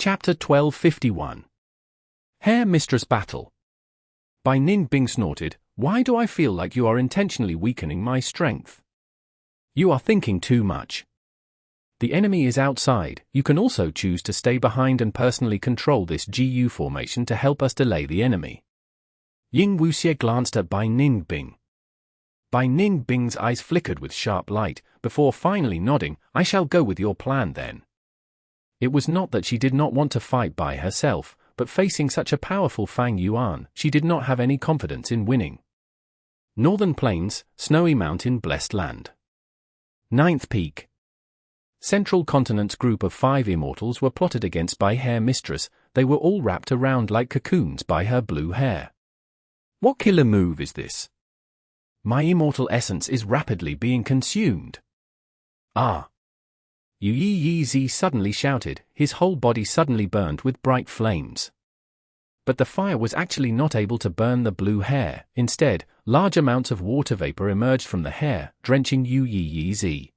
Chapter 1251 Hair Mistress Battle. Bai Ningbing snorted, "Why do I feel like you are intentionally weakening my strength? You are thinking too much. The enemy is outside. You can also choose to stay behind and personally control this GU formation to help us delay the enemy." Ying Wuxie glanced at Bai Ningbing. Bai Ningbing's eyes flickered with sharp light, before finally nodding, "I shall go with your plan then." It was not that she did not want to fight by herself, but facing such a powerful Fang Yuan, she did not have any confidence in winning. Northern Plains, Snowy Mountain, Blessed Land. Ninth Peak. Central Continent's group of 5 immortals were plotted against by Hair Mistress. They were all wrapped around like cocoons by her blue hair. What killer move is this? My immortal essence is rapidly being consumed. Ah! Yu Yi suddenly shouted, his whole body suddenly burned with bright flames. But the fire was actually not able to burn the blue hair. Instead, large amounts of water vapor emerged from the hair, drenching Yu Yi.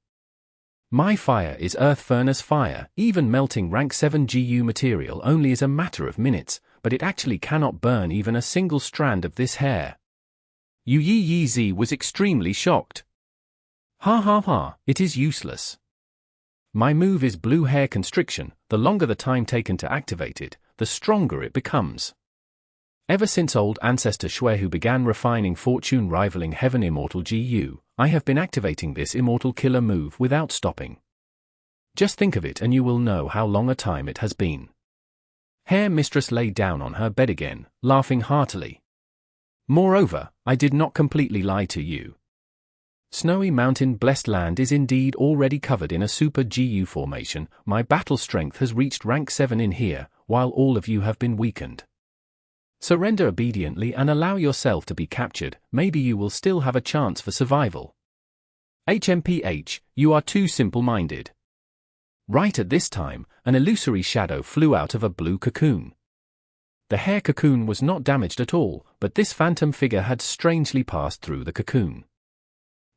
My fire is Earth Furnace fire. Even melting rank 7 GU material only is a matter of minutes, but it actually cannot burn even a single strand of this hair. Yu Yi was extremely shocked. Ha, it is useless. My move is Blue Hair Constriction. The longer the time taken to activate it, the stronger it becomes. Ever since old Ancestor Shui, who began refining fortune rivaling Heaven Immortal GU, I have been activating this immortal killer move without stopping. Just think of it and you will know how long a time it has been. Hair Mistress lay down on her bed again, laughing heartily. Moreover, I did not completely lie to you. Snowy Mountain Blessed Land is indeed already covered in a super GU formation. My battle strength has reached rank 7 in here, while all of you have been weakened. Surrender obediently and allow yourself to be captured. Maybe you will still have a chance for survival. HMPH, you are too simple-minded. Right at this time, an illusory shadow flew out of a blue cocoon. The hair cocoon was not damaged at all, but this phantom figure had strangely passed through the cocoon.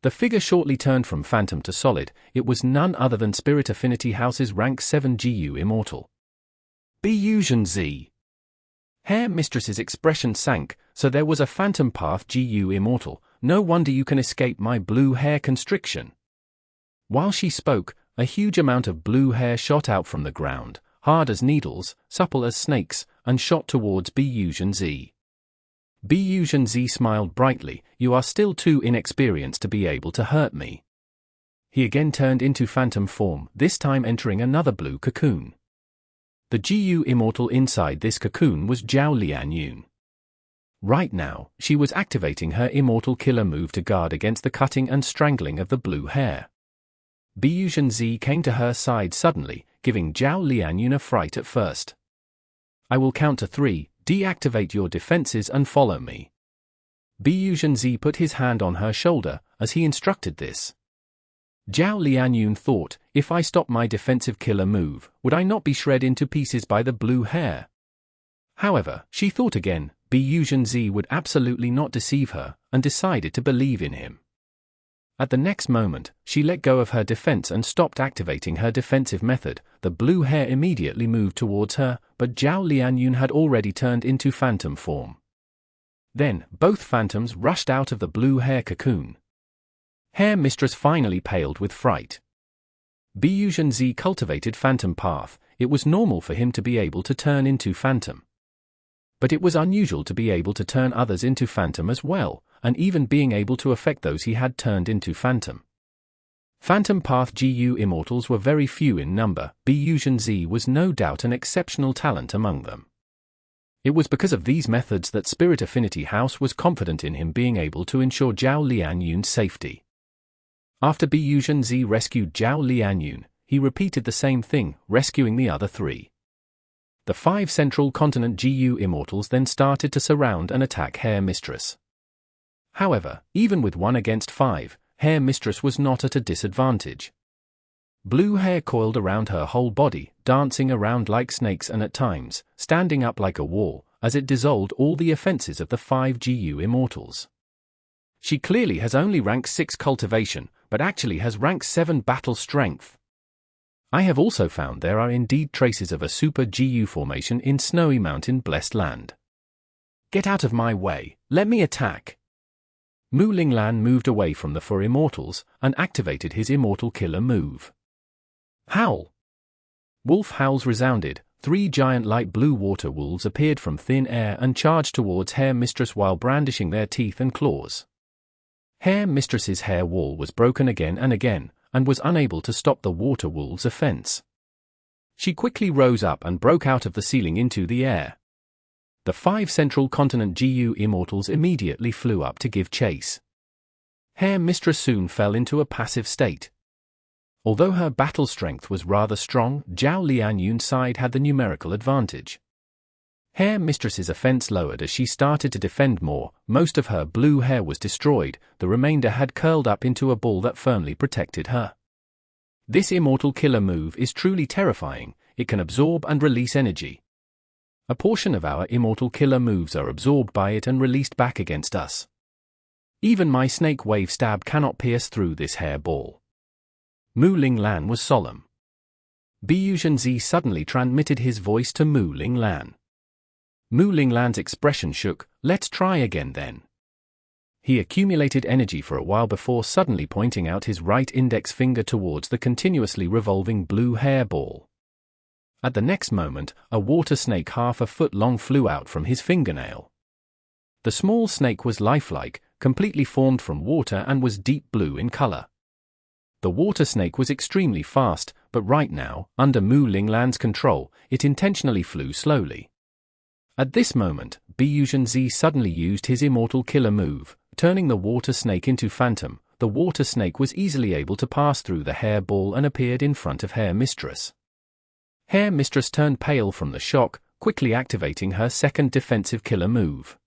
The figure shortly turned from phantom to solid. It was none other than Spirit Affinity House's rank 7 GU Immortal. Biyuan Z. Hair Mistress's expression sank, so there was a phantom path GU Immortal. No wonder you can escape my blue hair constriction. While she spoke, a huge amount of blue hair shot out from the ground, hard as needles, supple as snakes, and shot towards Biyuan Z. Biyuan Z smiled brightly. You are still too inexperienced to be able to hurt me. He again turned into phantom form, this time entering another blue cocoon. The GU Immortal inside this cocoon was Zhao Lian. Right now, she was activating her immortal killer move to guard against the cutting and strangling of the blue hair. Biyuan Z came to her side suddenly, giving Zhao Lian a fright at first. I will count to 3. Deactivate your defenses and follow me. Biyuan Z put his hand on her shoulder, as he instructed this. Zhao Lian thought, if I stop my defensive killer move, would I not be shred into pieces by the blue hair? However, she thought again. Biyuan Z would absolutely not deceive her, and decided to believe in him. At the next moment, she let go of her defense and stopped activating her defensive method. The blue hair immediately moved towards her, but Zhao Lian had already turned into phantom form. Then, both phantoms rushed out of the blue hair cocoon. Hair Mistress finally paled with fright. Biyuan Z cultivated phantom path. It was normal for him to be able to turn into phantom. But it was unusual to be able to turn others into phantom as well, and even being able to affect those he had turned into phantom. Phantom Path GU Immortals were very few in number. Biyuan Z was no doubt an exceptional talent among them. It was because of these methods that Spirit Affinity House was confident in him being able to ensure Zhao Lian's safety. After Biyuan Z rescued Zhao Lian, he repeated the same thing, rescuing the other 3. The 5 Central Continent GU Immortals then started to surround and attack Hair Mistress. However, even with 1 against 5, Hair Mistress was not at a disadvantage. Blue hair coiled around her whole body, dancing around like snakes and at times, standing up like a wall, as it dissolved all the offenses of the 5 GU Immortals. She clearly has only rank 6 cultivation, but actually has rank 7 battle strength. I have also found there are indeed traces of a super GU formation in Snowy Mountain Blessed Land. Get out of my way, let me attack. Mu Linglan moved away from the four immortals and activated his immortal killer move. Howl! Wolf howls resounded. 3 giant light blue water wolves appeared from thin air and charged towards Hair Mistress while brandishing their teeth and claws. Hair Mistress's hair wall was broken again and was unable to stop the water wolves' offense. She quickly rose up and broke out of the ceiling into the air. The 5 Central Continent GU immortals immediately flew up to give chase. Hair Mistress soon fell into a passive state. Although her battle strength was rather strong, Zhao Lianyun's side had the numerical advantage. Hair Mistress's offense lowered as she started to defend more. Most of her blue hair was destroyed, the remainder had curled up into a ball that firmly protected her. This immortal killer move is truly terrifying. It can absorb and release energy. A portion of our immortal killer moves are absorbed by it and released back against us. Even my snake wave stab cannot pierce through this hair ball. Mu Linglan was solemn. Bu Zhenzi suddenly transmitted his voice to Mu Linglan. Mu Linglan's expression shook. Let's try again then. He accumulated energy for a while before suddenly pointing out his right index finger towards the continuously revolving blue hair ball. At the next moment, a water snake half a foot long flew out from his fingernail. The small snake was lifelike, completely formed from water and was deep blue in color. The water snake was extremely fast, but right now, under Mu Linglan's control, it intentionally flew slowly. At this moment, Bu Zhenzi suddenly used his immortal killer move, turning the water snake into phantom. The water snake was easily able to pass through the hair ball and appeared in front of Hair Mistress. Hair Mistress turned pale from the shock, quickly activating her second defensive killer move.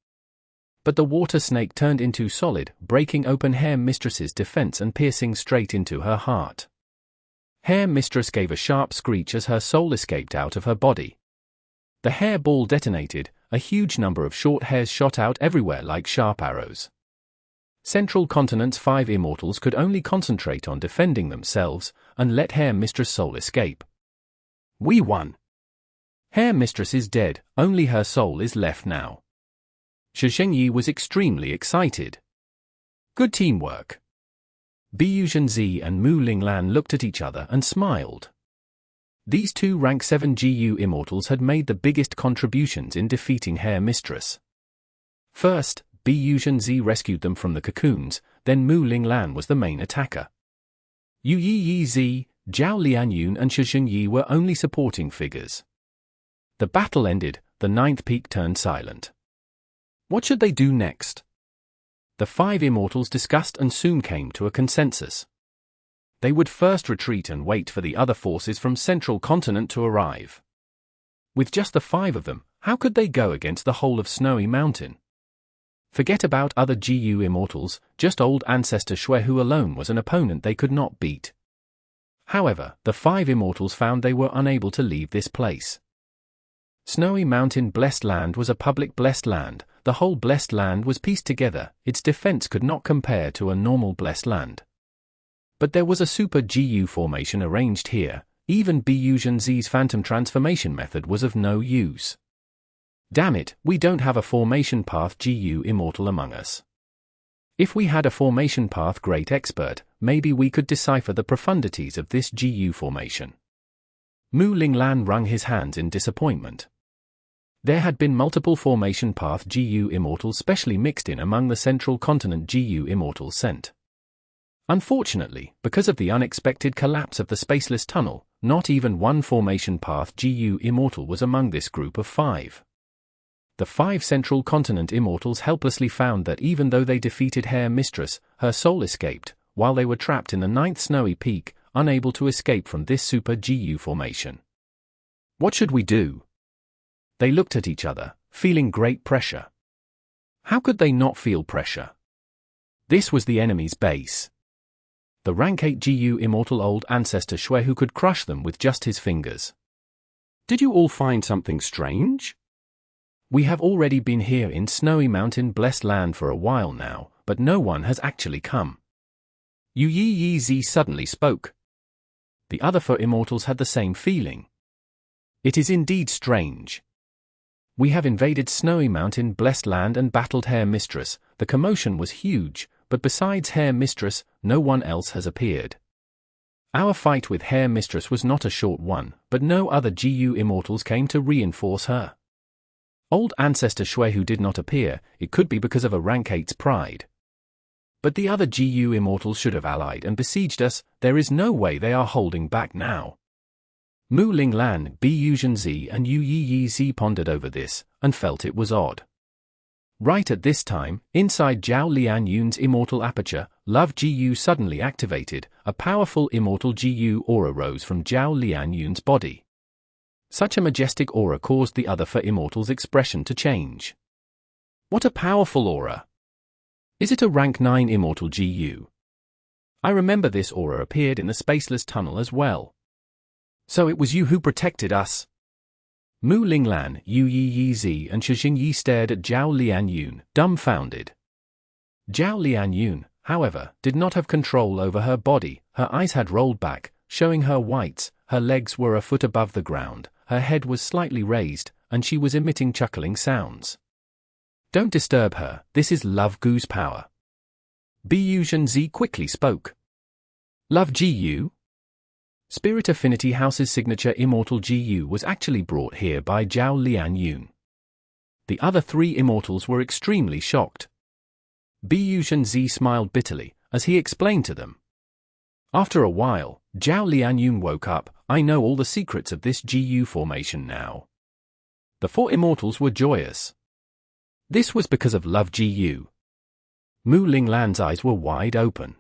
But the water snake turned into solid, breaking open Hair Mistress's defense and piercing straight into her heart. Hair Mistress gave a sharp screech as her soul escaped out of her body. The hair ball detonated, a huge number of short hairs shot out everywhere like sharp arrows. Central Continent's 5 immortals could only concentrate on defending themselves and let Hair Mistress' soul escape. We won! Hair Mistress is dead, only her soul is left now. Zhengyi was extremely excited. Good teamwork. Bu Zhenzi and Mu Linglan looked at each other and smiled. These 2 rank 7 GU immortals had made the biggest contributions in defeating Hair Mistress. First, Bu Zhenzi rescued them from the cocoons, then Mu Linglan was the main attacker. Yu Yi, Zhao Lianyun and Zhengyi were only supporting figures. The battle ended, the 9th peak turned silent. What should they do next? The 5 immortals discussed and soon came to a consensus. They would first retreat and wait for the other forces from Central Continent to arrive. With just the 5 of them, how could they go against the whole of Snowy Mountain? Forget about other GU immortals, just old Ancestor Shui who alone was an opponent they could not beat. However, the 5 immortals found they were unable to leave this place. Snowy Mountain Blessed Land was a public blessed land. The whole blessed land was pieced together. Its defense could not compare to a normal blessed land. But there was a super GU formation arranged here. Even Bu Zhenzi's phantom transformation method was of no use. Damn it, we don't have a formation path GU immortal among us. If we had a formation path great expert, maybe we could decipher the profundities of this GU formation. Mu Linglan wrung his hands in disappointment. There had been multiple formation path GU immortals specially mixed in among the Central Continent GU immortals sent. Unfortunately, because of the unexpected collapse of the spaceless tunnel, not even one formation path GU immortal was among this group of 5. The 5 Central Continent immortals helplessly found that even though they defeated Hair Mistress, her soul escaped, while they were trapped in the 9th snowy peak, unable to escape from this super GU formation. What should we do? They looked at each other, feeling great pressure. How could they not feel pressure? This was the enemy's base. The rank 8 GU immortal old Ancestor Shui who could crush them with just his fingers. Did you all find something strange? We have already been here in Snowy Mountain Blessed Land for a while now, but no one has actually come. Yu Yi suddenly spoke. The other 4 Immortals had the same feeling. It is indeed strange. We have invaded Snowy Mountain, Blessed Land and battled Hair Mistress. The commotion was huge, but besides Hair Mistress, no one else has appeared. Our fight with Hair Mistress was not a short one, but no other GU Immortals came to reinforce her. Old Ancestor Shui did not appear. It could be because of a rank 8's pride. But the other GU Immortals should have allied and besieged us. There is no way they are holding back now. Mu Ling Lan, Bu Yuzhen Zi and Yu Yi Yi Zi pondered over this, and felt it was odd. Right at this time, inside Zhao Lian Yun's immortal aperture, Love GU suddenly activated. A powerful immortal GU aura rose from Zhao Lian Yun's body. Such a majestic aura caused the other 4 Immortals' expression to change. What a powerful aura! Is it a rank 9 immortal GU? I remember this aura appeared in the spaceless tunnel as well. So it was you who protected us? Mu Ling Lan, Yu Yi Yi Zi and Shijing Yi stared at Zhao Lian Yun, dumbfounded. Zhao Lian Yun, however, did not have control over her body. Her eyes had rolled back, showing her whites. Her legs were a foot above the ground, her head was slightly raised, and she was emitting chuckling sounds. Don't disturb her, this is Love Gu's power. Bu Yuzhen Zi quickly spoke. Love GU? Spirit Affinity House's signature Immortal GU was actually brought here by Zhao Lian Yun. The other 3 Immortals were extremely shocked. Bu Yuzhen Zi smiled bitterly, as he explained to them. After a while, Zhao Lian Yun woke up. I know all the secrets of this GU formation now. The 4 Immortals were joyous. This was because of Love GU. Mu Ling Lan's eyes were wide open.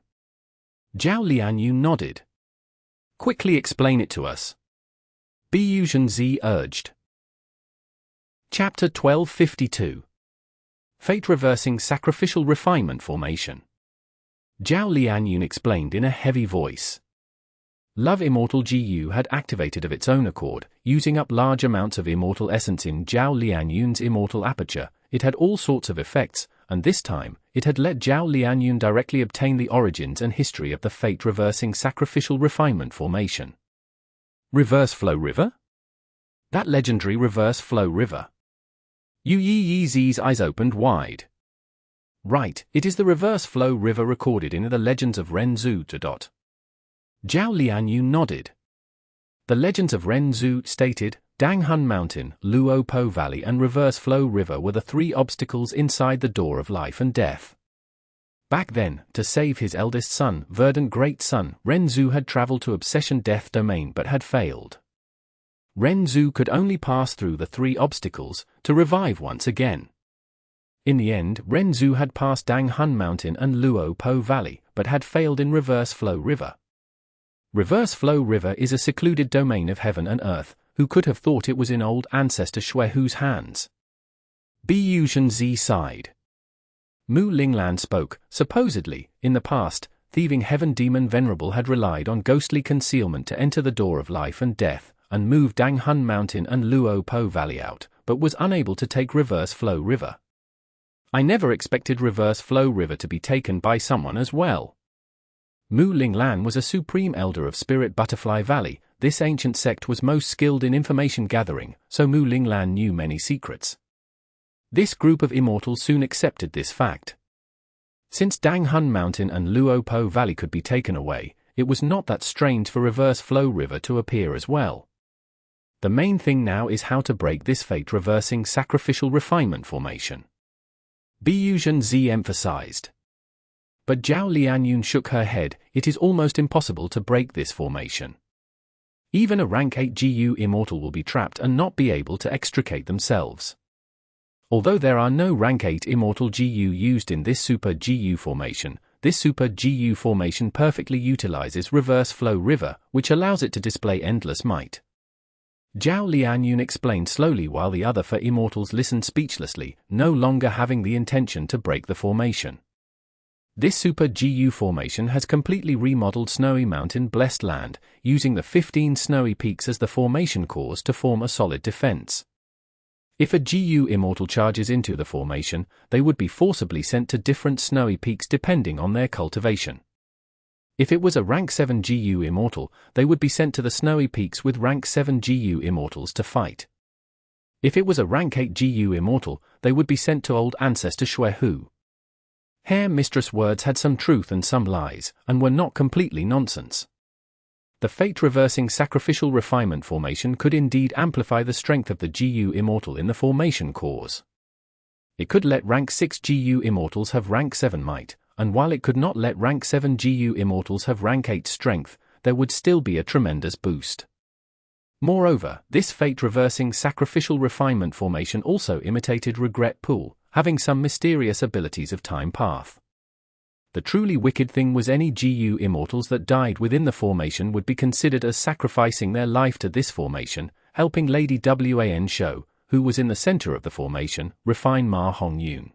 Zhao Lian Yun nodded. Quickly explain it to us. Bu Yuzhen Zi urged. Chapter 1252. Fate Reversing Sacrificial Refinement Formation. Zhao Lian Yun explained in a heavy voice. Love Immortal GU had activated of its own accord, using up large amounts of immortal essence in Zhao Lian Yun's immortal aperture. It had all sorts of effects, and this time, it had let Zhao Lian Yun directly obtain the origins and history of the fate-reversing sacrificial refinement formation. Reverse Flow River? That legendary Reverse Flow River. Yu Yi Yi Zi's eyes opened wide. Right, it is the Reverse Flow River recorded in the Legends of Ren Zu. Zhao Lian Yun nodded. The Legends of Ren Zu stated, Danghun Mountain, Luo Po Valley and Reverse Flow River were the 3 obstacles inside the door of life and death. Back then, to save his eldest son, Verdant Great Son, Ren Zu had traveled to Obsession Death Domain but had failed. Ren Zu could only pass through the 3 obstacles, to revive once again. In the end, Ren Zu had passed Danghun Mountain and Luo Po Valley, but had failed in Reverse Flow River. Reverse Flow River is a secluded domain of heaven and earth. Who could have thought it was in old Ancestor Shuihu's hands? Bu Yuzhen Zi sighed. Mu Ling Lan spoke. Supposedly, in the past, thieving heaven demon Venerable had relied on ghostly concealment to enter the door of life and death, and move Danghun Mountain and Luo Po Valley out, but was unable to take Reverse Flow River. I never expected Reverse Flow River to be taken by someone as well. Mu Ling Lan was a supreme elder of Spirit Butterfly Valley. This ancient sect was most skilled in information gathering, so Mu Ling Lan knew many secrets. This group of immortals soon accepted this fact. Since Danghun Mountain and Luo Po Valley could be taken away, it was not that strange for Reverse Flow River to appear as well. The main thing now is how to break this fate-reversing sacrificial refinement formation. Bu Yuzhen Zi emphasized. But Zhao Lian Yun shook her head. It is almost impossible to break this formation. Even a rank 8 GU immortal will be trapped and not be able to extricate themselves. Although there are no rank 8 immortal GU used in this Super GU formation, this Super GU formation perfectly utilizes Reverse Flow River, which allows it to display endless might. Zhao Lian Yun explained slowly while the other 4 immortals listened speechlessly, no longer having the intention to break the formation. This Super GU formation has completely remodeled Snowy Mountain Blessed Land, using the 15 snowy peaks as the formation cores to form a solid defense. If a GU immortal charges into the formation, they would be forcibly sent to different snowy peaks depending on their cultivation. If it was a rank 7 GU Immortal, they would be sent to the snowy peaks with rank 7 GU Immortals to fight. If it was a rank 8 GU Immortal, they would be sent to old Ancestor Xuehu. Hair Mistress' words had some truth and some lies, and were not completely nonsense. The fate-reversing Sacrificial Refinement formation could indeed amplify the strength of the GU Immortal in the formation cause. It could let rank 6 GU Immortals have rank 7 might, and while it could not let rank 7 GU Immortals have rank 8 strength, there would still be a tremendous boost. Moreover, this fate-reversing Sacrificial Refinement formation also imitated Regret Pool, having some mysterious abilities of Time Path. The truly wicked thing was any GU Immortals that died within the formation would be considered as sacrificing their life to this formation, helping Lady Wan Shou, who was in the center of the formation, refine Ma Hongyun.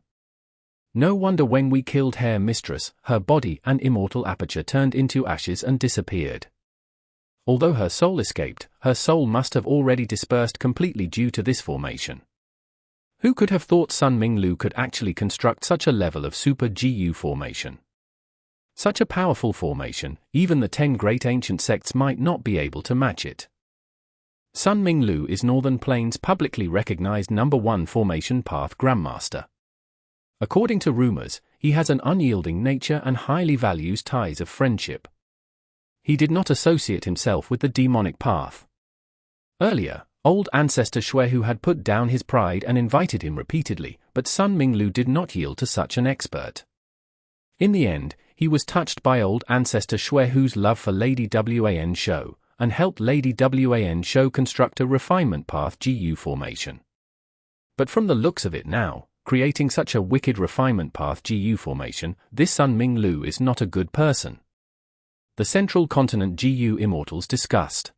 No wonder when we killed Hair Mistress, her body and immortal aperture turned into ashes and disappeared. Although her soul escaped, her soul must have already dispersed completely due to this formation. Who could have thought Sun Minglu could actually construct such a level of super GU formation? Such a powerful formation, even the 10 great ancient sects might not be able to match it. Sun Minglu is Northern Plains' publicly recognized #1 formation path grandmaster. According to rumors, he has an unyielding nature and highly values ties of friendship. He did not associate himself with the demonic path. Earlier, old Ancestor Xuehu had put down his pride and invited him repeatedly, but Sun Minglu did not yield to such an expert. In the end, he was touched by old Ancestor Xuehu's love for Lady Wan Shou, and helped Lady Wan Shou construct a refinement path GU formation. But from the looks of it now, creating such a wicked refinement path GU formation, this Sun Minglu is not a good person. The Central Continent GU Immortals discussed.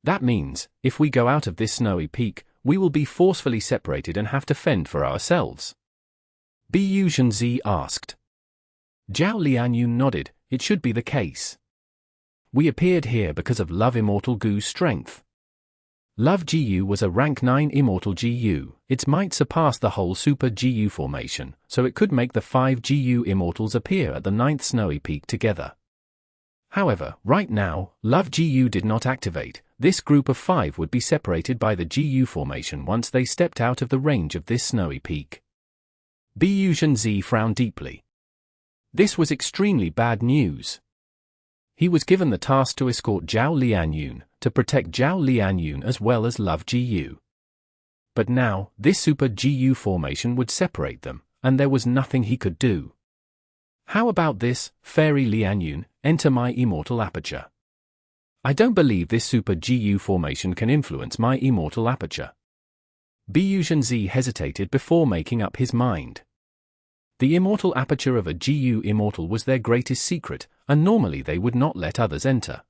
That means, if we go out of this snowy peak, we will be forcefully separated and have to fend for ourselves. Bu Zhenzi asked. Zhao Lianyun nodded. It should be the case. We appeared here because of Love Immortal Gu's strength. Love GU was a rank 9 Immortal GU, its might surpassed the whole Super GU formation, so it could make the 5 GU Immortals appear at the 9th snowy peak together. However, right now, Love GU did not activate. This group of 5 would be separated by the GU formation once they stepped out of the range of this snowy peak. Bu Zhenzi frowned deeply. This was extremely bad news. He was given the task to escort Zhao Lianyun, to protect Zhao Lianyun as well as Love GU. But now, this Super GU formation would separate them, and there was nothing he could do. How about this, Fairy Lianyun, enter my immortal aperture? I don't believe this Super GU formation can influence my immortal aperture. Bu Zhenzi hesitated before making up his mind. The immortal aperture of a GU Immortal was their greatest secret, and normally they would not let others enter.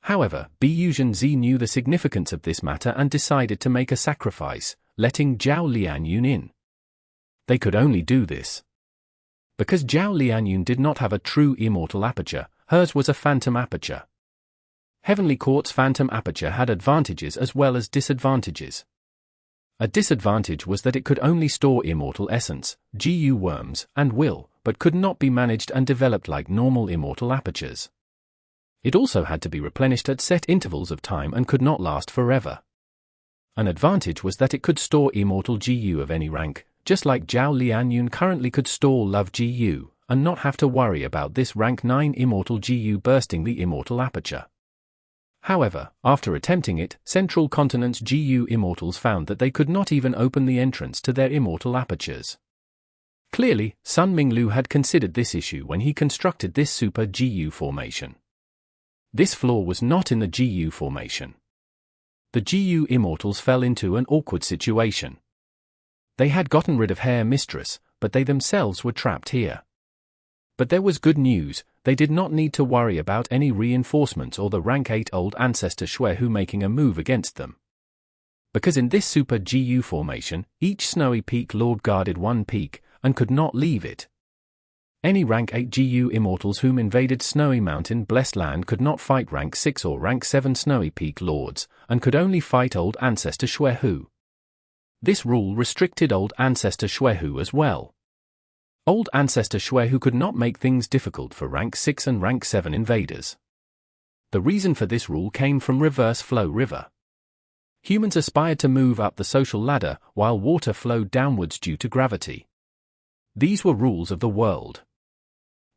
However, Bu Zhenzi knew the significance of this matter and decided to make a sacrifice, letting Zhao Lianyun in. They could only do this because Zhao Lianyun did not have a true immortal aperture, hers was a phantom aperture. Heavenly Court's phantom aperture had advantages as well as disadvantages. A disadvantage was that it could only store immortal essence, GU worms, and will, but could not be managed and developed like normal immortal apertures. It also had to be replenished at set intervals of time and could not last forever. An advantage was that it could store immortal GU of any rank, just like Zhao Lianyun currently could store Love GU, and not have to worry about this rank 9 immortal GU bursting the immortal aperture. However, after attempting it, Central Continent's GU Immortals found that they could not even open the entrance to their immortal apertures. Clearly, Sun Minglu had considered this issue when he constructed this Super GU formation. This flaw was not in the GU formation. The GU Immortals fell into an awkward situation. They had gotten rid of Hair Mistress, but they themselves were trapped here. But there was good news, they did not need to worry about any reinforcements or the rank 8 old Ancestor Xuehu making a move against them. Because in this Super GU formation, each snowy peak lord guarded one peak, and could not leave it. Any rank 8 GU Immortals whom invaded Snowy Mountain Blessed Land could not fight rank 6 or rank 7 snowy peak lords, and could only fight old Ancestor Xuehu. This rule restricted old Ancestor Xuehu as well. Old Ancestor Shui, who could not make things difficult for rank 6 and rank 7 invaders. The reason for this rule came from reverse flow river. Humans aspired to move up the social ladder, while water flowed downwards due to gravity. These were rules of the world.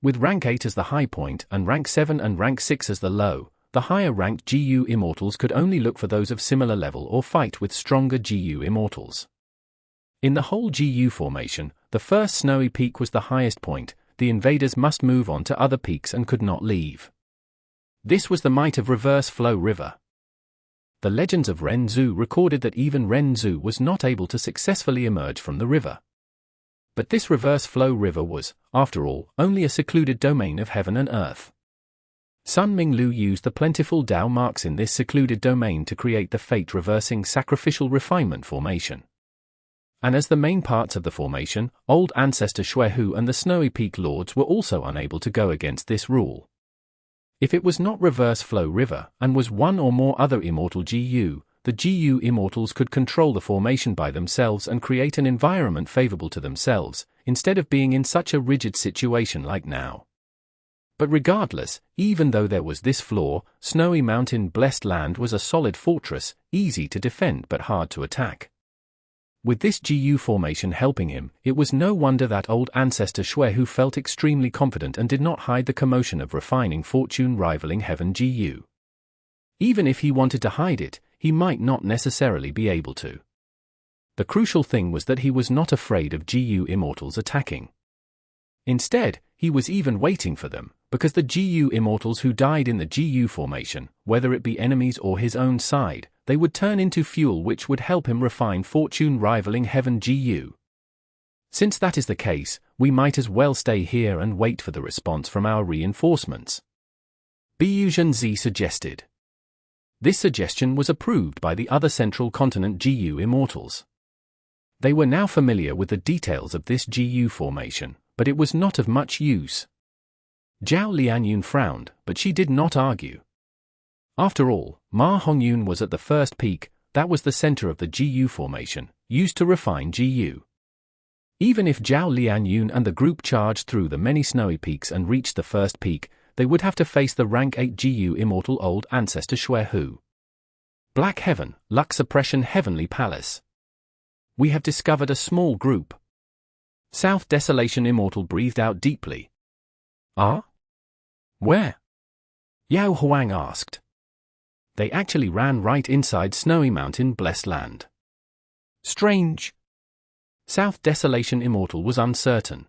With rank 8 as the high point and rank 7 and rank 6 as the low, the higher-ranked GU Immortals could only look for those of similar level or fight with stronger GU Immortals. In the whole GU formation, the first snowy peak was the highest point. The invaders must move on to other peaks and could not leave. This was the might of reverse flow river. The legends of Ren Zu recorded that even Ren Zu was not able to successfully emerge from the river. But this reverse flow river was, after all, only a secluded domain of heaven and earth. Sun Minglu used the plentiful Dao marks in this secluded domain to create the fate-reversing sacrificial refinement formation. And as the main parts of the formation, Old Ancestor Xuehu and the Snowy Peak Lords were also unable to go against this rule. If it was not reverse flow river, and was one or more other immortal GU, the GU Immortals could control the formation by themselves and create an environment favorable to themselves, instead of being in such a rigid situation like now. But regardless, even though there was this flaw, Snowy Mountain Blessed Land was a solid fortress, easy to defend but hard to attack. With this GU formation helping him, it was no wonder that Old Ancestor Xuehu felt extremely confident and did not hide the commotion of refining fortune rivaling heaven GU. Even if he wanted to hide it, he might not necessarily be able to. The crucial thing was that he was not afraid of GU Immortals attacking. Instead, he was even waiting for them, because the GU Immortals who died in the GU formation, whether it be enemies or his own side, they would turn into fuel which would help him refine fortune rivaling heaven GU. Since that is the case, we might as well stay here and wait for the response from our reinforcements. Bu Zhenzi suggested. This suggestion was approved by the other Central Continent GU Immortals. They were now familiar with the details of this GU formation, but it was not of much use. Zhao Lianyun frowned, but she did not argue. After all, Ma Hongyun was at the first peak, that was the center of the GU formation, used to refine GU. Even if Zhao Lianyun and the group charged through the many snowy peaks and reached the first peak, they would have to face the rank 8 GU Immortal Old Ancestor Xuehu. Black Heaven, Luck Suppression Heavenly Palace. We have discovered a small group. South Desolation Immortal breathed out deeply. Ah? Where? Yao Huang asked. They actually ran right inside Snowy Mountain Blessed Land. Strange. South Desolation Immortal was uncertain.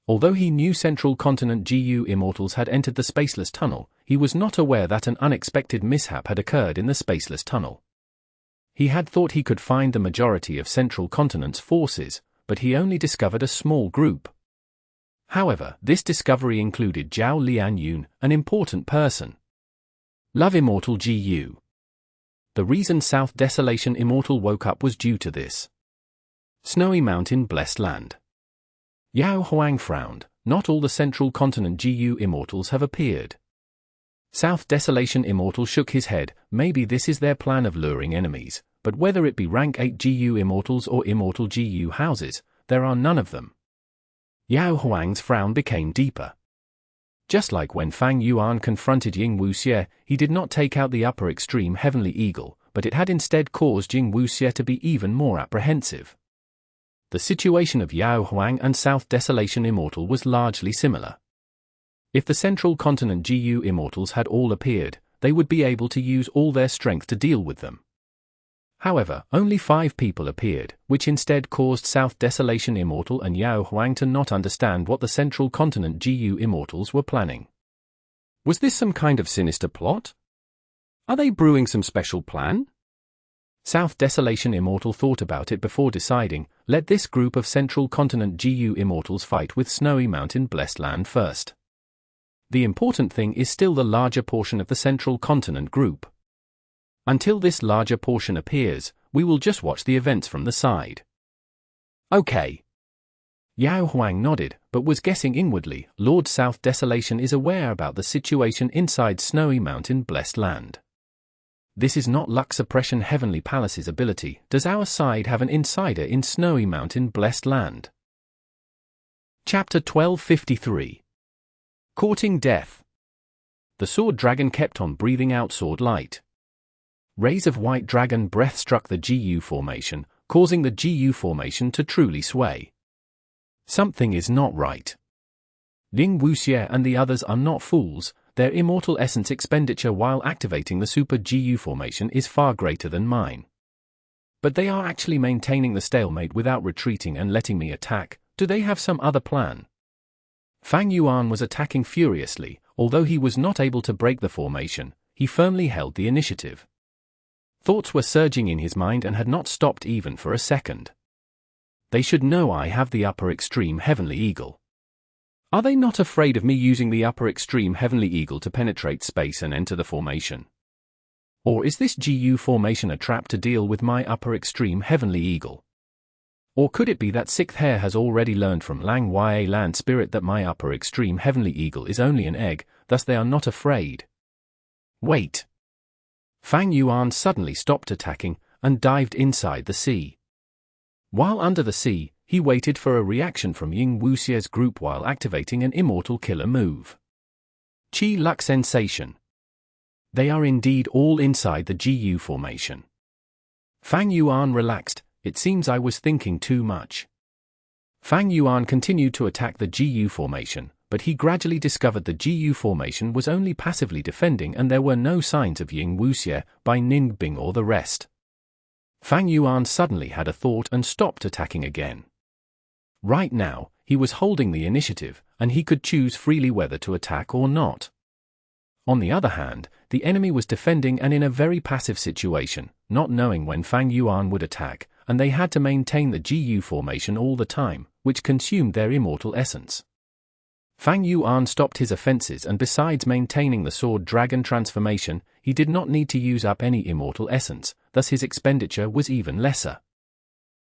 Although he knew Central Continent GU Immortals had entered the Spaceless Tunnel, he was not aware that an unexpected mishap had occurred in the Spaceless Tunnel. He had thought he could find the majority of Central Continent's forces, but he only discovered a small group. However, this discovery included Zhao Lianyun, an important person. Love Immortal GU. The reason South Desolation Immortal woke up was due to this. Snowy Mountain Blessed Land. Yao Huang frowned. Not all the Central Continent GU Immortals have appeared. South Desolation Immortal shook his head. Maybe this is their plan of luring enemies, but whether it be rank 8 GU Immortals or Immortal GU houses, there are none of them. Yao Huang's frown became deeper. Just like when Fang Yuan confronted Ying Wuxie, he did not take out the upper extreme Heavenly Eagle, but it had instead caused Ying Wuxie to be even more apprehensive. The situation of Yao Huang and South Desolation Immortal was largely similar. If the Central Continent GU Immortals had all appeared, they would be able to use all their strength to deal with them. However, only 5 people appeared, which instead caused South Desolation Immortal and Yao Huang to not understand what the Central Continent GU Immortals were planning. Was this some kind of sinister plot? Are they brewing some special plan? South Desolation Immortal thought about it before deciding, let this group of Central Continent GU Immortals fight with Snowy Mountain Blessed Land first. The important thing is still the larger portion of the Central Continent group. Until this larger portion appears, we will just watch the events from the side. Okay. Yao Huang nodded, but was guessing inwardly, Lord South Desolation is aware about the situation inside Snowy Mountain Blessed Land. This is not Luck Suppression Heavenly Palace's ability. Does our side have an insider in Snowy Mountain Blessed Land? Chapter 1253. Courting Death. The sword dragon kept on breathing out sword light. Rays of white dragon breath struck the GU formation, causing the GU formation to truly sway. Something is not right. Ying Wuxie and the others are not fools. Their immortal essence expenditure while activating the super GU formation is far greater than mine. But they are actually maintaining the stalemate without retreating and letting me attack. Do they have some other plan? Fang Yuan was attacking furiously. Although he was not able to break the formation, he firmly held the initiative. Thoughts were surging in his mind and had not stopped even for a second. They should know I have the upper extreme Heavenly Eagle. Are they not afraid of me using the upper extreme Heavenly Eagle to penetrate space and enter the formation? Or is this GU formation a trap to deal with my upper extreme Heavenly Eagle? Or could it be that Sixth Hair has already learned from Lang Ya Land Spirit that my upper extreme Heavenly Eagle is only an egg, thus they are not afraid? Wait. Fang Yuan suddenly stopped attacking and dived inside the sea. While under the sea, he waited for a reaction from Ying Wuxie's group while activating an Immortal killer move. Chi Luck Sensation. They are indeed all inside the GU formation. Fang Yuan relaxed. It seems I was thinking too much. Fang Yuan continued to attack the GU formation, but he gradually discovered the GU formation was only passively defending and there were no signs of Ying Wuxie, Bai Ningbing or the rest. Fang Yuan suddenly had a thought and stopped attacking again. Right now, he was holding the initiative, and he could choose freely whether to attack or not. On the other hand, the enemy was defending and in a very passive situation, not knowing when Fang Yuan would attack, and they had to maintain the GU formation all the time, which consumed their immortal essence. Fang Yuan stopped his offenses and besides maintaining the sword dragon transformation, he did not need to use up any immortal essence, thus his expenditure was even lesser.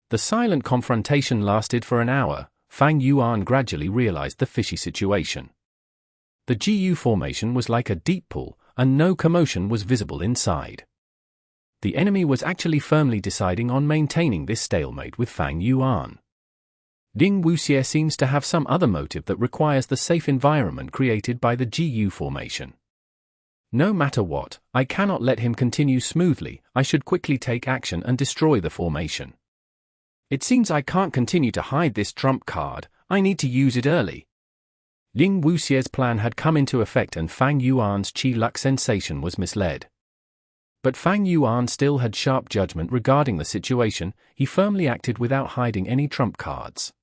The silent confrontation lasted for an hour. Fang Yuan gradually realized the fishy situation. The GU formation was like a deep pool, and no commotion was visible inside. The enemy was actually firmly deciding on maintaining this stalemate with Fang Yuan. Ying Wuxie seems to have some other motive that requires the safe environment created by the GU formation. No matter what, I cannot let him continue smoothly. I should quickly take action and destroy the formation. It seems I can't continue to hide this trump card. I need to use it early. Ying Wuxie's plan had come into effect and Fang Yuan's Chi Luck sensation was misled. But Fang Yuan still had sharp judgment regarding the situation. He firmly acted without hiding any trump cards.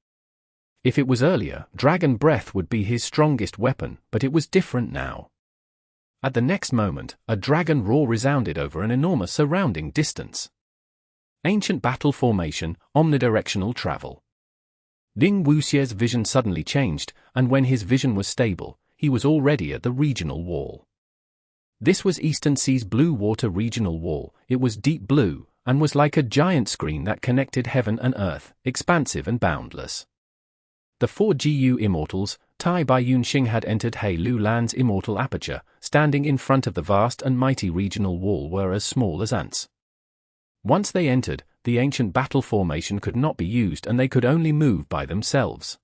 If it was earlier, Dragon Breath would be his strongest weapon, but it was different now. At the next moment, a dragon roar resounded over an enormous surrounding distance. Ancient battle formation, omnidirectional travel. Ying Wuxie's vision suddenly changed, and when his vision was stable, he was already at the regional wall. This was Eastern Sea's Blue Water Regional Wall. It was deep blue, and was like a giant screen that connected heaven and earth, expansive and boundless. The 4 GU Immortals, Tai Bai Yunxing had entered He Lu Lan's Immortal Aperture, standing in front of the vast and mighty regional wall were as small as ants. Once they entered, the ancient battle formation could not be used and they could only move by themselves.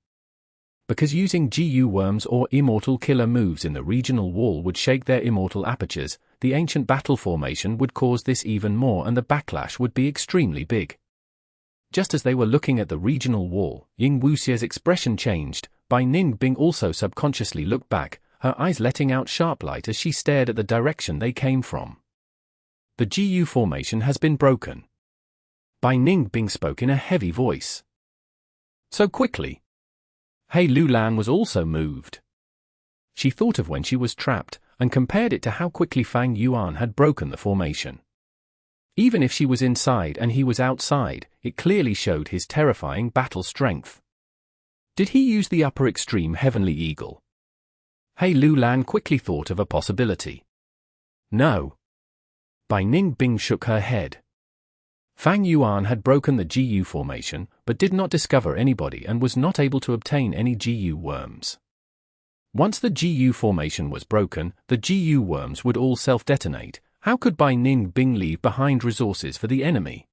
Because using GU worms or immortal killer moves in the regional wall would shake their immortal apertures, the ancient battle formation would cause this even more and the backlash would be extremely big. Just as they were looking at the regional wall, Ying Wuxie's expression changed. Bai Ningbing also subconsciously looked back, her eyes letting out sharp light as she stared at the direction they came from. The GU formation has been broken. Bai Ningbing spoke in a heavy voice. So quickly. He Lu Lan was also moved. She thought of when she was trapped, and compared it to how quickly Fang Yuan had broken the formation. Even if she was inside and he was outside, it clearly showed his terrifying battle strength. Did he use the upper extreme Heavenly Eagle? He Lu Lan quickly thought of a possibility. No. Bai Ningbing shook her head. Fang Yuan had broken the GU formation, but did not discover anybody and was not able to obtain any GU worms. Once the GU formation was broken, the GU worms would all self-detonate. How could Bai Ningbing leave behind resources for the enemy?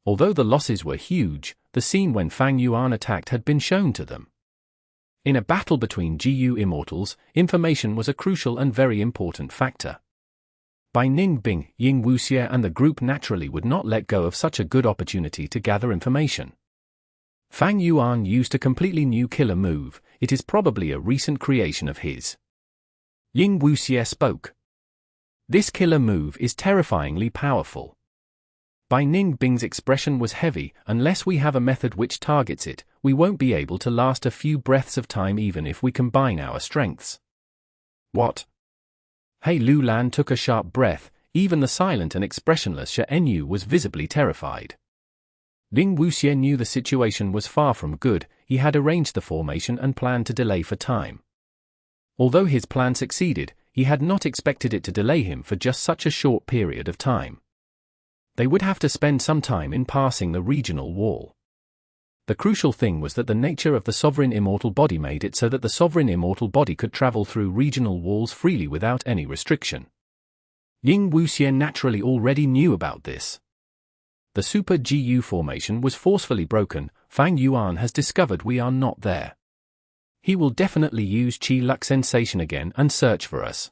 Although the losses were huge, the scene when Fang Yuan attacked had been shown to them. In a battle between GU Immortals, information was a crucial and very important factor. By Ning Bing, Ying Wuxie and the group naturally would not let go of such a good opportunity to gather information. Fang Yuan used a completely new killer move. It is probably a recent creation of his. Ying Wuxie spoke. This killer move is terrifyingly powerful. Bai Ning Bing's expression was heavy. Unless we have a method which targets it, we won't be able to last a few breaths of time even if we combine our strengths. What? Hey Lu Lan took a sharp breath. Even the silent and expressionless Sha Enyu was visibly terrified. Ying Wuxie knew the situation was far from good. He had arranged the formation and planned to delay for time. Although his plan succeeded, he had not expected it to delay him for just such a short period of time. They would have to spend some time in passing the regional wall. The crucial thing was that the nature of the sovereign immortal body made it so that the sovereign immortal body could travel through regional walls freely without any restriction. Ying Wuxie naturally already knew about this. The Super GU formation was forcefully broken. Fang Yuan has discovered we are not there. He will definitely use Qi Luck sensation again and search for us.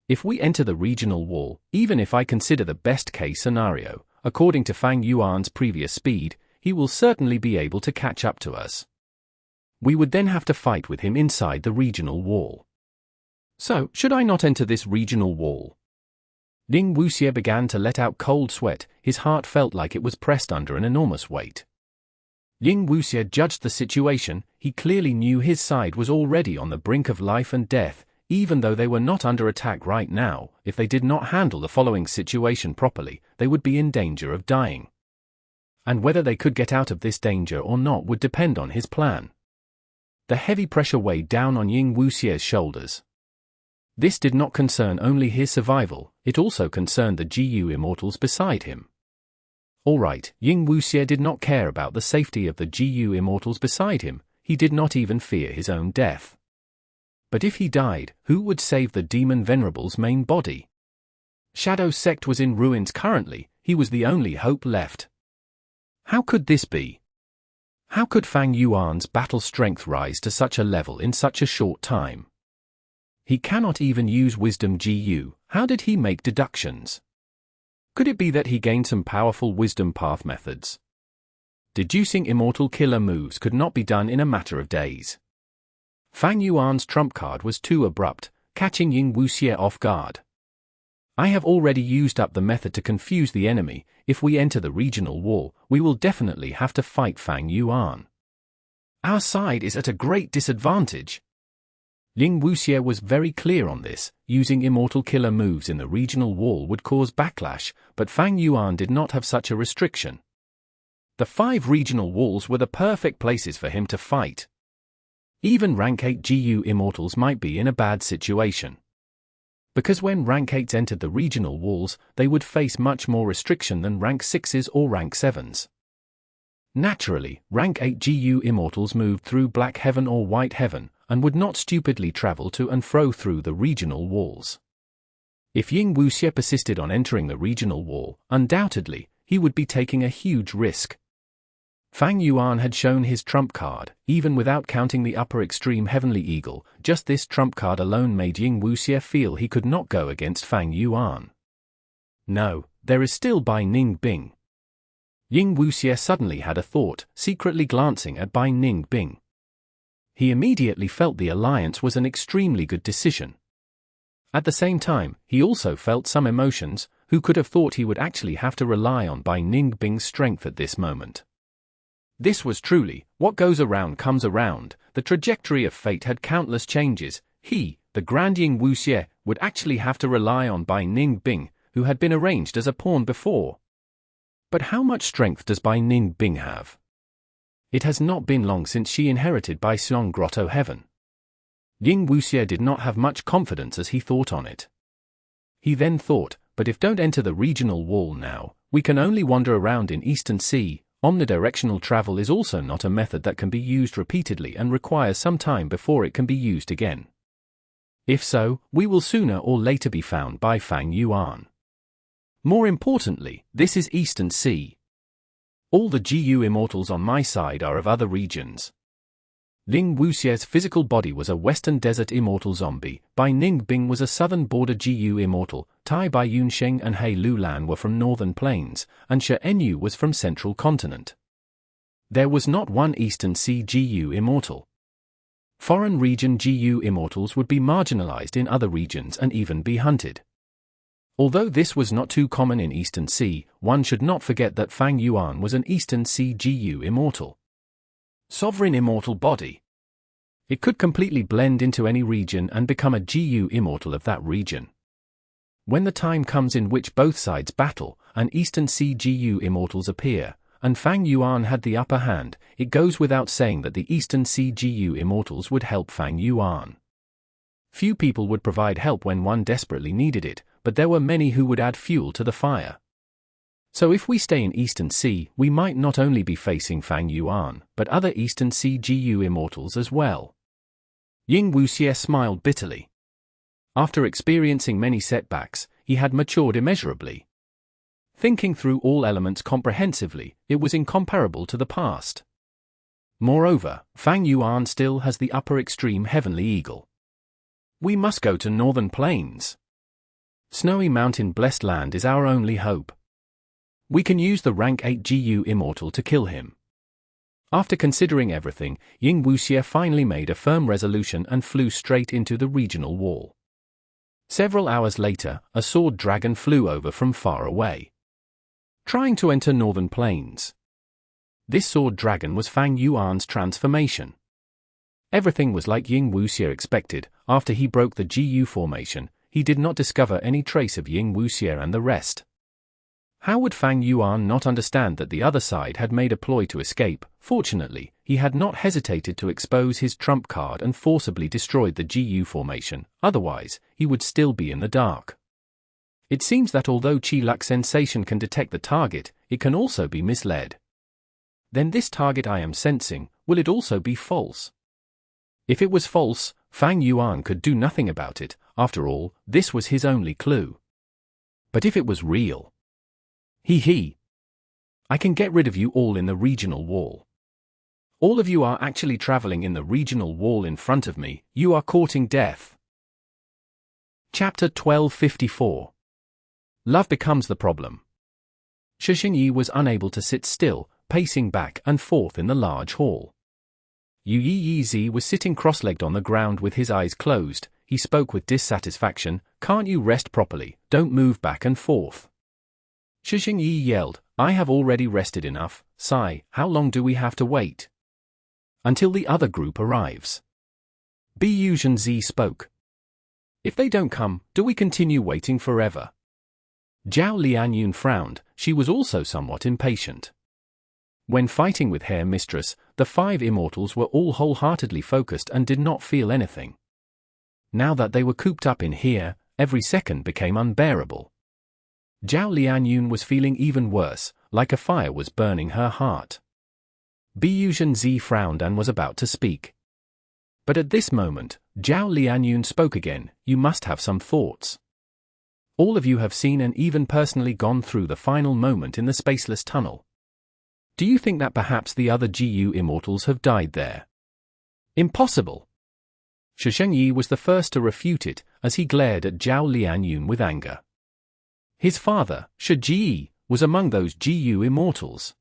If we enter the regional wall, even if I consider the best-case scenario, according to Fang Yuan's previous speed, he will certainly be able to catch up to us. We would then have to fight with him inside the regional wall. So, should I not enter this regional wall? Ying Wuxie began to let out cold sweat. His heart felt like it was pressed under an enormous weight. Ying Wuxie judged the situation. He clearly knew his side was already on the brink of life and death. Even though they were not under attack right now, if they did not handle the following situation properly, they would be in danger of dying. And whether they could get out of this danger or not would depend on his plan. The heavy pressure weighed down on Ying Wuxie's shoulders. This did not concern only his survival, it also concerned the GU Immortals beside him. Alright, Ying Wuxie did not care about the safety of the GU Immortals beside him. He did not even fear his own death. But if he died, who would save the Demon Venerable's main body? Shadow Sect was in ruins currently. He was the only hope left. How could this be? How could Fang Yuan's battle strength rise to such a level in such a short time? He cannot even use Wisdom GU. How did he make deductions? Could it be that he gained some powerful wisdom path methods? Deducing immortal killer moves could not be done in a matter of days. Fang Yuan's trump card was too abrupt, catching Ying Wuxie off guard. I have already used up the method to confuse the enemy. If we enter the regional wall, we will definitely have to fight Fang Yuan. Our side is at a great disadvantage. Ying Wuxie was very clear on this. Using immortal killer moves in the regional wall would cause backlash, but Fang Yuan did not have such a restriction. The 5 regional walls were the perfect places for him to fight. Even rank 8 GU Immortals might be in a bad situation. Because when rank 8s entered the regional walls, they would face much more restriction than rank 6s or rank 7s. Naturally, rank 8 GU Immortals moved through Black Heaven or White Heaven, and would not stupidly travel to and fro through the regional walls. If Ying Wuxie persisted on entering the regional wall, undoubtedly, he would be taking a huge risk. Fang Yuan had shown his trump card, even without counting the upper extreme Heavenly Eagle. Just this trump card alone made Ying Wuxie feel he could not go against Fang Yuan. No, there is still Bai Ning Bing. Ying Wuxie suddenly had a thought, secretly glancing at Bai Ning Bing. He immediately felt the alliance was an extremely good decision. At the same time, he also felt some emotions. Who could have thought he would actually have to rely on Bai Ning Bing's strength at this moment? This was truly, what goes around comes around. The trajectory of fate had countless changes. He, the Grand Ying Wuxie, would actually have to rely on Bai Ning Bing, who had been arranged as a pawn before. But how much strength does Bai Ning Bing have? It has not been long since she inherited Bai Xiong Grotto Heaven. Ying Wuxie did not have much confidence as he thought on it. He then thought, but if don't enter the regional wall now, we can only wander around in Eastern Sea. Omnidirectional travel is also not a method that can be used repeatedly and requires some time before it can be used again. If so, we will sooner or later be found by Fang Yuan. More importantly, this is Eastern Sea. All the GU Immortals on my side are of other regions. Ling Wuxie's physical body was a Western Desert Immortal zombie, Bai Ningbing was a Southern Border GU Immortal, Tai Bai Yunsheng and He Lulan were from Northern Plains, and She Enyu was from Central Continent. There was not one Eastern Sea GU Immortal. Foreign region GU Immortals would be marginalized in other regions and even be hunted. Although this was not too common in Eastern Sea, one should not forget that Fang Yuan was an Eastern Sea GU Immortal. Sovereign Immortal body. It could completely blend into any region and become a GU Immortal of that region. When the time comes in which both sides battle, and Eastern Sea GU Immortals appear, and Fang Yuan had the upper hand, it goes without saying that the Eastern Sea GU Immortals would help Fang Yuan. Few people would provide help when one desperately needed it, but there were many who would add fuel to the fire. So if we stay in Eastern Sea, we might not only be facing Fang Yuan, but other Eastern Sea GU Immortals as well. Ying Wuxie smiled bitterly. After experiencing many setbacks, he had matured immeasurably. Thinking through all elements comprehensively, it was incomparable to the past. Moreover, Fang Yuan still has the upper extreme Heavenly Eagle. We must go to Northern Plains. Snowy mountain blessed land is our only hope. We can use the rank 8 GU Immortal to kill him. After considering everything, Ying Wuxie finally made a firm resolution and flew straight into the regional wall. Several hours later, a sword dragon flew over from far away, trying to enter Northern Plains. This sword dragon was Fang Yuan's transformation. Everything was like Ying Wuxie expected. After he broke the GU formation, he did not discover any trace of Ying Wuxie and the rest. How would Fang Yuan not understand that the other side had made a ploy to escape? Fortunately, he had not hesitated to expose his trump card and forcibly destroyed the GU formation, otherwise, he would still be in the dark. It seems that although Qi-Luck sensation can detect the target, it can also be misled. Then this target I am sensing, will it also be false? If it was false, Fang Yuan could do nothing about it. After all, this was his only clue. But if it was real? I can get rid of you all in the regional wall. All of you are actually traveling in the regional wall in front of me. You are courting death. Chapter 1254. Love becomes the problem. Shi Xingyi was unable to sit still, pacing back and forth in the large hall. Yu Yizi was sitting cross-legged on the ground with his eyes closed. He spoke with dissatisfaction. Can't you rest properly? Don't move back and forth. Shi Xingyi yelled, I have already rested enough. Sigh, how long do we have to wait? Until the other group arrives. Bu Zhenzi spoke. If they don't come, do we continue waiting forever? Zhao Lianyun frowned. She was also somewhat impatient. When fighting with Hair Mistress, the 5 Immortals were all wholeheartedly focused and did not feel anything. Now that they were cooped up in here, every second became unbearable. Zhao Lianyun was feeling even worse, like a fire was burning her heart. Bu Zhenzi frowned and was about to speak. But at this moment, Zhao Lianyun spoke again. You must have some thoughts. All of you have seen and even personally gone through the final moment in the spaceless tunnel. Do you think that perhaps the other GU Immortals have died there? Impossible! Shi Xingyi was the first to refute it, as he glared at Zhao Lianyun with anger. His father, Shi Ji, was among those GU Immortals.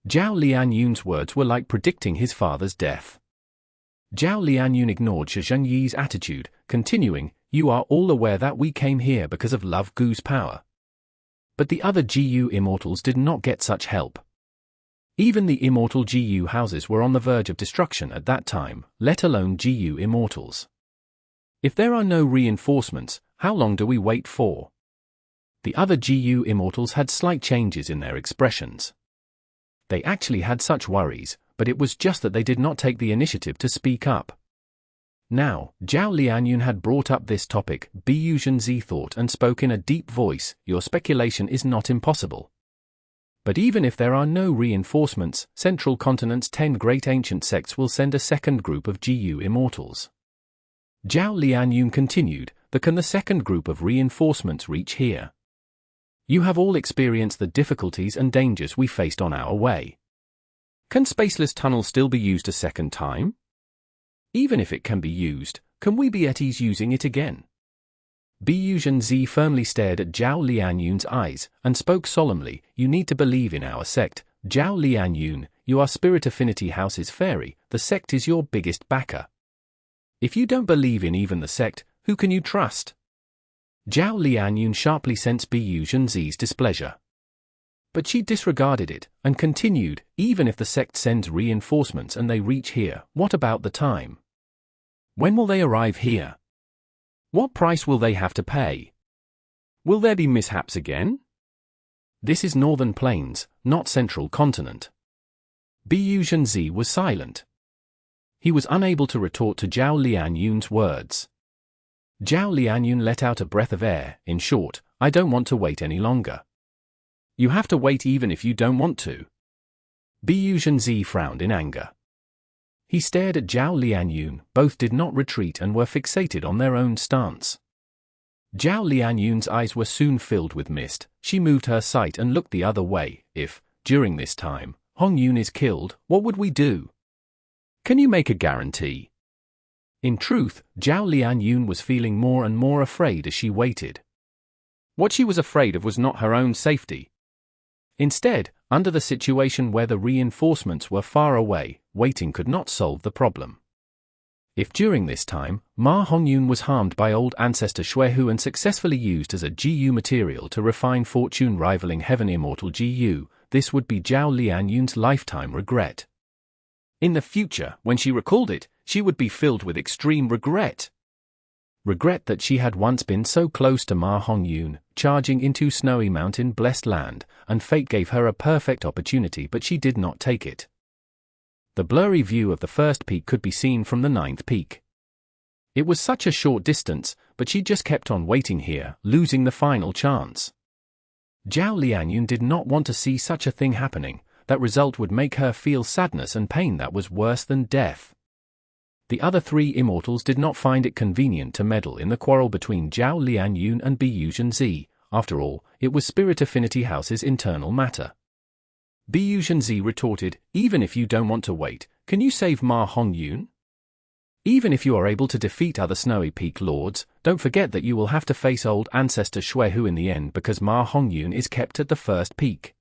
Zhao Lianyun's words were like predicting his father's death. Zhao Lianyun ignored Shi Xingyi's attitude, continuing, You are all aware that we came here because of Love Gu's power. But the other GU Immortals did not get such help. Even the Immortal GU houses were on the verge of destruction at that time, let alone GU Immortals. If there are no reinforcements, how long do we wait for? The other GU Immortals had slight changes in their expressions. They actually had such worries, but it was just that they did not take the initiative to speak up. Now, Zhao Lianyun had brought up this topic. Bu Zhenzi thought and spoke in a deep voice, Your speculation is not impossible. But even if there are no reinforcements, Central Continent's 10 great ancient sects will send a second group of GU Immortals. Zhao Lianyun continued, Can the second group of reinforcements reach here? You have all experienced the difficulties and dangers we faced on our way. Can Spaceless Tunnel still be used a second time? Even if it can be used, can we be at ease using it again? Biyuzhen firmly stared at Zhao Lianyun's eyes and spoke solemnly, "You need to believe in our sect, Zhao Lianyun. You are Spirit Affinity House's fairy, the sect is your biggest backer. If you don't believe in even the sect, who can you trust?" Zhao Lianyun sharply sensed Biyuzhen's displeasure. But she disregarded it, and continued, "Even if the sect sends reinforcements and they reach here, what about the time? When will they arrive here? What price will they have to pay? Will there be mishaps again? This is Northern Plains, not Central Continent." Biyuzhen was silent. He was unable to retort to Zhao Lianyun's words. Zhao Lianyun let out a breath of air. "In short, I don't want to wait any longer." "You have to wait even if you don't want to." Biyuzhen frowned in anger. He stared at Zhao Lianyun. Both did not retreat and were fixated on their own stance. Zhao Lianyun's eyes were soon filled with mist. She moved her sight and looked the other way. "If, during this time, Hongyun is killed, what would we do? Can you make a guarantee?" In truth, Zhao Lianyun was feeling more and more afraid as she waited. What she was afraid of was not her own safety. Instead, under the situation where the reinforcements were far away, waiting could not solve the problem. If during this time, Ma Hongyun was harmed by old Ancestor Xuehu and successfully used as a GU material to refine fortune rivaling Heaven Immortal GU, this would be Zhao Lianyun's lifetime regret. In the future, when she recalled it, she would be filled with extreme regret. Regret that she had once been so close to Ma Hongyun, charging into snowy mountain blessed land, and fate gave her a perfect opportunity but she did not take it. The blurry view of the first peak could be seen from the 9th peak. It was such a short distance, but she just kept on waiting here, losing the final chance. Zhao Lianyun did not want to see such a thing happening. That result would make her feel sadness and pain that was worse than death. The other three immortals did not find it convenient to meddle in the quarrel between Zhao Lianyun and Biyuzhen. After all, it was Spirit Affinity House's internal matter. Biyuzhen retorted, "Even if you don't want to wait, can you save Ma Hongyun? Even if you are able to defeat other Snowy Peak Lords, don't forget that you will have to face old Ancestor Xuehu in the end because Ma Hongyun is kept at the first peak."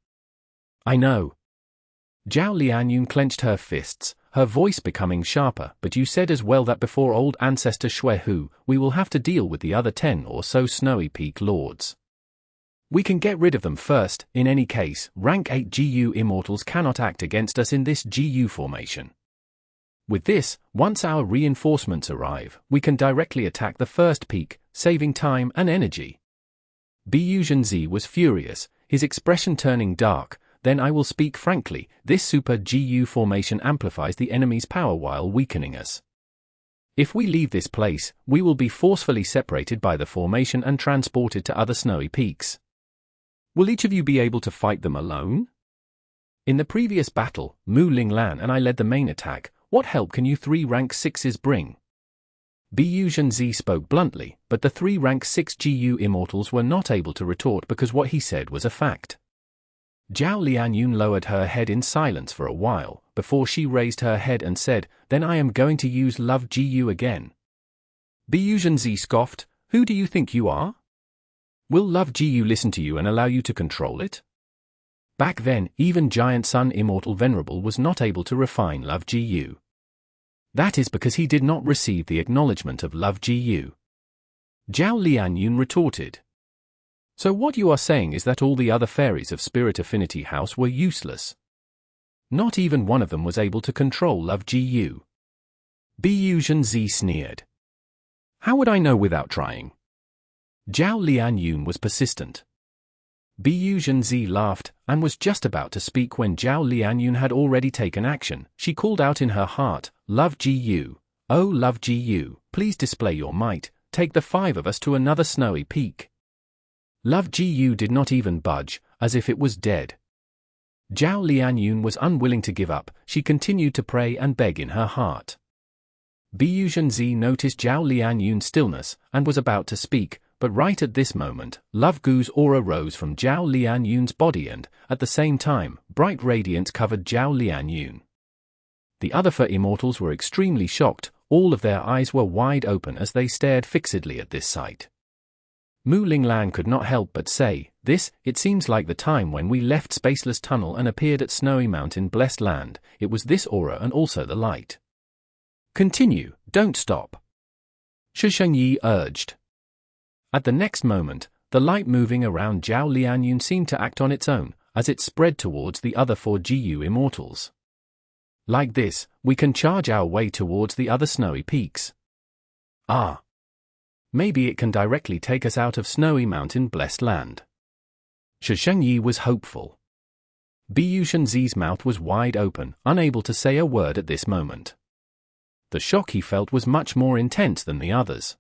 "I know." Zhao Lianyun clenched her fists, her voice becoming sharper, "But you said as well that before old Ancestor Xuehu, we will have to deal with the other 10 or so Snowy Peak Lords. We can get rid of them first. In any case, rank 8 GU Immortals cannot act against us in this GU formation. With this, once our reinforcements arrive, we can directly attack the first peak, saving time and energy." Biyuzhen was furious, his expression turning dark. "Then I will speak frankly, this Super GU formation amplifies the enemy's power while weakening us. If we leave this place, we will be forcefully separated by the formation and transported to other snowy peaks. Will each of you be able to fight them alone? In the previous battle, Mu Linglan and I led the main attack. What help can you 3 rank 6s bring?" Biyuzhen spoke bluntly, but the 3 rank 6 GU immortals were not able to retort because what he said was a fact. Zhao Lianyun lowered her head in silence for a while, before she raised her head and said, "Then I am going to use Love GU again." Biyuzhen scoffed, "Who do you think you are? Will Love GU listen to you and allow you to control it?" Back then, even Giant Sun Immortal Venerable was not able to refine Love GU. That is because he did not receive the acknowledgement of Love GU. Zhao Lianyun retorted, "So what you are saying is that all the other fairies of Spirit Affinity House were useless. Not even one of them was able to control Love GU." Biyuzhen sneered. "How would I know without trying?" Zhao Lianyun was persistent. Biyuzhen laughed, and was just about to speak when Zhao Lianyun had already taken action. She called out in her heart, "Love GU, oh Love GU, please display your might, take the 5 of us to another snowy peak." Love GU did not even budge, as if it was dead. Zhao Lianyun was unwilling to give up. She continued to pray and beg in her heart. Biyuzhen noticed Zhao Lianyun's stillness, and was about to speak, but right at this moment, Love Gu's aura rose from Zhao Lianyun's body and, at the same time, bright radiance covered Zhao Lianyun. The other 4 immortals were extremely shocked, all of their eyes were wide open as they stared fixedly at this sight. Mu Linglan could not help but say, it seems like the time when we left Spaceless Tunnel and appeared at Snowy Mountain Blessed Land. It was this aura and also the light. Continue, don't stop. Shishengyi urged. At the next moment, the light moving around Zhao Lianyun seemed to act on its own, as it spread towards the other 4 GU Immortals. Like this, we can charge our way towards the other snowy peaks. Ah! Maybe it can directly take us out of Snowy Mountain Blessed Land. Shishengyi was hopeful. Bu Shenzi's mouth was wide open, unable to say a word at this moment. The shock he felt was much more intense than the others.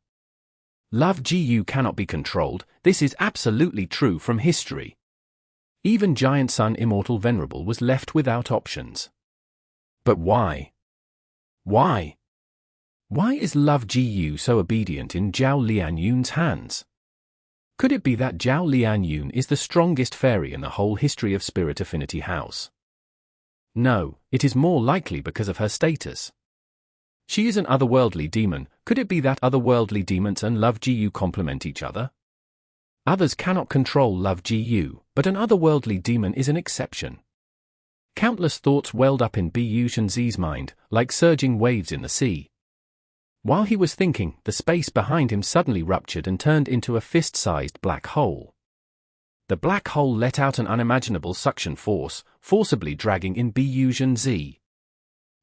Love GU cannot be controlled, this is absolutely true from history. Even Giant Sun Immortal Venerable was left without options. But why? Why? Why is Love GU so obedient in Zhao Lianyun's hands? Could it be that Zhao Lianyun is the strongest fairy in the whole history of Spirit Affinity House? No, it is more likely because of her status. She is an otherworldly demon. Could it be that otherworldly demons and Love GU complement each other? Others cannot control Love GU, but an otherworldly demon is an exception. Countless thoughts welled up in Bu Shenzi's mind, like surging waves in the sea. While he was thinking, the space behind him suddenly ruptured and turned into a fist-sized black hole. The black hole let out an unimaginable suction force, forcibly dragging in Bu Shenzi.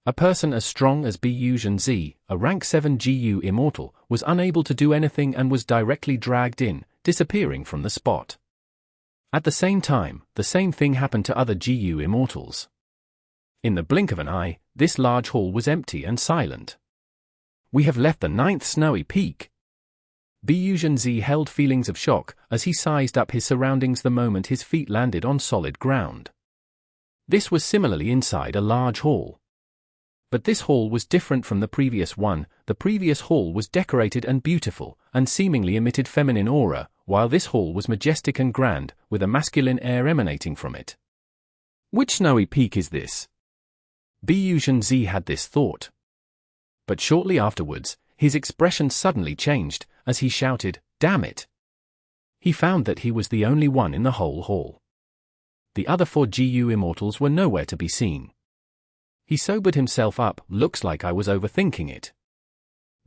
A person as strong as Bu Shenzi, a rank 7 GU Immortal, was unable to do anything and was directly dragged in, disappearing from the spot. At the same time, the same thing happened to other GU Immortals. In the blink of an eye, this large hall was empty and silent. We have left the 9th snowy peak. Bu Shenzi held feelings of shock as he sized up his surroundings the moment his feet landed on solid ground. This was similarly inside a large hall. But this hall was different from the previous one. The previous hall was decorated and beautiful, and seemingly emitted feminine aura, while this hall was majestic and grand, with a masculine air emanating from it. Which snowy peak is this? Bu Shenzi had this thought. But shortly afterwards, his expression suddenly changed, as he shouted, "Damn it!" He found that he was the only one in the whole hall. The other 4 GU Immortals were nowhere to be seen. He sobered himself up. Looks like I was overthinking it.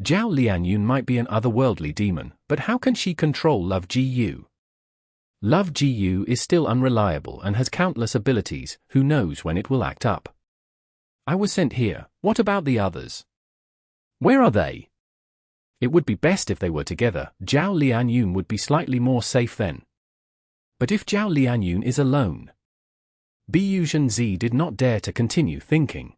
Zhao Lianyun might be an otherworldly demon, but how can she control Love GU? Love GU is still unreliable and has countless abilities, who knows when it will act up. I was sent here, what about the others? Where are they? It would be best if they were together. Zhao Lianyun would be slightly more safe then. But if Zhao Lianyun is alone? Bu Shenzi did not dare to continue thinking.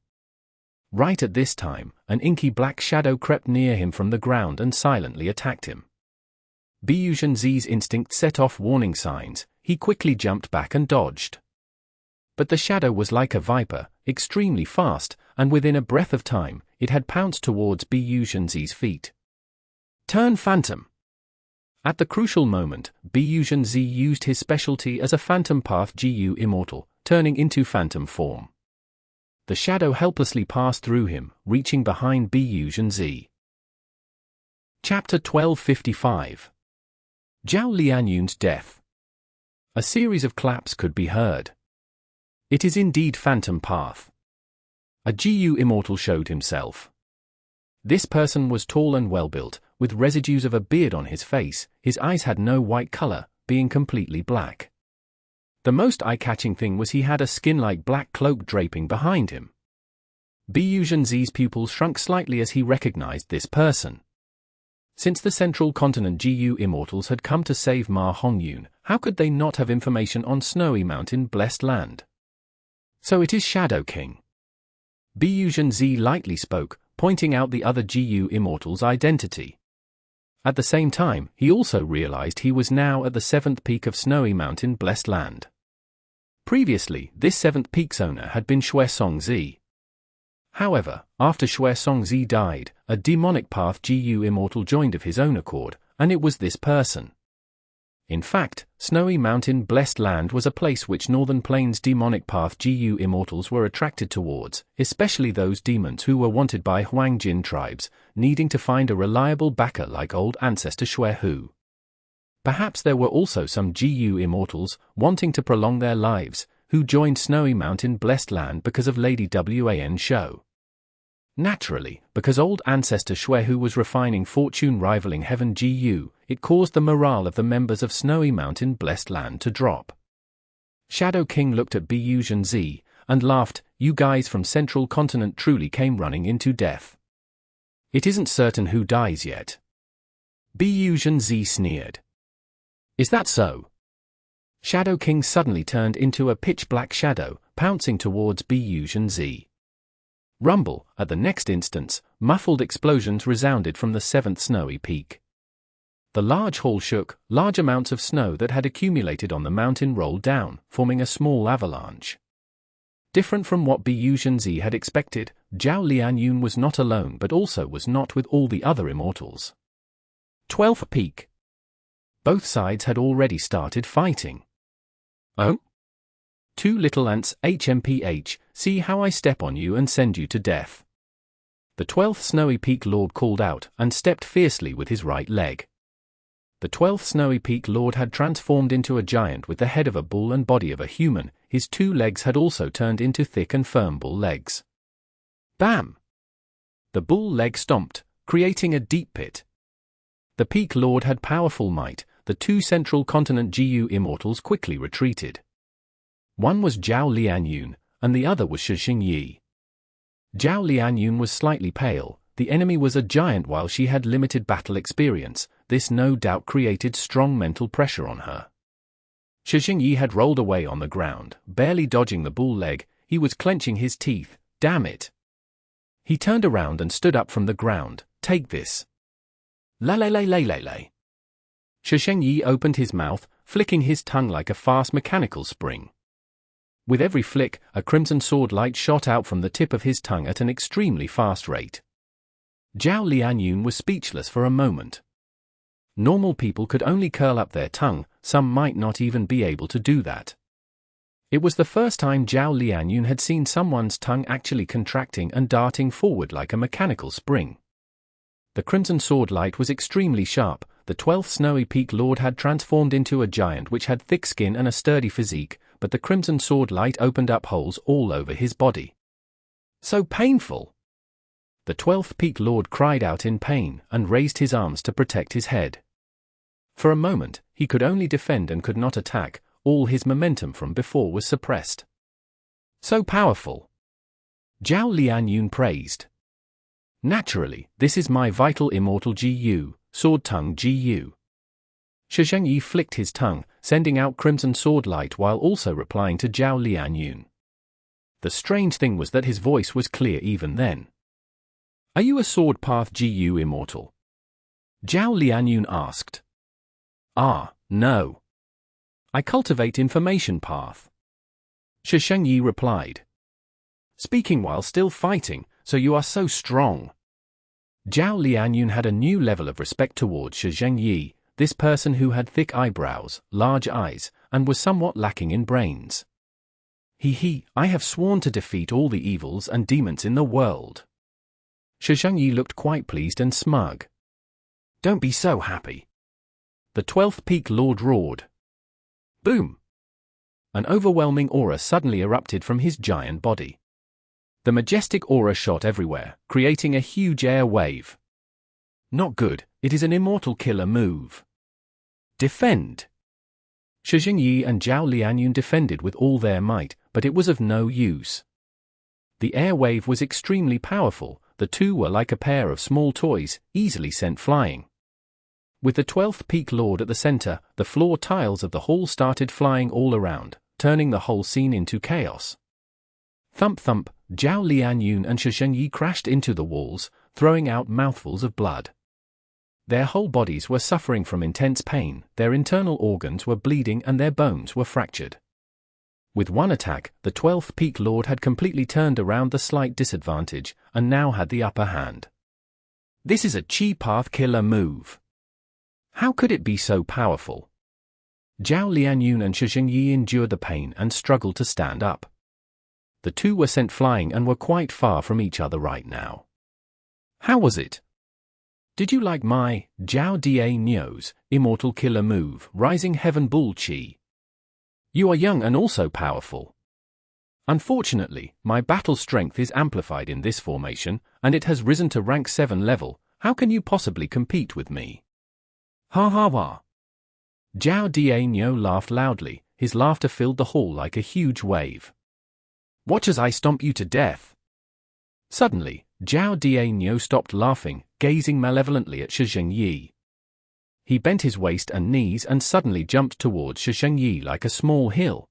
Right at this time, an inky black shadow crept near him from the ground and silently attacked him. Bu Shenzi's instinct set off warning signs. He quickly jumped back and dodged. But the shadow was like a viper, extremely fast, and within a breath of time, it had pounced towards Bu Shenzi's feet. Turn Phantom! At the crucial moment, Bu Shenzi used his specialty as a Phantom Path GU Immortal, turning into Phantom form. The shadow helplessly passed through him, reaching behind Bu Shenzi. Chapter 1255. Zhao Lianyun's death. A series of claps could be heard. It is indeed Phantom Path. A GU Immortal showed himself. This person was tall and well-built, with residues of a beard on his face. His eyes had no white color, being completely black. The most eye-catching thing was he had a skin-like black cloak draping behind him. Bu Shenzi's pupils shrunk slightly as he recognized this person. Since the Central Continent GU Immortals had come to save Ma Hongyun, how could they not have information on Snowy Mountain Blessed Land? So it is Shadow King. Bu Shenzi lightly spoke, pointing out the other GU Immortal's identity. At the same time, he also realized he was now at the 7th peak of Snowy Mountain Blessed Land. Previously, this 7th peak's owner had been Xue Songzi. However, after Xue Songzi died, a demonic path GU Immortal joined of his own accord, and it was this person. In fact, Snowy Mountain Blessed Land was a place which Northern Plains demonic path GU immortals were attracted towards, especially those demons who were wanted by Huangjin tribes, needing to find a reliable backer like old Ancestor Xue Hu. Perhaps there were also some GU immortals, wanting to prolong their lives, who joined Snowy Mountain Blessed Land because of Lady Wan show. Naturally, because old Ancestor Xue Hu was refining fortune rivaling Heaven GU, it caused the morale of the members of Snowy Mountain Blessed Land to drop. Shadow King looked at Bu Zhenzi and laughed. You guys from Central Continent truly came running into death. It isn't certain who dies yet. Bu Zhenzi sneered. Is that so? Shadow King suddenly turned into a pitch-black shadow, pouncing towards Bu Zhenzi. Rumble, at the next instance, muffled explosions resounded from the 7th snowy peak. The large hall shook, large amounts of snow that had accumulated on the mountain rolled down, forming a small avalanche. Different from what Bu Zhenzi had expected, Zhao Lianyun was not alone but also was not with all the other immortals. 12th peak. Both sides had already started fighting. Oh? Two little ants, HMPH, see how I step on you and send you to death. The 12th Snowy Peak Lord called out and stepped fiercely with his right leg. The 12th Snowy Peak Lord had transformed into a giant with the head of a bull and body of a human. His 2 legs had also turned into thick and firm bull legs. Bam! The bull leg stomped, creating a deep pit. The Peak Lord had powerful might. The 2 Central Continent GU immortals quickly retreated. One was Zhao Lianyun, and the other was Shixing Yi. Zhao Lianyun was slightly pale. The enemy was a giant while she had limited battle experience. This no doubt created strong mental pressure on her. Shixing Yi had rolled away on the ground, barely dodging the bull leg. He was clenching his teeth. Damn it! He turned around and stood up from the ground. Take this. La la la la la la. Shixing Yi opened his mouth, flicking his tongue like a fast mechanical spring. With every flick, a crimson sword light shot out from the tip of his tongue at an extremely fast rate. Zhao Lianyun was speechless for a moment. Normal people could only curl up their tongue, some might not even be able to do that. It was the first time Zhao Lianyun had seen someone's tongue actually contracting and darting forward like a mechanical spring. The crimson sword light was extremely sharp. The 12th Snowy Peak Lord had transformed into a giant which had thick skin and a sturdy physique, but the crimson sword light opened up holes all over his body. So painful! The 12th Peak Lord cried out in pain and raised his arms to protect his head. For a moment, he could only defend and could not attack. All his momentum from before was suppressed. So powerful! Zhao Lianyun praised. Naturally, this is my vital immortal GU, Sword Tongue GU. Shixing Yi flicked his tongue, sending out crimson sword light while also replying to Zhao Lianyun. The strange thing was that his voice was clear even then. Are you a sword path GU immortal? Zhao Lianyun asked. Ah, no. I cultivate information path. Shixing Yi replied. Speaking while still fighting, so you are so strong. Zhao Lianyun had a new level of respect towards Shixing Yi, this person who had thick eyebrows, large eyes, and was somewhat lacking in brains. I have sworn to defeat all the evils and demons in the world. Shixing Yi looked quite pleased and smug. Don't be so happy. The 12th Peak Lord roared. Boom! An overwhelming aura suddenly erupted from his giant body. The majestic aura shot everywhere, creating a huge air wave. Not good, it is an immortal killer move. Defend! Shixing Yi and Zhao Lianyun defended with all their might, but it was of no use. The air wave was extremely powerful. The two were like a pair of small toys, easily sent flying. With the 12th Peak Lord at the center, the floor tiles of the hall started flying all around, turning the whole scene into chaos. Thump thump, Zhao Lianyun and Shixing Yi crashed into the walls, throwing out mouthfuls of blood. Their whole bodies were suffering from intense pain, their internal organs were bleeding and their bones were fractured. With one attack, the 12th Peak Lord had completely turned around the slight disadvantage, and now had the upper hand. This is a chi path killer move. How could it be so powerful? Zhao Lianyun and Yi endured the pain and struggled to stand up. The two were sent flying and were quite far from each other right now. How was it? Did you like my, Zhao Dianyo's, Immortal killer move, Rising Heaven Bull Chi? You are young and also powerful. Unfortunately, my battle strength is amplified in this formation, and it has risen to rank 7 level. How can you possibly compete with me? Ha ha ha. Zhao Dianyo laughed loudly, his laughter filled the hall like a huge wave. Watch as I stomp you to death. Suddenly, Zhao Dianyo stopped laughing, gazing malevolently at Yi. He bent his waist and knees and suddenly jumped towards Yi like a small hill.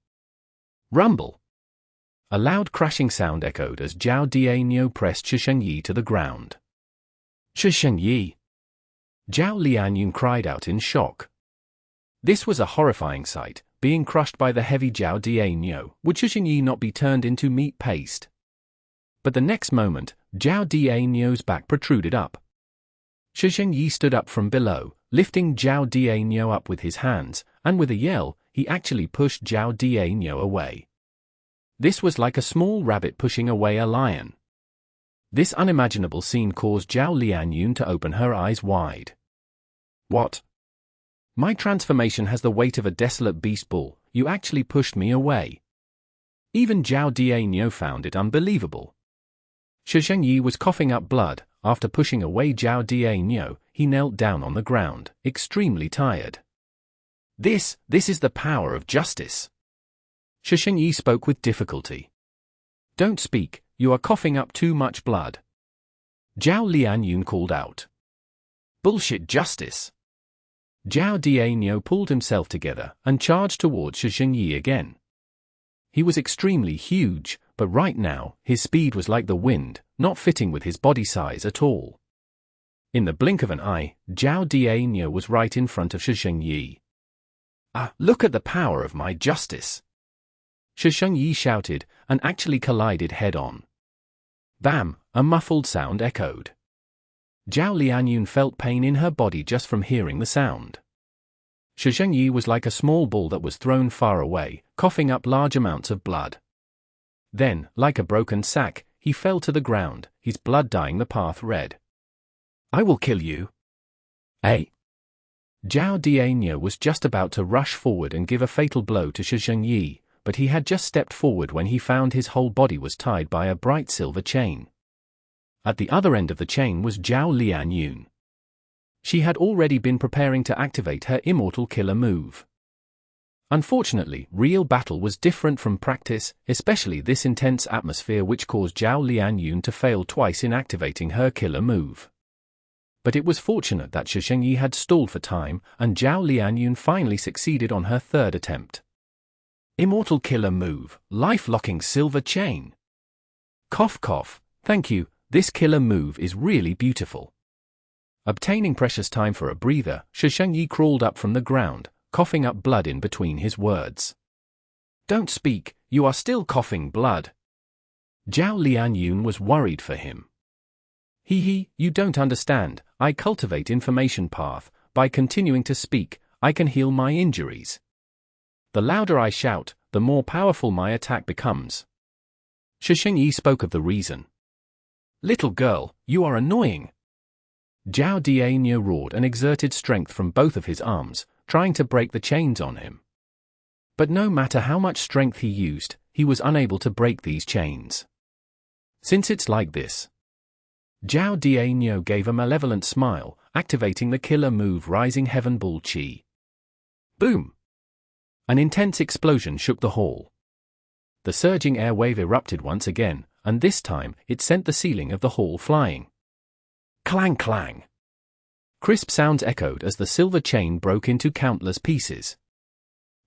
Rumble! A loud crashing sound echoed as Zhao Dianyo pressed Yi to the ground. Yi! Zhao Lianyun cried out in shock. This was a horrifying sight. Being crushed by the heavy Zhao Dianyo, would Yi not be turned into meat paste? But the next moment, Zhao Dianyo's back protruded up. Yi stood up from below, lifting Zhao Dianyo up with his hands, and with a yell, he actually pushed Zhao Dianyo away. This was like a small rabbit pushing away a lion. This unimaginable scene caused Zhao Lianyun to open her eyes wide. What? My transformation has the weight of a desolate beast bull. You actually pushed me away. Even Zhao Dianyo found it unbelievable. Yi was coughing up blood. After pushing away Zhao Dianyo, he knelt down on the ground, extremely tired. This is the power of justice. Yi spoke with difficulty. Don't speak, you are coughing up too much blood. Zhao Lianyun called out. Bullshit justice. Zhao Dianyo pulled himself together and charged towards Yi again. He was extremely huge, but right now, his speed was like the wind, not fitting with his body size at all. In the blink of an eye, Zhao Dianyo was right in front of Yi. Ah, look at the power of my justice! Yi shouted, and actually collided head-on. Bam! A muffled sound echoed. Zhao Lianyun felt pain in her body just from hearing the sound. Yi was like a small ball that was thrown far away, coughing up large amounts of blood. Then, like a broken sack, he fell to the ground, his blood dyeing the path red. I will kill you. Hey! Zhao Dianyo was just about to rush forward and give a fatal blow to Yi, but he had just stepped forward when he found his whole body was tied by a bright silver chain. At the other end of the chain was Zhao Lianyun. She had already been preparing to activate her Immortal killer move. Unfortunately, real battle was different from practice, especially this intense atmosphere which caused Zhao Lianyun to fail twice in activating her killer move. But it was fortunate that Yi had stalled for time, and Zhao Lianyun finally succeeded on her third attempt. Immortal killer move, life-locking silver chain. Cough cough, thank you. This killer move is really beautiful. Obtaining precious time for a breather, Yi crawled up from the ground, coughing up blood in between his words. Don't speak, you are still coughing blood. Zhao Lianyun was worried for him. You don't understand, I cultivate information path, by continuing to speak, I can heal my injuries. The louder I shout, the more powerful my attack becomes. Yi spoke of the reason. Little girl, you are annoying. Zhao Dianyo roared and exerted strength from both of his arms, trying to break the chains on him. But no matter how much strength he used, he was unable to break these chains. Since it's like this. Zhao Dianyo gave a malevolent smile, activating the killer move Rising Heaven Bull Chi. Boom! An intense explosion shook the hall. The surging air wave erupted once again, and this time, it sent the ceiling of the hall flying. Clang clang! Crisp sounds echoed as the silver chain broke into countless pieces.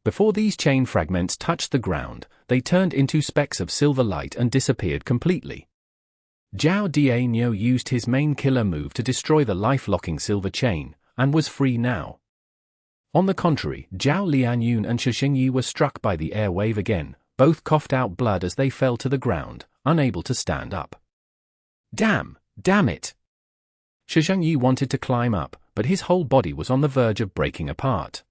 Before these chain fragments touched the ground, they turned into specks of silver light and disappeared completely. Zhao Dianyo used his main killer move to destroy the life-locking silver chain, and was free now. On the contrary, Zhao Lianyun and Yi were struck by the air wave again, both coughed out blood as they fell to the ground, unable to stand up. Damn it! Yi wanted to climb up, but his whole body was on the verge of breaking apart.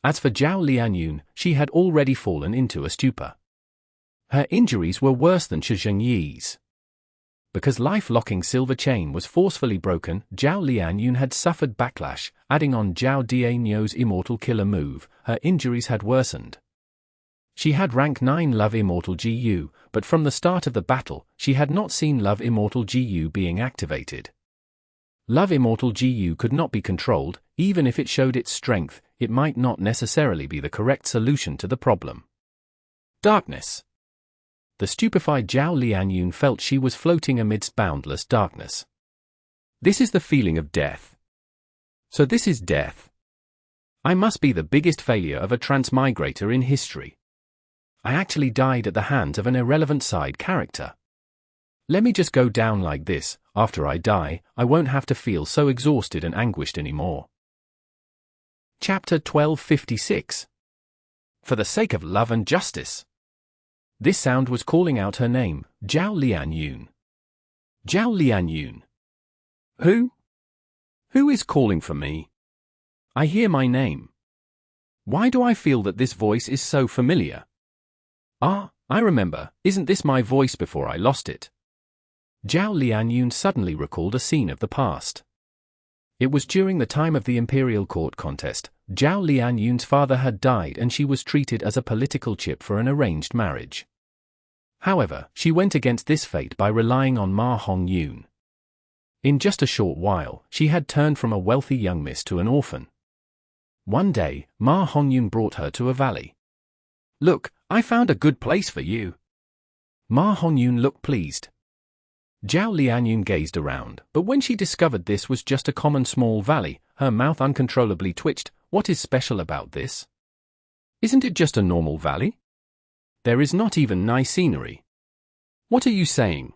As for Zhao Lianyun, she had already fallen into a stupor. Her injuries were worse than Zhengyi's. Because life-locking silver chain was forcefully broken, Zhao Lianyun had suffered backlash. Adding on Zhao Dianyo's immortal killer move, her injuries had worsened. She had rank 9 Love Immortal GU, but from the start of the battle, she had not seen Love Immortal GU being activated. Love Immortal GU could not be controlled. Even if it showed its strength, it might not necessarily be the correct solution to the problem. Darkness. The stupefied Zhao Lianyun felt she was floating amidst boundless darkness. This is the feeling of death. So this is death. I must be the biggest failure of a transmigrator in history. I actually died at the hands of an irrelevant side character. Let me just go down like this. After I die, I won't have to feel so exhausted and anguished anymore. Chapter 1256. For the sake of love and justice. This sound was calling out her name, Zhao Lianyun. Zhao Lianyun. Who? Who is calling for me? I hear my name. Why do I feel that this voice is so familiar? Ah, I remember, isn't this my voice before I lost it? Zhao Lianyun suddenly recalled a scene of the past. It was during the time of the Imperial Court contest. Zhao Lianyun's father had died and she was treated as a political chip for an arranged marriage. However, she went against this fate by relying on Ma Hongyun. In just a short while, she had turned from a wealthy young miss to an orphan. One day, Ma Hongyun brought her to a valley. Look, I found a good place for you. Ma Hongyun looked pleased. Zhao Lianyun gazed around, but when she discovered this was just a common small valley, her mouth uncontrollably twitched. What is special about this? Isn't it just a normal valley? There is not even nice scenery. What are you saying?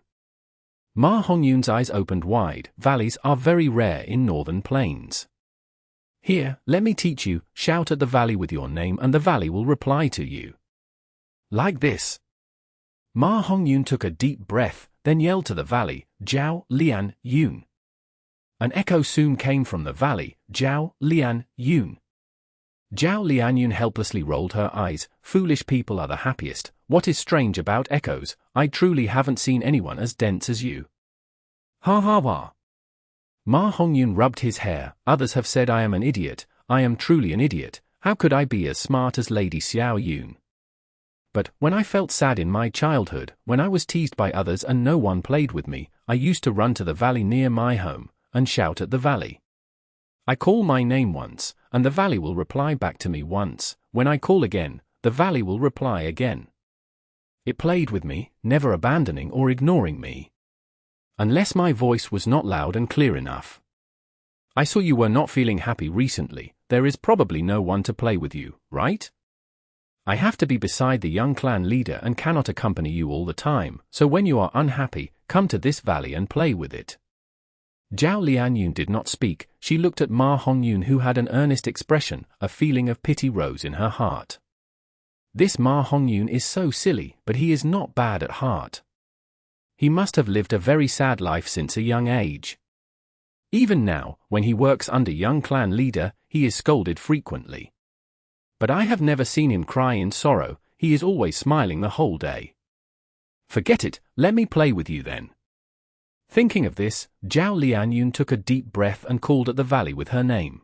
Ma Hongyun's eyes opened wide. Valleys are very rare in northern plains. Here, let me teach you. Shout at the valley with your name and the valley will reply to you. Like this. Ma Hongyun took a deep breath, then yelled to the valley, Zhao Lian Yun. An echo soon came from the valley, Zhao Lian Yun. Zhao Lianyun helplessly rolled her eyes. Foolish people are the happiest. What is strange about echoes? I truly haven't seen anyone as dense as you. Ha ha ha. Ma Hongyun rubbed his hair. Others have said I am an idiot. I am truly an idiot. How could I be as smart as Lady Xiao Yun? But when I felt sad in my childhood, when I was teased by others and no one played with me, I used to run to the valley near my home and shout at the valley. I call my name once, and the valley will reply back to me once. When I call again, the valley will reply again. It played with me, never abandoning or ignoring me. Unless my voice was not loud and clear enough. I saw you were not feeling happy recently. There is probably no one to play with you, right? I have to be beside the young clan leader and cannot accompany you all the time, so when you are unhappy, come to this valley and play with it. Zhao Lianyun did not speak. She looked at Ma Hongyun who had an earnest expression. A feeling of pity rose in her heart. This Ma Hongyun is so silly, but he is not bad at heart. He must have lived a very sad life since a young age. Even now, when he works under young clan leader, he is scolded frequently. But I have never seen him cry in sorrow. He is always smiling the whole day. Forget it, let me play with you then. Thinking of this, Zhao Lianyun took a deep breath and called at the valley with her name.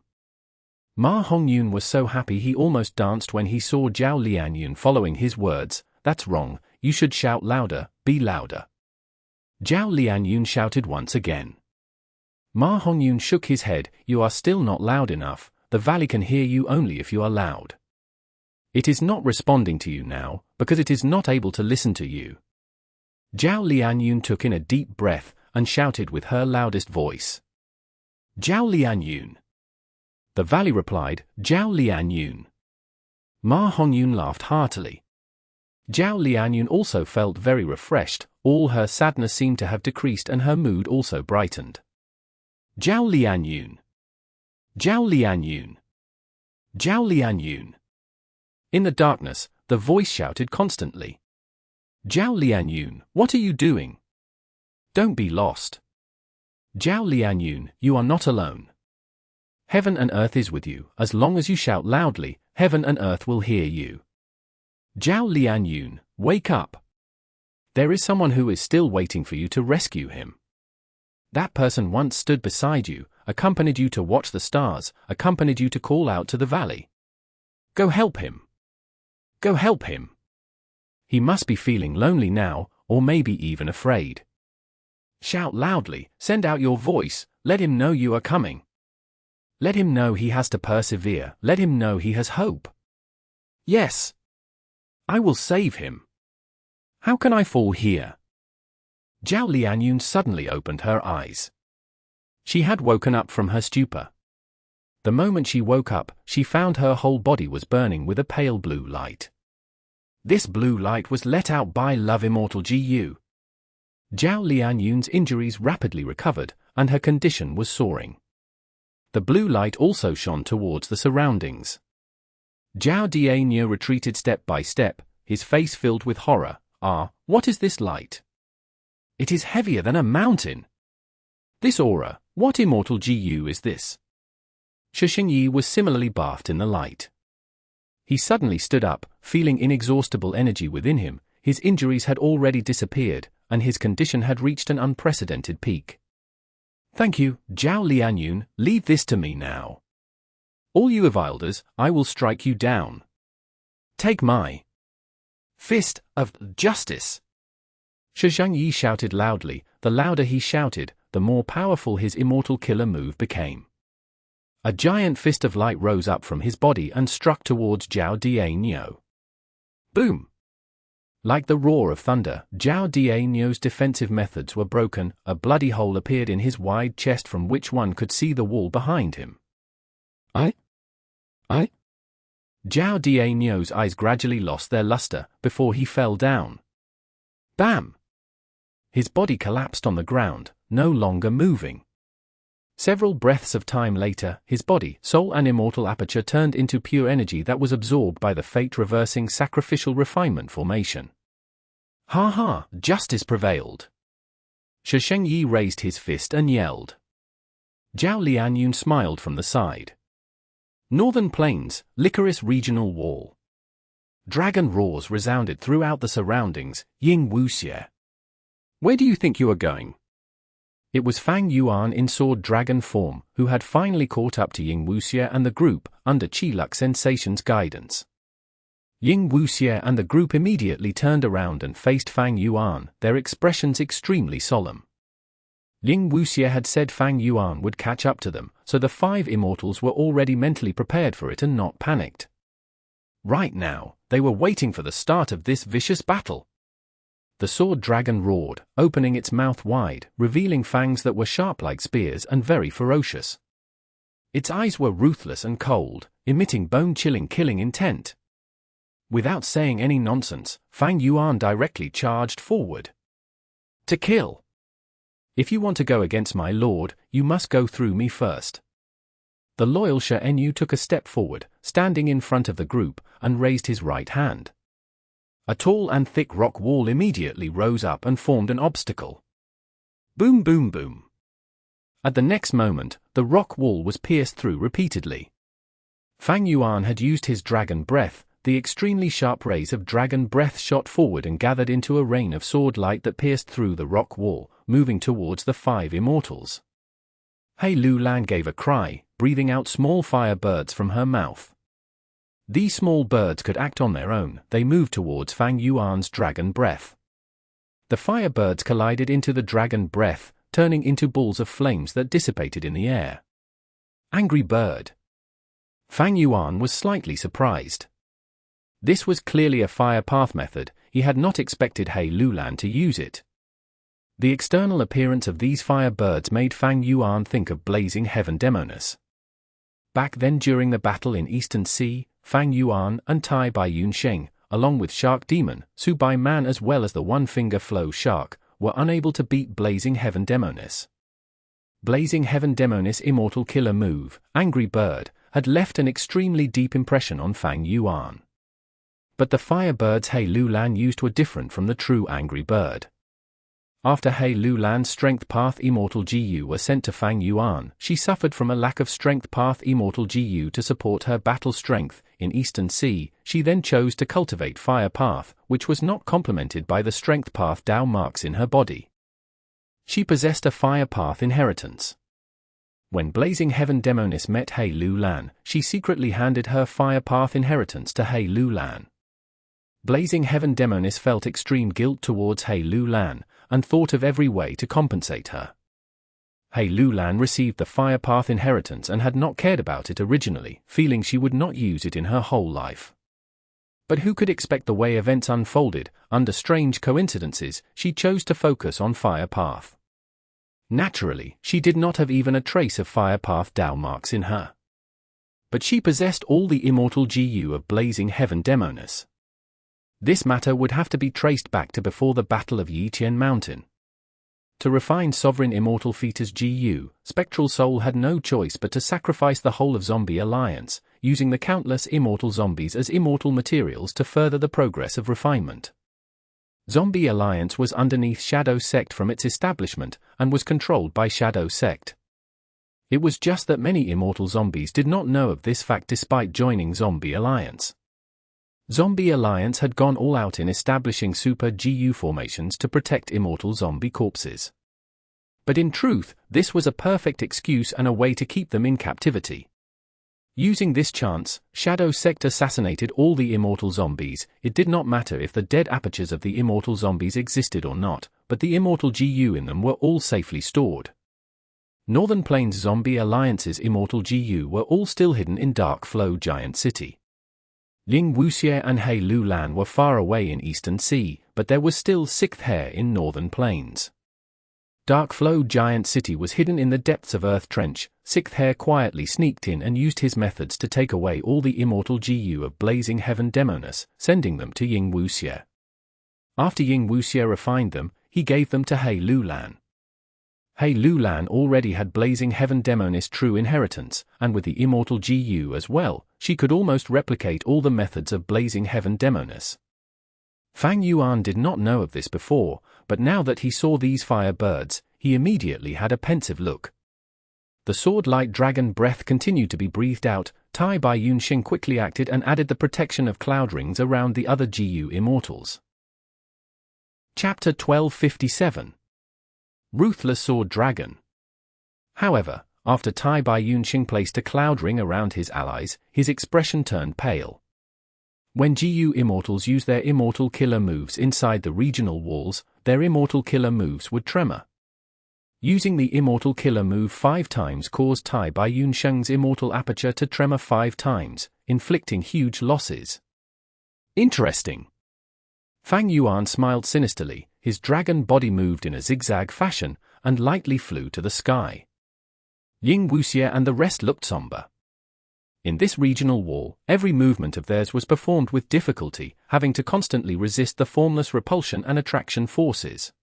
Ma Hongyun was so happy he almost danced when he saw Zhao Lianyun following his words. That's wrong, you should shout louder, be louder. Zhao Lianyun shouted once again. Ma Hongyun shook his head. You are still not loud enough. The valley can hear you only if you are loud. It is not responding to you now, because it is not able to listen to you. Zhao Lianyun took in a deep breath and shouted with her loudest voice. Zhao Lianyun. The valley replied, Zhao Lianyun. Ma Hongyun laughed heartily. Zhao Lianyun also felt very refreshed. All her sadness seemed to have decreased and her mood also brightened. Zhao Lianyun. Zhao Lianyun. Zhao Lianyun. In the darkness, the voice shouted constantly. Zhao Lianyun, what are you doing? Don't be lost. Zhao Lianyun, you are not alone. Heaven and earth is with you. As long as you shout loudly, heaven and earth will hear you. Zhao Lian Yun, wake up. There is someone who is still waiting for you to rescue him. That person once stood beside you, accompanied you to watch the stars, accompanied you to call out to the valley. Go help him. Go help him. He must be feeling lonely now, or maybe even afraid. Shout loudly, send out your voice, let him know you are coming. Let him know he has to persevere, let him know he has hope. Yes. I will save him. How can I fall here? Zhao Lianyun suddenly opened her eyes. She had woken up from her stupor. The moment she woke up, she found her whole body was burning with a pale blue light. This blue light was let out by Love Immortal Gu. Zhao Lianyun's injuries rapidly recovered, and her condition was soaring. The blue light also shone towards the surroundings. Zhao Dianyu retreated step by step, his face filled with horror. Ah, what is this light? It is heavier than a mountain. This aura, what immortal Gu is this? Shishingyi was similarly bathed in the light. He suddenly stood up, feeling inexhaustible energy within him. His injuries had already disappeared, and his condition had reached an unprecedented peak. Thank you, Zhao Lianyun, leave this to me now. All you Evilders, I will strike you down. Take my fist of justice. Shizhangyi shouted loudly. The louder he shouted, the more powerful his immortal killer move became. A giant fist of light rose up from his body and struck towards Zhao Dianyu. Boom! Like the roar of thunder, Zhao Dianyu's defensive methods were broken. A bloody hole appeared in his wide chest from which one could see the wall behind him. I? Zhao Dianyu's eyes gradually lost their luster before he fell down. Bam! His body collapsed on the ground, no longer moving. Several breaths of time later, his body, soul and immortal aperture turned into pure energy that was absorbed by the fate-reversing sacrificial refinement formation. Ha ha, justice prevailed. Shishengyi raised his fist and yelled. Zhao Lianyun smiled from the side. Northern Plains, Licorice Regional Wall. Dragon roars resounded throughout the surroundings. Ying Wuxie. Where do you think you are going? It was Fang Yuan in sword dragon form, who had finally caught up to Ying Wuxie and the group, under Qiluk Sensation's guidance. Ying Wuxie and the group immediately turned around and faced Fang Yuan, their expressions extremely solemn. Ying Wuxie had said Fang Yuan would catch up to them, so the 5 immortals were already mentally prepared for it and not panicked. Right now, they were waiting for the start of this vicious battle. The sword dragon roared, opening its mouth wide, revealing fangs that were sharp like spears and very ferocious. Its eyes were ruthless and cold, emitting bone-chilling killing intent. Without saying any nonsense, Fang Yuan directly charged forward. To kill. If you want to go against my lord, you must go through me first. The loyal Shenyu took a step forward, standing in front of the group, and raised his right hand. A tall and thick rock wall immediately rose up and formed an obstacle. Boom boom boom. At the next moment, the rock wall was pierced through repeatedly. Fang Yuan had used his dragon breath. The extremely sharp rays of dragon breath shot forward and gathered into a rain of sword light that pierced through the rock wall, moving towards the 5 immortals. Hei Lulan gave a cry, breathing out small fire birds from her mouth. These small birds could act on their own. They moved towards Fang Yuan's dragon breath. The fire birds collided into the dragon breath, turning into balls of flames that dissipated in the air. Angry bird. Fang Yuan was slightly surprised. This was clearly a fire path method. He had not expected Hei Lulan to use it. The external appearance of these fire birds made Fang Yuan think of blazing heaven demoness. Back then during the battle in Eastern Sea, Fang Yuan and Tai Bai Yunsheng, along with Shark Demon, Su Bai Man as well as the one-finger flow shark, were unable to beat blazing heaven demoness. Blazing heaven demoness immortal killer move, Angry Bird, had left an extremely deep impression on Fang Yuan. But the firebirds Hei Lulan used were different from the true Angry Bird. After Hei Lulan's Strength Path Immortal Gu were sent to Fang Yuan, she suffered from a lack of Strength Path Immortal Gu to support her battle strength. in Eastern Sea, she then chose to cultivate Fire Path, which was not complemented by the Strength Path Dao marks in her body. She possessed a Fire Path inheritance. When Blazing Heaven Demoness met He Lu Lan, she secretly handed her Fire Path inheritance to He Lu Lan. Blazing Heaven Demoness felt extreme guilt towards He Lu Lan, and thought of every way to compensate her. He Lu Lan received the Fire Path inheritance and had not cared about it originally, feeling she would not use it in her whole life. But who could expect the way events unfolded? Under strange coincidences, she chose to focus on Fire Path. Naturally, she did not have even a trace of Fire Path Dao marks in her. But she possessed all the immortal GU of Blazing Heaven Demoness. This matter would have to be traced back to before the Battle of Yiqian Mountain. To refine Sovereign Immortal Fetus GU, Spectral Soul had no choice but to sacrifice the whole of Zombie Alliance, using the countless immortal zombies as immortal materials to further the progress of refinement. Zombie Alliance was underneath Shadow Sect from its establishment, and was controlled by Shadow Sect. It was just that many immortal zombies did not know of this fact despite joining Zombie Alliance. Zombie Alliance had gone all out in establishing super GU formations to protect immortal zombie corpses. But in truth, this was a perfect excuse and a way to keep them in captivity. Using this chance, Shadow Sect assassinated all the immortal zombies. It did not matter if the dead apertures of the immortal zombies existed or not, but the immortal GU in them were all safely stored. Northern Plains Zombie Alliance's immortal GU were all still hidden in Dark Flow Giant City. Ying Wuxie and He Lu Lan were far away in Eastern Sea, but there was still Sixth Hair in Northern Plains. Dark Flow Giant City was hidden in the depths of Earth Trench. Sixth Hair quietly sneaked in and used his methods to take away all the immortal GU of Blazing Heaven Demoness, sending them to Ying Wuxie. After Ying Wuxie refined them, he gave them to He Lu Lan. He Lu Lan already had Blazing Heaven Demoness true inheritance, and with the immortal GU as well, she could almost replicate all the methods of Blazing Heaven Demoness. Fang Yuan did not know of this before, but now that he saw these fire birds, he immediately had a pensive look. The sword-like dragon breath continued to be breathed out. Tai Bai Yunxing quickly acted and added the protection of cloud rings around the other GU immortals. Chapter 1257. Ruthless Sword Dragon. However, after Tai Bai Yunxing placed a cloud ring around his allies, his expression turned pale. When GU immortals use their immortal killer moves inside the regional walls, their immortal killer moves would tremor. Using the immortal killer move 5 times caused Tai Bai Yunxing's immortal aperture to tremor 5 times, inflicting huge losses. Interesting. Fang Yuan smiled sinisterly. His dragon body moved in a zigzag fashion, and lightly flew to the sky. Ying Wuxie and the rest looked somber. In this regional wall, every movement of theirs was performed with difficulty, having to constantly resist the formless repulsion and attraction forces.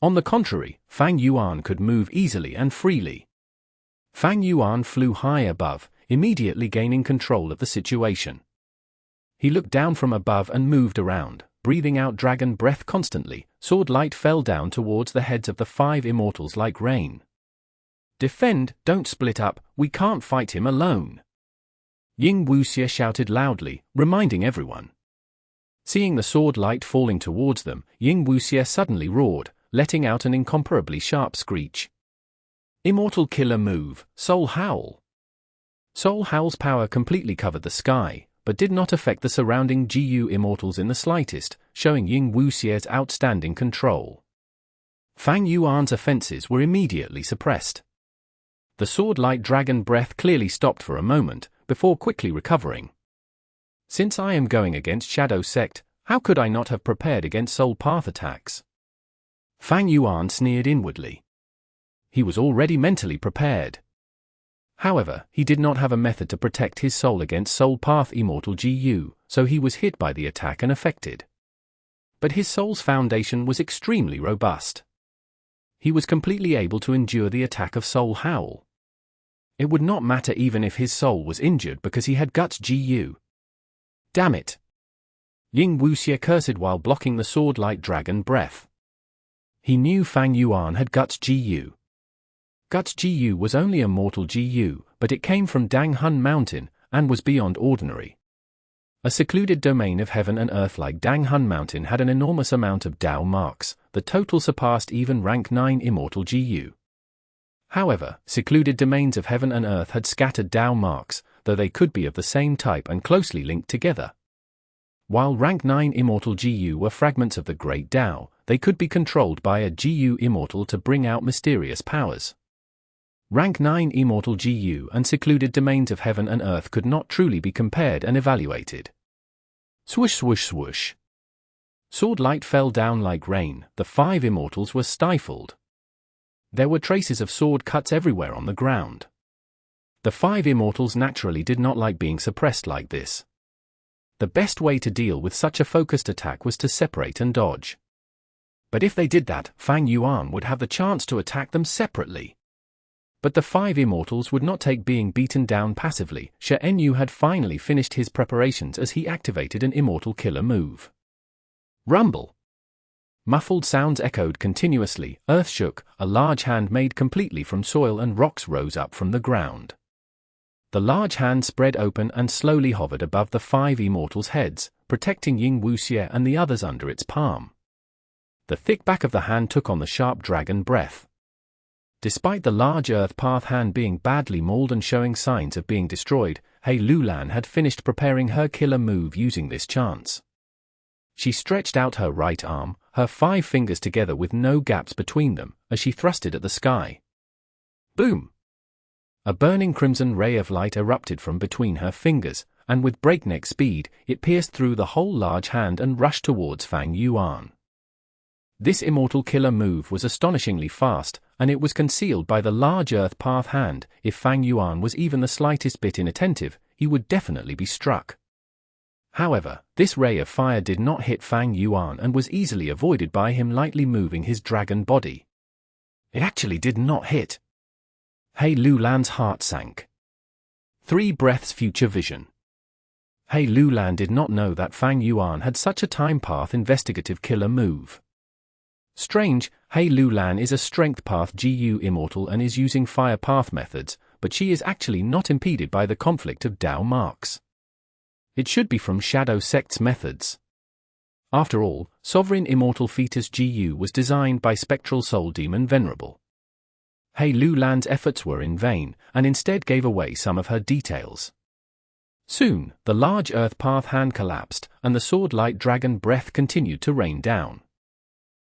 On the contrary, Fang Yuan could move easily and freely. Fang Yuan flew high above, immediately gaining control of the situation. He looked down from above and moved around, breathing out dragon breath constantly. Sword light fell down towards the heads of the 5 immortals like rain. Defend, don't split up, we can't fight him alone. Ying Wuxie shouted loudly, reminding everyone. Seeing the sword light falling towards them, Ying Wuxie suddenly roared, letting out an incomparably sharp screech. Immortal killer move, Soul Howl. Soul Howl's power completely covered the sky, but did not affect the surrounding GU immortals in the slightest, showing Ying Wuxie's outstanding control. Fang Yuan's offenses were immediately suppressed. The sword-like dragon breath clearly stopped for a moment, before quickly recovering. Since I am going against Shadow Sect, how could I not have prepared against Soul Path attacks? Fang Yuan sneered inwardly. He was already mentally prepared. However, he did not have a method to protect his soul against Soul Path Immortal GU, so he was hit by the attack and affected. But his soul's foundation was extremely robust. He was completely able to endure the attack of Soul Howl. It would not matter even if his soul was injured because he had Guts GU. Damn it! Ying Wuxie cursed while blocking the sword-like dragon breath. He knew Fang Yuan had Guts GU. Guts GU was only a mortal GU, but it came from Dang Hun Mountain, and was beyond ordinary. A secluded domain of heaven and earth like Dang Hun Mountain had an enormous amount of Dao marks. The total surpassed even rank 9 Immortal GU. However, secluded domains of heaven and earth had scattered Dao marks, though they could be of the same type and closely linked together. While rank 9 Immortal GU were fragments of the Great Dao, they could be controlled by a GU Immortal to bring out mysterious powers. Rank 9 Immortal GU and secluded domains of heaven and earth could not truly be compared and evaluated. Swoosh swoosh swoosh. Sword light fell down like rain. The 5 Immortals were stifled. There were traces of sword cuts everywhere on the ground. The 5 Immortals naturally did not like being suppressed like this. The best way to deal with such a focused attack was to separate and dodge. But if they did that, Fang Yuan would have the chance to attack them separately. But the 5 Immortals would not take being beaten down passively. Shen Yu had finally finished his preparations as he activated an Immortal killer move. Rumble. Muffled sounds echoed continuously, earth shook, a large hand made completely from soil and rocks rose up from the ground. The large hand spread open and slowly hovered above the 5 Immortals' heads, protecting Ying Wuxie and the others under its palm. The thick back of the hand took on the sharp dragon breath. Despite the large earth path hand being badly mauled and showing signs of being destroyed, Hei Lulan had finished preparing her killer move using this chance. She stretched out her right arm, her 5 fingers together with no gaps between them, as she thrusted at the sky. Boom! A burning crimson ray of light erupted from between her fingers, and with breakneck speed, it pierced through the whole large hand and rushed towards Fang Yuan. This Immortal killer move was astonishingly fast, and it was concealed by the large earth path hand. If Fang Yuan was even the slightest bit inattentive, he would definitely be struck. However, this ray of fire did not hit Fang Yuan and was easily avoided by him lightly moving his dragon body. It actually did not hit. Hei Lulan's heart sank. 3 breaths future vision. Hei Lulan did not know that Fang Yuan had such a time path investigative killer move. Strange, Hei Lulan is a strength path GU Immortal and is using fire path methods, but she is actually not impeded by the conflict of Dao marks. It should be from Shadow Sect's methods. After all, Sovereign Immortal Fetus GU was designed by Spectral Soul Demon Venerable. Hei Lulan's efforts were in vain, and instead gave away some of her details. Soon, the large earth path hand collapsed, and the sword-light dragon breath continued to rain down.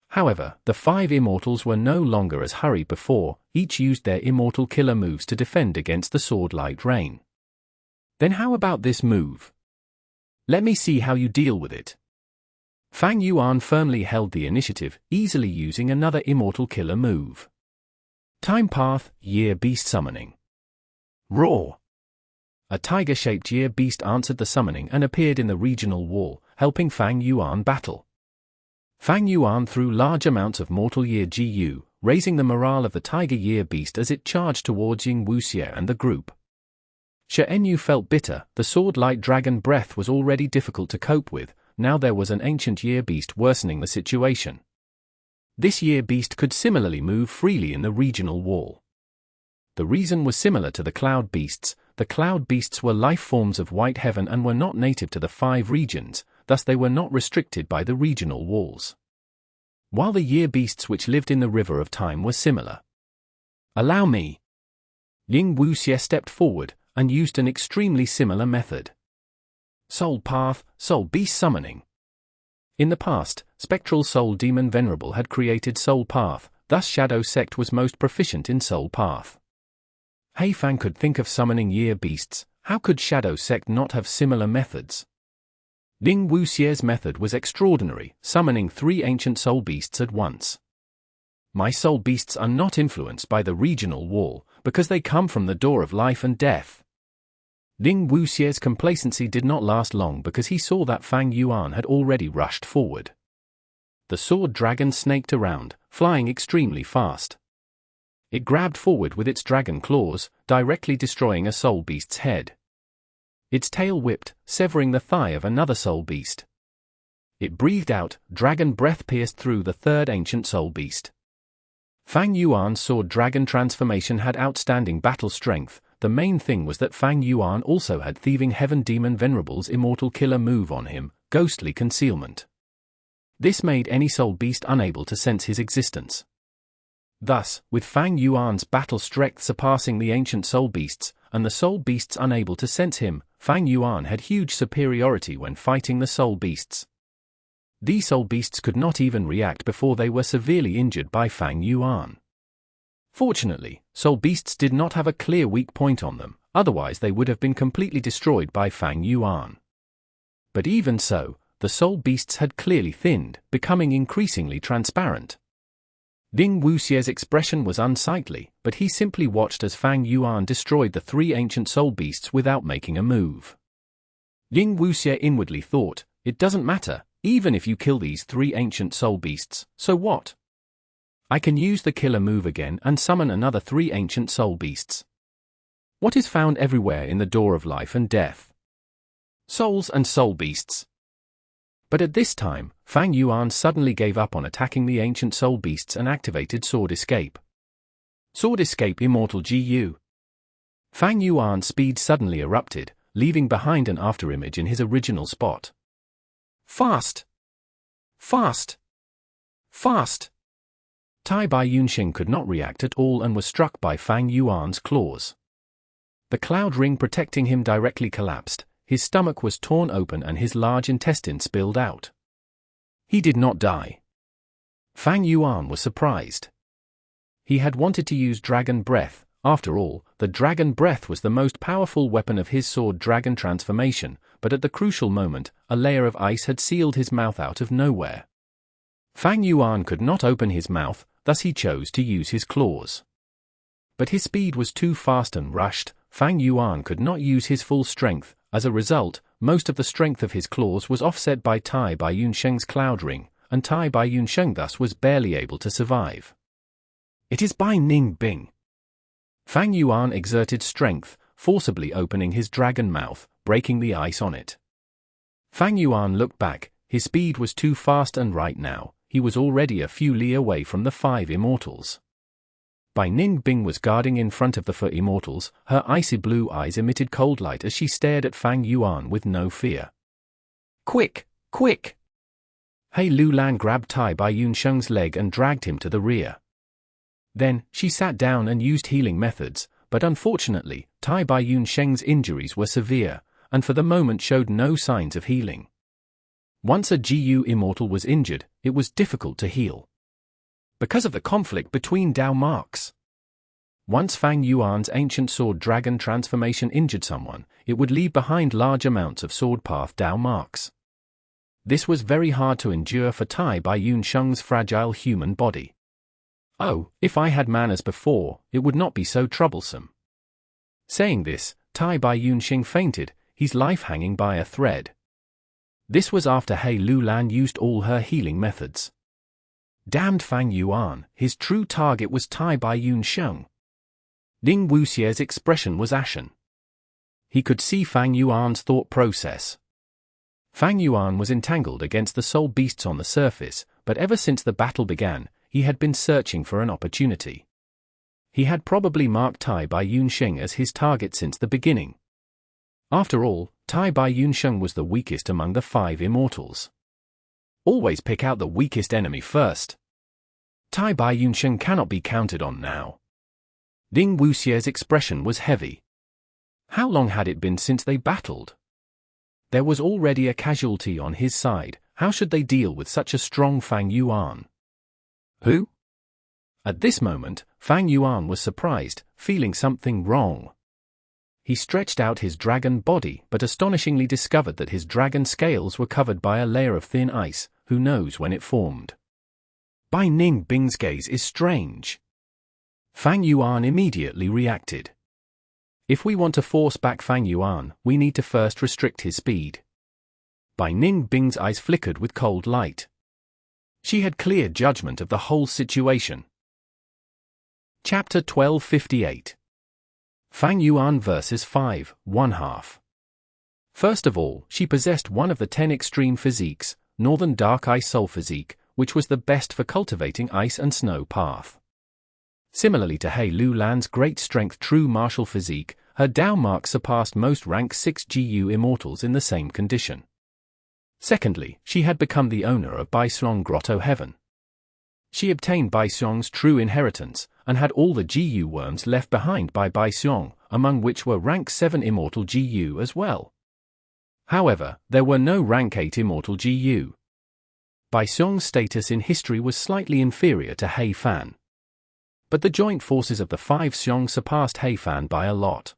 However, the 5 Immortals were no longer as hurried before, each used their Immortal killer moves to defend against the sword-light rain. Then how about this move? Let me see how you deal with it. Fang Yuan firmly held the initiative, easily using another Immortal killer move. Time Path, Year Beast Summoning. Roar! A tiger-shaped Year Beast answered the summoning and appeared in the regional wall, helping Fang Yuan battle. Fang Yuan threw large amounts of Mortal Year GU, raising the morale of the Tiger Year Beast as it charged towards Ying Wuxie and the group. Shen Yu felt bitter. The sword-light dragon breath was already difficult to cope with, now there was an ancient Year Beast worsening the situation. This Year Beast could similarly move freely in the regional wall. The reason was similar to the Cloud Beasts. The Cloud Beasts were life forms of White Heaven and were not native to the 5 regions, thus they were not restricted by the regional walls. While the Year Beasts which lived in the River of Time were similar. Allow me. Ying Wuxie stepped forward and used an extremely similar method. Soul Path, Soul Beast Summoning. In the past, Spectral Soul Demon Venerable had created Soul Path, thus Shadow Sect was most proficient in Soul Path. Hei Fang could think of summoning Year Beasts, how could Shadow Sect not have similar methods? Ying Wuxie's method was extraordinary, summoning 3 ancient Soul Beasts at once. My Soul Beasts are not influenced by the regional wall, because they come from the door of life and death. Ying Wuxie's complacency did not last long because he saw that Fang Yuan had already rushed forward. The sword dragon snaked around, flying extremely fast. It grabbed forward with its dragon claws, directly destroying a Soul Beast's head. Its tail whipped, severing the thigh of another Soul Beast. It breathed out, dragon breath pierced through the 3rd ancient Soul Beast. Fang Yuan's sword dragon transformation had outstanding battle strength. the main thing was that Fang Yuan also had Thieving Heaven Demon Venerable's Immortal Killer move on him, Ghostly Concealment. This made any soul beast unable to sense his existence. Thus, with Fang Yuan's battle strength surpassing the ancient soul beasts, and the soul beasts unable to sense him, Fang Yuan had huge superiority when fighting the soul beasts. These soul beasts could not even react before they were severely injured by Fang Yuan. Fortunately, soul beasts did not have a clear weak point on them, otherwise they would have been completely destroyed by Fang Yuan. But even so, the soul beasts had clearly thinned, becoming increasingly transparent. Ding Wuxie's expression was unsightly, but he simply watched as Fang Yuan destroyed the three ancient soul beasts without making a move. Ding Wuxie inwardly thought, it doesn't matter, even if you kill these three ancient soul beasts, so what? I can use the killer move again and summon another three ancient soul beasts. What is found everywhere in the door of life and death? Souls and soul beasts. But at this time, Fang Yuan suddenly gave up on attacking the ancient soul beasts and activated Sword Escape. Sword Escape Immortal GU. Fang Yuan's speed suddenly erupted, leaving behind an afterimage in his original spot. Fast! Fast! Fast! Tai Bai Yunxing could not react at all and was struck by Fang Yuan's claws. The cloud ring protecting him directly collapsed, his stomach was torn open and his large intestine spilled out. He did not die. Fang Yuan was surprised. He had wanted to use Dragon Breath. After all, the Dragon Breath was the most powerful weapon of his sword dragon transformation, but at the crucial moment, a layer of ice had sealed his mouth out of nowhere. Fang Yuan could not open his mouth, thus he chose to use his claws. But his speed was too fast and rushed, Fang Yuan could not use his full strength. As a result, most of the strength of his claws was offset by Tai Bai Yunsheng's cloud ring, and Tai Bai Yunsheng thus was barely able to survive. It is by Ning Bing. Fang Yuan exerted strength, forcibly opening his dragon mouth, breaking the ice on it. Fang Yuan looked back, his speed was too fast and right now, he was already a few li away from the five immortals. Bai Ning Bing was guarding in front of the four immortals, her icy blue eyes emitted cold light as she stared at Fang Yuan with no fear. Quick! Quick! Hei Lulan grabbed Tai Bai Yunsheng's leg and dragged him to the rear. Then, she sat down and used healing methods, but unfortunately, Tai Bai Yunsheng's injuries were severe, and for the moment showed no signs of healing. Once a GU immortal was injured, it was difficult to heal. Because of the conflict between Dao marks. Once Fang Yuan's ancient sword dragon transformation injured someone, it would leave behind large amounts of sword path Dao marks. This was very hard to endure for Tai Bai Yunsheng's fragile human body. Oh, if I had manners before, it would not be so troublesome. Saying this, Tai Bai Yunxing fainted, his life hanging by a thread. This was after Hei Lulan used all her healing methods. Damned Fang Yuan, his true target was Tai Bai Yunsheng. Ding Wuxie's expression was ashen. He could see Fang Yuan's thought process. Fang Yuan was entangled against the soul beasts on the surface, but ever since the battle began, he had been searching for an opportunity. He had probably marked Tai Bai Yunsheng as his target since the beginning. After all, Tai Bai Yunsheng was the weakest among the five immortals. Always pick out the weakest enemy first. Tai Bai Yunsheng cannot be counted on now. Ding Wuxie's expression was heavy. How long had it been since they battled? There was already a casualty on his side, how should they deal with such a strong Fang Yuan? Who? At this moment, Fang Yuan was surprised, feeling something wrong. He stretched out his dragon body but astonishingly discovered that his dragon scales were covered by a layer of thin ice, who knows when it formed. Bai Ning Bing's gaze is strange. Fang Yuan immediately reacted. If we want to force back Fang Yuan, we need to first restrict his speed. Bai Ning Bing's eyes flickered with cold light. She had clear judgment of the whole situation. Chapter 1258. Fang Yuan vs. 5, 1/2. First of all, she possessed one of the 10 extreme physiques, Northern Dark Ice Soul Physique, which was the best for cultivating ice and snow path. Similarly to Hei Lulan's great strength True Martial Physique, her Dao mark surpassed most rank 6 GU immortals in the same condition. Secondly, she had become the owner of Baixiong Grotto Heaven. She obtained Baixiong's true inheritance, and had all the GU worms left behind by Baixiong, among which were rank 7 immortal GU as well. However, there were no rank 8 immortal GU. Baixiong's status in history was slightly inferior to He Fan. But the joint forces of the 5 Xiong surpassed He Fan by a lot.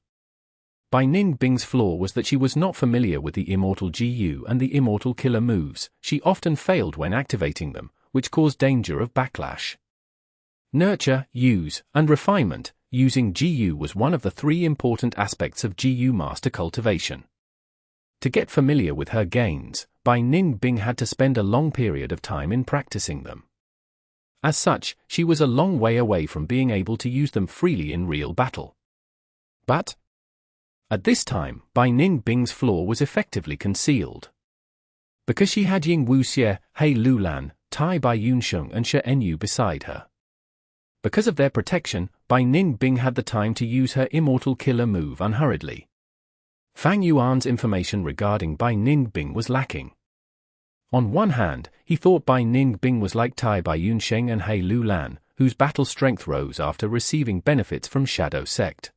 Bai Ningbing's flaw was that she was not familiar with the immortal GU and the immortal killer moves. She often failed when activating them, which caused danger of backlash. Nurture, use, and refinement. Using GU was one of the 3 important aspects of GU master cultivation. To get familiar with her gains, Bai Ningbing had to spend a long period of time in practicing them. As such, she was a long way away from being able to use them freely in real battle. But at this time, Bai Ningbing's flaw was effectively concealed. Because she had Ying Wuxie, He Lulan, Tai Bai Yunsheng and She Enyu beside her. Because of their protection, Bai Ningbing had the time to use her immortal killer move unhurriedly. Fang Yuan's information regarding Bai Ningbing was lacking. On one hand, he thought Bai Ningbing was like Tai Bai Yunsheng and He Lulan, whose battle strength rose after receiving benefits from Shadow Sect.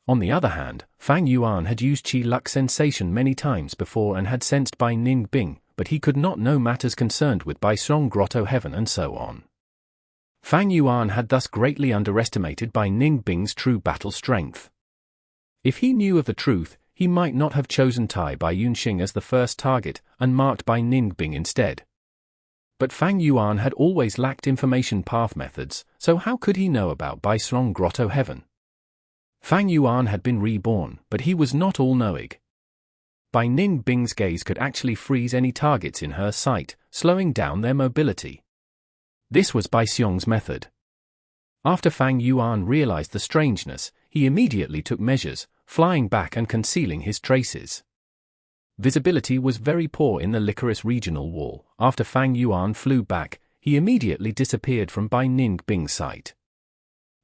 On the other hand, Fang Yuan had used Qi Luck Sensation many times before and had sensed Bai Ningbing, but he could not know matters concerned with Baixiong Grotto Heaven and so on. Fang Yuan had thus greatly underestimated Bai Ningbing's true battle strength. If he knew of the truth, he might not have chosen Tai Bai Yunxing as the first target and marked Bai Ningbing instead. But Fang Yuan had always lacked information path methods, so how could he know about Baixiong Grotto Heaven? Fang Yuan had been reborn, but he was not all-knowing. Bai Ningbing's gaze could actually freeze any targets in her sight, slowing down their mobility. This was Baixiong's method. After Fang Yuan realized the strangeness, he immediately took measures, flying back and concealing his traces. Visibility was very poor in the Licorice regional wall. After Fang Yuan flew back, he immediately disappeared from Bai Ningbing's sight.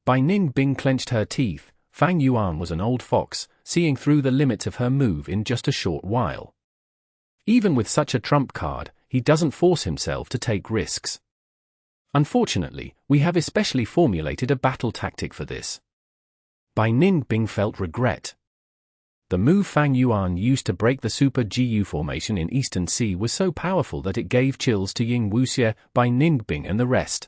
Bai Ningbing clenched her teeth. Fang Yuan was an old fox, seeing through the limits of her move in just a short while. Even with such a trump card, he doesn't force himself to take risks. Unfortunately, we have especially formulated a battle tactic for this. Bai Ningbing felt regret. The move Fang Yuan used to break the Super GU formation in Eastern Sea was so powerful that it gave chills to Ying Wuxie, Bai Ningbing and the rest.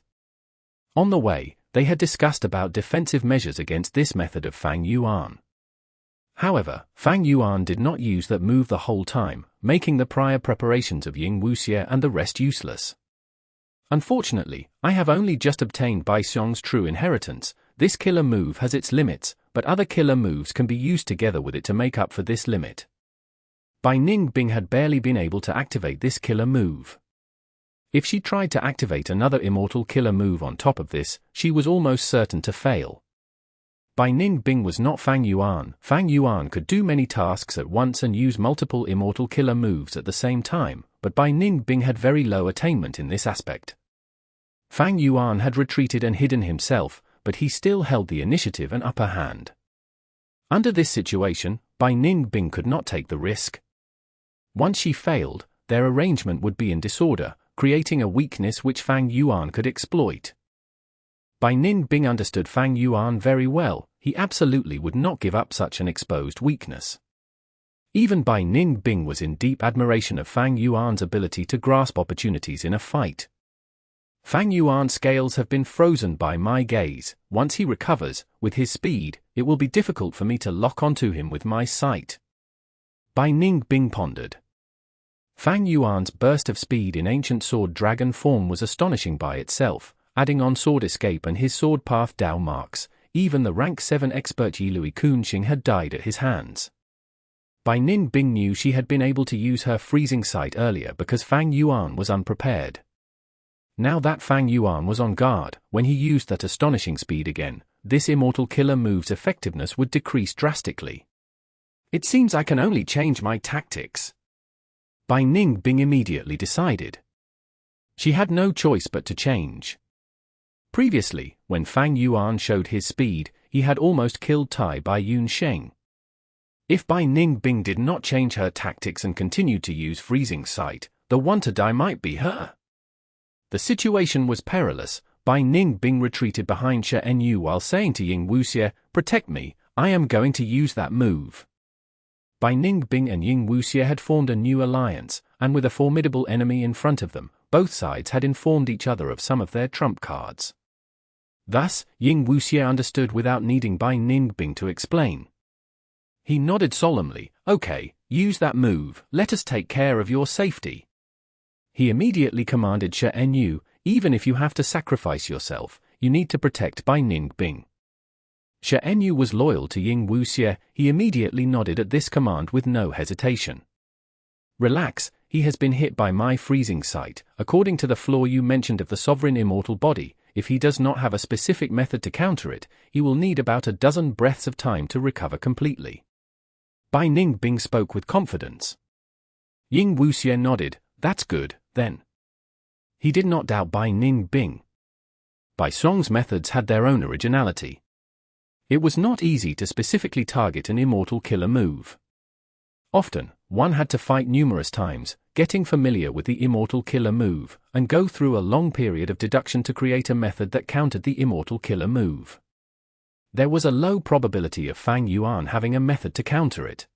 On the way, they had discussed about defensive measures against this method of Fang Yuan. However, Fang Yuan did not use that move the whole time, making the prior preparations of Ying Wuxie and the rest useless. Unfortunately, I have only just obtained Baixiong's true inheritance. This killer move has its limits, but other killer moves can be used together with it to make up for this limit. Bai Ningbing had barely been able to activate this killer move. If she tried to activate another immortal killer move on top of this, she was almost certain to fail. Bai Ningbing was not Fang Yuan. Fang Yuan could do many tasks at once and use multiple immortal killer moves at the same time, but Bai Ningbing had very low attainment in this aspect. Fang Yuan had retreated and hidden himself, but he still held the initiative and upper hand. Under this situation, Bai Ningbing could not take the risk. Once she failed, their arrangement would be in disorder, creating a weakness which Fang Yuan could exploit. Bai Ningbing understood Fang Yuan very well. He absolutely would not give up such an exposed weakness. Even Bai Ningbing was in deep admiration of Fang Yuan's ability to grasp opportunities in a fight. Fang Yuan's scales have been frozen by my gaze. Once he recovers, with his speed, it will be difficult for me to lock onto him with my sight. Bai Ningbing pondered. Fang Yuan's burst of speed in ancient sword dragon form was astonishing by itself, adding on sword escape and his sword path Dao marks. Even the rank 7 expert Yilui Kunxing had died at his hands. Bai Ningbing knew she had been able to use her freezing sight earlier because Fang Yuan was unprepared. Now that Fang Yuan was on guard, when he used that astonishing speed again, this immortal killer move's effectiveness would decrease drastically. It seems I can only change my tactics. Bai Ningbing immediately decided. She had no choice but to change. Previously, when Fang Yuan showed his speed, he had almost killed Tai Bai Yun Sheng. If Bai Ningbing did not change her tactics and continued to use freezing sight, the one to die might be her. The situation was perilous. Bai Ningbing retreated behind Shen Yu while saying to Ying Wuxie, "Protect me, I am going to use that move." Bai Ningbing and Ying Wuxie had formed a new alliance, and with a formidable enemy in front of them, both sides had informed each other of some of their trump cards. Thus, Ying Wuxie understood without needing Bai Ningbing to explain. He nodded solemnly, "Okay, use that move, let us take care of your safety." He immediately commanded Shen Yu, "Even if you have to sacrifice yourself, you need to protect Bai Ningbing." Shen Yu was loyal to Ying Wuxie. He immediately nodded at this command with no hesitation. "Relax, he has been hit by my freezing sight. According to the flaw you mentioned of the sovereign immortal body, if he does not have a specific method to counter it, he will need about a dozen breaths of time to recover completely." Bai Ningbing spoke with confidence. Ying Wuxie nodded, "That's good, then." He did not doubt Bai Ningbing. Bai Song's methods had their own originality. It was not easy to specifically target an immortal killer move. Often, one had to fight numerous times, getting familiar with the immortal killer move, and go through a long period of deduction to create a method that countered the immortal killer move. There was a low probability of Fang Yuan having a method to counter it.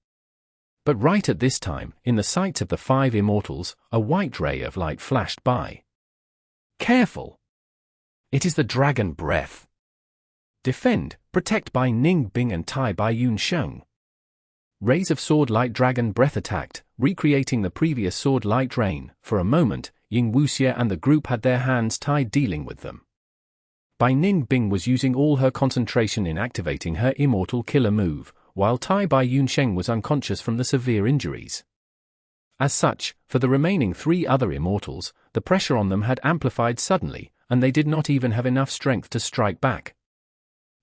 But right at this time, in the sights of the 5 immortals, a white ray of light flashed by. "Careful! It is the dragon breath. Defend, protect Bai Ningbing and Tai Bai Yun Sheng." Rays of sword light dragon breath attacked, recreating the previous sword light rain. For a moment, Ying Wuxie and the group had their hands tied dealing with them. Bai Ningbing was using all her concentration in activating her immortal killer move, while Tai Bai Yun Sheng was unconscious from the severe injuries. As such, for the remaining 3 other immortals, the pressure on them had amplified suddenly, and they did not even have enough strength to strike back.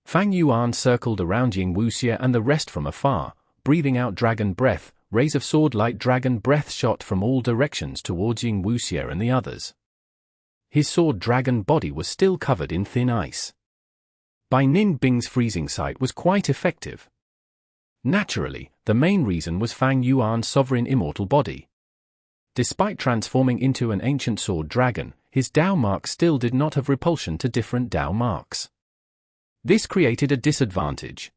Fang Yuan circled around Ying Wuxie and the rest from afar, breathing out dragon breath. Rays of sword light dragon breath shot from all directions towards Ying Wuxie and the others. His sword dragon body was still covered in thin ice. Bai Ningbing's freezing sight was quite effective. Naturally, the main reason was Fang Yuan's sovereign immortal body. Despite transforming into an ancient sword dragon, his Dao mark still did not have repulsion to different Dao marks. This created a disadvantage.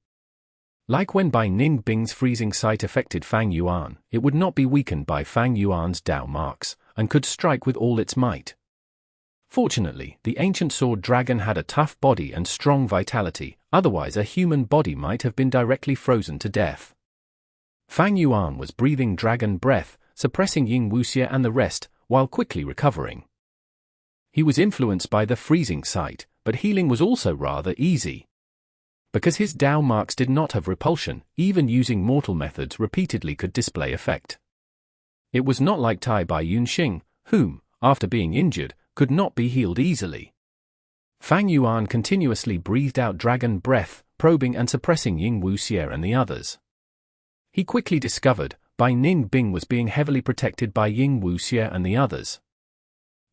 Like when Bai Ningbing's freezing sight affected Fang Yuan, it would not be weakened by Fang Yuan's Dao marks, and could strike with all its might. Fortunately, the ancient sword dragon had a tough body and strong vitality, otherwise a human body might have been directly frozen to death. Fang Yuan was breathing dragon breath, suppressing Ying Wuxie and the rest, while quickly recovering. He was influenced by the freezing sight, but healing was also rather easy. Because his Dao marks did not have repulsion, even using mortal methods repeatedly could display effect. It was not like Tai Bai Yun Sheng, whom, after being injured, could not be healed easily. Fang Yuan continuously breathed out dragon breath, probing and suppressing Ying Wuxie and the others. He quickly discovered, Bai Ningbing was being heavily protected by Ying Wuxie and the others.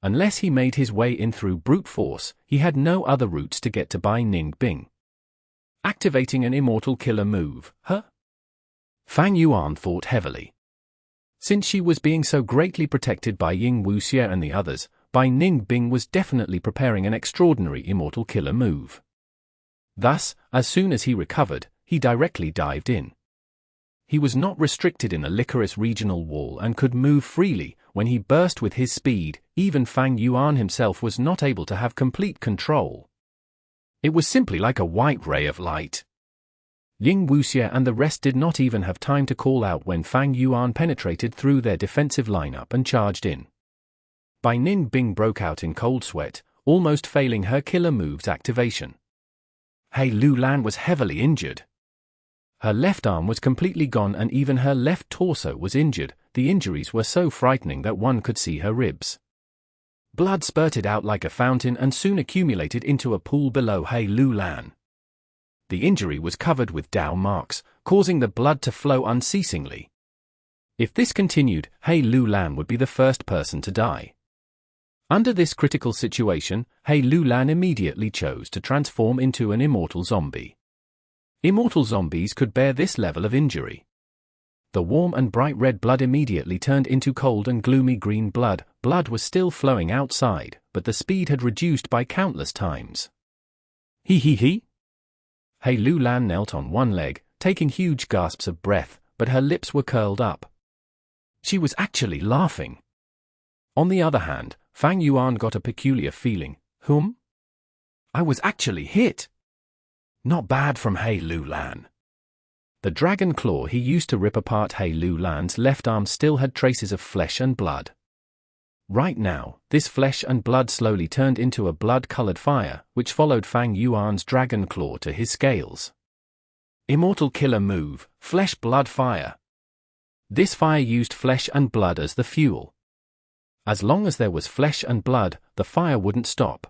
Unless he made his way in through brute force, he had no other routes to get to Bai Ningbing. Activating an immortal killer move, huh? Fang Yuan thought heavily. Since she was being so greatly protected by Ying Wuxie and the others, Bai Ningbing was definitely preparing an extraordinary immortal killer move. Thus, as soon as he recovered, he directly dived in. He was not restricted in the Licorice regional wall and could move freely. When he burst with his speed, even Fang Yuan himself was not able to have complete control. It was simply like a white ray of light. Ying Wuxie and the rest did not even have time to call out when Fang Yuan penetrated through their defensive lineup and charged in. Bai Ningbing broke out in cold sweat, almost failing her killer move's activation. Hei Lulan was heavily injured. Her left arm was completely gone and even her left torso was injured. The injuries were so frightening that one could see her ribs. Blood spurted out like a fountain and soon accumulated into a pool below Hei Lulan. The injury was covered with Dao marks, causing the blood to flow unceasingly. If this continued, Hei Lulan would be the first person to die. Under this critical situation, Hei Lulan immediately chose to transform into an immortal zombie. Immortal zombies could bear this level of injury. The warm and bright red blood immediately turned into cold and gloomy green blood. Blood was still flowing outside, but the speed had reduced by countless times. He. Hei Lu Lan knelt on one leg, taking huge gasps of breath, but her lips were curled up. She was actually laughing. On the other hand, Fang Yuan got a peculiar feeling. I was actually hit. Not bad from Hei Lu Lan. The dragon claw he used to rip apart Hei Lu Lan's left arm still had traces of flesh and blood. Right now, this flesh and blood slowly turned into a blood-colored fire, which followed Fang Yuan's dragon claw to his scales. Immortal killer move, flesh blood fire. This fire used flesh and blood as the fuel. As long as there was flesh and blood, the fire wouldn't stop.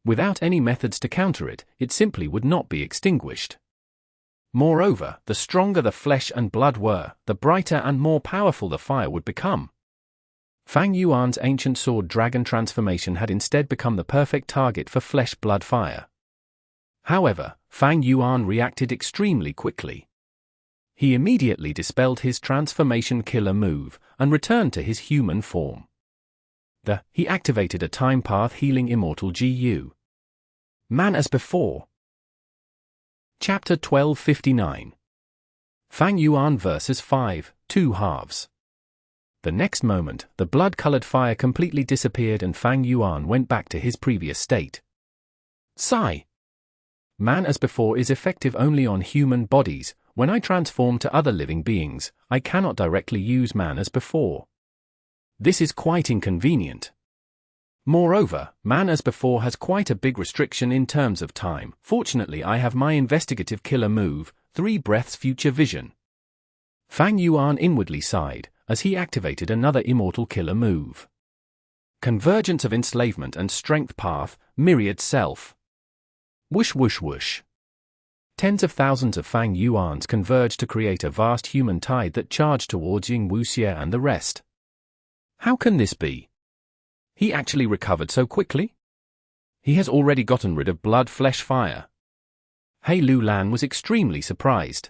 Without any methods to counter it, it simply would not be extinguished. Moreover, the stronger the flesh and blood were, the brighter and more powerful the fire would become. Fang Yuan's ancient sword dragon transformation had instead become the perfect target for flesh-blood fire. However, Fang Yuan reacted extremely quickly. He immediately dispelled his transformation killer move, and returned to his human form. He activated a time path healing immortal GU. Man as before. Chapter 1259. Fang Yuan vs. 2 halves. The next moment, the blood-colored fire completely disappeared and Fang Yuan went back to his previous state. Sigh. Man as before is effective only on human bodies. When I transform to other living beings, I cannot directly use man as before. This is quite inconvenient. Moreover, man as before has quite a big restriction in terms of time. Fortunately, I have my investigative killer move, 3 breaths future vision. Fang Yuan inwardly sighed, as he activated another immortal killer move. Convergence of enslavement and strength path, myriad self. Whoosh whoosh whoosh. Tens of thousands of Fang Yuans converged to create a vast human tide that charged towards Ying Wuxie and the rest. How can this be? He actually recovered so quickly? He has already gotten rid of blood flesh fire. Hei Lu Lan was extremely surprised.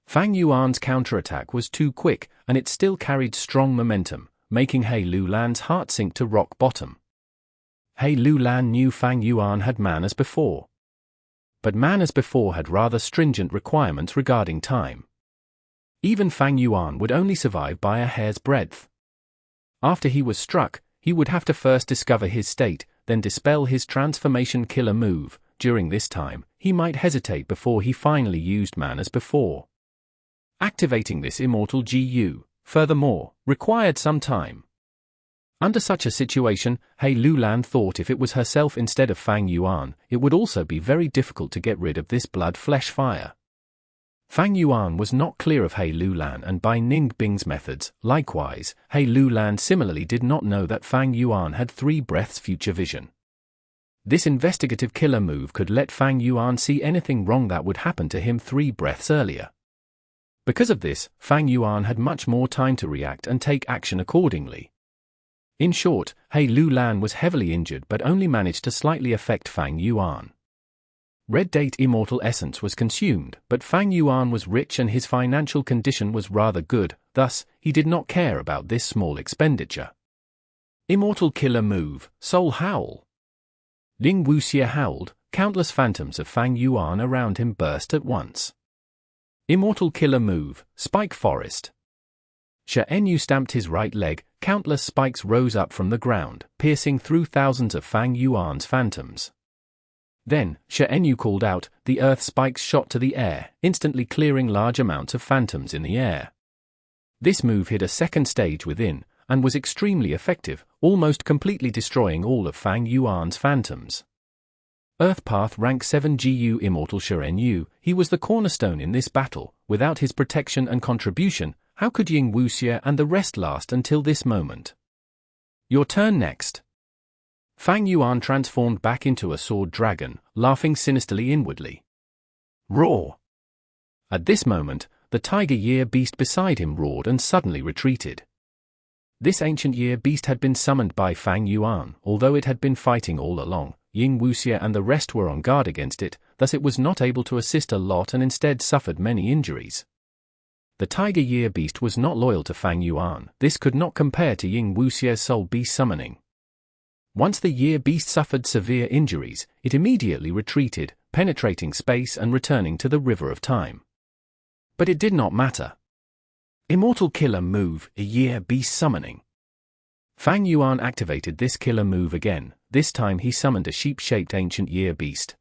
Fang Yuan's counterattack was too quick, and it still carried strong momentum, making Hei Lu Lan's heart sink to rock bottom. Hei Lu Lan knew Fang Yuan had man as before. But man as before had rather stringent requirements regarding time. Even Fang Yuan would only survive by a hair's breadth. After he was struck, he would have to first discover his state, then dispel his transformation killer move. During this time, he might hesitate before he finally used man as before. Activating this immortal GU, furthermore, required some time. Under such a situation, Hei Lu Lan thought if it was herself instead of Fang Yuan, it would also be very difficult to get rid of this blood-flesh fire. Fang Yuan was not clear of Hei Lu Lan and by Ning Bing's methods. Likewise, Hei Lu Lan similarly did not know that Fang Yuan had 3 breaths future vision. This investigative killer move could let Fang Yuan see anything wrong that would happen to him 3 breaths earlier. Because of this, Fang Yuan had much more time to react and take action accordingly. In short, Hei Lu Lan was heavily injured but only managed to slightly affect Fang Yuan. Red Date Immortal Essence was consumed, but Fang Yuan was rich and his financial condition was rather good, thus, he did not care about this small expenditure. Immortal Killer Move, Soul Howl. Ying Wuxie howled, countless phantoms of Fang Yuan around him burst at once. Immortal Killer Move, Spike Forest. Shen stamped his right leg, countless spikes rose up from the ground, piercing through thousands of Fang Yuan's phantoms. Then, Shen called out, the earth spikes shot to the air, instantly clearing large amounts of phantoms in the air. This move hit a second stage within, and was extremely effective, almost completely destroying all of Fang Yuan's phantoms. Earth Path Rank 7 GU Immortal Shen Yu, he was the cornerstone in this battle. Without his protection and contribution, how could Ying Wuxie and the rest last until this moment? Your turn next. Fang Yuan transformed back into a sword dragon, laughing sinisterly inwardly. Roar! At this moment, the tiger year beast beside him roared and suddenly retreated. This ancient year beast had been summoned by Fang Yuan, although it had been fighting all along. Ying Wuxie and the rest were on guard against it, thus it was not able to assist a lot and instead suffered many injuries. The Tiger Year Beast was not loyal to Fang Yuan. This could not compare to Ying Wuxie's Soul Beast summoning. Once the Year Beast suffered severe injuries, it immediately retreated, penetrating space and returning to the River of Time. But it did not matter. Immortal Killer Move, a Year Beast Summoning. Fang Yuan activated this killer move again. This time he summoned a sheep-shaped ancient Year Beast.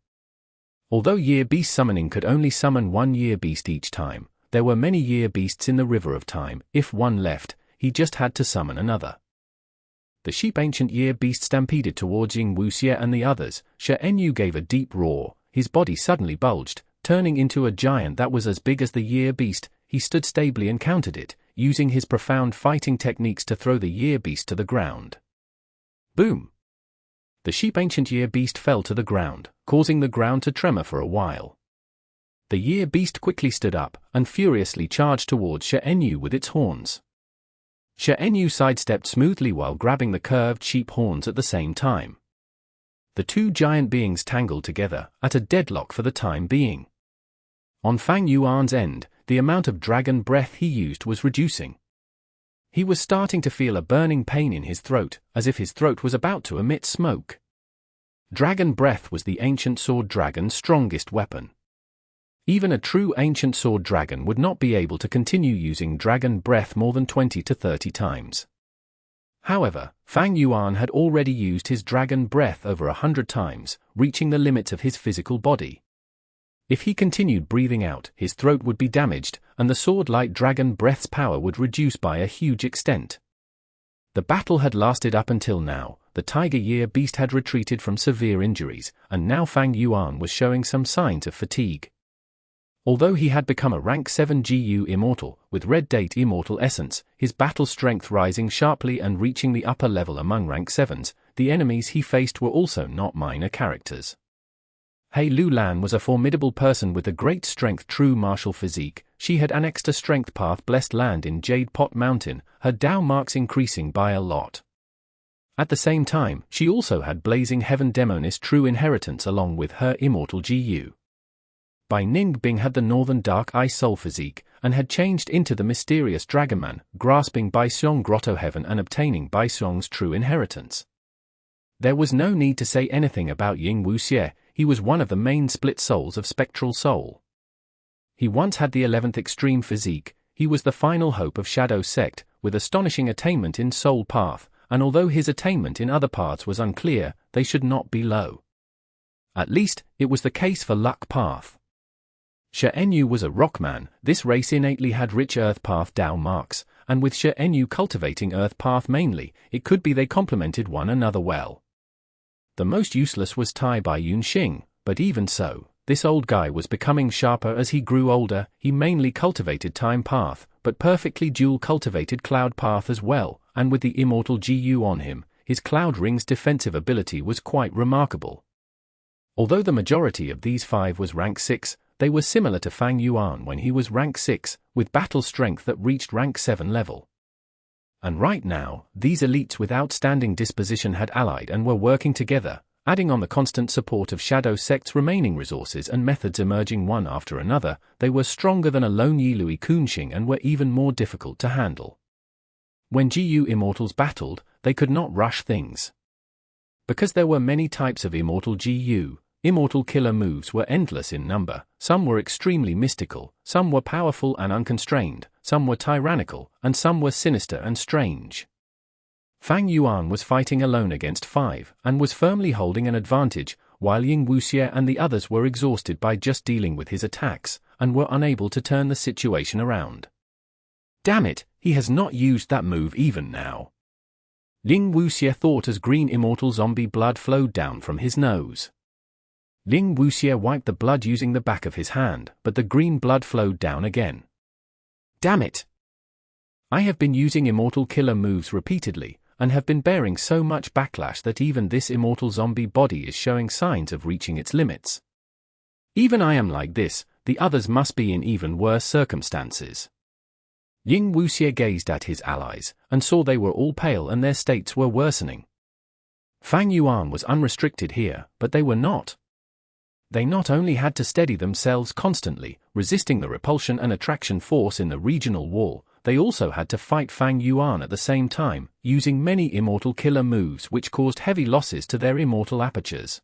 Although Year Beast summoning could only summon one Year Beast each time, there were many Year Beasts in the River of Time. If one left, he just had to summon another. The sheep ancient Year Beast stampeded towards Ying Wuxie and the others. Shenyu gave a deep roar. His body suddenly bulged, turning into a giant that was as big as the Year Beast. He stood stably and countered it, using his profound fighting techniques to throw the Year Beast to the ground. Boom! The sheep ancient Year Beast fell to the ground, causing the ground to tremor for a while. The Year Beast quickly stood up and furiously charged towards Shenyu with its horns. Shenyu sidestepped smoothly while grabbing the curved sheep horns at the same time. The two giant beings tangled together, at a deadlock for the time being. On Fang Yuan's end, the amount of dragon breath he used was reducing. He was starting to feel a burning pain in his throat, as if his throat was about to emit smoke. Dragon breath was the ancient sword dragon's strongest weapon. Even a true ancient sword dragon would not be able to continue using dragon breath more than 20 to 30 times. However, Fang Yuan had already used his dragon breath over 100 times, reaching the limits of his physical body. If he continued breathing out, his throat would be damaged, and the sword-like dragon breath's power would reduce by a huge extent. The battle had lasted up until now. The Tiger Year Beast had retreated from severe injuries, and now Fang Yuan was showing some signs of fatigue. Although he had become a rank 7 GU Immortal, with Red Date Immortal Essence, his battle strength rising sharply and reaching the upper level among rank 7s, the enemies he faced were also not minor characters. Hei Lu Lan was a formidable person with a great strength true martial physique. She had annexed a strength path blessed land in Jade Pot Mountain, her Dao marks increasing by a lot. At the same time, she also had Blazing Heaven Demoness true inheritance along with her Immortal GU. Bai Ningbing had the Northern Dark Eye Soul physique, and had changed into the mysterious Dragonman, grasping Bai Xiong Grotto Heaven and obtaining Bai Xiong's true inheritance. There was no need to say anything about Ying Wuxie. He was one of the main split souls of Spectral Soul. He once had the 11th extreme physique. He was the final hope of Shadow Sect, with astonishing attainment in Soul Path, and although his attainment in other paths was unclear, they should not be low. At least, it was the case for Luck Path. Shenyu was a rockman. This race innately had rich Earth Path Dao marks, and with Shenyu cultivating Earth Path mainly, it could be they complemented one another well. The most useless was Tai Bai Yunxing, but even so, this old guy was becoming sharper as he grew older. He mainly cultivated Time Path, but perfectly dual cultivated Cloud Path as well, and with the Immortal GU on him, his Cloud Ring's defensive ability was quite remarkable. Although the majority of these 5 was rank 6, they were similar to Fang Yuan when he was rank 6, with battle strength that reached rank 7 level. And right now, these elites with outstanding disposition had allied and were working together, adding on the constant support of Shadow Sect's remaining resources and methods emerging one after another. They were stronger than a lone Yilui Kunxing and were even more difficult to handle. When GU Immortals battled, they could not rush things. Because there were many types of Immortal GU, Immortal killer moves were endless in number. Some were extremely mystical, some were powerful and unconstrained, some were tyrannical, and some were sinister and strange. Fang Yuan was fighting alone against 5, and was firmly holding an advantage, while Ying Wuxie and the others were exhausted by just dealing with his attacks, and were unable to turn the situation around. Damn it, he has not used that move even now. Ying Wuxie thought as green immortal zombie blood flowed down from his nose. Ying Wuxie wiped the blood using the back of his hand, but the green blood flowed down again. Damn it! I have been using immortal killer moves repeatedly, and have been bearing so much backlash that even this immortal zombie body is showing signs of reaching its limits. Even I am like this, the others must be in even worse circumstances. Ying Wuxie gazed at his allies, and saw they were all pale and their states were worsening. Fang Yuan was unrestricted here, but they were not. They not only had to steady themselves constantly, resisting the repulsion and attraction force in the regional wall, they also had to fight Fang Yuan at the same time, using many immortal killer moves which caused heavy losses to their immortal apertures.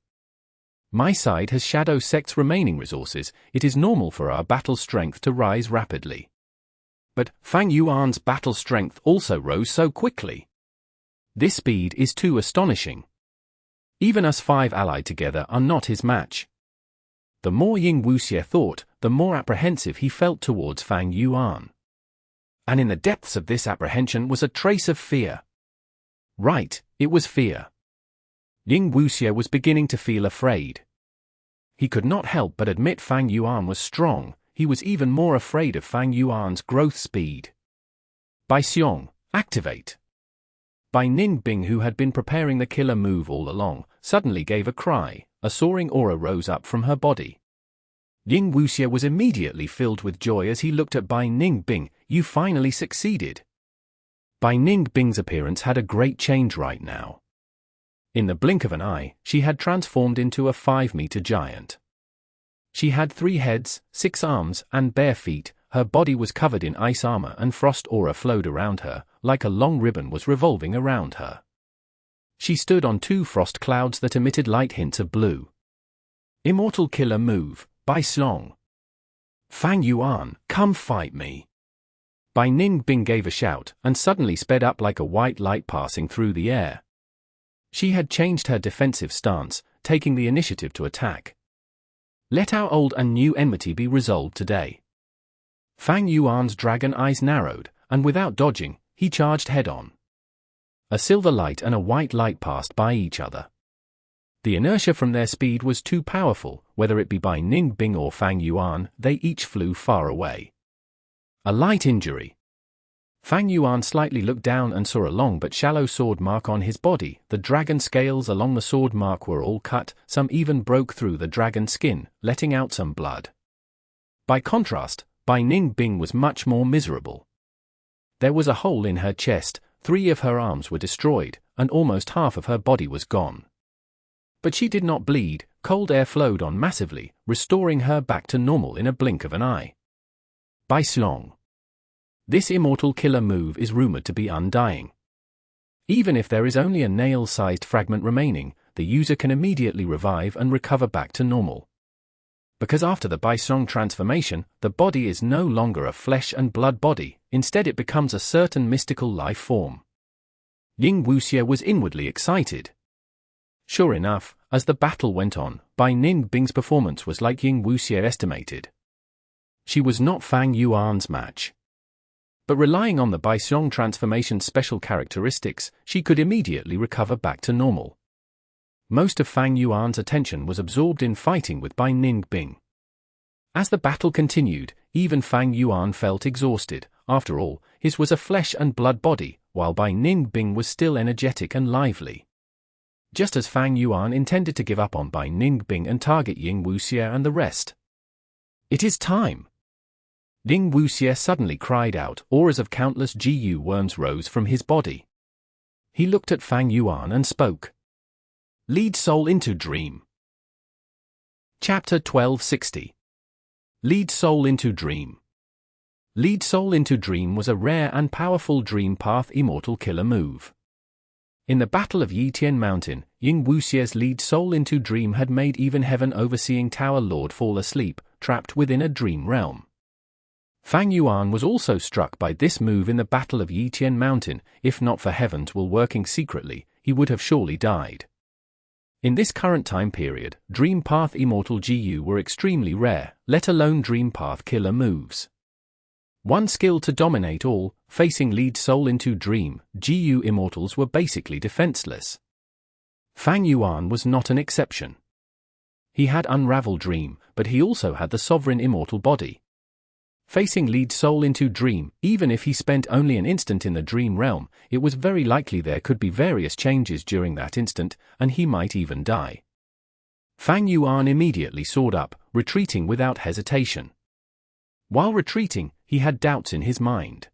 My side has Shadow Sect's remaining resources. It is normal for our battle strength to rise rapidly. But Fang Yuan's battle strength also rose so quickly. This speed is too astonishing. Even us 5 allied together are not his match. The more Ying Wuxie thought, the more apprehensive he felt towards Fang Yuan. And in the depths of this apprehension was a trace of fear. Right, it was fear. Ying Wuxie was beginning to feel afraid. He could not help but admit Fang Yuan was strong. He was even more afraid of Fang Yuan's growth speed. Bai Xiong, activate. Bai Ningbing, who had been preparing the killer move all along, suddenly gave a cry. A soaring aura rose up from her body. Ying Wuxie was immediately filled with joy as he looked at Bai Ningbing. You finally succeeded. Bai Ningbing's appearance had a great change right now. In the blink of an eye, she had transformed into a 5-meter giant. She had 3 heads, 6 arms, and bare feet. Her body was covered in ice armor and frost aura flowed around her, like a long ribbon was revolving around her. She stood on 2 frost clouds that emitted light hints of blue. Immortal killer move, Bai Xiong. Fang Yuan, come fight me. Bai Ningbing gave a shout, and suddenly sped up like a white light passing through the air. She had changed her defensive stance, taking the initiative to attack. Let our old and new enmity be resolved today. Fang Yuan's dragon eyes narrowed, and without dodging, he charged head-on. A silver light and a white light passed by each other. The inertia from their speed was too powerful, whether it be Bai Ningbing or Fang Yuan, they each flew far away. A light injury. Fang Yuan slightly looked down and saw a long but shallow sword mark on his body. The dragon scales along the sword mark were all cut, some even broke through the dragon skin, letting out some blood. By contrast, Bai Ningbing was much more miserable. There was a hole in her chest, 3 of her arms were destroyed, and almost half of her body was gone. But she did not bleed. Cold air flowed on massively, restoring her back to normal in a blink of an eye. Bai Xiong. This immortal killer move is rumored to be undying. Even if there is only a nail-sized fragment remaining, the user can immediately revive and recover back to normal. Because after the Bai Xiong transformation, the body is no longer a flesh and blood body, instead it becomes a certain mystical life form. Ying Wuxie was inwardly excited. Sure enough, as the battle went on, Bai Ningbing's performance was like Ying Wuxie estimated. She was not Fang Yuan's match. But relying on the Bai Xiong transformation's special characteristics, she could immediately recover back to normal. Most of Fang Yuan's attention was absorbed in fighting with Bai Ningbing. As the battle continued, even Fang Yuan felt exhausted. After all, his was a flesh and blood body, while Bai Ningbing was still energetic and lively. Just as Fang Yuan intended to give up on Bai Ningbing and target Ying Wuxie and the rest. It is time. Ying Wuxie suddenly cried out. Auras of countless GU worms rose from his body. He looked at Fang Yuan and spoke. Lead soul into dream. Chapter 1260. Lead soul into dream. Lead soul into dream was a rare and powerful dream path immortal killer move. In the Battle of Yitian Mountain, Ying Wuxie's lead soul into dream had made even Heaven Overseeing Tower Lord fall asleep, trapped within a dream realm. Fang Yuan was also struck by this move in the Battle of Yitian Mountain. If not for Heaven's will working secretly, he would have surely died. In this current time period, Dream Path Immortal GU were extremely rare, let alone Dream Path killer moves. One skill to dominate all, facing lead soul into dream, GU Immortals were basically defenseless. Fang Yuan was not an exception. He had Unravel Dream, but he also had the Sovereign Immortal body. Facing lead soul into dream, even if he spent only an instant in the dream realm, it was very likely there could be various changes during that instant, and he might even die. Fang Yuan immediately soared up, retreating without hesitation. While retreating, he had doubts in his mind.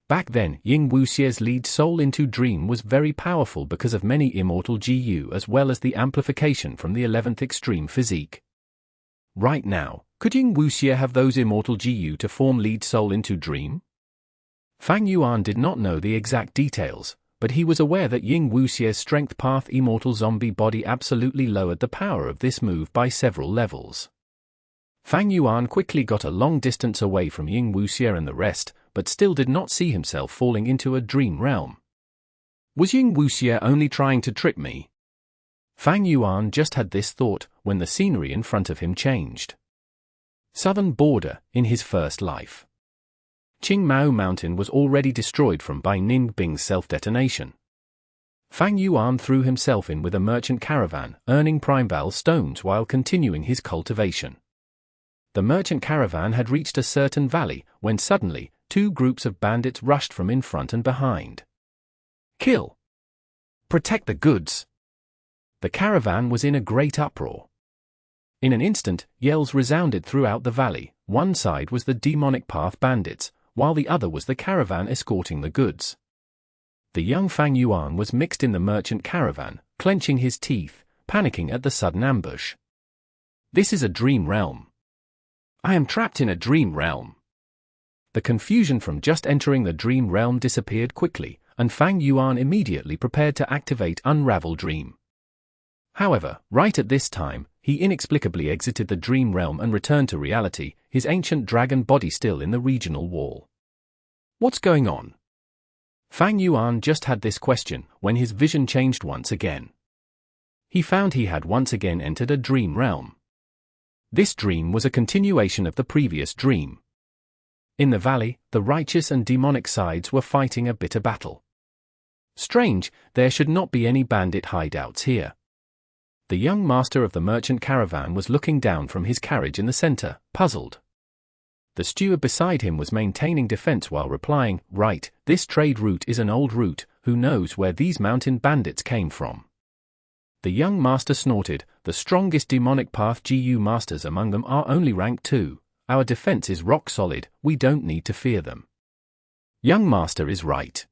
Back then, Ying Wuxie's lead soul into dream was very powerful because of many immortal GU as well as the amplification from the 11th extreme physique. Right now, could Ying Wuxie have those immortal GU to form lead soul into dream? Fang Yuan did not know the exact details, but he was aware that Ying Wuxie's strength path immortal zombie body absolutely lowered the power of this move by several levels. Fang Yuan quickly got a long distance away from Ying Wuxie and the rest, but still did not see himself falling into a dream realm. Was Ying Wuxie only trying to trick me? Fang Yuan just had this thought when the scenery in front of him changed. Southern border, in his first life. Qingmao Mountain was already destroyed from Bai Ningbing's self-detonation. Fang Yuan threw himself in with a merchant caravan, earning Primeval stones while continuing his cultivation. The merchant caravan had reached a certain valley, when suddenly, two groups of bandits rushed from in front and behind. Kill! Protect the goods! The caravan was in a great uproar. In an instant, yells resounded throughout the valley. One side was the demonic path bandits, while the other was the caravan escorting the goods. The young Fang Yuan was mixed in the merchant caravan, clenching his teeth, panicking at the sudden ambush. This is a dream realm. I am trapped in a dream realm. The confusion from just entering the dream realm disappeared quickly, and Fang Yuan immediately prepared to activate Unravel Dream. However, right at this time, he inexplicably exited the dream realm and returned to reality, his ancient dragon body still in the regional wall. What's going on? Fang Yuan just had this question when his vision changed once again. He found he had once again entered a dream realm. This dream was a continuation of the previous dream. In the valley, the righteous and demonic sides were fighting a bitter battle. Strange, there should not be any bandit hideouts here. The young master of the merchant caravan was looking down from his carriage in the center, puzzled. The steward beside him was maintaining defense while replying, "Right, this trade route is an old route, who knows where these mountain bandits came from?" The young master snorted, "The strongest demonic path GU masters among them are only rank 2. Our defense is rock solid, we don't need to fear them." Young master is right.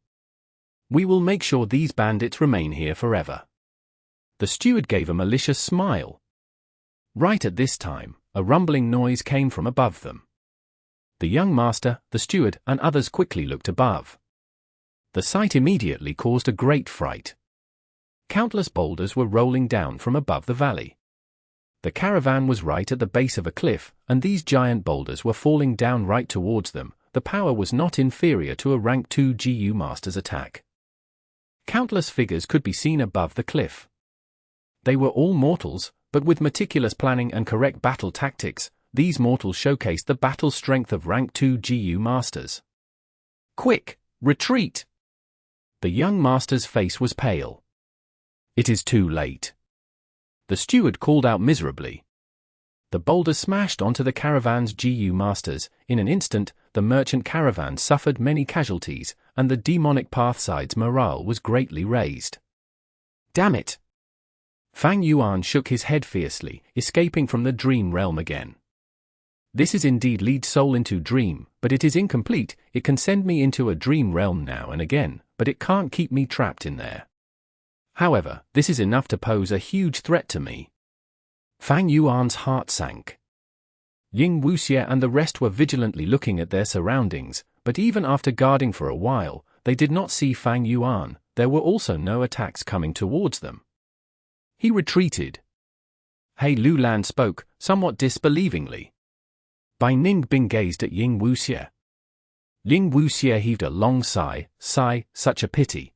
We will make sure these bandits remain here forever. The steward gave a malicious smile. Right at this time, a rumbling noise came from above them. The young master, the steward, and others quickly looked above. The sight immediately caused a great fright. Countless boulders were rolling down from above the valley. The caravan was right at the base of a cliff, and these giant boulders were falling down right towards them. The power was not inferior to a rank 2 GU master's attack. Countless figures could be seen above the cliff. They were all mortals, but with meticulous planning and correct battle tactics, these mortals showcased the battle strength of rank 2 GU masters. Quick, retreat! The young master's face was pale. It is too late. The steward called out miserably. The boulders smashed onto the caravan's GU masters. In an instant, the merchant caravan suffered many casualties, and the demonic pathside's morale was greatly raised. Damn it! Fang Yuan shook his head fiercely, escaping from the dream realm again. This is indeed lead soul into dream, but it is incomplete. It can send me into a dream realm now and again, but it can't keep me trapped in there. However, this is enough to pose a huge threat to me. Fang Yuan's heart sank. Ying Wuxie and the rest were vigilantly looking at their surroundings, but even after guarding for a while, they did not see Fang Yuan. There were also no attacks coming towards them. He retreated. He Lulan spoke, somewhat disbelievingly. Bai Ningbing gazed at Ying Wuxie. Ying Wuxie heaved a long sigh, such a pity.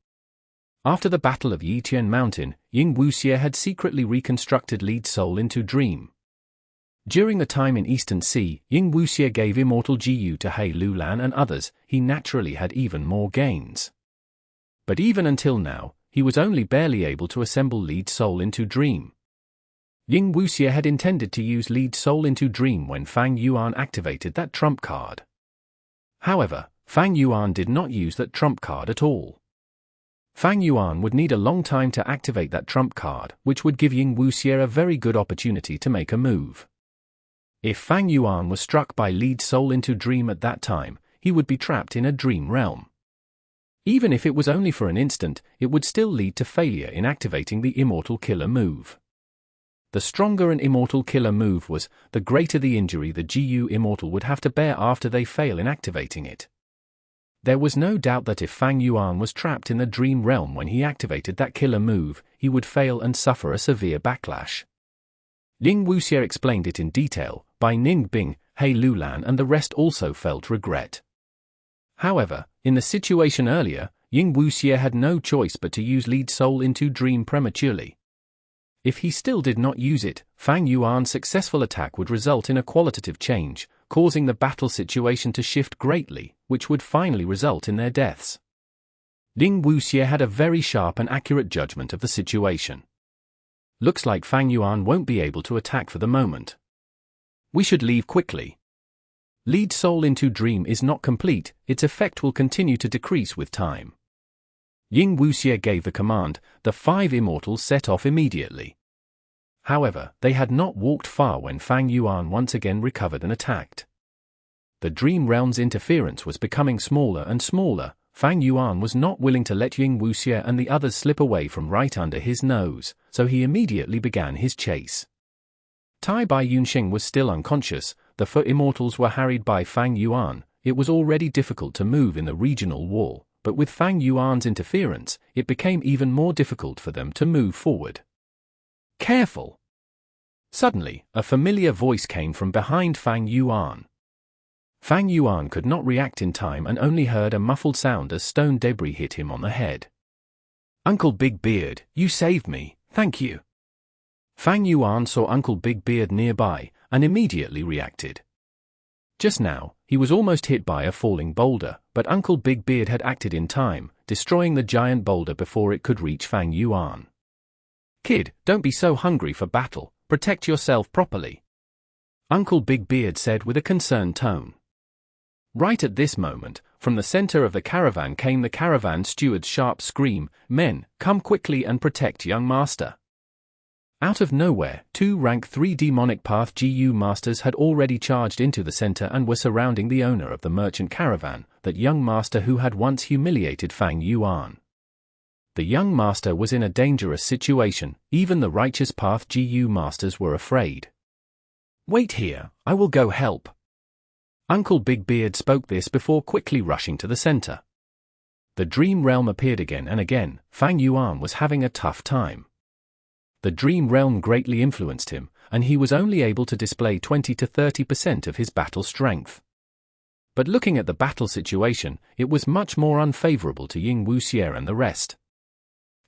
After the Battle of Yitian Mountain, Ying Wuxie had secretly reconstructed lead soul into dream. During the time in Eastern Sea, Ying Wuxie gave immortal GU to He Lulan and others. He naturally had even more gains. But even until now, he was only barely able to assemble lead soul into dream. Ying Wuxie had intended to use lead soul into dream when Fang Yuan activated that trump card. However, Fang Yuan did not use that trump card at all. Fang Yuan would need a long time to activate that trump card, which would give Ying Wuxie a very good opportunity to make a move. If Fang Yuan was struck by lead soul into dream at that time, he would be trapped in a dream realm. Even if it was only for an instant, it would still lead to failure in activating the Immortal Killer move. The stronger an Immortal Killer move was, the greater the injury the GU Immortal would have to bear after they fail in activating it. There was no doubt that if Fang Yuan was trapped in the Dream Realm when he activated that killer move, he would fail and suffer a severe backlash. Ying Wuxie explained it in detail. By Ning Bing, He Lulan and the rest also felt regret. However, in the situation earlier, Ying Wuxie had no choice but to use Lead Soul into Dream prematurely. If he still did not use it, Fang Yuan's successful attack would result in a qualitative change, causing the battle situation to shift greatly, which would finally result in their deaths. Ying Wuxie had a very sharp and accurate judgment of the situation. Looks like Fang Yuan won't be able to attack for the moment. We should leave quickly. Lead Soul into Dream is not complete, its effect will continue to decrease with time. Ying Wuxie gave the command. The 5 Immortals set off immediately. However, they had not walked far when Fang Yuan once again recovered and attacked. The Dream Realm's interference was becoming smaller and smaller. Fang Yuan was not willing to let Ying Wuxie and the others slip away from right under his nose, so he immediately began his chase. Tai Bai Yunxing was still unconscious. The 4 Immortals were harried by Fang Yuan. It was already difficult to move in the regional wall, but with Fang Yuan's interference, it became even more difficult for them to move forward. Careful! Suddenly, a familiar voice came from behind Fang Yuan. Fang Yuan could not react in time and only heard a muffled sound as stone debris hit him on the head. Uncle Big Beard, you saved me, thank you. Fang Yuan saw Uncle Big Beard nearby, and immediately reacted. Just now, he was almost hit by a falling boulder, but Uncle Big Beard had acted in time, destroying the giant boulder before it could reach Fang Yuan. Kid, don't be so hungry for battle, protect yourself properly. Uncle Big Beard said with a concerned tone. Right at this moment, from the center of the caravan came the caravan steward's sharp scream, "Men, come quickly and protect young master." Out of nowhere, 2 rank 3 demonic path GU masters had already charged into the center and were surrounding the owner of the merchant caravan, that young master who had once humiliated Fang Yuan. The young master was in a dangerous situation. Even the righteous path GU masters were afraid. Wait here, I will go help. Uncle Big Beard spoke this before quickly rushing to the center. The Dream Realm appeared again and again. Fang Yuan was having a tough time. The Dream Realm greatly influenced him, and he was only able to display 20 to 30% of his battle strength. But looking at the battle situation, it was much more unfavorable to Ying Wuxie and the rest.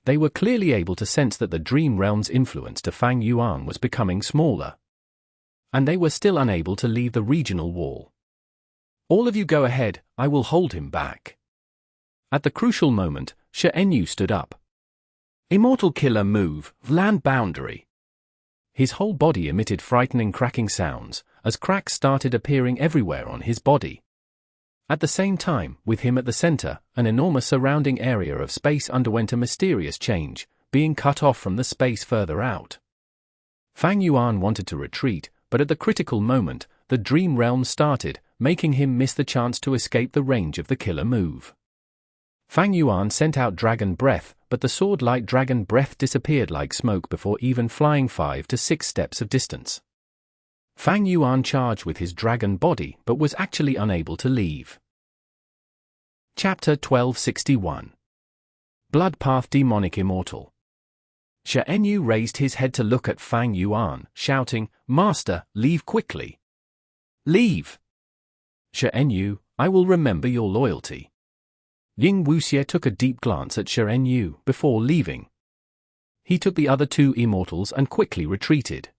They were clearly able to sense that the Dream Realm's influence to Fang Yuan was becoming smaller. And they were still unable to leave the regional wall. All of you go ahead, I will hold him back. At the crucial moment, Shenyu stood up. Immortal Killer move, land boundary. His whole body emitted frightening cracking sounds, as cracks started appearing everywhere on his body. At the same time, with him at the center, an enormous surrounding area of space underwent a mysterious change, being cut off from the space further out. Fang Yuan wanted to retreat, but at the critical moment, the Dream Realm started, making him miss the chance to escape the range of the killer move. Fang Yuan sent out Dragon Breath, but the sword-like Dragon Breath disappeared like smoke before even flying 5 to 6 steps of distance. Fang Yuan charged with his dragon body but was actually unable to leave. Chapter 1261. Bloodpath Demonic Immortal. Shenyu raised his head to look at Fang Yuan, shouting, "Master, leave quickly." "Leave!" "Shenyu, I will remember your loyalty." Ying Wuxie took a deep glance at Shenyu before leaving. He took the other 2 Immortals and quickly retreated.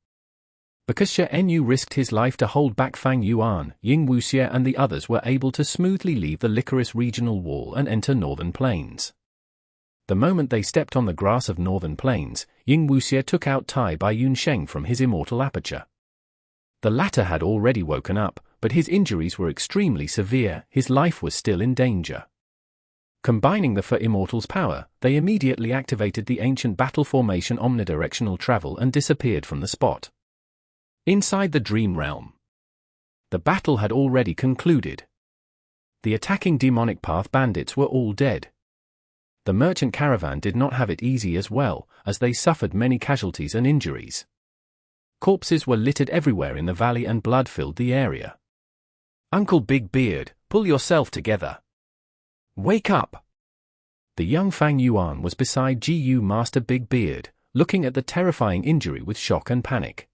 Because Shenyu risked his life to hold back Fang Yuan, Ying Wuxie and the others were able to smoothly leave the Licorice regional wall and enter Northern Plains. The moment they stepped on the grass of Northern Plains, Ying Wuxie took out Tai Bai Yunxing from his immortal aperture. The latter had already woken up, but his injuries were extremely severe, his life was still in danger. Combining the 4 Immortals' power, they immediately activated the ancient battle formation omnidirectional travel and disappeared from the spot. Inside the Dream Realm, the battle had already concluded. The attacking demonic path bandits were all dead. The merchant caravan did not have it easy as well, as they suffered many casualties and injuries. Corpses were littered everywhere in the valley and blood filled the area. "Uncle Big Beard, pull yourself together. Wake up!" The young Fang Yuan was beside GU Master Big Beard, looking at the terrifying injury with shock and panic.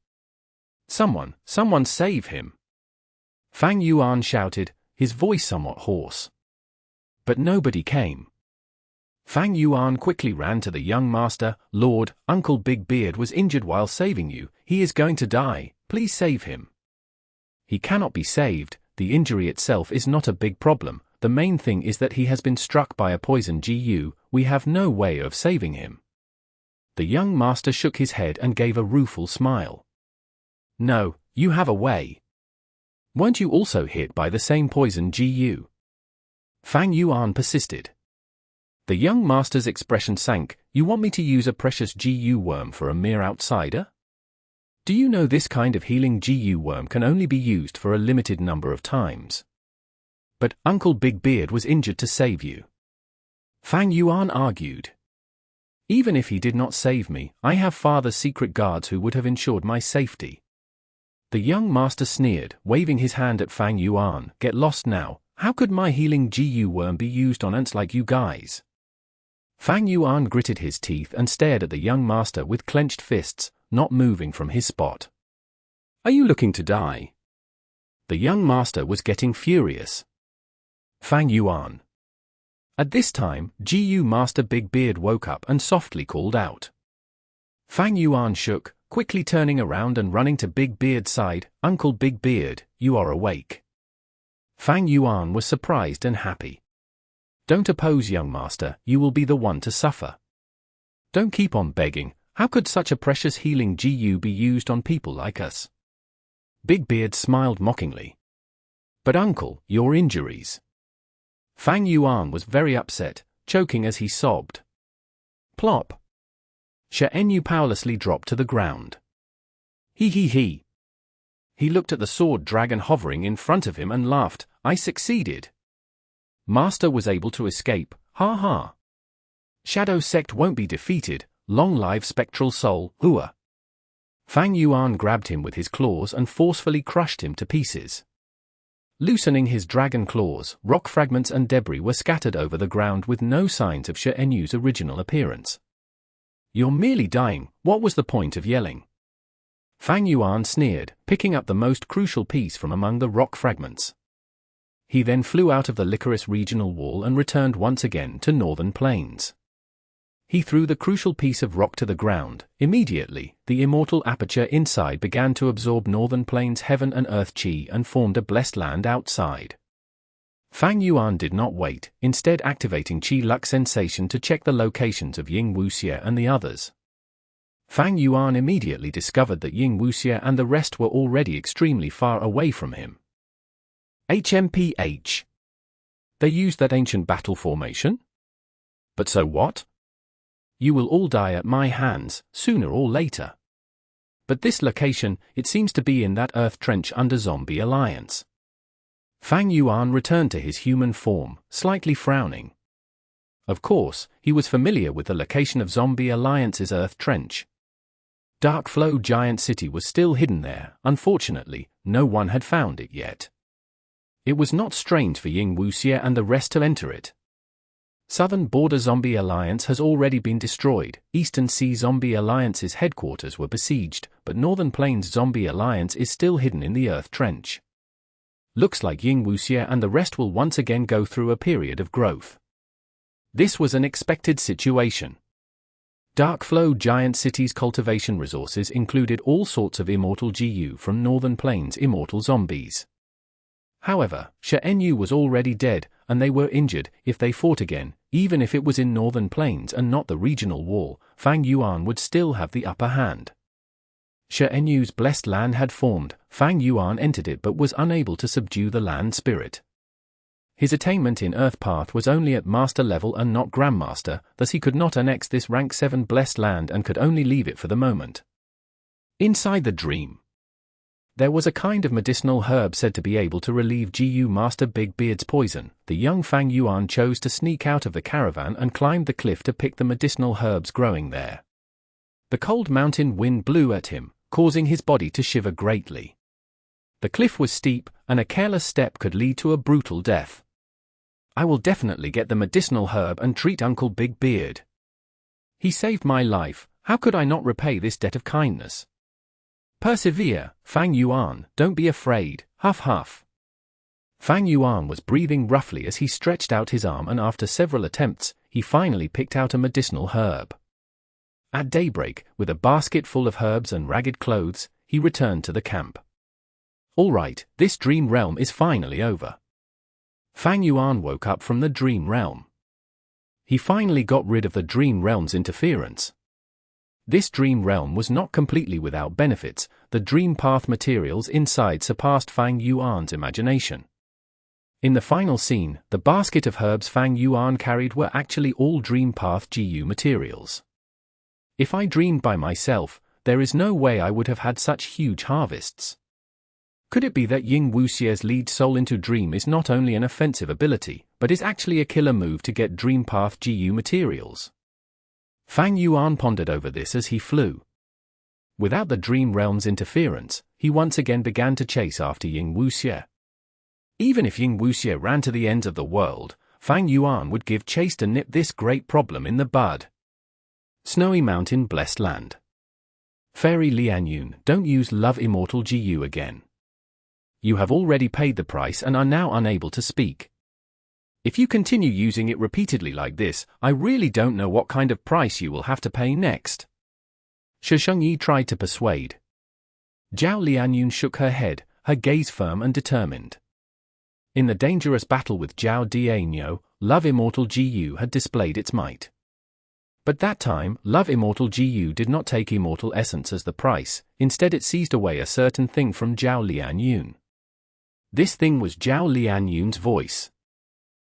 Someone save him!" Fang Yuan shouted, his voice somewhat hoarse. But nobody came. Fang Yuan quickly ran to the young master. "Lord, Uncle Big Beard was injured while saving you. He is going to die. Please save him." "He cannot be saved. The injury itself is not a big problem. The main thing is that he has been struck by a poison GU. We have no way of saving him." The young master shook his head and gave a rueful smile. "No, you have a way. Weren't you also hit by the same poison GU?" Fang Yuan persisted. The young master's expression sank. "You want me to use a precious GU worm for a mere outsider? Do you know this kind of healing GU worm can only be used for a limited number of times? But Uncle Big Beard was injured to save you," Fang Yuan argued. "Even if he did not save me, I have father's secret guards who would have ensured my safety." The young master sneered, waving his hand at Fang Yuan. "Get lost now. How could my healing GU worm be used on ants like you guys?" Fang Yuan gritted his teeth and stared at the young master with clenched fists, not moving from his spot. "Are you looking to die?" The young master was getting furious. "Fang Yuan." At this time, GU Master Big Beard woke up and softly called out. Fang Yuan shook, quickly turning around and running to Big Beard's side. "Uncle Big Beard, you are awake." Fang Yuan was surprised and happy. "Don't oppose, young master, you will be the one to suffer. Don't keep on begging. How could such a precious healing GU be used on people like us?" Big Beard smiled mockingly. "But uncle, your injuries." Fang Yuan was very upset, choking as he sobbed. Plop. Shen powerlessly dropped to the ground. He. He looked at the sword dragon hovering in front of him and laughed. "I succeeded. Master was able to escape, ha ha. Shadow Sect won't be defeated. Long live Spectral Soul, hooah." Fang Yuan grabbed him with his claws and forcefully crushed him to pieces. Loosening his dragon claws, rock fragments and debris were scattered over the ground with no signs of Shenyu's original appearance. "You're merely dying. What was the point of yelling?" Fang Yuan sneered, picking up the most crucial piece from among the rock fragments. He then flew out of the Licorice regional wall and returned once again to Northern Plains. He threw the crucial piece of rock to the ground. Immediately, the immortal aperture inside began to absorb Northern Plains heaven and earth chi and formed a blessed land outside. Fang Yuan did not wait, instead activating Chi Luck Sensation to check the locations of Ying Wuxia and the others. Fang Yuan immediately discovered that Ying Wuxia and the rest were already extremely far away from him. HMPH. They used that ancient battle formation? But so what? You will all die at my hands, sooner or later. But this location, it seems to be in that earth trench under Zombie Alliance. Fang Yuan returned to his human form, slightly frowning. Of course, he was familiar with the location of Zombie Alliance's earth trench. Dark Flow Giant City was still hidden there. Unfortunately, no one had found it yet. It was not strange for Ying Wuxia and the rest to enter it. Southern Border Zombie Alliance has already been destroyed. Eastern Sea Zombie Alliance's headquarters were besieged, but Northern Plains Zombie Alliance is still hidden in the earth trench. Looks like Ying Wuxia and the rest will once again go through a period of growth. This was an expected situation. Dark Flow Giant City's cultivation resources included all sorts of immortal GU from Northern Plains immortal zombies. However, Shen was already dead, and they were injured. If they fought again, even if it was in Northern Plains and not the regional wall, Fang Yuan would still have the upper hand. Shenyu's blessed land had formed. Fang Yuan entered it but was unable to subdue the land spirit. His attainment in Earth Path was only at master level and not grandmaster, thus he could not annex this rank 7 blessed land and could only leave it for the moment. Inside the dream. There was a kind of medicinal herb said to be able to relieve Gu Master Big Beard's poison. The young Fang Yuan chose to sneak out of the caravan and climbed the cliff to pick the medicinal herbs growing there. The cold mountain wind blew at him, causing his body to shiver greatly. The cliff was steep, and a careless step could lead to a brutal death. I will definitely get the medicinal herb and treat Uncle Big Beard. He saved my life, how could I not repay this debt of kindness? Persevere, Fang Yuan, don't be afraid, huff huff. Fang Yuan was breathing roughly as he stretched out his arm, and after several attempts, he finally picked out a medicinal herb. At daybreak, with a basket full of herbs and ragged clothes, he returned to the camp. All right, this dream realm is finally over. Fang Yuan woke up from the dream realm. He finally got rid of the dream realm's interference. This dream realm was not completely without benefits. The dream path materials inside surpassed Fang Yuan's imagination. In the final scene, the basket of herbs Fang Yuan carried were actually all dream path Gu materials. If I dreamed by myself, there is no way I would have had such huge harvests. Could it be that Ying Wuxie's lead soul into dream is not only an offensive ability, but is actually a killer move to get dream path Gu materials? Fang Yuan pondered over this as he flew. Without the dream realm's interference, he once again began to chase after Ying Wuxie. Even if Ying Wuxie ran to the ends of the world, Fang Yuan would give chase to nip this great problem in the bud. Snowy Mountain Blessed Land. Fairy Lian, don't use Love Immortal Gu again. You have already paid the price and are now unable to speak. If you continue using it repeatedly like this, I really don't know what kind of price you will have to pay next. Shishengyi tried to persuade. Zhao Lianyun shook her head, her gaze firm and determined. In the dangerous battle with Zhao Dianyo, Love Immortal Gu had displayed its might. But that time, Love Immortal Gu did not take immortal essence as the price, instead it seized away a certain thing from Zhao Lianyun. This thing was Zhao Lianyun's voice.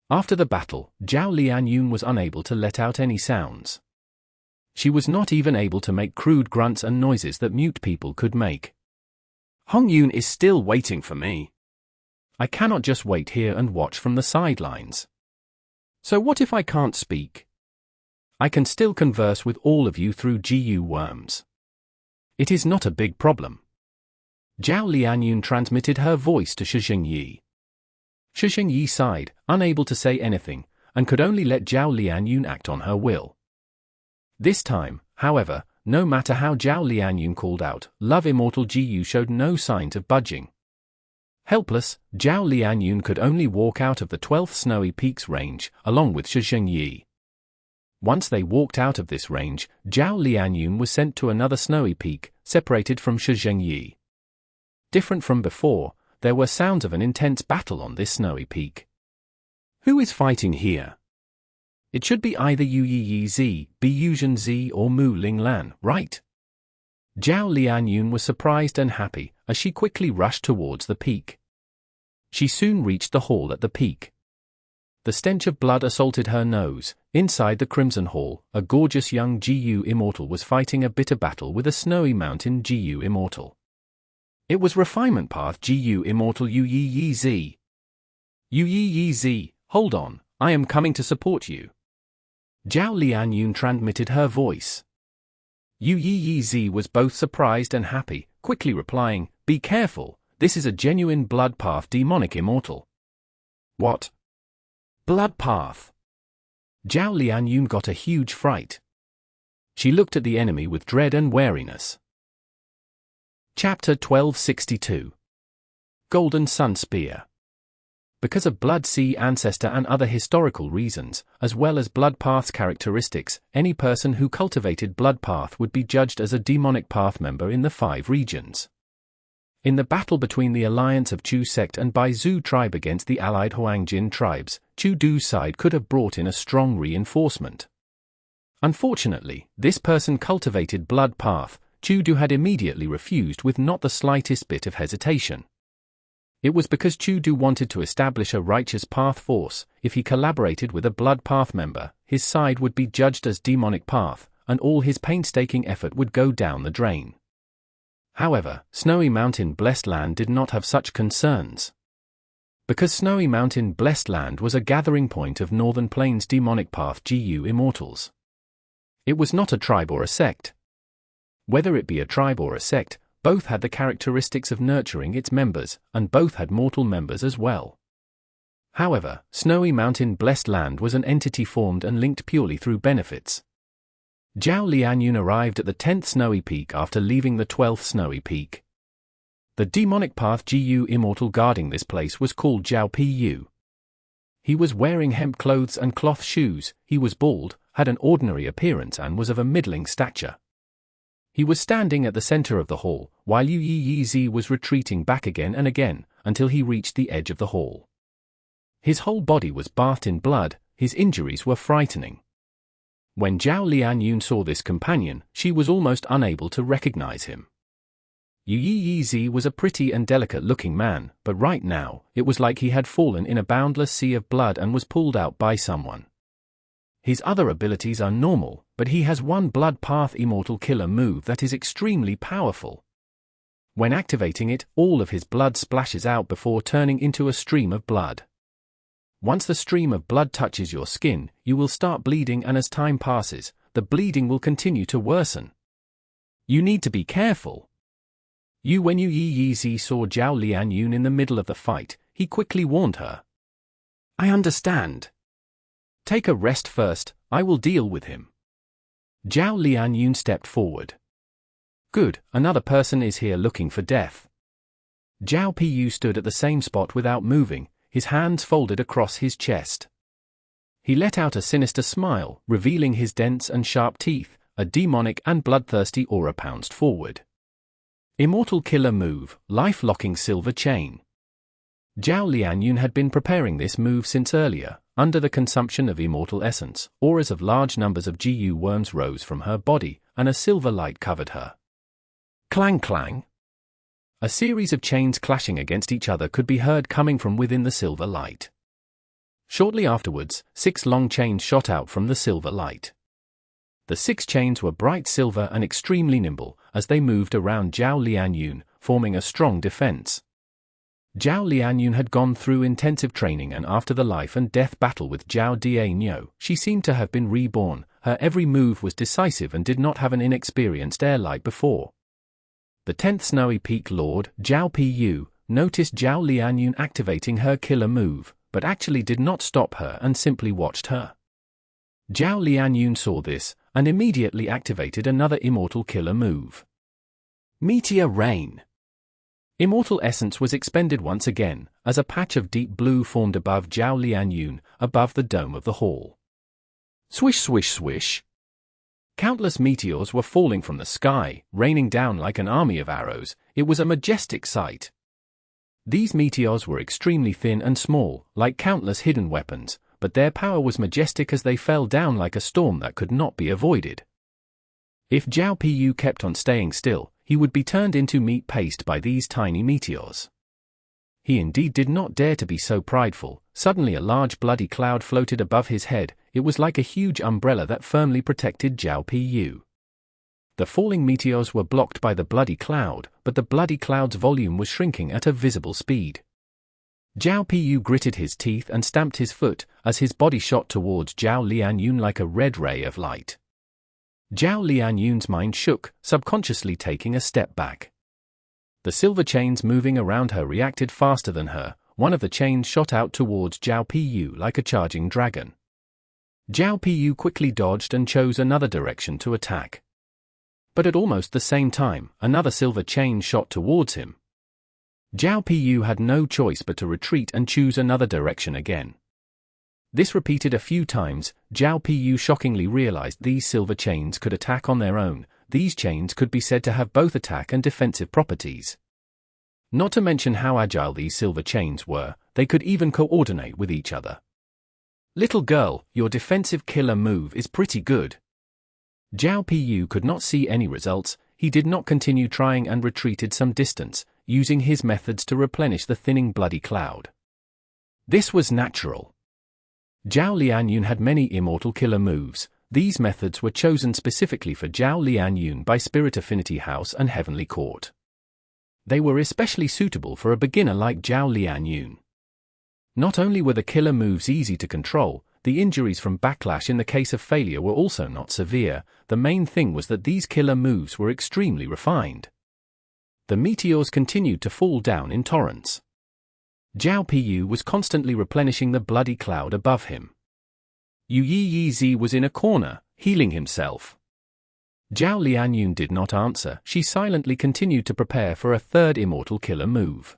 After the battle, Zhao Lianyun was unable to let out any sounds. She was not even able to make crude grunts and noises that mute people could make. Hongyun is still waiting for me. I cannot just wait here and watch from the sidelines. So what if I can't speak? I can still converse with all of you through Gu worms. It is not a big problem. Zhao Lianyun transmitted her voice to Shishengyi. Shishengyi sighed, unable to say anything, and could only let Zhao Lianyun act on her will. This time, however, no matter how Zhao Lianyun called out, Love Immortal Gu showed no signs of budging. Helpless, Zhao Lianyun could only walk out of the 12th Snowy Peaks range, along with Shishengyi. Once they walked out of this range, Zhao Lianyun was sent to another snowy peak, separated from Shishengyi. Different from before, there were sounds of an intense battle on this snowy peak. Who is fighting here? It should be either Yu Yi Zi, Bi Yuzhen Zi or Mu Ling Lan, right? Zhao Lianyun was surprised and happy, as she quickly rushed towards the peak. She soon reached the hall at the peak. The stench of blood assaulted her nose. Inside the Crimson Hall, a gorgeous young Gu Immortal was fighting a bitter battle with a Snowy Mountain Gu Immortal. It was Refinement Path Gu Immortal Yu Yi Zi. Yu Yi Zi, hold on, I am coming to support you. Zhao Lianyun transmitted her voice. Yu Yi Zi was both surprised and happy, quickly replying, be careful, this is a genuine Blood Path demonic immortal. What? Blood Path? Zhao Lianyun got a huge fright. She looked at the enemy with dread and wariness. Chapter 1262. Golden Sun Spear. Because of Blood Sea Ancestor and other historical reasons, as well as Blood Path's characteristics, any person who cultivated Blood Path would be judged as a demonic path member in the 5 regions. In the battle between the alliance of Chu Sect and Bai Zhu tribe against the allied Huangjin tribes, Chu Du's side could have brought in a strong reinforcement. Unfortunately, this person cultivated Blood Path. Chu Du had immediately refused with not the slightest bit of hesitation. It was because Chu Du wanted to establish a righteous path force. If he collaborated with a Blood Path member, his side would be judged as demonic path, and all his painstaking effort would go down the drain. However, Snowy Mountain Blessed Land did not have such concerns. Because Snowy Mountain Blessed Land was a gathering point of Northern Plains demonic path GU immortals. It was not a tribe or a sect. Whether it be a tribe or a sect, both had the characteristics of nurturing its members, and both had mortal members as well. However, Snowy Mountain Blessed Land was an entity formed and linked purely through benefits. Zhao Lianyun arrived at the 10th Snowy Peak after leaving the 12th Snowy Peak. The demonic path GU immortal guarding this place was called Zhao Pu. He was wearing hemp clothes and cloth shoes, he was bald, had an ordinary appearance and was of a middling stature. He was standing at the center of the hall, while Yu Yi Zi was retreating back again and again, until he reached the edge of the hall. His whole body was bathed in blood, his injuries were frightening. When Zhao Lianyun saw this companion, she was almost unable to recognize him. Yu Yi Zi was a pretty and delicate-looking man, but right now, it was like he had fallen in a boundless sea of blood and was pulled out by someone. His other abilities are normal, but he has one blood path immortal killer move that is extremely powerful. When activating it, all of his blood splashes out before turning into a stream of blood. Once the stream of blood touches your skin, you will start bleeding, and as time passes, the bleeding will continue to worsen. You need to be careful. When Yu Yi Zi saw Zhao Lianyun in the middle of the fight, he quickly warned her. I understand. Take a rest first, I will deal with him. Zhao Lianyun stepped forward. Good, another person is here looking for death. Zhao Pu stood at the same spot without moving, his hands folded across his chest. He let out a sinister smile, revealing his dense and sharp teeth, a demonic and bloodthirsty aura pounced forward. Immortal killer move, life-locking silver chain. Zhao Lianyun had been preparing this move since earlier. Under the consumption of immortal essence, auras of large numbers of GU worms rose from her body, and a silver light covered her. Clang clang. A series of chains clashing against each other could be heard coming from within the silver light. Shortly afterwards, 6 long chains shot out from the silver light. The 6 chains were bright silver and extremely nimble, as they moved around Zhao Lianyun, forming a strong defense. Zhao Lianyun had gone through intensive training, and after the life and death battle with Zhao Dianyo, she seemed to have been reborn. Her every move was decisive and did not have an inexperienced air like before. The 10th Snowy Peak Lord, Zhao Pu, noticed Zhao Lianyun activating her killer move, but actually did not stop her and simply watched her. Zhao Lianyun saw this, and immediately activated another immortal killer move. Meteor Rain. Immortal essence was expended once again, as a patch of deep blue formed above Zhao Lianyun, above the dome of the hall. Swish swish swish. Countless meteors were falling from the sky, raining down like an army of arrows. It was a majestic sight. These meteors were extremely thin and small, like countless hidden weapons, but their power was majestic as they fell down like a storm that could not be avoided. If Zhao Pu kept on staying still, he would be turned into meat paste by these tiny meteors. He indeed did not dare to be so prideful. Suddenly a large bloody cloud floated above his head. It was like a huge umbrella that firmly protected Zhao Pu. The falling meteors were blocked by the bloody cloud, but the bloody cloud's volume was shrinking at a visible speed. Zhao Pu gritted his teeth and stamped his foot, as his body shot towards Zhao Lianyun like a red ray of light. Zhao Lianyun's mind shook, subconsciously taking a step back. The silver chains moving around her reacted faster than her. One of the chains shot out towards Zhao Pu like a charging dragon. Zhao Pu quickly dodged and chose another direction to attack. But at almost the same time, another silver chain shot towards him. Zhao Pu had no choice but to retreat and choose another direction again. This repeated a few times. Zhao Pu shockingly realized these silver chains could attack on their own. These chains could be said to have both attack and defensive properties. Not to mention how agile these silver chains were, they could even coordinate with each other. Little girl, your defensive killer move is pretty good. Zhao Pu could not see any results. He did not continue trying and retreated some distance, using his methods to replenish the thinning bloody cloud. This was natural. Zhao Lianyun had many immortal killer moves. These methods were chosen specifically for Zhao Lianyun by Spirit Affinity House and Heavenly Court. They were especially suitable for a beginner like Zhao Lian. Not only were the killer moves easy to control, the injuries from backlash in the case of failure were also not severe. The main thing was that these killer moves were extremely refined. The meteors continued to fall down in torrents. Zhao Pu was constantly replenishing the bloody cloud above him. Yu Yi was in a corner, healing himself. Zhao Lian did not answer. She silently continued to prepare for a third immortal killer move.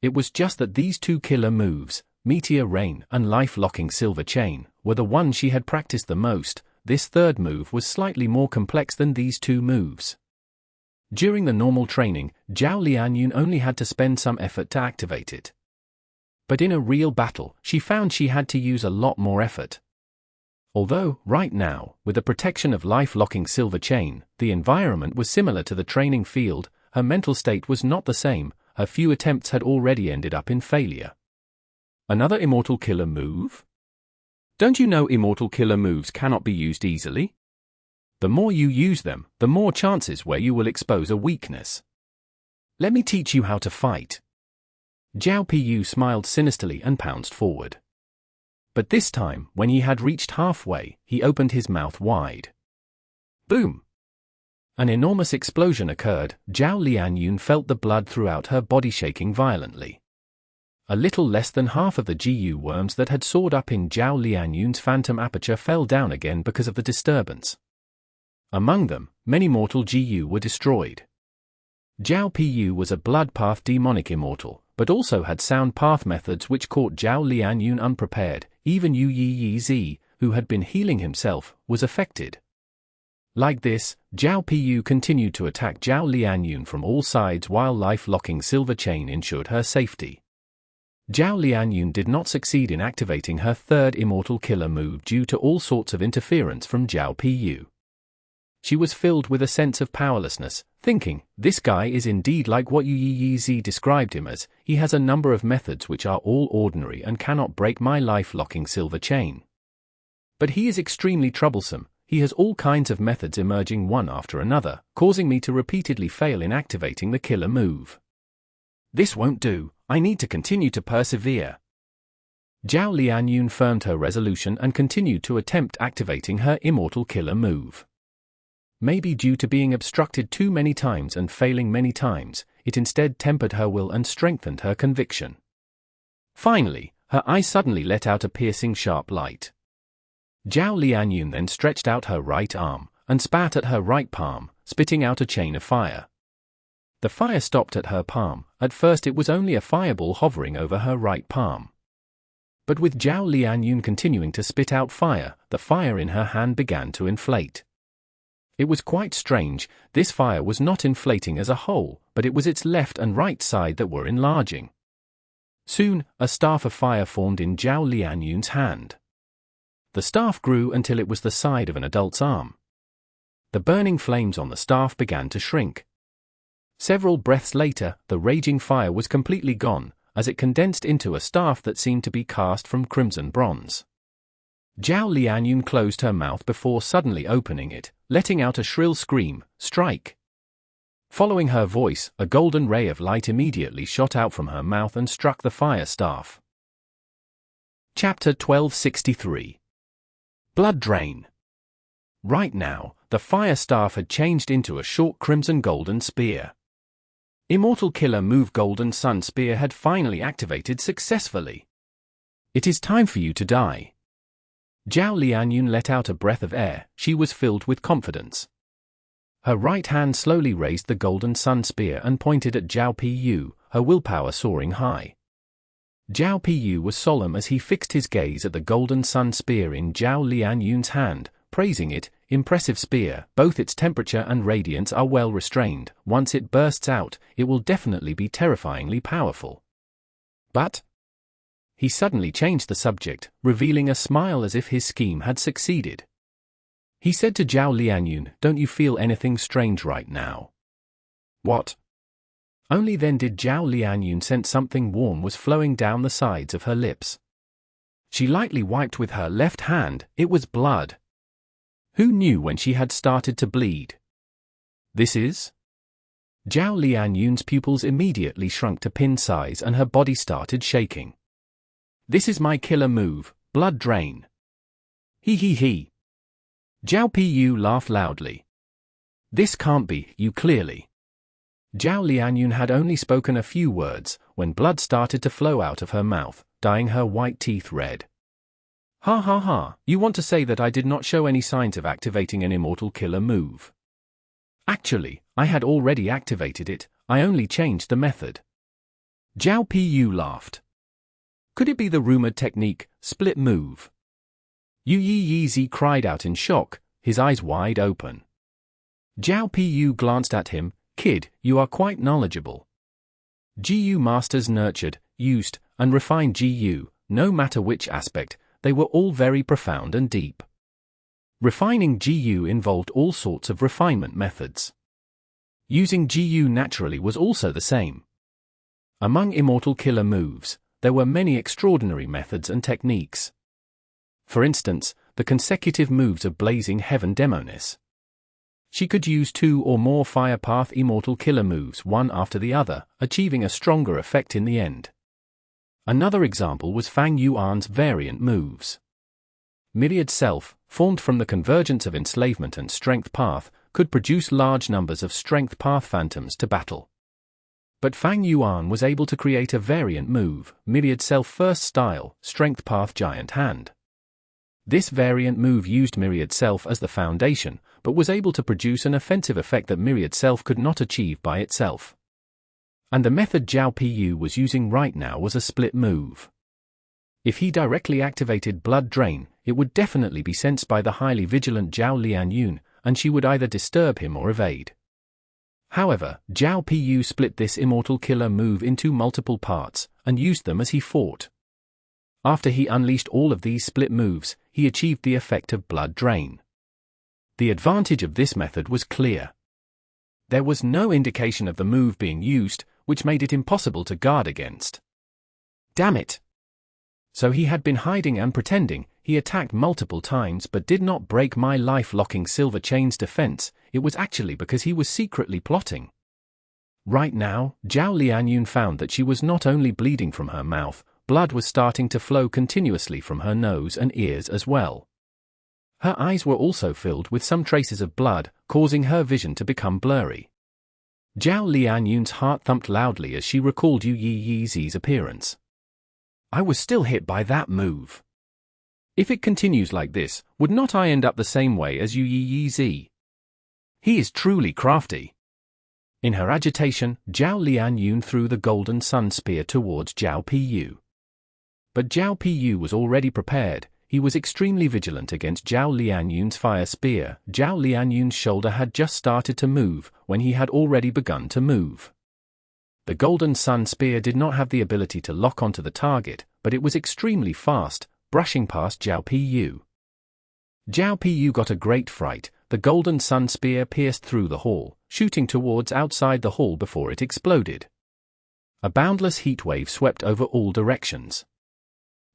It was just that these two killer moves, Meteor Rain and Life-Locking Silver Chain, were the ones she had practiced the most. This third move was slightly more complex than these two moves. During the normal training, Zhao Lian only had to spend some effort to activate it. But in a real battle, she found she had to use a lot more effort. Although, right now, with the protection of Life-Locking Silver Chain, the environment was similar to the training field, her mental state was not the same. Her few attempts had already ended up in failure. Another immortal killer move? Don't you know immortal killer moves cannot be used easily? The more you use them, the more chances where you will expose a weakness. Let me teach you how to fight. Zhao Pu smiled sinisterly and pounced forward. But this time, when he had reached halfway, he opened his mouth wide. Boom! An enormous explosion occurred. Zhao Lian felt the blood throughout her body shaking violently. A little less than half of the GU worms that had soared up in Zhao Lian's phantom aperture fell down again because of the disturbance. Among them, many mortal GU were destroyed. Zhao Pu was a blood path demonic immortal, but also had sound path methods which caught Zhao Lian unprepared. Even Yu Yi, who had been healing himself, was affected. Like this, Zhao Pu continued to attack Zhao Lian from all sides while Life-Locking Silver Chain ensured her safety. Zhao Lian did not succeed in activating her third immortal killer move due to all sorts of interference from Zhao Pu. She was filled with a sense of powerlessness, thinking, this guy is indeed like what Yu Yi described him as. He has a number of methods which are all ordinary and cannot break my Life-Locking Silver Chain. But he is extremely troublesome. He has all kinds of methods emerging one after another, causing me to repeatedly fail in activating the killer move. This won't do. I need to continue to persevere. Zhao Lian firmed her resolution and continued to attempt activating her immortal killer move. Maybe due to being obstructed too many times and failing many times, it instead tempered her will and strengthened her conviction. Finally, her eyes suddenly let out a piercing sharp light. Zhao Lian then stretched out her right arm and spat at her right palm, spitting out a chain of fire. The fire stopped at her palm. At first it was only a fireball hovering over her right palm. But with Zhao Lian continuing to spit out fire, the fire in her hand began to inflate. It was quite strange. This fire was not inflating as a whole, but it was its left and right side that were enlarging. Soon, a staff of fire formed in Zhao Lian's hand. The staff grew until it was the side of an adult's arm. The burning flames on the staff began to shrink. Several breaths later, the raging fire was completely gone, as it condensed into a staff that seemed to be cast from crimson bronze. Zhao Lian closed her mouth before suddenly opening it, letting out a shrill scream, "Strike!" Following her voice, a golden ray of light immediately shot out from her mouth and struck the fire staff. Chapter 1263. Blood Drain. Right now, the fire staff had changed into a short crimson golden spear. Immortal Killer Move Golden Sun Spear had finally activated successfully. It is time for you to die. Zhao Lian let out a breath of air. She was filled with confidence. Her right hand slowly raised the golden sun spear and pointed at Zhao Pu, her willpower soaring high. Zhao Pu was solemn as he fixed his gaze at the golden sun spear in Zhao Lian's hand, praising it. Impressive spear, both its temperature and radiance are well restrained. Once it bursts out, it will definitely be terrifyingly powerful. But he suddenly changed the subject, revealing a smile as if his scheme had succeeded. He said to Zhao Lian, "Don't you feel anything strange right now?" "What?" Only then did Zhao Lian sense something warm was flowing down the sides of her lips. She lightly wiped with her left hand. It was blood. Who knew when she had started to bleed? This is? Zhao Lianyun's pupils immediately shrunk to pin size and her body started shaking. This is my killer move, Blood Drain. He he he. Zhao Pu laughed loudly. This can't be, you clearly. Zhao Lianyun had only spoken a few words when blood started to flow out of her mouth, dyeing her white teeth red. Ha ha ha, you want to say that I did not show any signs of activating an immortal killer move? Actually, I had already activated it, I only changed the method. Zhao Pu laughed. Could it be the rumored technique, split move? Yu Yi cried out in shock, his eyes wide open. Zhao Pu glanced at him. Kid, you are quite knowledgeable. GU masters nurtured, used, and refined GU, no matter which aspect, they were all very profound and deep. Refining GU involved all sorts of refinement methods. Using GU naturally was also the same. Among immortal killer moves, there were many extraordinary methods and techniques. For instance, the consecutive moves of Blazing Heaven Demoness. She could use 2 or more Fire Path immortal killer moves one after the other, achieving a stronger effect in the end. Another example was Fang Yuan's variant moves. Myriad Self, formed from the convergence of Enslavement and Strength Path, could produce large numbers of Strength Path phantoms to battle. But Fang Yuan was able to create a variant move, Myriad Self First Style, Strength Path Giant Hand. This variant move used Myriad Self as the foundation, but was able to produce an offensive effect that Myriad Self could not achieve by itself. And the method Zhao Pu was using right now was a split move. If he directly activated Blood Drain, it would definitely be sensed by the highly vigilant Zhao Lianyun, and she would either disturb him or evade. However, Zhao Pu split this immortal killer move into multiple parts, and used them as he fought. After he unleashed all of these split moves, he achieved the effect of Blood Drain. The advantage of this method was clear. There was no indication of the move being used, which made it impossible to guard against. Damn it! So he had been hiding and pretending. He attacked multiple times but did not break my life-locking Silver Chain's defense. It was actually because he was secretly plotting. Right now, Zhao Lianyun found that she was not only bleeding from her mouth, blood was starting to flow continuously from her nose and ears as well. Her eyes were also filled with some traces of blood, causing her vision to become blurry. Zhao Lianyun's heart thumped loudly as she recalled Yu Yi's appearance. I was still hit by that move. If it continues like this, would not I end up the same way as Yu Yi? He is truly crafty. In her agitation, Zhao Lianyun threw the Golden Sun Spear towards Zhao Pu. But Zhao Pu was already prepared. He was extremely vigilant against Zhao Lianyun's fire spear. Zhao Lianyun's shoulder had just started to move when he had already begun to move. The Golden Sun Spear did not have the ability to lock onto the target, but it was extremely fast, brushing past Zhao Pu. Zhao Pu got a great fright. The Golden Sun Spear pierced through the hall, shooting towards outside the hall before it exploded. A boundless heat wave swept over all directions.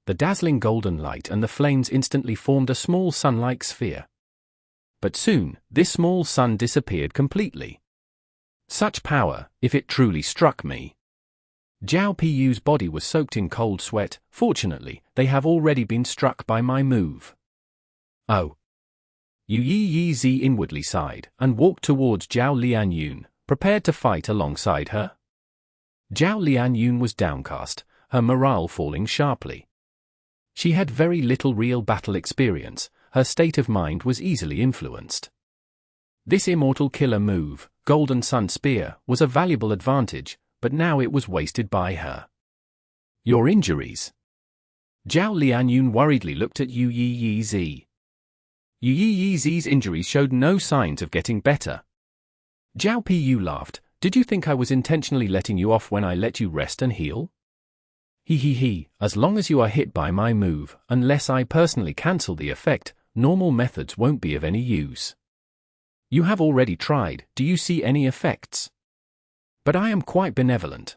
The dazzling golden light and the flames instantly formed a small sun-like sphere. But soon, this small sun disappeared completely. Such power, if it truly struck me. Zhao Pu's body was soaked in cold sweat. Fortunately, they have already been struck by my move. Oh. Yu Yi inwardly sighed and walked towards Zhao Lianyun, prepared to fight alongside her. Zhao Lianyun was downcast, her morale falling sharply. She had very little real battle experience. Her state of mind was easily influenced. This immortal killer move, Golden Sun Spear, was a valuable advantage, but now it was wasted by her. Your injuries. Zhao Lianyun worriedly looked at Yu Yi. Yu Yi's injuries showed no signs of getting better. Zhao Pu laughed. Did you think I was intentionally letting you off when I let you rest and heal? He, as long as you are hit by my move, unless I personally cancel the effect, normal methods won't be of any use. You have already tried. Do you see any effects? But I am quite benevolent.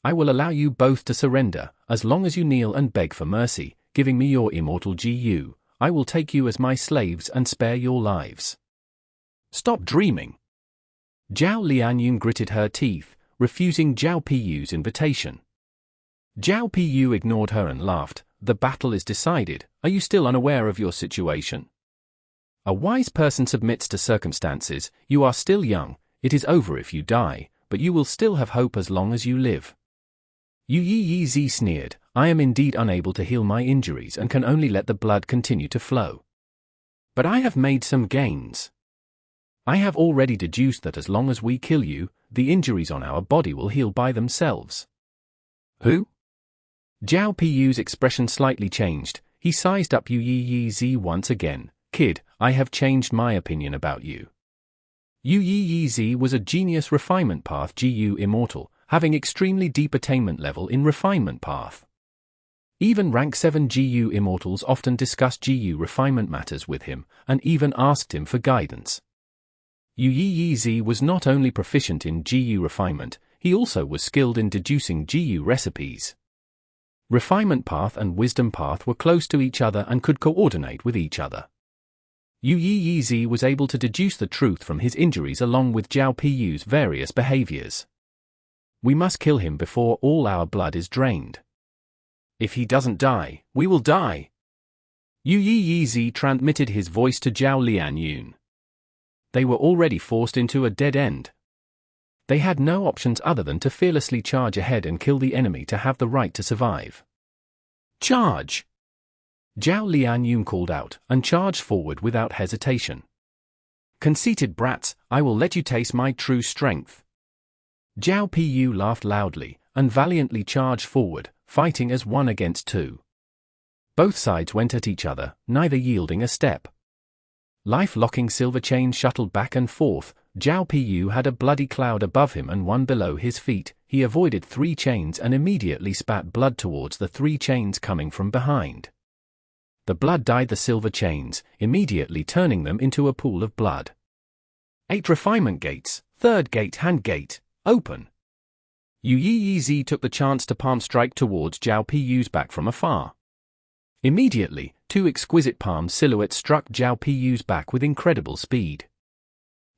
I will allow you both to surrender, as long as you kneel and beg for mercy, giving me your immortal GU. I will take you as my slaves and spare your lives. Stop dreaming. Zhao Lian gritted her teeth, refusing Zhao Piyu's invitation. Zhao Piyu ignored her and laughed. The battle is decided. Are you still unaware of your situation? A wise person submits to circumstances. You are still young. It is over if you die, but you will still have hope as long as you live. Yu Yi sneered. I am indeed unable to heal my injuries and can only let the blood continue to flow. But I have made some gains. I have already deduced that as long as we kill you, the injuries on our body will heal by themselves. Who? Zhao Piyu's expression slightly changed. He sized up Yu Yi once again. Kid, I have changed my opinion about you. Yu Yi was a genius refinement path GU Immortal, having extremely deep attainment level in refinement path. Even rank 7 GU Immortals often discussed GU refinement matters with him, and even asked him for guidance. Yu Yi was not only proficient in GU refinement, he also was skilled in deducing GU recipes. Refinement path and wisdom path were close to each other and could coordinate with each other. Yu Yi was able to deduce the truth from his injuries along with Zhao Piyu's various behaviors. We must kill him before all our blood is drained. If he doesn't die, we will die. Yu Yi transmitted his voice to Zhao Lian. They were already forced into a dead end. They had no options other than to fearlessly charge ahead and kill the enemy to have the right to survive. Charge! Zhao Lian called out, and charged forward without hesitation. Conceited brats, I will let you taste my true strength. Zhao Piyu laughed loudly, and valiantly charged forward, fighting as 1 against 2. Both sides went at each other, neither yielding a step. Life-locking silver chains shuttled back and forth. Zhao Piyu had a bloody cloud above him and 1 below his feet. He avoided 3 chains and immediately spat blood towards the 3 chains coming from behind. The blood dyed the silver chains, immediately turning them into a pool of blood. 8 refinement gates, 3rd gate hand gate, open. Yu Yi took the chance to palm strike towards Zhao Piyu's back from afar. Immediately, 2 exquisite palm silhouettes struck Zhao Piyu's back with incredible speed.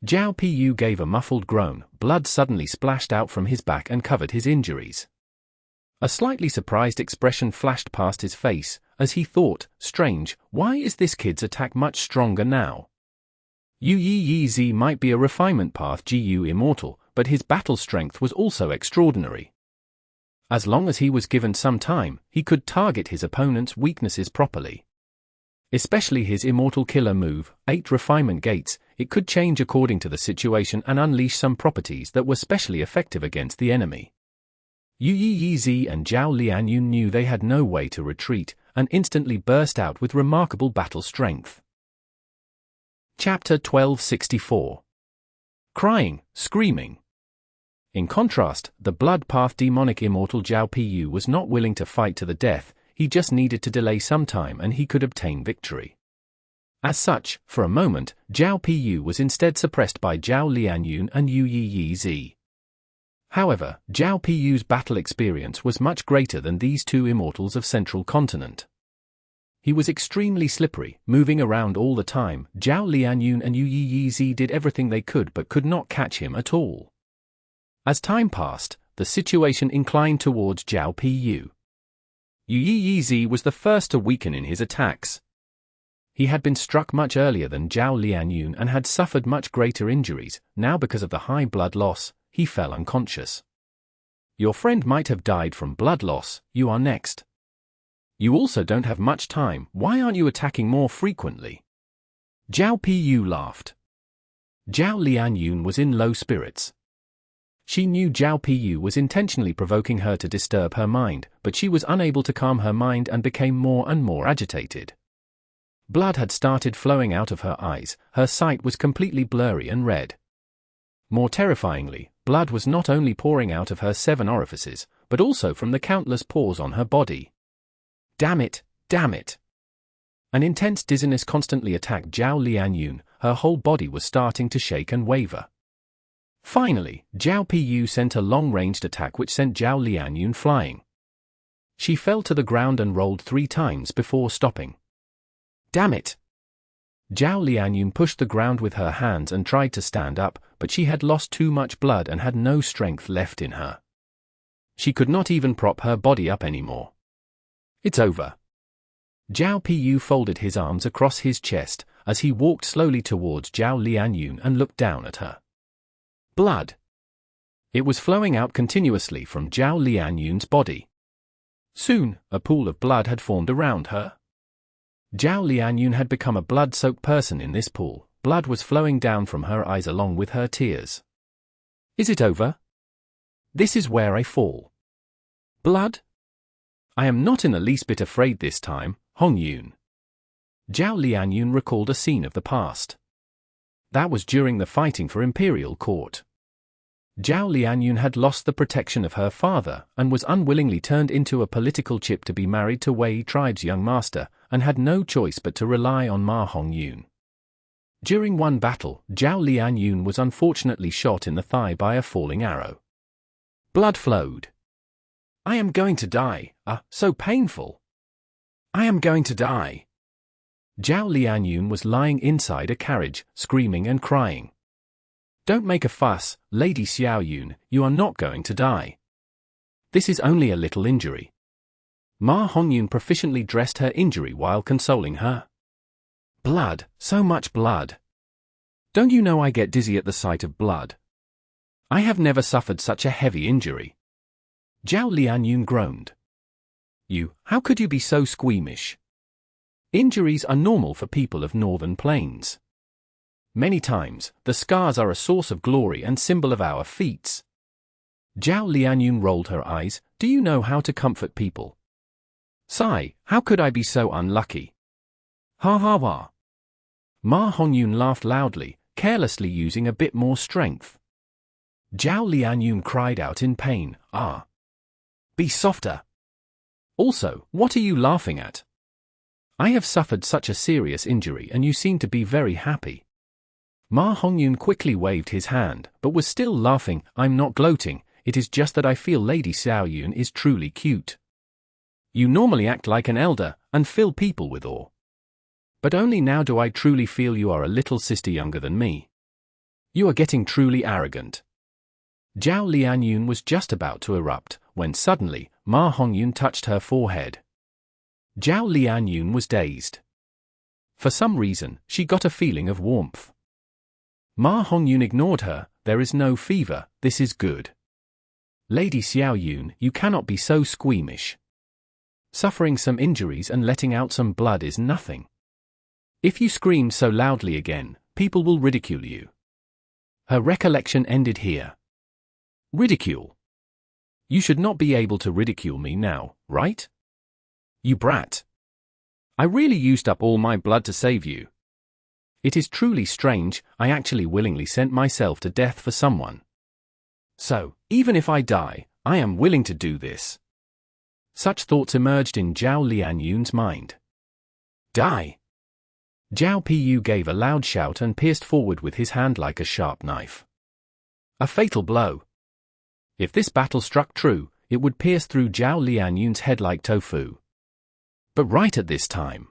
Zhao Piyu gave a muffled groan. Blood suddenly splashed out from his back and covered his injuries. A slightly surprised expression flashed past his face, as he thought, strange, why is this kid's attack much stronger now? Yu Yi might be a refinement path GU Immortal, but his battle strength was also extraordinary. As long as he was given some time, he could target his opponent's weaknesses properly. Especially his Immortal killer move, 8 refinement gates, it could change according to the situation and unleash some properties that were specially effective against the enemy. Yu Yi and Zhao Lian knew they had no way to retreat, and instantly burst out with remarkable battle strength. Chapter 1264. Crying, Screaming. In contrast, the blood path demonic immortal Zhao Piyu was not willing to fight to the death. He just needed to delay some time and he could obtain victory. As such, for a moment, Zhao Piyu was instead suppressed by Zhao Lian and Yu Yi. However, Zhao Piyu's battle experience was much greater than these 2 immortals of Central Continent. He was extremely slippery, moving around all the time. Zhao Lian and Yu Yi did everything they could but could not catch him at all. As time passed, the situation inclined towards Zhao Piyu. Yu Yi was the first to weaken in his attacks. He had been struck much earlier than Zhao Lian and had suffered much greater injuries. Now because of the high blood loss, he fell unconscious. Your friend might have died from blood loss. You are next. You also don't have much time. Why aren't you attacking more frequently? Zhao Piyu laughed. Zhao Lian was in low spirits. She knew Zhao Piyu was intentionally provoking her to disturb her mind, but she was unable to calm her mind and became more and more agitated. Blood had started flowing out of her eyes. Her sight was completely blurry and red. More terrifyingly, blood was not only pouring out of her 7 orifices, but also from the countless pores on her body. Damn it, damn it. An intense dizziness constantly attacked Zhao Lian. Her whole body was starting to shake and waver. Finally, Zhao Piyu sent a long-ranged attack which sent Zhao Lian flying. She fell to the ground and rolled 3 times before stopping. Damn it! Zhao Lian pushed the ground with her hands and tried to stand up, but she had lost too much blood and had no strength left in her. She could not even prop her body up anymore. It's over. Zhao Pu folded his arms across his chest as he walked slowly towards Zhao Lianyun and looked down at her. Blood. It was flowing out continuously from Zhao Lianyun's body. Soon, a pool of blood had formed around her. Zhao Lianyun had become a blood-soaked person in this pool. Blood was flowing down from her eyes along with her tears. Is it over? This is where I fall. Blood? I am not in the least bit afraid this time, Hong Yun. Zhao Lianyun recalled a scene of the past. That was during the fighting for Imperial Court. Zhao Lianyun had lost the protection of her father and was unwillingly turned into a political chip to be married to Wei tribe's young master, and had no choice but to rely on Ma Hongyun. During one battle, Zhao Lianyun was unfortunately shot in the thigh by a falling arrow. Blood flowed. I am going to die, so painful. I am going to die. Zhao Lianyun was lying inside a carriage, screaming and crying. Don't make a fuss, Lady Xiaoyun, you are not going to die. This is only a little injury. Ma Hongyun proficiently dressed her injury while consoling her. Blood, so much blood. Don't you know I get dizzy at the sight of blood? I have never suffered such a heavy injury. Zhao Lianyun groaned. How could you be so squeamish? Injuries are normal for people of northern plains. Many times, the scars are a source of glory and symbol of our feats. Zhao Lianyun rolled her eyes. Do you know how to comfort people? Sigh, how could I be so unlucky? Ha ha ha. Ma Hongyun laughed loudly, carelessly using a bit more strength. Zhao Lianyun cried out in pain, Be softer. Also, what are you laughing at? I have suffered such a serious injury and you seem to be very happy. Ma Hongyun quickly waved his hand, but was still laughing. I'm not gloating, it is just that I feel Lady Xiaoyun is truly cute. You normally act like an elder, and fill people with awe. But only now do I truly feel you are a little sister younger than me. You are getting truly arrogant. Zhao Lianyun was just about to erupt, when suddenly, Ma Hongyun touched her forehead. Zhao Lianyun was dazed. For some reason, she got a feeling of warmth. Ma Hongyun ignored her. There is no fever, this is good. Lady Xiaoyun, you cannot be so squeamish. Suffering some injuries and letting out some blood is nothing. If you scream so loudly again, people will ridicule you. Her recollection ended here. Ridicule. You should not be able to ridicule me now, right? You brat. I really used up all my blood to save you. It is truly strange, I actually willingly sent myself to death for someone. So, even if I die, I am willing to do this. Such thoughts emerged in Zhao Lianyun's mind. Die! Zhao Pu gave a loud shout and pierced forward with his hand like a sharp knife. A fatal blow. If this battle struck true, it would pierce through Zhao Lianyun's head like tofu. But right at this time,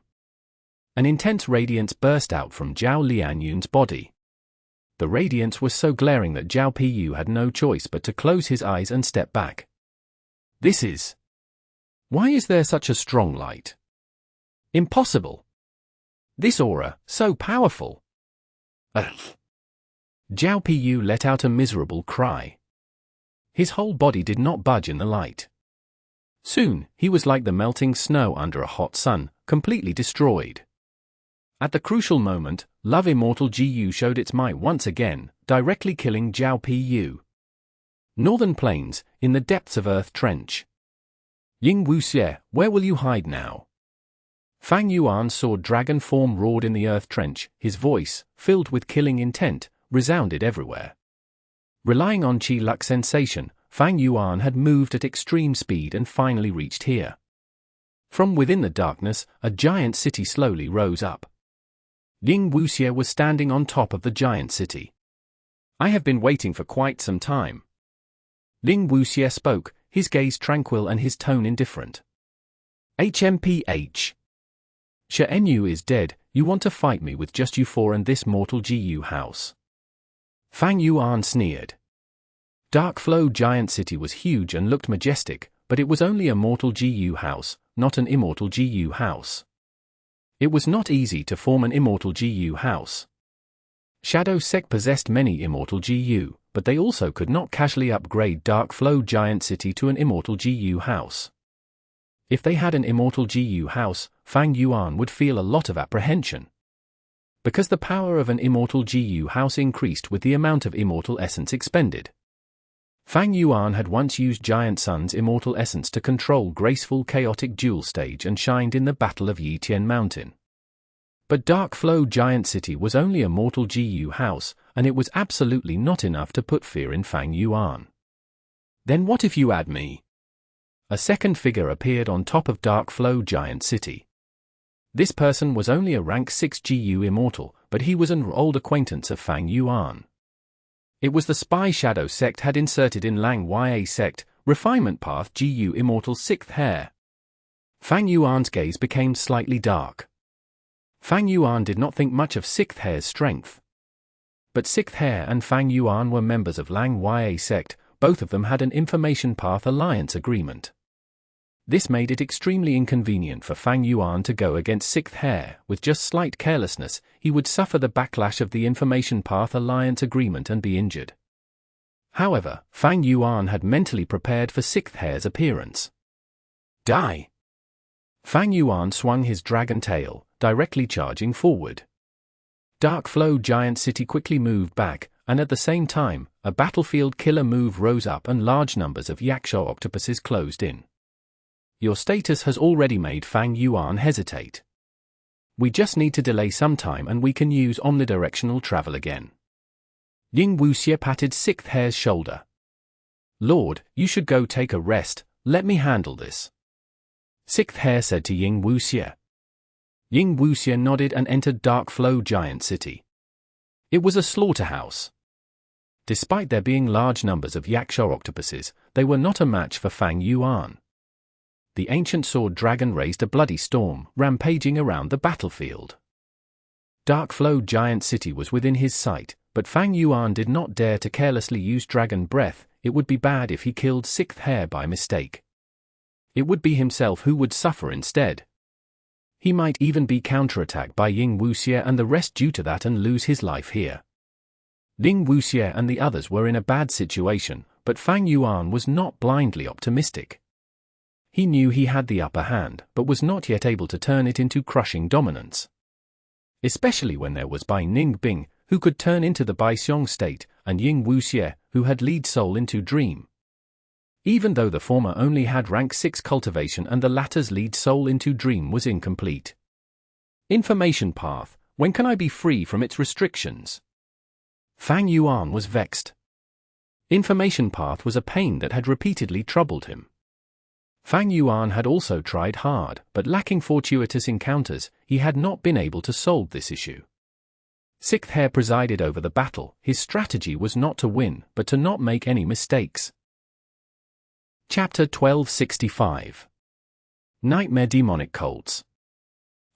an intense radiance burst out from Zhao Lianyun's body. The radiance was so glaring that Zhao Pu had no choice but to close his eyes and step back. This is... Why is there such a strong light? Impossible. This aura, so powerful. Ugh. Zhao Pu let out a miserable cry. His whole body did not budge in the light. Soon, he was like the melting snow under a hot sun, completely destroyed. At the crucial moment, Love Immortal GU showed its might once again, directly killing Zhao Pu. Northern Plains, in the depths of Earth Trench. Ying Wuxie, where will you hide now? Fang Yuan saw dragon form roared in the Earth Trench, his voice, filled with killing intent, resounded everywhere. Relying on Qi Luck sensation, Fang Yuan had moved at extreme speed and finally reached here. From within the darkness, a giant city slowly rose up. Ying Wuxie was standing on top of the giant city. I have been waiting for quite some time. Ying Wuxie spoke, his gaze tranquil and his tone indifferent. HMPH. Shen Yu is dead, you want to fight me with just you four and this mortal GU house. Fang Yuan sneered. Dark Flow Giant City was huge and looked majestic, but it was only a mortal GU house, not an immortal GU house. It was not easy to form an immortal GU house. Shadow Sect possessed many immortal GU, but they also could not casually upgrade Dark Flow Giant City to an immortal GU house. If they had an immortal GU house, Fang Yuan would feel a lot of apprehension. Because the power of an immortal GU house increased with the amount of immortal essence expended. Fang Yuan had once used Giant Sun's immortal essence to control graceful chaotic duel stage and shined in the Battle of Yitian Mountain. But Dark Flow Giant City was only a mortal GU house, and it was absolutely not enough to put fear in Fang Yuan. Then what if you add me? A second figure appeared on top of Dark Flow Giant City. This person was only a rank 6 GU immortal, but he was an old acquaintance of Fang Yuan. It was the spy Shadow Sect had inserted in Lang Ya Sect, Refinement Path GU Immortal 6th Heir. Fang Yuan's gaze became slightly dark. Fang Yuan did not think much of 6th Heir's strength. But 6th Heir and Fang Yuan were members of Lang Ya Sect, both of them had an Information Path Alliance agreement. This made it extremely inconvenient for Fang Yuan to go against 6th Heir. With just slight carelessness, he would suffer the backlash of the Information Path Alliance agreement and be injured. However, Fang Yuan had mentally prepared for 6th Heir's appearance. Die! Fang Yuan swung his dragon tail, directly charging forward. Dark Flow Giant City quickly moved back, and at the same time, a battlefield killer move rose up and large numbers of Yaksha octopuses closed in. Your status has already made Fang Yuan hesitate. We just need to delay some time and we can use omnidirectional travel again. Ying Wuxie patted 6th Heir's shoulder. Lord, you should go take a rest, let me handle this. 6th Heir said to Ying Wuxie. Ying Wuxie nodded and entered Dark Flow Giant City. It was a slaughterhouse. Despite there being large numbers of Yaksha octopuses, they were not a match for Fang Yuan. The ancient sword dragon raised a bloody storm, rampaging around the battlefield. Dark Flow Giant City was within his sight, but Fang Yuan did not dare to carelessly use dragon breath. It would be bad if he killed 6th Heir by mistake. It would be himself who would suffer instead. He might even be counterattacked by Ying Wuxie and the rest due to that and lose his life here. Ying Wuxie and the others were in a bad situation, but Fang Yuan was not blindly optimistic. He knew he had the upper hand, but was not yet able to turn it into crushing dominance. Especially when there was Bai Ningbing, who could turn into the Bai Xiong state, and Ying Wuxie, who had lead soul into dream. Even though the former only had rank 6 cultivation and the latter's lead soul into dream was incomplete. Information Path, when can I be free from its restrictions? Fang Yuan was vexed. Information Path was a pain that had repeatedly troubled him. Fang Yuan had also tried hard, but lacking fortuitous encounters, he had not been able to solve this issue. 6th Heir presided over the battle. His strategy was not to win, but to not make any mistakes. Chapter 1265. Nightmare Demonic Colts.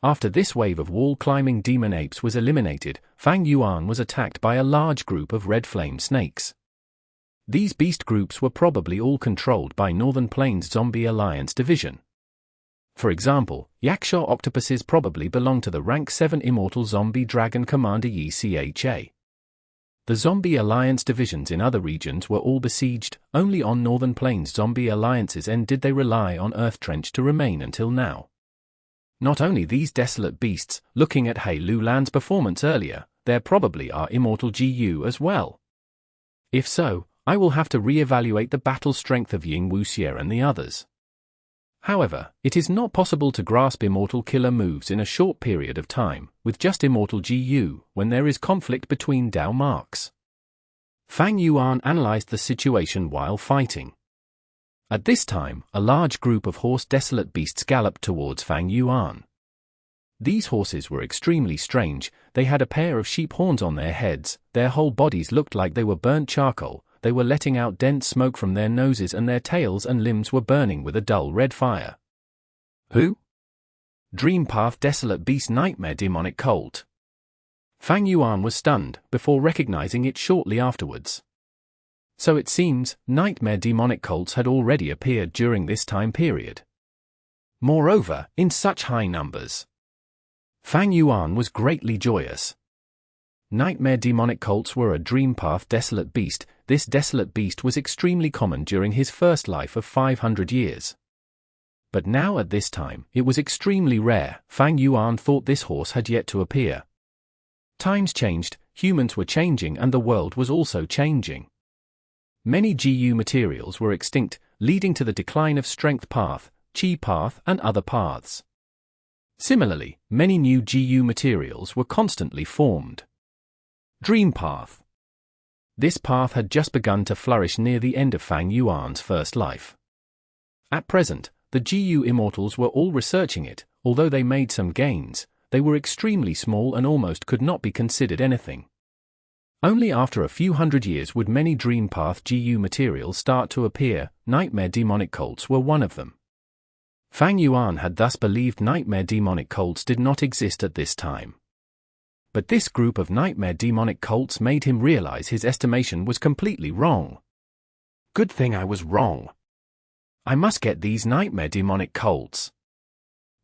After this wave of wall-climbing demon apes was eliminated, Fang Yuan was attacked by a large group of red flame snakes. These beast groups were probably all controlled by Northern Plains Zombie Alliance Division. For example, Yaksha octopuses probably belong to the rank 7 Immortal Zombie Dragon Commander Yi Cha. The Zombie Alliance divisions in other regions were all besieged. Only on Northern Plains Zombie Alliance's end did they rely on Earth Trench to remain until now. Not only these desolate beasts, looking at Hei Lulan's performance earlier, there probably are Immortal GU as well. If so, I will have to re-evaluate the battle strength of Ying Wuxie and the others. However, it is not possible to grasp Immortal killer moves in a short period of time, with just Immortal GU, when there is conflict between Dao marks. Fang Yuan analyzed the situation while fighting. At this time, a large group of horse desolate beasts galloped towards Fang Yuan. These horses were extremely strange. They had a pair of sheep horns on their heads, their whole bodies looked like they were burnt charcoal, they were letting out dense smoke from their noses and their tails and limbs were burning with a dull red fire. Who? Dream Path Desolate Beast Nightmare Demonic Colt. Fang Yuan was stunned, before recognizing it shortly afterwards. So it seems, nightmare demonic cults had already appeared during this time period. Moreover, in such high numbers. Fang Yuan was greatly joyous. Nightmare demonic cults were a dream path desolate beast. This desolate beast was extremely common during his first life of 500 years. But now at this time, it was extremely rare. Fang Yuan thought this horse had yet to appear. Times changed, humans were changing, and the world was also changing. Many GU materials were extinct, leading to the decline of Strength Path, Chi Path, and other paths. Similarly, many new GU materials were constantly formed. Dream Path. This path had just begun to flourish near the end of Fang Yuan's first life. At present, the GU Immortals were all researching it. Although they made some gains, they were extremely small and almost could not be considered anything. Only after a few hundred years would many Dream Path GU materials start to appear. Nightmare demonic cults were one of them. Fang Yuan had thus believed nightmare demonic cults did not exist at this time. But this group of nightmare demonic cults made him realize his estimation was completely wrong. Good thing I was wrong. I must get these nightmare demonic cults.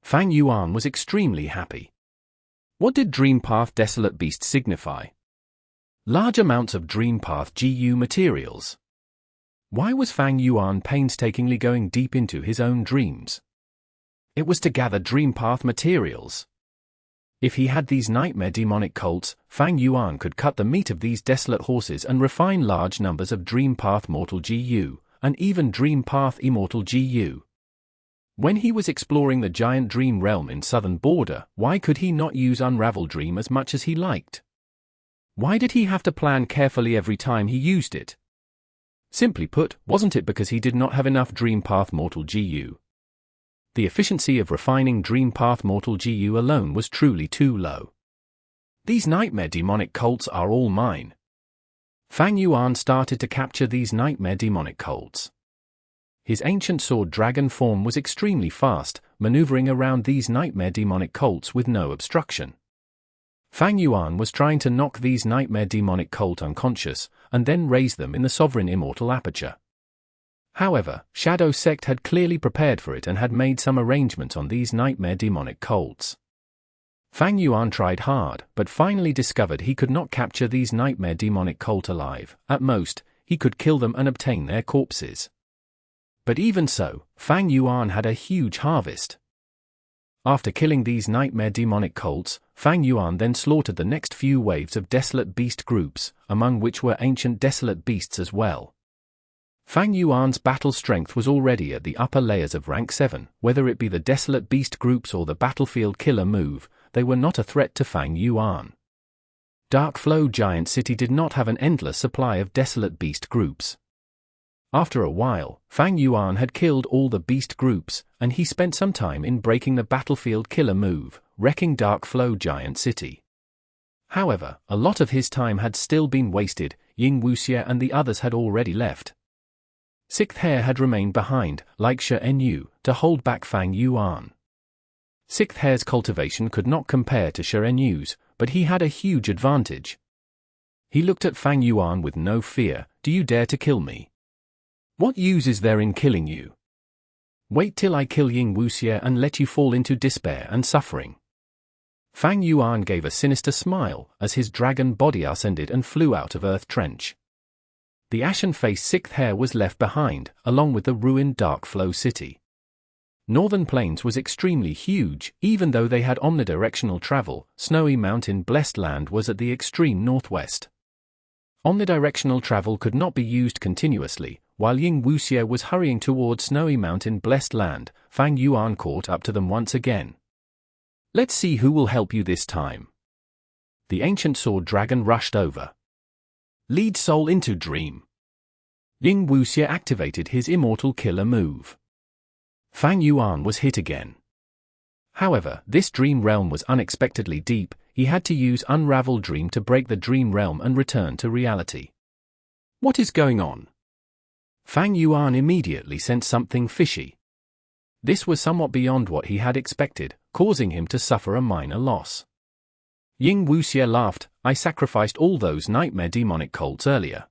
Fang Yuan was extremely happy. What did Dream Path Desolate Beast signify? Large amounts of Dream Path GU materials. Why was Fang Yuan painstakingly going deep into his own dreams? It was to gather Dream Path materials. If he had these nightmare demonic cults, Fang Yuan could cut the meat of these desolate horses and refine large numbers of Dream Path Mortal GU, and even Dream Path Immortal GU. When he was exploring the giant dream realm in Southern Border, why could he not use Unravel Dream as much as he liked? Why did he have to plan carefully every time he used it? Simply put, wasn't it because he did not have enough Dream Path Mortal GU? The efficiency of refining Dream Path Mortal GU alone was truly too low. These nightmare demonic cults are all mine. Fang Yuan started to capture these nightmare demonic cults. His ancient sword dragon form was extremely fast, maneuvering around these nightmare demonic cults with no obstruction. Fang Yuan was trying to knock these nightmare demonic cult unconscious, and then raise them in the sovereign immortal aperture. However, Shadow Sect had clearly prepared for it and had made some arrangements on these nightmare demonic cults. Fang Yuan tried hard, but finally discovered he could not capture these nightmare demonic cult alive. At most, he could kill them and obtain their corpses. But even so, Fang Yuan had a huge harvest. After killing these nightmare demonic cults, Fang Yuan then slaughtered the next few waves of desolate beast groups, among which were ancient desolate beasts as well. Fang Yuan's battle strength was already at the upper layers of rank 7, whether it be the desolate beast groups or the battlefield killer move, they were not a threat to Fang Yuan. Dark Flow Giant City did not have an endless supply of desolate beast groups. After a while, Fang Yuan had killed all the beast groups, and he spent some time in breaking the battlefield killer move, wrecking Dark Flow Giant City. However, a lot of his time had still been wasted. Ying Wuxia and the others had already left. Sixth Hair had remained behind, like Shi Enyu, to hold back Fang Yuan. Sixth Hair's cultivation could not compare to Shi Enyu's, but he had a huge advantage. He looked at Fang Yuan with no fear. Do you dare to kill me? What use is there in killing you? Wait till I kill Ying Wuxia and let you fall into despair and suffering. Fang Yuan gave a sinister smile as his dragon body ascended and flew out of Earth Trench. The ashen-faced Sixth Hair was left behind, along with the ruined Dark Flow City. Northern Plains was extremely huge. Even though they had omnidirectional travel, Snowy Mountain Blessed Land was at the extreme northwest. Omnidirectional travel could not be used continuously. While Ying Wuxia was hurrying toward Snowy Mountain Blessed Land, Fang Yuan caught up to them once again. Let's see who will help you this time. The ancient sword dragon rushed over. Lead soul into dream. Ying Wuxia activated his immortal killer move. Fang Yuan was hit again. However, this dream realm was unexpectedly deep. He had to use Unravel Dream to break the dream realm and return to reality. What is going on? Fang Yuan immediately sensed something fishy. This was somewhat beyond what he had expected, causing him to suffer a minor loss. Ying Wuxie laughed. I sacrificed all those nightmare demonic colts earlier.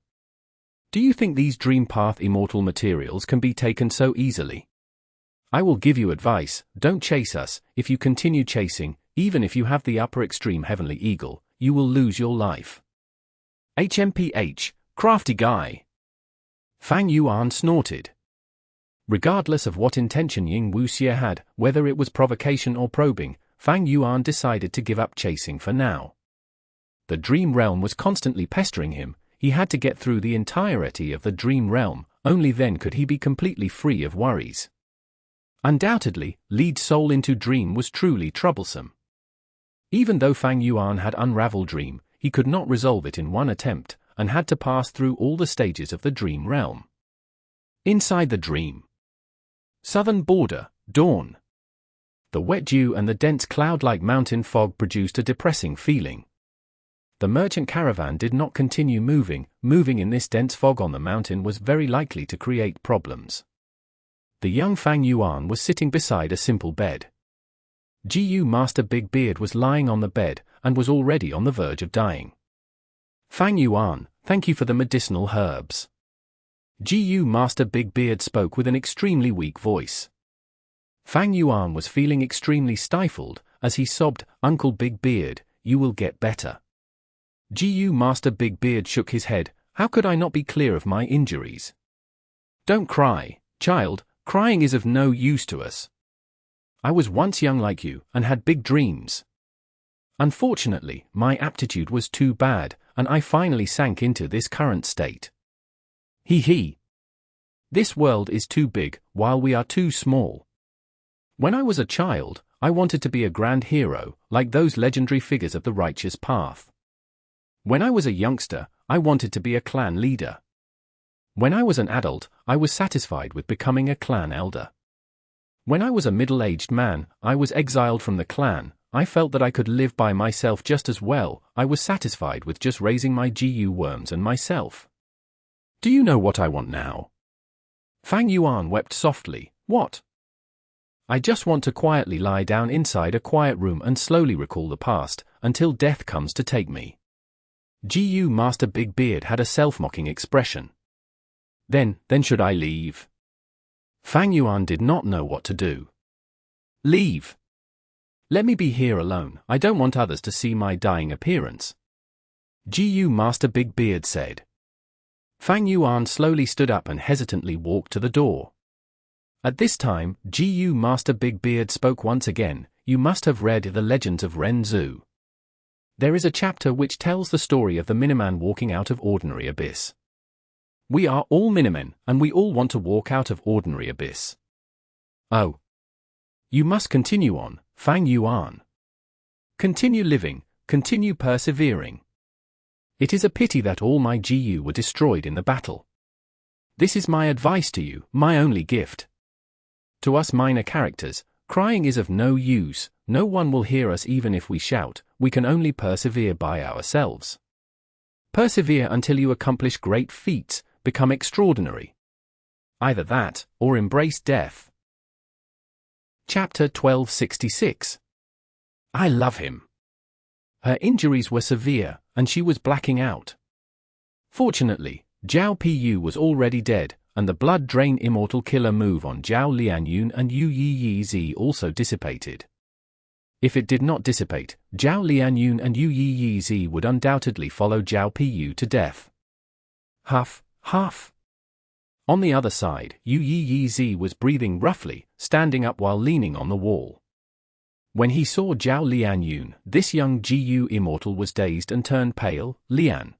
Do you think these dream path immortal materials can be taken so easily? I will give you advice, don't chase us. If you continue chasing, even if you have the upper extreme heavenly eagle, you will lose your life. HMPH, crafty guy. Fang Yuan snorted. Regardless of what intention Ying Wuxie had, whether it was provocation or probing, Fang Yuan decided to give up chasing for now. The dream realm was constantly pestering him. He had to get through the entirety of the dream realm, only then could he be completely free of worries. Undoubtedly, lead soul into dream was truly troublesome. Even though Fang Yuan had unraveled dream, he could not resolve it in one attempt, and had to pass through all the stages of the dream realm. Inside the dream. Southern border, dawn. The wet dew and the dense cloud-like mountain fog produced a depressing feeling. The merchant caravan did not continue moving. Moving in this dense fog on the mountain was very likely to create problems. The young Fang Yuan was sitting beside a simple bed. GU Master Big Beard was lying on the bed, and was already on the verge of dying. Fang Yuan, thank you for the medicinal herbs. GU Master Big Beard spoke with an extremely weak voice. Fang Yuan was feeling extremely stifled, as he sobbed, Uncle Big Beard, you will get better. GU Master Big Beard shook his head. How could I not be clear of my injuries? Don't cry, child, crying is of no use to us. I was once young like you, and had big dreams. Unfortunately, my aptitude was too bad, and I finally sank into this current state. He. This world is too big, while we are too small. When I was a child, I wanted to be a grand hero, like those legendary figures of the righteous path. When I was a youngster, I wanted to be a clan leader. When I was an adult, I was satisfied with becoming a clan elder. When I was a middle-aged man, I was exiled from the clan. I felt that I could live by myself just as well. I was satisfied with just raising my GU worms and myself. Do you know what I want now? Fang Yuan wept softly. What? I just want to quietly lie down inside a quiet room and slowly recall the past, until death comes to take me. GU Master Big Beard had a self-mocking expression. Then should I leave? Fang Yuan did not know what to do. Leave. Let me be here alone. I don't want others to see my dying appearance. GU Master Big Beard said. Fang Yuan slowly stood up and hesitantly walked to the door. At this time, GU Master Big Beard spoke once again. You must have read The Legends of Ren Zu. There is a chapter which tells the story of the Miniman walking out of ordinary abyss. We are all Minimen, and we all want to walk out of ordinary abyss. Oh. You must continue on, Fang Yuan. Continue living, continue persevering. It is a pity that all my GU were destroyed in the battle. This is my advice to you, my only gift. To us minor characters, crying is of no use. No one will hear us even if we shout. We can only persevere by ourselves. Persevere until you accomplish great feats, become extraordinary. Either that, or embrace death. Chapter 1266. I love him. Her injuries were severe, and she was blacking out. Fortunately, Zhao Pu was already dead, and the blood drain immortal killer move on Zhao Lian and Yu Yi Zi also dissipated. If it did not dissipate, Zhao Lian and Yu Yi Zi would undoubtedly follow Zhao Pu to death. Huff, huff. On the other side, Yu Yi Zi was breathing roughly, standing up while leaning on the wall. When he saw Zhao Lian, this young GU immortal was dazed and turned pale. Lian.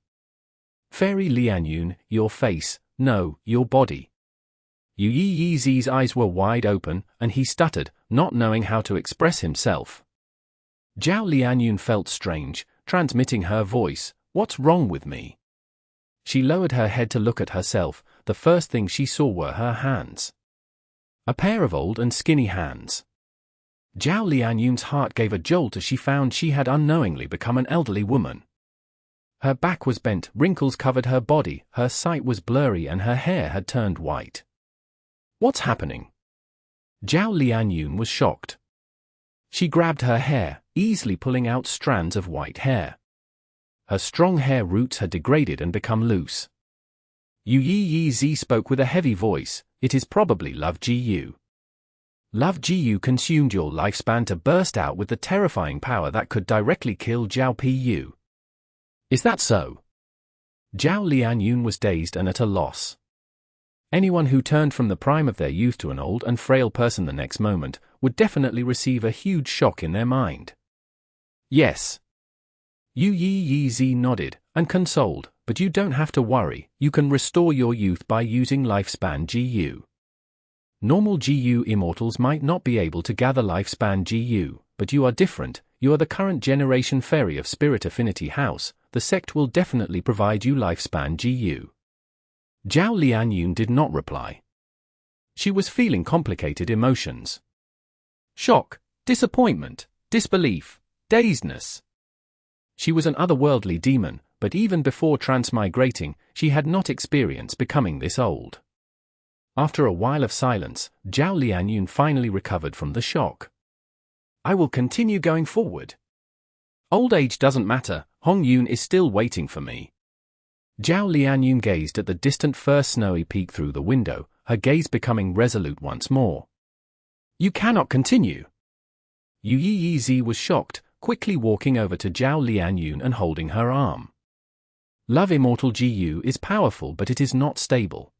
Fairy Lian, your face, no, your body. Yu Yi Zi's eyes were wide open, and he stuttered, not knowing how to express himself. Zhao Lian felt strange, transmitting her voice, what's wrong with me? She lowered her head to look at herself. The first thing she saw were her hands. A pair of old and skinny hands. Zhao Lian's heart gave a jolt as she found she had unknowingly become an elderly woman. Her back was bent, wrinkles covered her body, her sight was blurry and her hair had turned white. What's happening? Zhao Lian was shocked. She grabbed her hair, easily pulling out strands of white hair. Her strong hair roots had degraded and become loose. Yu spoke with a heavy voice. It is probably Love Gu. Love Gu consumed your lifespan to burst out with the terrifying power that could directly kill Zhao Pu. Is that so? Zhao Lianyun was dazed and at a loss. Anyone who turned from the prime of their youth to an old and frail person the next moment would definitely receive a huge shock in their mind. Yes. Yu nodded and consoled, but you don't have to worry, you can restore your youth by using lifespan GU. Normal GU immortals might not be able to gather lifespan GU, but you are different, you are the current generation fairy of Spirit Affinity House, the sect will definitely provide you lifespan GU. Zhao Lianyun did not reply. She was feeling complicated emotions. Shock, disappointment, disbelief, dazedness. She was an otherworldly demon, but even before transmigrating, she had not experienced becoming this old. After a while of silence, Zhao Lianyun finally recovered from the shock. I will continue going forward. Old age doesn't matter, Hong Yun is still waiting for me. Zhao Lianyun gazed at the distant first snowy peak through the window, her gaze becoming resolute once more. You cannot continue. Yu was shocked, quickly walking over to Zhao Lianyun and holding her arm. Love Immortal GU is powerful, but it is not stable.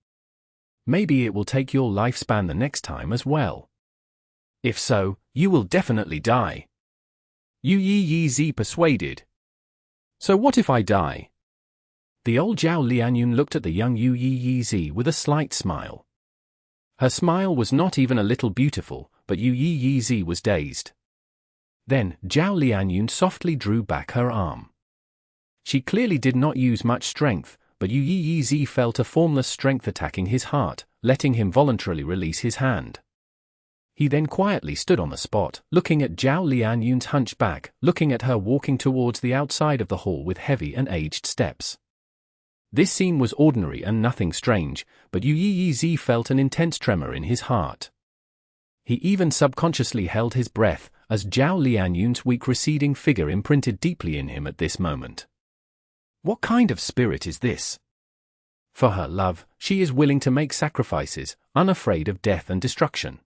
Maybe it will take your lifespan the next time as well. If so, you will definitely die. Yu persuaded. So what if I die? The old Zhao Lianyun looked at the young Yu with a slight smile. Her smile was not even a little beautiful, but Yu was dazed. Then, Zhao Lianyun softly drew back her arm. She clearly did not use much strength, but Yu felt a formless strength attacking his heart, letting him voluntarily release his hand. He then quietly stood on the spot, looking at Zhao Lianyun's hunchback, looking at her walking towards the outside of the hall with heavy and aged steps. This scene was ordinary and nothing strange, but Yu felt an intense tremor in his heart. He even subconsciously held his breath, as Zhao Lianyun's weak receding figure imprinted deeply in him at this moment. What kind of spirit is this? For her love, she is willing to make sacrifices, unafraid of death and destruction.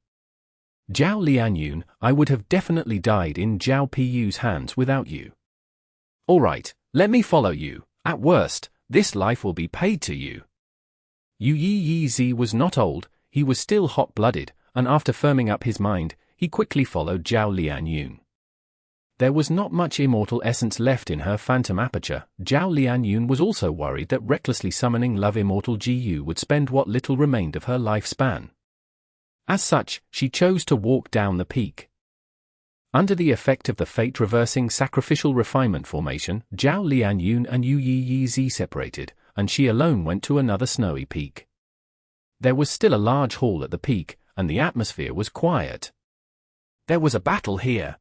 Zhao Lianyun, I would have definitely died in Zhao Pu's hands without you. All right, let me follow you. At worst, this life will be paid to you. Yu was not old, he was still hot-blooded, and after firming up his mind, he quickly followed Zhao Lianyun. There was not much immortal essence left in her phantom aperture. Zhao Lianyun was also worried that recklessly summoning Love Immortal GU would spend what little remained of her lifespan. As such, she chose to walk down the peak. Under the effect of the fate-reversing Sacrificial Refinement formation, Zhao Lianyun and Yu separated, and she alone went to another snowy peak. There was still a large hall at the peak, and the atmosphere was quiet. There was a battle here.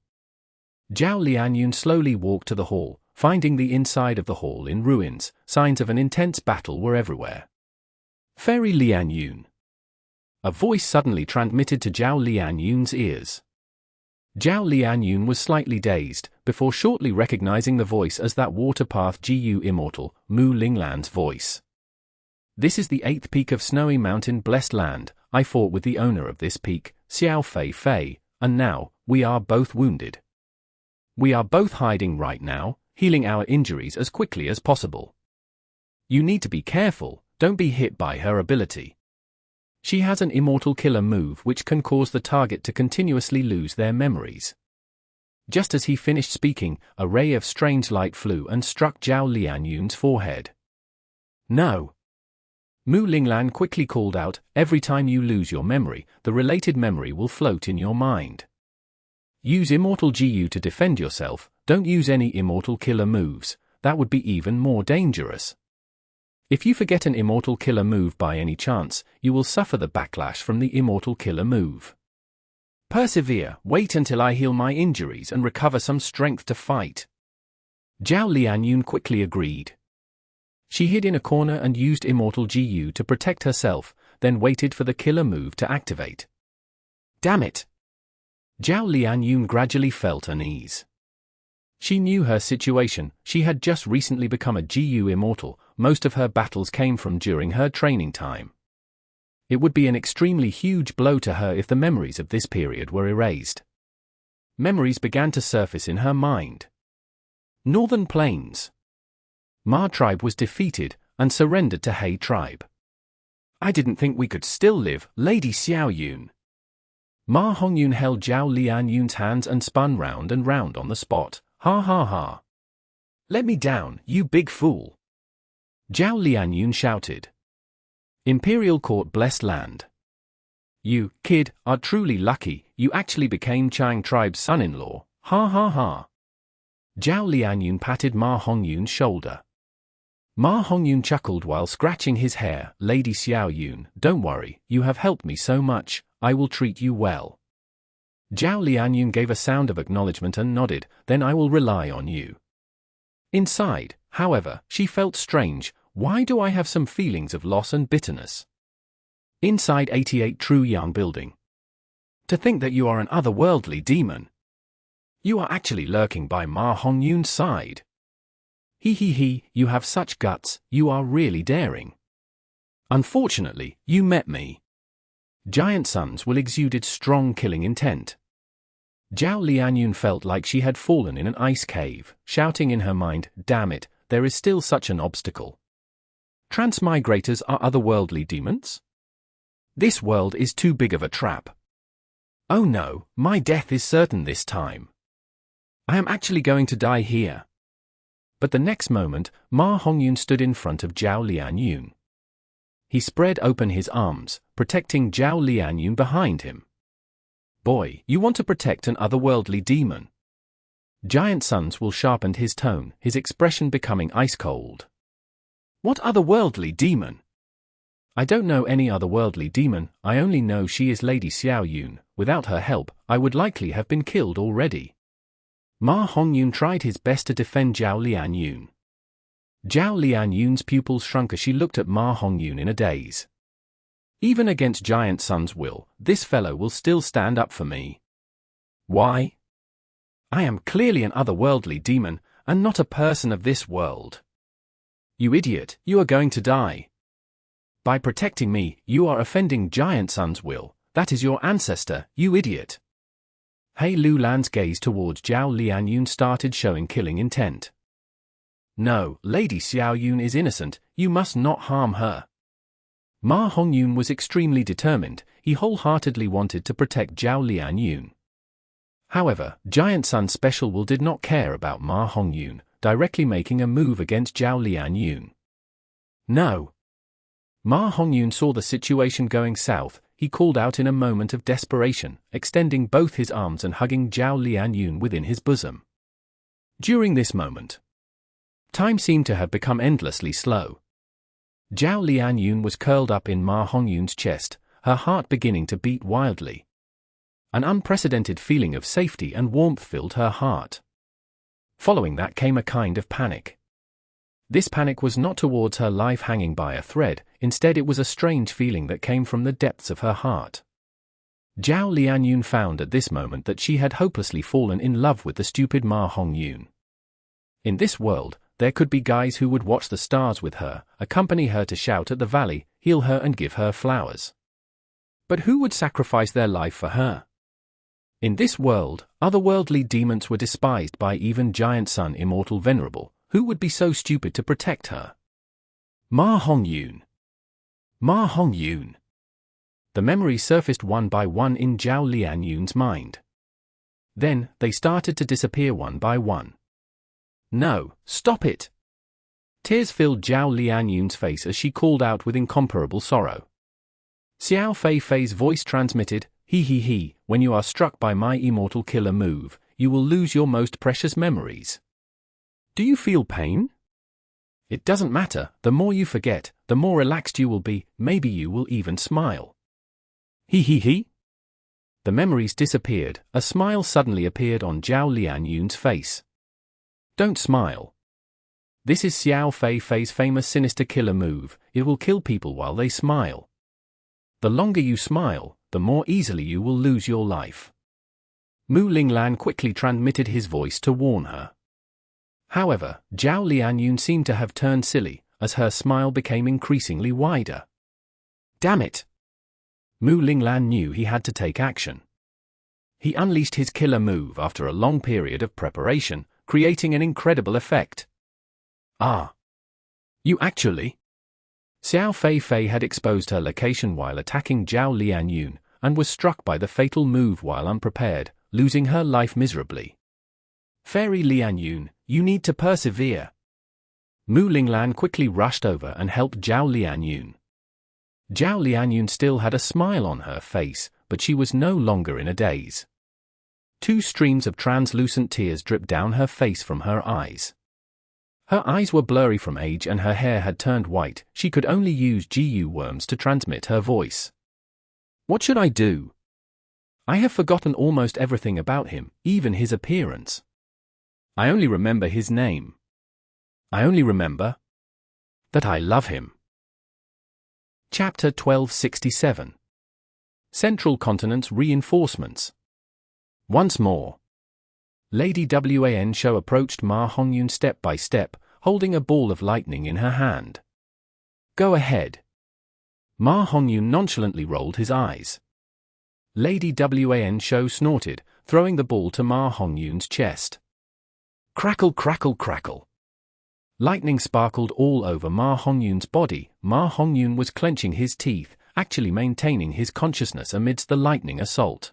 Zhao Lianyun slowly walked to the hall, finding the inside of the hall in ruins. Signs of an intense battle were everywhere. Fairy Lianyun. A voice suddenly transmitted to Zhao Lianyun's ears. Zhao Lianyun was slightly dazed, before shortly recognizing the voice as that Waterpath GU Immortal, Mu Linglan's voice. This is the 8th peak of Snowy Mountain Blessed Land. I fought with the owner of this peak, Xiao Fei, and now, we are both wounded. We are both hiding right now, healing our injuries as quickly as possible. You need to be careful, don't be hit by her ability. She has an immortal killer move which can cause the target to continuously lose their memories. Just as he finished speaking, a ray of strange light flew and struck Zhao Lianyun's forehead. No. Mu Linglan quickly called out, every time you lose your memory, the related memory will float in your mind. Use Immortal GU to defend yourself, don't use any immortal killer moves, that would be even more dangerous. If you forget an immortal killer move by any chance, you will suffer the backlash from the immortal killer move. Persevere, wait until I heal my injuries and recover some strength to fight. Zhao Lianyun quickly agreed. She hid in a corner and used Immortal GU to protect herself, then waited for the killer move to activate. Damn it! Zhao Lianyun gradually felt unease. She knew her situation. She had just recently become a GU Immortal. Most of her battles came from during her training time. It would be an extremely huge blow to her if the memories of this period were erased. Memories began to surface in her mind. Northern Plains. Ma tribe was defeated and surrendered to He tribe. I didn't think we could still live, Lady Xiao Yun. Ma Hongyun held Zhao Lianyun's hands and spun round and round on the spot. Ha ha ha. Let me down, you big fool. Zhao Lianyun shouted. Imperial Court blessed land. You, kid, are truly lucky. You actually became Chang tribe's son-in-law. Ha ha ha. Zhao Lianyun patted Ma Hongyun's shoulder. Ma Hongyun chuckled while scratching his hair. Lady Xiao Yun, don't worry, you have helped me so much, I will treat you well. Zhao Lianyun gave a sound of acknowledgement and nodded, then I will rely on you. Inside, however, she felt strange. Why do I have some feelings of loss and bitterness? Inside 88 True Yang building. To think that you are an otherworldly demon. You are actually lurking by Ma Hongyun's side. He, you have such guts, you are really daring. Unfortunately, you met me. Giant sons will exuded strong killing intent. Zhao Lianyun felt like she had fallen in an ice cave, shouting in her mind, damn it, there is still such an obstacle. Transmigrators are otherworldly demons? This world is too big of a trap. Oh no, my death is certain this time. I am actually going to die here. But the next moment, Ma Hongyun stood in front of Zhao Lianyun. He spread open his arms, protecting Zhao Lianyun behind him. Boy, you want to protect an otherworldly demon. Giant Sons will sharpened his tone, his expression becoming ice-cold. What otherworldly demon? I don't know any otherworldly demon, I only know she is Lady Xiao Yun. Without her help, I would likely have been killed already. Ma Hongyun tried his best to defend Zhao Lianyun. Zhao Lianyun's pupils shrunk as she looked at Ma Hongyun in a daze. Even against Giant Sun's will, this fellow will still stand up for me. Why? I am clearly an otherworldly demon, and not a person of this world. You idiot, you are going to die. By protecting me, you are offending Giant Sun's will. That is your ancestor, you idiot. He Lulan's gaze towards Zhao Lianyun started showing killing intent. No, Lady Xiao Yun is innocent, you must not harm her. Ma Hongyun was extremely determined, he wholeheartedly wanted to protect Zhao Lianyun. However, Giant Sun's special will did not care about Ma Hongyun, directly making a move against Zhao Lianyun. No. Ma Hongyun saw the situation going south, he called out in a moment of desperation, extending both his arms and hugging Zhao Lianyun within his bosom. During this moment, time seemed to have become endlessly slow. Zhao Lianyun was curled up in Ma Hongyun's chest, her heart beginning to beat wildly. An unprecedented feeling of safety and warmth filled her heart. Following that came a kind of panic. This panic was not towards her life hanging by a thread, instead it was a strange feeling that came from the depths of her heart. Zhao Lianyun found at this moment that she had hopelessly fallen in love with the stupid Ma Hongyun. In this world, there could be guys who would watch the stars with her, accompany her to shout at the valley, heal her and give her flowers. But who would sacrifice their life for her? In this world, otherworldly demons were despised by even Giant Sun Immortal Venerable. Who would be so stupid to protect her? Ma Hongyun. Ma Hongyun. The memories surfaced one by one in Zhao Lianyun's mind. Then, they started to disappear one by one. No, stop it! Tears filled Zhao Lianyun's face as she called out with incomparable sorrow. Xiao Fei Fei's voice transmitted, he, when you are struck by my immortal killer move, you will lose your most precious memories. Do you feel pain? It doesn't matter, the more you forget, the more relaxed you will be, maybe you will even smile. He. The memories disappeared, a smile suddenly appeared on Zhao Lianyun's face. Don't smile. This is Xiao Fei Fei's famous sinister killer move, it will kill people while they smile. The longer you smile, the more easily you will lose your life. Mu Linglan quickly transmitted his voice to warn her. However, Zhao Lianyun seemed to have turned silly, as her smile became increasingly wider. Damn it! Mu Linglan knew he had to take action. He unleashed his killer move after a long period of preparation, creating an incredible effect. Ah! You actually? Xiao Fei had exposed her location while attacking Zhao Lianyun, and was struck by the fatal move while unprepared, losing her life miserably. Fairy Lianyun, you need to persevere. Mu Linglan quickly rushed over and helped Zhao Lianyun. Zhao Lianyun still had a smile on her face, but she was no longer in a daze. 2 streams of translucent tears dripped down her face from her eyes. Her eyes were blurry from age and her hair had turned white. She could only use GU worms to transmit her voice. What should I do? I have forgotten almost everything about him, even his appearance. I only remember his name. I only remember that I love him. Chapter 1267. Central Continent's Reinforcements. Once more. Lady Wan Shou approached Ma Hongyun step by step, holding a ball of lightning in her hand. Go ahead. Ma Hongyun nonchalantly rolled his eyes. Lady Wan Shou snorted, throwing the ball to Ma Hongyun's chest. Crackle, crackle, crackle. Lightning sparkled all over Ma Hongyun's body. Ma Hongyun was clenching his teeth, actually maintaining his consciousness amidst the lightning assault.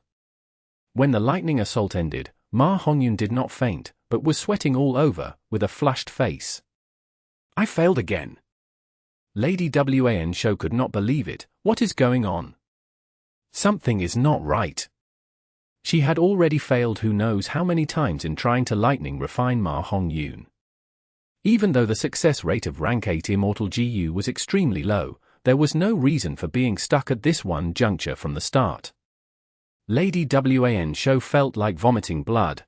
When the lightning assault ended, Ma Hongyun did not faint, but was sweating all over, with a flushed face. I failed again. Lady Wan Shou could not believe it. What is going on? Something is not right. She had already failed who knows how many times in trying to lightning refine Ma Hongyun. Even though the success rate of rank 8 Immortal GU was extremely low, there was no reason for being stuck at this one juncture from the start. Lady Wan Shou felt like vomiting blood.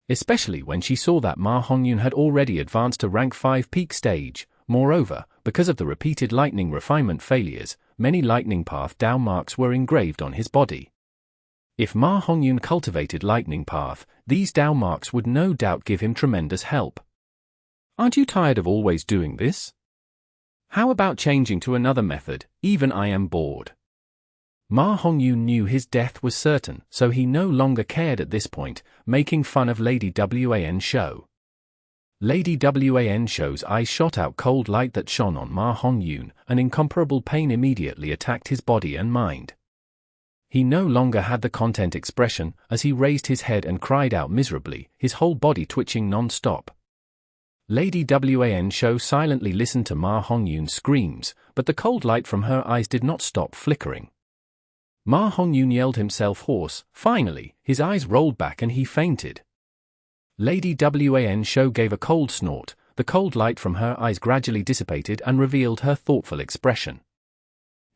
Especially when she saw that Ma Hongyun had already advanced to rank 5 peak stage. Moreover, because of the repeated lightning refinement failures, many lightning path Dao marks were engraved on his body. If Ma Hongyun cultivated lightning path, these Dao marks would no doubt give him tremendous help. Aren't you tired of always doing this? How about changing to another method? Even I am bored. Ma Hongyun knew his death was certain, so he no longer cared at this point, making fun of Lady Wan Shou. Lady Wan Shou's eyes shot out cold light that shone on Ma Hongyun. An incomparable pain immediately attacked his body and mind. He no longer had the content expression, as he raised his head and cried out miserably, his whole body twitching non-stop. Lady Wan Shou silently listened to Ma Hongyun's screams, but the cold light from her eyes did not stop flickering. Ma Hongyun yelled himself hoarse. Finally, his eyes rolled back and he fainted. Lady Wan Shou gave a cold snort. The cold light from her eyes gradually dissipated and revealed her thoughtful expression.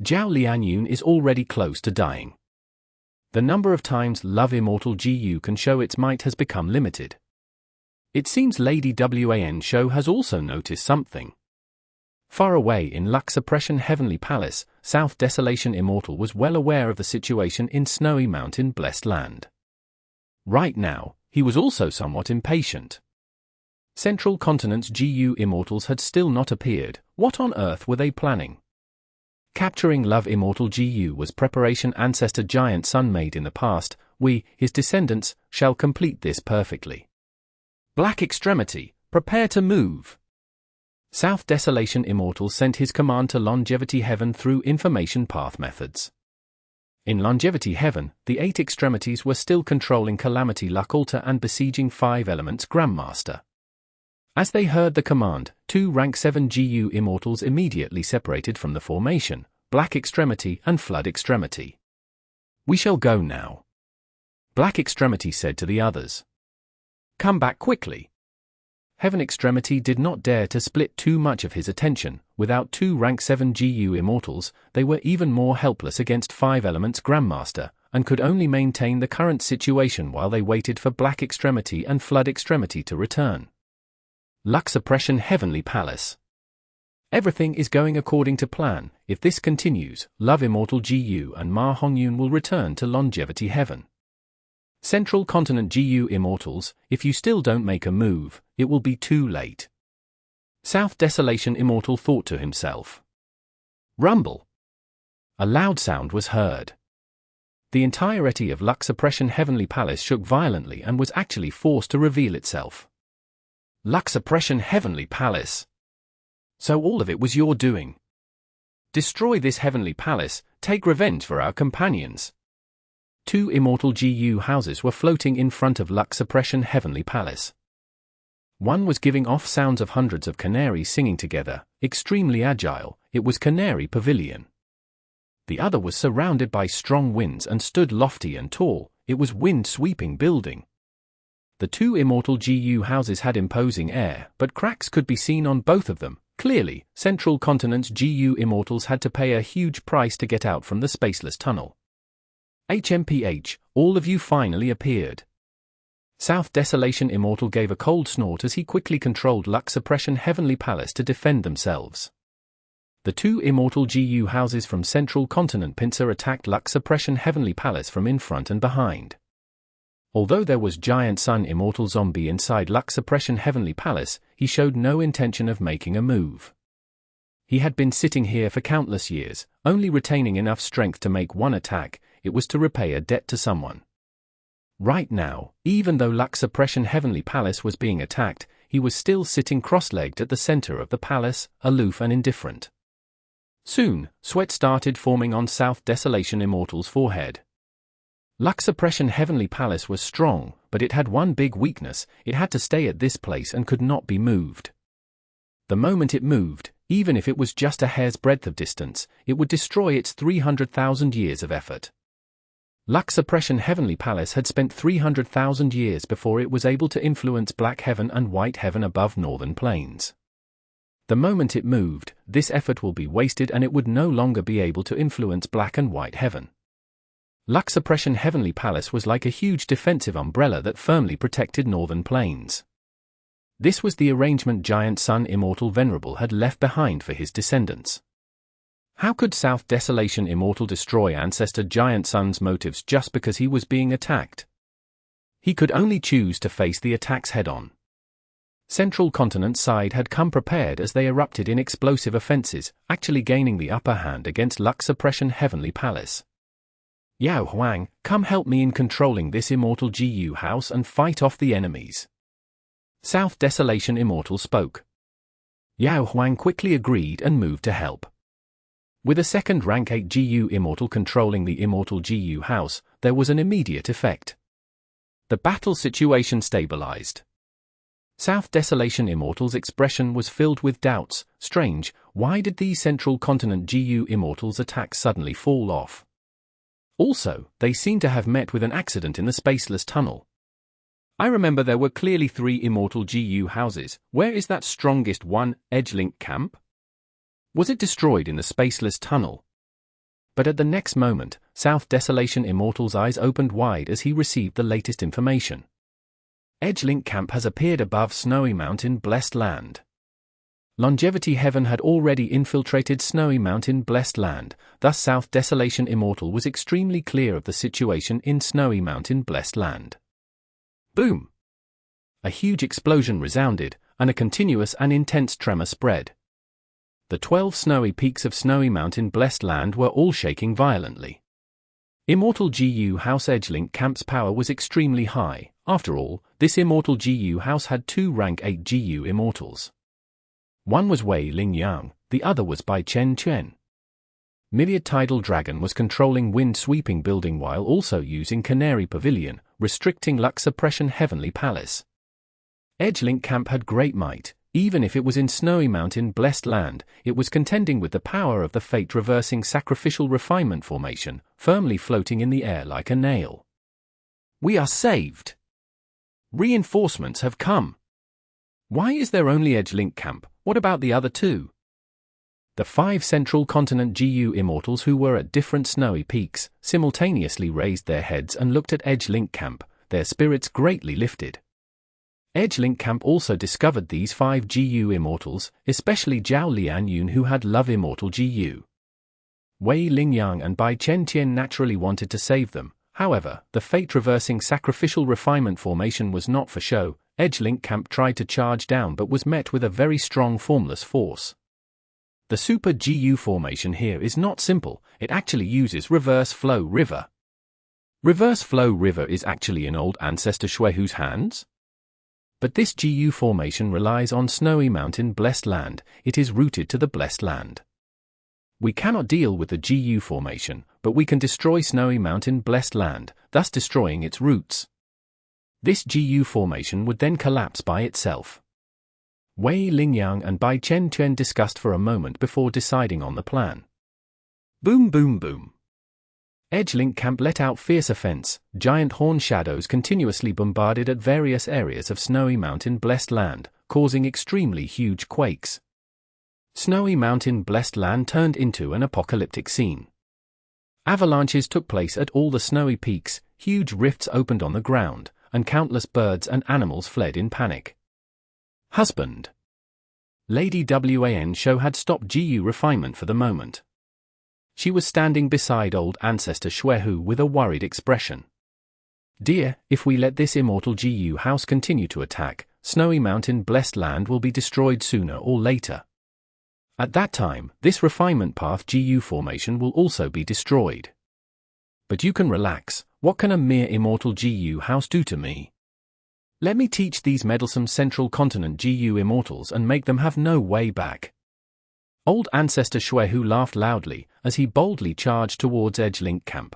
Zhao Lianyun is already close to dying. The number of times Love Immortal GU can show its might has become limited. It seems Lady Wan Shou has also noticed something. Far away in Luck Suppression Heavenly Palace, South Desolation Immortal was well aware of the situation in Snowy Mountain Blessed Land. Right now, he was also somewhat impatient. Central Continent's GU Immortals had still not appeared. What on earth were they planning? Capturing Love Immortal GU was preparation Ancestor Giant Sun made in the past. We, his descendants, shall complete this perfectly. Black Extremity, prepare to move. South Desolation Immortal sent his command to Longevity Heaven through information path methods. In Longevity Heaven, the 8 extremities were still controlling Calamity Luck Altar and besieging 5 Elements Grandmaster. As they heard the command, 2 rank 7 GU Immortals immediately separated from the formation, Black Extremity and Flood Extremity. We shall go now. Black Extremity said to the others. Come back quickly. Heaven Extremity did not dare to split too much of his attention. Without 2 rank 7 GU Immortals, they were even more helpless against 5 Elements Grandmaster, and could only maintain the current situation while they waited for Black Extremity and Flood Extremity to return. Luck Suppression Heavenly Palace. Everything is going according to plan. If this continues, Love Immortal GU and Ma Hongyun will return to Longevity Heaven. Central Continent GU Immortals, if you still don't make a move, it will be too late. South Desolation Immortal thought to himself. Rumble. A loud sound was heard. The entirety of Lux Suppression Heavenly Palace shook violently and was actually forced to reveal itself. Lux Suppression Heavenly Palace. So all of it was your doing. Destroy this Heavenly Palace, take revenge for our companions. Two immortal GU houses were floating in front of Lux Suppression Heavenly Palace. One was giving off sounds of hundreds of canaries singing together, extremely agile. It was Canary Pavilion. The other was surrounded by strong winds and stood lofty and tall. It was Wind-Sweeping Building. The two immortal GU houses had imposing air, but cracks could be seen on both of them. Clearly, Central Continent's GU Immortals had to pay a huge price to get out from the spaceless tunnel. HMPH, all of you finally appeared. South Desolation Immortal gave a cold snort as he quickly controlled Lux Suppression Heavenly Palace to defend themselves. The two immortal GU houses from Central Continent Pincer attacked Lux Suppression Heavenly Palace from in front and behind. Although there was Giant Sun Immortal Zombie inside Lux Suppression Heavenly Palace, he showed no intention of making a move. He had been sitting here for countless years, only retaining enough strength to make one attack. It was to repay a debt to someone. Right now, even though Lux Suppression Heavenly Palace was being attacked, he was still sitting cross-legged at the center of the palace, aloof and indifferent. Soon, sweat started forming on South Desolation Immortal's forehead. Lux Suppression Heavenly Palace was strong, but it had one big weakness: it had to stay at this place and could not be moved. The moment it moved, even if it was just a hair's breadth of distance, it would destroy its 300,000 years of effort. Lux Suppression Heavenly Palace had spent 300,000 years before it was able to influence Black Heaven and White Heaven above Northern Plains. The moment it moved, this effort will be wasted and it would no longer be able to influence Black and White Heaven. Lux Suppression Heavenly Palace was like a huge defensive umbrella that firmly protected Northern Plains. This was the arrangement Giant Sun Immortal Venerable had left behind for his descendants. How could South Desolation Immortal destroy Ancestor Giant Sun's motives just because he was being attacked? He could only choose to face the attacks head-on. Central Continent's side had come prepared as they erupted in explosive offenses, actually gaining the upper hand against Lux Suppression Heavenly Palace. Yao Huang, come help me in controlling this immortal GU house and fight off the enemies. South Desolation Immortal spoke. Yao Huang quickly agreed and moved to help. With a second rank 8 GU Immortal controlling the immortal GU house, there was an immediate effect. The battle situation stabilized. South Desolation Immortal's expression was filled with doubts. Strange, why did these Central Continent GU Immortals' attacks suddenly fall off? Also, they seem to have met with an accident in the spaceless tunnel. I remember there were clearly 3 immortal GU houses. Where is that strongest one, Edgelink Camp? Was it destroyed in the spaceless tunnel? But at the next moment, South Desolation Immortal's eyes opened wide as he received the latest information. Edgelink Camp has appeared above Snowy Mountain Blessed Land. Longevity Heaven had already infiltrated Snowy Mountain Blessed Land, thus South Desolation Immortal was extremely clear of the situation in Snowy Mountain Blessed Land. Boom! A huge explosion resounded, and a continuous and intense tremor spread. The 12 snowy peaks of Snowy Mountain Blessed Land were all shaking violently. Immortal GU House Edgelink Camp's power was extremely high. After all, this immortal GU house had 2 rank 8 GU immortals. One was Wei Lingyang, the other was Bai Chen Chen. Myriad Tidal Dragon was controlling Wind-Sweeping Building while also using Canary Pavilion, restricting Lux Suppression Heavenly Palace. Edgelink Camp had great might. Even if it was in Snowy Mountain Blessed Land, it was contending with the power of the fate-reversing Sacrificial Refinement formation, firmly floating in the air like a nail. We are saved! Reinforcements have come! Why is there only Edgelink Camp? What about the other 2? The 5 Central Continent GU Immortals who were at different snowy peaks, simultaneously raised their heads and looked at Edgelink Camp, their spirits greatly lifted. Edgelink Camp also discovered these 5 GU Immortals, especially Zhao Lian Yun who had Love Immortal GU. Wei Lingyang and Bai Chen Tian naturally wanted to save them, However, the fate-reversing Sacrificial Refinement formation was not for show. Edgelink Camp tried to charge down but was met with a very strong formless force. The Super GU formation here is not simple, it actually uses Reverse Flow River. Reverse Flow River is actually in old Ancestor Xuehu's hands? But this GU formation relies on Snowy Mountain Blessed Land, it is rooted to the Blessed Land. We cannot deal with the GU formation, but we can destroy Snowy Mountain Blessed Land, thus destroying its roots. This GU formation would then collapse by itself. Wei Lingyang and Bai Chen discussed for a moment before deciding on the plan. Boom boom boom. Edgelink Camp let out fierce offense, giant horn shadows continuously bombarded at various areas of Snowy Mountain Blessed Land, causing extremely huge quakes. Snowy Mountain Blessed Land turned into an apocalyptic scene. Avalanches took place at all the snowy peaks, huge rifts opened on the ground, and countless birds and animals fled in panic. Husband. Lady Wan Shou had stopped GU refinement for the moment. She was standing beside old Ancestor Xuehu with a worried expression. Dear, if we let this immortal GU house continue to attack, Snowy Mountain Blessed Land will be destroyed sooner or later. At that time, this refinement path GU formation will also be destroyed. But you can relax, what can a mere immortal GU house do to me? Let me teach these meddlesome Central Continent GU immortals and make them have no way back. Old Ancestor Xuehu laughed loudly as he boldly charged towards Edgelink Camp.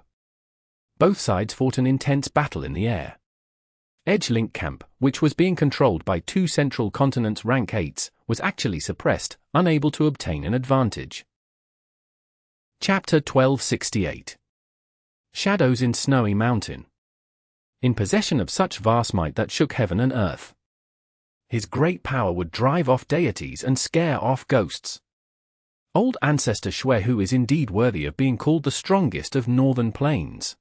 Both sides fought an intense battle in the air. Edgelink Camp, which was being controlled by two Central Continent's rank 8s, was actually suppressed, unable to obtain an advantage. Chapter 1268. Shadows in Snowy Mountain. In possession of such vast might that shook heaven and earth. His great power would drive off deities and scare off ghosts. Old Ancestor Xuehu is indeed worthy of being called the strongest of northern plains.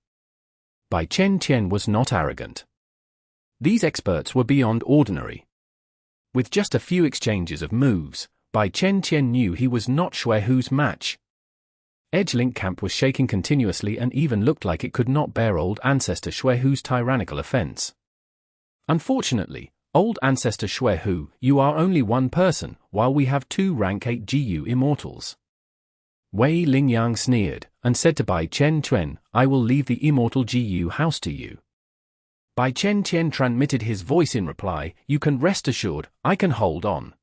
Bai Chen was not arrogant. These experts were beyond ordinary. With just a few exchanges of moves, Bai Chen knew he was not Xuehu's match. Edgelink Camp was shaking continuously and even looked like it could not bear old Ancestor Xuehu's tyrannical offense. Unfortunately, old Ancestor Xuehu, you are only one person, while we have two rank 8 GU immortals. Wei Lingyang sneered, and said to Bai Chen, I will leave the immortal GU house to you. Bai Chen transmitted his voice in reply, you can rest assured, I can hold on.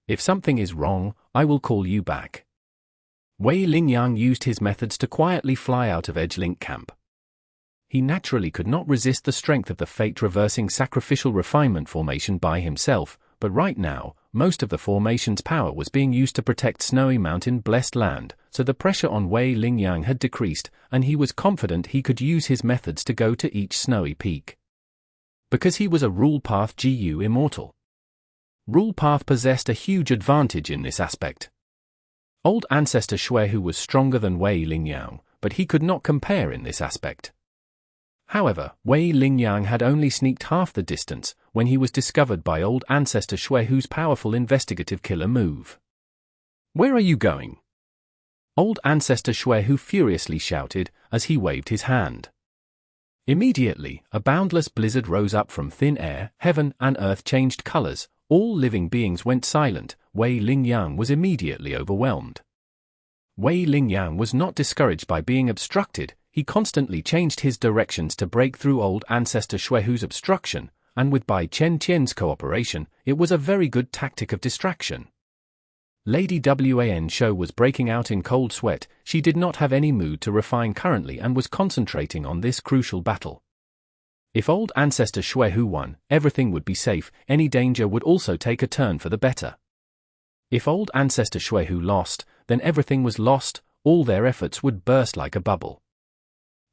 If something is wrong, I will call you back. Wei Lingyang used his methods to quietly fly out of Edgelink Camp. He naturally could not resist the strength of the fate-reversing Sacrificial Refinement formation by himself, but right now, most of the formation's power was being used to protect Snowy Mountain Blessed Land, so the pressure on Wei Lingyang had decreased, and he was confident he could use his methods to go to each snowy peak. Because he was a Rule Path GU Immortal. Rule Path possessed a huge advantage in this aspect. Old Ancestor Xuehu was stronger than Wei Lingyang, but he could not compare in this aspect. However, Wei Lingyang had only sneaked half the distance when he was discovered by old Ancestor Xuehu's powerful investigative killer move. Where are you going? Old Ancestor Xuehu furiously shouted as he waved his hand. Immediately, a boundless blizzard rose up from thin air, heaven and earth changed colors, all living beings went silent. Wei Lingyang was immediately overwhelmed. Wei Lingyang was not discouraged by being obstructed, he constantly changed his directions to break through old Ancestor Xuehu's obstruction, and with Bai Chen's cooperation, it was a very good tactic of distraction. Lady Wan Shou was breaking out in cold sweat, she did not have any mood to refine currently and was concentrating on this crucial battle. If old Ancestor Xuehu won, everything would be safe, any danger would also take a turn for the better. If old Ancestor Xuehu lost, then everything was lost, all their efforts would burst like a bubble.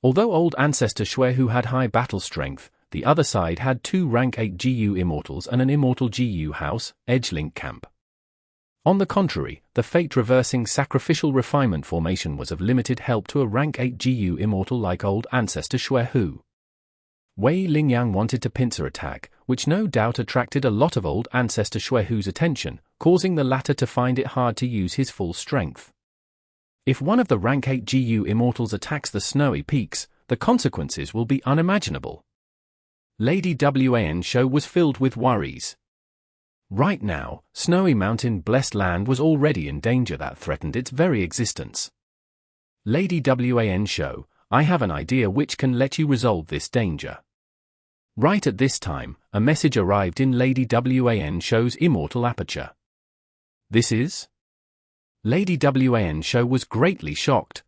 Although old Ancestor Xuehu had high battle strength, the other side had two rank 8 GU immortals and an immortal GU house, Edgelink Camp. On the contrary, the fate-reversing Sacrificial Refinement formation was of limited help to a rank 8 GU immortal like old Ancestor Xuehu. Wei Lingyang wanted to pincer attack, which no doubt attracted a lot of old Ancestor Xuehu's attention, causing the latter to find it hard to use his full strength. If one of the rank 8 GU immortals attacks the snowy peaks, the consequences will be unimaginable. Lady Wan show was filled with worries. Right now, Snowy Mountain Blessed Land was already in danger that threatened its very existence. Lady Wan show, I have an idea which can let you resolve this danger. Right at this time, a message arrived in Lady Wan show's Immortal aperture. This is? Lady Wan show was greatly shocked.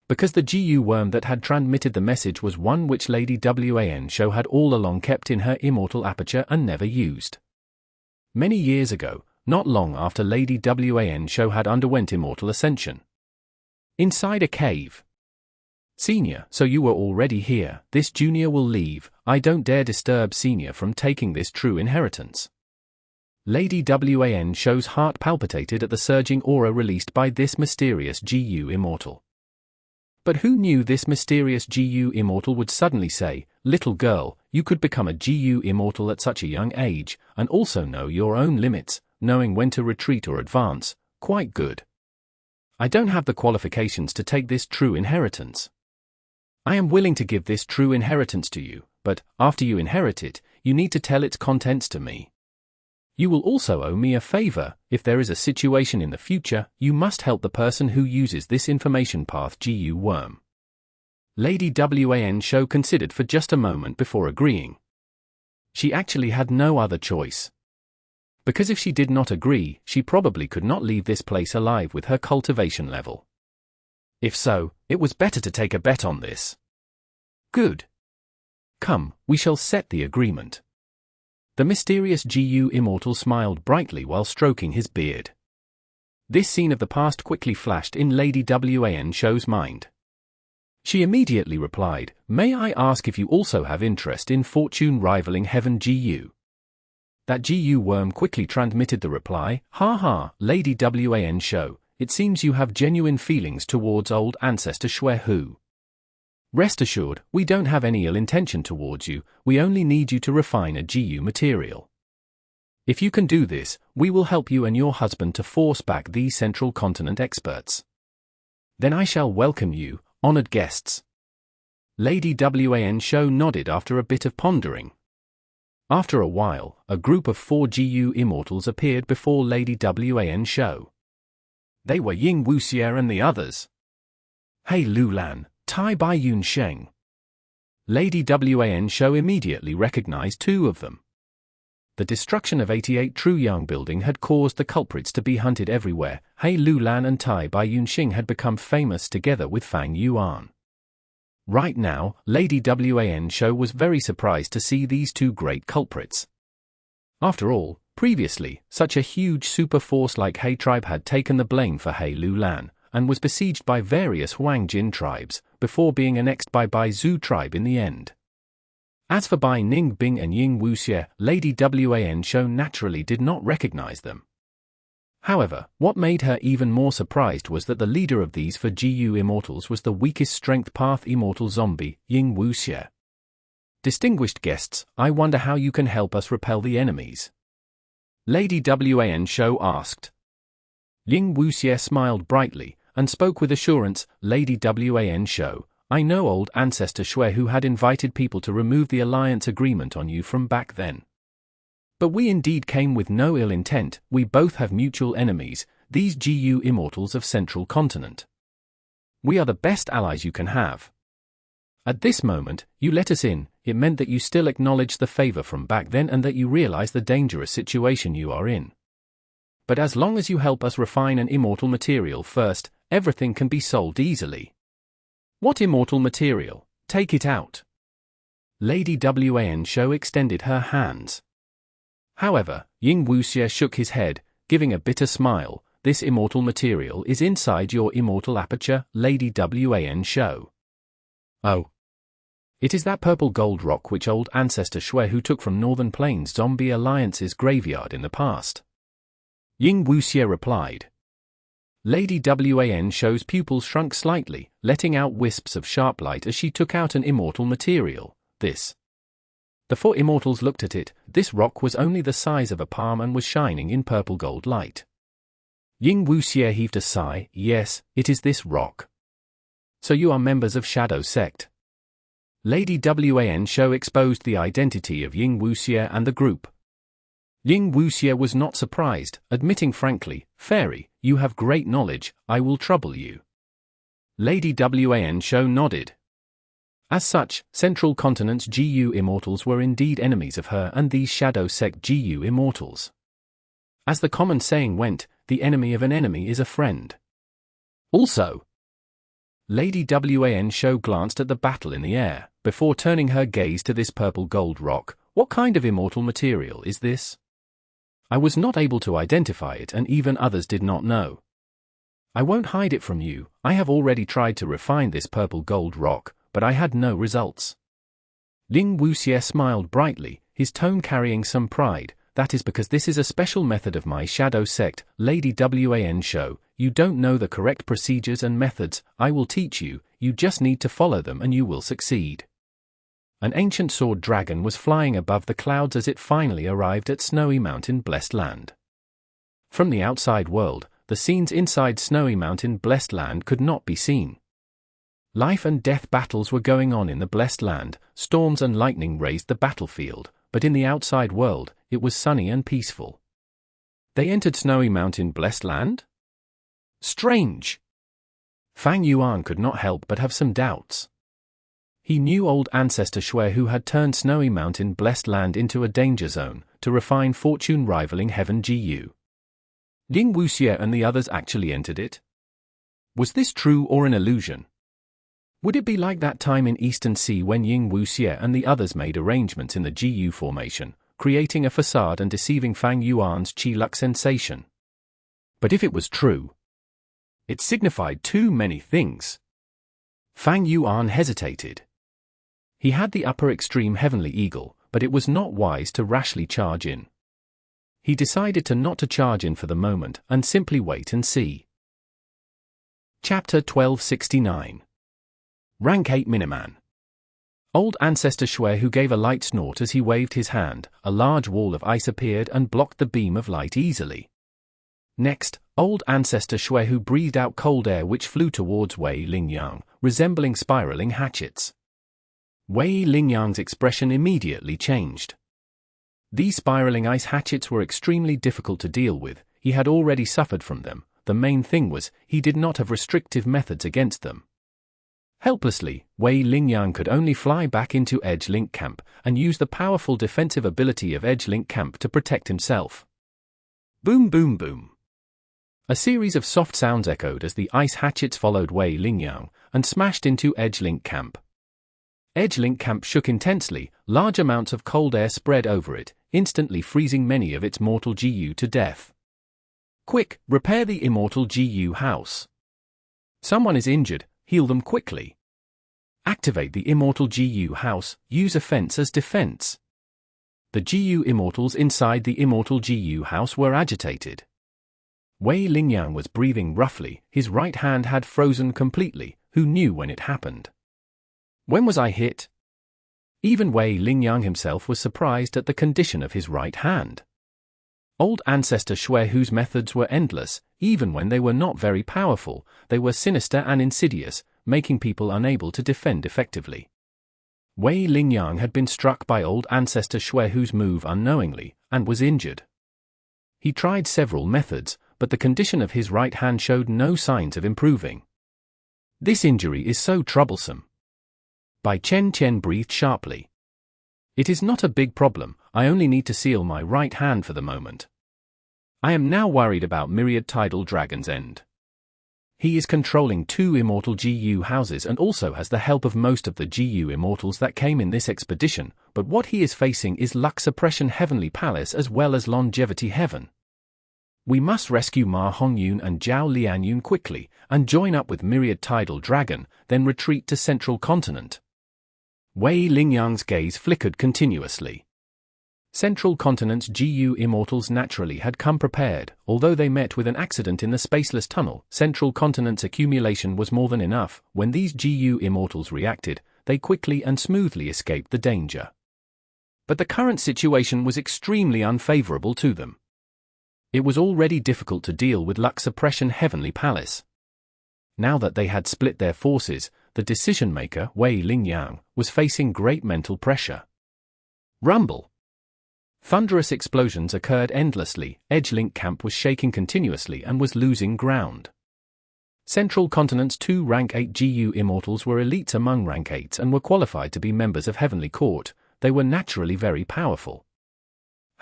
Because the GU worm that had transmitted the message was one which Lady Wan show had all along kept in her Immortal aperture and never used. Many years ago, not long after Lady Wan show had underwent Immortal Ascension. Inside a cave. Senior, so you were already here, this junior will leave, I don't dare disturb senior from taking this true inheritance. Lady Wan show's heart palpitated at the surging aura released by this mysterious GU Immortal. But who knew this mysterious GU Immortal would suddenly say, little girl, you could become a GU Immortal at such a young age, and also know your own limits, knowing when to retreat or advance, quite good. I don't have the qualifications to take this true inheritance. I am willing to give this true inheritance to you, but, after you inherit it, you need to tell its contents to me. You will also owe me a favor. If there is a situation in the future, you must help the person who uses this information path GU worm. Lady Wan show considered for just a moment before agreeing. She actually had no other choice. Because if she did not agree, she probably could not leave this place alive with her cultivation level. If so, it was better to take a bet on this. Good. Come, we shall set the agreement. The mysterious GU Immortal smiled brightly while stroking his beard. This scene of the past quickly flashed in Lady Wan show's mind. She immediately replied, may I ask if you also have interest in fortune rivaling heaven GU? That GU worm quickly transmitted the reply, ha ha, Lady Wan show, it seems you have genuine feelings towards old Ancestor Shui Hu. Rest assured, we don't have any ill intention towards you, we only need you to refine a GU material. If you can do this, we will help you and your husband to force back these Central Continent experts. Then I shall welcome you, honored guests. Lady Wan show nodded after a bit of pondering. After a while, a group of 4 GU Immortals appeared before Lady Wan show. They were Ying Wuxie and the others. Hey Lulan, Tai Bai Yun Sheng. Lady Wan show immediately recognized 2 of them. The destruction of 88 True Yang building had caused the culprits to be hunted everywhere. Hey Lulan and Tai Bai Yun Sheng had become famous together with Fang Yuan. Right now, Lady Wan show was very surprised to see these 2 great culprits. After all, previously, such a huge super force like He tribe had taken the blame for He Lulan, and was besieged by various Huang Jin tribes, before being annexed by Bai Zhu tribe in the end. As for Bai Ning Bing and Ying Wuxie, Lady Wan show naturally did not recognize them. However, what made her even more surprised was that the leader of these 4 GU Immortals was the weakest strength path Immortal zombie, Ying Wuxie. Distinguished guests, I wonder how you can help us repel the enemies. Lady Wan show asked. Ying Wuxie smiled brightly, and spoke with assurance, Lady Wan show, I know old Ancestor Shui who had invited people to remove the alliance agreement on you from back then. But we indeed came with no ill intent, we both have mutual enemies, these GU Immortals of Central Continent. We are the best allies you can have. At this moment, you let us in, it meant that you still acknowledge the favor from back then and that you realize the dangerous situation you are in. But as long as you help us refine an immortal material first, everything can be solved easily. What immortal material? Take it out. Lady Wan show extended her hands. However, Ying Wuxie shook his head, giving a bitter smile, this immortal material is inside your immortal aperture, Lady Wan show. Oh. It is that purple gold rock which old Ancestor Shui who took from Northern Plains Zombie Alliance's graveyard in the past. Ying Wuxie replied. Lady Wan show's pupils shrunk slightly, letting out wisps of sharp light as she took out an immortal material, this. The 4 immortals looked at it, this rock was only the size of a palm and was shining in purple gold light. Ying Wuxie heaved a sigh, yes, it is this rock. So you are members of Shadow Sect. Lady Wan Shou exposed the identity of Ying Wuxie and the group. Ying Wuxie was not surprised, admitting frankly, "Fairy, you have great knowledge, I will trouble you." Lady Wan Shou nodded. As such, Central Continent's GU Immortals were indeed enemies of her and these Shadow Sect GU Immortals. As the common saying went, the enemy of an enemy is a friend. Also, Lady Wan Shou glanced at the battle in the air, before turning her gaze to this purple gold rock. What kind of immortal material is this? I was not able to identify it and even others did not know. I won't hide it from you, I have already tried to refine this purple gold rock, but I had no results. Ying Wuxie smiled brightly, his tone carrying some pride. That is because this is a special method of my Shadow Sect, Lady Wan Shou. You don't know the correct procedures and methods, I will teach you, you just need to follow them and you will succeed. An ancient sword dragon was flying above the clouds as it finally arrived at Snowy Mountain Blessed Land. From the outside world, the scenes inside Snowy Mountain Blessed Land could not be seen. Life and death battles were going on in the Blessed Land, storms and lightning raised the battlefield, but in the outside world, it was sunny and peaceful. They entered Snowy Mountain Blessed Land? Strange! Fang Yuan could not help but have some doubts. He knew old Ancestor Shui who had turned Snowy Mountain Blessed Land into a danger zone, to refine fortune rivaling Heaven GU. Ying Wuxie and the others actually entered it? Was this true or an illusion? Would it be like that time in Eastern Sea when Ying Wuxie and the others made arrangements in the GU formation, creating a facade and deceiving Fang Yuan's Qi-Luck sensation? But if it was true, it signified too many things. Fang Yuan hesitated. He had the upper extreme Heavenly Eagle, but it was not wise to rashly charge in. He decided not to charge in for the moment and simply wait and see. Chapter 1269. Rank 8 Miniman. Old Ancestor Shui who gave a light snort as he waved his hand, a large wall of ice appeared and blocked the beam of light easily. Next, old Ancestor Shui who breathed out cold air which flew towards Wei Lingyang, resembling spiraling hatchets. Wei Lingyang's expression immediately changed. These spiraling ice hatchets were extremely difficult to deal with, he had already suffered from them, the main thing was, he did not have restrictive methods against them. Helplessly, Wei Lingyang could only fly back into Edge Link Camp, and use the powerful defensive ability of Edge Link Camp to protect himself. Boom boom boom. A series of soft sounds echoed as the ice hatchets followed Wei Lingyang, and smashed into Edge Link Camp. Edge Link Camp shook intensely, large amounts of cold air spread over it, instantly freezing many of its mortal GU to death. Quick, repair the Immortal GU house. Someone is injured, heal them quickly. Activate the Immortal GU house, use offense as defense. The GU Immortals inside the Immortal GU house were agitated. Wei Lingyang was breathing roughly, his right hand had frozen completely, who knew when it happened? When was I hit? Even Wei Lingyang himself was surprised at the condition of his right hand. Old Ancestor Shui whose methods were endless, even when they were not very powerful, they were sinister and insidious, making people unable to defend effectively. Wei Lingyang had been struck by old Ancestor Shui whose move unknowingly, and was injured. He tried several methods, but the condition of his right hand showed no signs of improving. This injury is so troublesome. Bai Chen breathed sharply. It is not a big problem, I only need to seal my right hand for the moment. I am now worried about Myriad Tidal Dragon's End. He is controlling 2 Immortal GU houses and also has the help of most of the GU Immortals that came in this expedition, but what he is facing is Luck Suppression Heavenly Palace as well as Longevity Heaven. We must rescue Ma Hongyun and Zhao Lianyun quickly, and join up with Myriad Tidal Dragon, then retreat to Central Continent. Wei Lingyang's gaze flickered continuously. Central Continent's GU Immortals naturally had come prepared, although they met with an accident in the spaceless tunnel. Central Continent's accumulation was more than enough. When these GU Immortals reacted, they quickly and smoothly escaped the danger. But the current situation was extremely unfavorable to them. It was already difficult to deal with Luck Suppression Heavenly Palace. Now that they had split their forces, the decision-maker, Wei Lingyang, was facing great mental pressure. Rumble. Thunderous explosions occurred endlessly, Edgelink Camp was shaking continuously and was losing ground. Central Continent's 2 Rank 8 GU Immortals were elites among Rank 8s and were qualified to be members of Heavenly Court. They were naturally very powerful.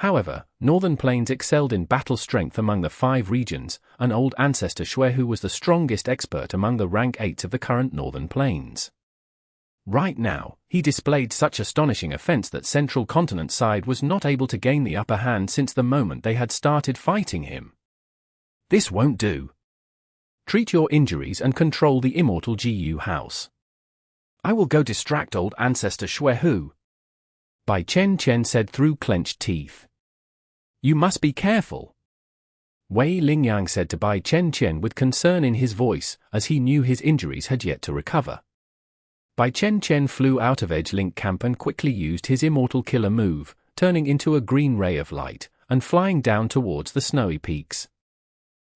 However, Northern Plains excelled in battle strength among the 5 regions, and old Ancestor Xuehu was the strongest expert among the Rank 8s of the current Northern Plains. Right now, he displayed such astonishing offense that Central Continent's side was not able to gain the upper hand since the moment they had started fighting him. This won't do. Treat your injuries and control the Immortal GU house. I will go distract old Ancestor Xuehu. Bai Chen said through clenched teeth. You must be careful. Wei Lingyang said to Bai Chen with concern in his voice, as he knew his injuries had yet to recover. Bai Chen flew out of Edgelink Camp and quickly used his Immortal Killer move, turning into a green ray of light, and flying down towards the snowy peaks.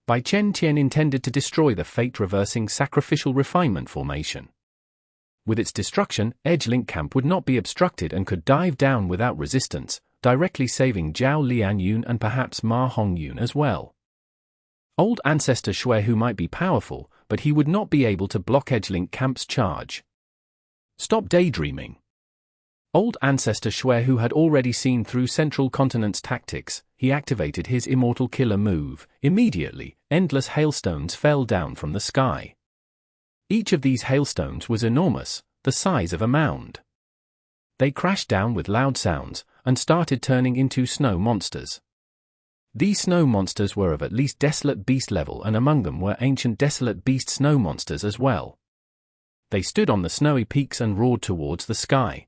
Bai Chen intended to destroy the fate-reversing Sacrificial Refinement formation. With its destruction, Edgelink Camp would not be obstructed and could dive down without resistance, directly saving Zhao Lian Yuan and perhaps Ma Hong Yun as well. Old Ancestor Xuehu might be powerful, but he would not be able to block Edgelink Camp's charge. Stop daydreaming. Old Ancestor Xuehu had already seen through Central Continent's tactics. He activated his Immortal Killer move. Immediately, endless hailstones fell down from the sky. Each of these hailstones was enormous, the size of a mound. They crashed down with loud sounds, and started turning into snow monsters. These snow monsters were of at least Desolate Beast level, and among them were ancient Desolate Beast snow monsters as well. They stood on the snowy peaks and roared towards the sky.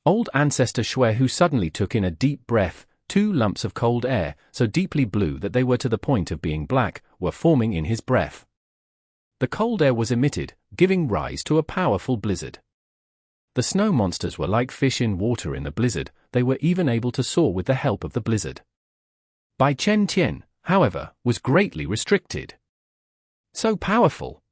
Old Ancestor Xuehu suddenly took in a deep breath. 2 lumps of cold air, so deeply blue that they were to the point of being black, were forming in his breath. The cold air was emitted, giving rise to a powerful blizzard. The snow monsters were like fish in water in the blizzard. They were even able to soar with the help of the blizzard. Bai Chen, however, was greatly restricted. So powerful.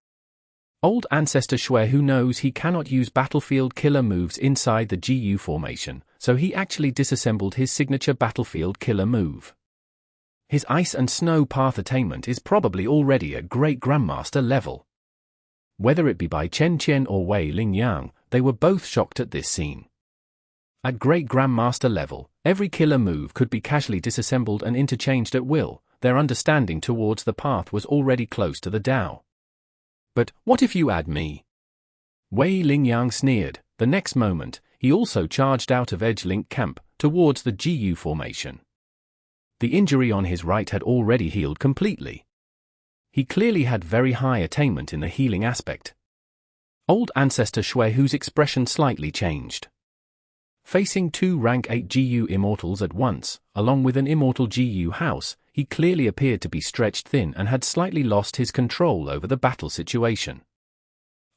Old Ancestor Xuehu knows he cannot use battlefield killer moves inside the GU formation, so he actually disassembled his signature battlefield killer move. His ice and snow path attainment is probably already at Great Grandmaster level. Whether it be Bai Chen or Wei Lingyang, they were both shocked at this scene. At Great Grandmaster level, every killer move could be casually disassembled and interchanged at will. Their understanding towards the path was already close to the Tao. But what if you add me? Wei Lingyang sneered. The next moment, he also charged out of Edgelink Camp, towards the GU formation. The injury on his right had already healed completely. He clearly had very high attainment in the healing aspect. Old Ancestor Xuehu's expression slightly changed. Facing 2 Rank 8 GU Immortals at once, along with an Immortal GU house, he clearly appeared to be stretched thin and had slightly lost his control over the battle situation.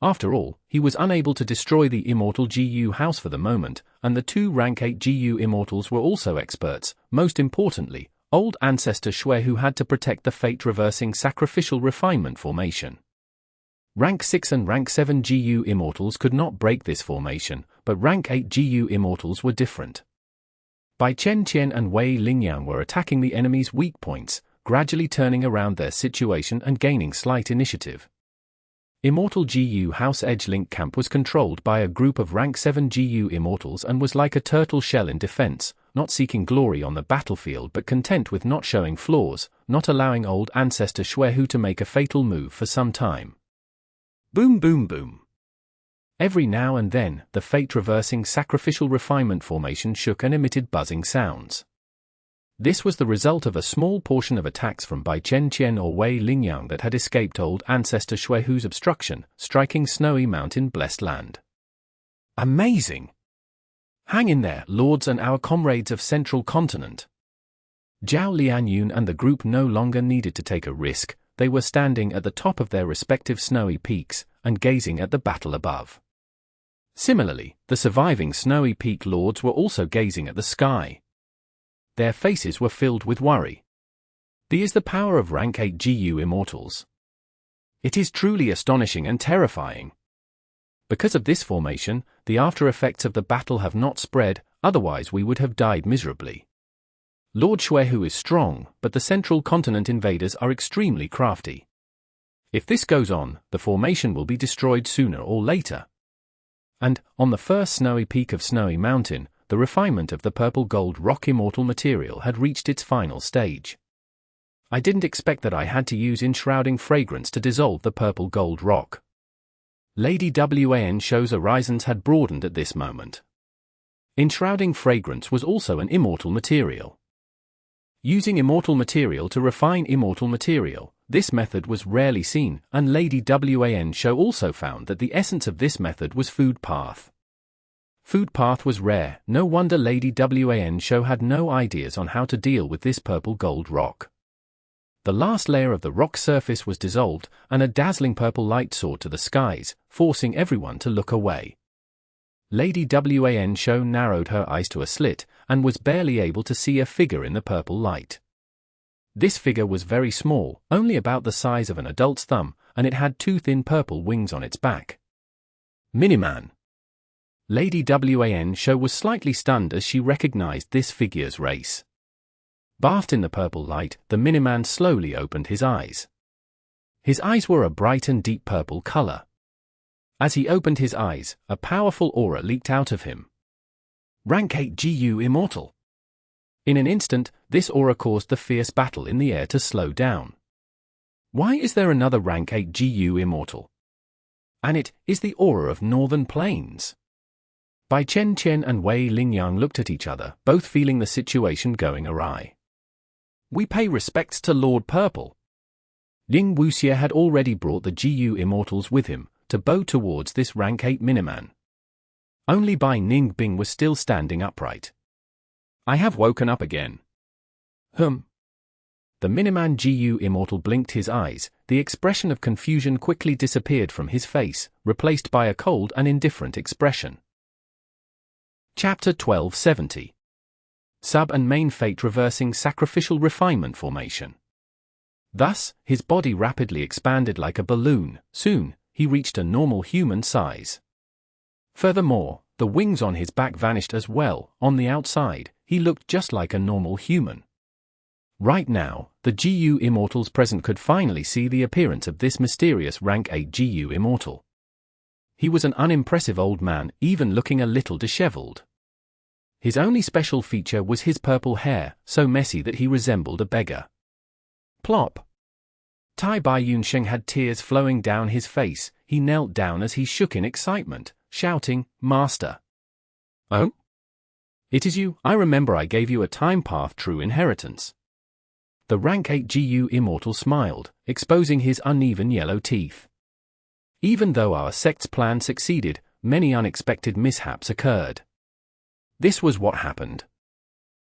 After all, he was unable to destroy the Immortal GU house for the moment, and the 2 Rank 8 GU Immortals were also experts. Most importantly, old Ancestor Xuehu had to protect the fate-reversing Sacrificial Refinement formation. Rank 6 and Rank 7 GU Immortals could not break this formation, but Rank 8 GU Immortals were different. Bai Chen and Wei Lingyang were attacking the enemy's weak points, gradually turning around their situation and gaining slight initiative. Immortal GU House Edgelink Camp was controlled by a group of Rank 7 GU Immortals and was like a turtle shell in defense, not seeking glory on the battlefield but content with not showing flaws, not allowing old Ancestor Xuehu to make a fatal move for some time. Boom boom boom. Every now and then, the fate-reversing Sacrificial Refinement formation shook and emitted buzzing sounds. This was the result of a small portion of attacks from Bai Chen or Wei Lingyang that had escaped old Ancestor Xuehu's obstruction, striking snowy mountain blessed land. Amazing! Hang in there, lords and our comrades of Central Continent. Zhao Lian Yuan and the group no longer needed to take a risk. They were standing at the top of their respective snowy peaks, and gazing at the battle above. Similarly, the surviving snowy peak lords were also gazing at the sky. Their faces were filled with worry. Is the power of Rank 8 GU Immortals. It is truly astonishing and terrifying. Because of this formation, the after effects of the battle have not spread, otherwise we would have died miserably. Lord Xuehu is strong, but the central continent invaders are extremely crafty. If this goes on, the formation will be destroyed sooner or later. And, on the first snowy peak of Snowy Mountain, the refinement of the purple gold rock immortal material had reached its final stage. I didn't expect that I had to use enshrouding fragrance to dissolve the purple gold rock. Lady Yuan Shou's horizons had broadened at this moment. Enshrouding fragrance was also an immortal material. Using immortal material to refine immortal material, this method was rarely seen, and Lady Yuan Shou also found that the essence of this method was food path. Food path was rare, no wonder Lady Yuan Shou had no ideas on how to deal with this purple gold rock. The last layer of the rock surface was dissolved, and a dazzling purple light soared to the skies, forcing everyone to look away. Lady Yuan Shou narrowed her eyes to a slit, and was barely able to see a figure in the purple light. This figure was very small, only about the size of an adult's thumb, and it had two thin purple wings on its back. Miniman. Lady Yuan Shou was slightly stunned as she recognized this figure's race. Bathed in the purple light, the Miniman slowly opened his eyes. His eyes were a bright and deep purple color. As he opened his eyes, a powerful aura leaked out of him. Rank 8 GU Immortal. In an instant, this aura caused the fierce battle in the air to slow down. Why is there another Rank 8 GU Immortal? And it is the aura of Northern Plains. Bai Chen Chen and Wei Lingyang looked at each other, both feeling the situation going awry. We pay respects to Lord Purple. Ying Wuxie had already brought the GU Immortals with him, to bow towards this Rank 8 Miniman. Only Bai Ningbing was still standing upright. I have woken up again. The Miniman GU Immortal blinked his eyes, the expression of confusion quickly disappeared from his face, replaced by a cold and indifferent expression. Chapter 1270. Sub and main fate reversing sacrificial refinement formation. Thus, his body rapidly expanded like a balloon. Soon, he reached a normal human size. Furthermore, the wings on his back vanished as well. On the outside, he looked just like a normal human. Right now, the GU Immortals present could finally see the appearance of this mysterious Rank 8 GU Immortal. He was an unimpressive old man, even looking a little disheveled. His only special feature was his purple hair, so messy that he resembled a beggar. Plop. Tai Bai Yunsheng had tears flowing down his face. He knelt down as he shook in excitement, shouting, "Master!" "Oh? It is you. I remember I gave you a time path true inheritance." The Rank 8 GU Immortal smiled, exposing his uneven yellow teeth. Even though our sect's plan succeeded, many unexpected mishaps occurred. This was what happened.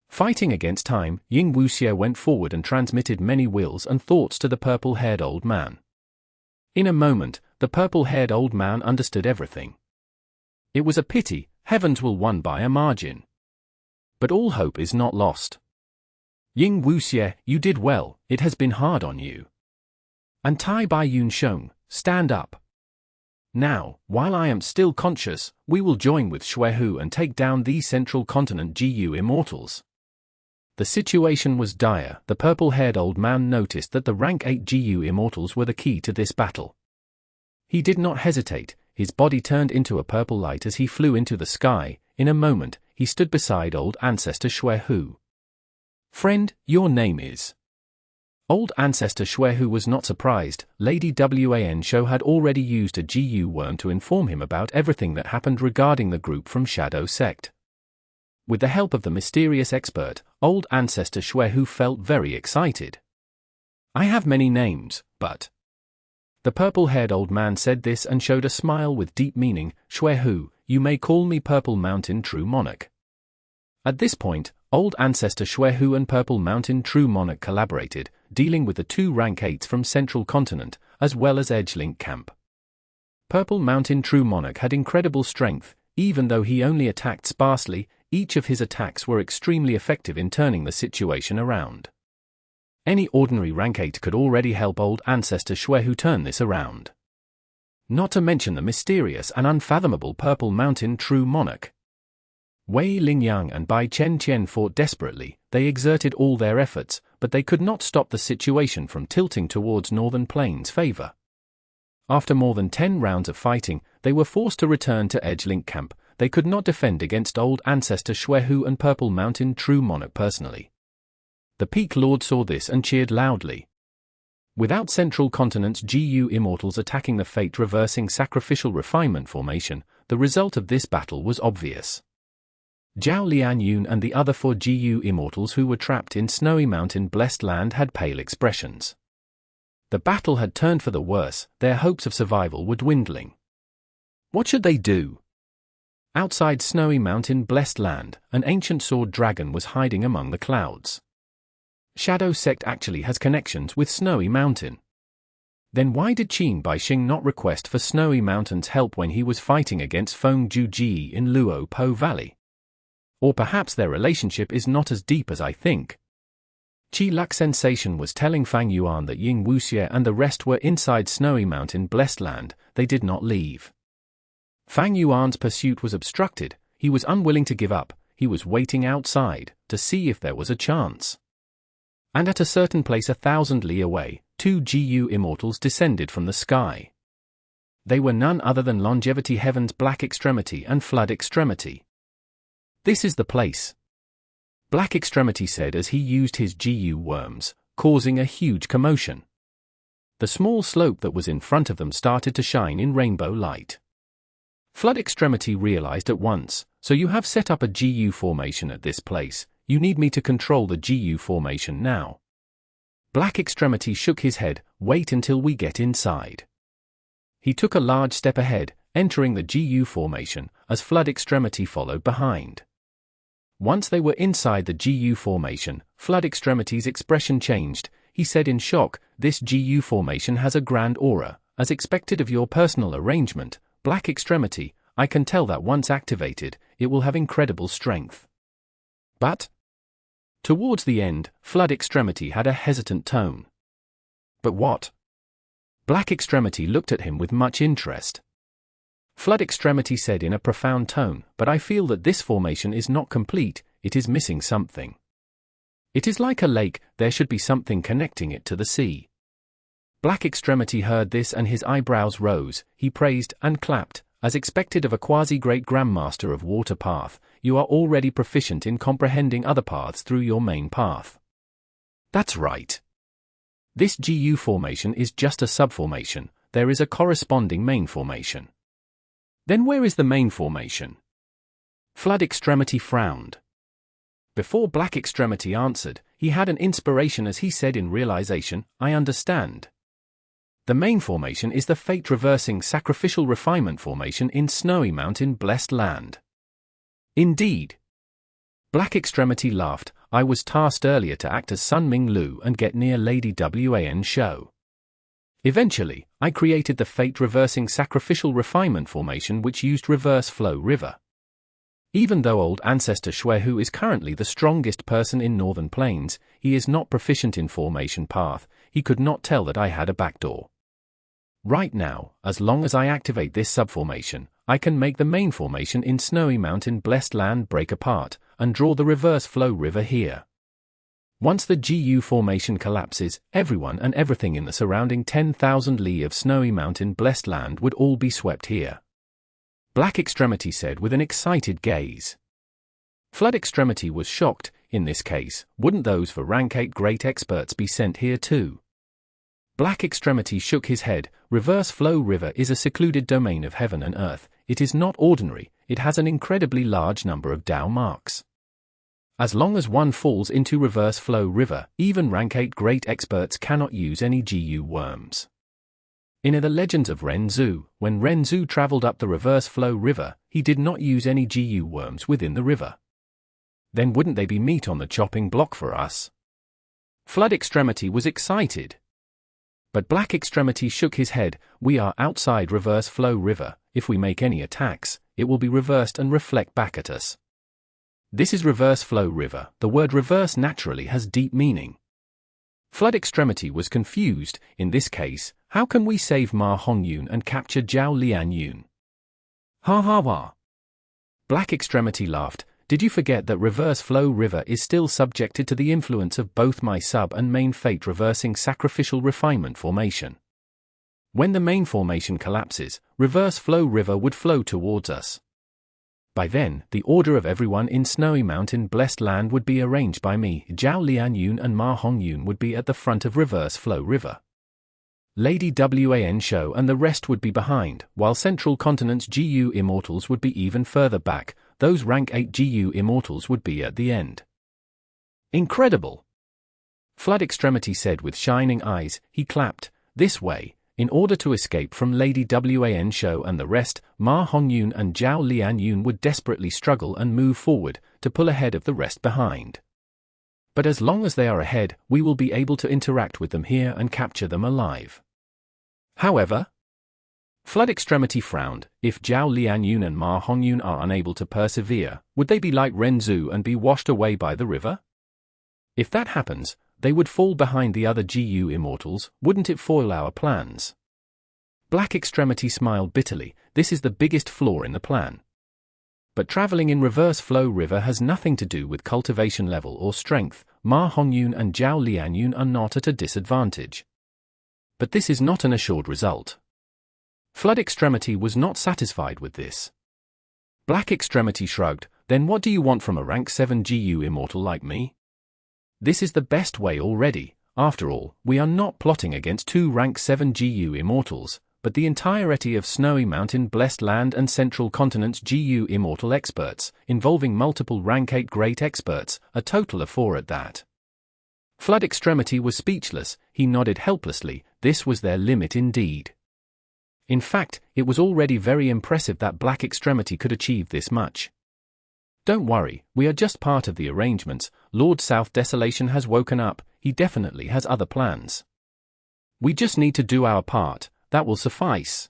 Fighting against time, Ying Wuxie went forward and transmitted many wills and thoughts to the purple-haired old man. In a moment, the purple-haired old man understood everything. It was a pity, heavens will won by a margin. But all hope is not lost. Ying Wuxie, you did well, it has been hard on you. And Tai Bai Yunsheng, stand up. Now, while I am still conscious, we will join with Xuehu and take down these Central Continent GU Immortals. The situation was dire. The purple-haired old man noticed that the Rank 8 GU Immortals were the key to this battle. He did not hesitate, his body turned into a purple light as he flew into the sky. In a moment, he stood beside old Ancestor Xuehu. Friend, your name is... Old Ancestor Xuehu was not surprised. Lady Yuan Shou had already used a GU worm to inform him about everything that happened regarding the group from Shadow Sect. With the help of the mysterious expert, old Ancestor Xuehu felt very excited. I have many names, but... The purple-haired old man said this and showed a smile with deep meaning. Xuehu, you may call me Purple Mountain True Monarch. At this point, old Ancestor Xuehu and Purple Mountain True Monarch collaborated, dealing with the two Rank 8s from Central Continent, as well as Edgelink Camp. Purple Mountain True Monarch had incredible strength. Even though he only attacked sparsely, each of his attacks were extremely effective in turning the situation around. Any ordinary Rank 8 could already help old Ancestor Xuehu turn this around. Not to mention the mysterious and unfathomable Purple Mountain True Monarch. Wei Lingyang and Bai Chen fought desperately. They exerted all their efforts, but they could not stop the situation from tilting towards Northern Plains' favor. After more than 10 rounds of fighting, they were forced to return to Edgelink Camp. They could not defend against old Ancestor Xuehu and Purple Mountain True Monarch personally. The Peak Lord saw this and cheered loudly. Without Central Continent's GU Immortals attacking the fate-reversing Sacrificial Refinement formation, the result of this battle was obvious. Zhao Lian Yuan and the other 4 GU Immortals who were trapped in Snowy Mountain Blessed Land had pale expressions. The battle had turned for the worse, their hopes of survival were dwindling. What should they do? Outside Snowy Mountain Blessed Land, an ancient sword dragon was hiding among the clouds. Shadow Sect actually has connections with Snowy Mountain. Then why did Qin Baixing not request for Snowy Mountain's help when he was fighting against Feng Juji in Luo Po Valley? Or perhaps their relationship is not as deep as I think. Qi Luck Sensation was telling Fang Yuan that Ying Wuxie and the rest were inside Snowy Mountain Blessed Land. They did not leave. Fang Yuan's pursuit was obstructed. He was unwilling to give up. He was waiting outside to see if there was a chance. And at a certain place 1,000 li away, 2 GU Immortals descended from the sky. They were none other than Longevity Heaven's Black Extremity and Flood Extremity. This is the place, Black Extremity said as he used his GU worms, causing a huge commotion. The small slope that was in front of them started to shine in rainbow light. Flood Extremity realized at once, so you have set up a GU formation at this place. You need me to control the GU formation now. Black Extremity shook his head. Wait until we get inside. He took a large step ahead, entering the GU formation, as Flood Extremity followed behind. Once they were inside the GU formation, Flood Extremity's expression changed. He said in shock, "This GU formation has a grand aura, as expected of your personal arrangement, Black Extremity. I can tell that once activated, it will have incredible strength." But towards the end, Flood Extremity had a hesitant tone. "But what?" Black Extremity looked at him with much interest. Flood Extremity said in a profound tone, "But I feel that this formation is not complete, it is missing something. It is like a lake, there should be something connecting it to the sea." Black Extremity heard this and his eyebrows rose. He praised and clapped. As expected of a quasi-great grandmaster of water path, you are already proficient in comprehending other paths through your main path. That's right. This GU formation is just a subformation, there is a corresponding main formation. Then where is the main formation? Flood Extremity frowned. Before Black Extremity answered, he had an inspiration as he said in realization, "I understand. The main formation is the fate-reversing Sacrificial Refinement formation in Snowy Mountain Blessed Land." Indeed. Black Extremity laughed. "I was tasked earlier to act as Sun Ming Lu and get near Lady Wan Shou. Eventually, I created the fate-reversing Sacrificial Refinement formation which used Reverse Flow River. Even though old Ancestor Xuehu is currently the strongest person in Northern Plains, he is not proficient in formation path. He could not tell that I had a backdoor. Right now, as long as I activate this subformation, I can make the main formation in Snowy Mountain Blessed Land break apart, and draw the Reverse Flow River here. Once the GU formation collapses, everyone and everything in the surrounding 10,000 li of Snowy Mountain Blessed Land would all be swept here." Black Extremity said with an excited gaze. Flood Extremity was shocked. In this case, wouldn't those for rank 8 great experts be sent here too? Black Extremity shook his head. "Reverse Flow River is a secluded domain of heaven and earth. It is not ordinary, it has an incredibly large number of Dao marks. As long as one falls into Reverse Flow River, even rank 8 great experts cannot use any GU worms. In the Legends of Ren Zu, when Ren Zu traveled up the Reverse Flow River, he did not use any GU worms within the river. Then wouldn't they be meat on the chopping block for us?" Flood Extremity was excited. But Black Extremity shook his head. "We are outside Reverse Flow River. If we make any attacks, it will be reversed and reflect back at us. This is Reverse Flow River. The word reverse naturally has deep meaning." Flood Extremity was confused. In this case, how can we save Ma Hongyun and capture Zhao Lian? Ha ha ha. Black Extremity laughed. Did you forget that Reverse Flow River is still subjected to the influence of both my sub and main fate reversing Sacrificial Refinement formation? When the main formation collapses, Reverse Flow River would flow towards us. By then, the order of everyone in Snowy Mountain Blessed Land would be arranged by me. Zhao Lian and Ma Hongyun would be at the front of Reverse Flow River. Lady Wan Shou and the rest would be behind, while Central Continent's GU Immortals would be even further back. Those rank 8 GU Immortals would be at the end. Incredible! Flood Extremity said with shining eyes. He clapped. This way, in order to escape from Lady Wan Shou and the rest, Ma Hongyun and Zhao Lian would desperately struggle and move forward, to pull ahead of the rest behind. But as long as they are ahead, we will be able to interact with them here and capture them alive. However, Flood Extremity frowned. If Zhao Lian and Ma Hongyun are unable to persevere, would they be like Ren Zu and be washed away by the river? If that happens, they would fall behind the other GU Immortals. Wouldn't it foil our plans? Black Extremity smiled bitterly. This is the biggest flaw in the plan. But traveling in Reverse Flow River has nothing to do with cultivation level or strength. Ma Hongyun and Zhao Lian are not at a disadvantage. But this is not an assured result. Flood Extremity was not satisfied with this. Black Extremity shrugged. Then what do you want from a rank 7 GU Immortal like me? This is the best way already. After all, we are not plotting against 2 rank 7 GU Immortals, but the entirety of Snowy Mountain Blessed Land and Central Continent's GU Immortal experts, involving multiple rank 8 great experts, a total of 4 at that. Flood Extremity was speechless. He nodded helplessly. This was their limit indeed. In fact, it was already very impressive that Black Extremity could achieve this much. Don't worry, we are just part of the arrangements. Lord South Desolation has woken up. He definitely has other plans. We just need to do our part. That will suffice.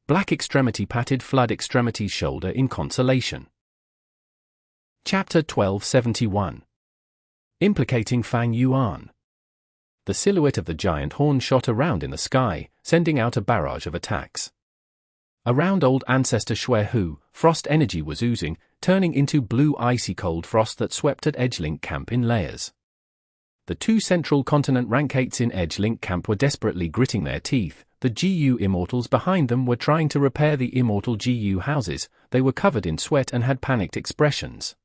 Black Extremity patted Flood Extremity's shoulder in consolation. Chapter 1271. Implicating Fang Yuan. The silhouette of the giant horn shot around in the sky, sending out a barrage of attacks. Around old Ancestor Shui, frost energy was oozing, turning into blue icy cold frost that swept at Edgelink Camp in layers. The 2 Central Continent rank 8s in Edgelink Camp were desperately gritting their teeth. The GU Immortals behind them were trying to repair the Immortal GU houses. They were covered in sweat and had panicked expressions.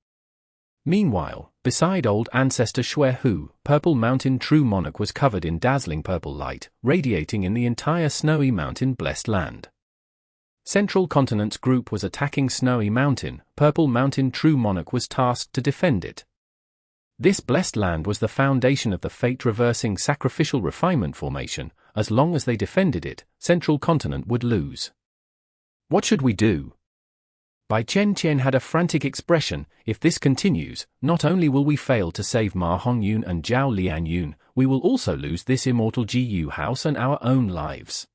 Meanwhile, beside old Ancestor Shui, Purple Mountain True Monarch was covered in dazzling purple light, radiating in the entire Snowy Mountain Blessed Land. Central Continent's group was attacking Snowy Mountain. Purple Mountain True Monarch was tasked to defend it. This Blessed Land was the foundation of the fate-reversing Sacrificial Refinement formation. As long as they defended it, Central Continent would lose. What should we do? Bai Chen had a frantic expression. If this continues, not only will we fail to save Ma Hongyun and Zhao Lian, we will also lose this Immortal GU house and our own lives.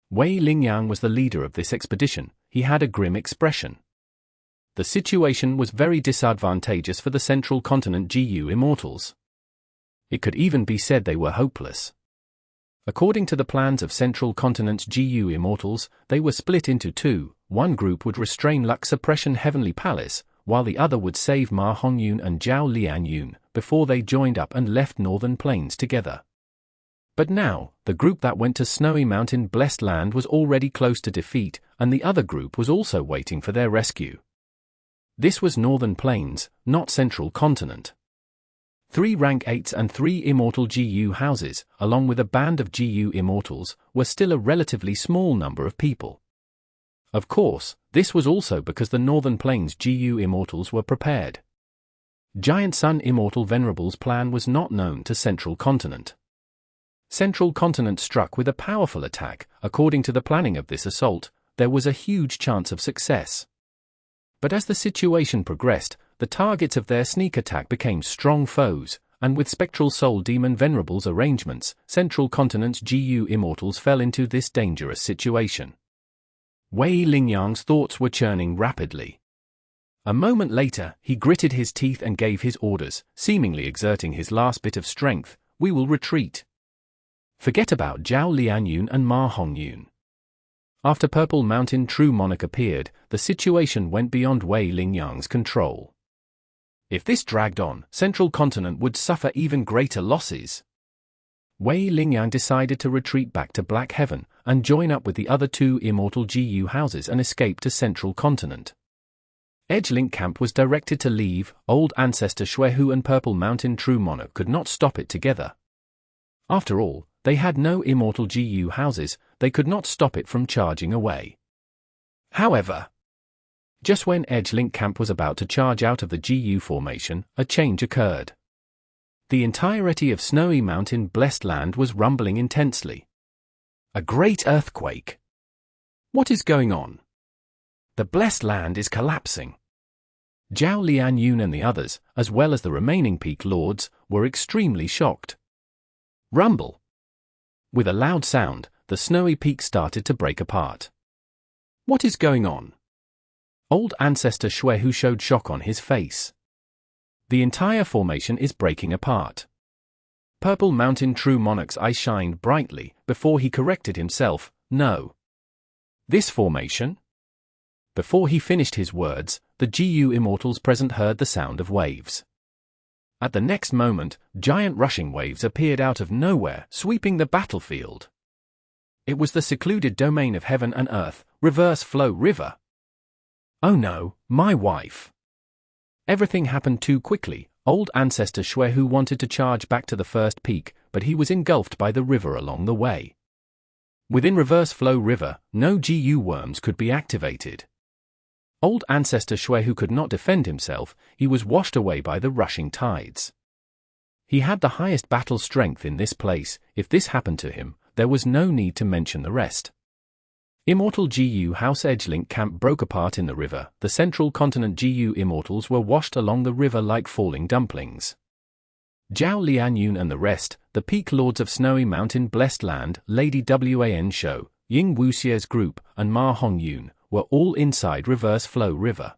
Wei Lingyang was the leader of this expedition. He had a grim expression. The situation was very disadvantageous for the Central Continent GU Immortals. It could even be said they were hopeless. According to the plans of Central Continent's GU Immortals, they were split into 2. One group would restrain Luck Suppression Heavenly Palace, while the other would save Ma Hongyun and Zhao Lian before they joined up and left Northern Plains together. But now, the group that went to Snowy Mountain Blessed Land was already close to defeat, and the other group was also waiting for their rescue. This was Northern Plains, not Central Continent. 3 rank 8s and 3 Immortal GU houses, along with a band of GU Immortals, were still a relatively small number of people. Of course, this was also because the Northern Plains GU Immortals were prepared. Giant Sun Immortal Venerable's plan was not known to Central Continent. Central Continent struck with a powerful attack. According to the planning of this assault, there was a huge chance of success. But as the situation progressed, the targets of their sneak attack became strong foes, and with Spectral Soul Demon Venerable's arrangements, Central Continent's GU Immortals fell into this dangerous situation. Wei Lingyang's thoughts were churning rapidly. A moment later, he gritted his teeth and gave his orders, seemingly exerting his last bit of strength. We will retreat. Forget about Zhao Lianyun and Ma Hongyun. After Purple Mountain True Monarch appeared, the situation went beyond Wei Lingyang's control. If this dragged on, Central Continent would suffer even greater losses. Wei Lingyang decided to retreat back to Black Heaven and join up with the other two Immortal GU houses and escape to Central Continent. Edgelink Camp was directed to leave. Old Ancestor Xuehu and Purple Mountain True Monarch could not stop it together. After all, they had no Immortal GU houses, they could not stop it from charging away. However, just when Edgelink Camp was about to charge out of the GU formation, a change occurred. The entirety of Snowy Mountain Blessed Land was rumbling intensely. A great earthquake. What is going on? The Blessed Land is collapsing. Zhao Lianyun and the others, as well as the remaining Peak Lords, were extremely shocked. Rumble. With a loud sound, the snowy peak started to break apart. What is going on? Old Ancestor Xuehu showed shock on his face. The entire formation is breaking apart. Purple Mountain True Monarch's eye shined brightly before he corrected himself. No. This formation? Before he finished his words, the GU Immortals present heard the sound of waves. At the next moment, giant rushing waves appeared out of nowhere, sweeping the battlefield. It was the secluded domain of heaven and earth, Reverse Flow River. Oh no, my wife. Everything happened too quickly. Old Ancestor Xuehu wanted to charge back to the first peak, but he was engulfed by the river along the way. Within Reverse Flow River, no GU worms could be activated. Old Ancestor Xuehu could not defend himself, he was washed away by the rushing tides. He had the highest battle strength in this place. If this happened to him, there was no need to mention the rest. Immortal GU House Edgelink Camp broke apart in the river. The Central Continent GU Immortals were washed along the river like falling dumplings. Zhao Lianyun and the rest, the Peak Lords of Snowy Mountain Blessed Land, Lady Wan Shou, Ying Wuxie's group, and Ma Hongyun, were all inside Reverse Flow River.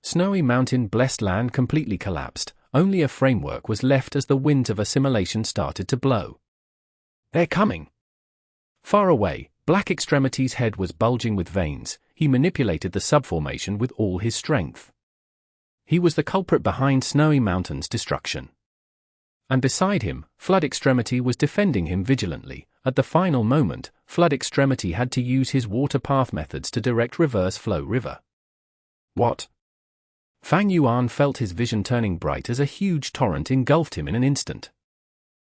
Snowy Mountain Blessed Land completely collapsed, only a framework was left as the winds of assimilation started to blow. They're coming! Far away, Black Extremity's head was bulging with veins. He manipulated the subformation with all his strength. He was the culprit behind Snowy Mountain's destruction. And beside him, Flood Extremity was defending him vigilantly. At the final moment, Flood Extremity had to use his water path methods to direct Reverse Flow River. What? Fang Yuan felt his vision turning bright as a huge torrent engulfed him in an instant.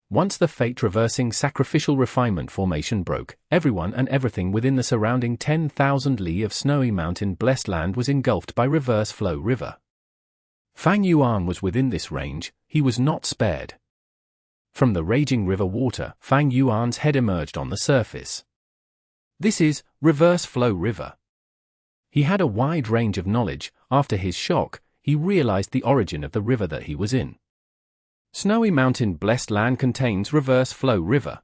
Once the fate-reversing Sacrificial Refinement formation broke, everyone and everything within the surrounding 10,000 li of Snowy Mountain Blessed Land was engulfed by Reverse Flow River. Fang Yuan was within this range, he was not spared. From the raging river water, Fang Yuan's head emerged on the surface. This is Reverse Flow River. He had a wide range of knowledge. After his shock, he realized the origin of the river that he was in. Snowy Mountain Blessed Land contains Reverse Flow River.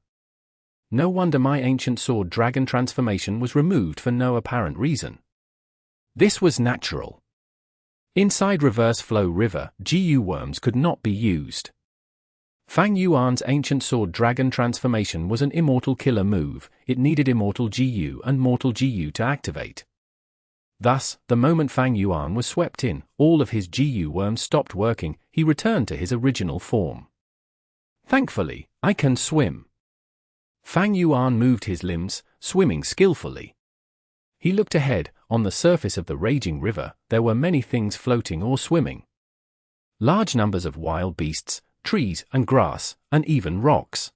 No wonder my ancient sword dragon transformation was removed for no apparent reason. This was natural. Inside Reverse Flow River, GU worms could not be used. Fang Yuan's ancient sword dragon transformation was an immortal killer move. It needed Immortal GU and Mortal GU to activate. Thus, the moment Fang Yuan was swept in, all of his GU worms stopped working. He returned to his original form. Thankfully, I can swim. Fang Yuan moved his limbs, swimming skillfully. He looked ahead. On the surface of the raging river, there were many things floating or swimming. Large numbers of wild beasts, trees and grass, and even rocks.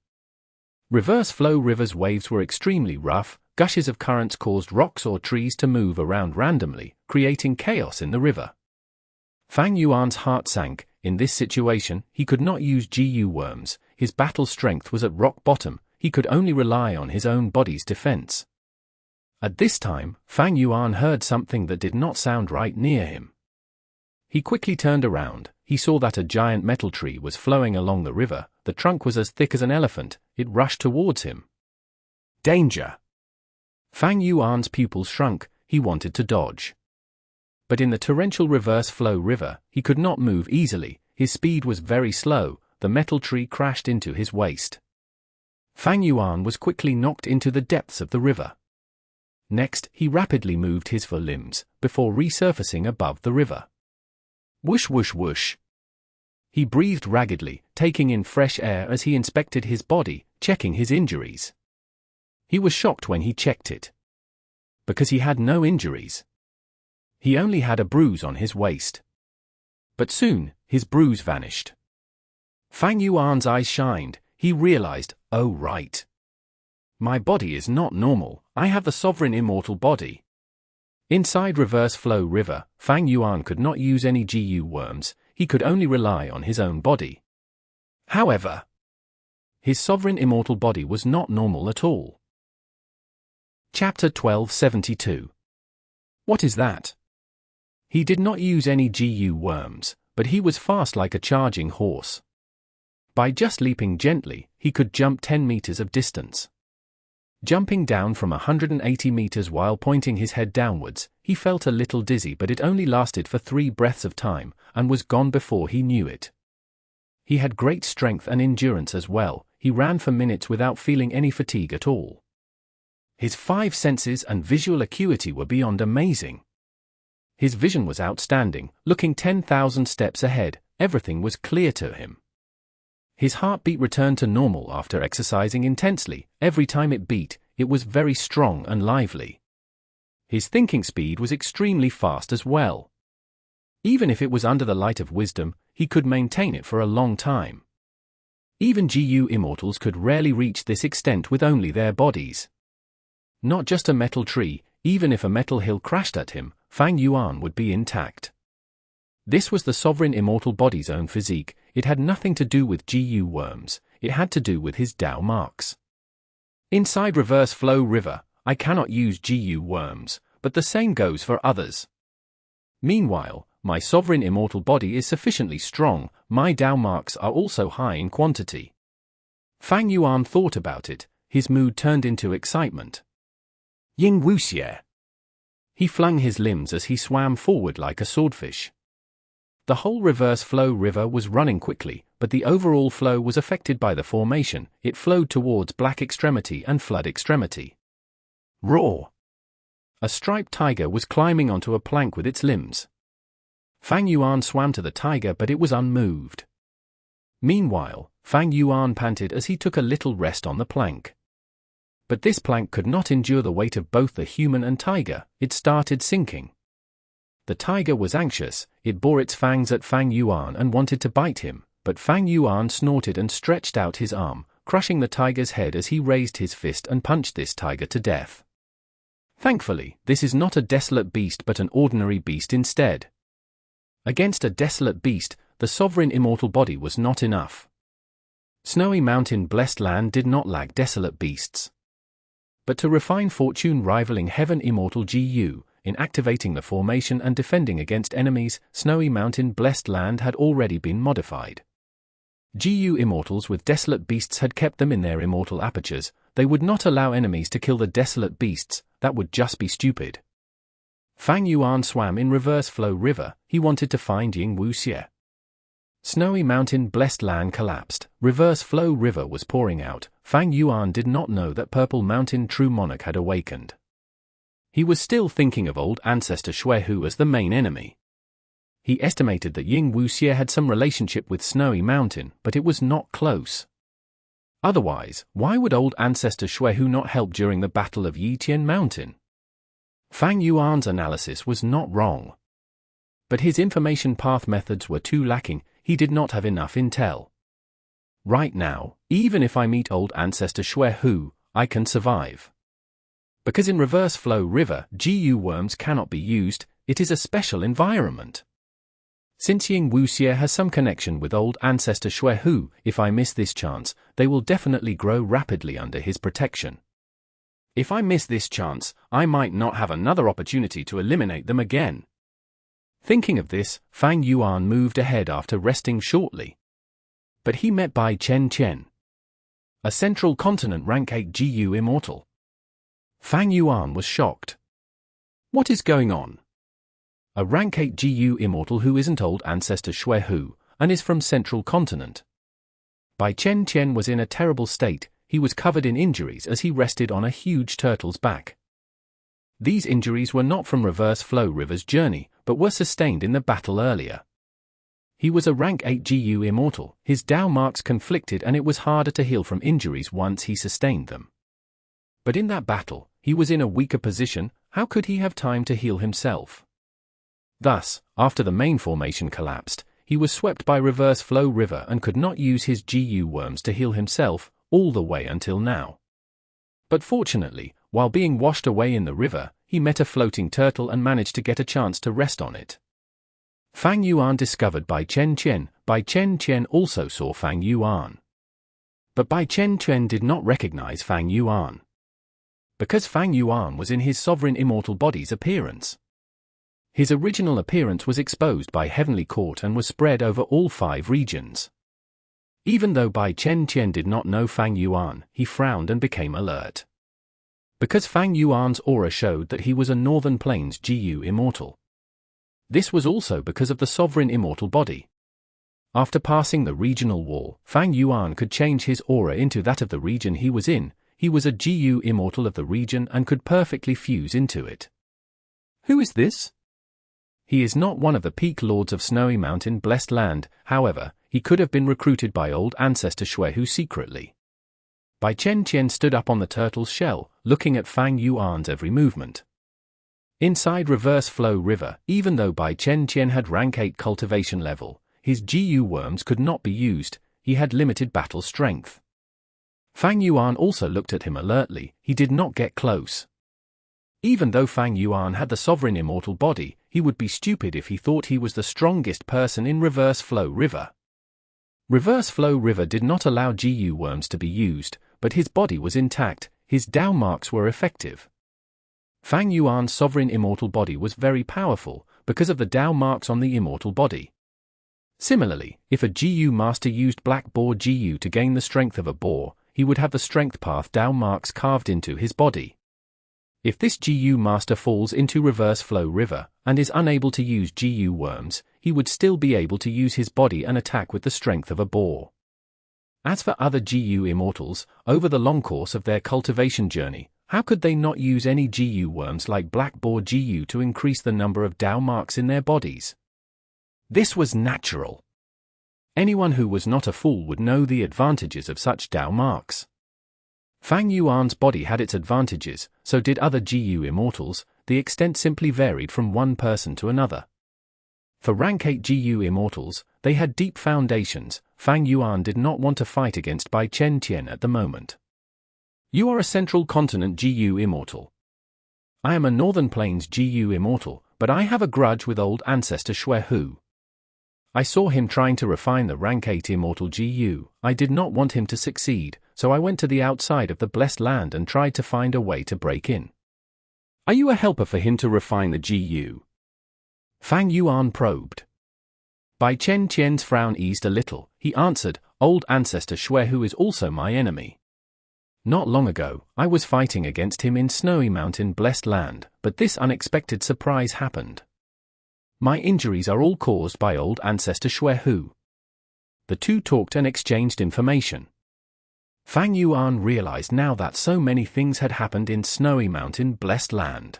Reverse Flow River's waves were extremely rough. Gushes of currents caused rocks or trees to move around randomly, creating chaos in the river. Fang Yuan's heart sank. In this situation, he could not use GU worms. His battle strength was at rock bottom. He could only rely on his own body's defense. At this time, Fang Yuan heard something that did not sound right near him. He quickly turned around. He saw that a giant metal tree was flowing along the river. The trunk was as thick as an elephant. It rushed towards him. Danger! Fang Yuan's pupils shrunk. He wanted to dodge. But in the torrential Reverse Flow River, he could not move easily. His speed was very slow. The metal tree crashed into his waist. Fang Yuan was quickly knocked into the depths of the river. Next, he rapidly moved his four limbs, before resurfacing above the river. Whoosh whoosh whoosh. He breathed raggedly, taking in fresh air as he inspected his body, checking his injuries. He was shocked when he checked it. Because he had no injuries. He only had a bruise on his waist. But soon, his bruise vanished. Fang Yuan's eyes shined. He realized, oh right. My body is not normal, I have the sovereign immortal body. Inside Reverse Flow River, Fang Yuan could not use any GU worms, he could only rely on his own body. However, his sovereign immortal body was not normal at all. Chapter 1272. What is that? He did not use any GU worms, but he was fast like a charging horse. By just leaping gently, he could jump 10 meters of distance. Jumping down from 180 meters while pointing his head downwards, he felt a little dizzy, but it only lasted for 3 breaths of time, and was gone before he knew it. He had great strength and endurance as well, he ran for minutes without feeling any fatigue at all. His 5 senses and visual acuity were beyond amazing. His vision was outstanding, looking 10,000 steps ahead, everything was clear to him. His heartbeat returned to normal after exercising intensely. Every time it beat, it was very strong and lively. His thinking speed was extremely fast as well. Even if it was under the light of wisdom, he could maintain it for a long time. Even GU immortals could rarely reach this extent with only their bodies. Not just a metal tree, even if a metal hill crashed at him, Fang Yuan would be intact. This was the sovereign immortal body's own physique. It had nothing to do with GU worms, it had to do with his Dao marks. Inside Reverse Flow River, I cannot use GU worms, but the same goes for others. Meanwhile, my sovereign immortal body is sufficiently strong, my Dao marks are also high in quantity. Fang Yuan thought about it, his mood turned into excitement. Ying wuxie. He flung his limbs as he swam forward like a swordfish. The whole Reverse Flow River was running quickly, but the overall flow was affected by the formation. It flowed towards Black Extremity and Flood Extremity. Roar! A striped tiger was climbing onto a plank with its limbs. Fang Yuan swam to the tiger, but it was unmoved. Meanwhile, Fang Yuan panted as he took a little rest on the plank. But this plank could not endure the weight of both the human and tiger, it started sinking. The tiger was anxious, it bore its fangs at Fang Yuan and wanted to bite him, but Fang Yuan snorted and stretched out his arm, crushing the tiger's head as he raised his fist and punched this tiger to death. Thankfully, this is not a desolate beast but an ordinary beast instead. Against a desolate beast, the sovereign immortal body was not enough. Snowy Mountain Blessed Land did not lack desolate beasts. But to refine fortune rivaling Heaven Immortal GU, in activating the formation and defending against enemies, Snowy Mountain Blessed Land had already been modified. GU immortals with desolate beasts had kept them in their immortal apertures, they would not allow enemies to kill the desolate beasts, that would just be stupid. Fang Yuan swam in Reverse Flow River, he wanted to find Ying wuxie. Snowy Mountain Blessed Land collapsed, Reverse Flow River was pouring out, Fang Yuan did not know that Purple Mountain True Monarch had awakened. He was still thinking of old Ancestor Xuehu as the main enemy. He estimated that Ying wuxie had some relationship with Snowy Mountain, but it was not close. Otherwise, why would old Ancestor Xuehu not help during the Battle of Yitian Mountain? Fang Yuan's analysis was not wrong. But his information path methods were too lacking, he did not have enough intel. Right now, even if I meet old Ancestor Xuehu, I can survive. Because in Reverse Flow River, GU worms cannot be used, it is a special environment. Since Ying wuxie has some connection with old Ancestor Xuehu, if I miss this chance, they will definitely grow rapidly under his protection. If I miss this chance, I might not have another opportunity to eliminate them again. Thinking of this, Fang Yuan moved ahead after resting shortly. But he met Bai Chen Chen, a Central Continent Rank 8 GU immortal. Fang Yuan was shocked. What is going on? A Rank 8 GU immortal who isn't old Ancestor Xuehu, and is from Central Continent. Bai Chen Chen was in a terrible state, he was covered in injuries as he rested on a huge turtle's back. These injuries were not from Reverse Flow River's journey, but were sustained in the battle earlier. He was a rank 8 GU Immortal, his Dao marks conflicted and it was harder to heal from injuries once he sustained them. But in that battle, he was in a weaker position. How could he have time to heal himself? Thus, after the main formation collapsed, he was swept by Reverse Flow River and could not use his GU worms to heal himself, all the way until now. But fortunately, while being washed away in the river, he met a floating turtle and managed to get a chance to rest on it. Fang Yuan discovered Bai Chen Chen. Bai Chen Chen also saw Fang Yuan. But Bai Chen Chen did not recognize Fang Yuan, because Fang Yuan was in his sovereign immortal body's appearance. His original appearance was exposed by Heavenly Court and was spread over all 5 regions. Even though Bai Chen Chen did not know Fang Yuan, he frowned and became alert. Because Fang Yuan's aura showed that he was a Northern Plains GU Immortal. This was also because of the sovereign immortal body. After passing the regional wall, Fang Yuan could change his aura into that of the region he was in. He was a GU Immortal of the region and could perfectly fuse into it. Who is this? He is not one of the peak lords of Snowy Mountain Blessed Land, however, he could have been recruited by old Ancestor Shuehu secretly. Bai Chen Chen stood up on the turtle's shell, looking at Fang Yuan's every movement. Inside Reverse Flow River, even though Bai Chen Chen had rank 8 cultivation level, his GU worms could not be used, he had limited battle strength. Fang Yuan also looked at him alertly, he did not get close. Even though Fang Yuan had the sovereign immortal body, he would be stupid if he thought he was the strongest person in Reverse Flow River. Reverse Flow River did not allow GU worms to be used, but his body was intact, his Dao marks were effective. Fang Yuan's sovereign immortal body was very powerful, because of the Dao marks on the immortal body. Similarly, if a GU master used Black Boar GU to gain the strength of a boar, he would have the strength path Dao marks carved into his body. If this GU master falls into Reverse Flow River, and is unable to use GU worms, he would still be able to use his body and attack with the strength of a boar. As for other GU Immortals, over the long course of their cultivation journey, how could they not use any GU worms like Black Boar GU to increase the number of Dao marks in their bodies? This was natural. Anyone who was not a fool would know the advantages of such Dao marks. Fang Yuan's body had its advantages, so did other GU Immortals, the extent simply varied from one person to another. For rank 8 GU Immortals, they had deep foundations. Fang Yuan did not want to fight against Bai Chen Chen at the moment. You are a Central Continent GU Immortal. I am a Northern Plains GU Immortal, but I have a grudge with old Ancestor Shuehu. I saw him trying to refine the rank 8 Immortal GU. I did not want him to succeed, so I went to the outside of the Blessed Land and tried to find a way to break in. Are you a helper for him to refine the GU? Fang Yuan probed. Bai Chen Chen's frown eased a little. He answered, old Ancestor Shuehu is also my enemy. Not long ago, I was fighting against him in Snowy Mountain Blessed Land, but this unexpected surprise happened. My injuries are all caused by old Ancestor Shuehu. The two talked and exchanged information. Fang Yuan realized now that so many things had happened in Snowy Mountain Blessed Land.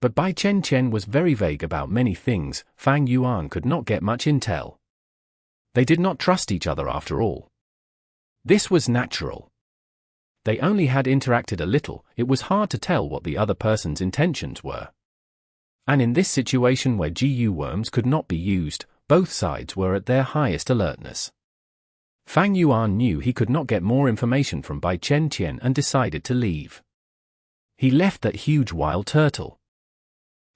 But Bai Chen Chen was very vague about many things. Fang Yuan could not get much intel. They did not trust each other after all. This was natural. They only had interacted a little, it was hard to tell what the other person's intentions were. And in this situation where GU worms could not be used, both sides were at their highest alertness. Fang Yuan knew he could not get more information from Bai Chen Chen and decided to leave. He left that huge wild turtle.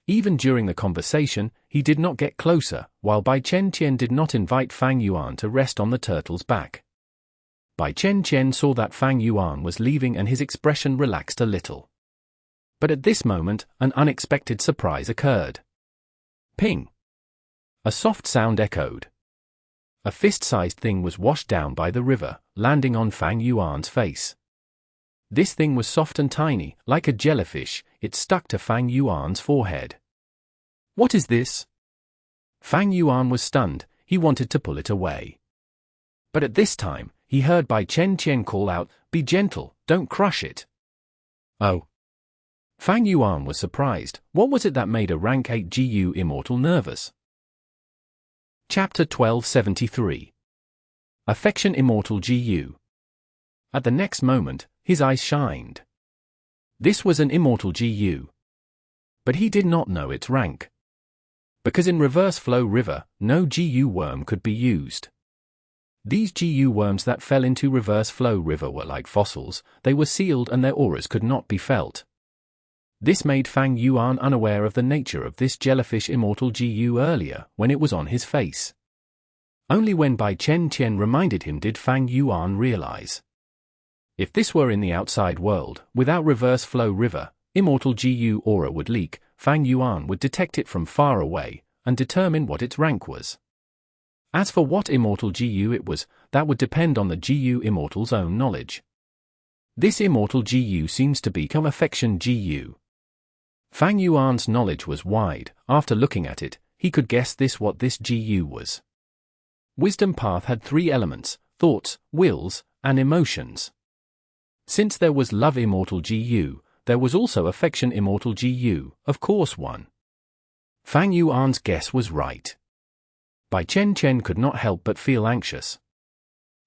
Even during the conversation, he did not get closer, while Bai Chen Chen did not invite Fang Yuan to rest on the turtle's back. Bai Chen Chen saw that Fang Yuan was leaving and his expression relaxed a little. But at this moment, an unexpected surprise occurred. Ping! A soft sound echoed. A fist-sized thing was washed down by the river, landing on Fang Yuan's face. This thing was soft and tiny, like a jellyfish. It stuck to Fang Yuan's forehead. What is this? Fang Yuan was stunned. He wanted to pull it away. But at this time, he heard Bai Chen Chen call out, "Be gentle, don't crush it." Oh. Fang Yuan was surprised. What was it that made a rank 8 GU Immortal nervous? Chapter 1273. Affection Immortal GU. At the next moment, his eyes shined. This was an Immortal GU. But he did not know its rank. Because in Reverse Flow River, no GU worm could be used. These GU worms that fell into Reverse Flow River were like fossils, they were sealed and their auras could not be felt. This made Fang Yuan unaware of the nature of this jellyfish Immortal GU earlier, when it was on his face. Only when Bai Chen Chen reminded him did Fang Yuan realize. If this were in the outside world, without Reverse Flow River, Immortal GU aura would leak, Fang Yuan would detect it from far away, and determine what its rank was. As for what Immortal GU it was, that would depend on the GU Immortal's own knowledge. This Immortal GU seems to become Affection GU. Fang Yuan's knowledge was wide. After looking at it, he could guess what this GU was. Wisdom Path had 3 elements: thoughts, wills, and emotions. Since there was Love Immortal GU, there was also Affection Immortal GU, of course one. Fang Yuan's guess was right. Bai Chen Chen could not help but feel anxious.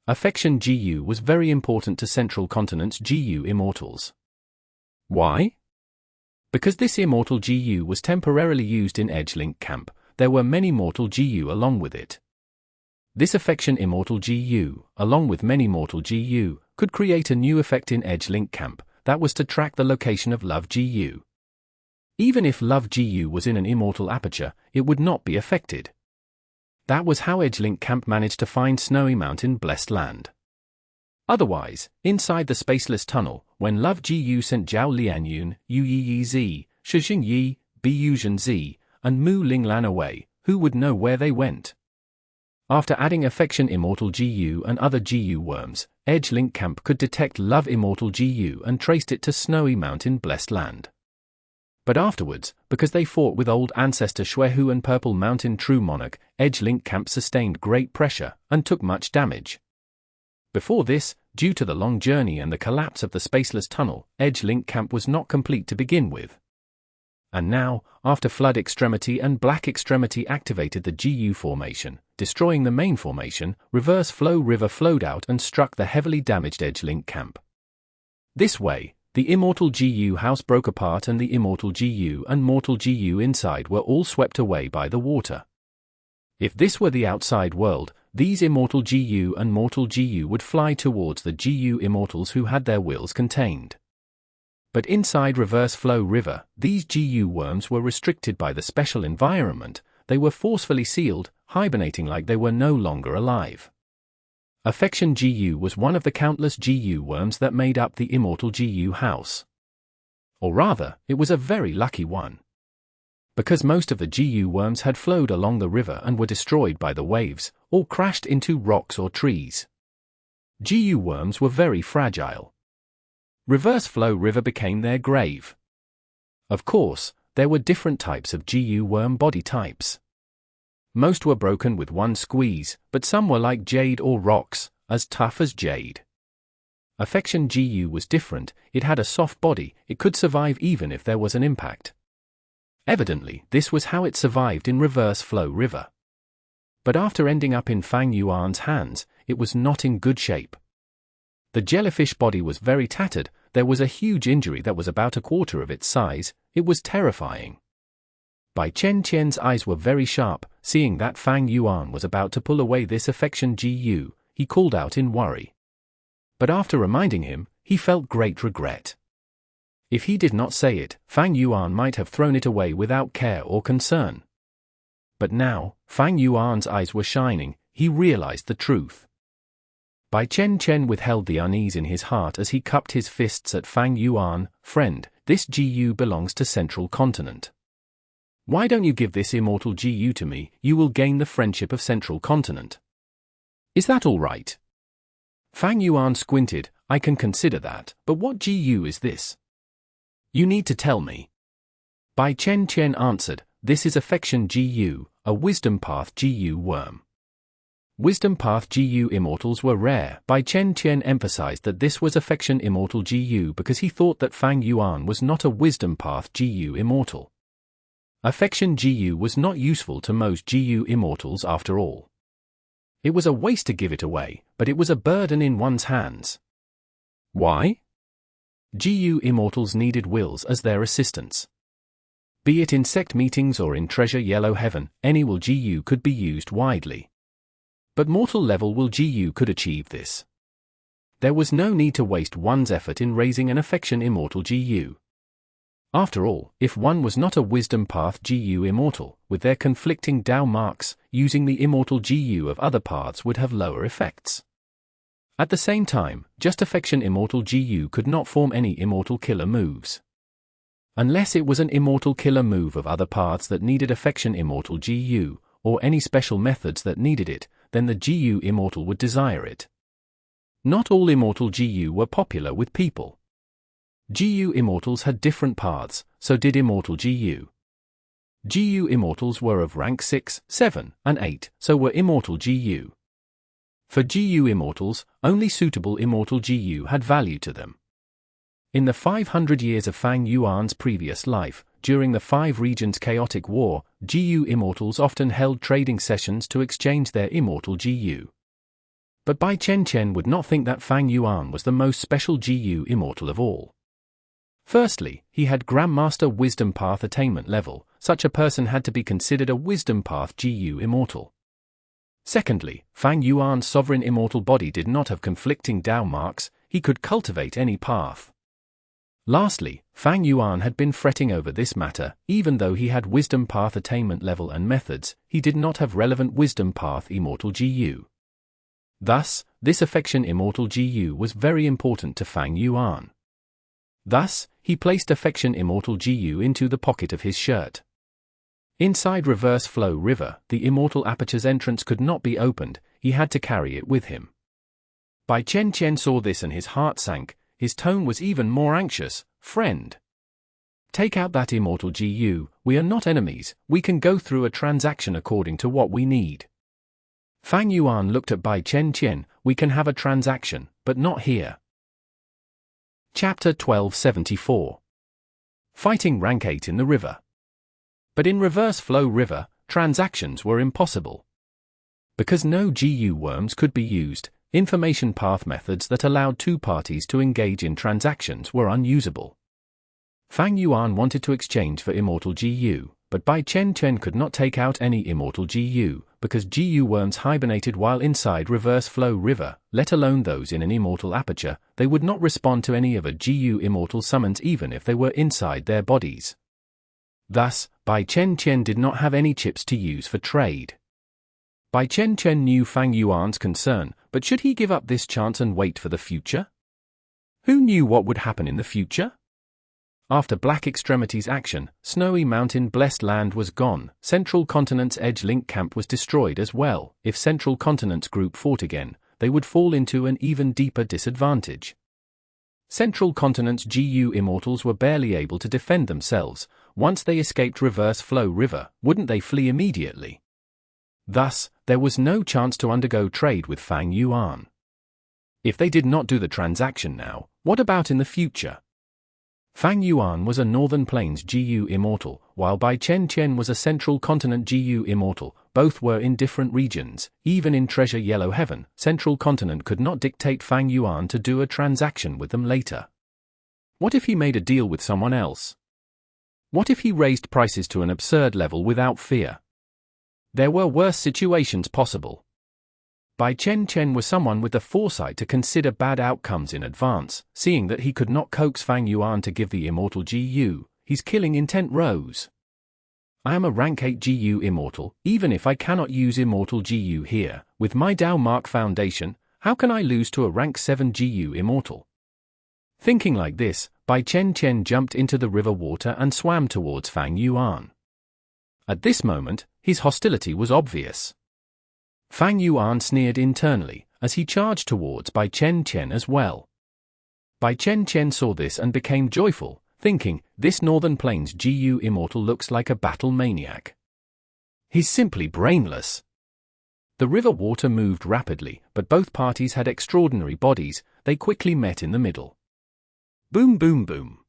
Affection GU was very important to Central Continent's GU Immortals. Why? Because this Immortal GU was temporarily used in Edgelink Camp, there were many Mortal GU along with it. This Affection Immortal GU, along with many Mortal GU, could create a new effect in Edgelink Camp, that was to track the location of Love GU. Even if Love GU was in an Immortal aperture, it would not be affected. That was how Edgelink Camp managed to find Snowy Mountain Blessed Land. Otherwise, inside the spaceless tunnel, when Love GU sent Zhao Lianyun, Yu Yi Z, Shijing Yi, Biyuzhen Z, and Mu Linglan away, who would know where they went? After adding Affection Immortal GU and other GU worms, Edgelink Camp could detect Love Immortal GU and traced it to Snowy Mountain Blessed Land. But afterwards, because they fought with old Ancestor Xuehu and Purple Mountain True Monarch, Edgelink Camp sustained great pressure and took much damage. Before this, due to the long journey and the collapse of the spaceless tunnel, Edgelink Camp was not complete to begin with. And now, after Flood Extremity and Black Extremity activated the GU formation, destroying the main formation, Reverse Flow River flowed out and struck the heavily damaged Edgelink Camp. This way, the Immortal GU house broke apart and the Immortal GU and Mortal GU inside were all swept away by the water. If this were the outside world, these Immortal GU and Mortal GU would fly towards the GU Immortals who had their wills contained. But inside Reverse Flow River, these GU worms were restricted by the special environment, they were forcefully sealed, hibernating like they were no longer alive. Affection GU was one of the countless GU worms that made up the Immortal GU house. Or rather, it was a very lucky one. Because most of the GU worms had flowed along the river and were destroyed by the waves, or crashed into rocks or trees. GU worms were very fragile. Reverse Flow River became their grave. Of course, there were different types of GU worm body types. Most were broken with one squeeze, but some were like jade or rocks, as tough as jade. Affection GU was different, it had a soft body, it could survive even if there was an impact. Evidently, this was how it survived in Reverse Flow River. But after ending up in Fang Yuan's hands, it was not in good shape. The jellyfish body was very tattered, there was a huge injury that was about a quarter of its size, it was terrifying. Bai Chen Chen's eyes were very sharp, seeing that Fang Yuan was about to pull away this Affection GU, he called out in worry. But after reminding him, he felt great regret. If he did not say it, Fang Yuan might have thrown it away without care or concern. But now, Fang Yuan's eyes were shining, he realized the truth. Bai Chen Chen withheld the unease in his heart as he cupped his fists at Fang Yuan. Friend, this GU belongs to Central Continent. Why don't you give this Immortal GU to me, you will gain the friendship of Central Continent. Is that all right? Fang Yuan squinted, I can consider that, but what GU is this? You need to tell me. Bai Chen Chen answered, this is Affection GU, a Wisdom Path GU worm. Wisdom Path GU Immortals were rare. Bai Chen emphasized that this was Affection Immortal GU because he thought that Fang Yuan was not a Wisdom Path GU Immortal. Affection GU was not useful to most GU Immortals after all. It was a waste to give it away, but it was a burden in one's hands. Why? GU Immortals needed wills as their assistants. Be it in sect meetings or in Treasure Yellow Heaven, any will GU could be used widely. But mortal level will GU could achieve this. There was no need to waste one's effort in raising an Affection Immortal GU. After all, if one was not a Wisdom Path GU Immortal, with their conflicting Dao marks, using the Immortal GU of other paths would have lower effects. At the same time, just Affection Immortal GU could not form any Immortal Killer moves. Unless it was an Immortal Killer move of other paths that needed Affection Immortal GU, or any special methods that needed it, then the GU Immortal would desire it. Not all Immortal GU were popular with people. GU Immortals had different paths, so did Immortal GU. GU Immortals were of rank 6, 7, and 8, so were Immortal GU. For GU Immortals, only suitable Immortal GU had value to them. In the 500 years of Fang Yuan's previous life, during the 5 regions chaotic war, GU Immortals often held trading sessions to exchange their Immortal GU. But Bai Chen would not think that Fang Yuan was the most special GU Immortal of all. Firstly, he had Grandmaster Wisdom Path attainment level. Such a person had to be considered a Wisdom Path GU Immortal. Secondly, Fang Yuan's sovereign immortal body did not have conflicting Dao marks, he could cultivate any path. Lastly, Fang Yuan had been fretting over this matter. Even though he had Wisdom Path attainment level and methods, he did not have relevant Wisdom Path Immortal GU. Thus, this Affection Immortal GU was very important to Fang Yuan. Thus, he placed Affection Immortal GU into the pocket of his shirt. Inside Reverse Flow River, the Immortal Aperture's entrance could not be opened, he had to carry it with him. Bai Chen saw this and his heart sank. His tone was even more anxious. Friend, take out that Immortal GU, we are not enemies, we can go through a transaction according to what we need. Fang Yuan looked at Bai Chen, we can have a transaction, but not here. Chapter 1274. Fighting Rank 8 in the river. But in Reverse Flow River, transactions were impossible. Because no GU worms could be used, information path methods that allowed two parties to engage in transactions were unusable. Fang Yuan wanted to exchange for Immortal GU, but Bai Chen could not take out any Immortal GU, because GU worms hibernated while inside Reverse Flow River, let alone those in an Immortal Aperture. They would not respond to any of a GU Immortal summons even if they were inside their bodies. Thus, Bai Chen did not have any chips to use for trade. Bai Chen knew Fang Yuan's concern, but should he give up this chance and wait for the future? Who knew what would happen in the future? After Black Extremity's action, Snowy Mountain Blessed Land was gone, Central Continent's Edge Link Camp was destroyed as well. If Central Continent's group fought again, they would fall into an even deeper disadvantage. Central Continent's GU Immortals were barely able to defend themselves. Once they escaped Reverse Flow River, wouldn't they flee immediately? Thus, there was no chance to undergo trade with Fang Yuan. If they did not do the transaction now, what about in the future? Fang Yuan was a Northern Plains GU Immortal, while Bai Chen was a Central Continent GU Immortal. Both were in different regions. Even in Treasure Yellow Heaven, Central Continent could not dictate Fang Yuan to do a transaction with them later. What if he made a deal with someone else? What if he raised prices to an absurd level without fear? There were worse situations possible. Bai Chen was someone with the foresight to consider bad outcomes in advance. Seeing that he could not coax Fang Yuan to give the Immortal GU, his killing intent rose. I am a rank 8 GU Immortal, even if I cannot use Immortal GU here, with my Dao Mark Foundation, how can I lose to a rank 7 GU Immortal? Thinking like this, Bai Chen jumped into the river water and swam towards Fang Yuan. At this moment, his hostility was obvious. Fang Yuan sneered internally, as he charged towards Bai Chen as well. Bai Chen saw this and became joyful, thinking, this Northern Plains GU Immortal looks like a battle maniac. He's simply brainless. The river water moved rapidly, but both parties had extraordinary bodies. They quickly met in the middle. Boom boom boom.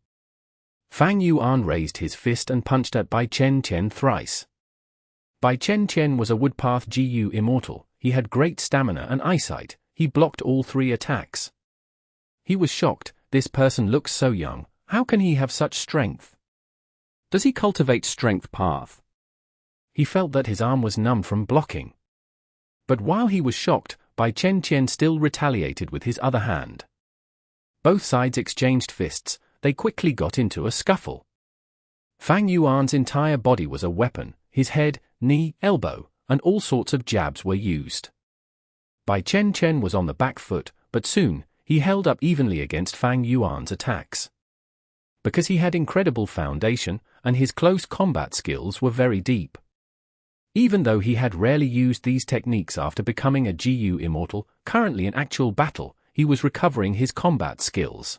Fang Yuan raised his fist and punched at Bai Chen Chen thrice. Bai Chen Chen was a Woodpath GU Immortal. He had great stamina and eyesight. He blocked all 3 attacks. He was shocked. This person looks so young. How can he have such strength? Does he cultivate strength path? He felt that his arm was numb from blocking. But while he was shocked, Bai Chen Chen still retaliated with his other hand. Both sides exchanged fists. They quickly got into a scuffle. Fang Yuan's entire body was a weapon. His head, knee, elbow, and all sorts of jabs were used. Bai Chen Chen was on the back foot, but soon, he held up evenly against Fang Yuan's attacks. Because he had incredible foundation, and his close combat skills were very deep. Even though he had rarely used these techniques after becoming a GU Immortal, currently in actual battle, he was recovering his combat skills.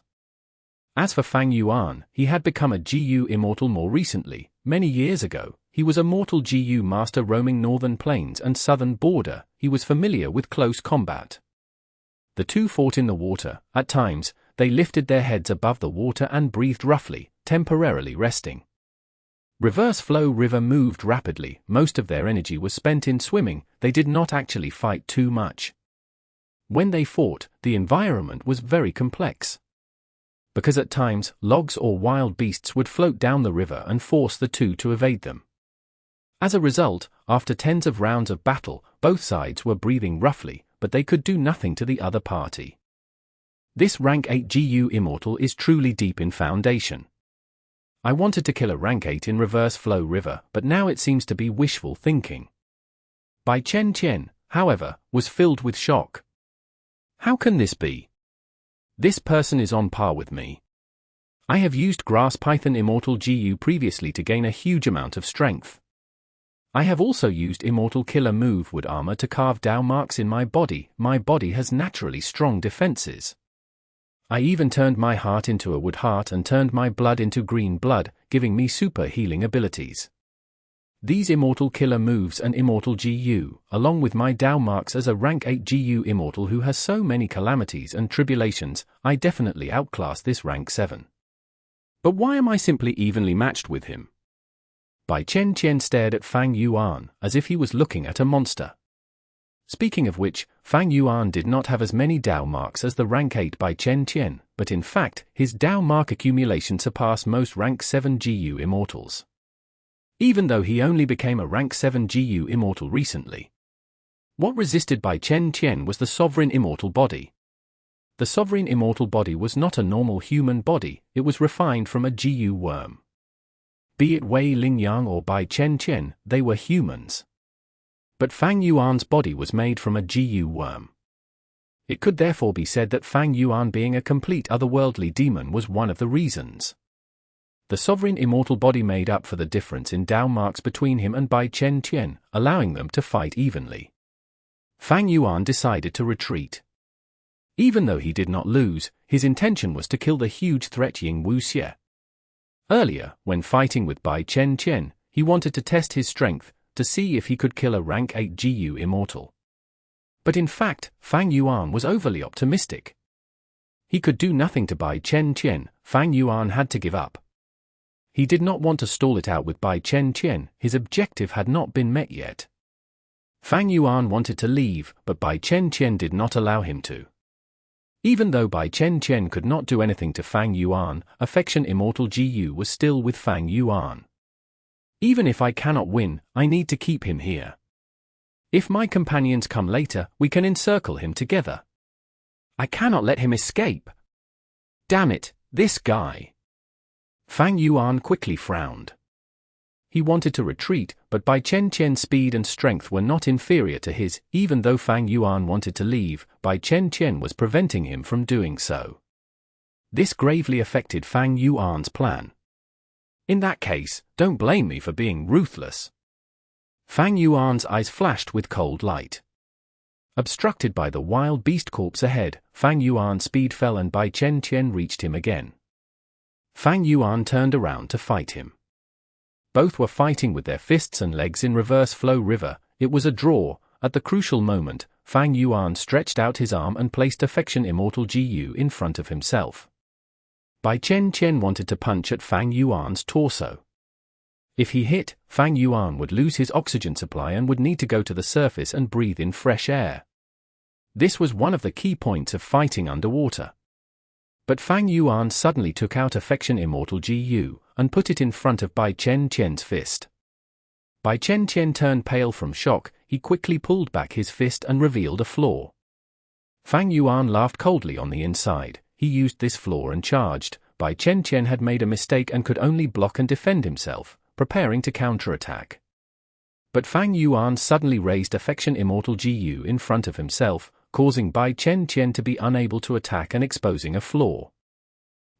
As for Fang Yuan, he had become a GU Immortal more recently. Many years ago, he was a mortal GU master roaming northern plains and southern border. He was familiar with close combat. The two fought in the water. At times, they lifted their heads above the water and breathed roughly, temporarily resting. Reverse flow river moved rapidly. Most of their energy was spent in swimming. They did not actually fight too much. When they fought, the environment was very complex. Because at times, logs or wild beasts would float down the river and force the two to evade them. As a result, after tens of rounds of battle, both sides were breathing roughly, but they could do nothing to the other party. This rank 8 GU Immortal is truly deep in foundation. I wanted to kill a rank 8 in reverse flow river, but now it seems to be wishful thinking. Bai Chen Chen, however, was filled with shock. How can this be? This person is on par with me. I have used Grass Python Immortal GU previously to gain a huge amount of strength. I have also used Immortal Killer Move Wood Armor to carve Dao marks in my body. My body has naturally strong defenses. I even turned my heart into a wood heart and turned my blood into green blood, giving me super healing abilities. These Immortal Killer Moves and Immortal GU, along with my Dao marks as a rank 8 GU Immortal who has so many calamities and tribulations, I definitely outclass this rank 7. But why am I simply evenly matched with him? Bai Chen Chen stared at Fang Yuan, as if he was looking at a monster. Speaking of which, Fang Yuan did not have as many Dao marks as the rank 8 Bai Chen Chen, but in fact, his Dao mark accumulation surpassed most rank 7 GU Immortals. Even though he only became a rank 7 GU Immortal recently. What resisted Bai Chen Chen was the Sovereign Immortal body. The Sovereign Immortal body was not a normal human body, it was refined from a GU worm. Be it Wei Lingyang or Bai Chen Chen, they were humans. But Fang Yuan's body was made from a GU worm. It could therefore be said that Fang Yuan being a complete otherworldly demon was one of the reasons. The Sovereign Immortal body made up for the difference in Dao marks between him and Bai Chen Chen, allowing them to fight evenly. Fang Yuan decided to retreat. Even though he did not lose, his intention was to kill the huge threat Ying Wuxie. Earlier, when fighting with Bai Chen Chen, he wanted to test his strength, to see if he could kill a rank 8 GU Immortal. But in fact, Fang Yuan was overly optimistic. He could do nothing to Bai Chen Chen. Fang Yuan had to give up. He did not want to stall it out with Bai Chen Chen, his objective had not been met yet. Fang Yuan wanted to leave, but Bai Chen Chen did not allow him to. Even though Bai Chen Chen could not do anything to Fang Yuan, Affection Immortal GU was still with Fang Yuan. Even if I cannot win, I need to keep him here. If my companions come later, we can encircle him together. I cannot let him escape. Damn it, this guy. Fang Yuan quickly frowned. He wanted to retreat, but Bai Chen Chen's speed and strength were not inferior to his. Even though Fang Yuan wanted to leave, Bai Chen Chen was preventing him from doing so. This gravely affected Fang Yuan's plan. In that case, don't blame me for being ruthless. Fang Yuan's eyes flashed with cold light. Obstructed by the wild beast corpse ahead, Fang Yuan's speed fell and Bai Chen Chen reached him again. Fang Yuan turned around to fight him. Both were fighting with their fists and legs in reverse flow river. It was a draw, at the crucial moment, Fang Yuan stretched out his arm and placed Affection Immortal GU in front of himself. Bai Chen wanted to punch at Fang Yuan's torso. If he hit, Fang Yuan would lose his oxygen supply and would need to go to the surface and breathe in fresh air. This was one of the key points of fighting underwater. But Fang Yuan suddenly took out Affection Immortal GU and put it in front of Bai Chen's fist. Bai Chen turned pale from shock. He quickly pulled back his fist and revealed a flaw. Fang Yuan laughed coldly on the inside. He used this flaw and charged. Bai Chen had made a mistake and could only block and defend himself, preparing to counterattack. But Fang Yuan suddenly raised Affection Immortal GU in front of himself, causing Bai Chen to be unable to attack and exposing a flaw.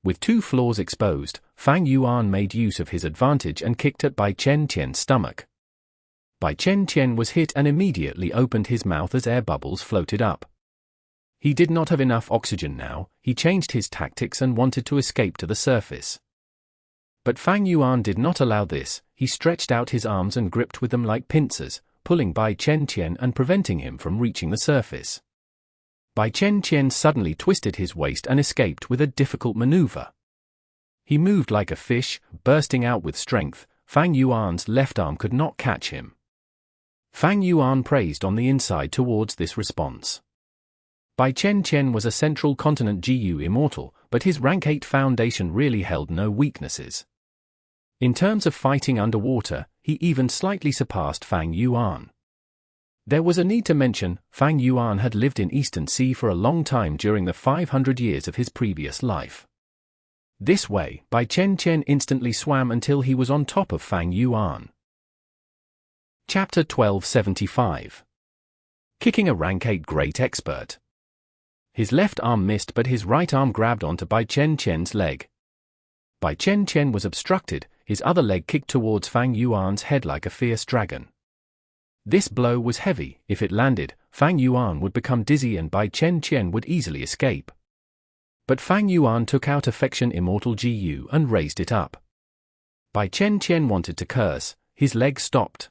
With two flaws exposed, Fang Yuan made use of his advantage and kicked at Bai Chen's stomach. Bai Chen was hit and immediately opened his mouth as air bubbles floated up. He did not have enough oxygen now. He changed his tactics and wanted to escape to the surface. But Fang Yuan did not allow this. He stretched out his arms and gripped with them like pincers, pulling Bai Chen and preventing him from reaching the surface. Bai Chen suddenly twisted his waist and escaped with a difficult maneuver. He moved like a fish, bursting out with strength. Fang Yuan's left arm could not catch him. Fang Yuan praised on the inside towards this response. Bai Chen was a Central Continent GU Immortal, but his rank 8 foundation really held no weaknesses. In terms of fighting underwater, he even slightly surpassed Fang Yuan. There was a need to mention, Fang Yuan had lived in Eastern Sea for a long time during the 500 years of his previous life. This way, Bai Chen instantly swam until he was on top of Fang Yuan. Chapter 1275. Kicking a rank 8 Great Expert. His left arm missed but his right arm grabbed onto Bai Chen's leg. Bai Chen was obstructed, his other leg kicked towards Fang Yuan's head like a fierce dragon. This blow was heavy. If it landed, Fang Yuan would become dizzy and Bai Chen would easily escape. But Fang Yuan took out Affection Immortal GU and raised it up. Bai Chen wanted to curse. His leg stopped.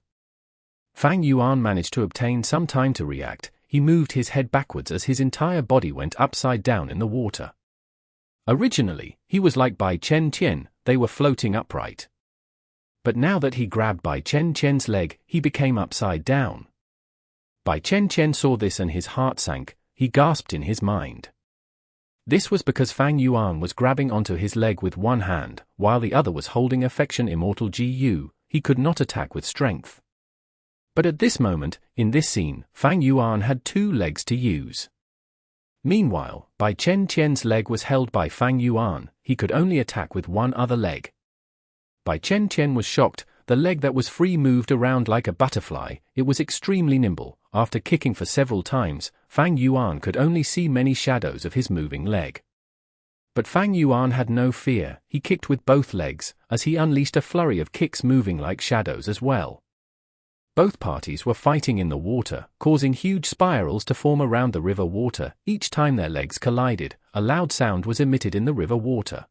Fang Yuan managed to obtain some time to react. He moved his head backwards as his entire body went upside down in the water. Originally, he was like Bai Chen, they were floating upright. But now that he grabbed Bai Chen's leg, he became upside down. Bai Chen saw this and his heart sank. He gasped in his mind. This was because Fang Yuan was grabbing onto his leg with one hand, while the other was holding Affection Immortal GU. He could not attack with strength. But at this moment, in this scene, Fang Yuan had two legs to use. Meanwhile, Bai Chen's leg was held by Fang Yuan. He could only attack with one other leg. Bai Chen was shocked. The leg that was free moved around like a butterfly. It was extremely nimble. After kicking for several times, Fang Yuan could only see many shadows of his moving leg. But Fang Yuan had no fear. He kicked with both legs, as he unleashed a flurry of kicks moving like shadows as well. Both parties were fighting in the water, causing huge spirals to form around the river water. Each time their legs collided, a loud sound was emitted in the river water.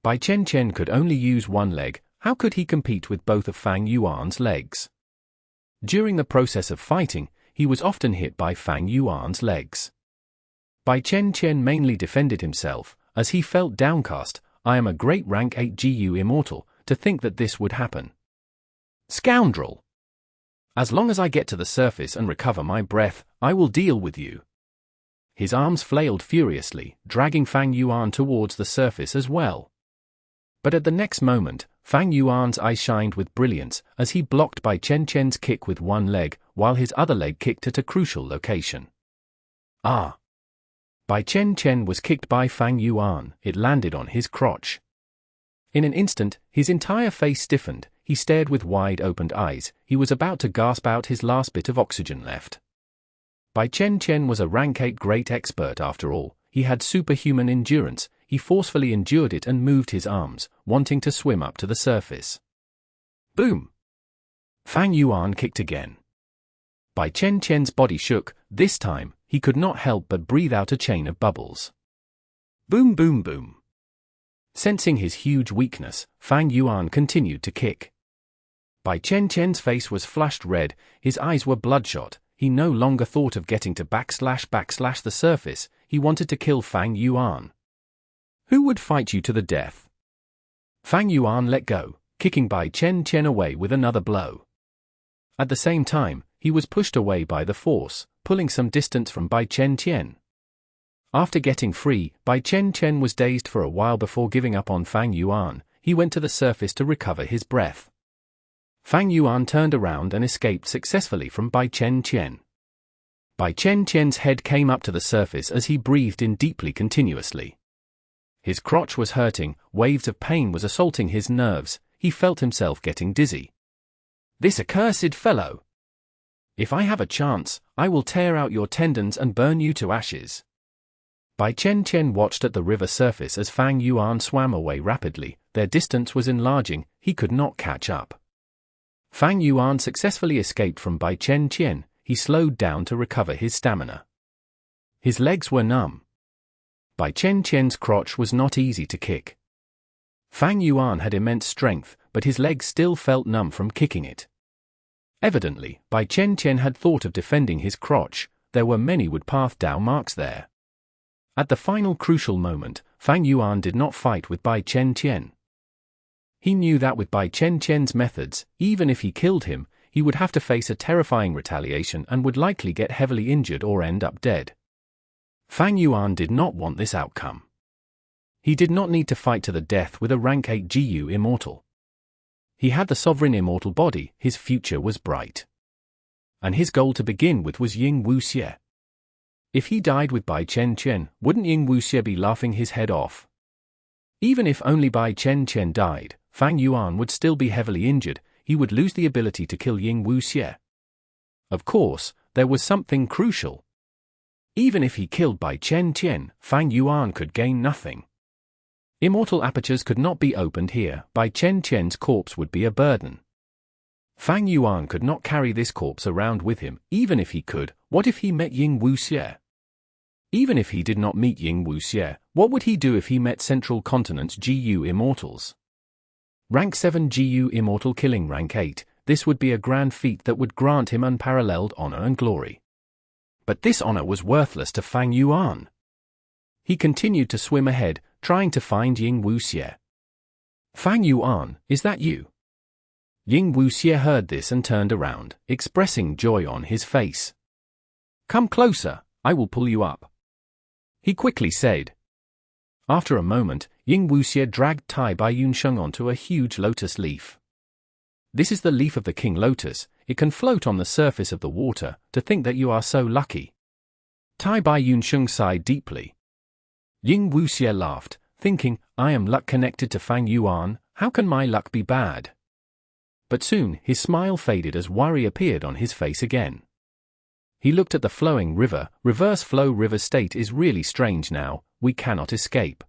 Bai Chen could only use one leg. How could he compete with both of Fang Yuan's legs? During the process of fighting, he was often hit by Fang Yuan's legs. Bai Chen mainly defended himself, as he felt downcast. I am a great rank 8 GU Immortal, to think that this would happen. Scoundrel! As long as I get to the surface and recover my breath, I will deal with you. His arms flailed furiously, dragging Fang Yuan towards the surface as well. But at the next moment, Fang Yuan's eyes shined with brilliance as he blocked Bai Chen's kick with one leg, while his other leg kicked at a crucial location. Ah! Bai Chen was kicked by Fang Yuan. It landed on his crotch. In an instant, his entire face stiffened. He stared with wide-opened eyes. He was about to gasp out his last bit of oxygen left. Bai Chen was a rank 8 great expert after all. He had superhuman endurance. He forcefully endured it and moved his arms, wanting to swim up to the surface. Boom! Fang Yuan kicked again. Bai Chen's body shook. This time, he could not help but breathe out a chain of bubbles. Boom boom boom. Sensing his huge weakness, Fang Yuan continued to kick. Bai Chen's face was flushed red, his eyes were bloodshot. he no longer thought of getting to / the surface, he wanted to kill Fang Yuan. Who would fight you to the death? Fang Yuan let go, kicking Bai Chen away with another blow. At the same time, he was pushed away by the force, pulling some distance from Bai Chen. After getting free, Bai Chen was dazed for a while before giving up on Fang Yuan. He went to the surface to recover his breath. Fang Yuan turned around and escaped successfully from Bai Chen. Bai Chen's head came up to the surface as he breathed in deeply continuously. His crotch was hurting, waves of pain was assaulting his nerves, he felt himself getting dizzy. This accursed fellow! If I have a chance, I will tear out your tendons and burn you to ashes. Bai Chen watched at the river surface as Fang Yuan swam away rapidly. Their distance was enlarging, he could not catch up. Fang Yuan successfully escaped from Bai Chen. He slowed down to recover his stamina. His legs were numb. Bai Chen's crotch was not easy to kick. Fang Yuan had immense strength, but his legs still felt numb from kicking it. Evidently, Bai Chen had thought of defending his crotch. There were many wood-path Dao marks there. At the final crucial moment, Fang Yuan did not fight with Bai Chen. He knew that with Bai Chen's methods, even if he killed him, he would have to face a terrifying retaliation and would likely get heavily injured or end up dead. Fang Yuan did not want this outcome. He did not need to fight to the death with a rank 8 GU Immortal. He had the sovereign immortal body, his future was bright. And his goal to begin with was Ying Wuxie. If he died with Bai Chen, wouldn't Ying Wuxie be laughing his head off? Even if only Bai Chen died, Fang Yuan would still be heavily injured, he would lose the ability to kill Ying Wuxie. Of course, there was something crucial. Even if he killed Bai Chen, Fang Yuan could gain nothing. Immortal apertures could not be opened here, Bai Chen's corpse would be a burden. Fang Yuan could not carry this corpse around with him, even if he could. What if he met Ying Wuxie? Even if he did not meet Ying Wuxie, what would he do if he met Central Continent's GU Immortals? Rank 7 GU Immortal killing rank 8, this would be a grand feat that would grant him unparalleled honor and glory. But this honor was worthless to Fang Yuan. He continued to swim ahead, trying to find Ying Wuxie. Fang Yuan, is that you? Ying Wuxie heard this and turned around, expressing joy on his face. Come closer, I will pull you up. He quickly said. After a moment, Ying Wuxie dragged Tai Baiyunsheng onto a huge lotus leaf. This is the leaf of the king lotus, it can float on the surface of the water, to think that you are so lucky. Tai Baiyunsheng sighed deeply. Ying Wuxie laughed, thinking, I am luck connected to Fang Yuan, how can my luck be bad? But soon, his smile faded as worry appeared on his face again. He looked at the flowing river, reverse flow river state is really strange now, we cannot escape.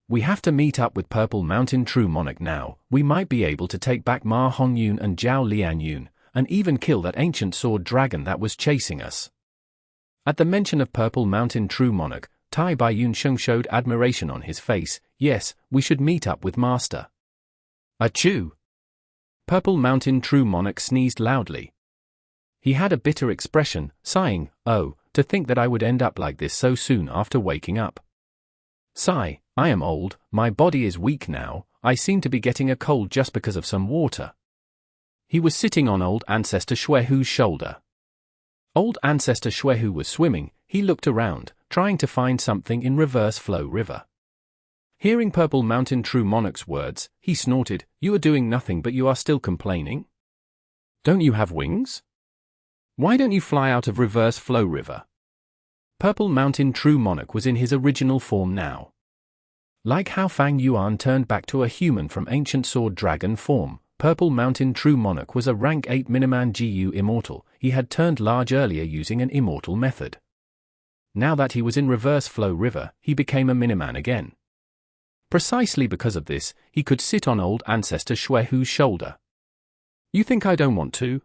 We have to meet up with Purple Mountain True Monarch now, we might be able to take back Ma Hongyun and Zhao Lianyun, and even kill that ancient sword dragon that was chasing us. At the mention of Purple Mountain True Monarch, Tai Baiyunsheng showed admiration on his face. Yes, we should meet up with Master. Achoo! Purple Mountain True Monarch sneezed loudly. He had a bitter expression, sighing, oh, to think that I would end up like this so soon after waking up. Sigh, I am old, my body is weak now, I seem to be getting a cold just because of some water. He was sitting on old Ancestor Xuehu's shoulder. Old Ancestor Xuehu was swimming, he looked around, trying to find something in reverse flow river. Hearing Purple Mountain True Monarch's words, he snorted, you are doing nothing but you are still complaining? Don't you have wings? Why don't you fly out of reverse flow river? Purple Mountain True Monarch was in his original form now. Like how Fang Yuan turned back to a human from ancient sword dragon form, Purple Mountain True Monarch was a rank 8 Miniman GU Immortal, he had turned large earlier using an immortal method. Now that he was in reverse flow river, he became a Miniman again. Precisely because of this, he could sit on old Ancestor Xuehu's shoulder. You think I don't want to?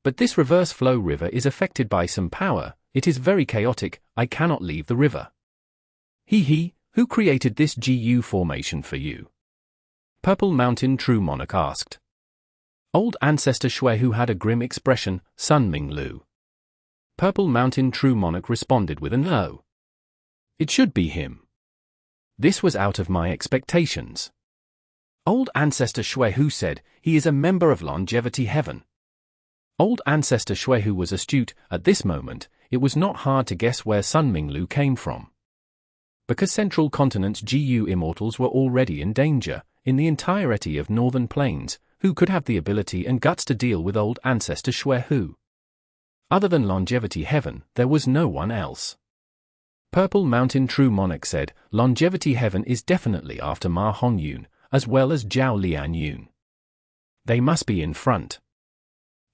But this reverse flow river is affected by some power, it is very chaotic, I cannot leave the river. Who created this GU formation for you? Purple Mountain True Monarch asked. Old Ancestor Xuehu had a grim expression, Sun Ming Lu. Purple Mountain True Monarch responded with a no. It should be him. This was out of my expectations. Old Ancestor Shuehu said, he is a member of Longevity Heaven. Old Ancestor Shuehu was astute. At this moment, it was not hard to guess where Sun Minglu came from. Because Central Continent's GU Immortals were already in danger, in the entirety of Northern Plains, who could have the ability and guts to deal with Old Ancestor Shuehu? Other than Longevity Heaven, there was no one else. Purple Mountain True Monarch said, Longevity Heaven is definitely after Ma Hongyun, as well as Zhao Lian Yun. They must be in front.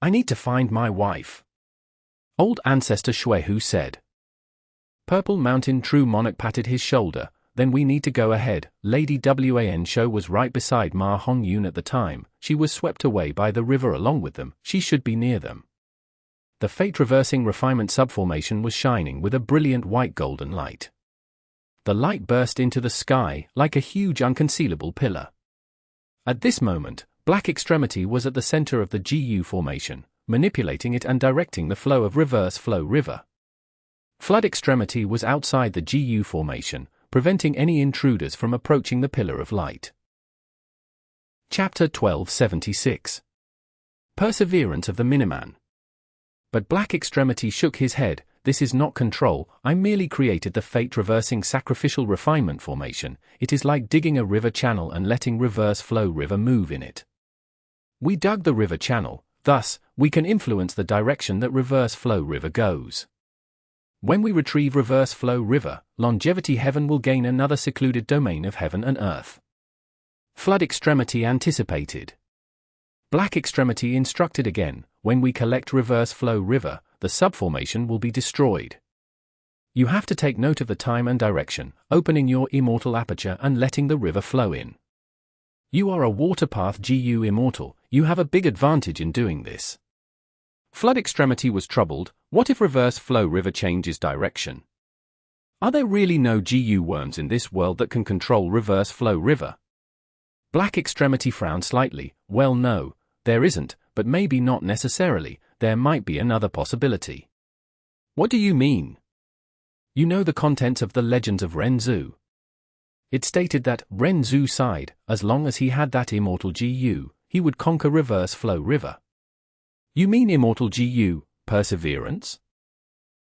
I need to find my wife. Old Ancestor Shuehu said. Purple Mountain True Monarch patted his shoulder. Then we need to go ahead. Lady Wan Shou was right beside Ma Hongyun at the time. She was swept away by the river along with them. She should be near them. The fate-reversing refinement subformation was shining with a brilliant white-golden light. The light burst into the sky like a huge unconcealable pillar. At this moment, Black Extremity was at the center of the GU formation, manipulating it and directing the flow of Reverse Flow River. Flood Extremity was outside the GU formation, preventing any intruders from approaching the pillar of light. Chapter 1276. Perseverance of the Miniman. But Black Extremity shook his head. This is not control. I merely created the fate-reversing sacrificial refinement formation. It is like digging a river channel and letting reverse flow river move in it. We dug the river channel, thus, we can influence the direction that reverse flow river goes. When we retrieve reverse flow river, Longevity Heaven will gain another secluded domain of heaven and earth. Flood Extremity anticipated. Black Extremity instructed again, when we collect reverse flow river, the subformation will be destroyed. You have to take note of the time and direction, opening your immortal aperture and letting the river flow in. You are a waterpath GU Immortal, you have a big advantage in doing this. Flood Extremity was troubled. What if reverse flow river changes direction? Are there really no GU worms in this world that can control reverse flow river? Black Extremity frowned slightly. Well, no, there isn't, but maybe not necessarily. There might be another possibility. What do you mean? You know the contents of the Legends of Ren Zu. It stated that Ren Zu sighed, as long as he had that immortal GU, he would conquer reverse flow river. You mean immortal GU, Perseverance?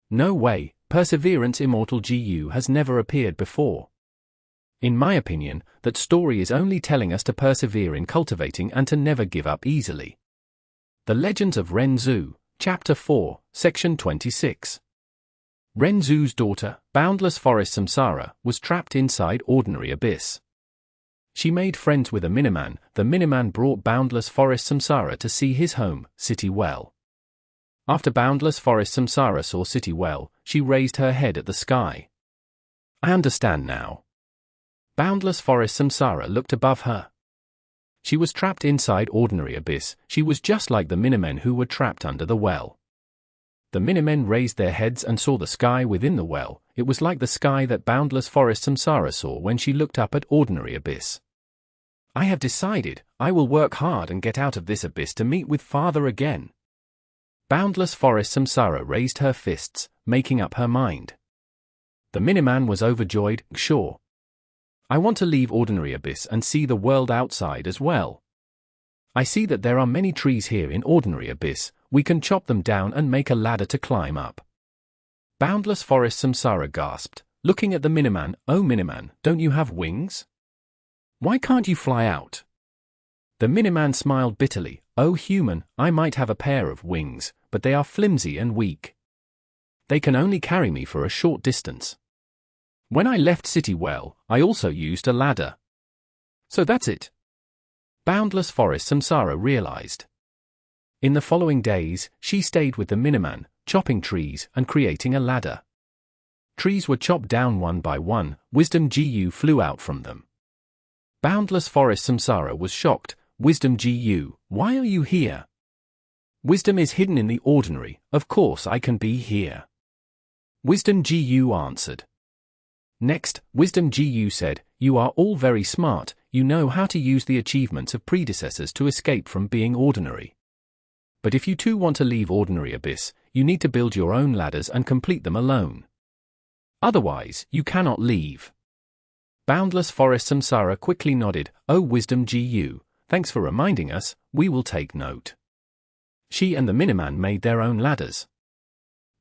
No way, Perseverance immortal GU has never appeared before. In my opinion, that story is only telling us to persevere in cultivating and to never give up easily. The Legends of Ren Zu, Chapter 4, Section 26. Ren Zu's daughter, Boundless Forest Samsara, was trapped inside Ordinary Abyss. She made friends with a Miniman. The Miniman brought Boundless Forest Samsara to see his home, City Well. After Boundless Forest Samsara saw City Well, she raised her head at the sky. I understand now. Boundless Forest Samsara looked above her. She was trapped inside Ordinary Abyss. She was just like the Minimen who were trapped under the well. The Minimen raised their heads and saw the sky within the well. It was like the sky that Boundless Forest Samsara saw when she looked up at Ordinary Abyss. I have decided, I will work hard and get out of this abyss to meet with Father again. Boundless Forest Samsara raised her fists, making up her mind. The Miniman was overjoyed. Sure. I want to leave Ordinary Abyss and see the world outside as well. I see that there are many trees here in Ordinary Abyss. We can chop them down and make a ladder to climb up. Boundless Forest Samsara gasped, looking at the Miniman. Oh Miniman, don't you have wings? Why can't you fly out? The Miniman smiled bitterly. Oh human, I might have a pair of wings, but they are flimsy and weak. They can only carry me for a short distance. When I left City Well, I also used a ladder. So that's it. Boundless Forest Samsara realized. In the following days, she stayed with the Miniman, chopping trees and creating a ladder. Trees were chopped down one by one. Wisdom GU flew out from them. Boundless Forest Samsara was shocked. Wisdom GU, why are you here? Wisdom is hidden in the Ordinary. Of course I can be here. Wisdom GU answered. Next, Wisdom GU said, you are all very smart. You know how to use the achievements of predecessors to escape from being ordinary. But if you too want to leave Ordinary Abyss, you need to build your own ladders and complete them alone. Otherwise, you cannot leave. Boundless Forest Samsara quickly nodded. Oh Wisdom GU, thanks for reminding us, we will take note. She and the Miniman made their own ladders.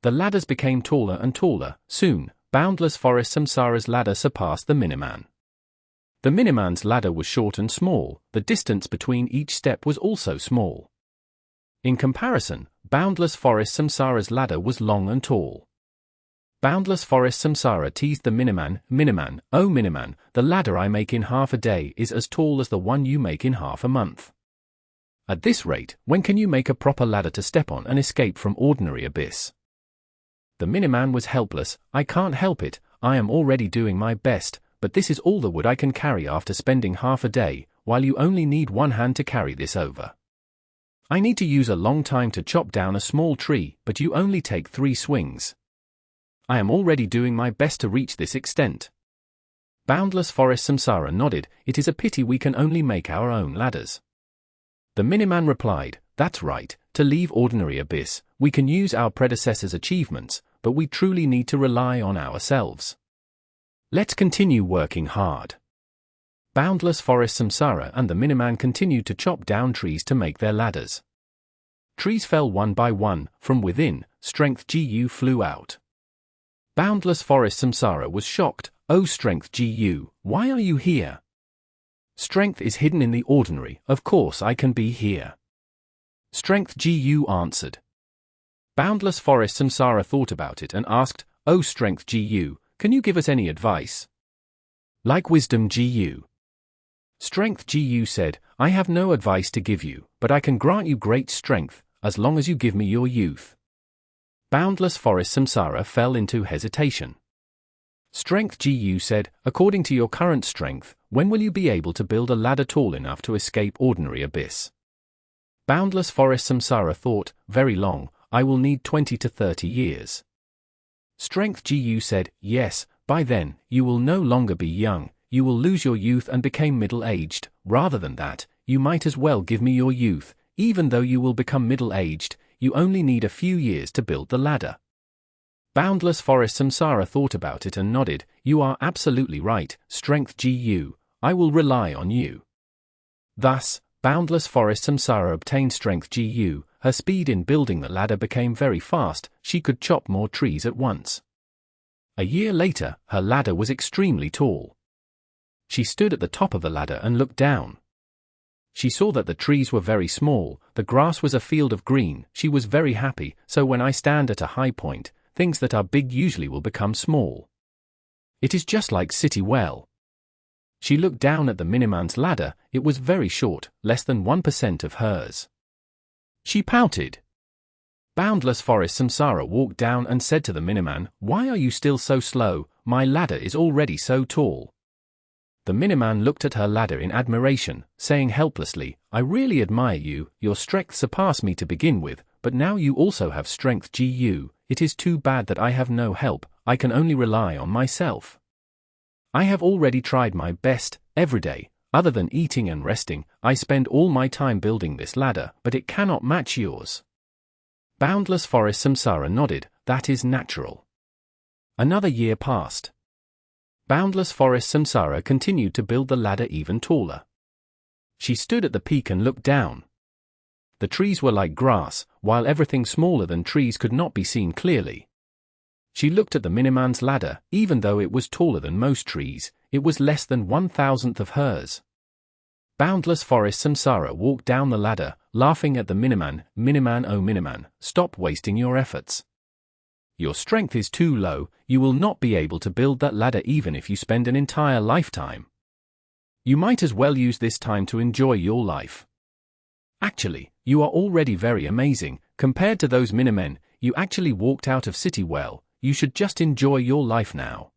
The ladders became taller and taller. Soon, Boundless Forest Samsara's ladder surpassed the Miniman. The Miniman's ladder was short and small, the distance between each step was also small. In comparison, Boundless Forest Samsara's ladder was long and tall. Boundless Forest Samsara teased the Miniman. Miniman, oh Miniman, the ladder I make in half a day is as tall as the one you make in half a month. At this rate, when can you make a proper ladder to step on and escape from Ordinary Abyss? The Miniman was helpless. I can't help it, I am already doing my best, but this is all the wood I can carry after spending half a day, while you only need one hand to carry this over. I need to use a long time to chop down a small tree, but you only take 3 swings. I am already doing my best to reach this extent. Boundless Forest Samsara nodded. It is a pity we can only make our own ladders. The Miniman replied, that's right, to leave Ordinary Abyss, we can use our predecessors' achievements, but we truly need to rely on ourselves. Let's continue working hard. Boundless Forest Samsara and the Miniman continued to chop down trees to make their ladders. Trees fell one by one. From within, Strength GU flew out. Boundless Forest Samsara was shocked. Oh Strength GU, why are you here? Strength is hidden in the ordinary, of course I can be here. Strength GU answered. Boundless Forest Samsara thought about it and asked, oh Strength GU, can you give us any advice? Like Wisdom GU. Strength GU said, I have no advice to give you, but I can grant you great strength, as long as you give me your youth. Boundless Forest Samsara fell into hesitation. Strength GU said, according to your current strength, when will you be able to build a ladder tall enough to escape Ordinary Abyss? Boundless Forest Samsara thought, very long, I will need 20 to 30 years. Strength GU said, yes, by then, you will no longer be young, you will lose your youth and become middle-aged. Rather than that, you might as well give me your youth. Even though you will become middle-aged, you only need a few years to build the ladder. Boundless Forest Samsara thought about it and nodded. You are absolutely right, Strength GU, I will rely on you. Thus, Boundless Forest Samsara obtained Strength GU. Her speed in building the ladder became very fast, she could chop more trees at once. A year later, her ladder was extremely tall. She stood at the top of the ladder and looked down. She saw that the trees were very small, the grass was a field of green. She was very happy, so when I stand at a high point, things that are big usually will become small. It is just like City Well. She looked down at the Miniman's ladder. It was very short, less than 1% of hers. She pouted. Boundless Forest Samsara walked down and said to the Miniman, why are you still so slow? My ladder is already so tall. The Miniman looked at her ladder in admiration, saying helplessly, I really admire you, your strength surpassed me to begin with, but now you also have Strength GU, it is too bad that I have no help, I can only rely on myself. I have already tried my best, every day, other than eating and resting, I spend all my time building this ladder, but it cannot match yours. Boundless Forest Samsara nodded, that is natural. Another year passed. Boundless Forest Samsara continued to build the ladder even taller. She stood at the peak and looked down. The trees were like grass, while everything smaller than trees could not be seen clearly. She looked at the Miniman's ladder. Even though it was taller than most trees, it was less than 1,000th of hers. Boundless Forest Samsara walked down the ladder, laughing at the Miniman. Miniman, oh Miniman, stop wasting your efforts. Your strength is too low, you will not be able to build that ladder even if you spend an entire lifetime. You might as well use this time to enjoy your life. Actually, you are already very amazing, compared to those Minimen, you actually walked out of City Well, you should just enjoy your life now.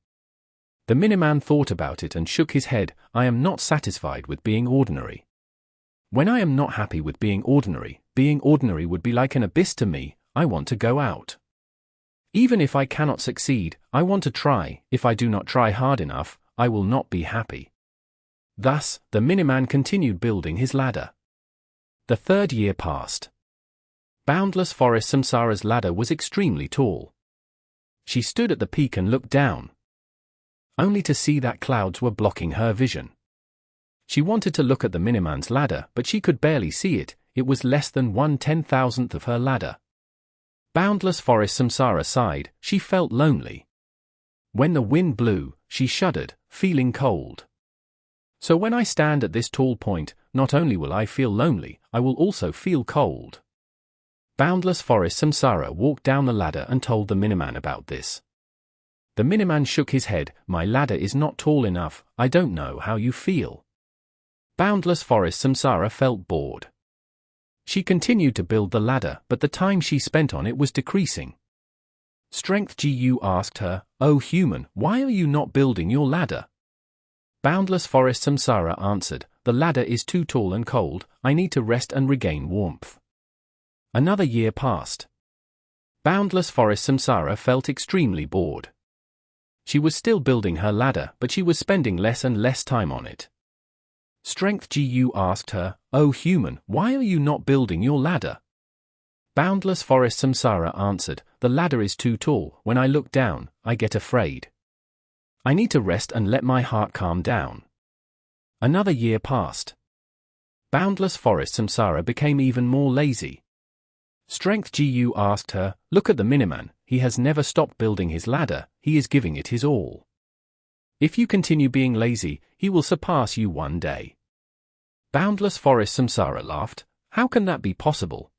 The Miniman thought about it and shook his head, I am not satisfied with being ordinary. When I am not happy with being ordinary would be like an abyss to me, I want to go out. Even if I cannot succeed, I want to try. If I do not try hard enough, I will not be happy. Thus, the Miniman continued building his ladder. The 3rd year passed. Boundless Forest Samsara's ladder was extremely tall. She stood at the peak and looked down, only to see that clouds were blocking her vision. She wanted to look at the Miniman's ladder, but she could barely see it. It was less than 1/10,000th of her ladder. Boundless Forest Samsara sighed. She felt lonely. When the wind blew, she shuddered, feeling cold. So when I stand at this tall point, not only will I feel lonely, I will also feel cold. Boundless Forest Samsara walked down the ladder and told the Miniman about this. The Miniman shook his head. My ladder is not tall enough. I don't know how you feel. Boundless Forest Samsara felt bored. She continued to build the ladder, but the time she spent on it was decreasing. Strength Gu asked her, "Oh human, why are you not building your ladder?" Boundless Forest Samsara answered, "The ladder is too tall and cold. I need to rest and regain warmth." Another year passed. Boundless Forest Samsara felt extremely bored. She was still building her ladder, but she was spending less and less time on it. Strength Gu asked her, "Oh human, why are you not building your ladder?" Boundless Forest Samsara answered, "The ladder is too tall. When I look down, I get afraid. I need to rest and let my heart calm down." Another year passed. Boundless Forest Samsara became even more lazy. Strength Gu asked her, "Look at the Miniman. He has never stopped building his ladder. He is giving it his all. If you continue being lazy, he will surpass you one day." Boundless Forest Samsara laughed. "How can that be possible?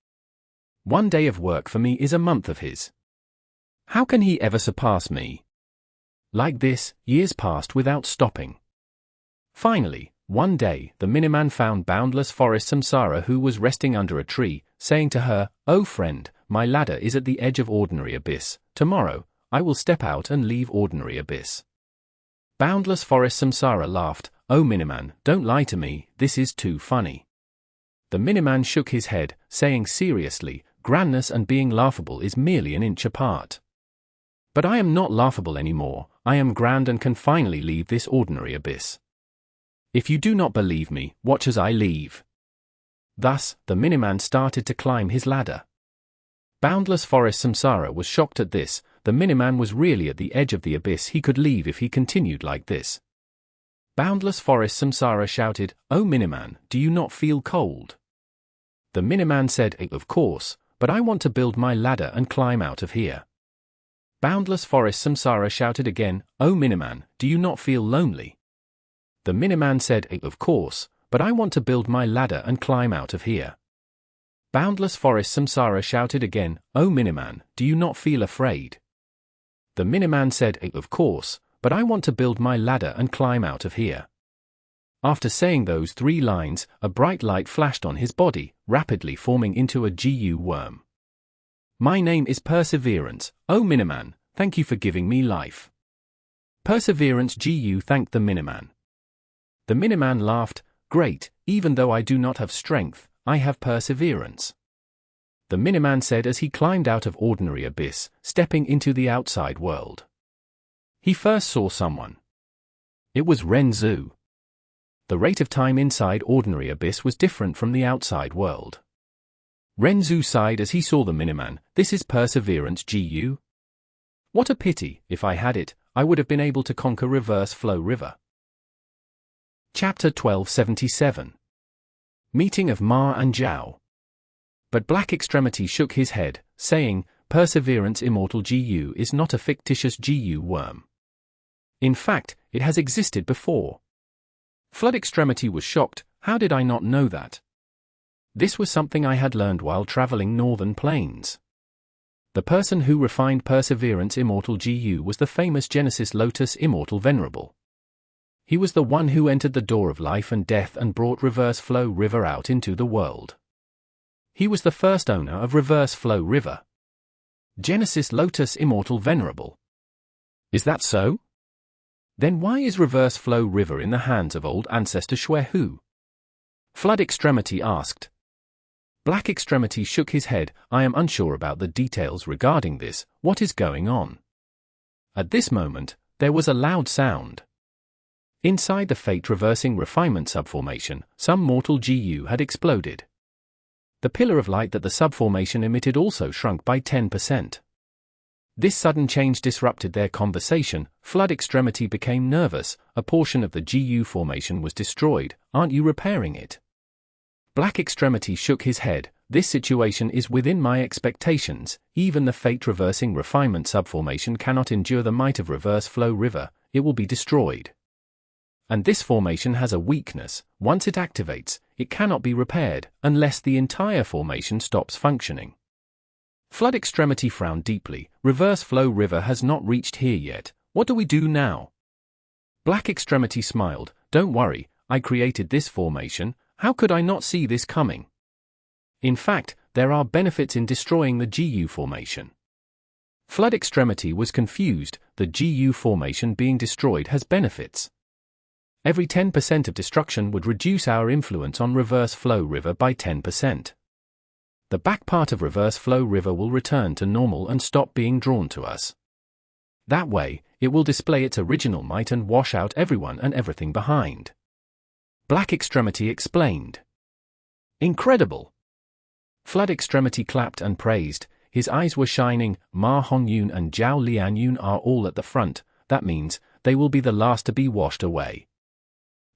One day of work for me is a month of his. How can he ever surpass me?" Like this, years passed without stopping. Finally, one day, the Miniman found Boundless Forest Samsara, who was resting under a tree, saying to her, "Oh friend, my ladder is at the edge of Ordinary Abyss. Tomorrow, I will step out and leave Ordinary Abyss." Boundless Forest Samsara laughed. "Oh Miniman, don't lie to me, this is too funny." The Miniman shook his head, saying seriously, "Grandness and being laughable is merely an inch apart. But I am not laughable anymore. I am grand and can finally leave this Ordinary Abyss. If you do not believe me, watch as I leave." Thus, the Miniman started to climb his ladder. Boundless Forest Samsara was shocked at this. The Miniman was really at the edge of the abyss he could leave if he continued like this. Boundless Forest Samsara shouted, "Oh Miniman, do you not feel cold?" The Miniman said, "Of course, but I want to build my ladder and climb out of here." Boundless Forest Samsara shouted again, "Oh Miniman, do you not feel lonely?" The Miniman said, "Of course, but I want to build my ladder and climb out of here." Boundless Forest Samsara shouted again, "Oh Miniman, do you not feel afraid?" The Miniman said, "Of course, but I want to build my ladder and climb out of here." After saying those 3 lines, a bright light flashed on his body, rapidly forming into a Gu worm. "My name is Perseverance. Oh Miniman, thank you for giving me life." Perseverance Gu thanked the Miniman. The Miniman laughed, "Great, even though I do not have strength, I have perseverance." The Miniman said as he climbed out of Ordinary Abyss, stepping into the outside world. He first saw someone. It was Ren Zu. The rate of time inside Ordinary Abyss was different from the outside world. Ren Zu sighed as he saw the Miniman. "This is Perseverance Gu. What a pity. If I had it, I would have been able to conquer Reverse Flow River." Chapter 1277. Meeting of Ma and Zhao. But Black Extremity shook his head, saying, "Perseverance Immortal Gu is not a fictitious Gu worm. In fact, it has existed before." Flood Extremity was shocked. How did I not know that? This was something I had learned while traveling Northern Plains. The person who refined Perseverance Immortal Gu was the famous Genesis Lotus Immortal Venerable. He was the one who entered the door of life and death and brought Reverse Flow River out into the world. He was the first owner of Reverse Flow River. Genesis Lotus Immortal Venerable. Is that so? Then why is Reverse Flow River in the hands of old Ancestor Hu? Flood Extremity asked. Black Extremity shook his head. "I am unsure about the details regarding this. What is going on?" At this moment, there was a loud sound. Inside the fate-reversing refinement subformation, some mortal Gu had exploded. The pillar of light that the subformation emitted also shrunk by 10%. This sudden change disrupted their conversation. Flood Extremity became nervous. A portion of the GU formation was destroyed. Aren't you repairing it? Black Extremity shook his head. This situation is within my expectations. Even the fate-reversing Refinement subformation cannot endure the might of Reverse Flow River. It will be destroyed. And this formation has a weakness. Once it activates, it cannot be repaired, unless the entire formation stops functioning. Flood Extremity frowned deeply. Reverse Flow River has not reached here yet. What do we do now? Black Extremity smiled. Don't worry, I created this formation. How could I not see this coming? In fact, there are benefits in destroying the GU formation. Flood Extremity was confused. The GU formation being destroyed has benefits. Every 10% of destruction would reduce our influence on Reverse Flow River by 10%. The back part of Reverse Flow River will return to normal and stop being drawn to us. That way, it will display its original might and wash out everyone and everything behind. Black Extremity explained. Incredible! Flood Extremity clapped and praised. His eyes were shining. Ma Hongyun and Zhao Lianyun are all at the front. That means they will be the last to be washed away.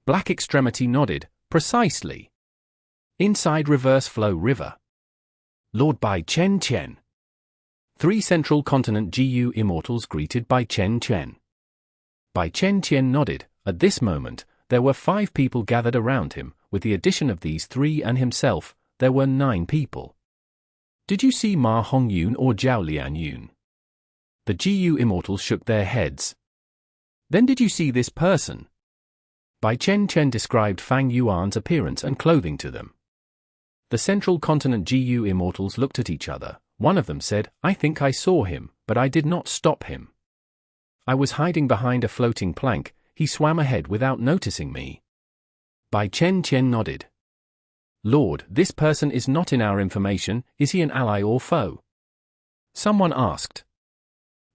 Black Extremity nodded. Precisely. Inside Reverse Flow River. Lord Bai Chen Chen. 3 Central Continent GU Immortals greeted Bai Chen Chen. Bai Chen Chen nodded. At this moment, there were 5 people gathered around him. With the addition of these 3 and himself, there were 9 people. Did you see Ma Hongyun or Zhao Lianyun? The GU Immortals shook their heads. Then did you see this person? Bai Chen Chen described Fang Yuan's appearance and clothing to them. The Central Continent GU Immortals looked at each other. One of them said, I think I saw him, but I did not stop him. I was hiding behind a floating plank. He swam ahead without noticing me. Bai Chen Chen nodded. Lord, this person is not in our information. Is he an ally or foe? Someone asked.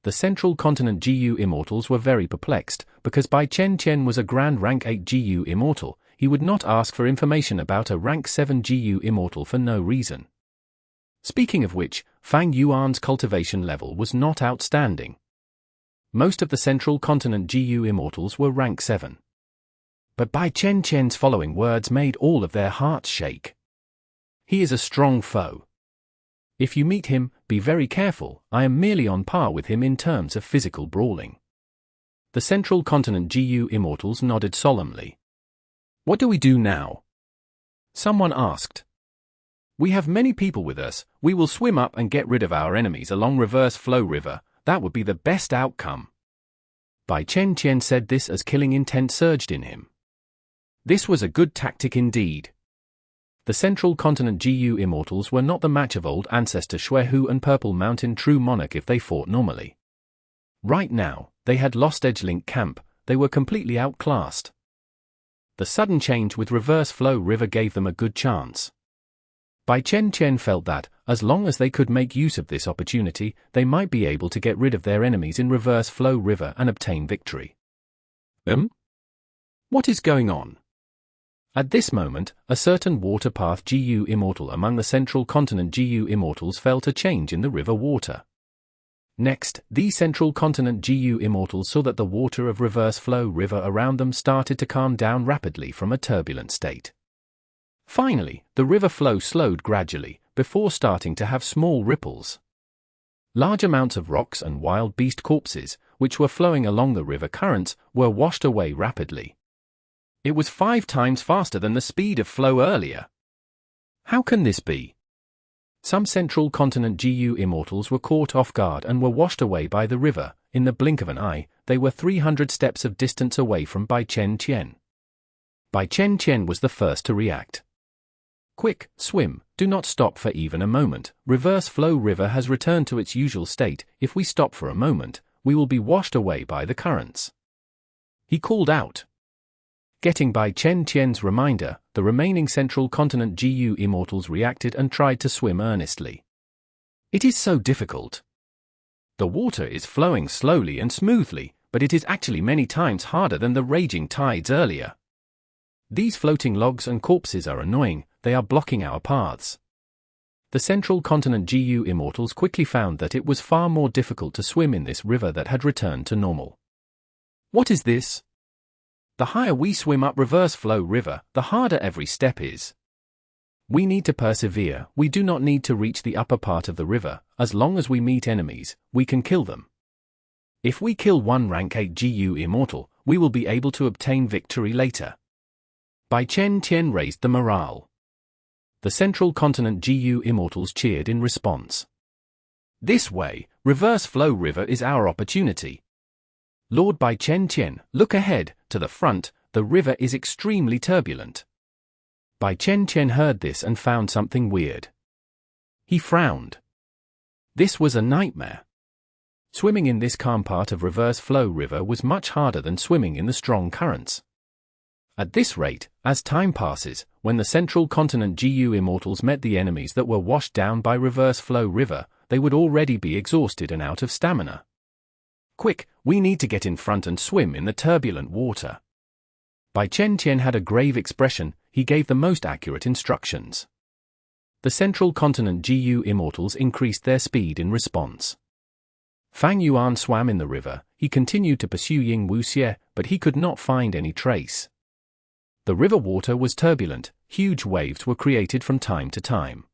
The Central Continent GU Immortals were very perplexed, because Bai Chen Chen was a Grand Rank 8 GU Immortal. He would not ask for information about a Rank 7 GU Immortal for no reason. Speaking of which, Fang Yuan's cultivation level was not outstanding. Most of the Central Continent GU Immortals were Rank 7. But Bai Chen Chen's following words made all of their hearts shake. He is a strong foe. If you meet him, be very careful. I am merely on par with him in terms of physical brawling. The Central Continent GU Immortals nodded solemnly. What do we do now? Someone asked. We have many people with us. We will swim up and get rid of our enemies along Reverse Flow River. That would be the best outcome. Bai Chen Chen said this as killing intent surged in him. This was a good tactic indeed. The Central Continent GU Immortals were not the match of old Ancestor Xuehu and Purple Mountain True Monarch if they fought normally. Right now, they had lost Edgelink Camp. They were completely outclassed. The sudden change with Reverse Flow River gave them a good chance. Bai Chen Chen felt that, as long as they could make use of this opportunity, they might be able to get rid of their enemies in Reverse Flow River and obtain victory. What is going on? At this moment, a certain water path GU Immortal among the Central Continent GU Immortals felt a change in the river water. Next, the Central Continent GU Immortals saw that the water of Reverse Flow River around them started to calm down rapidly from a turbulent state. Finally, the river flow slowed gradually, before starting to have small ripples. Large amounts of rocks and wild beast corpses, which were flowing along the river currents, were washed away rapidly. It was 5 times faster than the speed of flow earlier. How can this be? Some Central Continent GU Immortals were caught off guard and were washed away by the river. In the blink of an eye, they were 300 steps of distance away from Bai Chen Chen. Bai Chen Chen was the first to react. Quick, swim, do not stop for even a moment. Reverse Flow River has returned to its usual state. If we stop for a moment, we will be washed away by the currents. He called out. Getting Bai Chen Chen's reminder, the remaining Central Continent GU Immortals reacted and tried to swim earnestly. It is so difficult. The water is flowing slowly and smoothly, but it is actually many times harder than the raging tides earlier. These floating logs and corpses are annoying. They are blocking our paths. The Central Continent GU Immortals quickly found that it was far more difficult to swim in this river that had returned to normal. What is this? The higher we swim up reverse flow river, the harder every step is. We need to persevere, we do not need to reach the upper part of the river, as long as we meet enemies, we can kill them. If we kill one rank 8 GU Immortal, we will be able to obtain victory later. Bai Chen Tian raised the morale. The Central Continent GU Immortals cheered in response. This way, reverse flow river is our opportunity. Lord Bai Chen Tian, look ahead, to the front, the river is extremely turbulent. Bai Chen Tian heard this and found something weird. He frowned. This was a nightmare. Swimming in this calm part of reverse flow river was much harder than swimming in the strong currents. At this rate, as time passes, when the Central Continent GU Immortals met the enemies that were washed down by reverse flow river, they would already be exhausted and out of stamina. Quick, we need to get in front and swim in the turbulent water. Bai Chen Tian had a grave expression, he gave the most accurate instructions. The Central Continent GU Immortals increased their speed in response. Fang Yuan swam in the river, he continued to pursue Ying Wuxie, but he could not find any trace. The river water was turbulent, huge waves were created from time to time.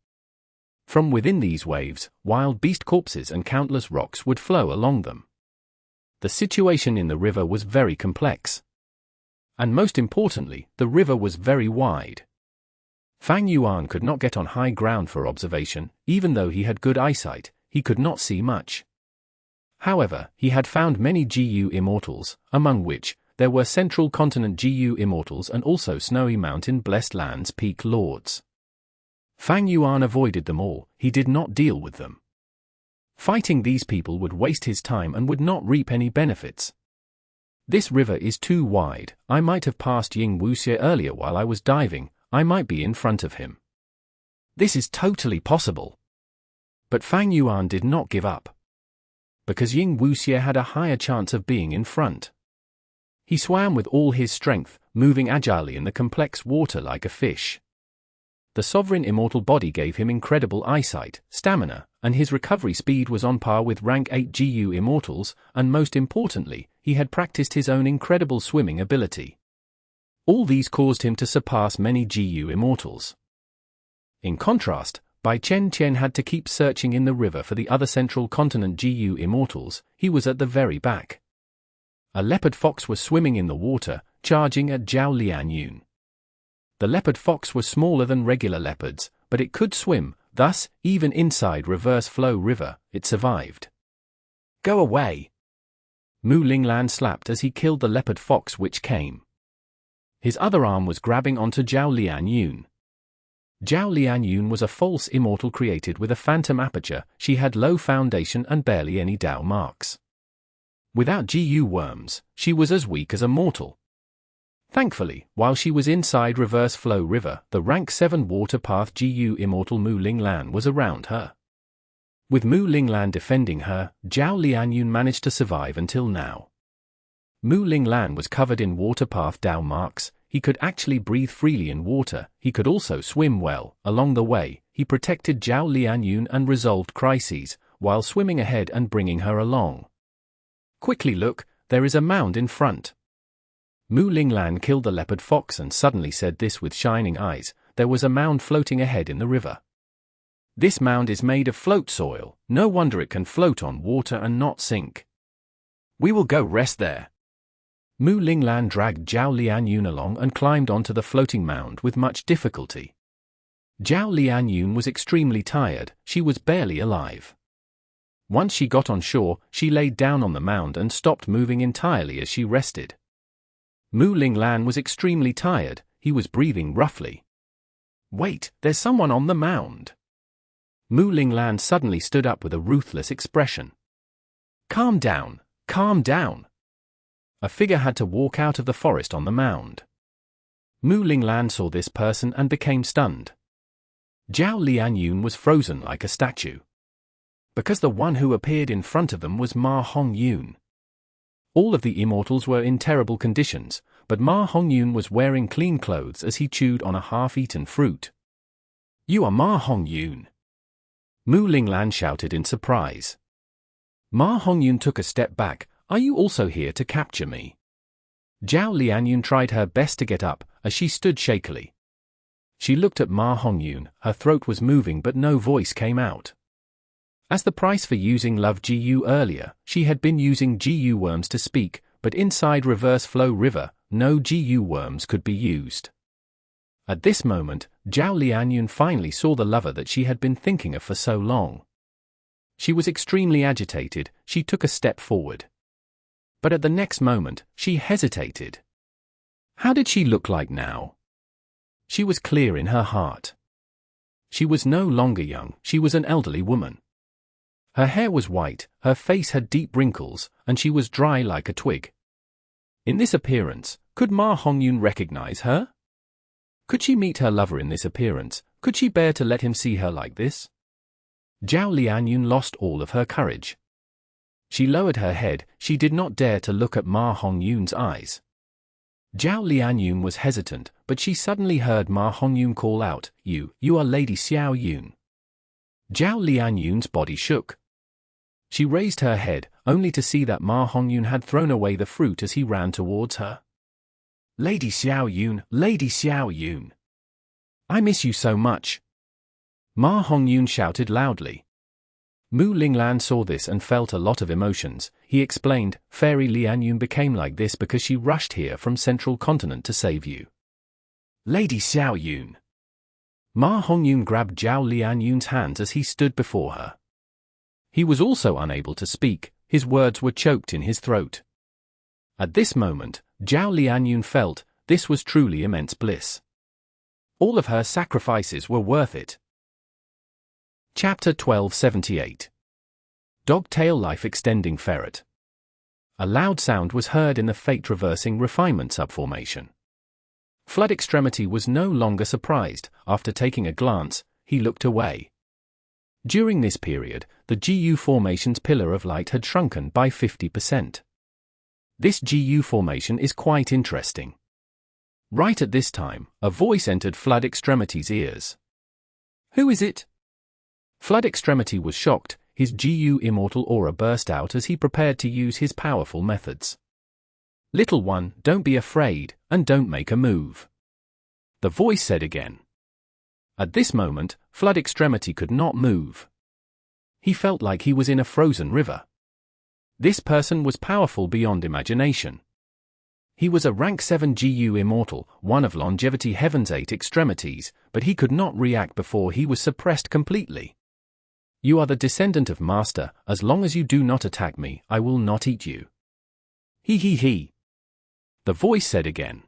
From within these waves, wild beast corpses and countless rocks would flow along them. The situation in the river was very complex. And most importantly, the river was very wide. Fang Yuan could not get on high ground for observation, even though he had good eyesight, he could not see much. However, he had found many GU Immortals, among which, there were Central Continent GU Immortals and also Snowy Mountain Blessed Lands Peak Lords. Fang Yuan avoided them all, he did not deal with them. Fighting these people would waste his time and would not reap any benefits. This river is too wide, I might have passed Ying Wuxie earlier while I was diving, I might be in front of him. This is totally possible. But Fang Yuan did not give up. Because Ying Wuxie had a higher chance of being in front. He swam with all his strength, moving agilely in the complex water like a fish. The sovereign immortal body gave him incredible eyesight, stamina, and his recovery speed was on par with rank 8 GU Immortals, and most importantly, he had practiced his own incredible swimming ability. All these caused him to surpass many GU Immortals. In contrast, Bai Chen Tian had to keep searching in the river for the other Central Continent GU Immortals, he was at the very back. A leopard fox was swimming in the water, charging at Zhao Lian. The leopard fox was smaller than regular leopards, but it could swim, thus, even inside reverse flow river, it survived. Go away! Mu Linglan slapped as he killed the leopard fox which came. His other arm was grabbing onto Zhao Lian. Zhao Lian was a false immortal created with a phantom aperture, she had low foundation and barely any Dao marks. Without GU worms, she was as weak as a mortal. Thankfully, while she was inside reverse flow river, the rank 7 water path GU immortal Mu Linglan was around her. With Mu Linglan defending her, Zhao Lianyun managed to survive until now. Mu Linglan was covered in water path Dao marks, he could actually breathe freely in water, he could also swim well. Along the way, he protected Zhao Lianyun and resolved crises, while swimming ahead and bringing her along. Quickly look, there is a mound in front. Mu Linglan killed the leopard fox and suddenly said this with shining eyes, there was a mound floating ahead in the river. This mound is made of float soil, no wonder it can float on water and not sink. We will go rest there. Mu Linglan dragged Zhao Lianyun along and climbed onto the floating mound with much difficulty. Zhao Lianyun was extremely tired, she was barely alive. Once she got on shore, she laid down on the mound and stopped moving entirely as she rested. Mu Linglan was extremely tired, he was breathing roughly. Wait, there's someone on the mound. Mu Linglan suddenly stood up with a ruthless expression. Calm down, calm down. A figure had to walk out of the forest on the mound. Mu Linglan saw this person and became stunned. Zhao Lianyun was frozen like a statue. Because the one who appeared in front of them was Ma Hongyun. All of the immortals were in terrible conditions, but Ma Hongyun was wearing clean clothes as he chewed on a half-eaten fruit. You are Ma Hongyun. Mu Linglan shouted in surprise. Ma Hongyun took a step back. Are you also here to capture me? Zhao Lianyun tried her best to get up, as she stood shakily. She looked at Ma Hongyun, her throat was moving but no voice came out. As the price for using Love GU earlier, she had been using GU worms to speak, but inside Reverse Flow River, no GU worms could be used. At this moment, Zhao Lianyun finally saw the lover that she had been thinking of for so long. She was extremely agitated. She took a step forward. But at the next moment, she hesitated. How did she look like now? She was clear in her heart. She was no longer young, she was an elderly woman. Her hair was white, her face had deep wrinkles, and she was dry like a twig. In this appearance, could Ma Hongyun recognize her? Could she meet her lover in this appearance? Could she bear to let him see her like this? Zhao Lianyun lost all of her courage. She lowered her head, she did not dare to look at Ma Hongyun's eyes. Zhao Lianyun was hesitant, but she suddenly heard Ma Hongyun call out, You are Lady Xiao Yun. Zhao Lianyun's body shook. She raised her head, only to see that Ma Hongyun had thrown away the fruit as he ran towards her. Lady Xiao Yun, Lady Xiao Yun. I miss you so much. Ma Hongyun shouted loudly. Mu Linglan saw this and felt a lot of emotions. He explained, Fairy Lianyun became like this because she rushed here from Central Continent to save you. Lady Xiao Yun. Ma Hongyun grabbed Zhao Lianyun's hands as he stood before her. He was also unable to speak, his words were choked in his throat. At this moment, Zhao Lianyun felt, this was truly immense bliss. All of her sacrifices were worth it. Chapter 1278. Dogtail Life Extending Ferret. A loud sound was heard in the fate-reversing Refinement subformation. Flood Extremity was no longer surprised. After taking a glance, he looked away. During this period, the GU formation's pillar of light had shrunken by 50%. This GU formation is quite interesting. Right at this time, a voice entered Flood Extremity's ears. Who is it? Flood Extremity was shocked, his GU Immortal aura burst out as he prepared to use his powerful methods. Little one, don't be afraid, and don't make a move. The voice said again. At this moment, Flood Extremity could not move. He felt like he was in a frozen river. This person was powerful beyond imagination. He was a rank 7 GU Immortal, one of Longevity Heaven's 8 extremities, but he could not react before he was suppressed completely. You are the descendant of Master, as long as you do not attack me, I will not eat you. He. The voice said again.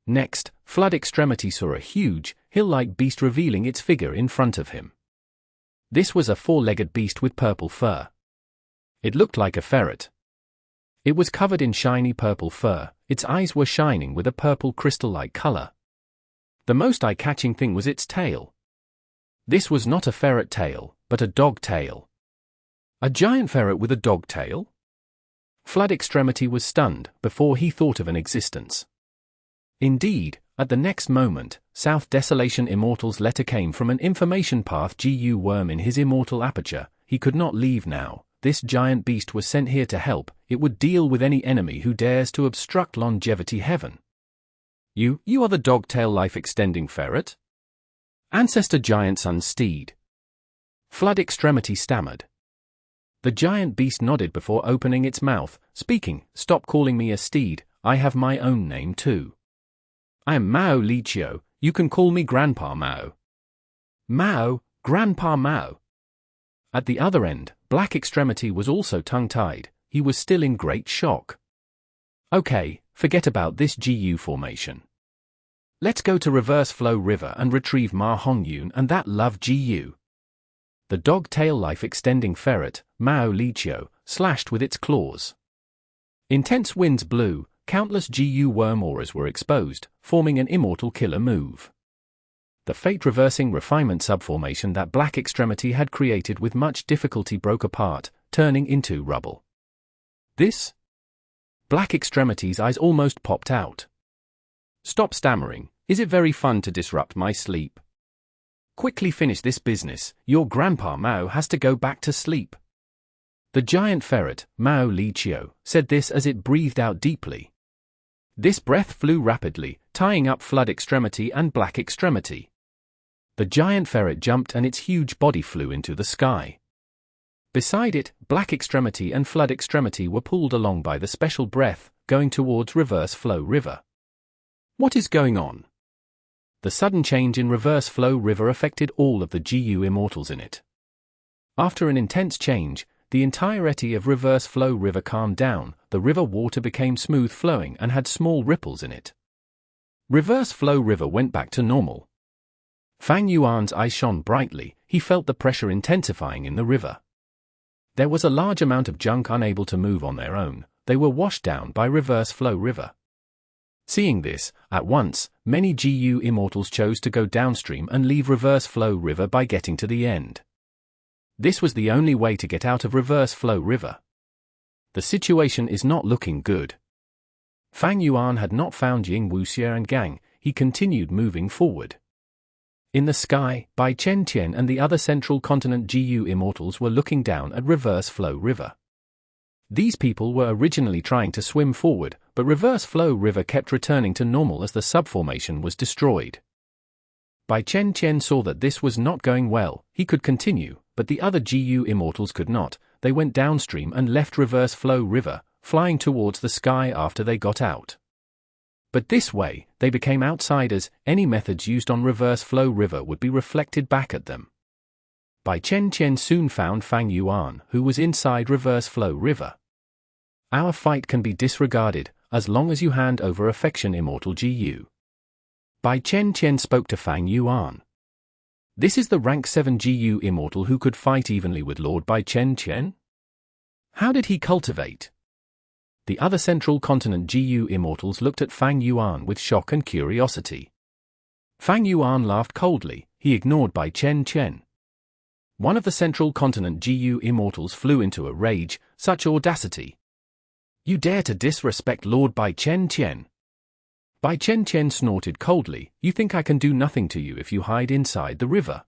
Next, Flood Extremity saw a huge, hill-like beast revealing its figure in front of him. This was a four-legged beast with purple fur. It looked like a ferret. It was covered in shiny purple fur, its eyes were shining with a purple crystal-like color. The most eye-catching thing was its tail. This was not a ferret tail, but a dog tail. A giant ferret with a dog tail? Flood Extremity was stunned before he thought of an existence. Indeed, at the next moment, South Desolation Immortal's letter came from an information path GU worm in his immortal aperture. He could not leave now. This giant beast was sent here to help. It would deal with any enemy who dares to obstruct Longevity Heaven. You are the dogtail life-extending ferret? Ancestor Giant Sun's steed. Flood Extremity stammered. The giant beast nodded before opening its mouth, speaking, Stop calling me a steed, I have my own name too. I am Mao Lichio, you can call me Grandpa Mao. Mao, Grandpa Mao. At the other end, Black Extremity was also tongue-tied, he was still in great shock. Okay, forget about this GU formation. Let's go to Reverse Flow River and retrieve Ma Hongyun and that love GU. The dog-tail life-extending ferret, Mao Lichio, slashed with its claws. Intense winds blew, countless GU worm auras were exposed, forming an immortal killer move. The fate-reversing Refinement subformation that Black Extremity had created with much difficulty broke apart, turning into rubble. This? Black Extremity's eyes almost popped out. Stop stammering, is it very fun to disrupt my sleep? Quickly finish this business, your grandpa Mao has to go back to sleep. The giant ferret, Mao Li Chiu, said this as it breathed out deeply. This breath flew rapidly, tying up Flood Extremity and Black Extremity. The giant ferret jumped and its huge body flew into the sky. Beside it, Black Extremity and Flood Extremity were pulled along by the special breath, going towards Reverse Flow River. What is going on? The sudden change in Reverse Flow River affected all of the GU Immortals in it. After an intense change, the entirety of Reverse Flow River calmed down, the river water became smooth flowing and had small ripples in it. Reverse Flow River went back to normal. Fang Yuan's eyes shone brightly, he felt the pressure intensifying in the river. There was a large amount of junk unable to move on their own, they were washed down by Reverse Flow River. Seeing this, at once, many GU Immortals chose to go downstream and leave Reverse Flow River by getting to the end. This was the only way to get out of Reverse Flow River. The situation is not looking good. Fang Yuan had not found Ying Wuxia and gang, he continued moving forward. In the sky, Bai Chen Qian and the other Central Continent GU Immortals were looking down at Reverse Flow River. These people were originally trying to swim forward, but Reverse Flow River kept returning to normal as the subformation was destroyed. Bai Chen Qian saw that this was not going well, he could continue, but the other GU Immortals could not, they went downstream and left Reverse Flow River, flying towards the sky after they got out. But this way, they became outsiders, any methods used on Reverse Flow River would be reflected back at them. Bai Chen Qian soon found Fang Yuan, who was inside Reverse Flow River. Our fight can be disregarded, as long as you hand over Affection Immortal GU. Bai Chen Qian spoke to Fang Yuan. This is the rank 7 GU Immortal who could fight evenly with Lord Bai Chen Qian? How did he cultivate? The other Central Continent GU Immortals looked at Fang Yuan with shock and curiosity. Fang Yuan laughed coldly, he ignored Bai Chen Qian. One of the Central Continent GU Immortals flew into a rage, such audacity. You dare to disrespect Lord Bai Chen Qian? Bai Chen Qian snorted coldly, you think I can do nothing to you if you hide inside the river?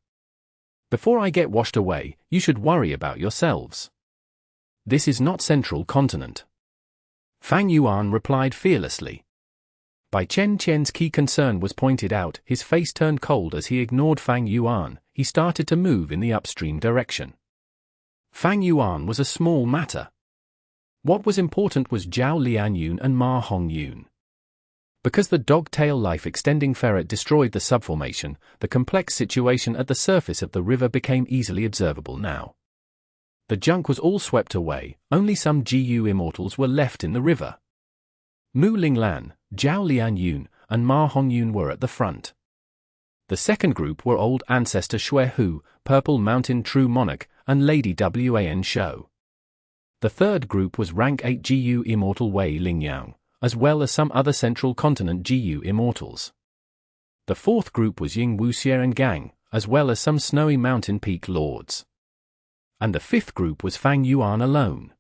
Before I get washed away, you should worry about yourselves. This is not Central Continent. Fang Yuan replied fearlessly. Bai Chen Qian's key concern was pointed out, his face turned cold as he ignored Fang Yuan, he started to move in the upstream direction. Fang Yuan was a small matter. What was important was Zhao Lianyun and Ma Hongyun. Because the dog-tail life-extending ferret destroyed the subformation, the complex situation at the surface of the river became easily observable now. The junk was all swept away, only some GU Immortals were left in the river. Mu Linglan, Zhao Lianyun, and Ma Hongyun were at the front. The second group were Old Ancestor Xue Hu, Purple Mountain True Monarch, and Lady Wan Shou. The third group was rank 8 GU Immortal Wei Lingyang, as well as some other Central Continent GU Immortals. The fourth group was Ying Wuxia and gang, as well as some Snowy Mountain Peak Lords. And the fifth group was Fang Yuan alone.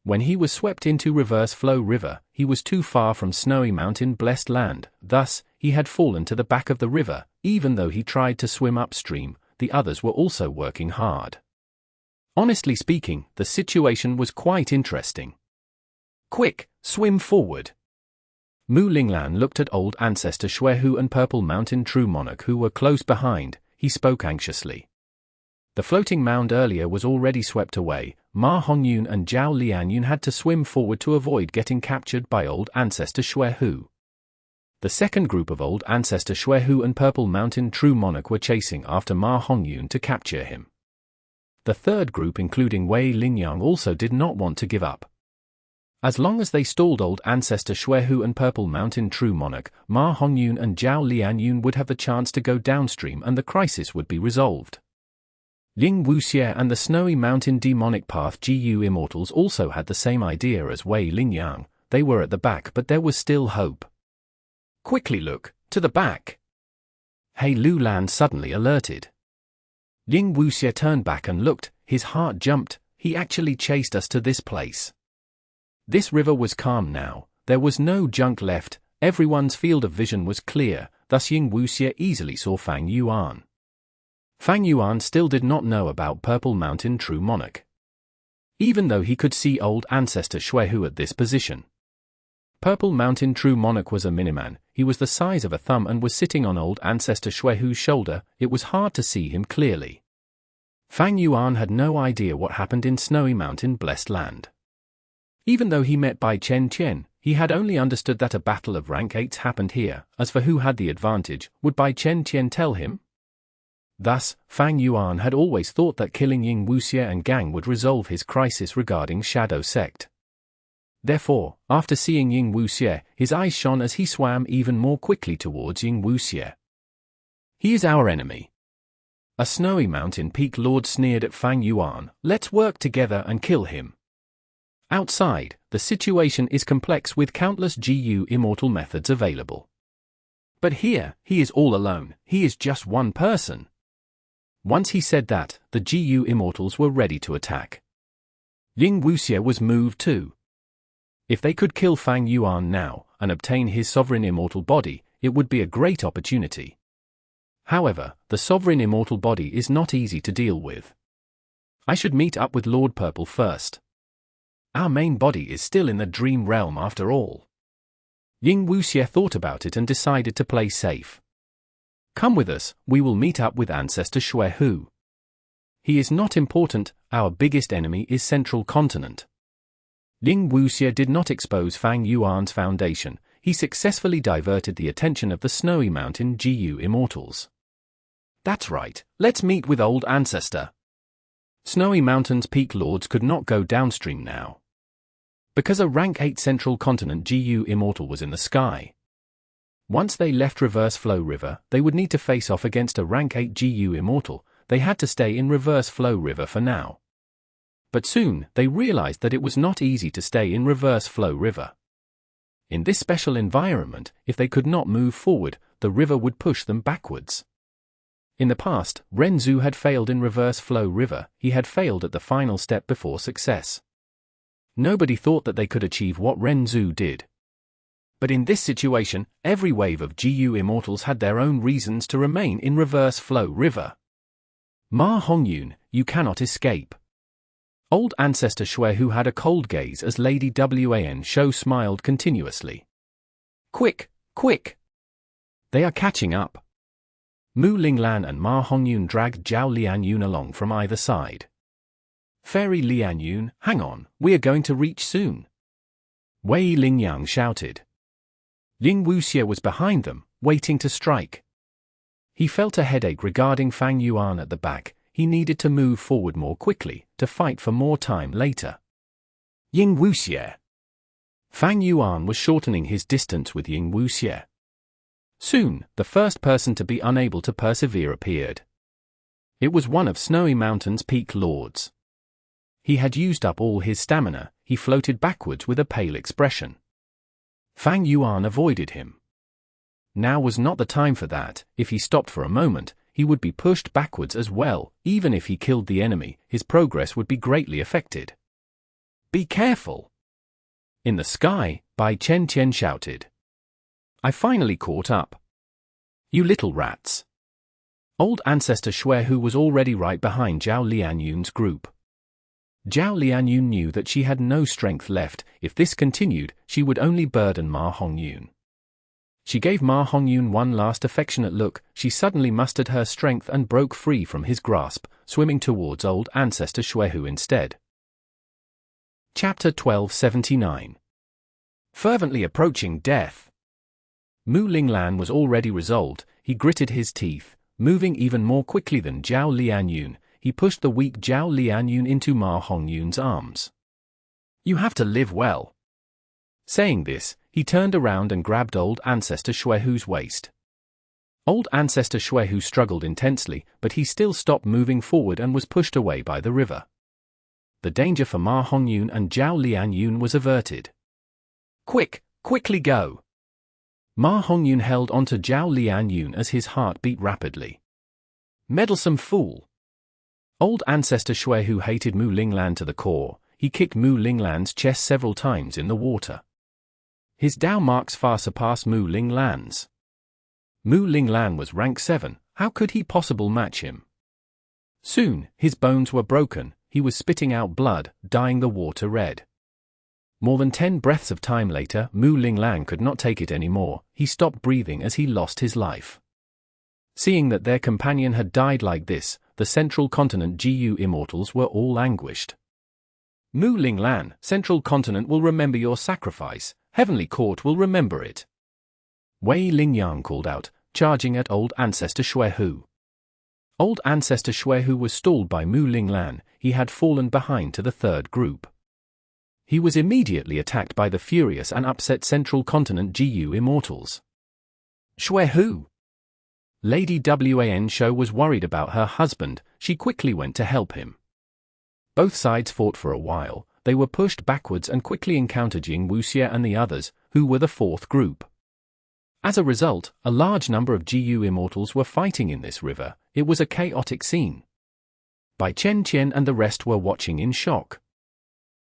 When he was swept into Reverse Flow River, he was too far from Snowy Mountain Blessed Land, thus, he had fallen to the back of the river, even though he tried to swim upstream, the others were also working hard. Honestly speaking, the situation was quite interesting. Quick, swim forward. Mu Linglan looked at Old Ancestor Xue Hu and Purple Mountain True Monarch who were close behind, he spoke anxiously. The floating mound earlier was already swept away, Ma Hongyun and Zhao Lianyun had to swim forward to avoid getting captured by Old Ancestor Xue Hu. The second group of Old Ancestor Xue Hu and Purple Mountain True Monarch were chasing after Ma Hongyun to capture him. The third group including Wei Lingyang also did not want to give up. As long as they stalled Old Ancestor Xue Hu and Purple Mountain True Monarch, Ma Hongyun and Zhao Lianyun would have the chance to go downstream and the crisis would be resolved. Ying Wuxia and the Snowy Mountain Demonic Path GU Immortals also had the same idea as Wei Lingyang, they were at the back but there was still hope. Quickly look, to the back! He Lulan suddenly alerted. Ying Wuxia turned back and looked, his heart jumped, he actually chased us to this place. This river was calm now, there was no junk left, everyone's field of vision was clear, thus Ying Wuxia easily saw Fang Yuan. Fang Yuan still did not know about Purple Mountain True Monarch. Even though he could see old Ancestor Xuehu at this position. Purple Mountain True Monarch was a Miniman. He was the size of a thumb and was sitting on old Ancestor Xuehu's shoulder. It was hard to see him clearly. Fang Yuan had no idea what happened in Snowy Mountain Blessed Land. Even though he met Bai Chen Qian, he had only understood that a battle of rank 8s happened here. As for who had the advantage, would Bai Chen Qian tell him? Thus, Fang Yuan had always thought that killing Ying Wuxie and gang would resolve his crisis regarding Shadow Sect. Therefore, after seeing Ying Wuxie, his eyes shone as he swam even more quickly towards Ying Wuxie. He is our enemy. A Snowy Mountain Peak Lord sneered at Fang Yuan. Let's work together and kill him. Outside, the situation is complex with countless GU Immortal methods available. But here, he is all alone. He is just one person. Once he said that, the GU Immortals were ready to attack. Ying Wuxie was moved too. If they could kill Fang Yuan now, and obtain his sovereign immortal body, it would be a great opportunity. However, the sovereign immortal body is not easy to deal with. I should meet up with Lord Purple first. Our main body is still in the dream realm after all. Ying Wuxie thought about it and decided to play safe. Come with us, we will meet up with Ancestor Xuehu. He is not important, our biggest enemy is Central Continent. Ying Wuxie did not expose Fang Yuan's foundation. He successfully diverted the attention of the Snowy Mountain GU Immortals. That's right, let's meet with old Ancestor. Snowy Mountain's Peak Lords could not go downstream now. Because a rank 8 Central Continent GU Immortal was in the sky. Once they left Reverse Flow River, they would need to face off against a rank 8 GU Immortal. They had to stay in Reverse Flow River for now. But soon, they realized that it was not easy to stay in Reverse Flow River. In this special environment, if they could not move forward, the river would push them backwards. In the past, Ren Zu had failed in Reverse Flow River. He had failed at the final step before success. Nobody thought that they could achieve what Ren Zu did. But in this situation, every wave of GU Immortals had their own reasons to remain in Reverse Flow River. Ma Hongyun, you cannot escape. Old Ancestor Xuehu had a cold gaze as Lady Wan Shou smiled continuously. Quick, quick! They are catching up. Mu Linglan and Ma Hongyun dragged Zhao Lianyun along from either side. Fairy Lianyun, hang on, we are going to reach soon. Wei Lingyang shouted. Ying Wuxie was behind them, waiting to strike. He felt a headache regarding Fang Yuan at the back. He needed to move forward more quickly, to fight for more time later. Ying Wuxie. Fang Yuan was shortening his distance with Ying Wuxie. Soon, the first person to be unable to persevere appeared. It was one of Snowy Mountain's Peak Lords. He had used up all his stamina. He floated backwards with a pale expression. Fang Yuan avoided him. Now was not the time for that. If he stopped for a moment, he would be pushed backwards as well. Even if he killed the enemy, his progress would be greatly affected. Be careful! In the sky, Bai Chen Qian shouted. I finally caught up. You little rats! Old Ancestor Xuehu was already right behind Zhao Lianyun's group. Zhao Lianyun knew that she had no strength left. If this continued, she would only burden Ma Hongyun. She gave Ma Hongyun one last affectionate look. She suddenly mustered her strength and broke free from his grasp, swimming towards old Ancestor Xuehu instead. Chapter 1279. Fervently approaching death. Mu Linglan was already resolved. He gritted his teeth, moving even more quickly than Zhao Lianyun. He pushed the weak Zhao Lianyun into Ma Hongyun's arms. You have to live well. Saying this, he turned around and grabbed old Ancestor Xuehu's waist. Old Ancestor Xuehu struggled intensely, but he still stopped moving forward and was pushed away by the river. The danger for Ma Hongyun and Zhao Lianyun was averted. Quick, quickly go! Ma Hongyun held onto Zhao Lianyun as his heart beat rapidly. Meddlesome fool! Old Ancestor Xuehu hated Mu Linglan to the core. He kicked Mu Linglan's chest several times in the water. His Dao marks far surpassed Mu Linglan's. Mu Linglan was rank 7, how could he possibly match him? Soon, his bones were broken, he was spitting out blood, dyeing the water red. More than 10 breaths of time later, Mu Linglan could not take it anymore, he stopped breathing as he lost his life. Seeing that their companion had died like this, the Central Continent GU Immortals were all anguished. Mu Linglan, Central Continent will remember your sacrifice, Heavenly Court will remember it. Wei Lingyang called out, charging at old Ancestor Xuehu. Old Ancestor Xuehu was stalled by Mu Linglan, he had fallen behind to the third group. He was immediately attacked by the furious and upset Central Continent GU Immortals. Xuehu! Lady Wan Shou was worried about her husband, she quickly went to help him. Both sides fought for a while, they were pushed backwards and quickly encountered Ying Wuxie and the others, who were the fourth group. As a result, a large number of GU Immortals were fighting in this river, it was a chaotic scene. Bai Chen Qian and the rest were watching in shock.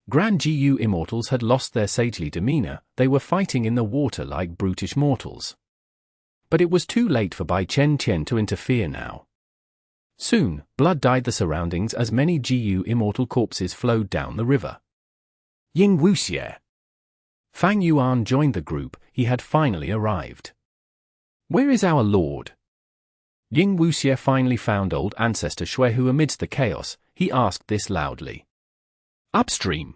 Grand GU Immortals had lost their sagely demeanor, they were fighting in the water like brutish mortals. But it was too late for Bai Chen Qian to interfere now. Soon, blood dyed the surroundings as many GU Immortal corpses flowed down the river. Ying Wuxie! Fang Yuan joined the group, he had finally arrived. Where is our lord? Ying Wuxie finally found old Ancestor Xuehu amidst the chaos, he asked this loudly. Upstream!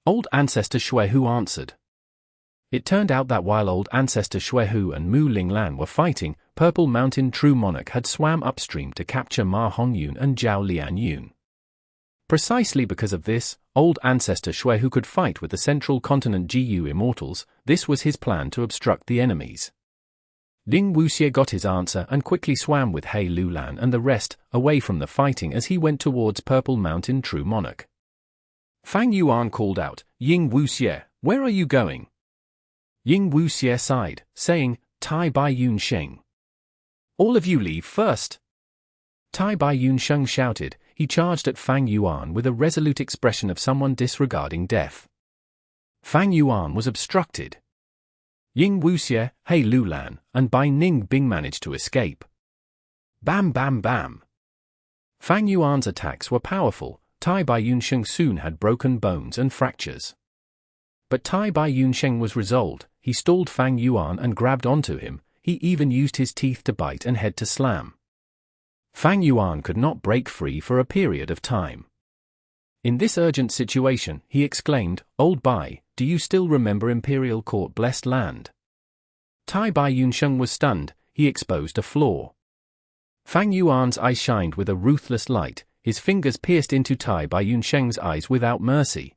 Old Ancestor Xuehu answered. It turned out that while old Ancestor Xuehu and Mu Linglan were fighting, Purple Mountain True Monarch had swam upstream to capture Ma Hongyun and Zhao Lian. Precisely because of this, old Ancestor Xuehu could fight with the Central Continent GU Immortals, this was his plan to obstruct the enemies. Ying Wuxie got his answer and quickly swam with He Lulan and the rest, away from the fighting as he went towards Purple Mountain True Monarch. Fang Yuan called out, Ying Wuxie, where are you going? Ying Wuxie sighed, saying, Tai Bai Yun Sheng. All of you leave first. Tai Bai Yun Sheng shouted, he charged at Fang Yuan with a resolute expression of someone disregarding death. Fang Yuan was obstructed. Ying Wuxie, He Lulan, and Bai Ning Bing managed to escape. Bam bam bam. Fang Yuan's attacks were powerful, Tai Bai Yun Sheng soon had broken bones and fractures. But Tai Bai Yun Sheng was resolved, he stalled Fang Yuan and grabbed onto him, he even used his teeth to bite and head to slam. Fang Yuan could not break free for a period of time. In this urgent situation, he exclaimed, Old Bai, do you still remember Imperial Court Blessed Land? Tai Bai Yun Sheng was stunned, he exposed a flaw. Fang Yuan's eyes shined with a ruthless light, his fingers pierced into Tai Bai Yun Sheng's eyes without mercy.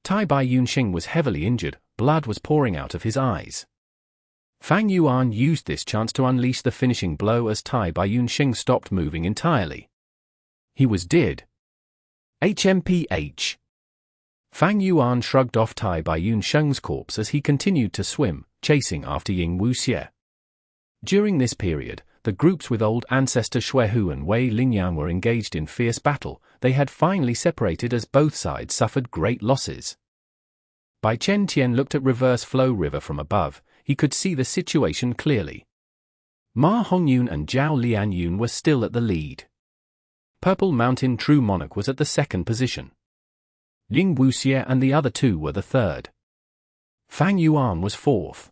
Tai Bai Yun Sheng was heavily injured, blood was pouring out of his eyes. Fang Yuan used this chance to unleash the finishing blow as Tai Bai Yun Sheng stopped moving entirely. He was dead. HMPH. Fang Yuan shrugged off Tai Bai Yun Sheng's corpse as he continued to swim, chasing after Ying Wuxie. During this period, the groups with old Ancestor Xuehu and Wei Lingyang were engaged in fierce battle, they had finally separated as both sides suffered great losses. Bai Chen Tian looked at Reverse Flow River from above, he could see the situation clearly. Ma Hongyun and Zhao Lian were still at the lead. Purple Mountain True Monarch was at the second position. Ying Wuxie and the other two were the third. Fang Yuan was fourth.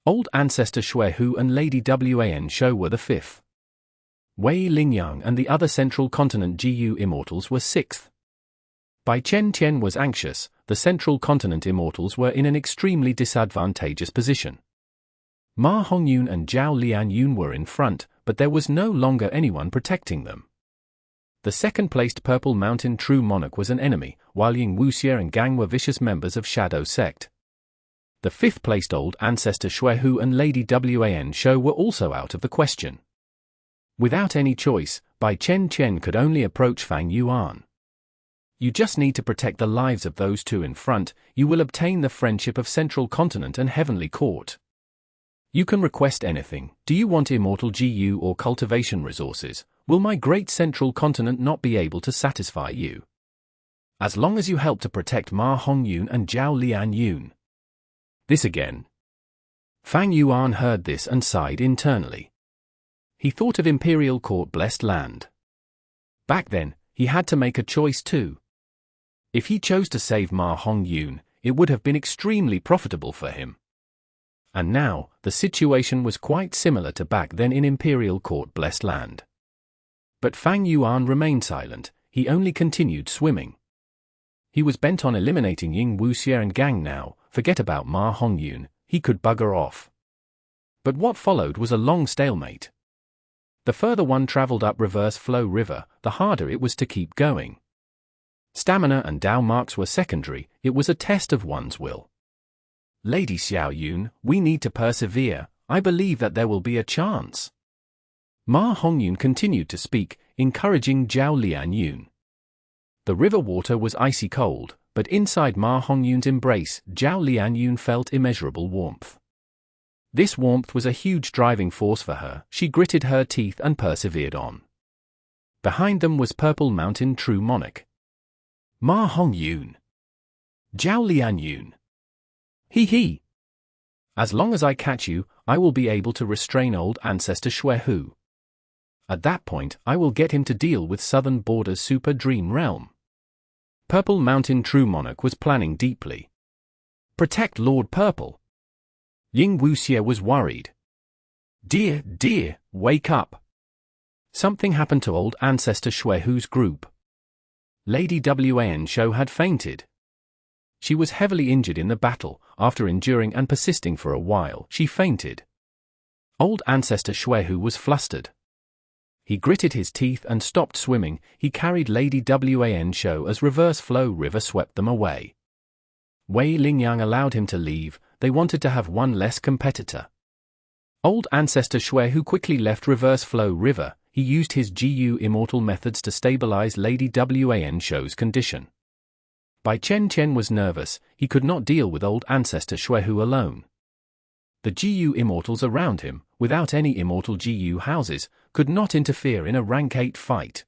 Old Ancestor Xuehu and Lady Wan Shou were the fifth. Wei Lingyang and the other Central Continent GU Immortals were sixth. Bai Chen Tian was anxious, the Central Continent Immortals were in an extremely disadvantageous position. Ma Hongyun and Zhao Lian were in front, but there was no longer anyone protecting them. The second-placed Purple Mountain True Monarch was an enemy, while Ying Wuxie and Gang were vicious members of Shadow Sect. The fifth-placed Old Ancestor Xuehu and Lady Wan Shou were also out of the question. Without any choice, Bai Chen Tian could only approach Fang Yuan. You just need to protect the lives of those two in front, you will obtain the friendship of Central Continent and Heavenly Court. You can request anything, do you want Immortal GU or cultivation resources, will my great Central Continent not be able to satisfy you? As long as you help to protect Ma Hongyun and Zhao Lian. This again. Fang Yuan heard this and sighed internally. He thought of Imperial Court Blessed Land. Back then, he had to make a choice too. If he chose to save Ma Hongyun, it would have been extremely profitable for him. And now, the situation was quite similar to back then in Imperial Court Blessed Land. But Fang Yuan remained silent, he only continued swimming. He was bent on eliminating Ying Wuxie and gang now, forget about Ma Hongyun, he could bugger off. But what followed was a long stalemate. The further one traveled up Reverse Flow River, the harder it was to keep going. Stamina and Dao marks were secondary, it was a test of one's will. Lady Xiao Yun, we need to persevere, I believe that there will be a chance. Ma Hongyun continued to speak, encouraging Zhao Lian Yun. The river water was icy cold, but inside Ma Hongyun's embrace, Zhao Lian Yun felt immeasurable warmth. This warmth was a huge driving force for her, she gritted her teeth and persevered on. Behind them was Purple Mountain True Monarch. Ma Hongyun. Zhao Lian Yun. He. As long as I catch you, I will be able to restrain old Ancestor Xuehu. At that point, I will get him to deal with Southern Border's Super Dream Realm. Purple Mountain True Monarch was planning deeply. Protect Lord Purple. Ying Wuxie was worried. Dear, wake up. Something happened to old Ancestor Xuehu's group. Lady Wan Shou had fainted. She was heavily injured in the battle, after enduring and persisting for a while, she fainted. Old Ancestor Xuehu was flustered. He gritted his teeth and stopped swimming, he carried Lady Wan Shou as Reverse Flow River swept them away. Wei Lingyang allowed him to leave, they wanted to have one less competitor. Old Ancestor Xuehu quickly left Reverse Flow River, he used his GU Immortal methods to stabilize Lady Wan Shou's condition. Bai Chen was nervous, he could not deal with old Ancestor Xuehu alone. The GU Immortals around him, without any Immortal GU houses, could not interfere in a rank 8 fight.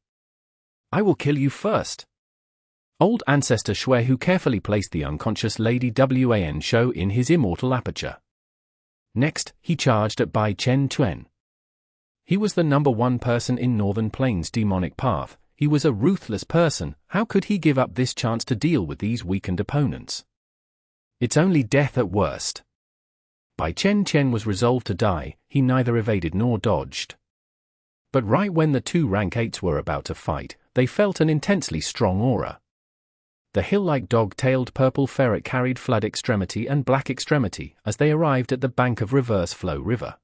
I will kill you first. Old Ancestor Xuehu carefully placed the unconscious Lady Wan Shou in his Immortal aperture. Next, he charged at Bai Chen. He was the #1 person in Northern Plains' demonic path, he was a ruthless person, how could he give up this chance to deal with these weakened opponents? It's only death at worst. Bai Chen was resolved to die, he neither evaded nor dodged. But right when the two rank 8s were about to fight, they felt an intensely strong aura. The hill-like dog-tailed purple ferret carried Flood Extremity and Black Extremity as they arrived at the bank of Reverse Flow River.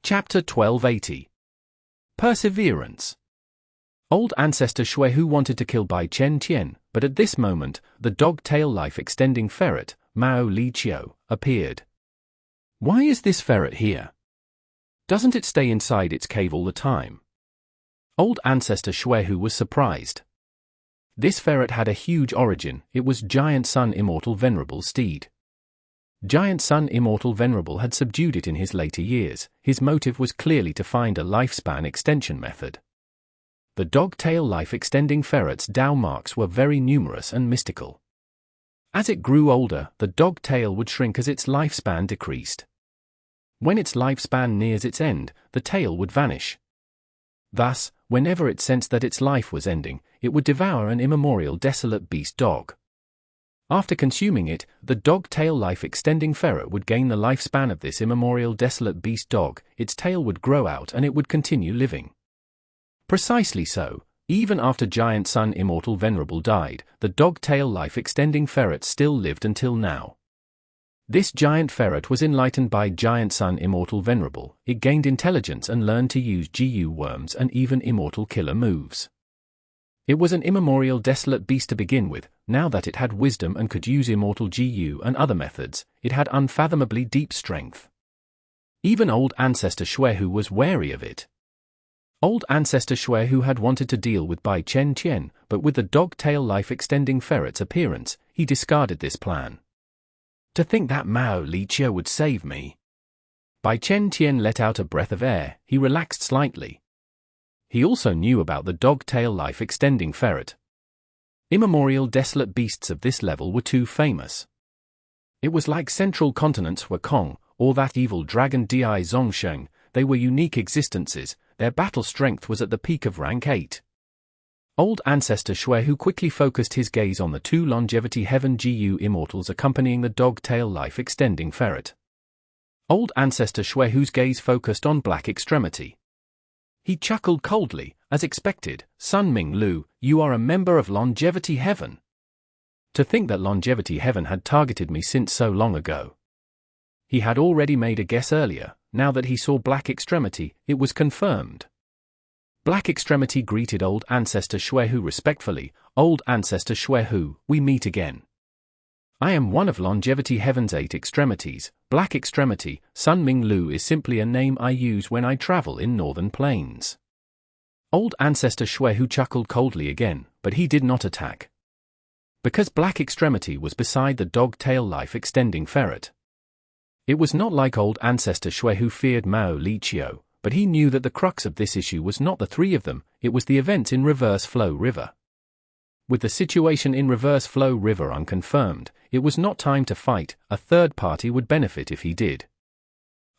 Chapter 1280. Perseverance. Old Ancestor Xuehu wanted to kill Bai Chen, but at this moment, the dog-tail life-extending ferret, Mao Li Qiu, appeared. Why is this ferret here? Doesn't it stay inside its cave all the time? Old Ancestor Xuehu was surprised. This ferret had a huge origin, it was Giant Sun Immortal Venerable Steed. Giant Sun Immortal Venerable had subdued it in his later years, his motive was clearly to find a lifespan extension method. The dog-tail life-extending ferret's Dao marks were very numerous and mystical. As it grew older, the dog tail would shrink as its lifespan decreased. When its lifespan nears its end, the tail would vanish. Thus, whenever it sensed that its life was ending, it would devour an immemorial desolate beast dog. After consuming it, the dog-tail life-extending ferret would gain the lifespan of this immemorial desolate beast dog, its tail would grow out and it would continue living. Precisely so, even after Giant Sun Immortal Venerable died, the dog-tail life-extending ferret still lived until now. This giant ferret was enlightened by Giant Sun Immortal Venerable, it gained intelligence and learned to use GU worms and even immortal killer moves. It was an immemorial desolate beast to begin with, now that it had wisdom and could use immortal GU and other methods, it had unfathomably deep strength. Even old Ancestor Xuehu was wary of it. Old Ancestor Xuehu had wanted to deal with Bai Chen, but with the dog-tail life-extending ferret's appearance, he discarded this plan. To think that Mao Li Qiu would save me. Bai Chen let out a breath of air, he relaxed slightly. He also knew about the dog-tail life-extending ferret. Immemorial desolate beasts of this level were too famous. It was like Central Continent's Wukong, or that evil dragon Di Zongsheng, they were unique existences, their battle strength was at the peak of rank 8. Old Ancestor Shui, who quickly focused his gaze on the 2 Longevity Heaven GU Immortals accompanying the dog-tail life-extending Ferret. Old Ancestor Shui, whose gaze focused on Black Extremity. He chuckled coldly, as expected. Sun Ming Lu, you are a member of Longevity Heaven. To think that Longevity Heaven had targeted me since so long ago. He had already made a guess earlier. Now that he saw Black Extremity, it was confirmed. Black Extremity greeted Old Ancestor Shui, who respectfully, Old Ancestor Shui, who, we meet again. I am one of Longevity Heaven's 8 extremities. Black Extremity. Sun Ming Lu is simply a name I use when I travel in Northern Plains. Old Ancestor Shui, who chuckled coldly again, but he did not attack. Because Black Extremity was beside the dog-tail life-extending Ferret. It was not like Old Ancestor Shui, who feared Mao Li Qiu, but he knew that the crux of this issue was not the 3 of them, it was the events in Reverse Flow River. With the situation in Reverse Flow River unconfirmed, it was not time to fight. A third party would benefit if he did.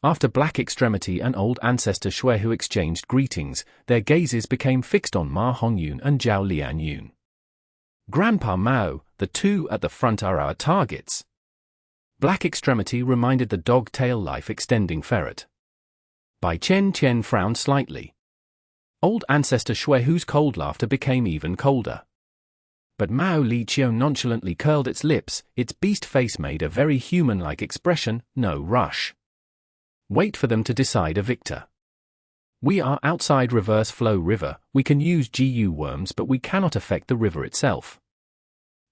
After Black Extremity and Old Ancestor Shui, who exchanged greetings, their gazes became fixed on Ma Hongyun and Zhao Lianyun. Grandpa Mao, the 2 at the front are our targets. Black Extremity reminded the dog-tail life-extending Ferret. Bai Chen frowned slightly. Old Ancestor Shui, whose cold laughter became even colder. But Mao Li Qiu nonchalantly curled its lips, its beast face made a very human-like expression. No rush. Wait for them to decide a victor. We are outside Reverse Flow River, we can use GU worms but we cannot affect the river itself.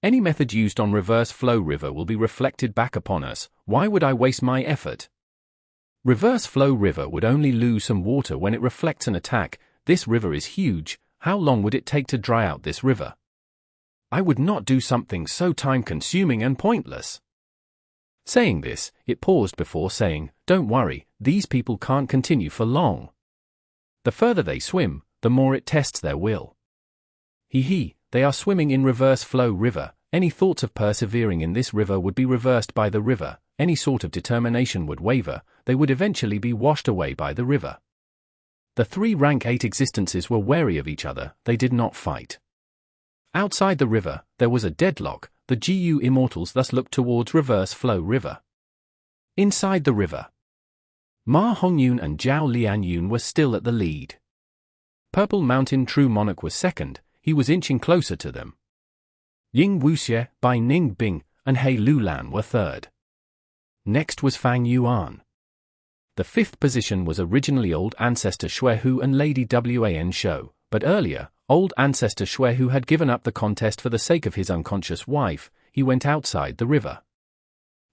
Any method used on Reverse Flow River will be reflected back upon us. Why would I waste my effort? Reverse Flow River would only lose some water when it reflects an attack. This river is huge. How long would it take to dry out this river? I would not do something so time-consuming and pointless. Saying this, it paused before saying, don't worry, these people can't continue for long. The further they swim, the more it tests their will. They are swimming in Reverse Flow River. Any thoughts of persevering in this river would be reversed by the river. Any sort of determination would waver. They would eventually be washed away by the river. The 3 rank 8 existences were wary of each other. They did not fight. Outside the river, there was a deadlock. The GU Immortals thus looked towards Reverse Flow River. Inside the river, Ma Hongyun and Zhao Lianyun were still at the lead. Purple Mountain True Monarch was second. He was inching closer to them. Ying Wuxie, Bai Ning Bing, and He Lulan were third. Next was Fang Yuan. The 5th position was originally Old Ancestor Shui, who and Lady Wan Shou, but earlier, Old Ancestor Shui, who had given up the contest for the sake of his unconscious wife, he went outside the river.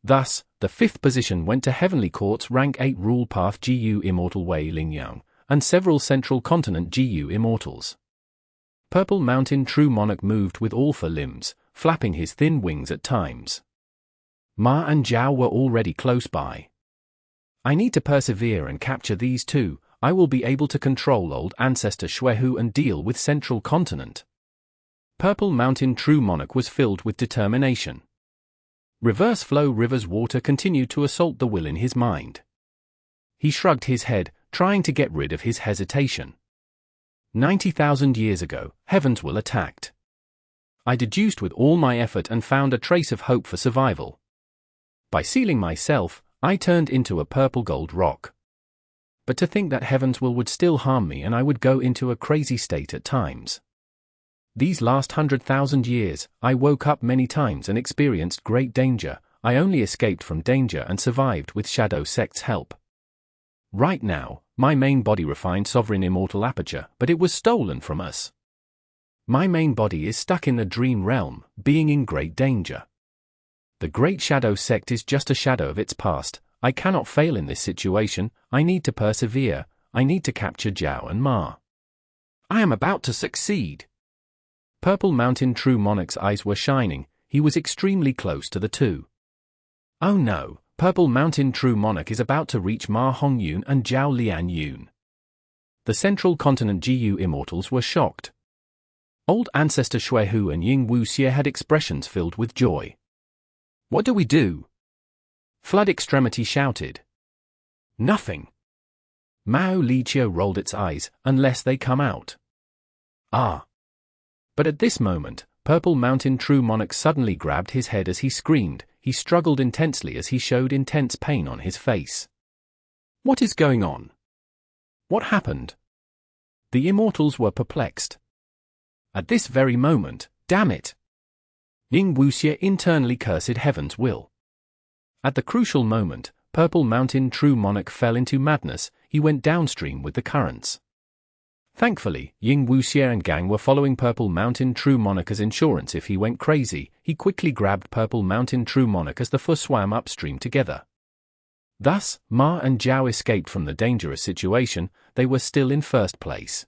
Thus, the 5th position went to Heavenly Court's rank 8 Rule Path GU Immortal Wei Lingyang, and several Central Continent GU Immortals. Purple Mountain True Monarch moved with all 4 limbs, flapping his thin wings at times. Ma and Zhao were already close by. I need to persevere and capture these 2. I will be able to control Old Ancestor Shui and deal with Central Continent. Purple Mountain True Monarch was filled with determination. Reverse Flow River's water continued to assault the will in his mind. He shrugged his head, trying to get rid of his hesitation. 90,000 years ago, Heaven's will attacked. I deduced with all my effort and found a trace of hope for survival. By sealing myself, I turned into a purple gold rock. But to think that Heaven's will would still harm me and I would go into a crazy state at times. These last 100,000 years, I woke up many times and experienced great danger. I only escaped from danger and survived with Shadow Sect's help. Right now, my main body refined Sovereign Immortal Aperture, but it was stolen from us. My main body is stuck in the dream realm, being in great danger. The Great Shadow Sect is just a shadow of its past. I cannot fail in this situation. I need to persevere. I need to capture Zhao and Ma. I am about to succeed. Purple Mountain True Monarch's eyes were shining. He was extremely close to the 2. Oh no, Purple Mountain True Monarch is about to reach Ma Hongyun and Zhao Lianyun. The Central Continent GU Immortals were shocked. Old Ancestor Shui and Ying Wuxie had expressions filled with joy. What do we do? Flood Extremity shouted. Nothing. Mao Liqiu rolled its eyes, unless they come out. Ah! But at this moment, Purple Mountain True Monarch suddenly grabbed his head as he screamed. He struggled intensely as he showed intense pain on his face. What is going on? What happened? The Immortals were perplexed. At this very moment, damn it! Ying Wuxie internally cursed Heaven's will. At the crucial moment, Purple Mountain True Monarch fell into madness. He went downstream with the currents. Thankfully, Ying Wuxie and gang were following Purple Mountain True Monarch as insurance if he went crazy. He quickly grabbed Purple Mountain True Monarch as the four swam upstream together. Thus, Ma and Zhao escaped from the dangerous situation. They were still in first place.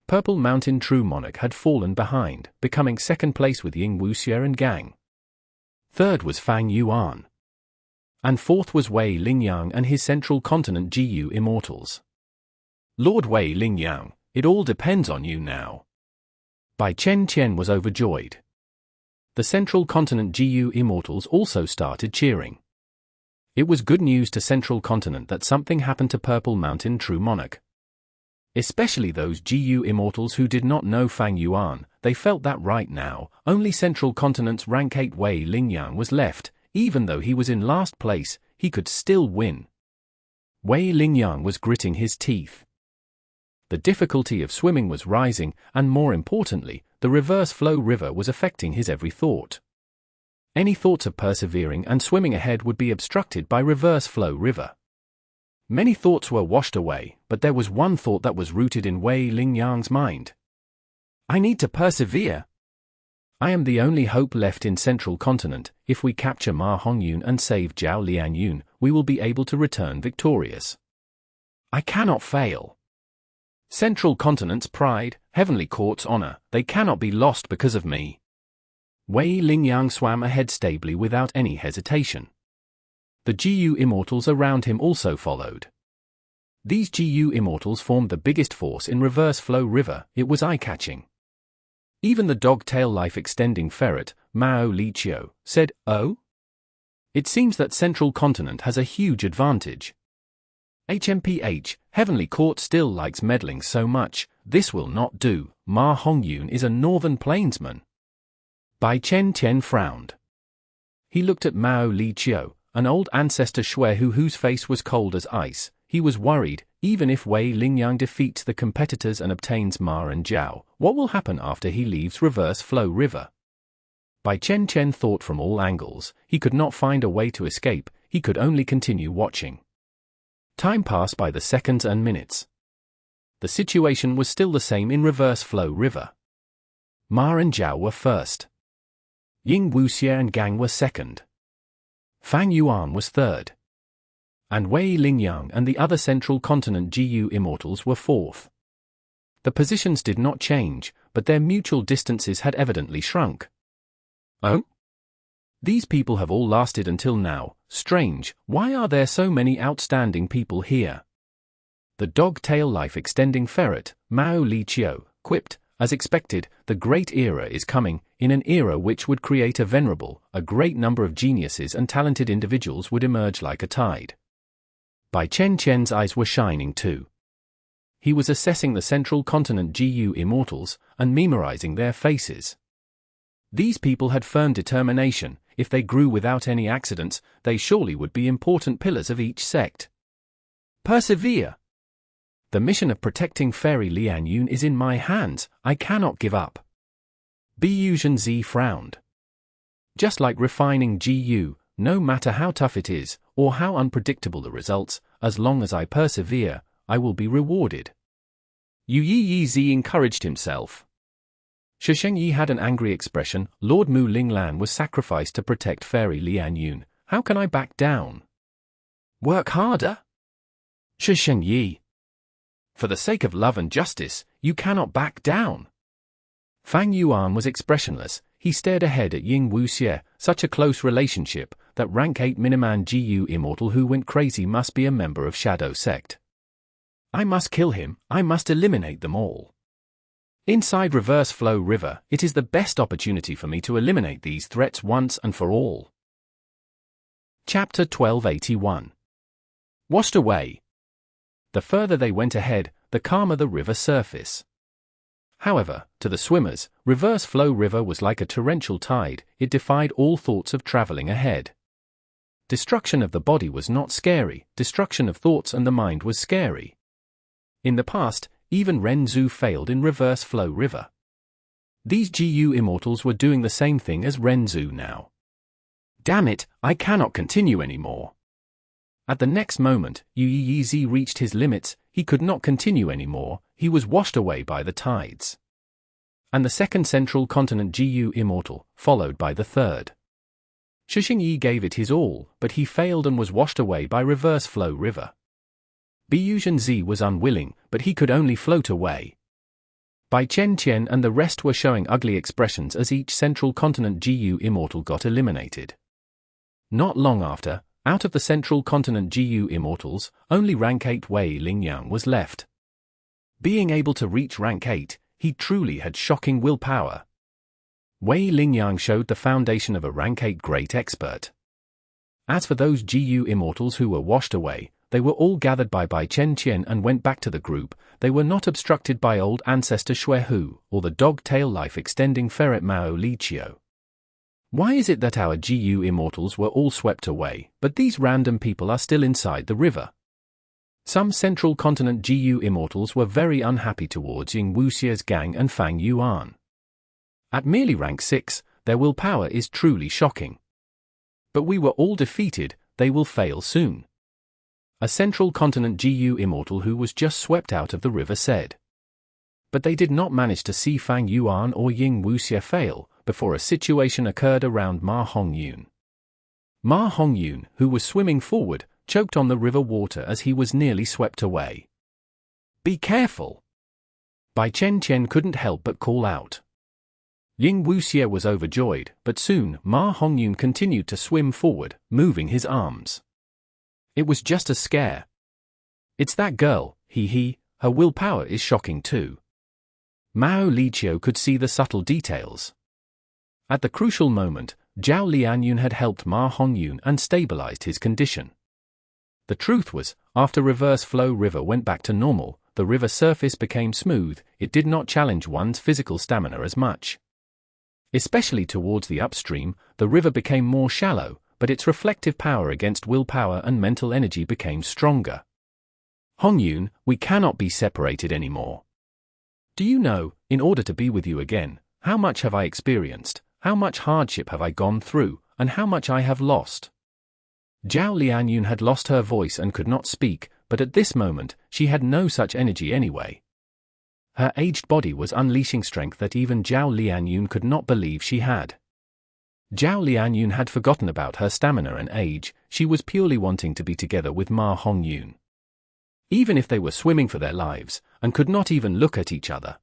Purple Mountain True Monarch had fallen behind, becoming second place with Ying Wuxie and gang. Third was Fang Yuan. And fourth was Wei Lingyang and his Central Continent GU Immortals. Lord Wei Lingyang, it all depends on you now. Bai Chen was overjoyed. The Central Continent GU Immortals also started cheering. It was good news to Central Continent that something happened to Purple Mountain True Monarch. Especially those GU Immortals who did not know Fang Yuan. They felt that right now, only Central Continent's rank 8 Wei Lingyang was left. Even though he was in last place, he could still win. Wei Lingyang was gritting his teeth. The difficulty of swimming was rising, and more importantly, the reverse flow river was affecting his every thought. Any thoughts of persevering and swimming ahead would be obstructed by reverse flow river. Many thoughts were washed away, but there was one thought that was rooted in Wei Lingyang's mind. I need to persevere. I am the only hope left in Central Continent. If we capture Ma Hongyun and save Zhao Lianyun, we will be able to return victorious. I cannot fail. Central Continent's pride, Heavenly Court's honor, they cannot be lost because of me. Wei Lingyang swam ahead stably without any hesitation. The GU Immortals around him also followed. These GU Immortals formed the biggest force in reverse flow river. It was eye-catching. Even the dog-tail life-extending ferret, Mao Liqiu, said, "Oh? It seems that Central Continent has a huge advantage. HMPH, Heavenly Court still likes meddling so much. This will not do. Ma Hongyun is a northern plainsman." Bai Chen frowned. He looked at Mao Liqiu, an old ancestor Shui whose face was cold as ice. He was worried. Even if Wei Lingyang defeats the competitors and obtains Ma and Zhao, what will happen after he leaves reverse flow river? Bai Chen thought from all angles. He could not find a way to escape. He could only continue watching. Time passed by the seconds and minutes. The situation was still the same in reverse flow river. Ma and Zhao were first. Ying Wuxie and gang were second. Fang Yuan was third. And Wei Lingyang and the other Central Continent GU Immortals were fourth. The positions did not change, but their mutual distances had evidently shrunk. Oh? These people have all lasted until now. Strange, why are there so many outstanding people here? The dog-tail life-extending ferret, Mao Liqiu, quipped, as expected, the great era is coming. In an era which would create a great number of geniuses and talented individuals would emerge like a tide. Bai Chen's eyes were shining too. He was assessing the Central Continent GU Immortals and memorizing their faces. These people had firm determination. If they grew without any accidents, they surely would be important pillars of each sect. Persevere! The mission of protecting Fairy Lianyun is in my hands. I cannot give up. Bu Zhenzi frowned. Just like refining GU, no matter how tough it is, or how unpredictable the results, as long as I persevere, I will be rewarded. Yu Yizi encouraged himself. Shisheng Yi had an angry expression. Lord Mu Linglan was sacrificed to protect Fairy Lianyun. How can I back down? Work harder? Shisheng Yi. For the sake of love and justice, you cannot back down. Fang Yuan was expressionless. He stared ahead at Ying Wuxie. Such a close relationship. That rank 8 Miniman GU Immortal who went crazy must be a member of Shadow Sect. I must kill him. I must eliminate them all. Inside reverse flow river, it is the best opportunity for me to eliminate these threats once and for all. Chapter 1281. Washed away. The further they went ahead, the calmer the river surface. However, to the swimmers, reverse flow river was like a torrential tide. It defied all thoughts of traveling ahead. Destruction of the body was not scary, destruction of thoughts and the mind was scary. In the past, even Ren Zu failed in reverse flow river. These GU immortals were doing the same thing as Ren Zu now. Damn it, I cannot continue anymore. At the next moment, Yu reached his limits. He could not continue anymore. He was washed away by the tides. And the second central continent GU immortal, followed by the third. Shuxing Yi gave it his all, but he failed and was washed away by reverse flow river. Biyuzhen Zi was unwilling, but he could only float away. Bai Chen and the rest were showing ugly expressions as each central continent GU immortal got eliminated. Not long after, out of the central continent GU immortals, only rank 8 Wei Lingyang was left. Being able to reach rank 8, he truly had shocking willpower. Wei Lingyang showed the foundation of a rank 8 great expert. As for those GU immortals who were washed away, they were all gathered by Bai Chen and went back to the group. They were not obstructed by old Ancestor Xuehu, or the dog-tail life-extending Ferret Mao Liqiu. Why is it that our GU immortals were all swept away, but these random people are still inside the river? Some central continent GU immortals were very unhappy towards Ying Wuxie's gang and Fang Yuan. At merely rank 6, their willpower is truly shocking. But we were all defeated, they will fail soon. A central continent GU immortal who was just swept out of the river said. But they did not manage to see Fang Yuan or Ying Wuxie fail, before a situation occurred around Ma Hongyun. Ma Hongyun, who was swimming forward, choked on the river water as he was nearly swept away. Be careful! Bai Chen couldn't help but call out. Ying Wuxie was overjoyed, but soon Ma Hongyun continued to swim forward, moving his arms. It was just a scare. It's that girl, her willpower is shocking too. Mao Liqiu could see the subtle details. At the crucial moment, Zhao Lianyun had helped Ma Hongyun and stabilized his condition. The truth was, after reverse flow river went back to normal, the river surface became smooth. It did not challenge one's physical stamina as much. Especially towards the upstream, the river became more shallow, but its reflective power against willpower and mental energy became stronger. Hongyun, we cannot be separated anymore. Do you know, in order to be with you again, how much have I experienced, how much hardship have I gone through, and how much I have lost? Zhao Lianyun had lost her voice and could not speak, but at this moment, she had no such energy anyway. Her aged body was unleashing strength that even Zhao Lianyun could not believe she had. Zhao Lianyun had forgotten about her stamina and age. She was purely wanting to be together with Ma Hongyun. Even if they were swimming for their lives, and could not even look at each other.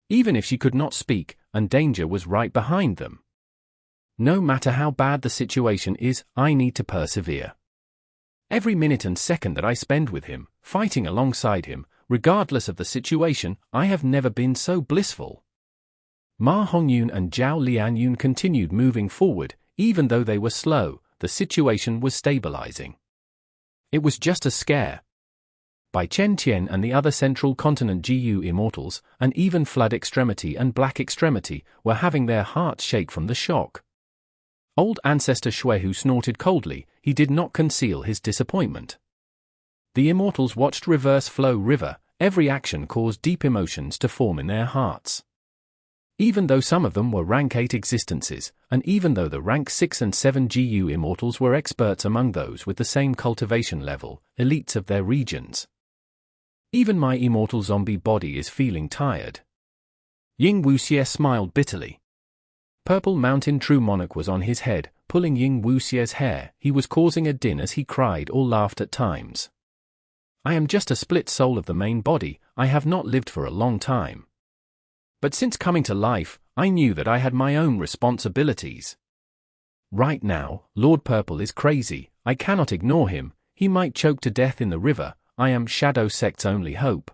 Even if she could not speak, and danger was right behind them. No matter how bad the situation is, I need to persevere. Every minute and second that I spend with him, fighting alongside him, regardless of the situation, I have never been so blissful. Ma Hongyun and Zhao Lianyun continued moving forward. Even though they were slow, the situation was stabilizing. It was just a scare. Bai Chen and the other central continent GU immortals, and even Flood Extremity and Black Extremity, were having their hearts shake from the shock. Old Ancestor Xuehu snorted coldly. He did not conceal his disappointment. The immortals watched reverse flow river. Every action caused deep emotions to form in their hearts. Even though some of them were rank 8 existences, and even though the rank 6 and 7 GU immortals were experts among those with the same cultivation level, elites of their regions. Even my immortal zombie body is feeling tired. Ying Wuxie smiled bitterly. Purple Mountain True Monarch was on his head, pulling Ying Wuxie's hair. He was causing a din as he cried or laughed at times. I am just a split soul of the main body. I have not lived for a long time. But since coming to life, I knew that I had my own responsibilities. Right now, Lord Purple is crazy. I cannot ignore him. He might choke to death in the river. I am Shadow Sect's only hope.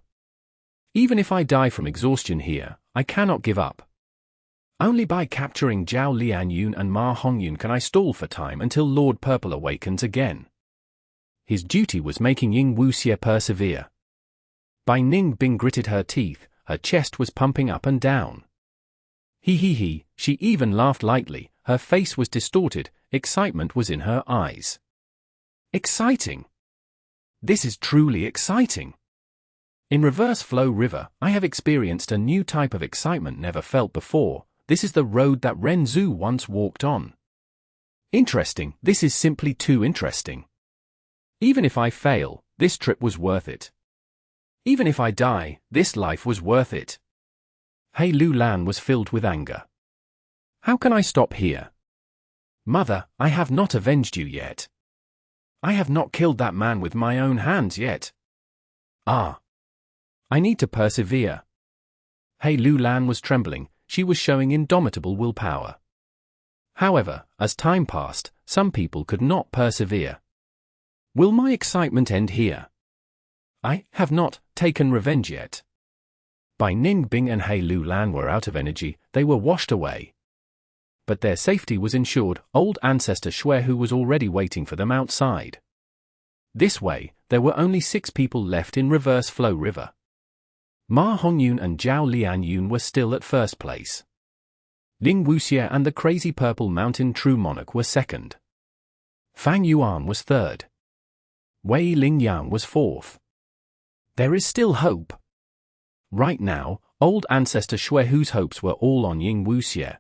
Even if I die from exhaustion here, I cannot give up. Only by capturing Zhao Lianyun and Ma Hongyun can I stall for time until Lord Purple awakens again. his duty was making Ying Wuxie persevere. Bai Ningbing gritted her teeth, her chest was pumping up and down. He, she even laughed lightly, her face was distorted, excitement was in her eyes. Exciting! This is truly exciting! In Reverse Flow River, I have experienced a new type of excitement never felt before. This is the road that Ren Zu once walked on. Interesting, this is simply too interesting. Even if I fail, this trip was worth it. Even if I die, this life was worth it. He Lulan was filled with anger. How can I stop here? Mother, I have not avenged you yet. I have not killed that man with my own hands yet. Ah. I need to persevere. He Lulan was trembling, she was showing indomitable willpower. However, as time passed, some people could not persevere. Will my excitement end here? I have not taken revenge yet. Bai Ningbing and He Lulan were out of energy, they were washed away. But their safety was ensured, old Ancestor Xuehu was already waiting for them outside. This way, there were only 6 people left in Reverse Flow River. Ma Hongyun and Zhao Lianyun were still at first place. Ying Wuxie and the Crazy Purple Mountain True Monarch were second. Fang Yuan was third. Wei Lingyang was fourth. There is still hope. Right now, old Ancestor Xuehu's hopes were all on Ying Wuxie.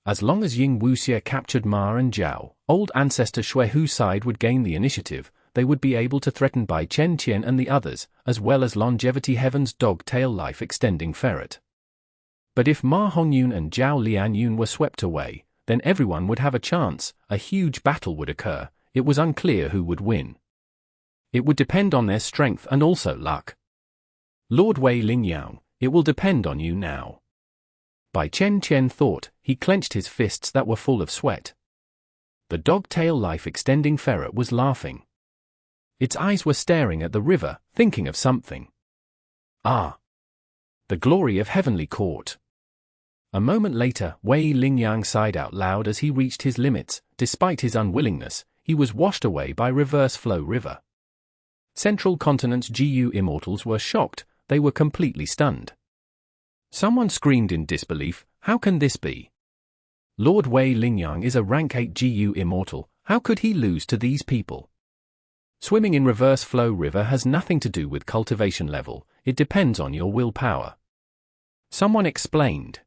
As long as Ying Wuxie captured Ma and Zhao, old Ancestor Xuehu's side would gain the initiative. They would be able to threaten Bai Chen Qian and the others, as well as Longevity Heaven's dog-tail life-extending Ferret. But if Ma Hongyun and Zhao Lianyun were swept away, then everyone would have a chance, a huge battle would occur, it was unclear who would win. It would depend on their strength and also luck. Lord Wei Lingyang, it will depend on you now. Bai Chen Qian thought, he clenched his fists that were full of sweat. The dog-tail life-extending Ferret was laughing. Its eyes were staring at the river, thinking of something. Ah! The glory of Heavenly Court. A moment later, Wei Lingyang sighed out loud as he reached his limits. Despite his unwillingness, he was washed away by Reverse Flow River. Central Continent's GU Immortals were shocked, they were completely stunned. Someone screamed in disbelief, how can this be? Lord Wei Lingyang is a rank 8 GU Immortal, how could he lose to these people? Swimming in Reverse Flow River has nothing to do with cultivation level, it depends on your willpower. Someone explained.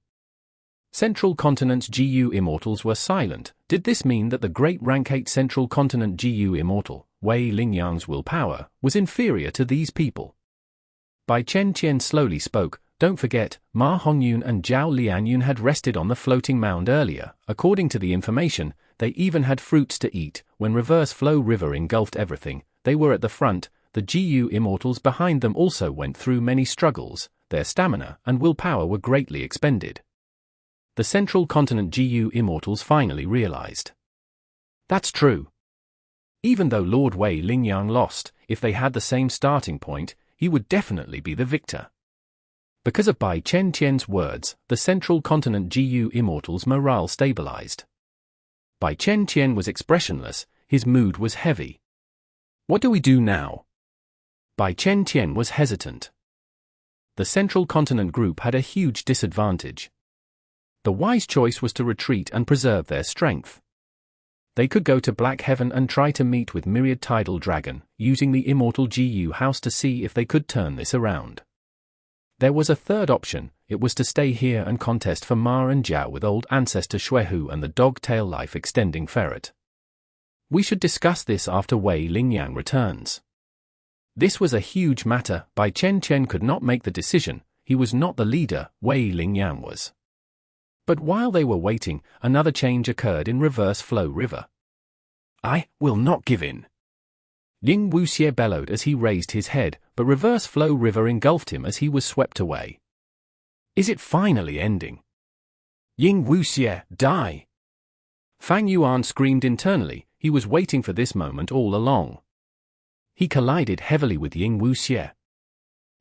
Central Continent's GU Immortals were silent. Did this mean that the great rank 8 Central Continent GU Immortal, Wei Lingyang's willpower, was inferior to these people? Bai Chen Qian slowly spoke, don't forget, Ma Hongyun and Zhao Lianyun had rested on the floating mound earlier. According to the information, they even had fruits to eat. When Reverse Flow River engulfed everything, they were at the front. The GU Immortals behind them also went through many struggles, their stamina and willpower were greatly expended. The Central Continent GU Immortals finally realized. That's true. Even though Lord Wei Lingyang lost, if they had the same starting point, he would definitely be the victor. Because of Bai Chen Qian's words, the Central Continent GU Immortals' morale stabilized. Bai Chen Qian was expressionless, his mood was heavy. What do we do now? Bai Chen Qian was hesitant. The Central Continent group had a huge disadvantage. The wise choice was to retreat and preserve their strength. They could go to Black Heaven and try to meet with Myriad Tidal Dragon, using the Immortal GU house to see if they could turn this around. There was a third option, it was to stay here and contest for Ma and Zhao with old Ancestor Xuehu and the dog-tail life-extending Ferret. We should discuss this after Wei Lingyang returns. This was a huge matter, Bai Chen Qian could not make the decision, he was not the leader, Wei Lingyang was. But while they were waiting, another change occurred in Reverse Flow River. I will not give in. Ying Wuxie bellowed as he raised his head, but Reverse Flow River engulfed him as he was swept away. Is it finally ending? Ying Wuxie, die! Fang Yuan screamed internally, he was waiting for this moment all along. He collided heavily with Ying Wuxie.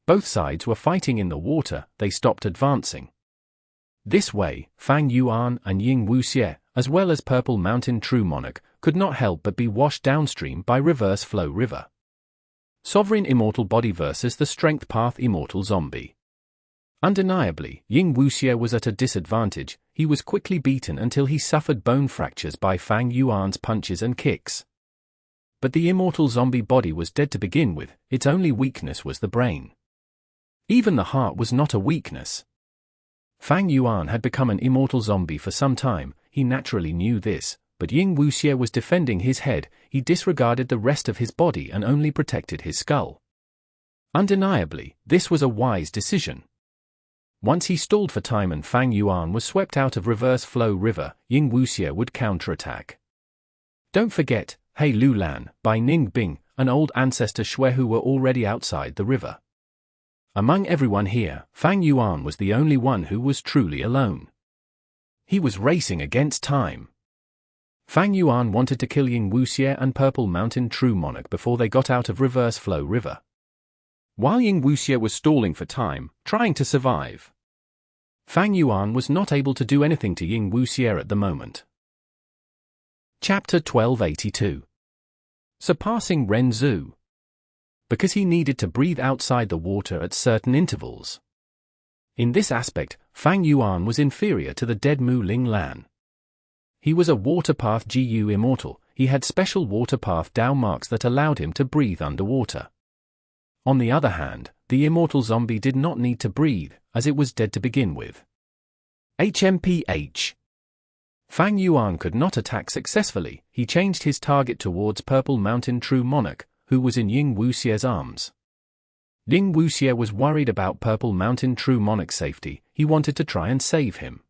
Both sides were fighting in the water, they stopped advancing. This way, Fang Yuan and Ying Wuxie, as well as Purple Mountain True Monarch, could not help but be washed downstream by Reverse Flow River. Sovereign Immortal Body versus the Strength Path Immortal Zombie. Undeniably, Ying Wuxie was at a disadvantage. He was quickly beaten until he suffered bone fractures by Fang Yuan's punches and kicks. But the immortal zombie body was dead to begin with, its only weakness was the brain. Even the heart was not a weakness. Fang Yuan had become an immortal zombie for some time, he naturally knew this, but Ying Wuxie was defending his head. He disregarded the rest of his body and only protected his skull. Undeniably, this was a wise decision. Once he stalled for time and Fang Yuan was swept out of Reverse Flow River, Ying Wuxie would counterattack. Don't forget, Hey Lu Lan, by Ning Bing, an old ancestor Shui who were already outside the river. Among everyone here, Fang Yuan was the only one who was truly alone. He was racing against time. Fang Yuan wanted to kill Ying Wuxie and Purple Mountain True Monarch before they got out of Reverse Flow River. While Ying Wuxie was stalling for time, trying to survive, Fang Yuan was not able to do anything to Ying Wuxie at the moment. Chapter 1282. Surpassing Ren Zu. Because he needed to breathe outside the water at certain intervals. In this aspect, Fang Yuan was inferior to the dead Mu Ling Lan. He was a water path Gu immortal. He had special water path Dao marks that allowed him to breathe underwater. On the other hand, the immortal zombie did not need to breathe, as it was dead to begin with. HMPH. Fang Yuan could not attack successfully. He changed his target towards Purple Mountain True Monarch, who was in Ying Wuxie's arms. Ying Wuxie was worried about Purple Mountain True Monarch's safety. He wanted to try and save him.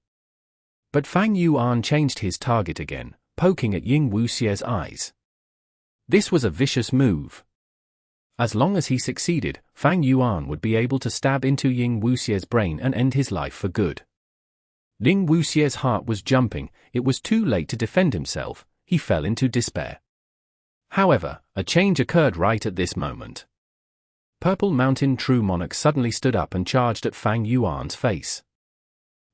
But Fang Yuan changed his target again, poking at Ying Wuxie's eyes. This was a vicious move. As long as he succeeded, Fang Yuan would be able to stab into Ying Wuxie's brain and end his life for good. Ying Wuxie's heart was jumping. It was too late to defend himself. He fell into despair. However, a change occurred right at this moment. Purple Mountain True Monarch suddenly stood up and charged at Fang Yuan's face.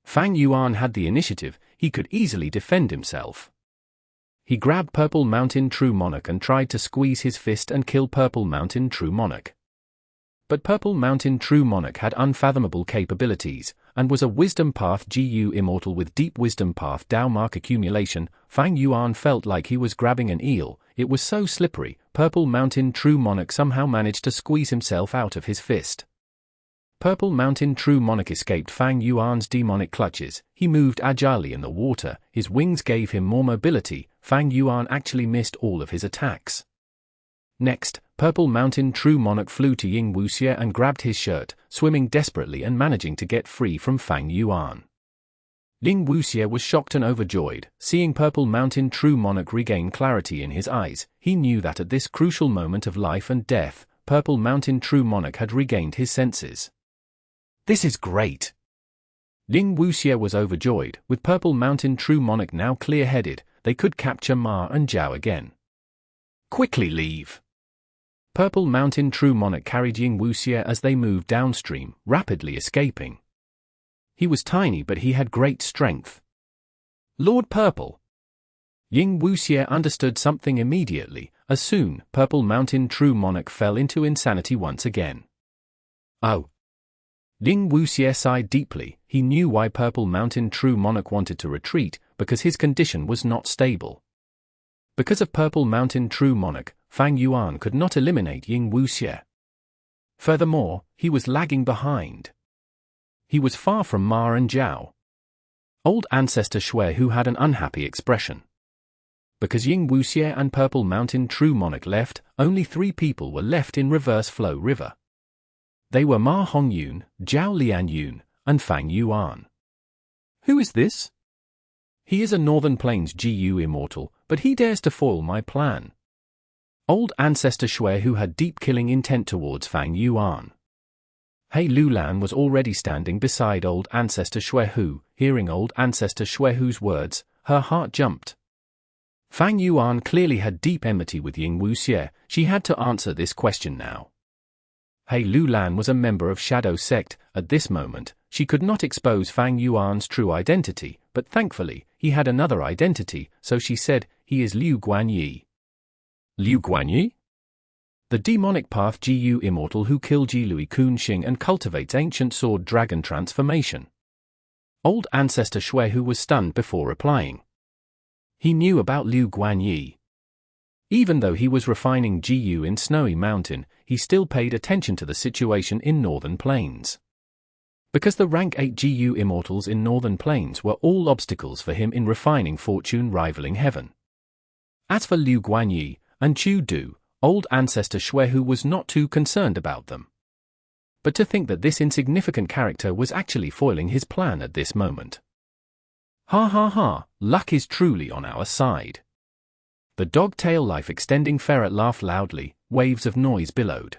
Fang Yuan had the initiative. He could easily defend himself. He grabbed Purple Mountain True Monarch and tried to squeeze his fist and kill Purple Mountain True Monarch. But Purple Mountain True Monarch had unfathomable capabilities, and was a Wisdom Path Gu Immortal with deep Wisdom Path Dao Mark accumulation. Fang Yuan felt like he was grabbing an eel. It was so slippery. Purple Mountain True Monarch somehow managed to squeeze himself out of his fist. Purple Mountain True Monarch escaped Fang Yuan's demonic clutches. He moved agilely in the water. His wings gave him more mobility. Fang Yuan actually missed all of his attacks. Next, Purple Mountain True Monarch flew to Ying Wuxie and grabbed his shirt, swimming desperately and managing to get free from Fang Yuan. Ying Wuxie was shocked and overjoyed, seeing Purple Mountain True Monarch regain clarity in his eyes. He knew that at this crucial moment of life and death, Purple Mountain True Monarch had regained his senses. This is great! Ying Wuxie was overjoyed. With Purple Mountain True Monarch now clear-headed, they could capture Ma and Zhao again. Quickly leave! Purple Mountain True Monarch carried Ying Wuxie as they moved downstream, rapidly escaping. He was tiny but he had great strength. Lord Purple! Ying Wuxie understood something immediately. As soon, Purple Mountain True Monarch fell into insanity once again. Oh! Ying Wuxie sighed deeply. He knew why Purple Mountain True Monarch wanted to retreat, because his condition was not stable. Because of Purple Mountain True Monarch, Fang Yuan could not eliminate Ying Wuxie. Furthermore, he was lagging behind. He was far from Ma and Zhao. Old Ancestor Shui who had an unhappy expression. Because Ying Wuxie and Purple Mountain True Monarch left, only 3 people were left in Reverse Flow River. They were Ma Hongyun, Zhao Lian, and Fang Yuan. Who is this? He is a Northern Plains Gu Immortal, but he dares to foil my plan. Old Ancestor Shui who had deep killing intent towards Fang Yuan. Hey Lu Lan was already standing beside Old Ancestor Shui who, hearing Old Ancestor Shui who's words, her heart jumped. Fang Yuan clearly had deep enmity with Ying Wuxie. She had to answer this question now. Hey Lu Lan was a member of Shadow Sect. At this moment, she could not expose Fang Yuan's true identity. but thankfully, he had another identity, so she said, "He is Liu Guanyi." Liu Guanyi? The demonic path Gu Immortal who killed Jilui Kunxing and cultivates ancient sword dragon transformation. Old Ancestor Shui was stunned before replying. He knew about Liu Guanyi. Even though he was refining Gu in Snowy Mountain, he still paid attention to the situation in Northern Plains. Because the rank 8 Gu Immortals in Northern Plains were all obstacles for him in refining fortune rivaling heaven. As for Liu Guanyi and Chu Du, old Ancestor Shui was not too concerned about them. But to think that this insignificant character was actually foiling his plan at this moment. Ha ha ha, luck is truly on our side. The dog-tail life-extending ferret laughed loudly, waves of noise billowed.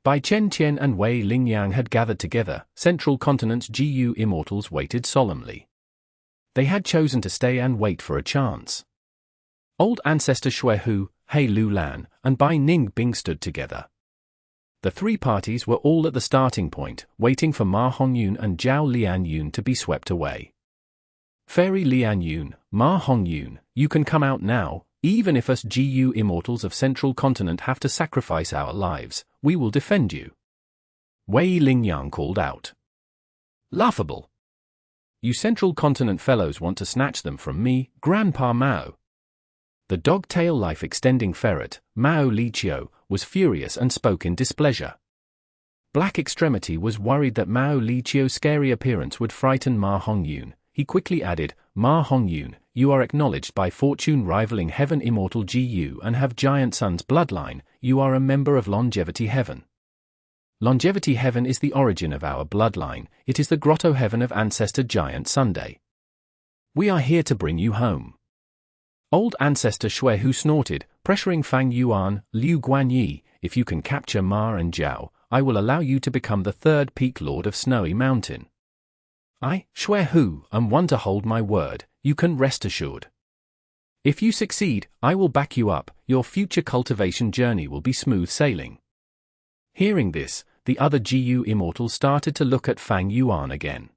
By Chen Qian and Wei Lingyang had gathered together, Central Continent's Gu Immortals waited solemnly. They had chosen to stay and wait for a chance. Old Ancestor Shui, He Lu Lan, and Bai Ning Bing stood together. The three parties were all at the starting point, waiting for Ma Hongyun and Zhao Lian Yun to be swept away. Fairy Lian Yun, Ma Hongyun, you can come out now. Even if us Gu Immortals of Central Continent have to sacrifice our lives, we will defend you. Wei Lingyang called out. Laughable. You Central Continent fellows want to snatch them from me, Grandpa Mao. The dog-tail life-extending ferret, Mao Liqiu, was furious and spoke in displeasure. Black Extremity was worried that Mao Liqiu's scary appearance would frighten Ma Hongyun. He quickly added, Ma Hongyun, you are acknowledged by fortune rivaling heaven Immortal Gu and have Giant Sun's bloodline. You are a member of Longevity Heaven. Longevity Heaven is the origin of our bloodline. It is the grotto heaven of Ancestor Giant Sunday. We are here to bring you home. Old Ancestor Shui snorted, pressuring Fang Yuan, Liu Guanyi, if you can capture Ma and Zhao, I will allow you to become the third peak lord of Snowy Mountain. I, Shui, am one to hold my word, you can rest assured. If you succeed, I will back you up, your future cultivation journey will be smooth sailing. Hearing this, the other Gu Immortals started to look at Fang Yuan again.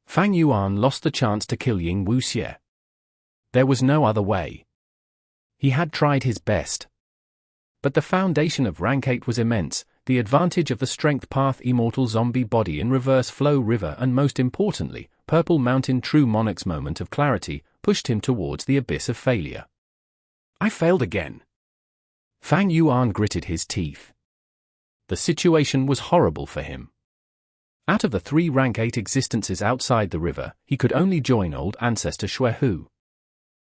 Fang Yuan lost the chance to kill Ying Wuxie. There was no other way. He had tried his best. But the foundation of rank 8 was immense, the advantage of the strength path Immortal zombie body in reverse flow river and most importantly, Purple Mountain True Monarch's moment of clarity, pushed him towards the abyss of failure. I failed again. Fang Yuan gritted his teeth. The situation was horrible for him. Out of the 3 rank 8 existences outside the river, he could only join old Ancestor Shui.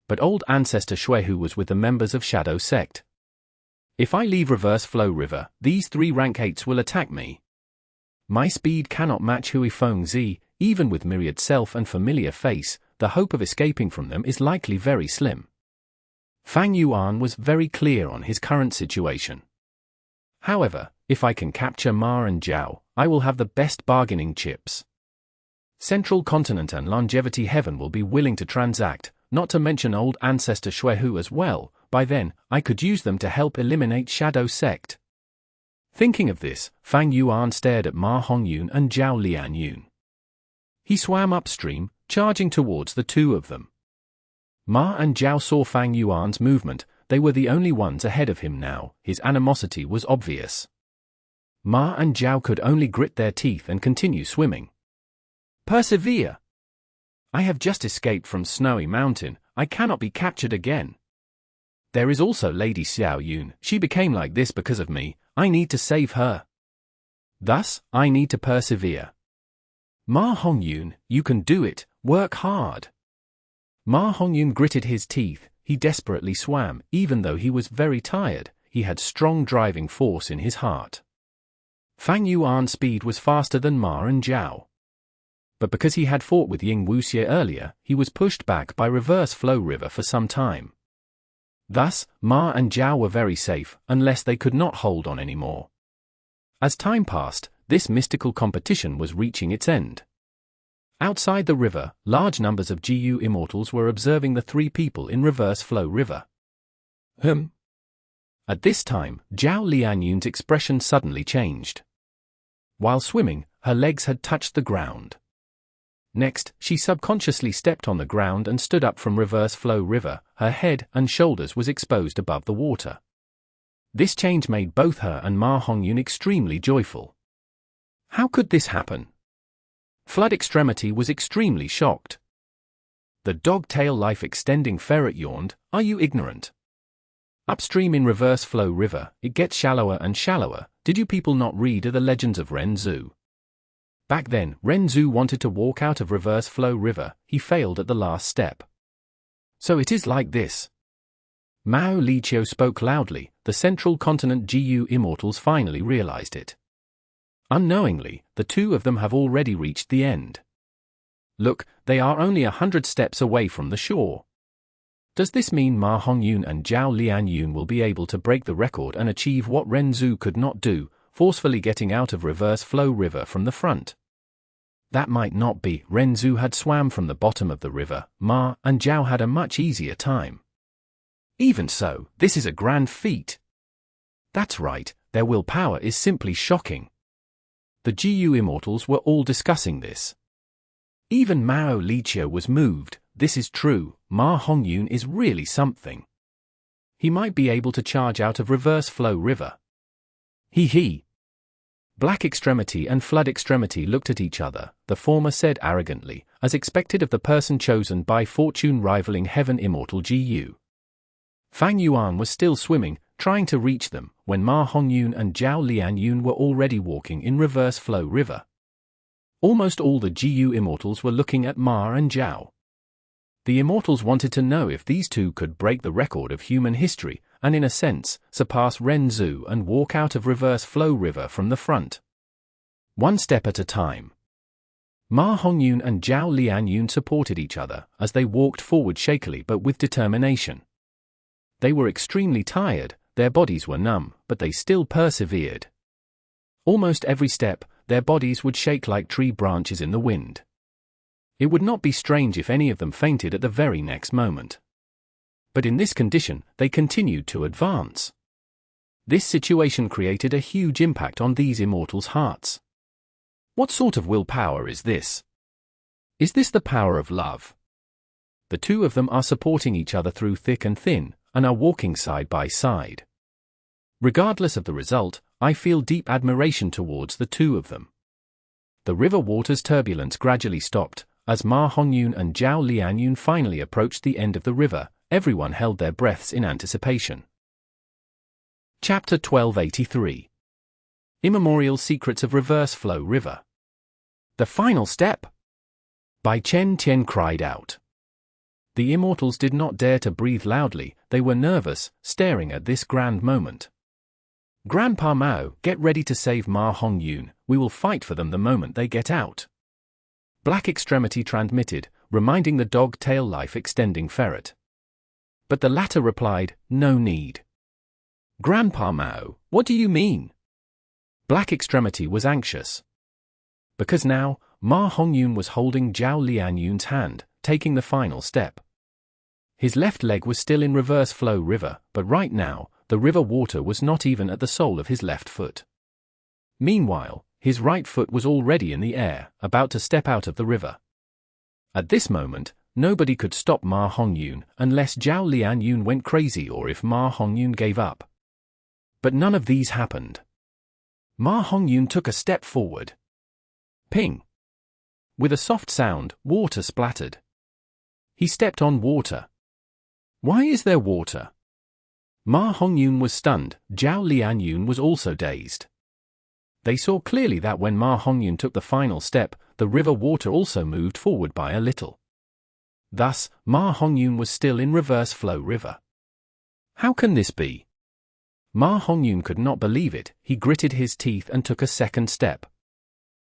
But old Ancestor Shui was with the members of Shadow Sect. If I leave Reverse Flow River, these 3 rank 8s will attack me. My speed cannot match Hui Feng Zi, even with Myriad self and familiar face, the hope of escaping from them is likely very slim. Fang Yuan was very clear on his current situation. However, if I can capture Ma and Zhao, I will have the best bargaining chips. Central Continent and Longevity Heaven will be willing to transact, not to mention old Ancestor Shui as well. By then, I could use them to help eliminate Shadow Sect. Thinking of this, Fang Yuan stared at Ma Hongyun and Zhao Lian Yun. He swam upstream, charging towards the 2 of them. Ma and Zhao saw Fang Yuan's movement, they were the only ones ahead of him now, his animosity was obvious. Ma and Zhao could only grit their teeth and continue swimming. Persevere! I have just escaped from Snowy Mountain, I cannot be captured again. There is also Lady Xiao Yun, she became like this because of me, I need to save her. Thus, I need to persevere. Ma Hongyun, you can do it, work hard. Ma Hongyun gritted his teeth, he desperately swam, even though he was very tired, he had strong driving force in his heart. Fang Yuan's speed was faster than Ma and Zhao. But because he had fought with Ying Wuxie earlier, he was pushed back by Reverse Flow River for some time. Thus, Ma and Zhao were very safe, unless they could not hold on anymore. As time passed, this mystical competition was reaching its end. Outside the river, large numbers of Gu Immortals were observing the 3 people in Reverse Flow River. At this time, Zhao Lianyun's expression suddenly changed. While swimming, her legs had touched the ground. Next, she subconsciously stepped on the ground and stood up from reverse flow river. Her head and shoulders was exposed above the water. This change made both her and Ma Hongyun extremely joyful. How could this happen? Flood Extremity was extremely shocked. The dog-tail life-extending ferret yawned, "Are you ignorant? Upstream in reverse flow river, it gets shallower and shallower. Did you people not read the legends of Ren Zu? Back then, Ren Zu wanted to walk out of reverse flow river. He failed at the last step. So it is like this." Mao Liqiu spoke loudly. The central continent GU Immortals finally realized it. Unknowingly, the two of them have already reached the end. Look, they are only 100 steps away from the shore. Does this mean Ma Hongyun and Zhao Lian will be able to break the record and achieve what Ren Zu could not do, forcefully getting out of reverse flow river from the front? That might not be. Ren Zu had swam from the bottom of the river. Ma and Zhao had a much easier time. Even so, this is a grand feat. That's right, their willpower is simply shocking. The GU Immortals were all discussing this. Even Mao Liqiu was moved. This is true, Ma Hongyun is really something. He might be able to charge out of reverse flow river. He. Black Extremity and Flood Extremity looked at each other. The former said arrogantly, as expected of the person chosen by fortune rivaling Heaven Immortal GU. Fang Yuan was still swimming, trying to reach them, when Ma Hongyun and Zhao Lian were already walking in reverse flow river. Almost all the GU Immortals were looking at Ma and Zhao. The Immortals wanted to know if these two could break the record of human history, and in a sense, surpass Ren Zu and walk out of reverse flow river from the front. One step at a time. Ma Hongyun and Zhao Lian supported each other as they walked forward shakily but with determination. They were extremely tired, their bodies were numb, but they still persevered. Almost every step, their bodies would shake like tree branches in the wind. It would not be strange if any of them fainted at the very next moment. But in this condition, they continued to advance. This situation created a huge impact on these immortals' hearts. What sort of willpower is this? Is this the power of love? The two of them are supporting each other through thick and thin, and are walking side by side. Regardless of the result, I feel deep admiration towards the two of them. The river water's turbulence gradually stopped. As Ma Hongyun and Zhao Lian finally approached the end of the river, everyone held their breaths in anticipation. Chapter 1283. Immemorial Secrets of Reverse Flow River. The final step! Bai Chen Tian cried out. The Immortals did not dare to breathe loudly. They were nervous, staring at this grand moment. Grandpa Mao, get ready to save Ma Hongyun. We will fight for them the moment they get out. Black Extremity transmitted, reminding the dog-tail life-extending ferret. But the latter replied, "No need." Grandpa Mao, what do you mean? Black Extremity was anxious. Because now, Ma Hongyun was holding Zhao Lian's hand, taking the final step. His left leg was still in reverse flow river, but right now, the river water was not even at the sole of his left foot. Meanwhile, his right foot was already in the air, about to step out of the river. At this moment, nobody could stop Ma Hongyun unless Zhao Lian went crazy or if Ma Hongyun gave up. But none of these happened. Ma Hongyun took a step forward. Ping! With a soft sound, water splattered. He stepped on water. Why is there water? Ma Hongyun was stunned. Zhao Lian was also dazed. They saw clearly that when Ma Hongyun took the final step, the river water also moved forward by a little. Thus, Ma Hongyun was still in reverse flow river. How can this be? Ma Hongyun could not believe it. He gritted his teeth and took a second step.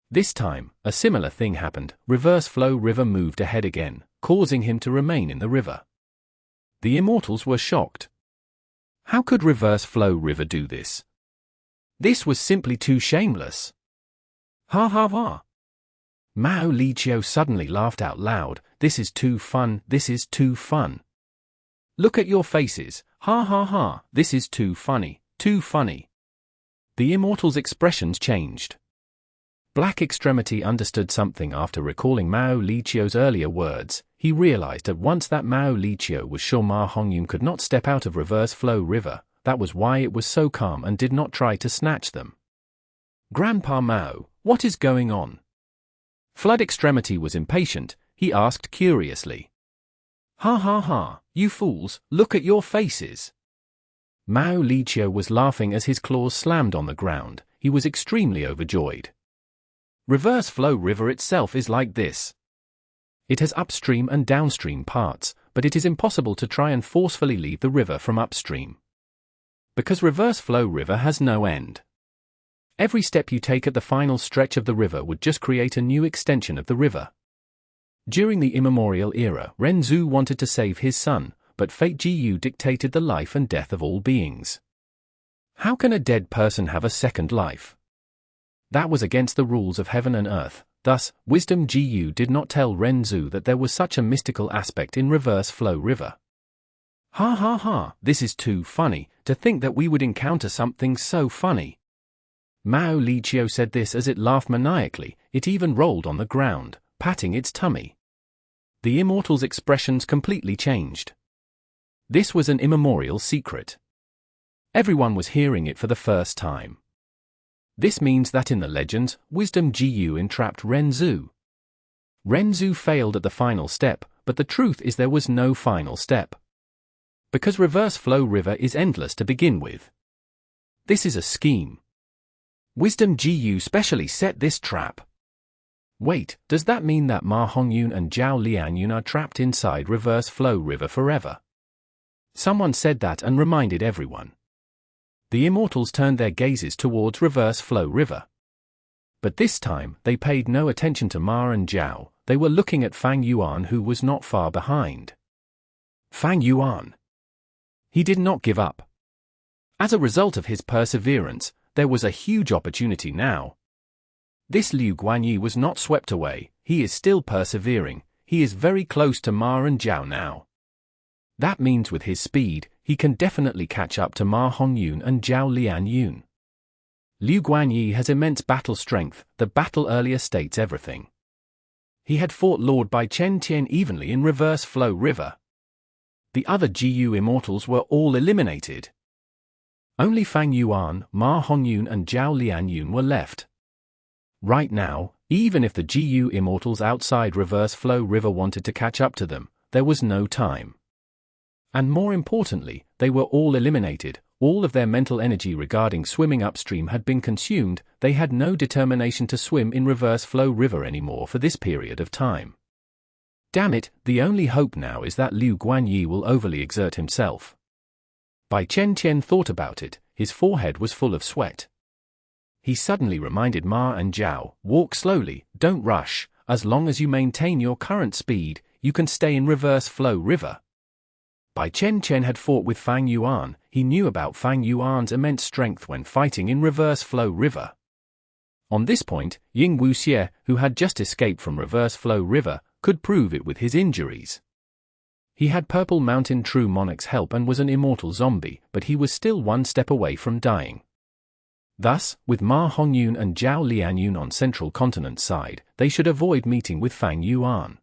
This time, a similar thing happened. Reverse flow river moved ahead again, causing him to remain in the river. The Immortals were shocked. How could reverse flow river do this? This was simply too shameless. Ha ha ha. Mao Liqiu suddenly laughed out loud. This is too fun, this is too fun. Look at your faces, ha ha ha, this is too funny, too funny. The Immortals' expressions changed. Black Extremity understood something after recalling Mao Lichio's earlier words. He realized at once that Mao Lichio was sure Ma Hongyun could not step out of Reverse Flow River. That was why it was so calm and did not try to snatch them. Grandpa Mao, what is going on? Flood Extremity was impatient. He asked curiously. Ha ha ha, you fools, look at your faces. Mao Lichio was laughing as his claws slammed on the ground. He was extremely overjoyed. Reverse Flow River itself is like this. It has upstream and downstream parts, but it is impossible to try and forcefully leave the river from upstream. Because Reverse Flow River has no end. Every step you take at the final stretch of the river would just create a new extension of the river. During the Immemorial era, Ren Zu wanted to save his son, but Fate Gu dictated the life and death of all beings. How can a dead person have a second life? That was against the rules of heaven and earth. Thus, Wisdom Gu did not tell Ren Zu that there was such a mystical aspect in Reverse Flow River. Ha ha ha, this is too funny, to think that we would encounter something so funny. Mao Lichio said this as it laughed maniacally. It even rolled on the ground, patting its tummy. The Immortal's expressions completely changed. This was an immemorial secret. Everyone was hearing it for the first time. This means that in the legends, Wisdom Gu entrapped Ren Zu. Ren Zu failed at the final step, but the truth is there was no final step. Because Reverse Flow River is endless to begin with. This is a scheme. Wisdom Gu specially set this trap. Wait, does that mean that Ma Hongyun and Zhao Lianyun are trapped inside Reverse Flow River forever? Someone said that and reminded everyone. The Immortals turned their gazes towards Reverse Flow River. But this time, they paid no attention to Ma and Zhao. They were looking at Fang Yuan, who was not far behind. Fang Yuan. He did not give up. As a result of his perseverance, there was a huge opportunity now. This Liu Guanyi was not swept away. He is still persevering. He is very close to Ma and Zhao now. That means with his speed, he can definitely catch up to Ma Hongyun and Zhao Lianyun. Liu Guanyi has immense battle strength. The battle earlier states everything. He had fought Lord Bai Chen Tian evenly in Reverse Flow River. The other Gu Immortals were all eliminated. Only Fang Yuan, Ma Hongyun and Zhao Lianyun were left. Right now, even if the Gu Immortals outside Reverse Flow River wanted to catch up to them, there was no time. And more importantly, they were all eliminated. All of their mental energy regarding swimming upstream had been consumed. They had no determination to swim in Reverse Flow River anymore for this period of time. Damn it, the only hope now is that Liu Guanyi will overly exert himself. Bai Chen Tian thought about it. His forehead was full of sweat. He suddenly reminded Ma and Zhao, walk slowly, don't rush. As long as you maintain your current speed, you can stay in Reverse Flow River. Bai Chen Chen had fought with Fang Yuan. He knew about Fang Yuan's immense strength when fighting in Reverse Flow River. On this point, Ying Wuxie, who had just escaped from Reverse Flow River, could prove it with his injuries. He had Purple Mountain True Monarch's help and was an immortal zombie, but he was still one step away from dying. Thus, with Ma Hongyun and Zhao Lianyun on Central Continent's side, they should avoid meeting with Fang Yuan.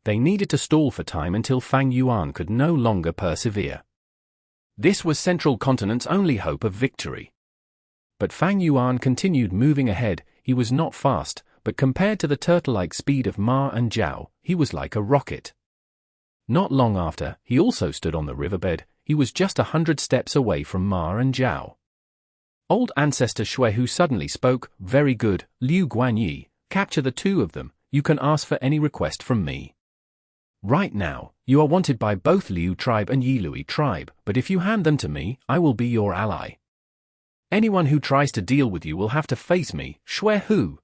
They needed to stall for time until Fang Yuan could no longer persevere. This was Central Continent's only hope of victory. But Fang Yuan continued moving ahead. He was not fast, but compared to the turtle-like speed of Ma and Zhao, he was like a rocket. Not long after, he also stood on the riverbed. He was just 100 steps away from Ma and Zhao. Old Ancestor Shui Hu suddenly spoke, very good, Liu Guanyi, capture the two of them. You can ask for any request from me. Right now, you are wanted by both Liu tribe and Yilui tribe, but if you hand them to me, I will be your ally. Anyone who tries to deal with you will have to face me, Shui Hu.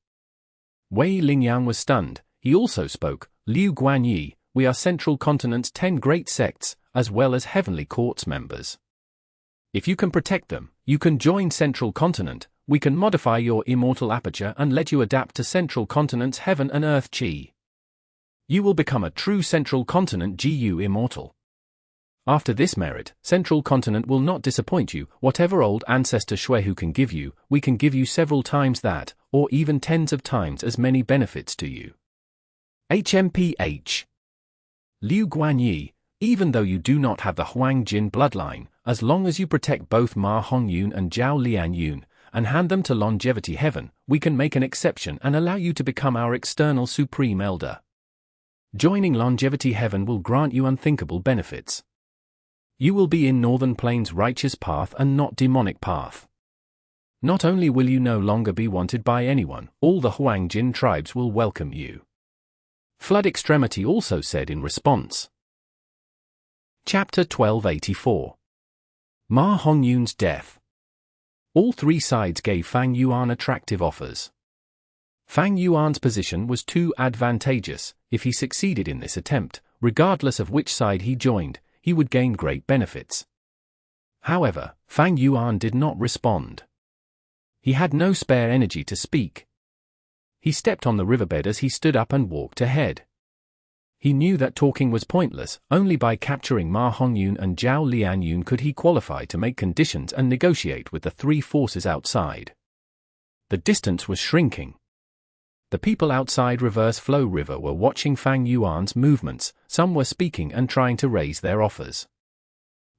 Wei Lingyang was stunned. He also spoke, Liu Guanyi, we are Central Continent's 10 great sects, as well as Heavenly Court's members. If you can protect them, you can join Central Continent. We can modify your immortal aperture and let you adapt to Central Continent's heaven and earth chi. You will become a true Central Continent Gu Immortal. After this merit, Central Continent will not disappoint you. Whatever old Ancestor Shui Hu can give you, we can give you several times that, or even tens of times as many benefits to you. HMPH. Liu Guanyi, even though you do not have the Huang Jin bloodline, as long as you protect both Ma Hongyun and Zhao Lianyun, and hand them to Longevity Heaven, we can make an exception and allow you to become our external Supreme Elder. Joining Longevity Heaven will grant you unthinkable benefits. You will be in Northern Plains' righteous path and not demonic path. Not only will you no longer be wanted by anyone, all the Huang Jin tribes will welcome you. Flood Extremity also said in response. Chapter 1284. Ma Hongyun's death. All three sides gave Fang Yuan attractive offers. Fang Yuan's position was too advantageous. If he succeeded in this attempt, regardless of which side he joined, he would gain great benefits. However, Fang Yuan did not respond. He had no spare energy to speak. He stepped on the riverbed as he stood up and walked ahead. He knew that talking was pointless. Only by capturing Ma Hongyun and Zhao Lianyun could he qualify to make conditions and negotiate with the three forces outside. The distance was shrinking. The people outside Reverse Flow River were watching Fang Yuan's movements. Some were speaking and trying to raise their offers.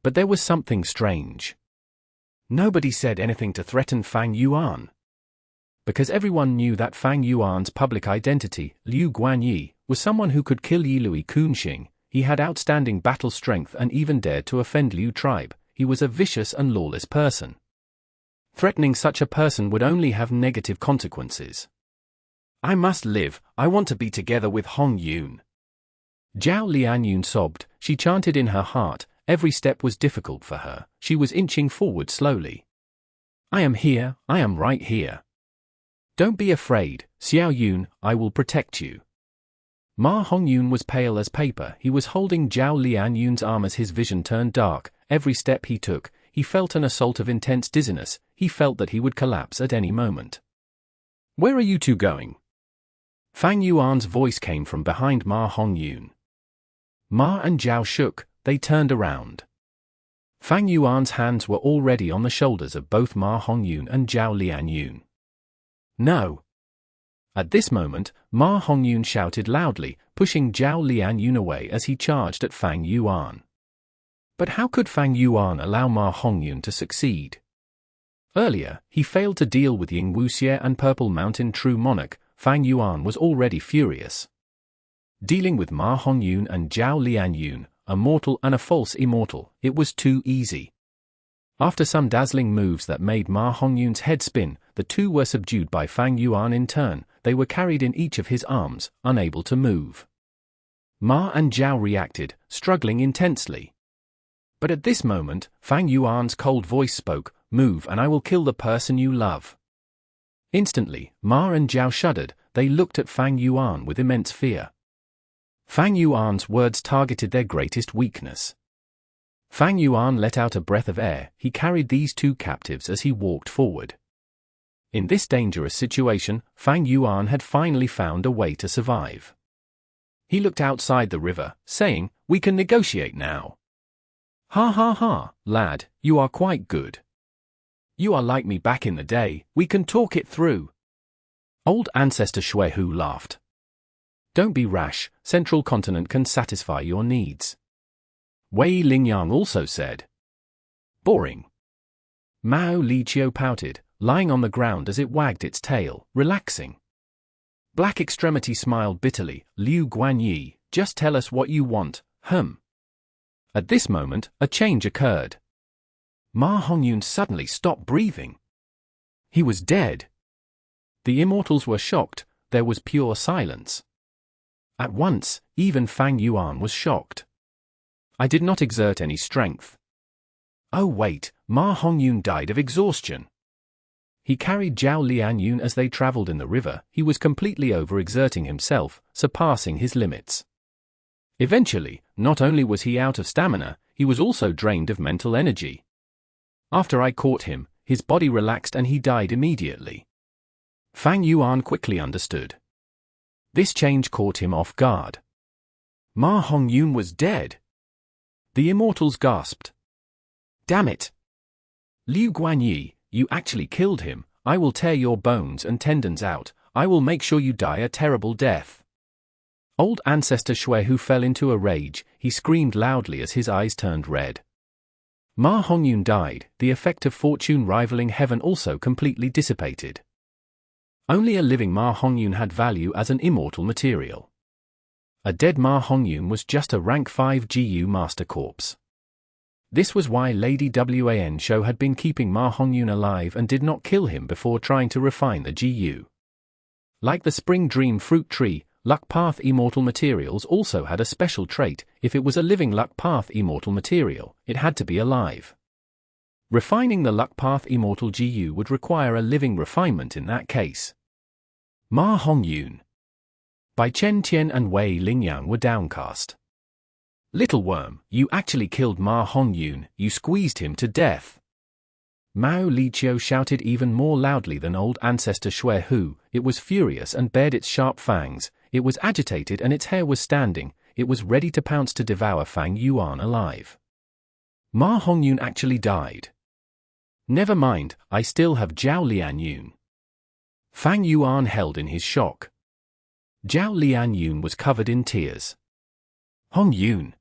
But there was something strange. Nobody said anything to threaten Fang Yuan. Because everyone knew that Fang Yuan's public identity, Liu Guanyi, was someone who could kill Yilui Kunxing. He had outstanding battle strength and even dared to offend Liu tribe. He was a vicious and lawless person. Threatening such a person would only have negative consequences. I must live, I want to be together with Hongyun. Zhao Lianyun sobbed. She chanted in her heart. Every step was difficult for her. She was inching forward slowly. I am here, I am right here. Don't be afraid, Xiao Yun, I will protect you. Ma Hongyun was pale as paper. He was holding Zhao Lianyun's arm as his vision turned dark. Every step he took, he felt an assault of intense dizziness. He felt that he would collapse at any moment. Where are you two going? Fang Yuan's voice came from behind Ma Hongyun. Ma and Zhao shook. They turned around. Fang Yuan's hands were already on the shoulders of both Ma Hongyun and Zhao Lianyun. No. At this moment, Ma Hongyun shouted loudly, pushing Zhao Lianyun away as he charged at Fang Yuan. But how could Fang Yuan allow Ma Hongyun to succeed? Earlier, he failed to deal with Ying Wuxie and Purple Mountain True Monarch. Fang Yuan was already furious. Dealing with Ma Hongyun and Zhao Lianyun, a mortal and a false immortal, it was too easy. After some dazzling moves that made Ma Hongyun's head spin, the two were subdued by Fang Yuan in turn. They were carried in each of his arms, unable to move. Ma and Zhao reacted, struggling intensely. But at this moment, Fang Yuan's cold voice spoke, "Move and I will kill the person you love." Instantly, Ma and Zhao shuddered. They looked at Fang Yuan with immense fear. Fang Yuan's words targeted their greatest weakness. Fang Yuan let out a breath of air. He carried these two captives as he walked forward. In this dangerous situation, Fang Yuan had finally found a way to survive. He looked outside the river, saying, "We can negotiate now." Ha ha ha, lad, you are quite good. You are like me back in the day. We can talk it through. Old Ancestor Shuehu laughed. Don't be rash, Central Continent can satisfy your needs. Wei Lingyang also said. Boring. Mao Liqiu pouted, lying on the ground as it wagged its tail, relaxing. Black Extremity smiled bitterly. Liu Guanyi, just tell us what you want, At this moment, a change occurred. Ma Hongyun suddenly stopped breathing. He was dead. The Immortals were shocked. There was pure silence. At once, even Fang Yuan was shocked. I did not exert any strength. Oh wait, Ma Hongyun died of exhaustion. He carried Zhao Lianyun as they traveled in the river. He was completely overexerting himself, surpassing his limits. Eventually, not only was he out of stamina, he was also drained of mental energy. After I caught him, his body relaxed and he died immediately. Fang Yuan quickly understood. This change caught him off guard. Ma Hongyun was dead. The Immortals gasped. Damn it! Liu Guanyi, you actually killed him. I will tear your bones and tendons out, I will make sure you die a terrible death. Old Ancestor Shui fell into a rage, he screamed loudly as his eyes turned red. Ma Hongyun died, the effect of fortune rivaling heaven also completely dissipated. Only a living Ma Hongyun had value as an immortal material. A dead Ma Hongyun was just a rank 5 GU master corpse. This was why Lady Wan Shou had been keeping Ma Hongyun alive and did not kill him before trying to refine the GU. Like the Spring Dream fruit tree, Luck Path immortal materials also had a special trait: if it was a living Luck Path immortal material, it had to be alive. Refining the Luck Path immortal GU would require a living refinement in that case. Ma Hongyun. Bai Chen Tian and Wei Lingyang were downcast. Little worm, you actually killed Ma Hongyun, you squeezed him to death. Mao Liqiu shouted even more loudly than old Ancestor Shui Hu. It was furious and bared its sharp fangs, it was agitated and its hair was standing, it was ready to pounce to devour Fang Yuan alive. Ma Hongyun actually died. Never mind, I still have Zhao Lianyun. Fang Yuan held in his shock. Zhao Lianyun was covered in tears. Hongyun.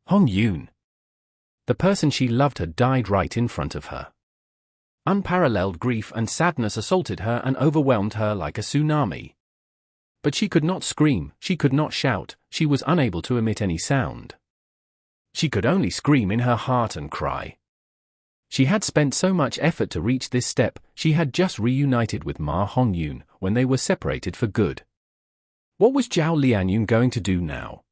Hongyun. The person she loved had died right in front of her. Unparalleled grief and sadness assaulted her and overwhelmed her like a tsunami. But she could not scream, she could not shout, she was unable to emit any sound. She could only scream in her heart and cry. She had spent so much effort to reach this step, she had just reunited with Ma Hongyun when they were separated for good. What was Zhao Lianyun going to do now?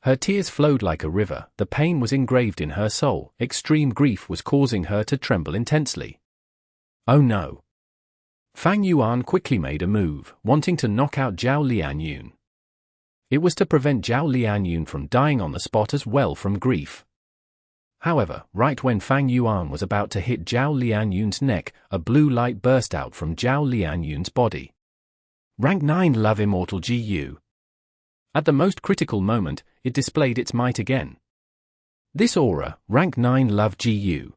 Her tears flowed like a river, the pain was engraved in her soul, extreme grief was causing her to tremble intensely. Oh no! Fang Yuan quickly made a move, wanting to knock out Zhao Lianyun. It was to prevent Zhao Lianyun from dying on the spot as well from grief. However, right when Fang Yuan was about to hit Zhao Lianyun's neck, a blue light burst out from Zhao Lianyun's body. Rank 9 Love Immortal GU. At the most critical moment, it displayed its might again. This aura, Rank 9 Love GU.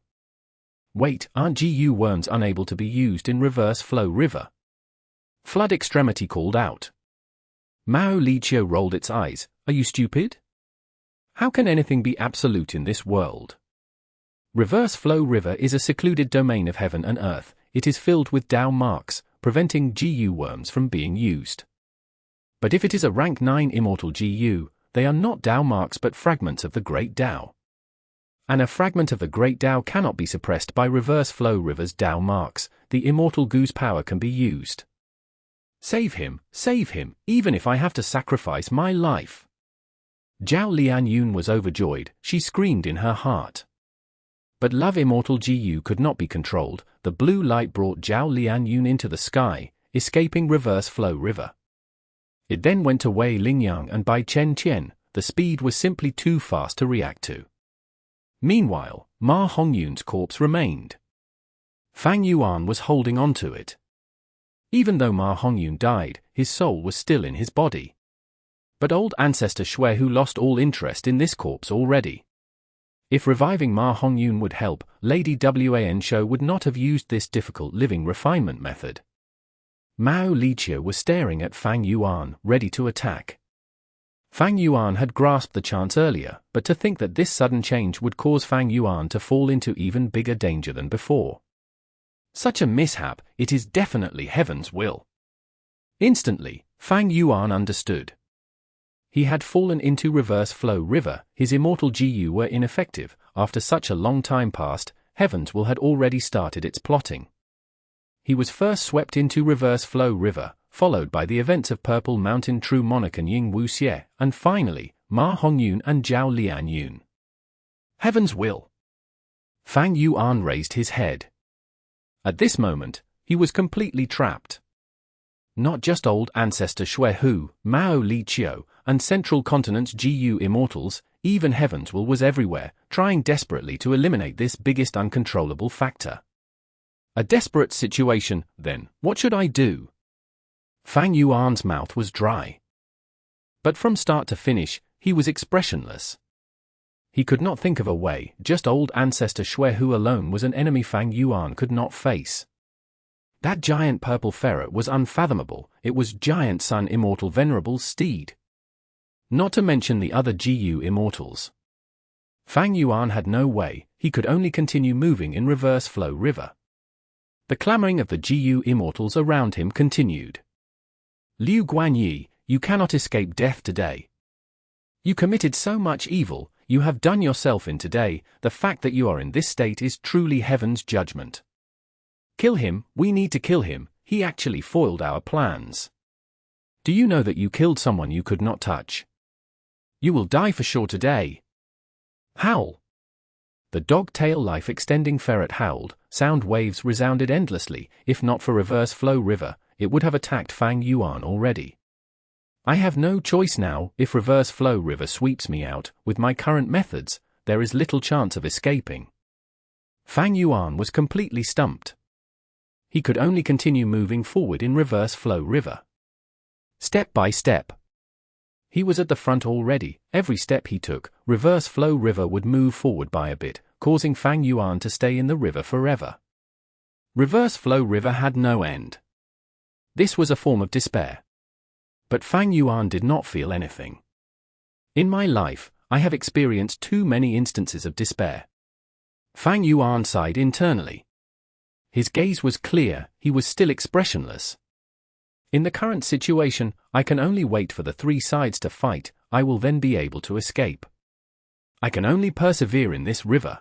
Wait, aren't GU worms unable to be used in reverse flow river? Flood Extremity called out. Mao Liqiu rolled its eyes. Are you stupid? How can anything be absolute in this world? Reverse flow river is a secluded domain of heaven and earth. It is filled with Dao marks, preventing GU worms from being used. But if it is a rank 9 immortal GU, they are not Dao marks but fragments of the Great Dao. And a fragment of the Great Dao cannot be suppressed by reverse flow river's Dao marks. The immortal Gu's power can be used. Save him, even if I have to sacrifice my life. Zhao Lianyun was overjoyed, she screamed in her heart. But Love Immortal GU could not be controlled, the blue light brought Zhao Lianyun into the sky, escaping reverse flow river. It then went to Wei Lingyang and Bai Chen Tian, the speed was simply too fast to react to. Meanwhile, Ma Hongyun's corpse remained. Fang Yuan was holding on to it. Even though Ma Hongyun died, his soul was still in his body. But old Ancestor Shui lost all interest in this corpse already. If reviving Ma Hongyun would help, Lady Wan Shou would not have used this difficult living refinement method. Mao Liqiu was staring at Fang Yuan, ready to attack. Fang Yuan had grasped the chance earlier, but to think that this sudden change would cause Fang Yuan to fall into even bigger danger than before. Such a mishap, it is definitely heaven's will. Instantly, Fang Yuan understood. He had fallen into reverse flow river, his immortal GU were ineffective, after such a long time passed, heaven's will had already started its plotting. He was first swept into reverse flow river, followed by the events of Purple Mountain True Monarch and Ying Wuxie, and finally, Ma Hongyun and Zhao Lianyun. Heaven's will. Fang Yuan raised his head. At this moment, he was completely trapped. Not just old Ancestor Shui Hu, Mao Liqiu, and Central Continent's GU immortals, even heaven's will was everywhere, trying desperately to eliminate this biggest uncontrollable factor. A desperate situation, then, what should I do? Fang Yuan's mouth was dry. But from start to finish, he was expressionless. He could not think of a way, just old Ancestor Shui Hu alone was an enemy Fang Yuan could not face. That giant purple ferret was unfathomable. It was Giant Sun Immortal Venerable's steed. Not to mention the other GU Immortals. Fang Yuan had no way, he could only continue moving in reverse flow river. The clamoring of the GU Immortals around him continued. Liu Guanyi, you cannot escape death today. You committed so much evil, you have done yourself in today. The fact that you are in this state is truly heaven's judgment. Kill him, we need to kill him, he actually foiled our plans. Do you know that you killed someone you could not touch? You will die for sure today. Howl. The dog-tail life-extending ferret howled, sound waves resounded endlessly. If not for reverse flow river, it would have attacked Fang Yuan already. I have no choice now. If reverse flow river sweeps me out, with my current methods, there is little chance of escaping. Fang Yuan was completely stumped. He could only continue moving forward in reverse flow river. Step by step. He was at the front already. Every step he took, reverse flow river would move forward by a bit, causing Fang Yuan to stay in the river forever. Reverse flow river had no end. This was a form of despair. But Fang Yuan did not feel anything. In my life, I have experienced too many instances of despair. Fang Yuan sighed internally. His gaze was clear, he was still expressionless. In the current situation, I can only wait for the three sides to fight. I will then be able to escape. I can only persevere in this river.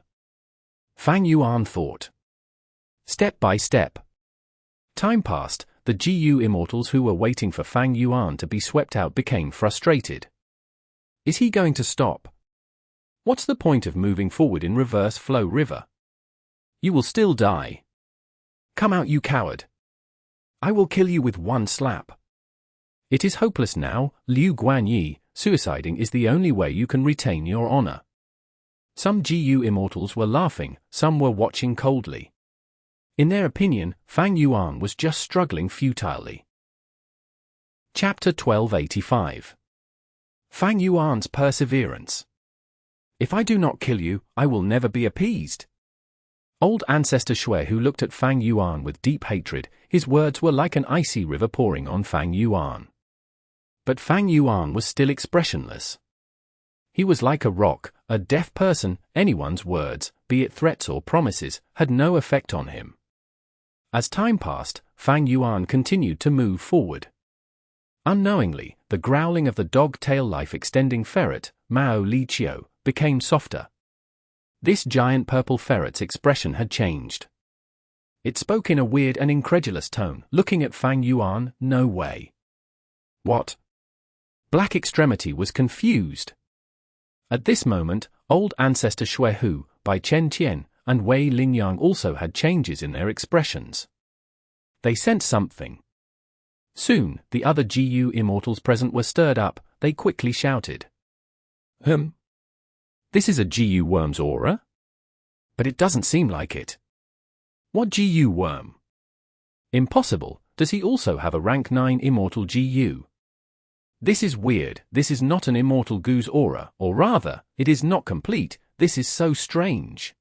Fang Yuan thought. Step by step. Time passed. The GU Immortals who were waiting for Fang Yuan to be swept out became frustrated. Is he going to stop? What's the point of moving forward in reverse flow river? You will still die. Come out, you coward. I will kill you with one slap. It is hopeless now, Liu Guanyi. Suiciding is the only way you can retain your honor. Some GU Immortals were laughing, some were watching coldly. In their opinion, Fang Yuan was just struggling futilely. Chapter 1285. Fang Yuan's Perseverance. If I do not kill you, I will never be appeased. Old Ancestor Shui, who looked at Fang Yuan with deep hatred, his words were like an icy river pouring on Fang Yuan. But Fang Yuan was still expressionless. He was like a rock, a deaf person. Anyone's words, be it threats or promises, had no effect on him. As time passed, Fang Yuan continued to move forward. Unknowingly, the growling of the dog-tail life-extending ferret, Mao Li Qiu, became softer. This giant purple ferret's expression had changed. It spoke in a weird and incredulous tone, looking at Fang Yuan. No way. What? Black Extremity was confused. At this moment, old Ancestor Shui Hu, Bai Chen Tian, and Wei Lingyang also had changes in their expressions. They sensed something. Soon, the other GU Immortals present were stirred up. They quickly shouted. This is a GU worm's aura? But it doesn't seem like it. What GU worm? Impossible. Does he also have a rank 9 Immortal GU? This is weird. This is not an Immortal GU's aura, or rather, it is not complete. This is so strange.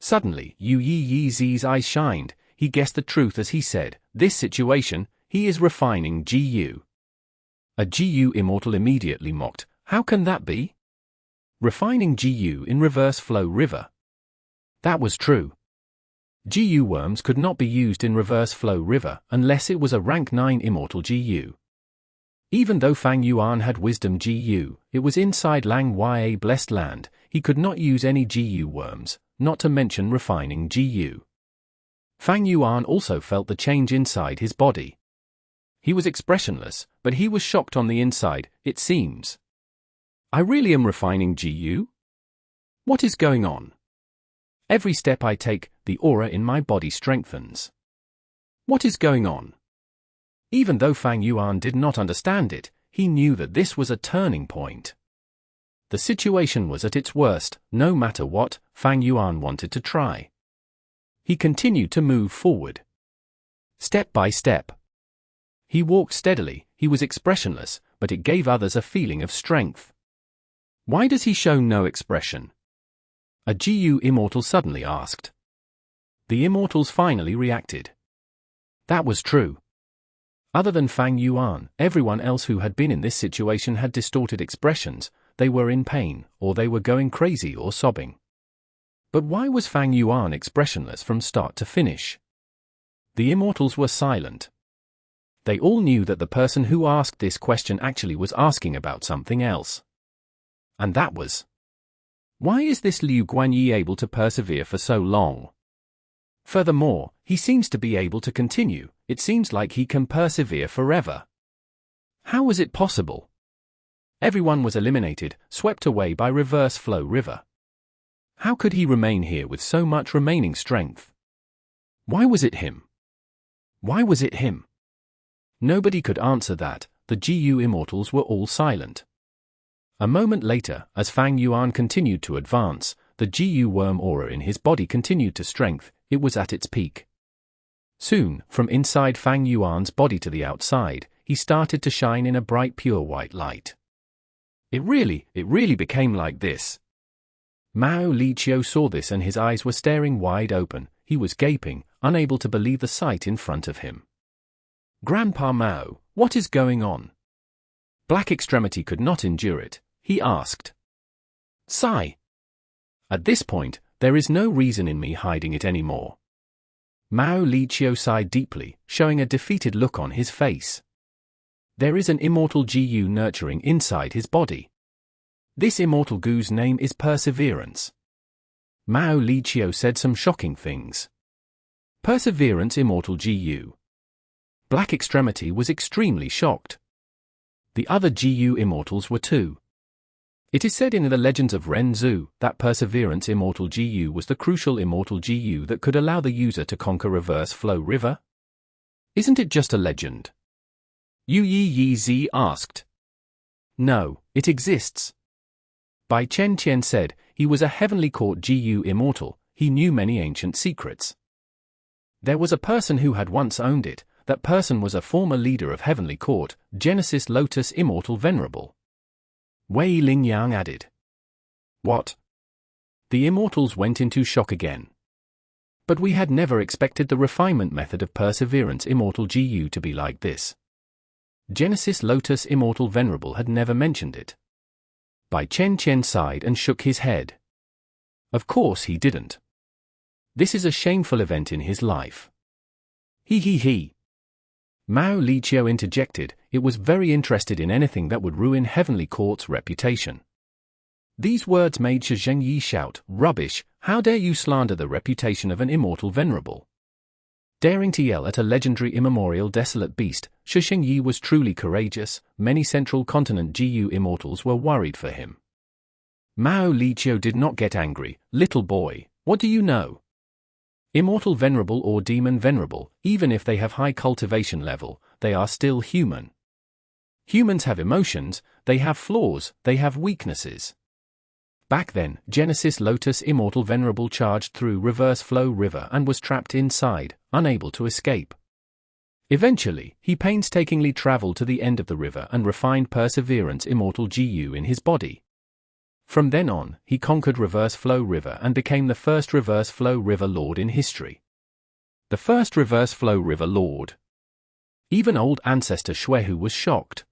Suddenly, Yu Yi's eyes shined. He guessed the truth as he said, this situation, he is refining GU. A GU Immortal immediately mocked. How can that be? Refining GU in reverse flow river. That was true. GU worms could not be used in reverse flow river unless it was a rank 9 Immortal GU. Even though Fang Yuan had Wisdom GU, it was inside Lang Ya Blessed Land. He could not use any GU worms, not to mention refining GU. Fang Yuan also felt the change inside his body. He was expressionless, but he was shocked on the inside, it seems. I really am refining GU? What is going on? Every step I take, the aura in my body strengthens. What is going on? Even though Fang Yuan did not understand it, he knew that this was a turning point. The situation was at its worst. No matter what, Fang Yuan wanted to try. He continued to move forward. Step by step. He walked steadily. He was expressionless, but it gave others a feeling of strength. Why does he show no expression? A GU Immortal suddenly asked. The Immortals finally reacted. That was true. Other than Fang Yuan, everyone else who had been in this situation had distorted expressions. They were in pain, or they were going crazy or sobbing. But why was Fang Yuan expressionless from start to finish? The Immortals were silent. They all knew that the person who asked this question actually was asking about something else. And that was, why is this Liu Guanyi able to persevere for so long? Furthermore, he seems to be able to continue. It seems like he can persevere forever. How was it possible? Everyone was eliminated, swept away by reverse flow river. How could he remain here with so much remaining strength? Why was it him? Why was it him? Nobody could answer that. The GU Immortals were all silent. A moment later, as Fang Yuan continued to advance, the GU worm aura in his body continued to strengthen. It was at its peak. Soon, from inside Fang Yuan's body to the outside, he started to shine in a bright pure white light. It really became like this. Mao Liqiu saw this and his eyes were staring wide open. He was gaping, unable to believe the sight in front of him. Grandpa Mao, what is going on? Black Extremity could not endure it. He asked. Sigh. At this point, there is no reason in me hiding it anymore. Mao Liqiu sighed deeply, showing a defeated look on his face. There is an immortal GU nurturing inside his body. This immortal GU's name is Perseverance. Mao Liqiu said some shocking things. Perseverance immortal GU. Black Extremity was extremely shocked. The other GU Immortals were too. It is said in the Legends of Ren Zu that Perseverance Immortal GU was the crucial Immortal GU that could allow the user to conquer Reverse Flow River. Isn't it just a legend? Yu Yi Zi asked. No, it exists. Bai Chen Qian said, he was a Heavenly Court GU Immortal, he knew many ancient secrets. There was a person who had once owned it. That person was a former leader of Heavenly Court, Genesis Lotus Immortal Venerable. Wei Lingyang added. What? The Immortals went into shock again. But we had never expected the refinement method of Perseverance Immortal GU to be like this. Genesis Lotus Immortal Venerable had never mentioned it. Bai Chen Qian sighed and shook his head. Of course he didn't. This is a shameful event in his life. He. Mao Liqiu interjected, it was very interested in anything that would ruin Heavenly Court's reputation. These words made Shi Zhengyi shout, rubbish, how dare you slander the reputation of an immortal venerable. Daring to yell at a legendary immemorial desolate beast, Shi Zhengyi was truly courageous. Many Central Continent GU Immortals were worried for him. Mao Liqiu did not get angry. Little boy, what do you know? Immortal Venerable or Demon Venerable, even if they have high cultivation level, they are still human. Humans have emotions, they have flaws, they have weaknesses. Back then, Genesis Lotus Immortal Venerable charged through Reverse Flow River and was trapped inside, unable to escape. Eventually, he painstakingly traveled to the end of the river and refined Perseverance Immortal GU in his body. From then on, he conquered Reverse Flow River and became the first Reverse Flow River Lord in history. The first Reverse Flow River Lord. Even old Ancestor Xuehu was shocked.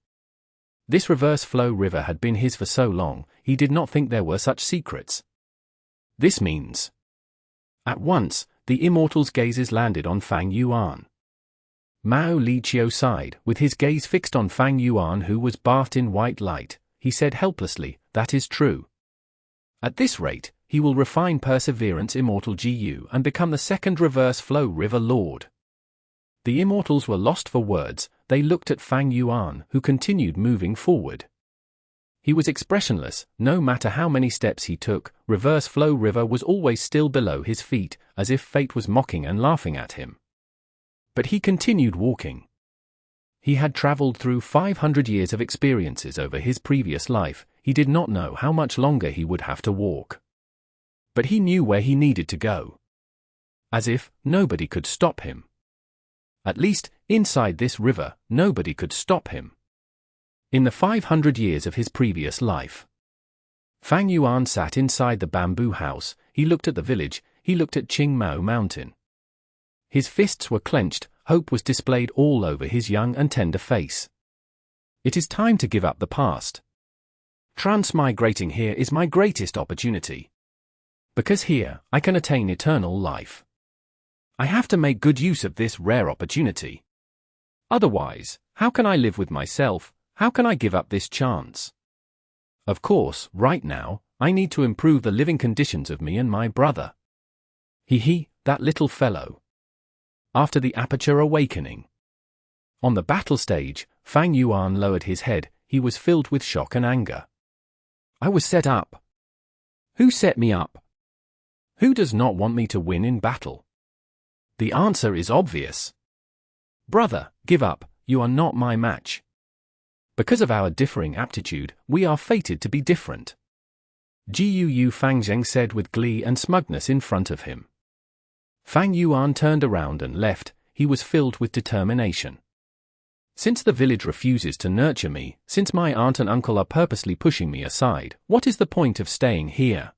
This Reverse Flow River had been his for so long, he did not think there were such secrets. This means. At once, the Immortal's gazes landed on Fang Yuan. Mao Liqiu sighed, with his gaze fixed on Fang Yuan who was bathed in white light. He said helplessly, that is true. At this rate, he will refine Perseverance Immortal GU and become the second Reverse Flow River Lord. The Immortals were lost for words. They looked at Fang Yuan, who continued moving forward. He was expressionless. No matter how many steps he took, Reverse Flow River was always still below his feet, as if fate was mocking and laughing at him. But he continued walking. He had traveled through 500 years of experiences over his previous life. He did not know how much longer he would have to walk. But he knew where he needed to go. As if nobody could stop him. At least, inside this river, nobody could stop him. In the 500 years of his previous life. Fang Yuan sat inside the bamboo house. He looked at the village. He looked at Qingmao Mountain. His fists were clenched, hope was displayed all over his young and tender face. It is time to give up the past. Transmigrating here is my greatest opportunity. Because here, I can attain eternal life. I have to make good use of this rare opportunity. Otherwise, how can I live with myself? How can I give up this chance? Of course, right now, I need to improve the living conditions of me and my brother. That little fellow. After the Aperture Awakening. On the battle stage, Fang Yuan lowered his head. He was filled with shock and anger. I was set up. Who set me up? Who does not want me to win in battle? The answer is obvious. Brother, give up, you are not my match. Because of our differing aptitude, we are fated to be different. Gu Fang Zheng said with glee and smugness in front of him. Fang Yuan turned around and left. He was filled with determination. Since the village refuses to nurture me, since my aunt and uncle are purposely pushing me aside, what is the point of staying here?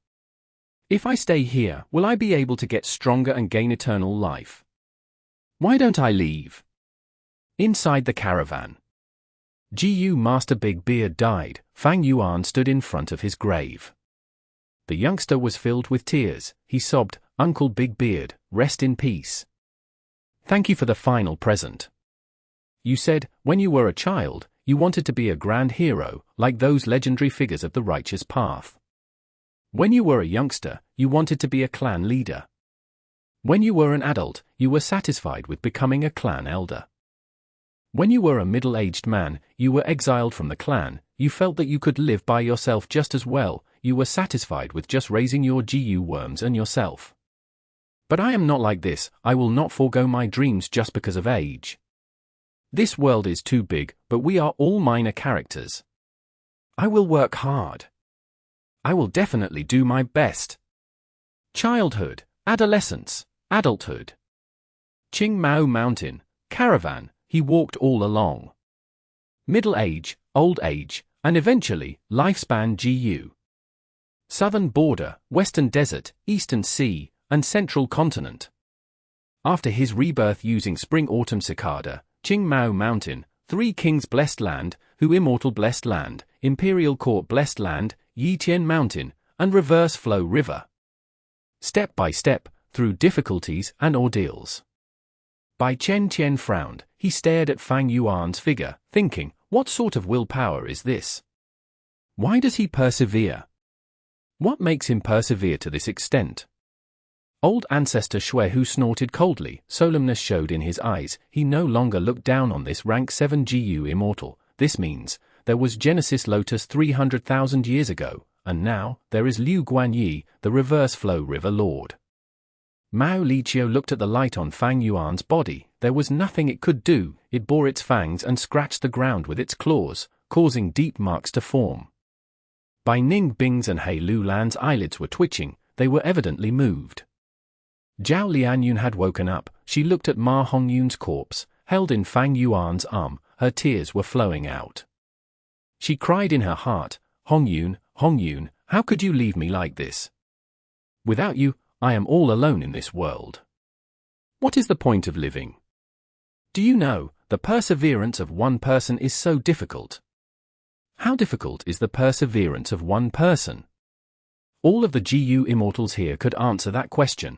If I stay here, will I be able to get stronger and gain eternal life? Why don't I leave? Inside the caravan. Gu Master Big Beard died. Fang Yuan stood in front of his grave. The youngster was filled with tears. He sobbed, Uncle Big Beard, rest in peace. Thank you for the final present. You said, when you were a child, you wanted to be a grand hero, like those legendary figures of the righteous path. When you were a youngster, you wanted to be a clan leader. When you were an adult, you were satisfied with becoming a clan elder. When you were a middle-aged man, you were exiled from the clan. You felt that you could live by yourself just as well. You were satisfied with just raising your GU worms and yourself. But I am not like this. I will not forego my dreams just because of age. This world is too big, but we are all minor characters. I will work hard. I will definitely do my best. Childhood, adolescence, adulthood. Qing Mao Mountain, caravan, he walked all along. Middle age, old age, and eventually, lifespan GU. Southern border, western desert, eastern sea, and central continent. After his rebirth using spring-autumn cicada, Qing Mao Mountain, Three Kings Blessed Land, Hu Immortal Blessed Land, Imperial Court Blessed Land, Yitian Mountain, and Reverse Flow River. Step by step, through difficulties and ordeals. Bai Chen frowned. He stared at Fang Yuan's figure, thinking, what sort of willpower is this? Why does he persevere? What makes him persevere to this extent? Old Ancestor Shui Hu snorted coldly. Solemnness showed in his eyes. He no longer looked down on this rank 7 GU Immortal. This means, there was Genesis Lotus 300,000 years ago, and now, there is Liu Guanyi, the Reverse Flow River Lord. Mao Liqiu looked at the light on Fang Yuan's body. There was nothing it could do. It bore its fangs and scratched the ground with its claws, causing deep marks to form. Bai Ning Bing's and He Lu Lan's eyelids were twitching. They were evidently moved. Zhao Lianyun had woken up. She looked at Ma Hongyun's corpse, held in Fang Yuan's arm. Her tears were flowing out. She cried in her heart, Hongyun, Hongyun, how could you leave me like this? Without you, I am all alone in this world. What is the point of living? Do you know, the perseverance of one person is so difficult. How difficult is the perseverance of one person? All of the GU Immortals here could answer that question.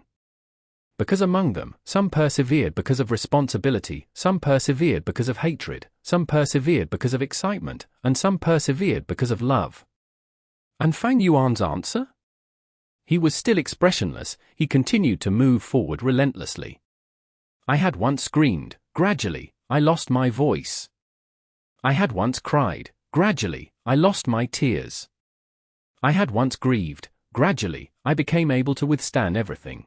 Because among them, some persevered because of responsibility, some persevered because of hatred, some persevered because of excitement, and some persevered because of love. And Fang Yuan's answer? He was still expressionless. He continued to move forward relentlessly. I had once screamed. Gradually, I lost my voice. I had once cried. Gradually, I lost my tears. I had once grieved. Gradually, I became able to withstand everything.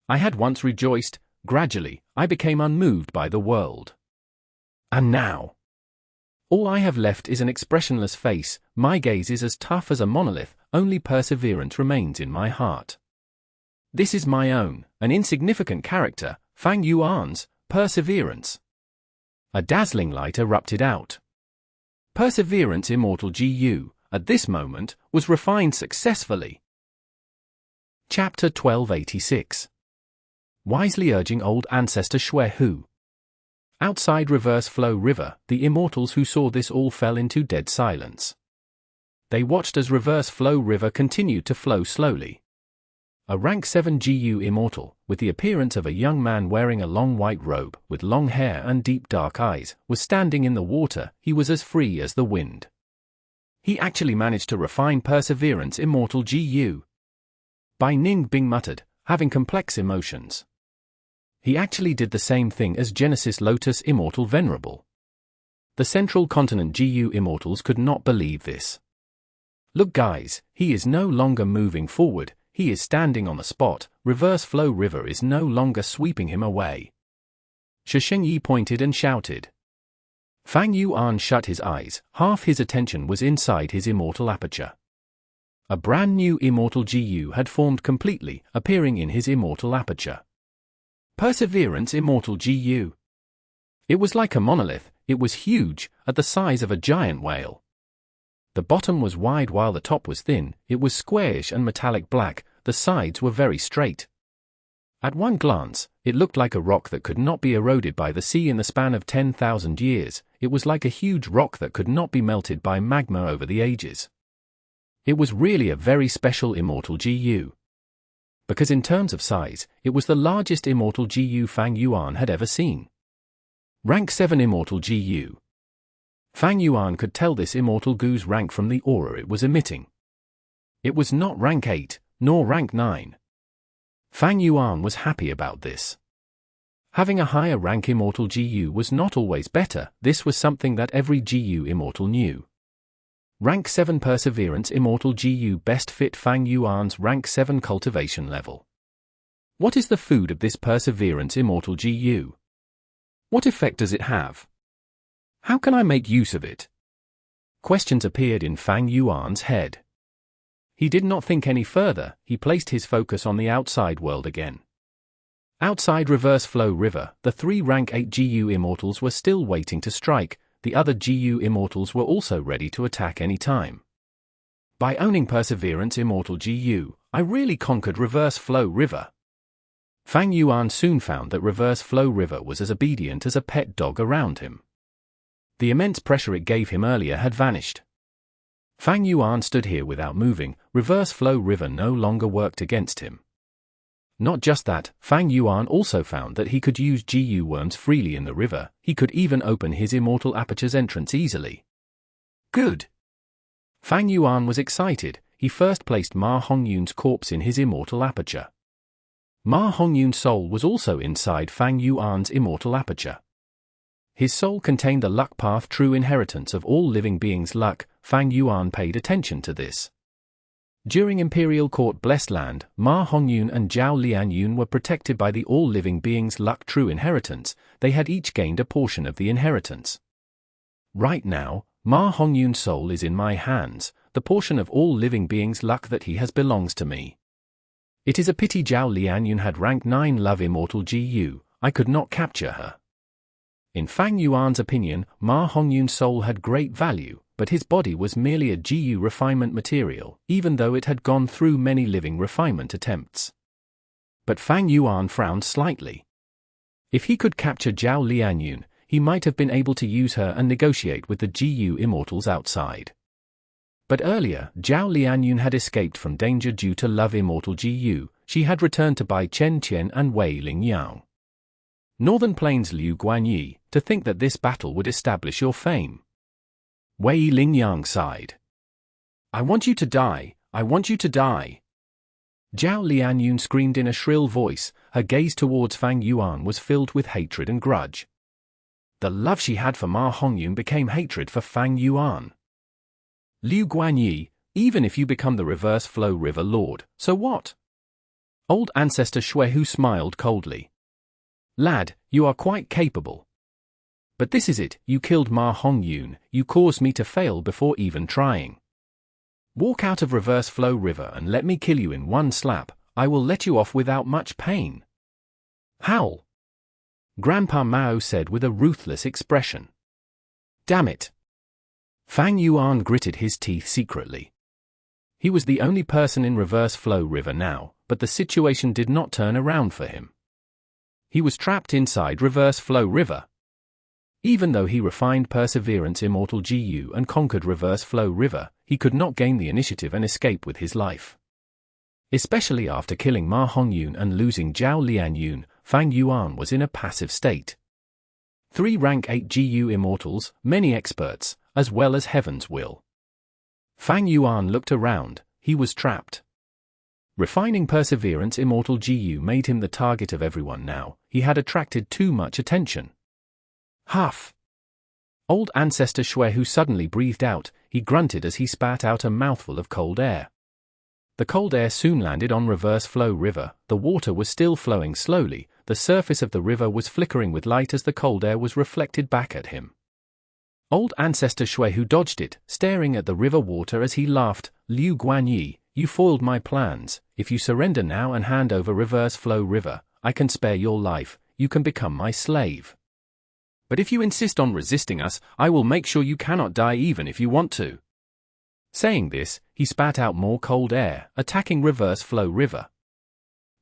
I had once rejoiced. Gradually, I became unmoved by the world. And now, all I have left is an expressionless face. My gaze is as tough as a monolith. Only perseverance remains in my heart. This is my own, an insignificant character, Fang Yuan's, perseverance. A dazzling light erupted out. Perseverance Immortal GU, at this moment, was refined successfully. Chapter 1286. Wisely urging old Ancestor Shui Hu. Outside Reverse Flow River, the Immortals who saw this all fell into dead silence. They watched as Reverse Flow River continued to flow slowly. A rank 7 GU Immortal, with the appearance of a young man wearing a long white robe, with long hair and deep dark eyes, was standing in the water. He was as free as the wind. He actually managed to refine Perseverance Immortal GU. Bai Ning Bing muttered, having complex emotions. He actually did the same thing as Genesis Lotus Immortal Venerable. The Central Continent GU Immortals could not believe this. Look guys, he is no longer moving forward, he is standing on the spot. Reverse Flow River is no longer sweeping him away. Shisheng Yi pointed and shouted. Fang Yuan shut his eyes, half his attention was inside his immortal aperture. A brand new Immortal GU had formed completely, appearing in his immortal aperture. Perseverance Immortal GU. It was like a monolith, it was huge, at the size of a giant whale. The bottom was wide while the top was thin, it was squarish and metallic black, the sides were very straight. At one glance, it looked like a rock that could not be eroded by the sea in the span of 10,000 years, it was like a huge rock that could not be melted by magma over the ages. It was really a very special Immortal GU. Because in terms of size, it was the largest Immortal GU Fang Yuan had ever seen. Rank 7 Immortal GU. Fang Yuan could tell this Immortal GU's rank from the aura it was emitting. It was not rank 8, nor rank 9. Fang Yuan was happy about this. Having a higher rank Immortal GU was not always better, this was something that every GU Immortal knew. Rank 7 Perseverance Immortal GU best fit Fang Yuan's rank 7 cultivation level. What is the food of this Perseverance Immortal GU? What effect does it have? How can I make use of it? Questions appeared in Fang Yuan's head. He did not think any further, he placed his focus on the outside world again. Outside Reverse Flow River, the 3 rank 8 GU Immortals were still waiting to strike, the other GU Immortals were also ready to attack any time. By owning Perseverance Immortal GU, I really conquered Reverse Flow River. Fang Yuan soon found that Reverse Flow River was as obedient as a pet dog around him. The immense pressure it gave him earlier had vanished. Fang Yuan stood here without moving, Reverse Flow River no longer worked against him. Not just that, Fang Yuan also found that he could use GU worms freely in the river, he could even open his Immortal Aperture's entrance easily. Good! Fang Yuan was excited, he first placed Ma Hongyun's corpse in his Immortal Aperture. Ma Hongyun's soul was also inside Fang Yuan's Immortal Aperture. His soul contained the luck path true inheritance of all living beings' luck, Fang Yuan paid attention to this. During Imperial Court Blessed Land, Ma Hongyun and Zhao Lian were protected by the all living beings' luck true inheritance, they had each gained a portion of the inheritance. Right now, Ma Hongyun's soul is in my hands, the portion of all living beings' luck that he has belongs to me. It is a pity Zhao Lian had rank 9 Love Immortal GU, I could not capture her. In Fang Yuan's opinion, Ma Hongyun's soul had great value, but his body was merely a GU refinement material, even though it had gone through many living refinement attempts. But Fang Yuan frowned slightly. If he could capture Zhao Lian, he might have been able to use her and negotiate with the GU Immortals outside. But earlier, Zhao Lian had escaped from danger due to Love Immortal GU, she had returned to Bai Chen Qian and Wei Lingyang. Northern Plains Liu Guanyi, to think that this battle would establish your fame. Wei Lingyang sighed. I want you to die, I want you to die. Zhao Lian screamed in a shrill voice, her gaze towards Fang Yuan was filled with hatred and grudge. The love she had for Ma Hongyun became hatred for Fang Yuan. Liu Guanyi, even if you become the Reverse Flow River Lord, so what? Old Ancestor Shuehu smiled coldly. Lad, you are quite capable. But this is it, you killed Ma Hongyun, you caused me to fail before even trying. Walk out of Reverse Flow River and let me kill you in one slap, I will let you off without much pain. Howl! Grandpa Mao said with a ruthless expression. Damn it! Fang Yuan gritted his teeth secretly. He was the only person in Reverse Flow River now, but the situation did not turn around for him. He was trapped inside Reverse Flow River. Even though he refined Perseverance Immortal GU and conquered Reverse Flow River, he could not gain the initiative and escape with his life. Especially after killing Ma Hongyun and losing Zhao Lian, Fang Yuan was in a passive state. 3 rank 8 GU Immortals, many experts, as well as Heaven's Will. Fang Yuan looked around, he was trapped. Refining Perseverance Immortal GU made him the target of everyone now, he had attracted too much attention. Huff! Old Ancestor Shui who suddenly breathed out, he grunted as he spat out a mouthful of cold air. The cold air soon landed on Reverse Flow River, the water was still flowing slowly, the surface of the river was flickering with light as the cold air was reflected back at him. Old Ancestor Shui who dodged it, staring at the river water as he laughed, Liu Guanyi, you foiled my plans, if you surrender now and hand over Reverse Flow River, I can spare your life, you can become my slave. But if you insist on resisting us, I will make sure you cannot die even if you want to. Saying this, he spat out more cold air, attacking Reverse Flow River.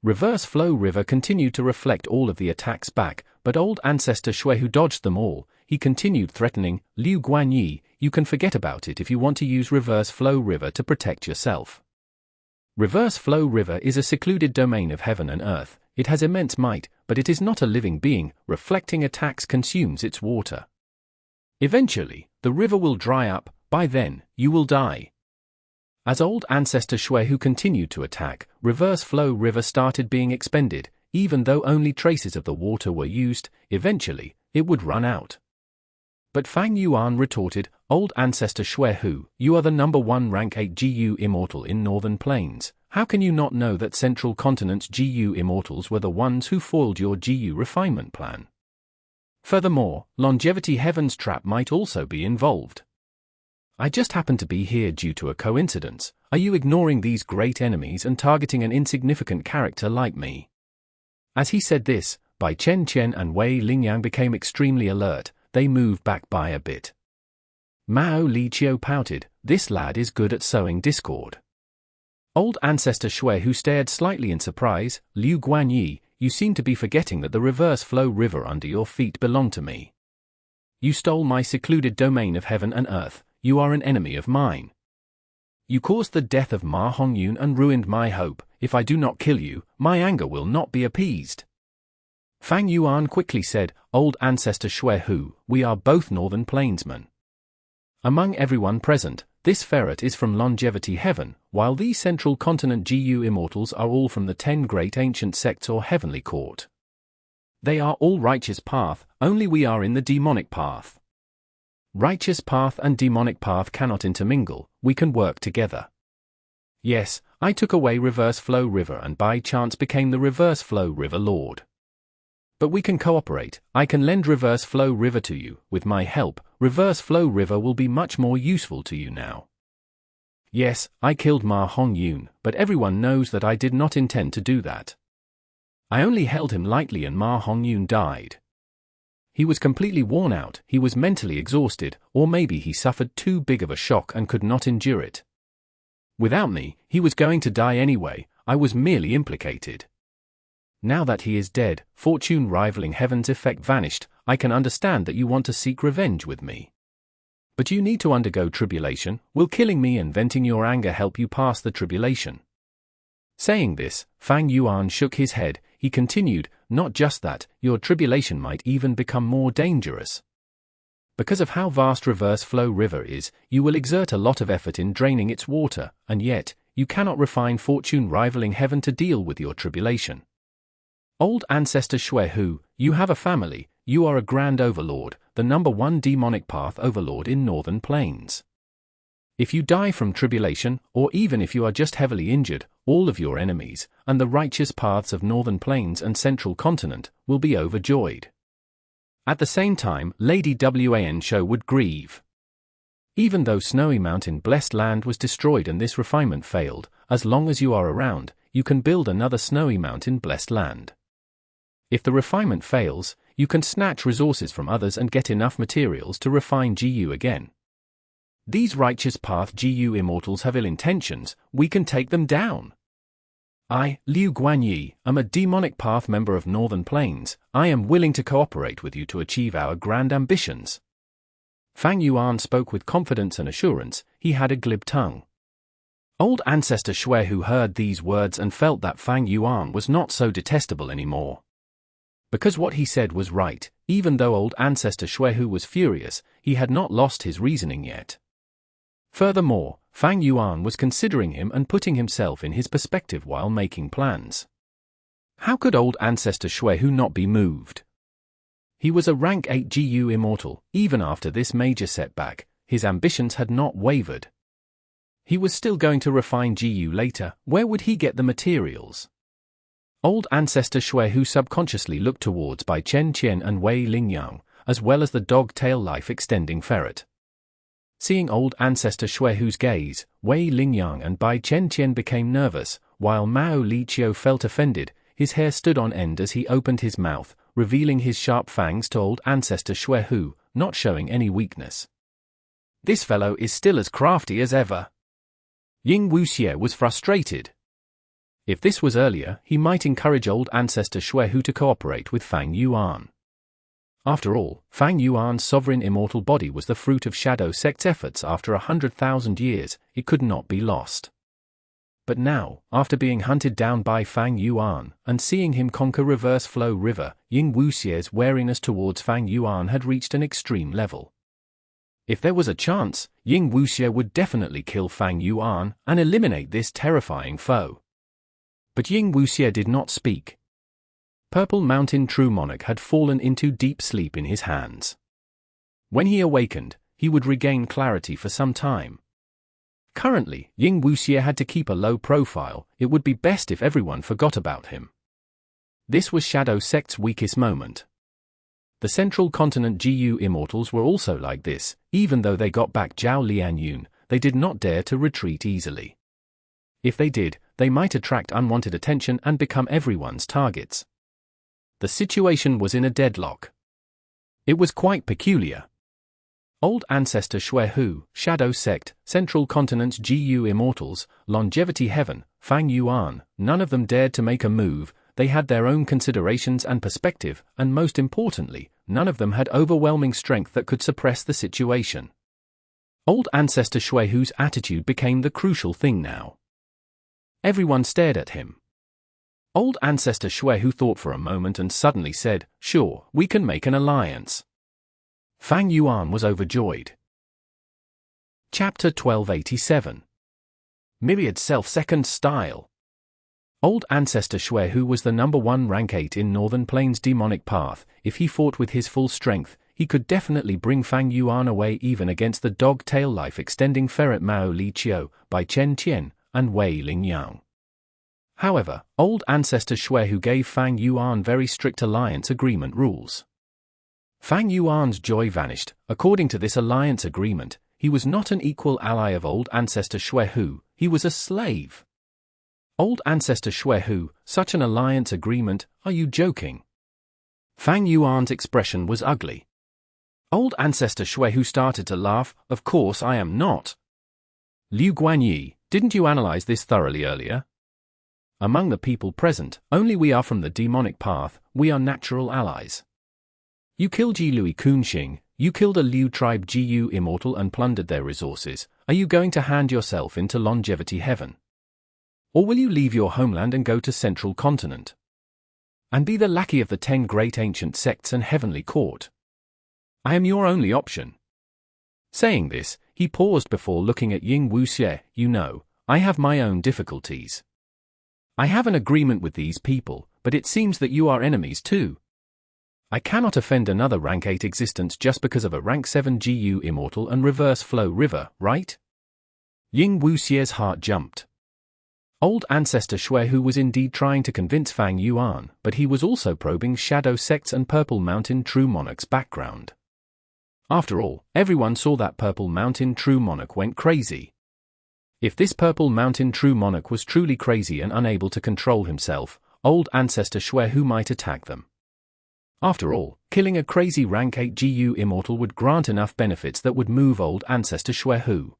Reverse Flow River continued to reflect all of the attacks back, but old Ancestor Shui who dodged them all, he continued threatening, Liu Guanyi, you can forget about it if you want to use Reverse Flow River to protect yourself. Reverse Flow River is a secluded domain of heaven and earth, it has immense might, but it is not a living being, reflecting attacks consumes its water. Eventually, the river will dry up, by then, you will die. As old Ancestor Shui who continued to attack, Reverse Flow River started being expended, even though only traces of the water were used, eventually, it would run out. But Fang Yuan retorted, Old Ancestor Shui who, you are the #1 rank 8 GU Immortal in Northern Plains, how can you not know that Central Continent's GU Immortals were the ones who foiled your GU refinement plan? Furthermore, Longevity Heaven's trap might also be involved. I just happen to be here due to a coincidence, are you ignoring these great enemies and targeting an insignificant character like me? As he said this, Bai Chen Chen and Wei Lingyang became extremely alert, they moved back by a bit. Mao Li Qiu pouted, this lad is good at sowing discord. Old Ancestor Shui who stared slightly in surprise, Liu Guanyi, you seem to be forgetting that the Reverse Flow River under your feet belonged to me. You stole my secluded domain of heaven and earth, you are an enemy of mine. You caused the death of Ma Hongyun and ruined my hope, if I do not kill you, my anger will not be appeased. Fang Yuan quickly said, Old Ancestor Shui who, we are both Northern Plainsmen. Among everyone present, this Ferret is from Longevity Heaven, while these Central Continent GU Immortals are all from the 10 great ancient sects or Heavenly Court. They are all righteous path, only we are in the demonic path. Righteous path and demonic path cannot intermingle, we can work together. Yes, I took away Reverse Flow River and by chance became the Reverse Flow River Lord. But we can cooperate, I can lend Reverse Flow River to you, with my help, Reverse Flow River will be much more useful to you now. Yes, I killed Ma Hongyun, but everyone knows that I did not intend to do that. I only held him lightly and Ma Hongyun died. He was completely worn out, he was mentally exhausted, or maybe he suffered too big of a shock and could not endure it. Without me, he was going to die anyway, I was merely implicated. Now that he is dead, fortune rivaling heaven's effect vanished, I can understand that you want to seek revenge with me. But you need to undergo tribulation, will killing me and venting your anger help you pass the tribulation? Saying this, Fang Yuan shook his head, he continued, not just that, your tribulation might even become more dangerous. Because of how vast Reverse Flow River is, you will exert a lot of effort in draining its water, and yet, you cannot refine fortune rivaling heaven to deal with your tribulation. Old Ancestor Shui who, you have a family, you are a Grand Overlord, the #1 demonic path overlord in Northern Plains. If you die from tribulation, or even if you are just heavily injured, all of your enemies, and the righteous paths of Northern Plains and Central Continent, will be overjoyed. At the same time, Lady Wan Shou would grieve. Even though Snowy Mountain Blessed Land was destroyed and this refinement failed, as long as you are around, you can build another Snowy Mountain Blessed Land. If the refinement fails, you can snatch resources from others and get enough materials to refine GU again. These righteous path GU Immortals have ill intentions, we can take them down. I, Liu Guanyi, am a demonic path member of Northern Plains. I am willing to cooperate with you to achieve our grand ambitions. Fang Yuan spoke with confidence and assurance. He had a glib tongue. Old Ancestor Shui who heard these words and felt that Fang Yuan was not so detestable anymore. Because what he said was right, even though old Ancestor Shui who was furious, he had not lost his reasoning yet. Furthermore, Fang Yuan was considering him and putting himself in his perspective while making plans. How could old Ancestor Shui who not be moved? He was a rank 8 GU Immortal. Even after this major setback, his ambitions had not wavered. He was still going to refine GU later. Where would he get the materials? Old Ancestor Shui who subconsciously looked towards Bai Chen Qian and Wei Lingyang, as well as the dog-tail life-extending Ferret. Seeing old Ancestor Shui who's gaze, Wei Lingyang and Bai Chen Qian became nervous, while Mao Li Qiu felt offended. His hair stood on end as he opened his mouth, revealing his sharp fangs to old Ancestor Shui who, not showing any weakness. This fellow is still as crafty as ever. Ying Wuxie was frustrated. If this was earlier, he might encourage old Ancestor Shui who to cooperate with Fang Yuan. After all, Fang Yuan's sovereign immortal body was the fruit of Shadow Sect's efforts after 100,000 years. It could not be lost. But now, after being hunted down by Fang Yuan, and seeing him conquer Reverse Flow River, Ying Wuxie's wariness towards Fang Yuan had reached an extreme level. If there was a chance, Ying Wuxie would definitely kill Fang Yuan and eliminate this terrifying foe. But Ying Wuxie did not speak. Purple Mountain True Monarch had fallen into deep sleep in his hands. When he awakened, he would regain clarity for some time. Currently, Ying Wuxie had to keep a low profile. It would be best if everyone forgot about him. This was Shadow Sect's weakest moment. The Central Continent GU Immortals were also like this. Even though they got back Zhao Lian, they did not dare to retreat easily. If they did, they might attract unwanted attention and become everyone's targets. The situation was in a deadlock. It was quite peculiar. Old Ancestor Shui who, Shadow Sect, Central Continent's GU Immortals, Longevity Heaven, Fang Yuan, none of them dared to make a move. They had their own considerations and perspective, and most importantly, none of them had overwhelming strength that could suppress the situation. Old Ancestor Shui who's attitude became the crucial thing now. Everyone stared at him. Old Ancestor Shui who thought for a moment and suddenly said, "Sure, we can make an alliance." Fang Yuan was overjoyed. Chapter 1287. Myriad Self-Second Style. Old Ancestor Shui who was the #1 rank 8 in Northern Plains demonic path. If he fought with his full strength, he could definitely bring Fang Yuan away even against the dog-tail life-extending Ferret Mao Li Qiu, Bai Chen Qian, and Wei Lingyang. However, old Ancestor Shui who gave Fang Yuan very strict alliance agreement rules. Fang Yuan's joy vanished. According to this alliance agreement, he was not an equal ally of old Ancestor Shui who, he was a slave. Old Ancestor Shui who, such an alliance agreement, are you joking? Fang Yuan's expression was ugly. Old Ancestor Shui who started to laugh. Of course I am not. Liu Guanyi, didn't you analyze this thoroughly earlier? Among the people present, only we are from the demonic path. We are natural allies. You killed Ji Lui Kunxing, you killed a Liu tribe GU Immortal and plundered their resources. Are you going to hand yourself into Longevity Heaven? Or will you leave your homeland and go to Central Continent? And be the lackey of the 10 great ancient sects and heavenly court? I am your only option. Saying this, he paused before looking at Ying Wuxie. You know, I have my own difficulties. I have an agreement with these people, but it seems that you are enemies too. I cannot offend another rank 8 existence just because of a rank 7 GU Immortal and Reverse Flow River, right? Ying Wuxie's heart jumped. Old Ancestor Shui who was indeed trying to convince Fang Yuan, but he was also probing Shadow Sect's and Purple Mountain True Monarch's background. After all, everyone saw that Purple Mountain True Monarch went crazy. If this Purple Mountain True Monarch was truly crazy and unable to control himself, old Ancestor Shui who might attack them. After all, killing a crazy rank 8 GU Immortal would grant enough benefits that would move old Ancestor Shui who.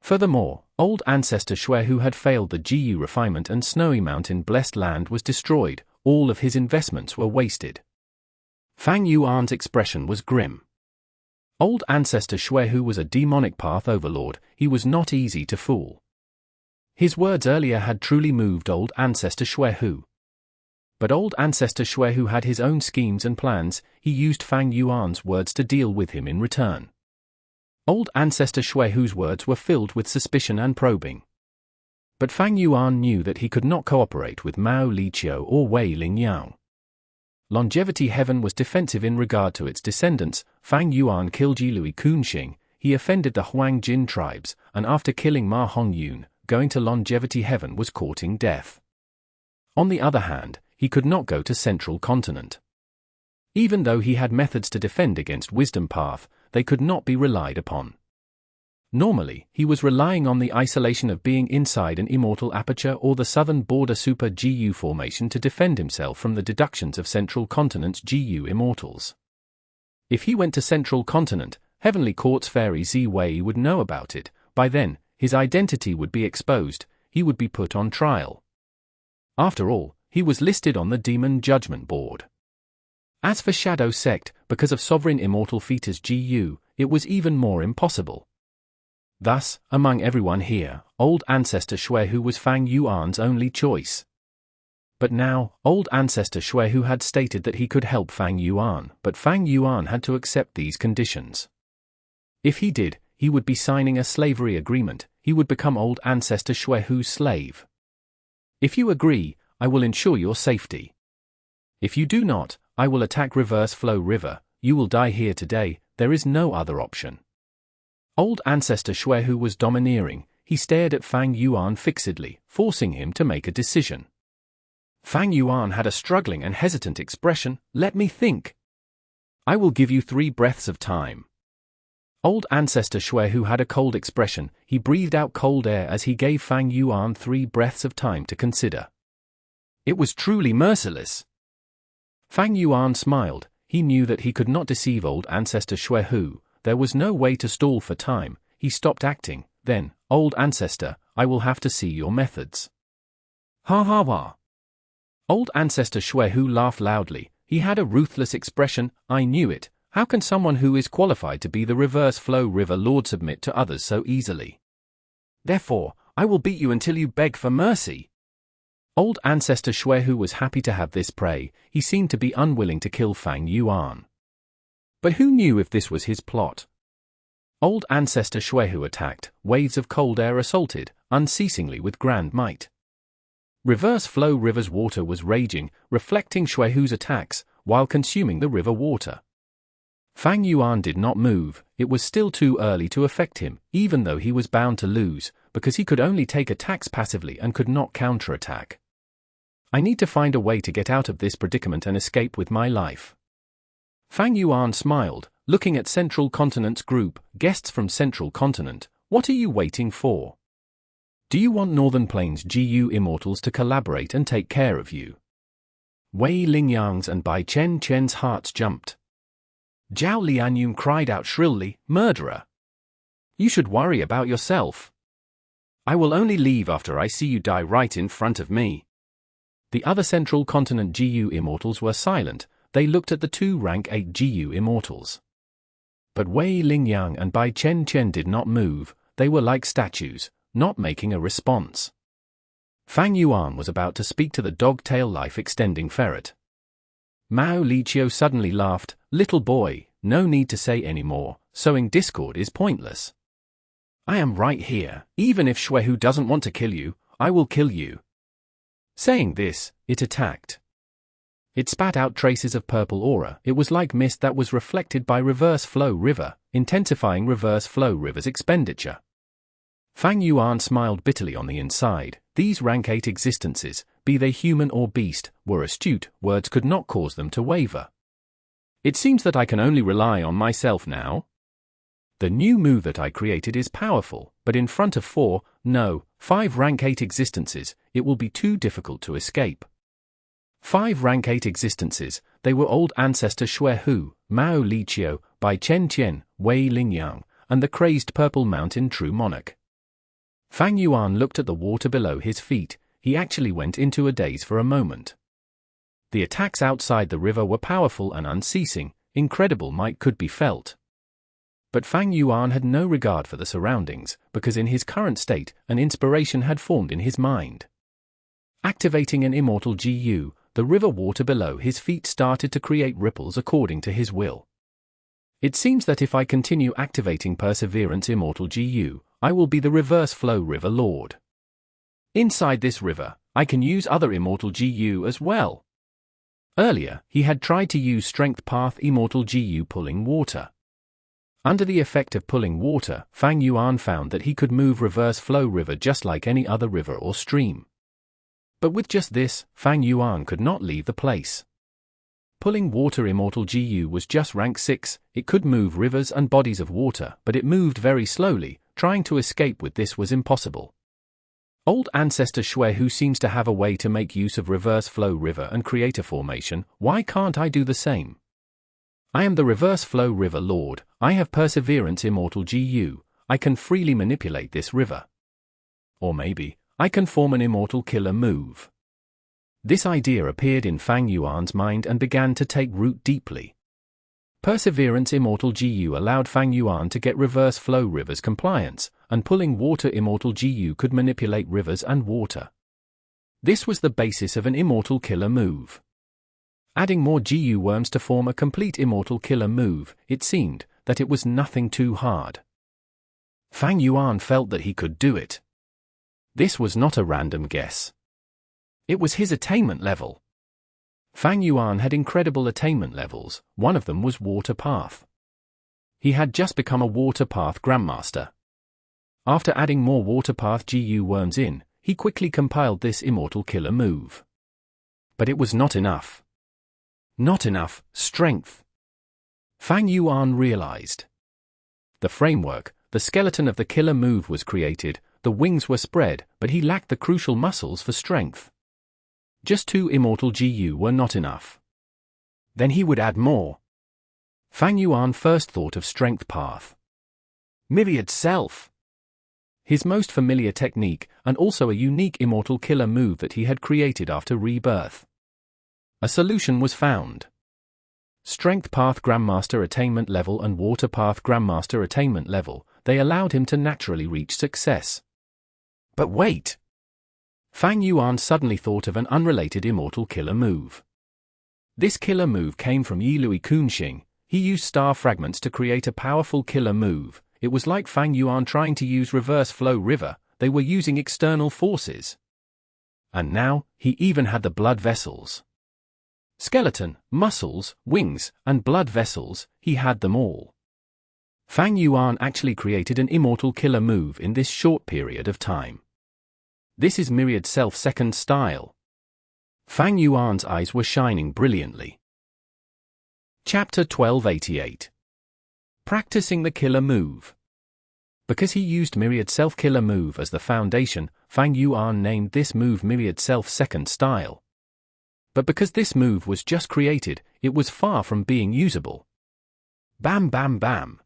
Furthermore, Old Ancestor Shui, who had failed the GU Refinement and Snowy Mountain Blessed Land, was destroyed. All of his investments were wasted. Fang Yuan's expression was grim. Old Ancestor Shui, who was a demonic path overlord, he was not easy to fool. His words earlier had truly moved Old Ancestor Shui, who. But Old Ancestor Shui, who had his own schemes and plans, he used Fang Yuan's words to deal with him in return. Old Ancestor Shui, whose words were filled with suspicion and probing. But Fang Yuan knew that he could not cooperate with Mao Liqiu or Wei Lingyang. Longevity Heaven was defensive in regard to its descendants. Fang Yuan killed Yilui Kunxing, he offended the Huang Jin tribes, and after killing Ma Hongyun, going to Longevity Heaven was courting death. On the other hand, he could not go to Central Continent. Even though he had methods to defend against Wisdom Path, they could not be relied upon. Normally, he was relying on the isolation of being inside an Immortal aperture or the southern border Super GU formation to defend himself from the deductions of Central Continent's GU Immortals. If he went to Central Continent, Heavenly Court's Fairy Zi Wei would know about it. By then, his identity would be exposed, he would be put on trial. After all, he was listed on the Demon Judgment Board. As for Shadow Sect, because of Sovereign Immortal Fetus GU, it was even more impossible. Thus, among everyone here, Old Ancestor Shui, who was Fang Yuan's only choice. But now, Old Ancestor Shui, who had stated that he could help Fang Yuan, but Fang Yuan had to accept these conditions. If he did, he would be signing a slavery agreement, he would become Old Ancestor Shui, whose slave. If you agree, I will ensure your safety. If you do not, I will attack Reverse Flow River, you will die here today, there is no other option. Old Ancestor Shui, who was domineering, he stared at Fang Yuan fixedly, forcing him to make a decision. Fang Yuan had a struggling and hesitant expression. Let me think. I will give you 3 breaths of time. Old Ancestor Shui, who had a cold expression, he breathed out cold air as he gave Fang Yuan 3 breaths of time to consider. It was truly merciless. Fang Yuan smiled. He knew that he could not deceive Old Ancestor Shui, who, there was no way to stall for time. He stopped acting. Then, Old Ancestor, I will have to see your methods. Ha ha ha. Old Ancestor Shui, who laughed loudly, he had a ruthless expression. I knew it. How can someone who is qualified to be the Reverse Flow River Lord submit to others so easily? Therefore, I will beat you until you beg for mercy. Old Ancestor Shui, who was happy to have this prey, he seemed to be unwilling to kill Fang Yuan. But who knew if this was his plot? Old Ancestor Shui, who attacked, waves of cold air assaulted, unceasingly with grand might. Reverse Flow River's water was raging, reflecting Shui, whose attacks, while consuming the river water. Fang Yuan did not move. It was still too early to affect him, even though he was bound to lose, because he could only take attacks passively and could not counterattack. I need to find a way to get out of this predicament and escape with my life. Fang Yuan smiled, looking at Central Continent's group. Guests from Central Continent, what are you waiting for? Do you want Northern Plains GU Immortals to collaborate and take care of you? Wei Lingyang's and Bai Chen Chen's hearts jumped. Zhao Lianyun cried out shrilly, murderer! You should worry about yourself. I will only leave after I see you die right in front of me. The other Central Continent GU Immortals were silent. They looked at the 2 Rank 8 GU Immortals. But Wei Lingyang and Bai Chen Chen did not move. They were like statues, not making a response. Fang Yuan was about to speak to the dog-tail life-extending ferret. Mao Liqiu suddenly laughed. Little boy, no need to say any more. Sowing discord is pointless. I am right here. Even if Shui, who doesn't want to kill you, I will kill you. Saying this, it attacked. It spat out traces of purple aura. It was like mist that was reflected by Reverse Flow River, intensifying Reverse Flow River's expenditure. Fang Yuan smiled bitterly on the inside. These Rank 8 existences, be they human or beast, were astute. Words could not cause them to waver. It seems that I can only rely on myself now. The new move that I created is powerful, but in front of 4, no, 5 Rank 8 existences, it will be too difficult to escape. 5 Rank 8 existences, they were Old Ancestor Shui Hu, Mao Liqiu, Bai Chen Chen, Wei Lingyang, and the crazed Purple Mountain True Monarch. Fang Yuan looked at the water below his feet. He actually went into a daze for a moment. The attacks outside the river were powerful and unceasing. Incredible might could be felt. But Fang Yuan had no regard for the surroundings, because in his current state, an inspiration had formed in his mind. Activating an Immortal GU, the river water below his feet started to create ripples according to his will. It seems that if I continue activating Perseverance Immortal GU, I will be the Reverse Flow River Lord. Inside this river, I can use other Immortal GU as well. Earlier, he had tried to use Strength Path Immortal GU pulling water. Under the effect of pulling water, Fang Yuan found that he could move Reverse Flow River just like any other river or stream. But with just this, Fang Yuan could not leave the place. Pulling water Immortal GU was just rank 6, it could move rivers and bodies of water, but it moved very slowly. Trying to escape with this was impossible. Old Ancestor Shui, who seems to have a way to make use of Reverse Flow River and create a formation, why can't I do the same? I am the Reverse Flow River Lord, I have Perseverance Immortal GU, I can freely manipulate this river. Or maybe, I can form an Immortal Killer move. This idea appeared in Fang Yuan's mind and began to take root deeply. Perseverance Immortal GU allowed Fang Yuan to get Reverse Flow River's compliance, and pulling water Immortal GU could manipulate rivers and water. This was the basis of an Immortal Killer move. Adding more GU worms to form a complete Immortal Killer move, it seemed that it was nothing too hard. Fang Yuan felt that he could do it. This was not a random guess. It was his attainment level. Fang Yuan had incredible attainment levels, one of them was Water Path. He had just become a Water Path Grandmaster. After adding more Water Path GU worms in, he quickly compiled this Immortal Killer move. But it was not enough. Not enough strength. Fang Yuan realized. The framework, the skeleton of the killer move was created, the wings were spread, but he lacked the crucial muscles for strength. Just 2 Immortal GU were not enough. Then he would add more. Fang Yuan first thought of Strength Path. Myriad Self. His most familiar technique, and also a unique Immortal Killer move that he had created after rebirth. A solution was found. Strength Path Grandmaster attainment level and Water Path Grandmaster attainment level, they allowed him to naturally reach success. But wait! Fang Yuan suddenly thought of an unrelated Immortal Killer move. This killer move came from Yilui Kunxing. He used star fragments to create a powerful killer move. It was like Fang Yuan trying to use Reverse Flow River, they were using external forces. And now, he even had the blood vessels. Skeleton, muscles, wings, and blood vessels, he had them all. Fang Yuan actually created an Immortal Killer move in this short period of time. This is Myriad Self second style. Fang Yuan's eyes were shining brilliantly. Chapter 1288. Practicing the Killer Move. Because he used Myriad Self Killer Move as the foundation, Fang Yuan named this move Myriad Self second style. But because this move was just created, it was far from being usable. Bam bam bam.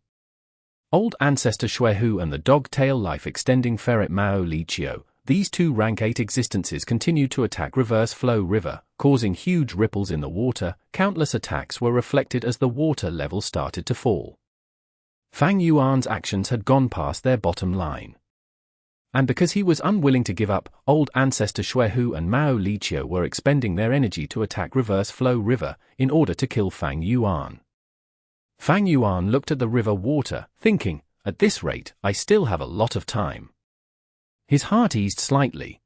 Old Ancestor Shuehu and the dog-tail life-extending Ferret Mao Liqiu, these 2 rank 8 existences continued to attack Reverse Flow River, causing huge ripples in the water. Countless attacks were reflected as the water level started to fall. Fang Yuan's actions had gone past their bottom line. And because he was unwilling to give up, old Ancestor Shuehu and Mao Liqiu were expending their energy to attack Reverse Flow River, in order to kill Fang Yuan. Fang Yuan looked at the river water, thinking, at this rate, I still have a lot of time. His heart eased slightly.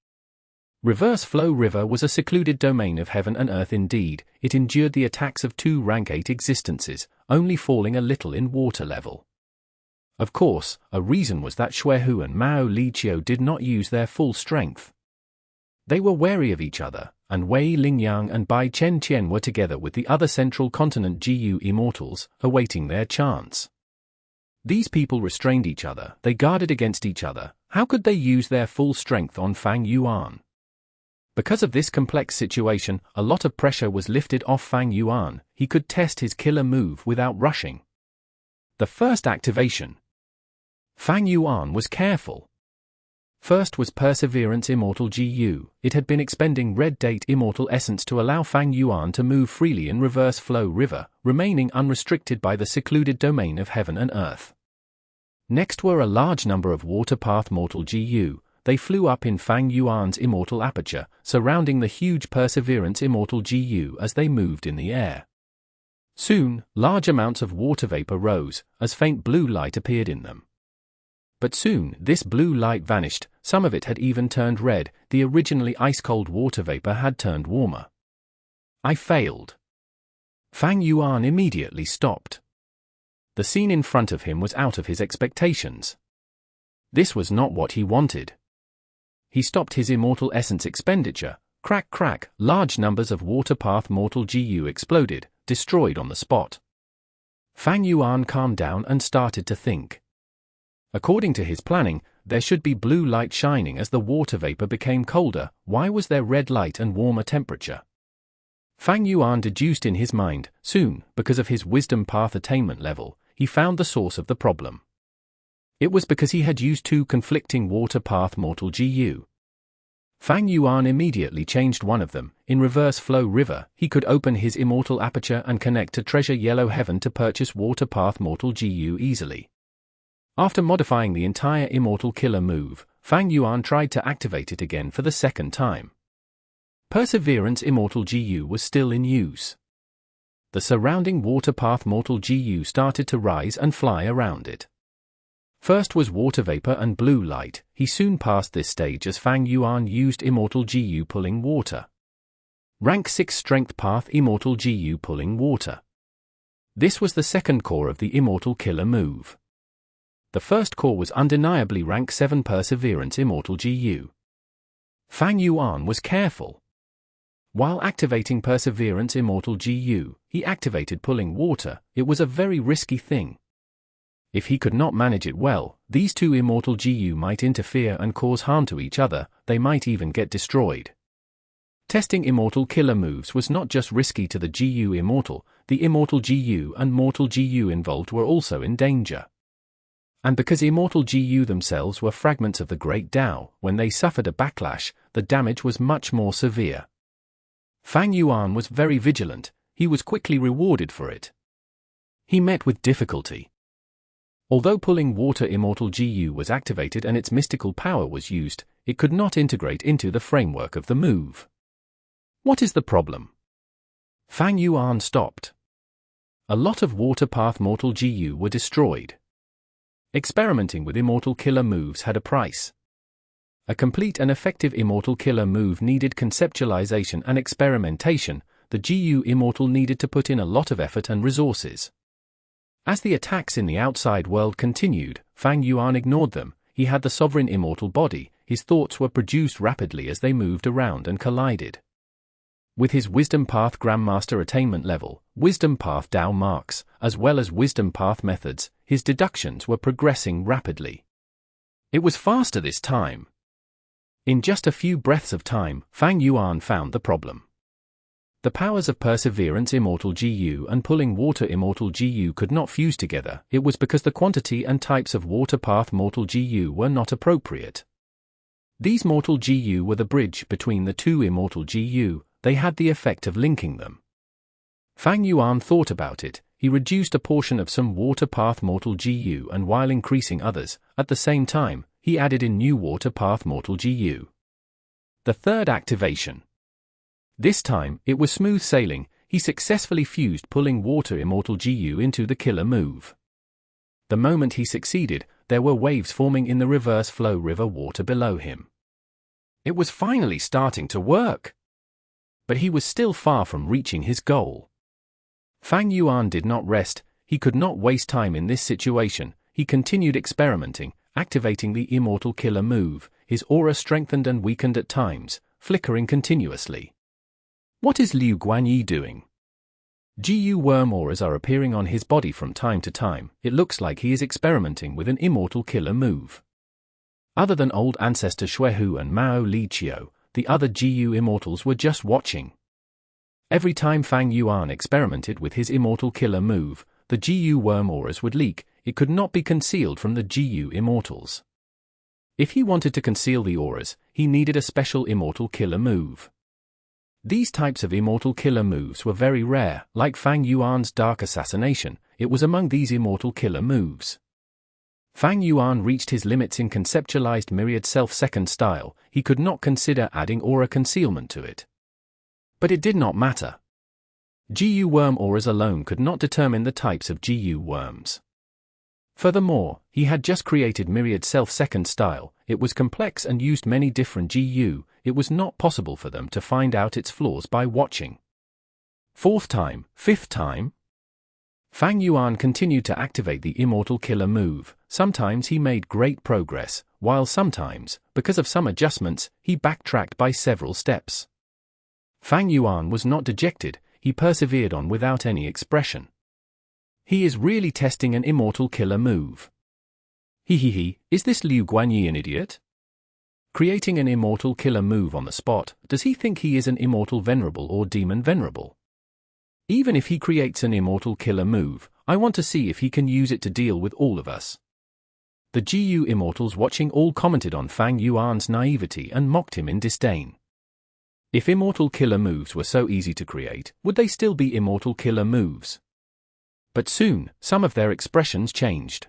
Reverse Flow River was a secluded domain of heaven and earth indeed, it endured the attacks of 2 rank 8 existences, only falling a little in water level. Of course, a reason was that Shuehu and Mao Liqiu did not use their full strength. They were wary of each other, and Wei Lingyang and Bai Chen Qian were together with the other Central Continent GU Immortals, awaiting their chance. These people restrained each other, they guarded against each other. How could they use their full strength on Fang Yuan? Because of this complex situation, a lot of pressure was lifted off Fang Yuan. He could test his killer move without rushing. The first activation. Fang Yuan was careful. First was Perseverance Immortal GU. It had been expending red date Immortal Essence to allow Fang Yuan to move freely in reverse flow river, remaining unrestricted by the secluded domain of heaven and earth. Next were a large number of Water Path Mortal GU. They flew up in Fang Yuan's Immortal Aperture, surrounding the huge Perseverance Immortal GU as they moved in the air. Soon, large amounts of water vapor rose, as faint blue light appeared in them. But soon, this blue light vanished, some of it had even turned red, the originally ice-cold water vapor had turned warmer. I failed. Fang Yuan immediately stopped. The scene in front of him was out of his expectations. This was not what he wanted. He stopped his Immortal Essence expenditure. Crack crack, large numbers of Water Path Mortal GU exploded, destroyed on the spot. Fang Yuan calmed down and started to think. According to his planning, there should be blue light shining as the water vapor became colder. Why was there red light and warmer temperature? Fang Yuan deduced in his mind, soon, because of his wisdom path attainment level, he found the source of the problem. It was because he had used two conflicting Water Path Mortal GU. Fang Yuan immediately changed one of them. In reverse flow river, he could open his Immortal Aperture and connect to Treasure Yellow Heaven to purchase Water Path Mortal GU easily. After modifying the entire Immortal Killer move, Fang Yuan tried to activate it again for the second time. Perseverance Immortal GU was still in use. The surrounding Water Path Mortal GU started to rise and fly around it. First was water vapor and blue light. He soon passed this stage as Fang Yuan used Immortal GU pulling water. Rank 6 Strength Path Immortal GU pulling water. This was the second core of the Immortal Killer move. The first core was undeniably rank 7 Perseverance Immortal GU. Fang Yuan was careful. While activating Perseverance Immortal GU, he activated pulling water. It was a very risky thing. If he could not manage it well, these two Immortal GU might interfere and cause harm to each other, they might even get destroyed. Testing Immortal Killer moves was not just risky to the GU Immortal, the Immortal GU and Mortal GU involved were also in danger. And because Immortal GU themselves were fragments of the Great Tao, when they suffered a backlash, the damage was much more severe. Fang Yuan was very vigilant. He was quickly rewarded for it. He met with difficulty. Although pulling water Immortal GU was activated and its mystical power was used, it could not integrate into the framework of the move. What is the problem? Fang Yuan stopped. A lot of Water Path Mortal GU were destroyed. Experimenting with Immortal Killer moves had a price. A complete and effective Immortal Killer move needed conceptualization and experimentation. The GU Immortal needed to put in a lot of effort and resources. As the attacks in the outside world continued, Fang Yuan ignored them. He had the sovereign Immortal body. His thoughts were produced rapidly as they moved around and collided. With his Wisdom Path Grandmaster attainment level, Wisdom Path Tao marks, as well as Wisdom Path methods, his deductions were progressing rapidly. It was faster this time. In just a few breaths of time, Fang Yuan found the problem. The powers of Perseverance Immortal GU and Pulling Water Immortal GU could not fuse together. It was because the quantity and types of Water Path Mortal GU were not appropriate. These Mortal GU were the bridge between the two Immortal GU. They had the effect of linking them. Fang Yuan thought about it. He reduced a portion of some Water Path Mortal GU and while increasing others, at the same time, he added in new Water Path Mortal GU. The third activation. This time, it was smooth sailing. He successfully fused Pulling Water Immortal GU into the killer move. The moment he succeeded, there were waves forming in the reverse flow river water below him. It was finally starting to work. But he was still far from reaching his goal. Fang Yuan did not rest. He could not waste time in this situation. He continued experimenting, activating the Immortal Killer move. His aura strengthened and weakened at times, flickering continuously. What is Liu Guanyi doing? GU worm auras are appearing on his body from time to time. It looks like he is experimenting with an Immortal Killer move. Other than old Ancestor Xuehu and Mao Li Qiu, the other GU Immortals were just watching. Every time Fang Yuan experimented with his Immortal Killer move, the GU worm auras would leak. It could not be concealed from the GU Immortals. If he wanted to conceal the auras, he needed a special immortal killer move. These types of immortal killer moves were very rare, like Fang Yuan's Dark Assassination. It was among these immortal killer moves. Fang Yuan reached his limits in conceptualized Myriad self-second style. He could not consider adding aura concealment to it. But it did not matter. GU worm auras alone could not determine the types of GU worms. Furthermore, he had just created Myriad self-second style. It was complex and used many different GU. It was not possible for them to find out its flaws by watching. Fourth time, fifth time. Fang Yuan continued to activate the immortal killer move. Sometimes he made great progress, while sometimes, because of some adjustments, he backtracked by several steps. Fang Yuan was not dejected. He persevered on without any expression. He is really testing an immortal killer move. Is this Liu Guanyi an idiot? Creating an immortal killer move on the spot, does he think he is an immortal venerable or demon venerable? Even if he creates an immortal killer move, I want to see if he can use it to deal with all of us. The GU immortals watching all commented on Fang Yuan's naivety and mocked him in disdain. If immortal killer moves were so easy to create, would they still be immortal killer moves? But soon, some of their expressions changed.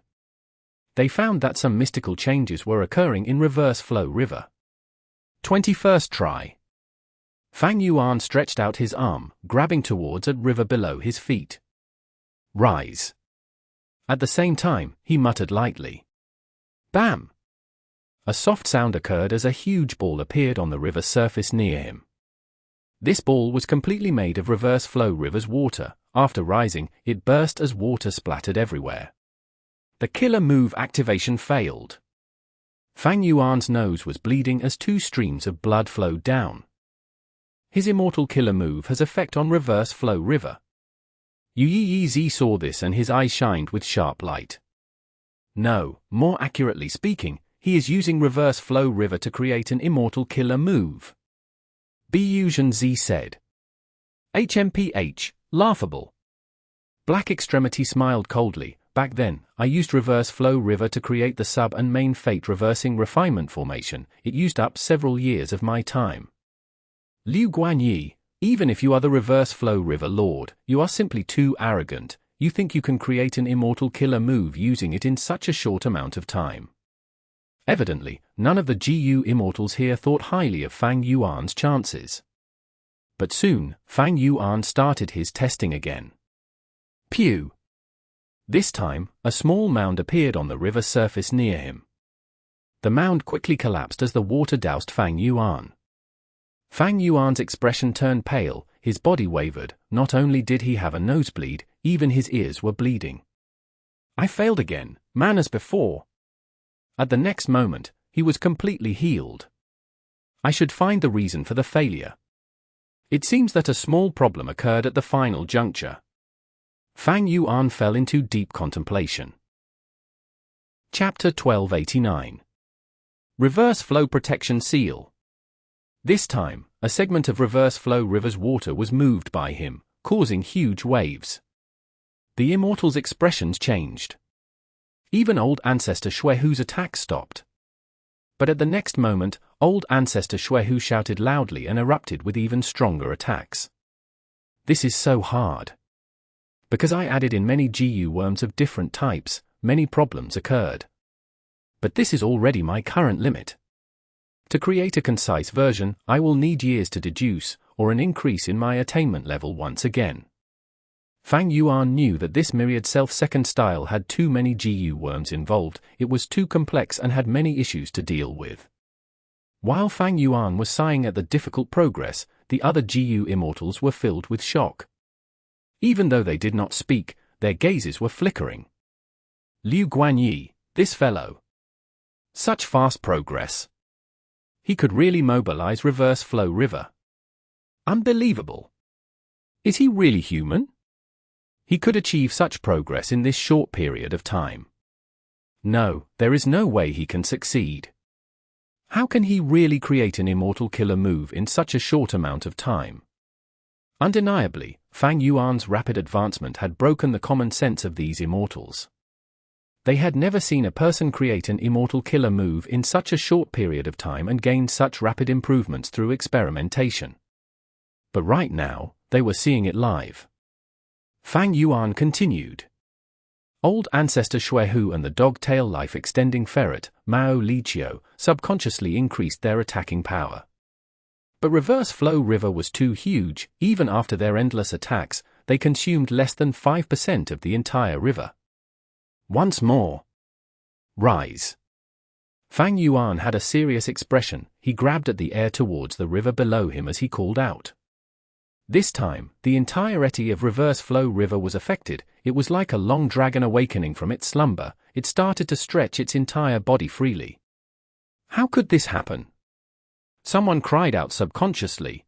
They found that some mystical changes were occurring in reverse flow river. 21st try. Fang Yuan stretched out his arm, grabbing towards a river below his feet. Rise. At the same time, he muttered lightly. Bam! A soft sound occurred as a huge ball appeared on the river surface near him. This ball was completely made of reverse flow river's water. After rising, it burst as water splattered everywhere. The killer move activation failed. Fang Yuan's nose was bleeding as two streams of blood flowed down. His immortal killer move has effect on reverse flow river. Yu saw this and his eyes shined with sharp light. No, more accurately speaking, he is using reverse flow river to create an immortal killer move. Bu Zhenzi said. HMPH, laughable. Black Extremity smiled coldly. Back then, I used reverse flow river to create the sub and main fate reversing refinement formation. It used up several years of my time. Liu Guanyi, even if you are the reverse flow river lord, you are simply too arrogant. You think you can create an immortal killer move using it in such a short amount of time. Evidently, none of the GU immortals here thought highly of Fang Yuan's chances. But soon, Fang Yuan started his testing again. Pew! This time, a small mound appeared on the river surface near him. The mound quickly collapsed as the water doused Fang Yuan. Fang Yuan's expression turned pale, his body wavered. Not only did he have a nosebleed, even his ears were bleeding. I failed again, man, as before. At the next moment, he was completely healed. I should find the reason for the failure. It seems that a small problem occurred at the final juncture. Fang Yuan fell into deep contemplation. Chapter 1289. Reverse Flow Protection Seal. This time, a segment of reverse flow river's water was moved by him, causing huge waves. The immortal's expressions changed. Even old Ancestor Xuehu's attack stopped. But at the next moment, old Ancestor Xuehu shouted loudly and erupted with even stronger attacks. This is so hard. Because I added in many GU worms of different types, many problems occurred. But this is already my current limit. To create a concise version, I will need years to deduce, or an increase in my attainment level once again. Fang Yuan knew that this Myriad self-second style had too many GU worms involved. It was too complex and had many issues to deal with. While Fang Yuan was sighing at the difficult progress, the other GU immortals were filled with shock. Even though they did not speak, their gazes were flickering. Liu Guanyi, this fellow. Such fast progress. He could really mobilize reverse flow river. Unbelievable. Is he really human? He could achieve such progress in this short period of time. No, there is no way he can succeed. How can he really create an immortal killer move in such a short amount of time? Undeniably, Fang Yuan's rapid advancement had broken the common sense of these immortals. They had never seen a person create an immortal killer move in such a short period of time and gain such rapid improvements through experimentation. But right now, they were seeing it live. Fang Yuan continued. Old Ancestor Xuehu and the dog-tail life-extending Ferret, Mao Liqiu, subconsciously increased their attacking power. But Reverse Flow River was too huge. Even after their endless attacks, they consumed less than 5% of the entire river. Once more. Rise. Fang Yuan had a serious expression. He grabbed at the air towards the river below him as he called out. This time, the entirety of Reverse Flow River was affected. It was like a long dragon awakening from its slumber. It started to stretch its entire body freely. How could this happen? Someone cried out subconsciously.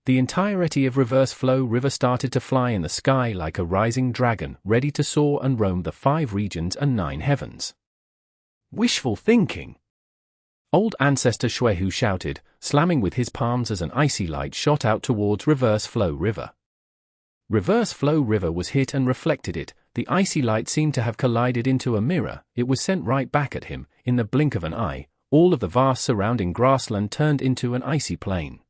The entirety of Reverse Flow River started to fly in the sky like a rising dragon, ready to soar and roam the 5 regions and 9 heavens. Wishful thinking! Old Ancestor Xuehu shouted, slamming with his palms as an icy light shot out towards Reverse Flow River. Reverse Flow River was hit and reflected it. The icy light seemed to have collided into a mirror. It was sent right back at him. In the blink of an eye, all of the vast surrounding grassland turned into an icy plain.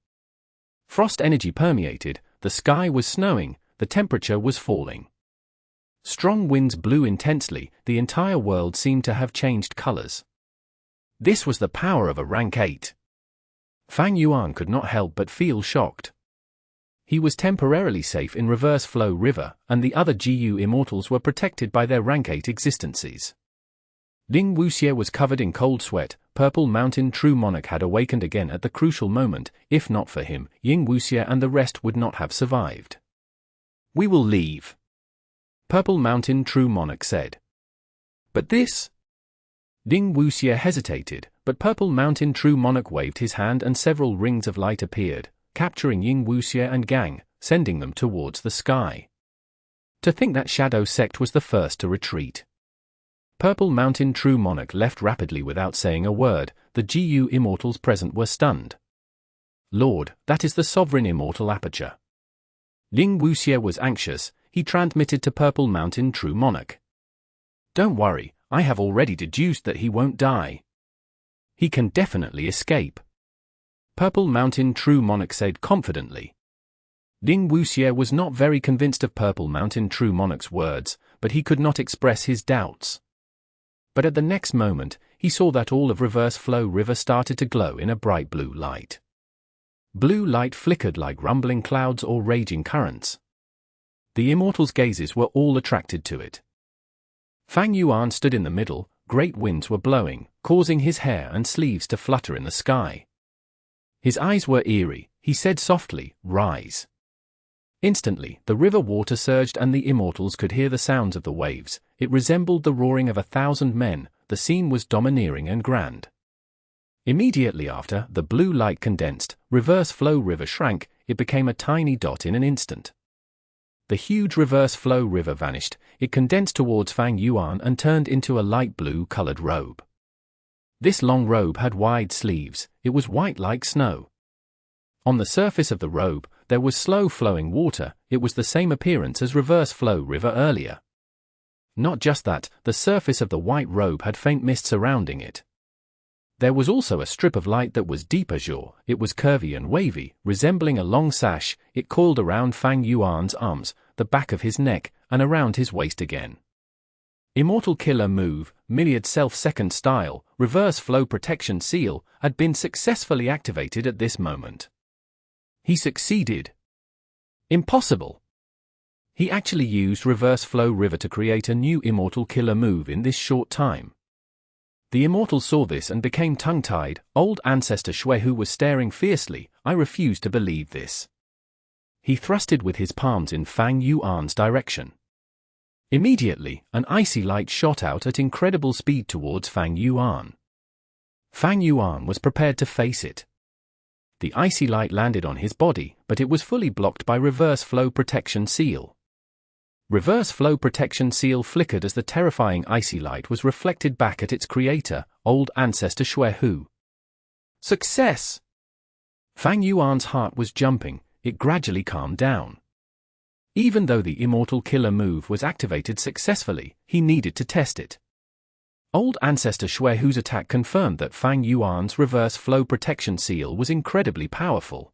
Frost energy permeated, the sky was snowing, the temperature was falling. Strong winds blew intensely, the entire world seemed to have changed colors. This was the power of a rank 8. Fang Yuan could not help but feel shocked. He was temporarily safe in Reverse Flow River, and the other GU immortals were protected by their rank 8 existences. Ling Wuxie was covered in cold sweat. Purple Mountain True Monarch had awakened again at the crucial moment. If not for him, Ying Wuxie and the rest would not have survived. We will leave. Purple Mountain True Monarch said. But this? Ling Wuxie hesitated, but Purple Mountain True Monarch waved his hand and several rings of light appeared, capturing Ying Wuxie and gang, sending them towards the sky. To think that Shadow Sect was the first to retreat. Purple Mountain True Monarch left rapidly without saying a word. The GU immortals present were stunned. Lord, that is the sovereign immortal aperture. Ling Wuxie was anxious. He transmitted to Purple Mountain True Monarch. Don't worry, I have already deduced that he won't die. He can definitely escape. Purple Mountain True Monarch said confidently. Ling Wuxie was not very convinced of Purple Mountain True Monarch's words, but he could not express his doubts. But at the next moment, he saw that all of Reverse Flow River started to glow in a bright blue light. Blue light flickered like rumbling clouds or raging currents. The immortals' gazes were all attracted to it. Fang Yuan stood in the middle. Great winds were blowing, causing his hair and sleeves to flutter in the sky. His eyes were eerie. He said softly, "Rise." Instantly, the river water surged and the immortals could hear the sounds of the waves. It resembled the roaring of 1,000 men. The scene was domineering and grand. Immediately after, the blue light condensed. Reverse Flow River shrank. It became a tiny dot in an instant. The huge Reverse Flow River vanished. It condensed towards Fang Yuan and turned into a light blue-colored robe. This long robe had wide sleeves. It was white like snow. On the surface of the robe, there was slow-flowing water. It was the same appearance as Reverse Flow River earlier. Not just that, the surface of the white robe had faint mist surrounding it. There was also a strip of light that was deep azure. It was curvy and wavy, resembling a long sash. It coiled around Fang Yuan's arms, the back of his neck, and around his waist again. Immortal Killer Move, Myriad Self-Second Style, Reverse Flow Protection Seal, had been successfully activated at this moment. He succeeded. Impossible. He actually used Reverse Flow River to create a new Immortal Killer Move in this short time. The immortals saw this and became tongue-tied. Old Ancestor Xuehu was staring fiercely. I refuse to believe this. He thrusted with his palms in Fang Yuan's direction. Immediately, an icy light shot out at incredible speed towards Fang Yuan. Fang Yuan was prepared to face it. The icy light landed on his body, but it was fully blocked by Reverse Flow Protection Seal. Reverse Flow Protection Seal flickered as the terrifying icy light was reflected back at its creator, Old Ancestor Xuehu. Success! Fang Yuan's heart was jumping. It gradually calmed down. Even though the Immortal Killer Move was activated successfully, he needed to test it. Old Ancestor Shui, whose attack confirmed that Fang Yuan's reverse flow protection seal was incredibly powerful.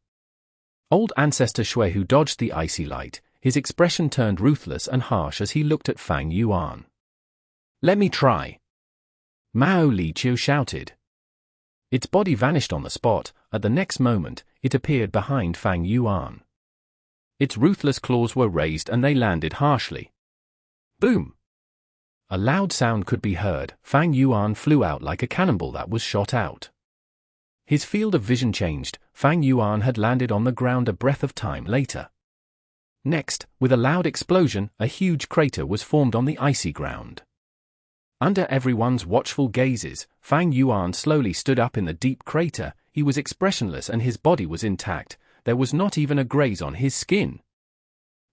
Old Ancestor Shui, who dodged the icy light, his expression turned ruthless and harsh as he looked at Fang Yuan. "Let me try," Mao Liqiu shouted. Its body vanished on the spot. At the next moment, it appeared behind Fang Yuan. Its ruthless claws were raised and they landed harshly. Boom! A loud sound could be heard. Fang Yuan flew out like a cannonball that was shot out. His field of vision changed. Fang Yuan had landed on the ground a breath of time later. Next, with a loud explosion, a huge crater was formed on the icy ground. Under everyone's watchful gazes, Fang Yuan slowly stood up in the deep crater. He was expressionless and his body was intact. There was not even a graze on his skin.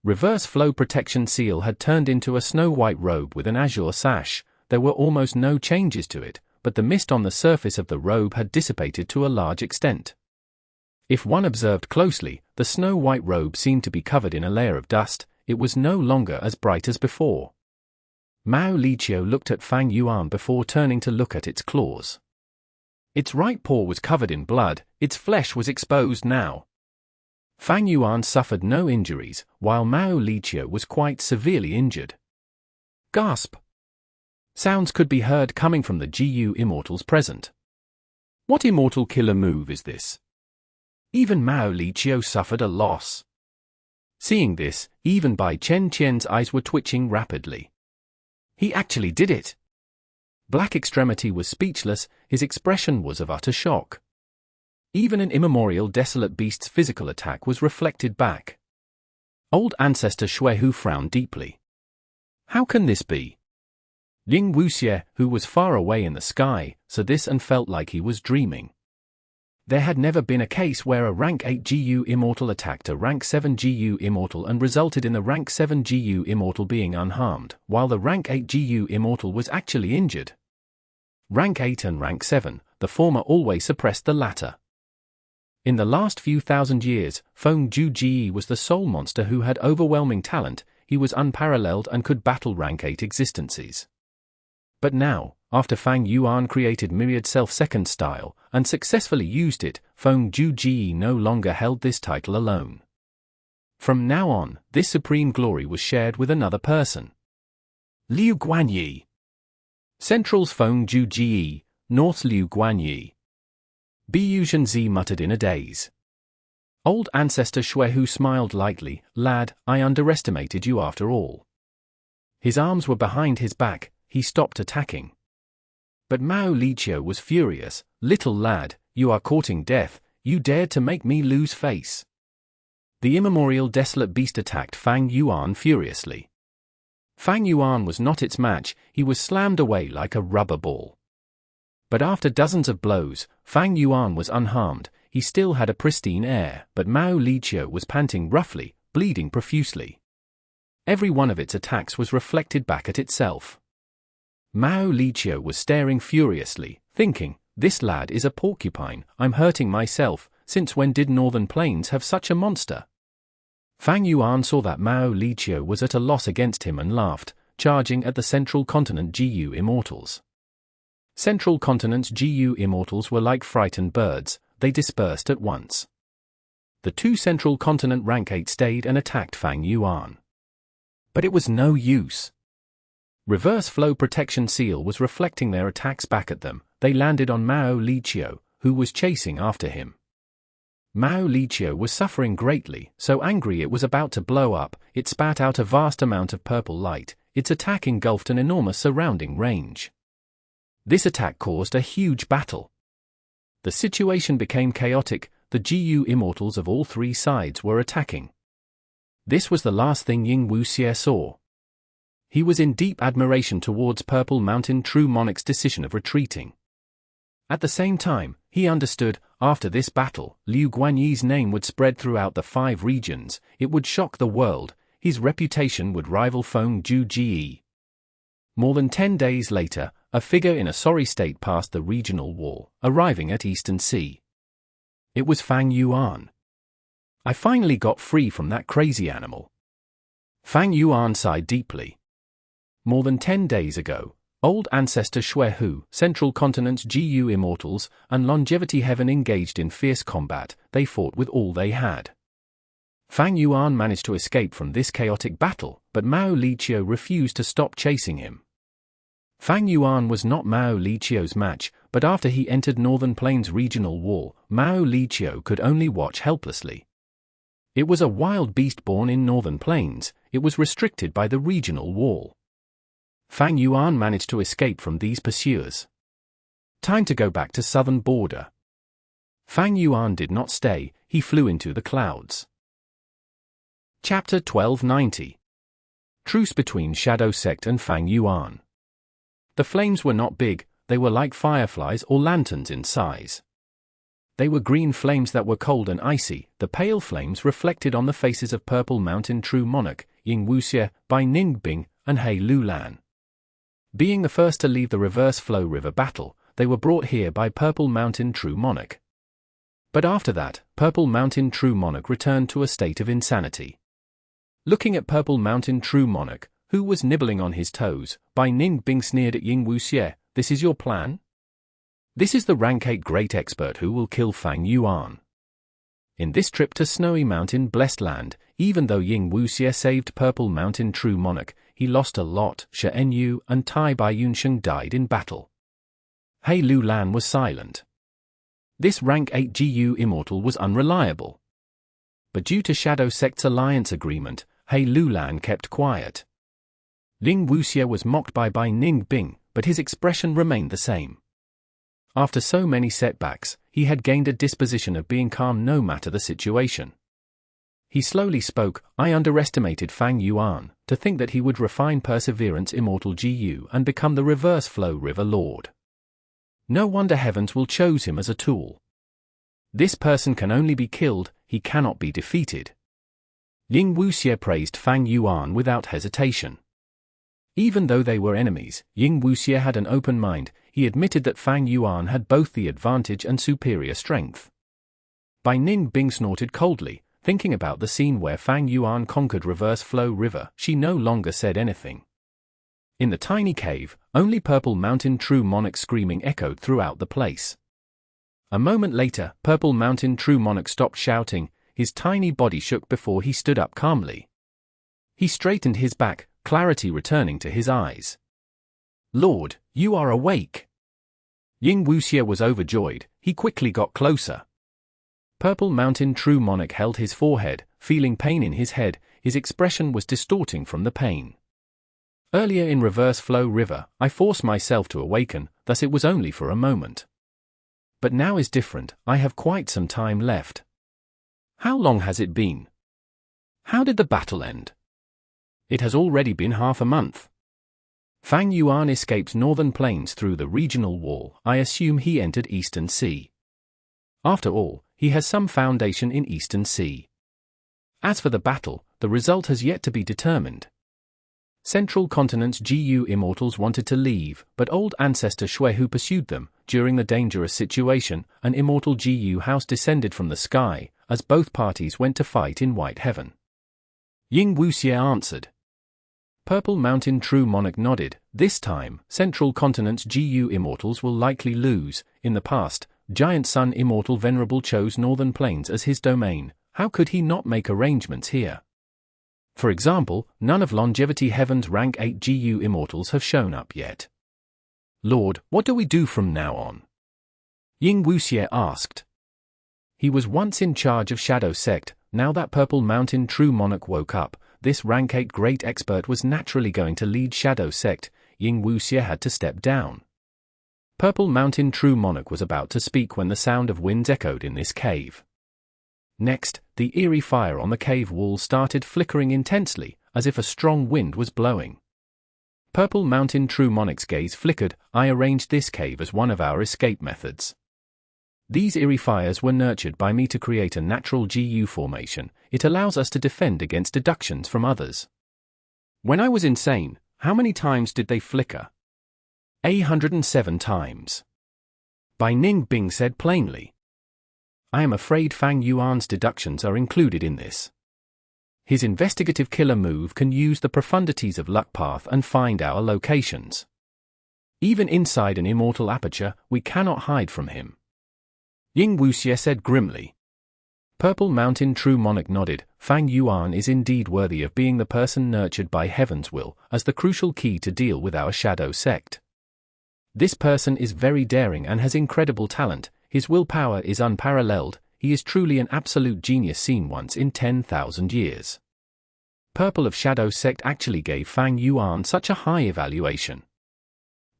Reverse flow protection seal had turned into a snow-white robe with an azure sash. There were almost no changes to it, but the mist on the surface of the robe had dissipated to a large extent. If one observed closely, the snow-white robe seemed to be covered in a layer of dust. It was no longer as bright as before. Mao Liqiu looked at Fang Yuan before turning to look at its claws. Its right paw was covered in blood. Its flesh was exposed now. Fang Yuan suffered no injuries, while Mao Liqiu was quite severely injured. Gasp! Sounds could be heard coming from the GU Immortals present. What immortal killer move is this? Even Mao Liqiu suffered a loss. Seeing this, even Bai Chen-Qian's eyes were twitching rapidly. He actually did it! Black Extremity was speechless. His expression was of utter shock. Even an immemorial desolate beast's physical attack was reflected back. Old Ancestor Shui Hu frowned deeply. How can this be? Ying Wuxie, who was far away in the sky, saw this and felt like he was dreaming. There had never been a case where a rank 8 GU Immortal attacked a rank 7 GU Immortal and resulted in the rank 7 GU Immortal being unharmed, while the rank 8 GU Immortal was actually injured. Rank 8 and rank 7, the former always suppressed the latter. In the last few thousand years, Feng Zhu was the sole monster who had overwhelming talent. He was unparalleled and could battle rank 8 existences. But now, after Fang Yuan created Myriad self-second style and successfully used it, Feng Zhu no longer held this title alone. From now on, this supreme glory was shared with another person. Liu Guanyi. Central's Feng Zhu, North's Liu Guanyi. Bu Zhenzi muttered in a daze. Old Ancestor Shui Hu smiled lightly. Lad, I underestimated you after all. His arms were behind his back. He stopped attacking. But Mao Liqiu was furious. Little lad, you are courting death. You dared to make me lose face. The immemorial desolate beast attacked Fang Yuan furiously. Fang Yuan was not its match. He was slammed away like a rubber ball. But after dozens of blows, Fang Yuan was unharmed. He still had a pristine air, but Mao Liqiu was panting roughly, bleeding profusely. Every one of its attacks was reflected back at itself. Mao Liqiu was staring furiously, thinking, this lad is a porcupine. I'm hurting myself. Since when did Northern Plains have such a monster? Fang Yuan saw that Mao Liqiu was at a loss against him and laughed, charging at the Central Continent GU Immortals. Central Continent's GU Immortals were like frightened birds. They dispersed at once. The two Central Continent rank 8 stayed and attacked Fang Yuan. But it was no use. Reverse flow protection seal was reflecting their attacks back at them. They landed on Mao Liqiu, who was chasing after him. Mao Liqiu was suffering greatly, so angry it was about to blow up. It spat out a vast amount of purple light. Its attack engulfed an enormous surrounding range. This attack caused a huge battle. The situation became chaotic. The GU Immortals of all three sides were attacking. This was the last thing Ying Wuxie saw. He was in deep admiration towards Purple Mountain True Monarch's decision of retreating. At the same time, he understood, after this battle, Liu Guanyi's name would spread throughout the 5 regions. It would shock the world. His reputation would rival Feng Zhu. More than 10 days later, a figure in a sorry state passed the regional wall, arriving at Eastern Sea. It was Fang Yuan. I finally got free from that crazy animal. Fang Yuan sighed deeply. More than 10 days ago, Old Ancestor Shui Hu, Central Continent's GU Immortals, and Longevity Heaven engaged in fierce combat. They fought with all they had. Fang Yuan managed to escape from this chaotic battle, but Mao Liqiu refused to stop chasing him. Fang Yuan was not Mao Liqiu's match, but after he entered Northern Plains regional wall, Mao Liqiu could only watch helplessly. It was a wild beast born in Northern Plains. It was restricted by the regional wall. Fang Yuan managed to escape from these pursuers. Time to go back to southern border. Fang Yuan did not stay, he flew into the clouds. Chapter 1290. Truce between Shadow Sect and Fang Yuan. The flames were not big, they were like fireflies or lanterns in size. They were green flames that were cold and icy. The pale flames reflected on the faces of Purple Mountain True Monarch, Ying Wuxie, Bai Ningbing, and He Lulan. Being the first to leave the Reverse Flow River battle, they were brought here by Purple Mountain True Monarch. But after that, Purple Mountain True Monarch returned to a state of insanity. Looking at Purple Mountain True Monarch, who was nibbling on his toes, Bai Ningbing sneered at Ying Wuxie. This is your plan? This is the rank 8 great expert who will kill Fang Yuan. In this trip to Snowy Mountain Blessed Land, even though Ying Wuxie saved Purple Mountain True Monarch, he lost a lot. Shen Yu and Tai Bai Yunsheng died in battle. He Lulan was silent. This rank 8 GU Immortal was unreliable. But due to Shadow Sect's alliance agreement, He Lulan kept quiet. Ying Wuxie was mocked by Bai Ningbing, but his expression remained the same. After so many setbacks, he had gained a disposition of being calm no matter the situation. He slowly spoke. I underestimated Fang Yuan, to think that he would refine Perseverance Immortal GU and become the Reverse Flow River Lord. No wonder heavens will choose him as a tool. This person can only be killed, he cannot be defeated. Ying Wuxie praised Fang Yuan without hesitation. Even though they were enemies, Ying Wuxie had an open mind. He admitted that Fang Yuan had both the advantage and superior strength. Bai Ningbing snorted coldly, thinking about the scene where Fang Yuan conquered Reverse Flow River. She no longer said anything. In the tiny cave, only Purple Mountain True Monarch screaming echoed throughout the place. A moment later, Purple Mountain True Monarch stopped shouting. His tiny body shook before he stood up calmly. He straightened his back, clarity returning to his eyes. Lord, you are awake. Ying Wuxie was overjoyed. He quickly got closer. Purple Mountain True Monarch held his forehead, feeling pain in his head. His expression was distorting from the pain. Earlier in Reverse Flow River, I forced myself to awaken, thus it was only for a moment. But now is different. I have quite some time left. How long has it been? How did the battle end? It has already been half a month. Fang Yuan escaped Northern Plains through the regional wall. I assume he entered Eastern Sea. After all, he has some foundation in Eastern Sea. As for the battle, the result has yet to be determined. Central Continent's GU Immortals wanted to leave, but old Ancestor Shui Hu pursued them. During the dangerous situation, an Immortal GU house descended from the sky, as both parties went to fight in White Heaven. Ying Wuxie answered. Purple Mountain True Monarch nodded. This time, Central Continent's GU Immortals will likely lose. In the past, Giant Sun Immortal Venerable chose Northern Plains as his domain. How could he not make arrangements here? For example, none of Longevity Heaven's rank 8 GU Immortals have shown up yet. Lord, what do we do from now on? Ying Wuxie asked. He was once in charge of Shadow Sect. Now that Purple Mountain True Monarch woke up, this rank 8 great expert was naturally going to lead Shadow Sect. Ying Wuxie had to step down. Purple Mountain True Monarch was about to speak when the sound of winds echoed in this cave. Next, the eerie fire on the cave wall started flickering intensely, as if a strong wind was blowing. Purple Mountain True Monarch's gaze flickered. I arranged this cave as one of our escape methods. These eerie fires were nurtured by me to create a natural GU formation. It allows us to defend against deductions from others. When I was insane, how many times did they flicker? 107 times. Bai Ningbing said plainly. I am afraid Fang Yuan's deductions are included in this. His investigative killer move can use the profundities of Luck Path and find our locations. Even inside an immortal aperture, we cannot hide from him. Ying Wuxie said grimly. Purple Mountain True Monarch nodded. Fang Yuan is indeed worthy of being the person nurtured by Heaven's will as the crucial key to deal with our shadow sect. This person is very daring and has incredible talent. His willpower is unparalleled. He is truly an absolute genius seen once in 10,000 years. Purple of Shadow Sect actually gave Fang Yuan such a high evaluation.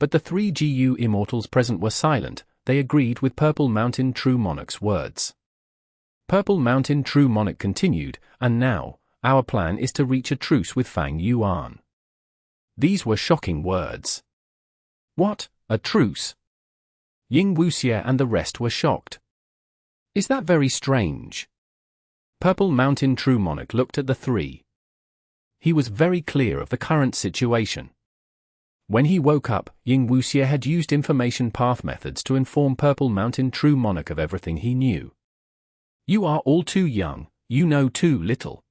But the 3 GU immortals present were silent. They agreed with Purple Mountain True Monarch's words. Purple Mountain True Monarch continued, and now, our plan is to reach a truce with Fang Yuan. These were shocking words. What, a truce? Ying Wuxie and the rest were shocked. Is that very strange? Purple Mountain True Monarch looked at the 3. He was very clear of the current situation. When he woke up, Ying Wuxie had used information path methods to inform Purple Mountain True Monarch of everything he knew. You are all too young, you know too little.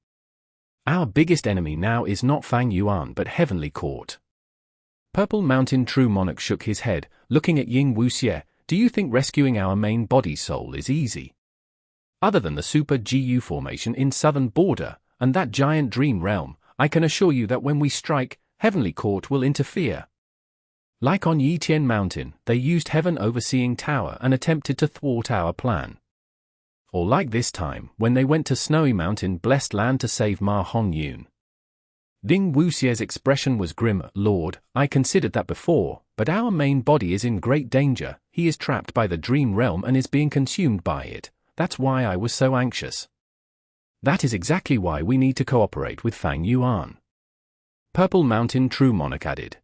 Our biggest enemy now is not Fang Yuan but Heavenly Court. Purple Mountain True Monarch shook his head, looking at Ying Wuxie. Do you think rescuing our main body soul is easy? Other than the Super GU formation in southern border, and that giant dream realm, I can assure you that when we strike, Heavenly Court will interfere. Like on Yitian Mountain, they used Heaven Overseeing Tower and attempted to thwart our plan. Or like this time, when they went to Snowy Mountain Blessed Land to save Ma Hongyun. Ying Wuxie's expression was grim. Lord, I considered that before, but our main body is in great danger. He is trapped by the dream realm and is being consumed by it. That's why I was so anxious. That is exactly why we need to cooperate with Fang Yuan. Purple Mountain True Monarch added.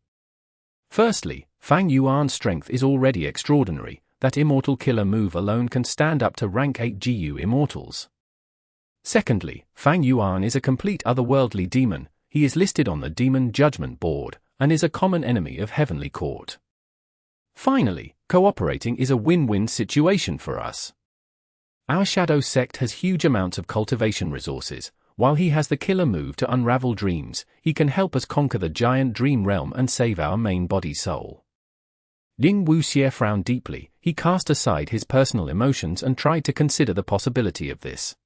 Firstly, Fang Yuan's strength is already extraordinary. That immortal killer move alone can stand up to rank 8 GU immortals. Secondly, Fang Yuan is a complete otherworldly demon. He is listed on the Demon Judgment Board, and is a common enemy of Heavenly Court. Finally, cooperating is a win-win situation for us. Our Shadow Sect has huge amounts of cultivation resources. While he has the killer move to unravel dreams, he can help us conquer the giant dream realm and save our main body soul. Ying Wuxie frowned deeply. He cast aside his personal emotions and tried to consider the possibility of this.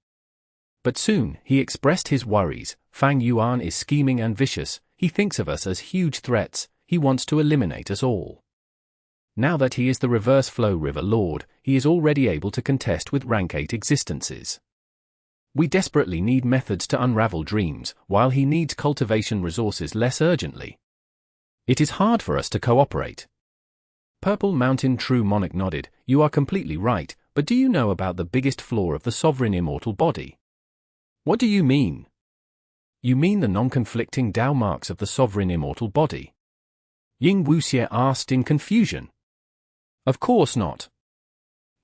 But soon, he expressed his worries. Fang Yuan is scheming and vicious. He thinks of us as huge threats. He wants to eliminate us all. Now that he is the Reverse Flow River Lord, he is already able to contest with rank 8 existences. We desperately need methods to unravel dreams, while he needs cultivation resources less urgently. It is hard for us to cooperate. Purple Mountain True Monarch nodded. You are completely right, but do you know about the biggest flaw of the sovereign immortal body? What do you mean? You mean the non-conflicting Dao marks of the sovereign immortal body? Ying Wuxie asked in confusion. Of course not.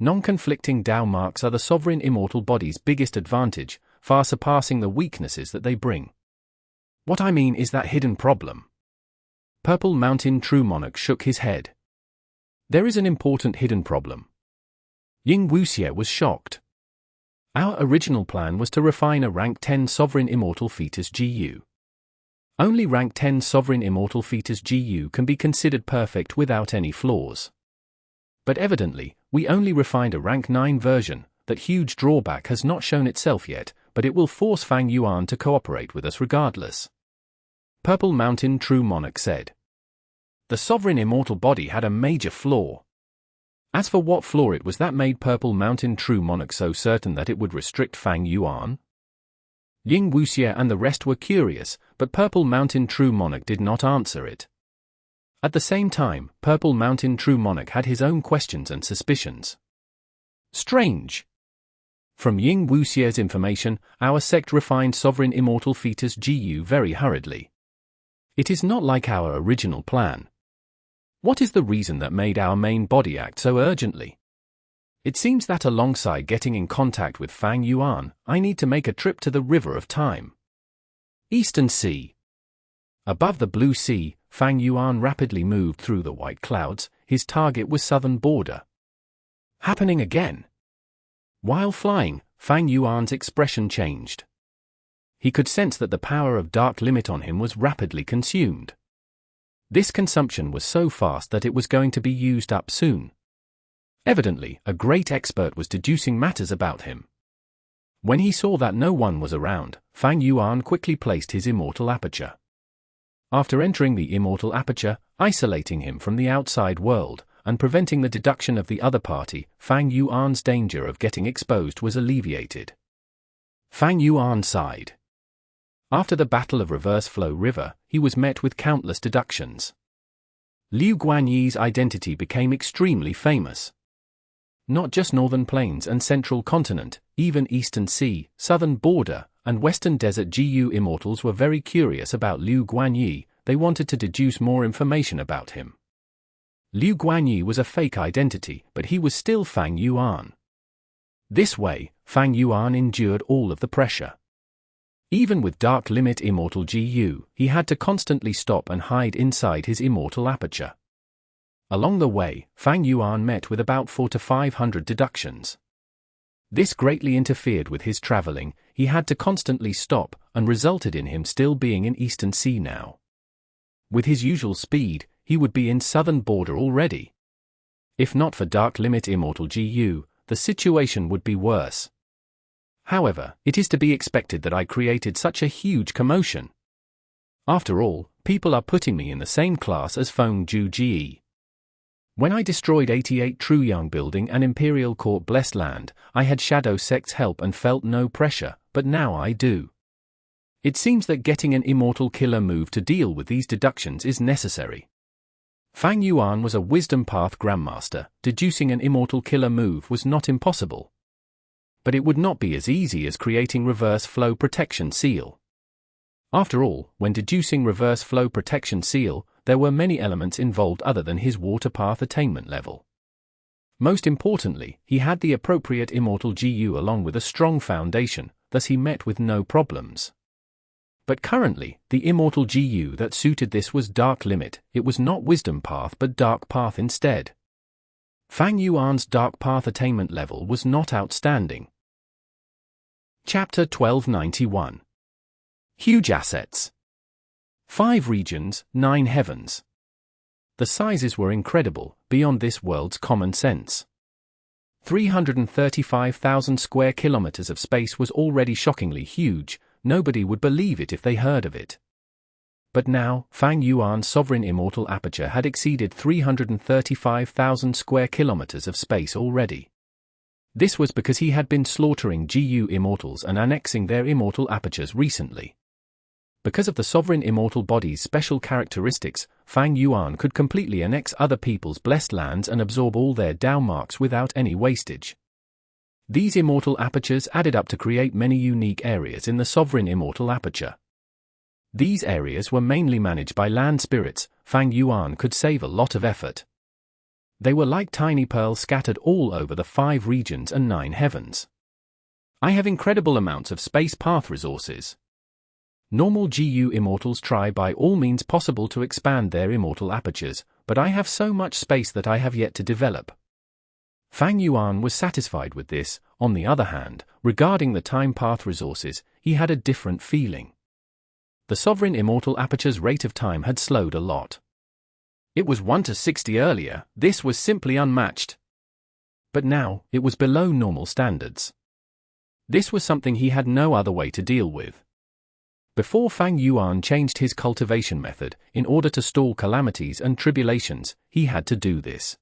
Non-conflicting Dao marks are the sovereign immortal body's biggest advantage, far surpassing the weaknesses that they bring. What I mean is that hidden problem. Purple Mountain True Monarch shook his head. There is an important hidden problem. Ying Wuxie was shocked. Our original plan was to refine a rank 10 Sovereign Immortal Fetus GU. Only rank 10 Sovereign Immortal Fetus GU can be considered perfect without any flaws. But evidently, we only refined a rank 9 version. That huge drawback has not shown itself yet, but it will force Fang Yuan to cooperate with us regardless. Purple Mountain True Monarch said. The sovereign immortal body had a major flaw. As for what flaw it was that made Purple Mountain True Monarch so certain that it would restrict Fang Yuan? Ying Wuxie and the rest were curious, but Purple Mountain True Monarch did not answer it. At the same time, Purple Mountain True Monarch had his own questions and suspicions. Strange. From Ying Wuxie's information, our sect refined Sovereign Immortal Fetus GU very hurriedly. It is not like our original plan. What is the reason that made our main body act so urgently? It seems that alongside getting in contact with Fang Yuan, I need to make a trip to the River of Time. Eastern Sea. Above the Blue Sea, Fang Yuan rapidly moved through the white clouds. His target was southern border. Happening again. While flying, Fang Yuan's expression changed. He could sense that the power of dark limit on him was rapidly consumed. This consumption was so fast that it was going to be used up soon. Evidently, a great expert was deducing matters about him. When he saw that no one was around, Fang Yuan quickly placed his immortal aperture. After entering the immortal aperture, isolating him from the outside world, and preventing the deduction of the other party, Fang Yuan's danger of getting exposed was alleviated. Fang Yuan sighed. After the Battle of Reverse Flow River, he was met with countless deductions. Liu Guanyi's identity became extremely famous. Not just Northern Plains and Central Continent, even Eastern Sea, Southern Border, and Western Desert GU Immortals were very curious about Liu Guanyi. They wanted to deduce more information about him. Liu Guanyi was a fake identity, but he was still Fang Yuan. This way, Fang Yuan endured all of the pressure. Even with Dark Limit Immortal GU, he had to constantly stop and hide inside his immortal aperture. Along the way, Fang Yuan met with about 400 to 500 deductions. This greatly interfered with his traveling. He had to constantly stop, and resulted in him still being in Eastern Sea now. With his usual speed, he would be in Southern Border already. If not for Dark Limit Immortal GU, the situation would be worse. However, it is to be expected that I created such a huge commotion. After all, people are putting me in the same class as Feng Ju Ge. When I destroyed 88 Truyang Building and Imperial Court Blessed Land, I had Shadow Sect's help and felt no pressure, but now I do. It seems that getting an immortal killer move to deal with these deductions is necessary. Fang Yuan was a Wisdom Path Grandmaster. Deducing an immortal killer move was not impossible. But it would not be as easy as creating Reverse Flow Protection Seal. After all, when deducing Reverse Flow Protection Seal, there were many elements involved other than his water path attainment level. Most importantly, he had the appropriate immortal GU along with a strong foundation, thus he met with no problems. But currently, the immortal GU that suited this was Dark Limit. It was not Wisdom Path but Dark Path instead. Fang Yuan's Dark Path attainment level was not outstanding. Chapter 1291. Huge Assets. 5 regions, 9 heavens. The sizes were incredible, beyond this world's common sense. 335,000 square kilometers of space was already shockingly huge. Nobody would believe it if they heard of it. But now, Fang Yuan's sovereign immortal aperture had exceeded 335,000 square kilometers of space already. This was because he had been slaughtering GU immortals and annexing their immortal apertures recently. Because of the sovereign immortal body's special characteristics, Fang Yuan could completely annex other people's blessed lands and absorb all their Dao marks without any wastage. These immortal apertures added up to create many unique areas in the sovereign immortal aperture. These areas were mainly managed by land spirits. Fang Yuan could save a lot of effort. They were like tiny pearls scattered all over the 5 regions and 9 heavens. I have incredible amounts of space path resources. Normal GU immortals try by all means possible to expand their immortal apertures, but I have so much space that I have yet to develop. Fang Yuan was satisfied with this. On the other hand, regarding the time path resources, he had a different feeling. The sovereign immortal aperture's rate of time had slowed a lot. It was 1 to 60 earlier. This was simply unmatched. But now, it was below normal standards. This was something he had no other way to deal with. Before Fang Yuan changed his cultivation method, in order to stall calamities and tribulations, he had to do this.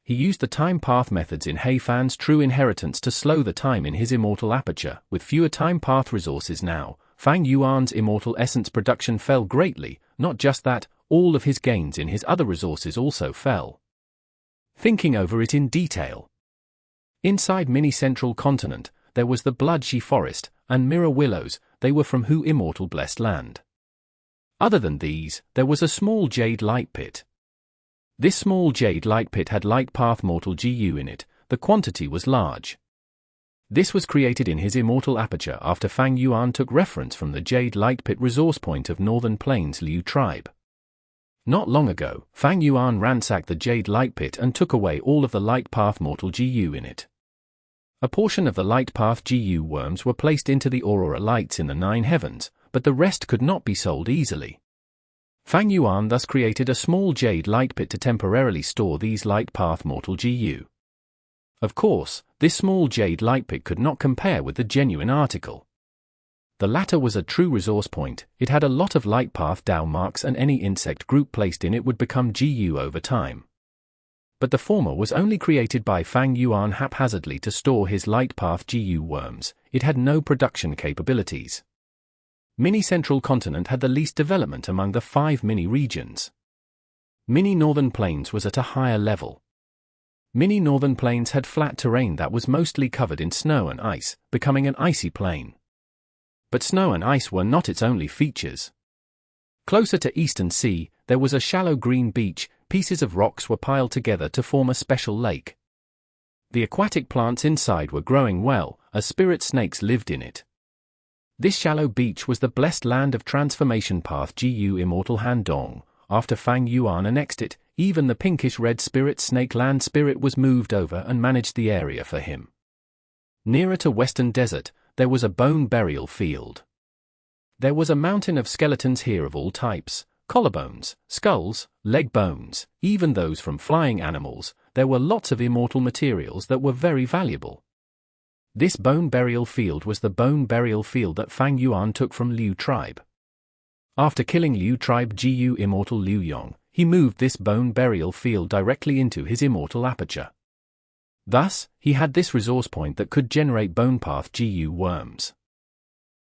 He used the time path methods in Heifan's true inheritance to slow the time in his immortal aperture. With fewer time path resources now, Fang Yuan's immortal essence production fell greatly. Not just that, all of his gains in his other resources also fell. Thinking over it in detail. Inside Mini-Central Continent, there was the Blood-She Forest and Mirror Willows. They were from Hu Immortal Blessed Land. Other than these, there was a small Jade Light Pit. This small Jade Light Pit had Light Path Mortal GU in it. The quantity was large. This was created in his immortal aperture after Fang Yuan took reference from the Jade Light Pit resource point of Northern Plains Liu tribe. Not long ago, Fang Yuan ransacked the Jade Light Pit and took away all of the Light Path Mortal GU in it. A portion of the Light Path GU worms were placed into the Aurora Lights in the 9 heavens, but the rest could not be sold easily. Fang Yuan thus created a small jade light pit to temporarily store these light path mortal GU. Of course, this small jade light pit could not compare with the genuine article. The latter was a true resource point. It had a lot of light path Dao marks, and any insect group placed in it would become GU over time. But the former was only created by Fang Yuan haphazardly to store his light path GU worms. It had no production capabilities. Mini Central Continent had the least development among the 5 mini regions. Mini Northern Plains was at a higher level. Mini Northern Plains had flat terrain that was mostly covered in snow and ice, becoming an icy plain. But snow and ice were not its only features. Closer to Eastern Sea, there was a shallow green beach. Pieces of rocks were piled together to form a special lake. The aquatic plants inside were growing well, as spirit snakes lived in it. This shallow beach was the blessed land of Transformation Path GU Immortal Handong. After Fang Yuan annexed it, even the pinkish-red spirit snake land spirit was moved over and managed the area for him. Nearer to Western Desert, there was a bone burial field. There was a mountain of skeletons here of all types: collarbones, skulls, leg bones, even those from flying animals. There were lots of immortal materials that were very valuable. This bone burial field was the bone burial field that Fang Yuan took from Liu tribe. After killing Liu tribe GU Immortal Liu Yong, he moved this bone burial field directly into his immortal aperture. Thus, he had this resource point that could generate bone path GU worms.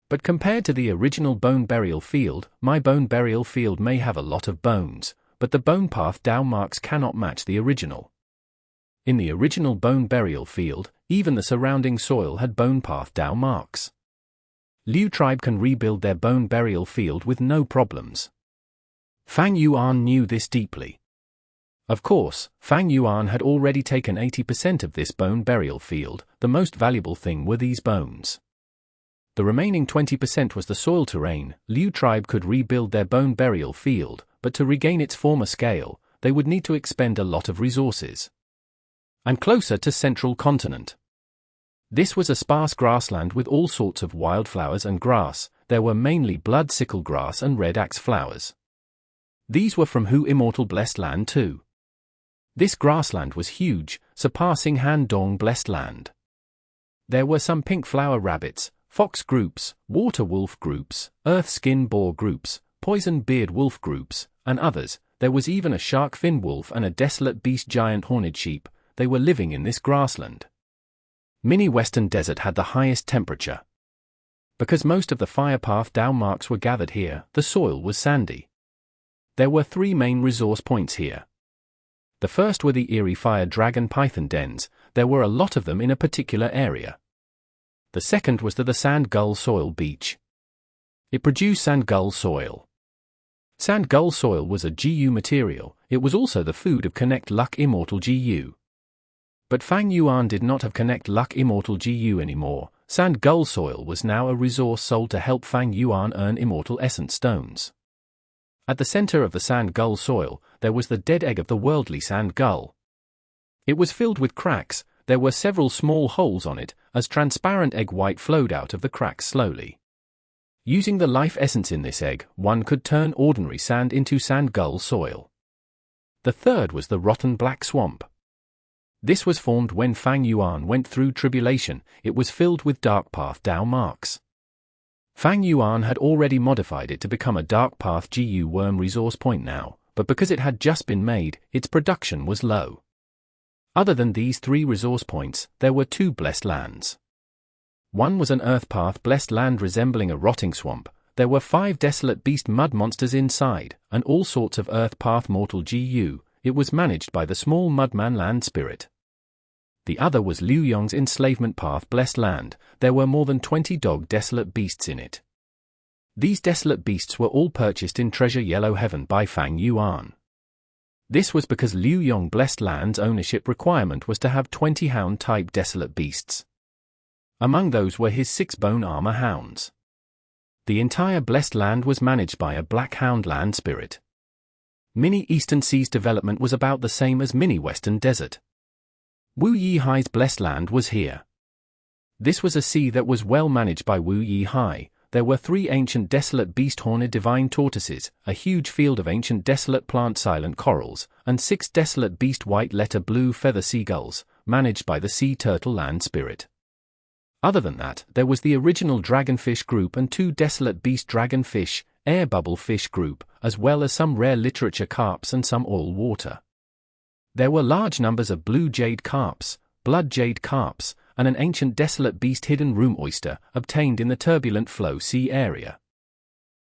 But compared to the original bone burial field, my bone burial field may have a lot of bones, but the bone path Dao marks cannot match the original. In the original bone burial field, even the surrounding soil had bone path Dao marks. Liu tribe can rebuild their bone burial field with no problems. Fang Yuan knew this deeply. Of course, Fang Yuan had already taken 80% of this bone burial field. The most valuable thing were these bones. The remaining 20% was the soil terrain. Liu tribe could rebuild their bone burial field, but to regain its former scale, they would need to expend a lot of resources. And closer to Central Continent. This was a sparse grassland with all sorts of wildflowers and grass. There were mainly blood sickle grass and red axe flowers. These were from Hu Immortal Blessed Land too. This grassland was huge, surpassing Han Dong Blessed Land. There were some pink flower rabbits, fox groups, water wolf groups, earth skin boar groups, poison beard wolf groups, and others. There was even a shark fin wolf and a desolate beast giant horned sheep. They were living in this grassland. Mini Western Desert had the highest temperature. Because most of the fire path Dao marks were gathered here, the soil was sandy. There were 3 main resource points here. The first were the eerie fire dragon python dens. There were a lot of them in a particular area. The second was the sand gull soil beach. It produced sand gull soil. Sand gull soil was a GU material. It was also the food of Connect Luck Immortal GU. But Fang Yuan did not have Connect Luck Immortal GU anymore. Sand gull soil was now a resource sold to help Fang Yuan earn Immortal Essence Stones. At the center of the sand gull soil, there was the dead egg of the worldly sand gull. It was filled with cracks. There were several small holes on it, as transparent egg white flowed out of the cracks slowly. Using the life essence in this egg, one could turn ordinary sand into sand gull soil. The third was the rotten black swamp. This was formed when Fang Yuan went through tribulation. It was filled with dark path Dao marks. Fang Yuan had already modified it to become a dark path GU worm resource point now, but because it had just been made, its production was low. Other than these 3 resource points, there were 2 blessed lands. One was an earth path blessed land resembling a rotting swamp. There were 5 desolate beast mud monsters inside, and all sorts of earth path mortal GU. It was managed by the small mudman land spirit. The other was Liu Yong's enslavement path blessed land. There were more than 20 dog desolate beasts in it. These desolate beasts were all purchased in Treasure Yellow Heaven by Fang Yuan. This was because Liu Yong blessed land's ownership requirement was to have 20 hound-type desolate beasts. Among those were his 6 bone armor hounds. The entire blessed land was managed by a black hound land spirit. Mini Eastern Sea's development was about the same as Mini Western Desert. Wu Yihai's blessed land was here. This was a sea that was well managed by Wu Yihai. there were 3 ancient desolate beast-horned divine tortoises, a huge field of ancient desolate plant silent corals, and 6 desolate beast white letter blue feather seagulls, managed by the sea turtle land spirit. Other than that, there was the original dragonfish group and 2 desolate beast dragonfish, air bubble fish group, as well as some rare literature carps and some oil water. There were large numbers of blue jade carps, blood jade carps, and an ancient desolate beast hidden room oyster, obtained in the turbulent flow sea area.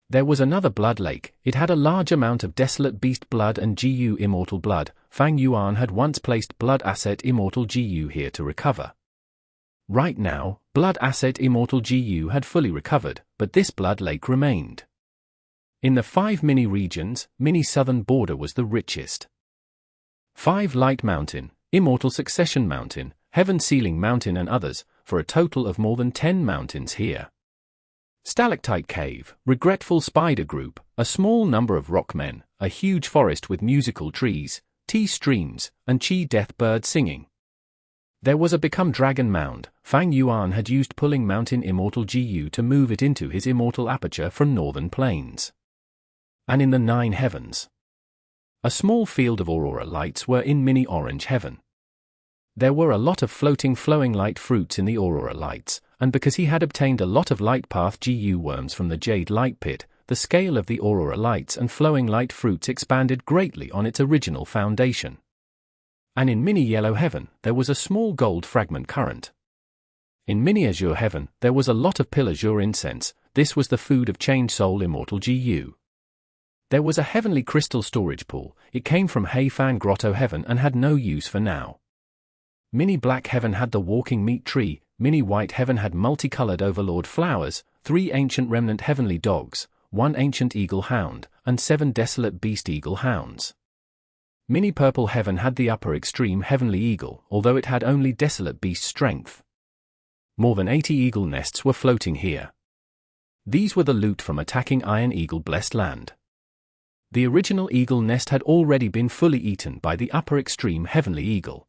There was another blood lake. It had a large amount of desolate beast blood and GU immortal blood. Fang Yuan had once placed blood asset immortal GU here to recover. Right now, blood asset immortal GU had fully recovered, but this blood lake remained. In the 5 mini regions, mini southern border was the richest. 5 Light Mountain, Immortal Succession Mountain, Heaven Sealing Mountain and others, for a total of more than 10 mountains here. Stalactite Cave, Regretful Spider Group, a small number of rockmen, a huge forest with musical trees, tea streams, and chi death bird singing. There was a Become Dragon Mound. Fang Yuan had used pulling Mountain Immortal GU to move it into his immortal aperture from northern plains. And in the 9 heavens, a small field of aurora lights were in mini orange heaven. There were a lot of floating flowing light fruits in the aurora lights, and because he had obtained a lot of light path GU worms from the jade light pit, the scale of the aurora lights and flowing light fruits expanded greatly on its original foundation. And in mini yellow heaven, there was a small gold fragment current. In mini azure heaven, there was a lot of pill azure incense. This was the food of Change Soul Immortal GU. There was a heavenly crystal storage pool. It came from Heifan Grotto heaven and had no use for now. Mini black heaven had the walking meat tree. Mini white heaven had multicolored overlord flowers, 3 ancient remnant heavenly dogs, 1 ancient eagle hound, and 7 desolate beast eagle hounds. Mini purple heaven had the upper extreme heavenly eagle, although it had only desolate beast strength. More than 80 eagle nests were floating here. These were the loot from attacking Iron Eagle blessed land. The original eagle nest had already been fully eaten by the upper extreme heavenly eagle.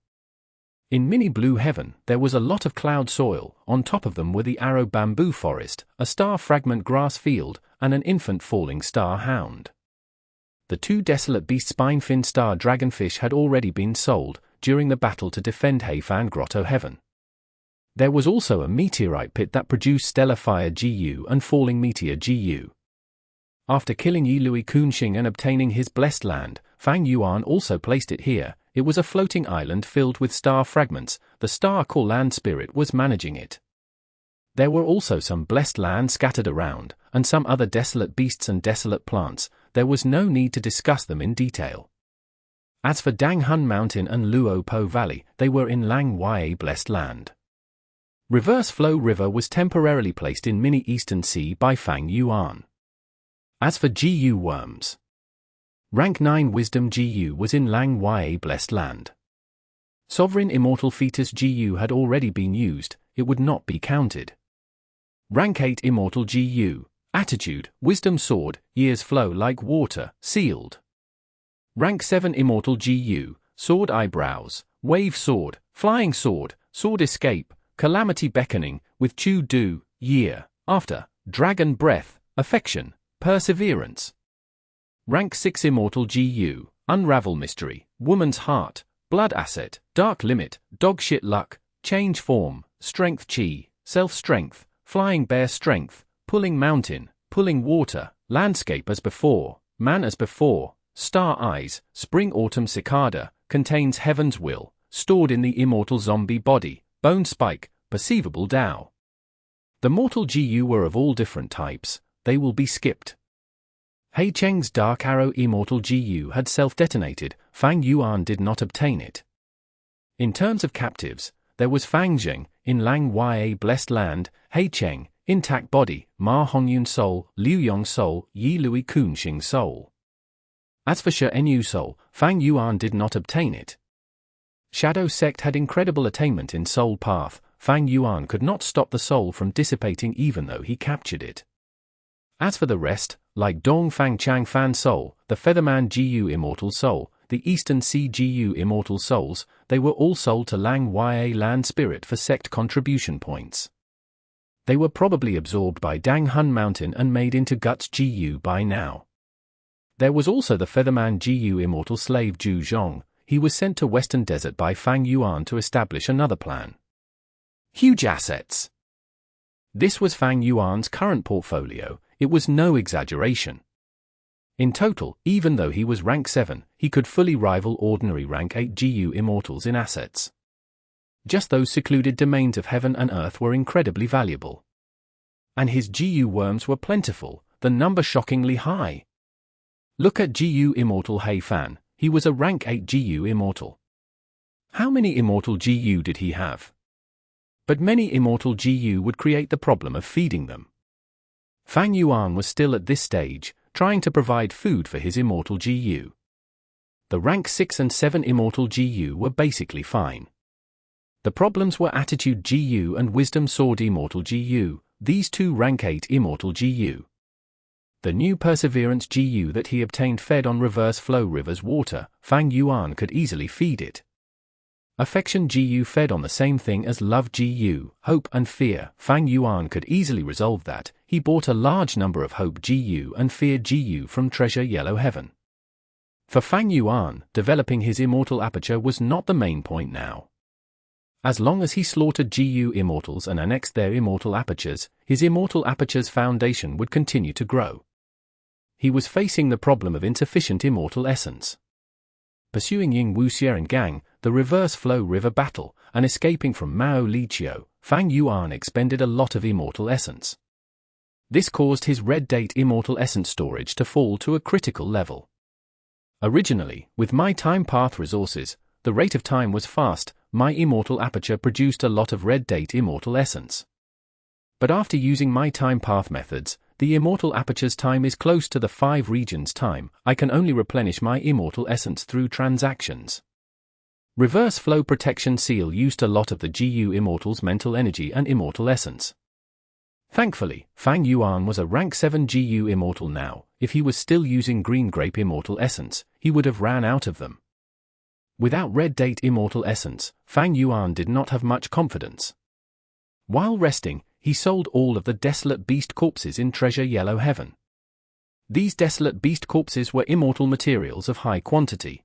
In mini blue heaven, there was a lot of cloud soil. On top of them were the arrow bamboo forest, a star fragment grass field, and an infant falling star hound. The 2 desolate beast spinefin star dragonfish had already been sold during the battle to defend Heifan Grotto heaven. There was also a meteorite pit that produced stellar fire GU and falling meteor GU. After killing Yilui Kunxing and obtaining his blessed land, Fang Yuan also placed it here. It was a floating island filled with star fragments. The star core land spirit was managing it. There were also some blessed land scattered around, and some other desolate beasts and desolate plants. There was no need to discuss them in detail. As for Dang Hun Mountain and Luo Po Valley, they were in Lang Yue blessed land. Reverse Flow River was temporarily placed in Mini Eastern Sea by Fang Yuan. As for GU worms, Rank 9 Wisdom GU was in Lang Yue blessed land. Sovereign Immortal Fetus GU had already been used, it would not be counted. Rank 8 Immortal GU, Attitude, Wisdom Sword, Years Flow Like Water, Sealed. Rank 7 Immortal GU, Sword Eyebrows, Wave Sword, Flying Sword, Sword Escape, Calamity Beckoning, with Chu Du, Year, After, Dragon Breath, Affection, Perseverance. Rank 6 Immortal GU, Unravel Mystery, Woman's Heart, Blood Asset, Dark Limit, Dogshit Luck, Change Form, Strength Chi, Self-Strength, Flying Bear Strength, Pulling Mountain, Pulling Water, Landscape as Before, Man as Before, Star Eyes, Spring Autumn Cicada, Contains Heaven's Will, Stored in the Immortal Zombie Body, Bone Spike, Perceivable Dao. The mortal GU were of all different types. They will be skipped. Hei Cheng's Dark Arrow Immortal GU had self-detonated. Fang Yuan did not obtain it. In terms of captives, there was Fang Zheng, in Lang Yue Blessed Land, Hei Cheng, Intact Body, Ma Hongyun Soul, Liu Yong Soul, Yi Lui Kunxing Soul. As for Shi Enyu Soul, Fang Yuan did not obtain it. Shadow Sect had incredible attainment in Soul Path. Fang Yuan could not stop the soul from dissipating even though he captured it. As for the rest, like Dong Fang Chang Fan Soul, the Featherman GU Immortal Soul, the Eastern Sea GU Immortal Souls, they were all sold to Lang Yue Land Spirit for Sect contribution points. They were probably absorbed by Dang Hun Mountain and made into Guts Gu by now. There was also the Featherman Gu immortal slave Zhu Zhong. He was sent to Western Desert by Fang Yuan to establish another plan. Huge assets. This was Fang Yuan's current portfolio. It was no exaggeration. In total, even though he was rank 7, he could fully rival ordinary rank 8 GU immortals in assets. Just those secluded domains of heaven and earth were incredibly valuable. And his GU worms were plentiful, the number shockingly high. Look at GU immortal Hei Fan, he was a rank 8 GU immortal. How many immortal GU did he have? But many immortal GU would create the problem of feeding them. Fang Yuan was still at this stage, trying to provide food for his immortal GU. The rank 6 and 7 immortal GU were basically fine. The problems were Attitude GU and Wisdom Sword immortal GU, these two rank 8 immortal GU. The new Perseverance GU that he obtained fed on Reverse Flow River's water, Fang Yuan could easily feed it. Affection GU fed on the same thing as Love GU, Hope and Fear. Fang Yuan could easily resolve that. He bought a large number of Hope GU and Fear GU from Treasure Yellow Heaven. For Fang Yuan, developing his immortal aperture was not the main point now. As long as he slaughtered GU immortals and annexed their immortal apertures, his immortal aperture's foundation would continue to grow. He was facing the problem of insufficient immortal essence. Pursuing Ying Wuxia and Gang, the Reverse Flow River battle, and escaping from Mao Liqiu, Fang Yuan expended a lot of immortal essence. This caused his Red Date immortal essence storage to fall to a critical level. Originally, with my time path resources, the rate of time was fast. My immortal aperture produced a lot of Red Date immortal essence. But after using my time path methods, the immortal aperture's time is close to the 5 regions time. I can only replenish my immortal essence through transactions. Reverse Flow Protection Seal used a lot of the GU immortal's mental energy and immortal essence. Thankfully, Fang Yuan was a rank 7 GU immortal now. If he was still using Green Grape immortal essence, he would have ran out of them. Without Red Date immortal essence, Fang Yuan did not have much confidence. While resting, he sold all of the Desolate Beast corpses in Treasure Yellow Heaven. These Desolate Beast corpses were immortal materials of high quantity.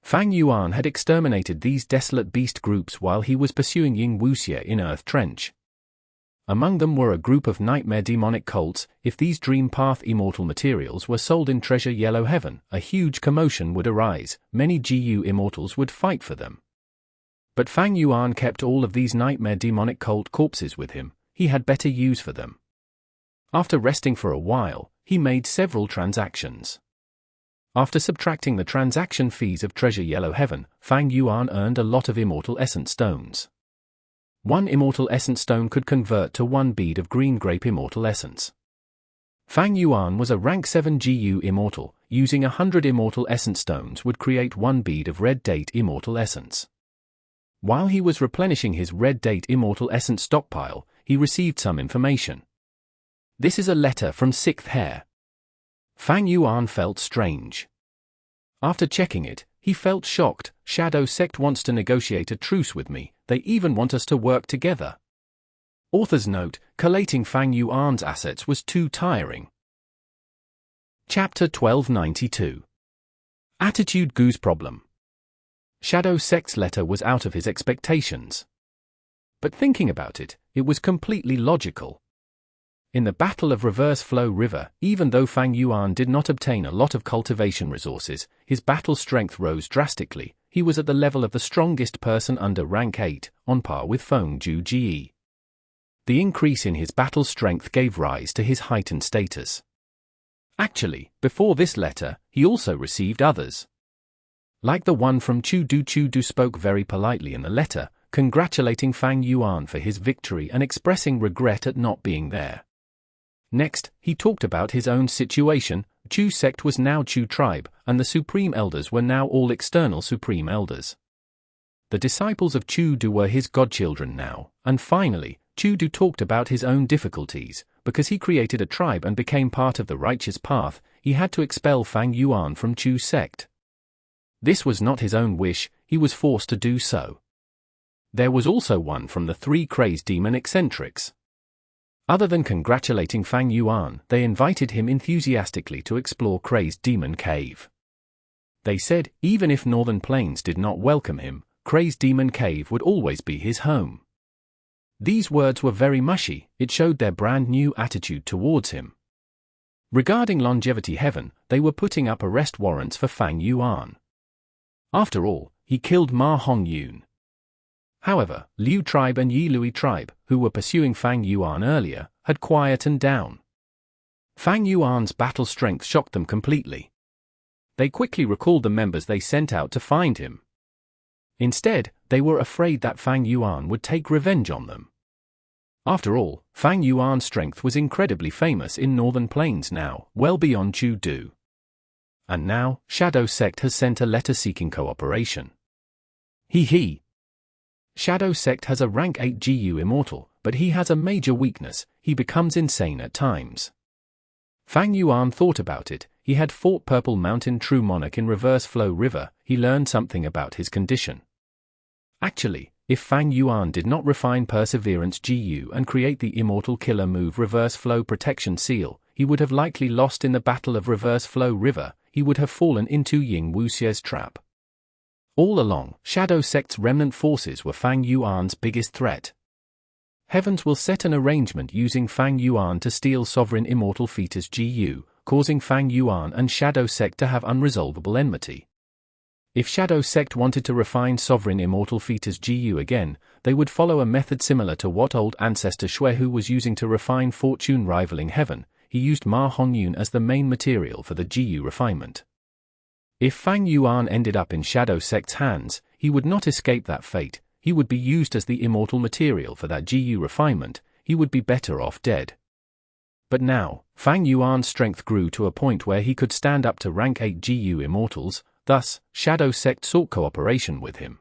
Fang Yuan had exterminated these Desolate Beast groups while he was pursuing Ying Wuxia in Earth Trench. Among them were a group of nightmare demonic cults. If these Dream Path immortal materials were sold in Treasure Yellow Heaven, a huge commotion would arise. Many GU immortals would fight for them. But Fang Yuan kept all of these nightmare demonic cult corpses with him. He had better use for them. After resting for a while, he made several transactions. After subtracting the transaction fees of Treasure Yellow Heaven, Fang Yuan earned a lot of immortal essence stones. 1 immortal essence stone could convert to 1 bead of Green Grape immortal essence. Fang Yuan was a rank 7 GU immortal. Using 100 immortal essence stones would create 1 bead of Red Date immortal essence. While he was replenishing his Red Date immortal essence stockpile, he received some information. This is a letter from 6th Heir. Fang Yuan felt strange. After checking it, he felt shocked. Shadow Sect wants to negotiate a truce with me. They even want us to work together. Author's note: collating Fang Yuan's assets was too tiring. Chapter 1292. Attitude Gu's Problem. Shadow Sect's letter was out of his expectations. But thinking about it, it was completely logical. In the Battle of Reverse Flow River, even though Fang Yuan did not obtain a lot of cultivation resources, his battle strength rose drastically. He was at the level of the strongest person under rank 8, on par with Feng Ju Ge. The increase in his battle strength gave rise to his heightened status. Actually, before this letter, he also received others. Like the one from Chu Du spoke very politely in the letter, congratulating Fang Yuan for his victory and expressing regret at not being there. Next, he talked about his own situation. Chu Sect was now Chu Tribe, and the Supreme Elders were now all external Supreme Elders. The disciples of Chu Du were his godchildren now, and finally, Chu Du talked about his own difficulties. Because he created a tribe and became part of the righteous path, he had to expel Fang Yuan from Chu Sect. This was not his own wish, he was forced to do so. There was also one from the 3 crazed demon eccentrics. Other than congratulating Fang Yuan, they invited him enthusiastically to explore Crazed Demon Cave. They said, even if Northern Plains did not welcome him, Crazed Demon Cave would always be his home. These words were very mushy, it showed their brand new attitude towards him. Regarding Longevity Heaven, they were putting up arrest warrants for Fang Yuan. After all, he killed Ma Hongyun. However, Liu tribe and Yi Lui tribe, who were pursuing Fang Yuan earlier, had quietened down. Fang Yuan's battle strength shocked them completely. They quickly recalled the members they sent out to find him. Instead, they were afraid that Fang Yuan would take revenge on them. After all, Fang Yuan's strength was incredibly famous in Northern Plains now, well beyond Chu-Du. And now, Shadow Sect has sent a letter seeking cooperation. Hee. Shadow Sect has a rank 8 GU Immortal, but he has a major weakness, he becomes insane at times. Fang Yuan thought about it, he had fought Purple Mountain True Monarch in Reverse Flow River, he learned something about his condition. Actually, if Fang Yuan did not refine Perseverance GU and create the Immortal Killer move Reverse Flow Protection Seal, he would have likely lost in the Battle of Reverse Flow River, he would have fallen into Ying Wuxie's trap. All along, Shadow Sect's remnant forces were Fang Yuan's biggest threat. Heavens will set an arrangement using Fang Yuan to steal Sovereign Immortal Fetus GU, causing Fang Yuan and Shadow Sect to have unresolvable enmity. If Shadow Sect wanted to refine Sovereign Immortal Fetus GU again, they would follow a method similar to what old Ancestor Xuehu was using to refine Fortune rivaling Heaven. He used Ma Hongyun as the main material for the GU refinement. If Fang Yuan ended up in Shadow Sect's hands, he would not escape that fate, he would be used as the immortal material for that GU refinement, he would be better off dead. But now, Fang Yuan's strength grew to a point where he could stand up to rank 8 GU Immortals, thus, Shadow Sect sought cooperation with him.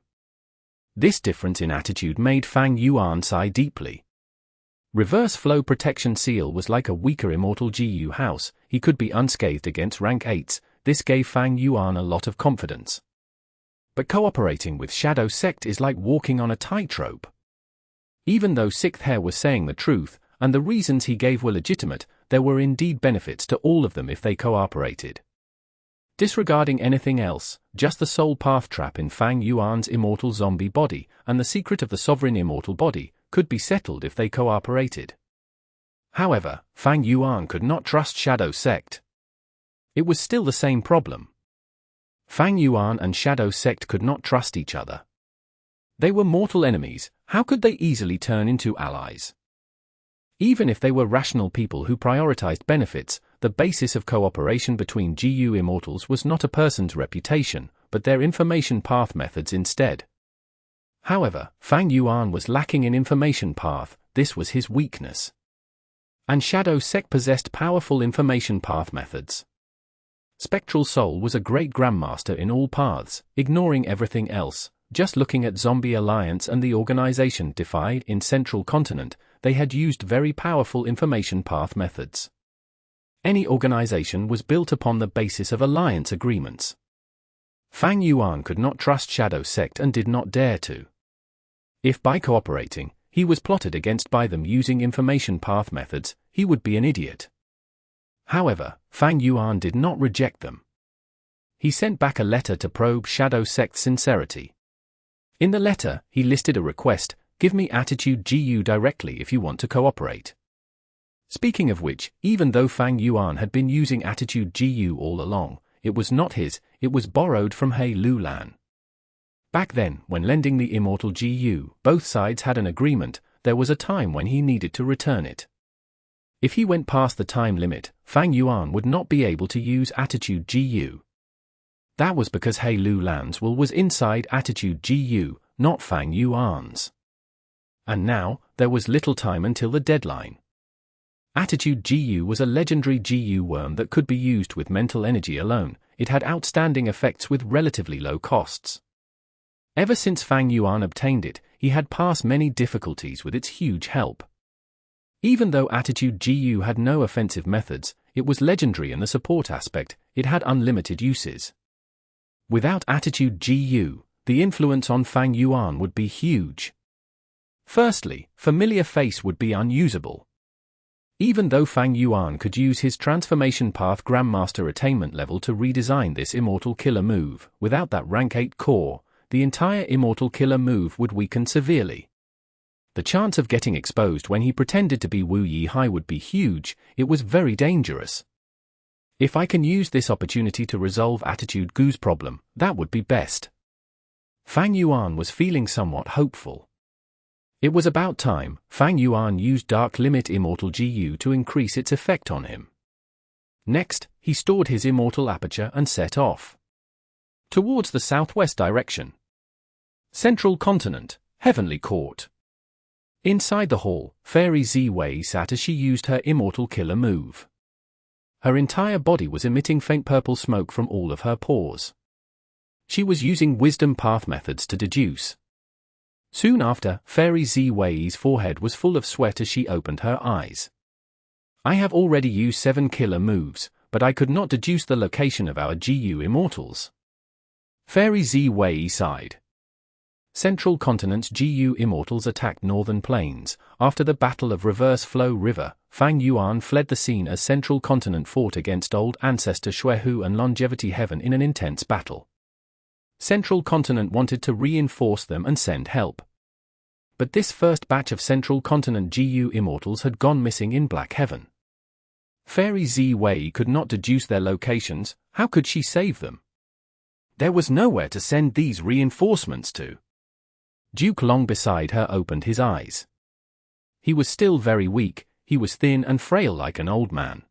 This difference in attitude made Fang Yuan sigh deeply. Reverse Flow Protection Seal was like a weaker Immortal GU house, he could be unscathed against rank 8s, this gave Fang Yuan a lot of confidence. But cooperating with Shadow Sect is like walking on a tightrope. Even though Sixth Hair was saying the truth, and the reasons he gave were legitimate, there were indeed benefits to all of them if they cooperated. Disregarding anything else, just the soul path trap in Fang Yuan's immortal zombie body, and the secret of the sovereign immortal body, could be settled if they cooperated. However, Fang Yuan could not trust Shadow Sect. It was still the same problem. Fang Yuan and Shadow Sect could not trust each other. They were mortal enemies, how could they easily turn into allies? Even if they were rational people who prioritized benefits, the basis of cooperation between GU Immortals was not a person's reputation, but their information path methods instead. However, Fang Yuan was lacking in information path, this was his weakness. And Shadow Sect possessed powerful information path methods. Spectral Soul was a great grandmaster in all paths, ignoring everything else, just looking at Zombie Alliance and the organization Defied in Central Continent, they had used very powerful information path methods. Any organization was built upon the basis of alliance agreements. Fang Yuan could not trust Shadow Sect and did not dare to. If by cooperating, he was plotted against by them using information path methods, he would be an idiot. However, Fang Yuan did not reject them. He sent back a letter to probe Shadow Sect's sincerity. In the letter, he listed a request, give me Attitude GU directly if you want to cooperate. Speaking of which, even though Fang Yuan had been using Attitude GU all along, it was not his, it was borrowed from He Lulan. Back then, when lending the Immortal GU, both sides had an agreement, there was a time when he needed to return it. If he went past the time limit, Fang Yuan would not be able to use Attitude GU. That was because He Lulan's will was inside Attitude GU, not Fang Yuan's. And now, there was little time until the deadline. Attitude GU was a legendary GU worm that could be used with mental energy alone, it had outstanding effects with relatively low costs. Ever since Fang Yuan obtained it, he had passed many difficulties with its huge help. Even though Attitude GU had no offensive methods, it was legendary in the support aspect, it had unlimited uses. Without Attitude GU, the influence on Fang Yuan would be huge. Firstly, Familiar Face would be unusable. Even though Fang Yuan could use his Transformation Path Grandmaster attainment level to redesign this Immortal Killer move, without that rank 8 core, the entire Immortal Killer move would weaken severely. The chance of getting exposed when he pretended to be Wu Yi Hai would be huge. It was very dangerous. If I can use this opportunity to resolve Attitude Gu's problem, that would be best. Fang Yuan was feeling somewhat hopeful. It was about time. Fang Yuan used Dark Limit Immortal GU to increase its effect on him. Next, he stored his Immortal Aperture and set off towards the southwest direction. Central Continent, Heavenly Court. Inside the hall, Fairy Zi Wei sat as she used her Immortal Killer move. Her entire body was emitting faint purple smoke from all of her pores. She was using Wisdom Path methods to deduce. Soon after, Fairy Zi Wei's forehead was full of sweat as she opened her eyes. I have already used 7 killer moves, but I could not deduce the location of our GU Immortals. Fairy Zi Wei sighed. Central Continent's GU Immortals attacked Northern Plains. After the Battle of Reverse Flow River, Fang Yuan fled the scene as Central Continent fought against Old Ancestor Xuehu and Longevity Heaven in an intense battle. Central Continent wanted to reinforce them and send help. But this first batch of Central Continent GU Immortals had gone missing in Black Heaven. Fairy Zi Wei could not deduce their locations. How could she save them? There was nowhere to send these reinforcements to. Duke Long beside her opened his eyes. He was still very weak. He was thin and frail like an old man.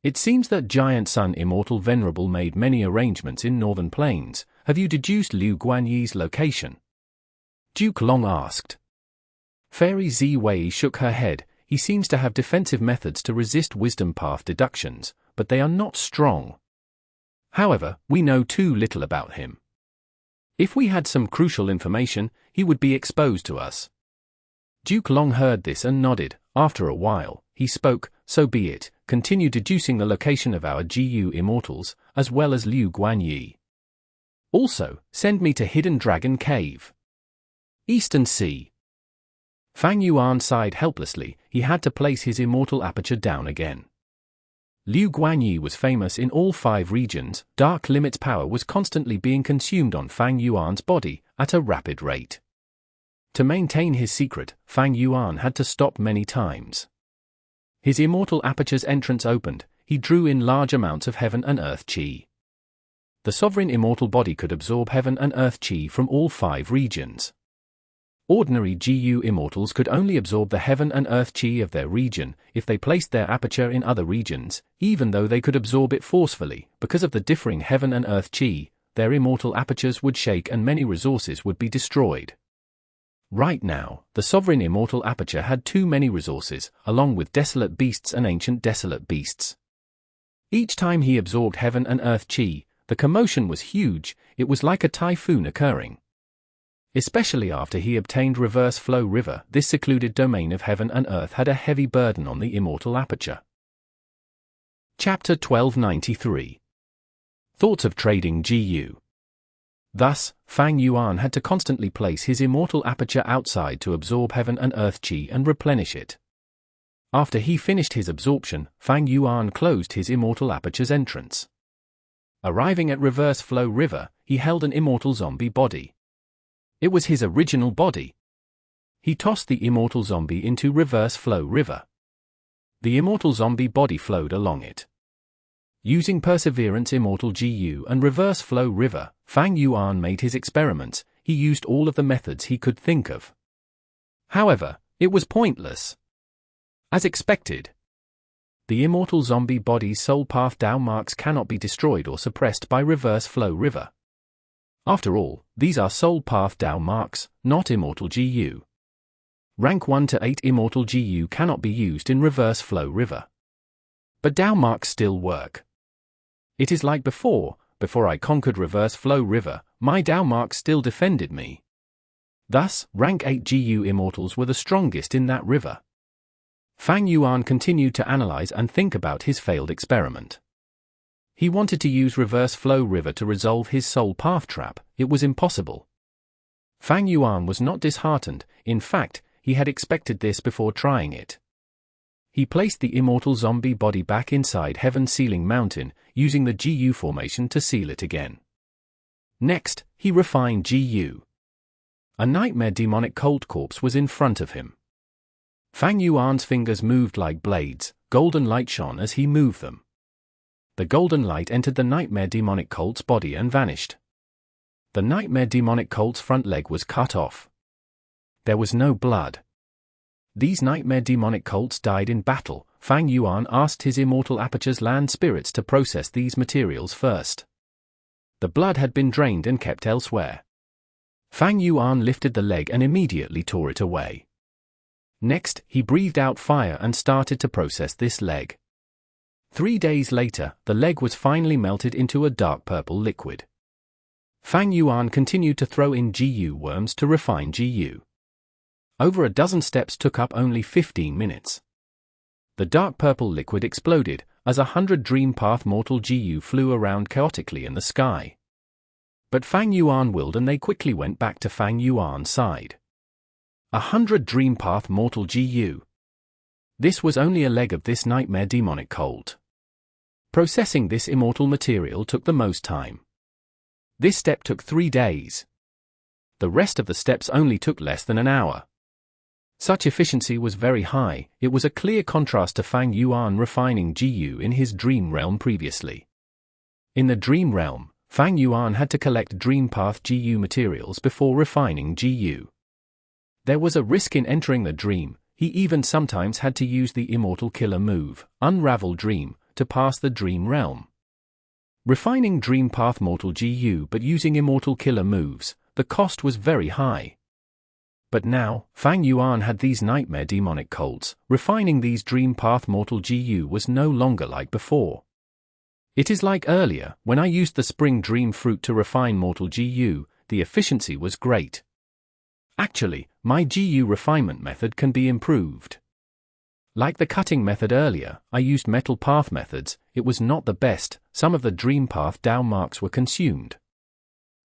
It seems that Giant Sun Immortal Venerable made many arrangements in Northern Plains. Have you deduced Liu Guanyi's location? Duke Long asked. Fairy Zi Wei shook her head. He seems to have defensive methods to resist Wisdom Path deductions, but they are not strong. However, we know too little about him. If we had some crucial information, he would be exposed to us. Duke Long heard this and nodded. After a while, he spoke. So be it. Continue deducing the location of our GU Immortals, as well as Liu Guanyi. Also, send me to Hidden Dragon Cave. Eastern Sea. Fang Yuan sighed helplessly. He had to place his Immortal Aperture down again. Liu Guanyi was famous in all 5 regions. Dark Limit's power was constantly being consumed on Fang Yuan's body, at a rapid rate. To maintain his secret, Fang Yuan had to stop many times. His Immortal Aperture's entrance opened. He drew in large amounts of Heaven and Earth Qi. The Sovereign Immortal Body could absorb Heaven and Earth Qi from all 5 regions. Ordinary GU Immortals could only absorb the Heaven and Earth Qi of their region if they placed their aperture in other regions. Even though they could absorb it forcefully, because of the differing Heaven and Earth Qi, their Immortal Apertures would shake and many resources would be destroyed. Right now, the Sovereign Immortal Aperture had too many resources, along with Desolate Beasts and Ancient Desolate Beasts. Each time he absorbed Heaven and Earth Qi, the commotion was huge. It was like a typhoon occurring. Especially after he obtained Reverse Flow River, this secluded domain of Heaven and Earth had a heavy burden on the Immortal Aperture. Chapter 1293. Thoughts of Trading GU. Thus, Fang Yuan had to constantly place his Immortal Aperture outside to absorb Heaven and Earth Qi and replenish it. After he finished his absorption, Fang Yuan closed his Immortal Aperture's entrance. Arriving at Reverse Flow River, he held an Immortal Zombie body. It was his original body. He tossed the Immortal Zombie into Reverse Flow River. The Immortal Zombie body flowed along it. Using Perseverance Immortal GU and Reverse Flow River, Fang Yuan made his experiments. He used all of the methods he could think of. However, it was pointless. As expected, the Immortal Zombie body's Soul Path Dao marks cannot be destroyed or suppressed by Reverse Flow River. After all, these are Soul Path Dao marks, not Immortal GU. Rank 1 to 8 Immortal GU cannot be used in Reverse Flow River. But Dao marks still work. It is like before I conquered Reverse Flow River, my Dao marks still defended me. Thus, rank 8 GU Immortals were the strongest in that river. Fang Yuan continued to analyze and think about his failed experiment. He wanted to use Reverse Flow River to resolve his Soul Path trap. It was impossible. Fang Yuan was not disheartened. In fact, he had expected this before trying it. He placed the immortal zombie body back inside Heaven's Sealing Mountain, using the GU formation to seal it again. Next, he refined GU. A nightmare demonic Colt corpse was in front of him. Fang Yuan's fingers moved like blades, golden light shone as he moved them. The golden light entered the nightmare demonic Colt's body and vanished. The nightmare demonic Colt's front leg was cut off. There was no blood. These nightmare demonic Colts died in battle. Fang Yuan asked his immortal Aperture's land spirits to process these materials first. The blood had been drained and kept elsewhere. Fang Yuan lifted the leg and immediately tore it away. Next, he breathed out fire and started to process this leg. 3 days later, the leg was finally melted into a dark purple liquid. Fang Yuan continued to throw in GU worms to refine GU. Over a dozen steps took up only 15 minutes. The dark purple liquid exploded, as 100 Dream Path mortal GU flew around chaotically in the sky. But Fang Yuan willed and they quickly went back to Fang Yuan's side. 100 Dream Path mortal GU. This was only a leg of this nightmare demonic Colt. Processing this immortal material took the most time. This step took 3 days. The rest of the steps only took less than an hour. Such efficiency was very high. It was a clear contrast to Fang Yuan refining GU in his dream realm previously. In the dream realm, Fang Yuan had to collect Dream Path GU materials before refining GU. There was a risk in entering the dream. He even sometimes had to use the immortal killer move, Unravel Dream, to pass the dream realm. Refining Dream Path mortal GU but using immortal killer moves, the cost was very high. But now, Fang Yuan had these nightmare demonic Colts. Refining these Dream Path mortal GU was no longer like before. It is like earlier, when I used the Spring Dream Fruit to refine mortal GU, the efficiency was great. Actually, my GU refinement method can be improved. Like the cutting method earlier, I used metal path methods. It was not the best. Some of the Dream Path Dao marks were consumed.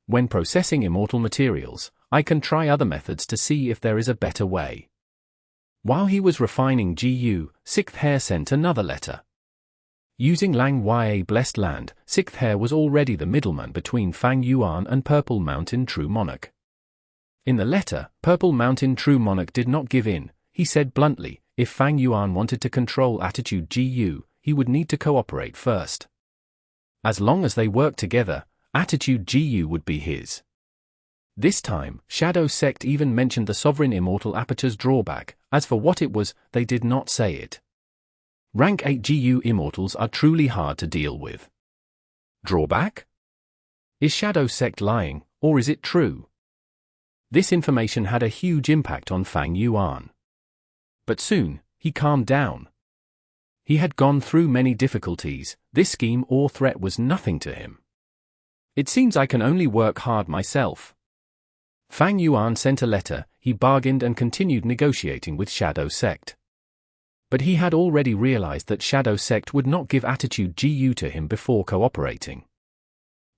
When processing immortal materials, I can try other methods to see if there is a better way. While he was refining GU, Sixth Hair sent another letter. Using Lang Ya Blessed Land, Sixth Hair was already the middleman between Fang Yuan and Purple Mountain True Monarch. In the letter, Purple Mountain True Monarch did not give in. He said bluntly, if Fang Yuan wanted to control Attitude GU, he would need to cooperate first. As long as they worked together, Attitude GU would be his. This time, Shadow Sect even mentioned the Sovereign Immortal Aperture's drawback. As for what it was, they did not say it. Rank 8 GU Immortals are truly hard to deal with. Drawback? Is Shadow Sect lying, or is it true? This information had a huge impact on Fang Yuan. But soon, he calmed down. He had gone through many difficulties. This scheme or threat was nothing to him. It seems I can only work hard myself. Fang Yuan sent a letter. He bargained and continued negotiating with Shadow Sect. But he had already realized that Shadow Sect would not give Attitude GU to him before cooperating.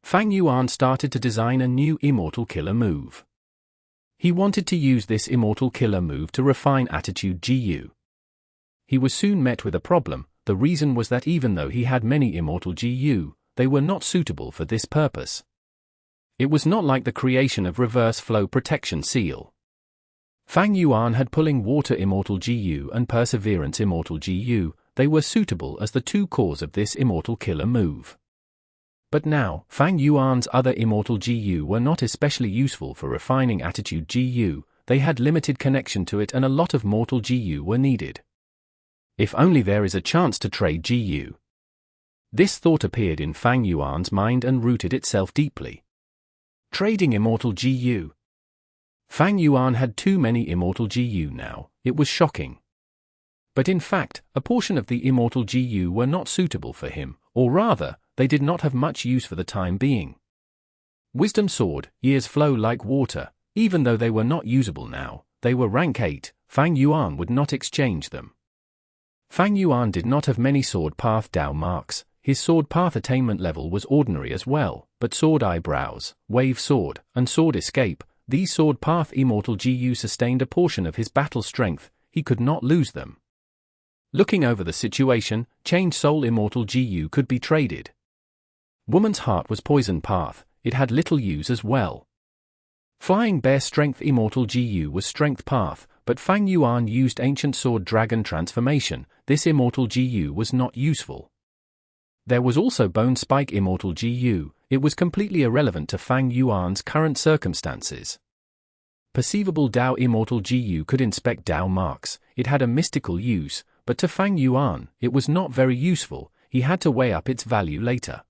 Fang Yuan started to design a new immortal killer move. He wanted to use this immortal killer move to refine Attitude GU. He was soon met with a problem. The reason was that even though he had many immortal GU, they were not suitable for this purpose. It was not like the creation of Reverse Flow Protection Seal. Fang Yuan had Pulling Water Immortal GU and Perseverance Immortal GU. They were suitable as the two cores of this immortal killer move. But now, Fang Yuan's other immortal GU were not especially useful for refining Attitude GU. They had limited connection to it and a lot of mortal GU were needed. If only there is a chance to trade GU. This thought appeared in Fang Yuan's mind and rooted itself deeply. Trading immortal GU. Fang Yuan had too many immortal GU now. It was shocking. But in fact, a portion of the immortal GU were not suitable for him, or rather, they did not have much use for the time being. Wisdom Sword, years flow like water. Even though they were not usable now, they were rank 8, Fang Yuan would not exchange them. Fang Yuan did not have many Sword Path Dao marks. His Sword Path attainment level was ordinary as well, but Sword Eyebrows, Wave Sword, and Sword Escape, these Sword Path Immortal GU sustained a portion of his battle strength. He could not lose them. Looking over the situation, Change Soul Immortal GU could be traded. Woman's Heart was Poison Path, it had little use as well. Flying Bear Strength Immortal GU was Strength Path, but Fang Yuan used Ancient Sword Dragon Transformation, this Immortal GU was not useful. There was also Bone Spike Immortal GU, it was completely irrelevant to Fang Yuan's current circumstances. Perceivable Dao Immortal GU could inspect Dao marks, it had a mystical use, but to Fang Yuan, it was not very useful, he had to weigh up its value later.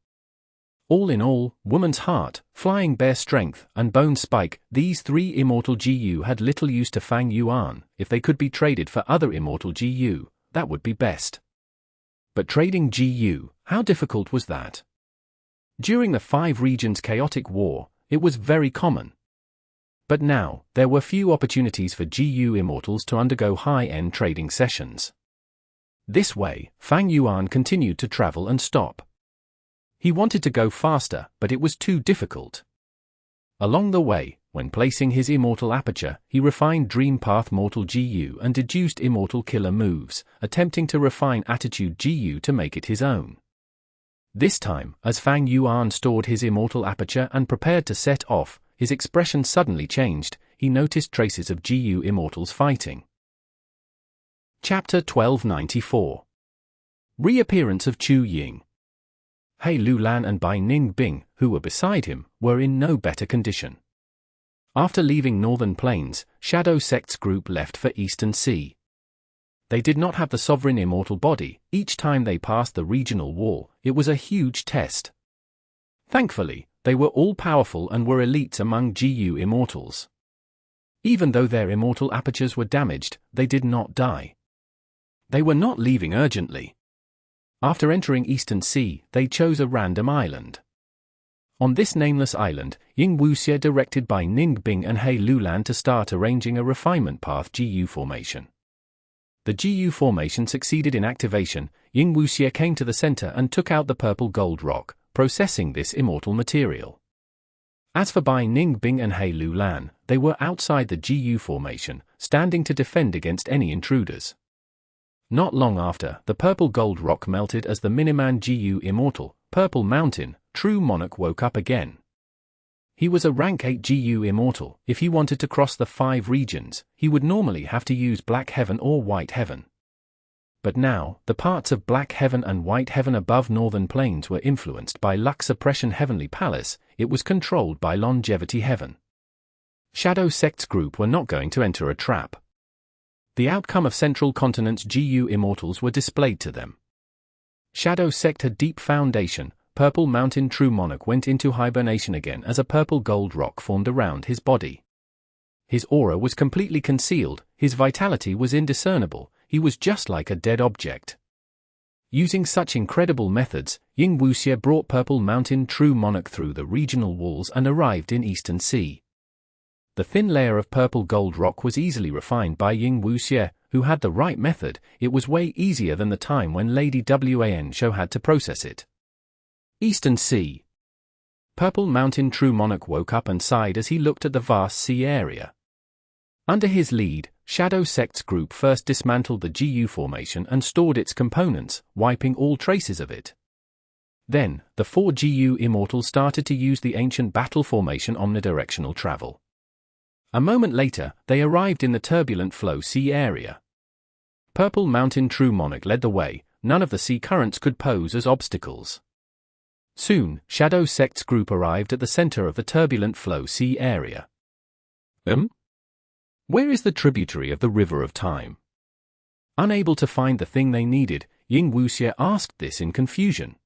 All in all, Woman's Heart, Flying Bear Strength, and Bone Spike, these three Immortal GU had little use to Fang Yuan. If they could be traded for other Immortal GU, that would be best. But trading GU, how difficult was that? During the 5 regions chaotic war, it was very common. But now, there were few opportunities for GU Immortals to undergo high-end trading sessions. This way, Fang Yuan continued to travel and stop. He wanted to go faster, but it was too difficult. Along the way, when placing his Immortal Aperture, he refined Dream Path Mortal GU and deduced Immortal Killer moves, attempting to refine Attitude GU to make it his own. This time, as Fang Yuan stored his Immortal Aperture and prepared to set off, his expression suddenly changed, he noticed traces of GU Immortals fighting. Chapter 1294. Reappearance of Chu Ying. He Lulan and Bai Ningbing, who were beside him, were in no better condition. After leaving Northern Plains, Shadow Sect's group left for Eastern Sea. They did not have the sovereign immortal body, each time they passed the regional wall, it was a huge test. Thankfully, they were all-powerful and were elites among GU Immortals. Even though their immortal apertures were damaged, they did not die. They were not leaving urgently. After entering Eastern Sea, they chose a random island. On this nameless island, Ying Wuxie directed Bai Ningbing and He Lulan to start arranging a refinement path GU formation. The GU formation succeeded in activation. Ying Wuxie came to the center and took out the purple gold rock, processing this immortal material. As for Bai Ningbing and He Lulan, they were outside the GU formation, standing to defend against any intruders. Not long after, the purple gold rock melted as the Miniman GU Immortal, Purple Mountain, True Monarch woke up again. He was a rank 8 GU Immortal. If he wanted to cross the 5 regions, he would normally have to use Black Heaven or White Heaven. But now, the parts of Black Heaven and White Heaven above Northern Plains were influenced by Luck Suppression Heavenly Palace, it was controlled by Longevity Heaven. Shadow Sect's group were not going to enter a trap. The outcome of Central Continent's GU Immortals were displayed to them. Shadow Sect had deep foundation, Purple Mountain True Monarch went into hibernation again as a purple gold rock formed around his body. His aura was completely concealed, his vitality was indiscernible, he was just like a dead object. Using such incredible methods, Ying Wuxie brought Purple Mountain True Monarch through the regional walls and arrived in Eastern Sea. The thin layer of purple gold rock was easily refined by Ying Wuxie, who had the right method. It was way easier than the time when Lady Wan Shou had to process it. Eastern Sea. Purple Mountain True Monarch woke up and sighed as he looked at the vast sea area. Under his lead, Shadow Sect's group first dismantled the GU formation and stored its components, wiping all traces of it. Then, the 4 GU Immortals started to use the ancient battle formation omnidirectional travel. A moment later, they arrived in the turbulent flow sea area. Purple Mountain True Monarch led the way, none of the sea currents could pose as obstacles. Soon, Shadow Sect's group arrived at the center of the turbulent flow sea area. Where is the tributary of the River of Time? Unable to find the thing they needed, Ying Wuxie asked this in confusion.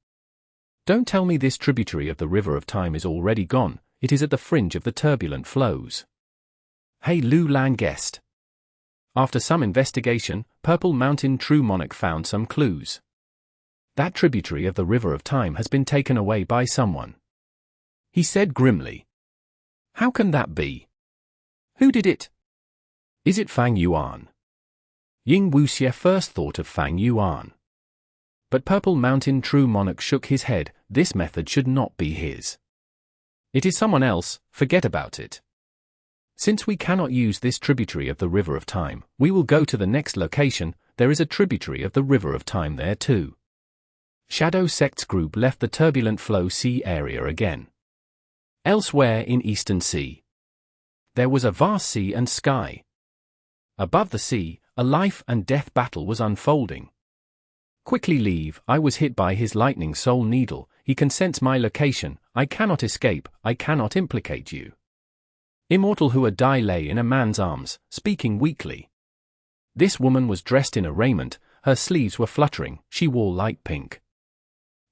Don't tell me this tributary of the River of Time is already gone, it is at the fringe of the turbulent flows. He Lulan guessed. After some investigation, Purple Mountain True Monarch found some clues. That tributary of the River of Time has been taken away by someone. He said grimly. How can that be? Who did it? Is it Fang Yuan? Ying Wuxie first thought of Fang Yuan. But Purple Mountain True Monarch shook his head, this method should not be his. It is someone else, forget about it. Since we cannot use this tributary of the River of Time, we will go to the next location. there is a tributary of the River of Time there too. Shadow Sect's group left the turbulent flow sea area again. Elsewhere in Eastern Sea, there was a vast sea and sky. Above the sea, a life and death battle was unfolding. Quickly leave, I was hit by his lightning soul needle, he can sense my location, I cannot escape, I cannot implicate you. Immortal Huadai lay in a man's arms, speaking weakly. This woman was dressed in a raiment, her sleeves were fluttering, she wore light pink.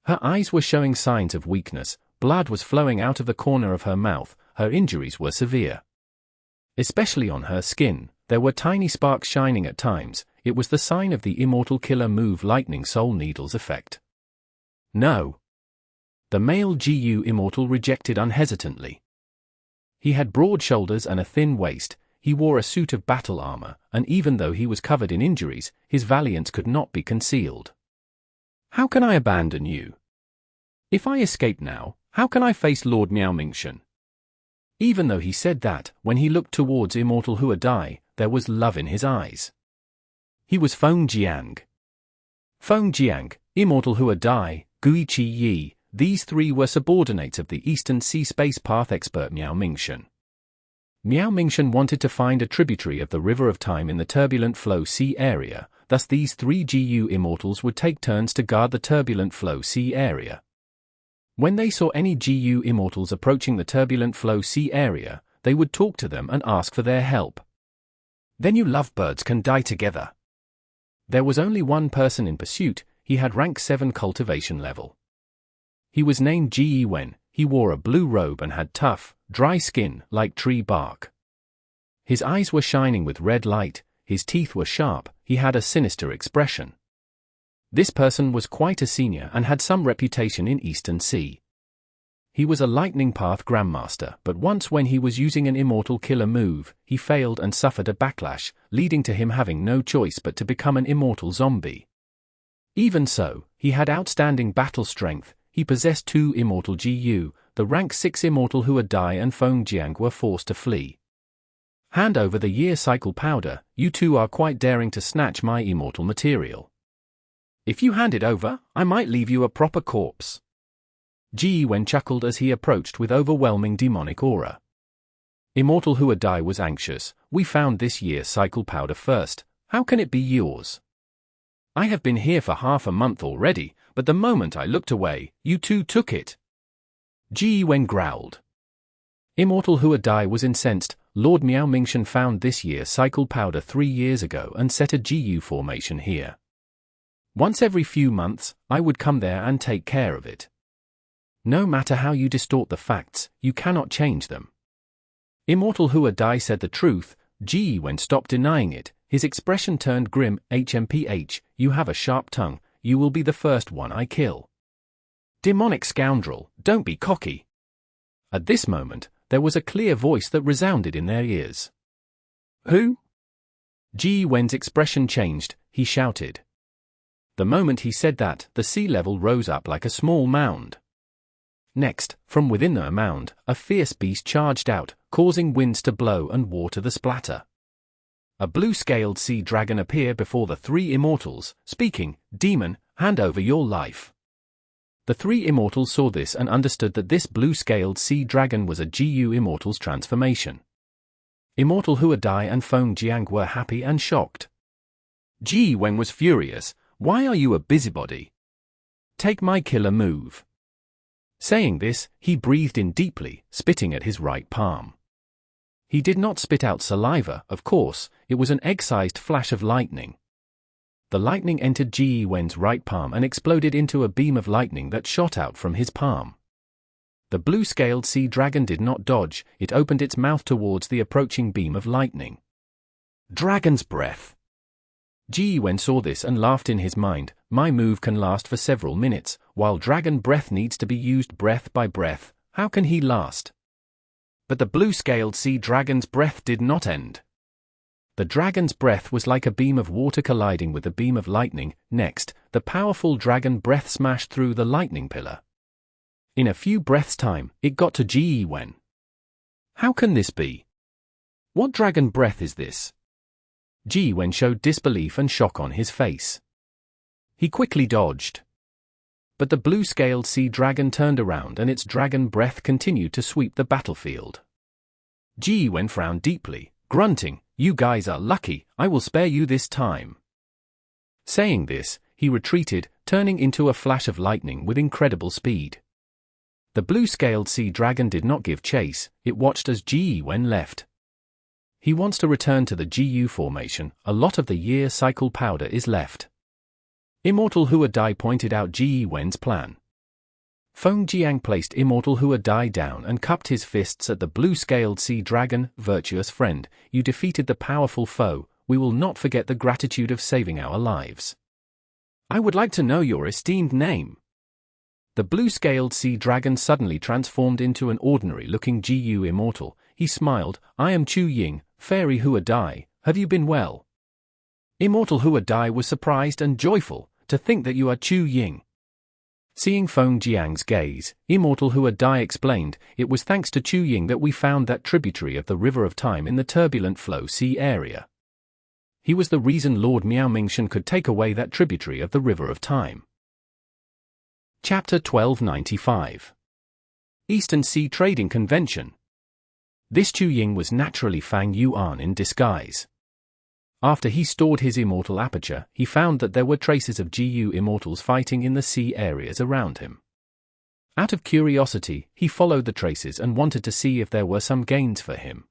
Her eyes were showing signs of weakness, blood was flowing out of the corner of her mouth, her injuries were severe. Especially on her skin, there were tiny sparks shining at times, it was the sign of the Immortal Killer Move Lightning Soul Needle's effect. No. The male GU Immortal rejected unhesitantly. He had broad shoulders and a thin waist, he wore a suit of battle armor, and even though he was covered in injuries, his valiance could not be concealed. How can I abandon you? If I escape now, how can I face Lord Miaomingshan? Even though he said that, when he looked towards Immortal Huadai, there was love in his eyes. He was Feng Jiang. Feng Jiang, Immortal Huadai, Guiqi Yi, these three were subordinates of the Eastern Sea Space Path expert Miaomingshan. Miaomingshan wanted to find a tributary of the River of Time in the turbulent flow sea area, thus these three GU Immortals would take turns to guard the turbulent flow sea area. When they saw any GU Immortals approaching the turbulent flow sea area, they would talk to them and ask for their help. Then you lovebirds can die together. There was only one person in pursuit, he had rank 7 cultivation level. He was named Ji Wen, he wore a blue robe and had tough, dry skin like tree bark. His eyes were shining with red light, his teeth were sharp, he had a sinister expression. This person was quite a senior and had some reputation in Eastern Sea. He was a Lightning Path Grandmaster, but once when he was using an Immortal Killer move, he failed and suffered a backlash, leading to him having no choice but to become an Immortal Zombie. Even so, he had outstanding battle strength, he possessed 2 Immortal GU, the rank 6 Immortal Huadai and Feng Jiang were forced to flee. Hand over the year cycle powder, you two are quite daring to snatch my immortal material. If you hand it over, I might leave you a proper corpse. Ji Wen chuckled as he approached with overwhelming demonic aura. Immortal Huadai was anxious, we found this year's cycle powder first, how can it be yours? I have been here for half a month already, but the moment I looked away, you two took it. Ji Wen growled. Immortal Huadai was incensed, Lord Miaomingshan found this year's cycle powder 3 years ago and set a GU formation here. Once every few months, I would come there and take care of it. No matter how you distort the facts, you cannot change them. Immortal Huadai said the truth, Ji Wen stopped denying it, his expression turned grim, HMPH, you have a sharp tongue, you will be the first one I kill. Demonic scoundrel, don't be cocky. At this moment, there was a clear voice that resounded in their ears. Who? Ji Wen's expression changed, he shouted. The moment he said that, the sea level rose up like a small mound. Next, from within the mound, a fierce beast charged out, causing winds to blow and water to splatter. A blue-scaled sea dragon appeared before the 3 immortals, speaking, Demon, hand over your life. The 3 immortals saw this and understood that this blue-scaled sea dragon was a GU Immortal's transformation. Immortal Huadai and Feng Jiang were happy and shocked. Ji Wen was furious, why are you a busybody? Take my killer move. Saying this, he breathed in deeply, spitting at his right palm. He did not spit out saliva, of course, it was an egg-sized flash of lightning. The lightning entered Ji Wen's right palm and exploded into a beam of lightning that shot out from his palm. The blue-scaled sea dragon did not dodge, it opened its mouth towards the approaching beam of lightning. Dragon's breath. Ji Wen saw this and laughed in his mind, my move can last for several minutes, while dragon breath needs to be used breath by breath, how can he last? But the blue-scaled sea dragon's breath did not end. The dragon's breath was like a beam of water colliding with a beam of lightning, next, the powerful dragon breath smashed through the lightning pillar. In a few breaths' time, it got to Ji Wen. How can this be? What dragon breath is this? Yuan showed disbelief and shock on his face. He quickly dodged. But the blue-scaled sea dragon turned around and its dragon breath continued to sweep the battlefield. Yuan frowned deeply, grunting, "You guys are lucky, I will spare you this time." Saying this, he retreated, turning into a flash of lightning with incredible speed. The blue-scaled sea dragon did not give chase, it watched as Yuan left. He wants to return to the GU formation, a lot of the year cycle powder is left. Immortal Huadai pointed out Yuan's plan. Feng Jiang placed Immortal Huadai down and cupped his fists at the blue-scaled sea dragon. "Virtuous friend, you defeated the powerful foe, we will not forget the gratitude of saving our lives. I would like to know your esteemed name." The blue-scaled sea dragon suddenly transformed into an ordinary-looking GU immortal. He smiled, "I am Chu Ying, Fairy Huadai, have you been well?" Immortal Huadai was surprised and joyful, "To think that you are Chu Ying." Seeing Feng Jiang's gaze, Immortal Huadai explained, "It was thanks to Chu Ying that we found that tributary of the River of Time in the turbulent flow sea area. He was the reason Lord Miao Mingshan could take away that tributary of the River of Time." Chapter 1295. Eastern Sea Trading Convention. This Chu Ying was naturally Fang Yuan in disguise. After he stored his immortal aperture, he found that there were traces of GU immortals fighting in the sea areas around him. Out of curiosity, he followed the traces and wanted to see if there were some gains for him.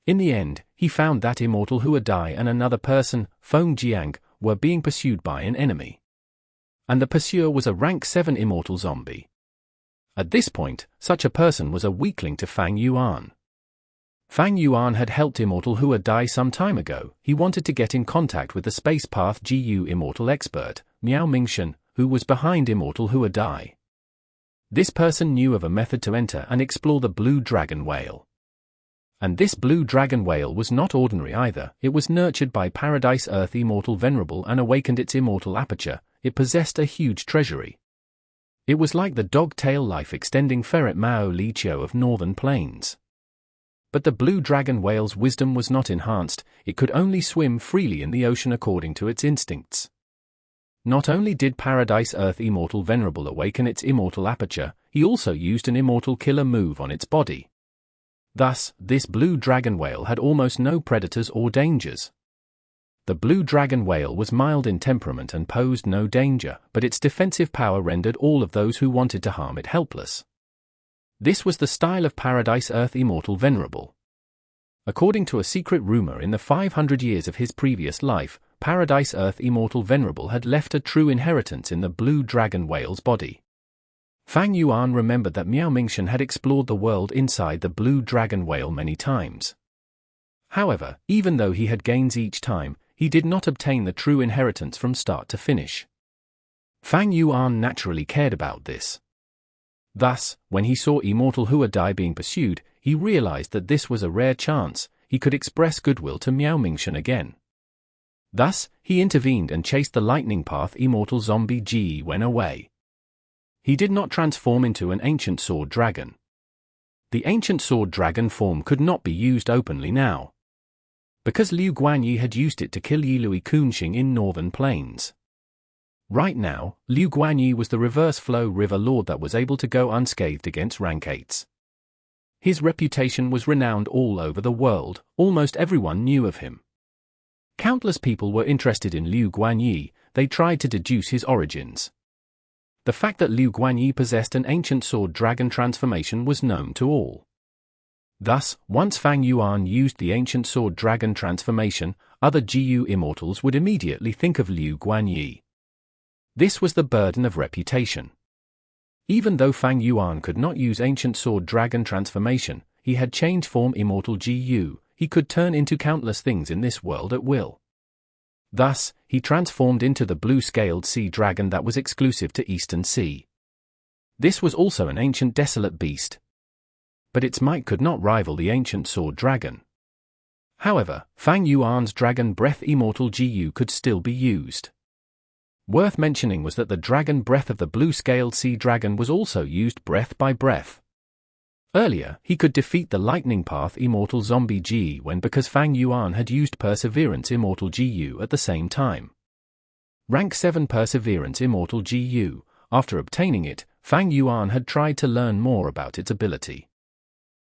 In the end, he found that Immortal Huadai and another person, Feng Jiang, were being pursued by an enemy. And the pursuer was a rank 7 immortal zombie. At this point, such a person was a weakling to Fang Yuan. Fang Yuan had helped Immortal Huadai some time ago. He wanted to get in contact with the Space Path GU immortal expert, Miao Mingshan, who was behind Immortal Huadai. This person knew of a method to enter and explore the Blue Dragon Whale. And this Blue Dragon Whale was not ordinary either. It was nurtured by Paradise Earth Immortal Venerable and awakened its immortal aperture. It possessed a huge treasury. It was like the dog-tail life-extending Ferret Mao Li Chiu of Northern Plains. But the Blue Dragon Whale's wisdom was not enhanced, it could only swim freely in the ocean according to its instincts. Not only did Paradise Earth Immortal Venerable awaken its immortal aperture, he also used an immortal killer move on its body. Thus, this Blue Dragon Whale had almost no predators or dangers. The Blue Dragon Whale was mild in temperament and posed no danger, but its defensive power rendered all of those who wanted to harm it helpless. This was the style of Paradise Earth Immortal Venerable. According to a secret rumor in the 500 years of his previous life, Paradise Earth Immortal Venerable had left a true inheritance in the Blue Dragon Whale's body. Fang Yuan remembered that Miao Mingshan had explored the world inside the Blue Dragon Whale many times. However, even though he had gains each time, he did not obtain the true inheritance from start to finish. Fang Yuan naturally cared about this. Thus, when he saw Immortal Huadai being pursued, he realized that this was a rare chance. He could express goodwill to Miao Mingshan again. Thus, he intervened and chased the lightning path Immortal Zombie Yuan away. He did not transform into an ancient sword dragon. The ancient sword dragon form could not be used openly now, because Liu Guanyi had used it to kill Yilui Kunxing in Northern Plains. Right now, Liu Guanyi was the reverse flow river lord that was able to go unscathed against rank 8s. His reputation was renowned all over the world, almost everyone knew of him. Countless people were interested in Liu Guanyi, they tried to deduce his origins. The fact that Liu Guanyi possessed an ancient sword dragon transformation was known to all. Thus, once Fang Yuan used the ancient sword dragon transformation, other GU immortals would immediately think of Liu Guanyi. This was the burden of reputation. Even though Fang Yuan could not use ancient sword dragon transformation, he had change form immortal GU, he could turn into countless things in this world at will. Thus, he transformed into the blue-scaled sea dragon that was exclusive to Eastern Sea. This was also an ancient desolate beast, but its might could not rival the ancient sword dragon. However, Fang Yuan's dragon breath immortal GU could still be used. Worth mentioning was that the dragon breath of the blue-scaled sea dragon was also used breath by breath. Earlier, he could defeat the Lightning Path Immortal Zombie Ji when because Fang Yuan had used Perseverance Immortal Gu at the same time. Rank 7 Perseverance Immortal Gu. After obtaining it, Fang Yuan had tried to learn more about its ability.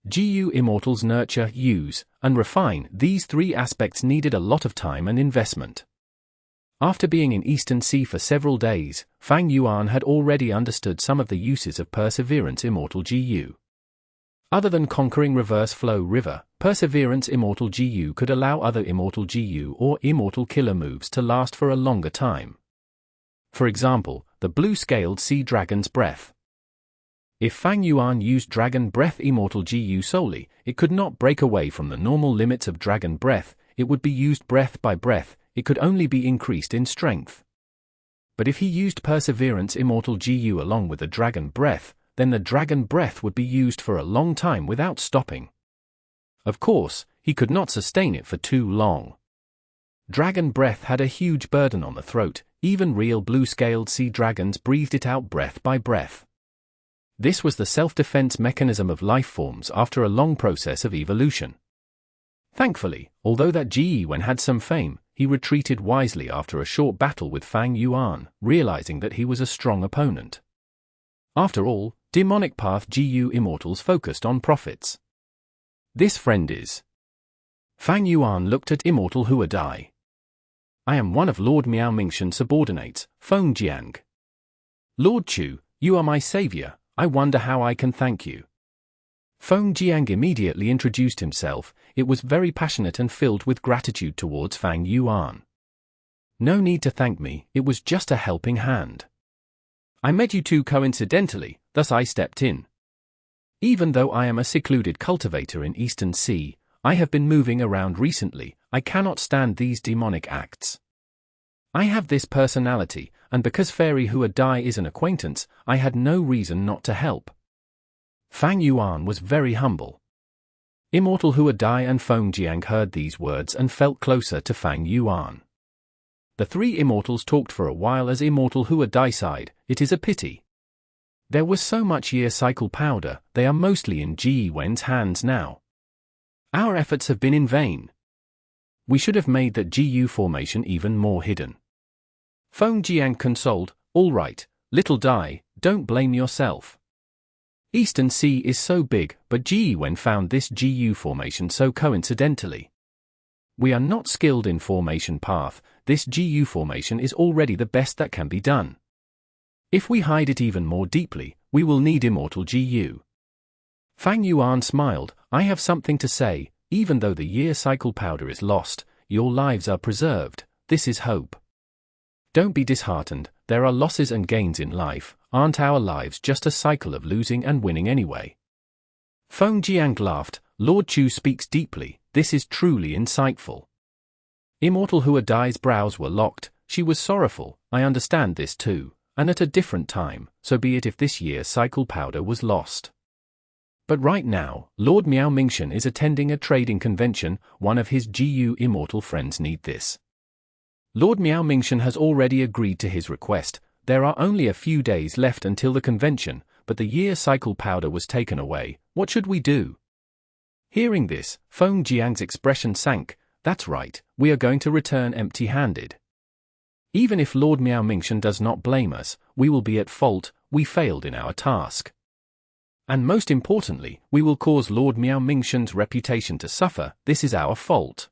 Gu Immortals nurture, use, and refine. These three aspects needed a lot of time and investment. After being in Eastern Sea for several days, Fang Yuan had already understood some of the uses of Perseverance Immortal Gu. Other than conquering Reverse Flow River, Perseverance Immortal Gu could allow other Immortal Gu or Immortal Killer moves to last for a longer time. For example, the Blue-Scaled Sea Dragon's Breath. If Fang Yuan used Dragon Breath Immortal Gu solely, it could not break away from the normal limits of Dragon Breath, it would be used breath by breath, it could only be increased in strength. But if he used Perseverance Immortal Gu along with the Dragon Breath, then the Dragon Breath would be used for a long time without stopping. Of course, he could not sustain it for too long. Dragon Breath had a huge burden on the throat, even real blue-scaled sea dragons breathed it out breath by breath. This was the self-defense mechanism of life forms after a long process of evolution. Thankfully, although that Yuan had some fame, he retreated wisely after a short battle with Fang Yuan, realizing that he was a strong opponent. After all, Demonic Path Gu Immortals focused on profits. This friend is. Fang Yuan looked at Immortal Hua Dai. I am one of Lord Miao Mingshan's subordinates, Feng Jiang. Lord Chu, you are my savior, I wonder how I can thank you. Feng Jiang immediately introduced himself, it was very passionate and filled with gratitude towards Fang Yuan. No need to thank me, it was just a helping hand. I met you two coincidentally, thus I stepped in. Even though I am a secluded cultivator in Eastern Sea, I have been moving around recently, I cannot stand these demonic acts. I have this personality, and because Fairy Hua Dai is an acquaintance, I had no reason not to help. Fang Yuan was very humble. Immortal Hua Dai and Feng Jiang heard these words and felt closer to Fang Yuan. The three immortals talked for a while as Immortal Hua Dai sighed, it is a pity. There was so much year cycle powder, they are mostly in Yuan's hands now. Our efforts have been in vain. We should have made that Gu formation even more hidden. Feng Jiang consoled, all right, little Dai, don't blame yourself. Eastern Sea is so big, but Yuan found this Gu formation so coincidentally. We are not skilled in formation path, this Gu formation is already the best that can be done. If we hide it even more deeply, we will need Immortal Gu. Fang Yuan smiled, I have something to say, even though the year cycle powder is lost, your lives are preserved, this is hope. Don't be disheartened, there are losses and gains in life, aren't our lives just a cycle of losing and winning anyway? Feng Jiang laughed, Lord Chu speaks deeply, this is truly insightful. Immortal Hua Dai's brows were locked, she was sorrowful, I understand this too, and at a different time, so be it if this year's cycle powder was lost. But right now, Lord Miao Mingshan is attending a trading convention, one of his Gu immortal friends need this. Lord Miao Mingshan has already agreed to his request, there are only a few days left until the convention, but the year cycle powder was taken away, what should we do? Hearing this, Feng Jiang's expression sank, that's right, we are going to return empty-handed. Even if Lord Miao Mingshan does not blame us, we will be at fault, we failed in our task. And most importantly, we will cause Lord Miao Mingshan's reputation to suffer, this is our fault.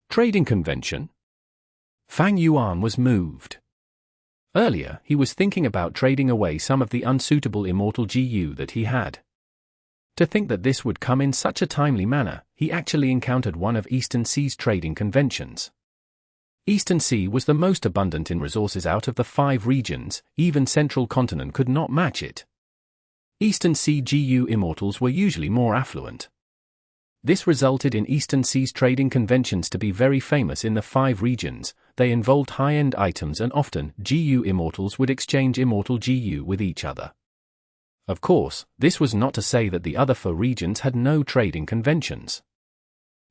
Trading convention? Fang Yuan was moved. Earlier, he was thinking about trading away some of the unsuitable immortal Gu that he had. To think that this would come in such a timely manner, he actually encountered one of Eastern Sea's trading conventions. Eastern Sea was the most abundant in resources out of the 5 regions, even Central Continent could not match it. Eastern Sea Gu immortals were usually more affluent. This resulted in Eastern Sea's trading conventions to be very famous in the 5 regions, they involved high-end items and often, Gu immortals would exchange immortal Gu with each other. Of course, this was not to say that the other 4 regions had no trading conventions.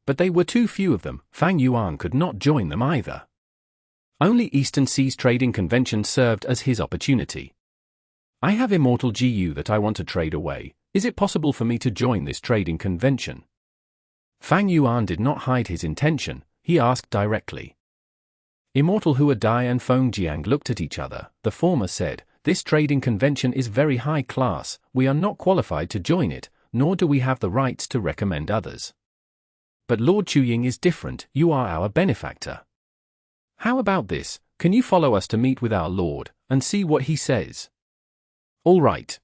But they were too few of them, Fang Yuan could not join them either. Only Eastern Sea's trading convention served as his opportunity. I have immortal Gu that I want to trade away, Is it possible for me to join this trading convention? Fang Yuan did not hide his intention, he asked directly. Immortal Huadai and Feng Jiang looked at each other. The former said, "This trading convention is very high class, we are not qualified to join it, nor do we have the rights to recommend others. But Lord Chu Ying is different, you are our benefactor. How about this, can you follow us to meet with our Lord, and see what he says?" "All right."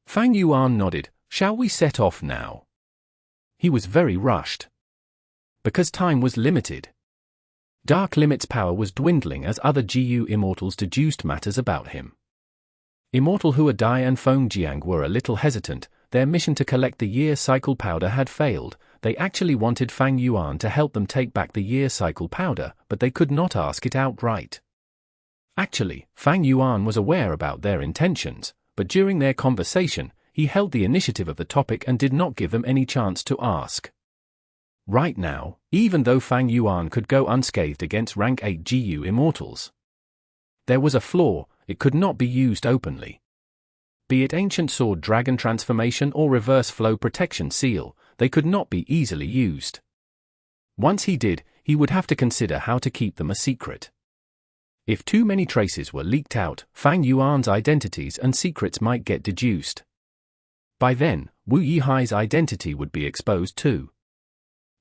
Fang Yuan nodded. "Shall we set off now?" He was very rushed. Because time was limited. Dark Limit's power was dwindling as other GU Immortals deduced matters about him. Immortal Huadai and Feng Jiang were a little hesitant. Their mission to collect the year cycle powder had failed. They actually wanted Fang Yuan to help them take back the year cycle powder, but they could not ask it outright. Actually, Fang Yuan was aware about their intentions, but during their conversation, he held the initiative of the topic and did not give them any chance to ask. Right now, even though Fang Yuan could go unscathed against rank 8 GU Immortals, there was a flaw: it could not be used openly. Be it Ancient Sword Dragon Transformation or Reverse Flow Protection Seal, they could not be easily used. Once he did, he would have to consider how to keep them a secret. If too many traces were leaked out, Fang Yuan's identities and secrets might get deduced. By then, Wu Yihai's identity would be exposed too.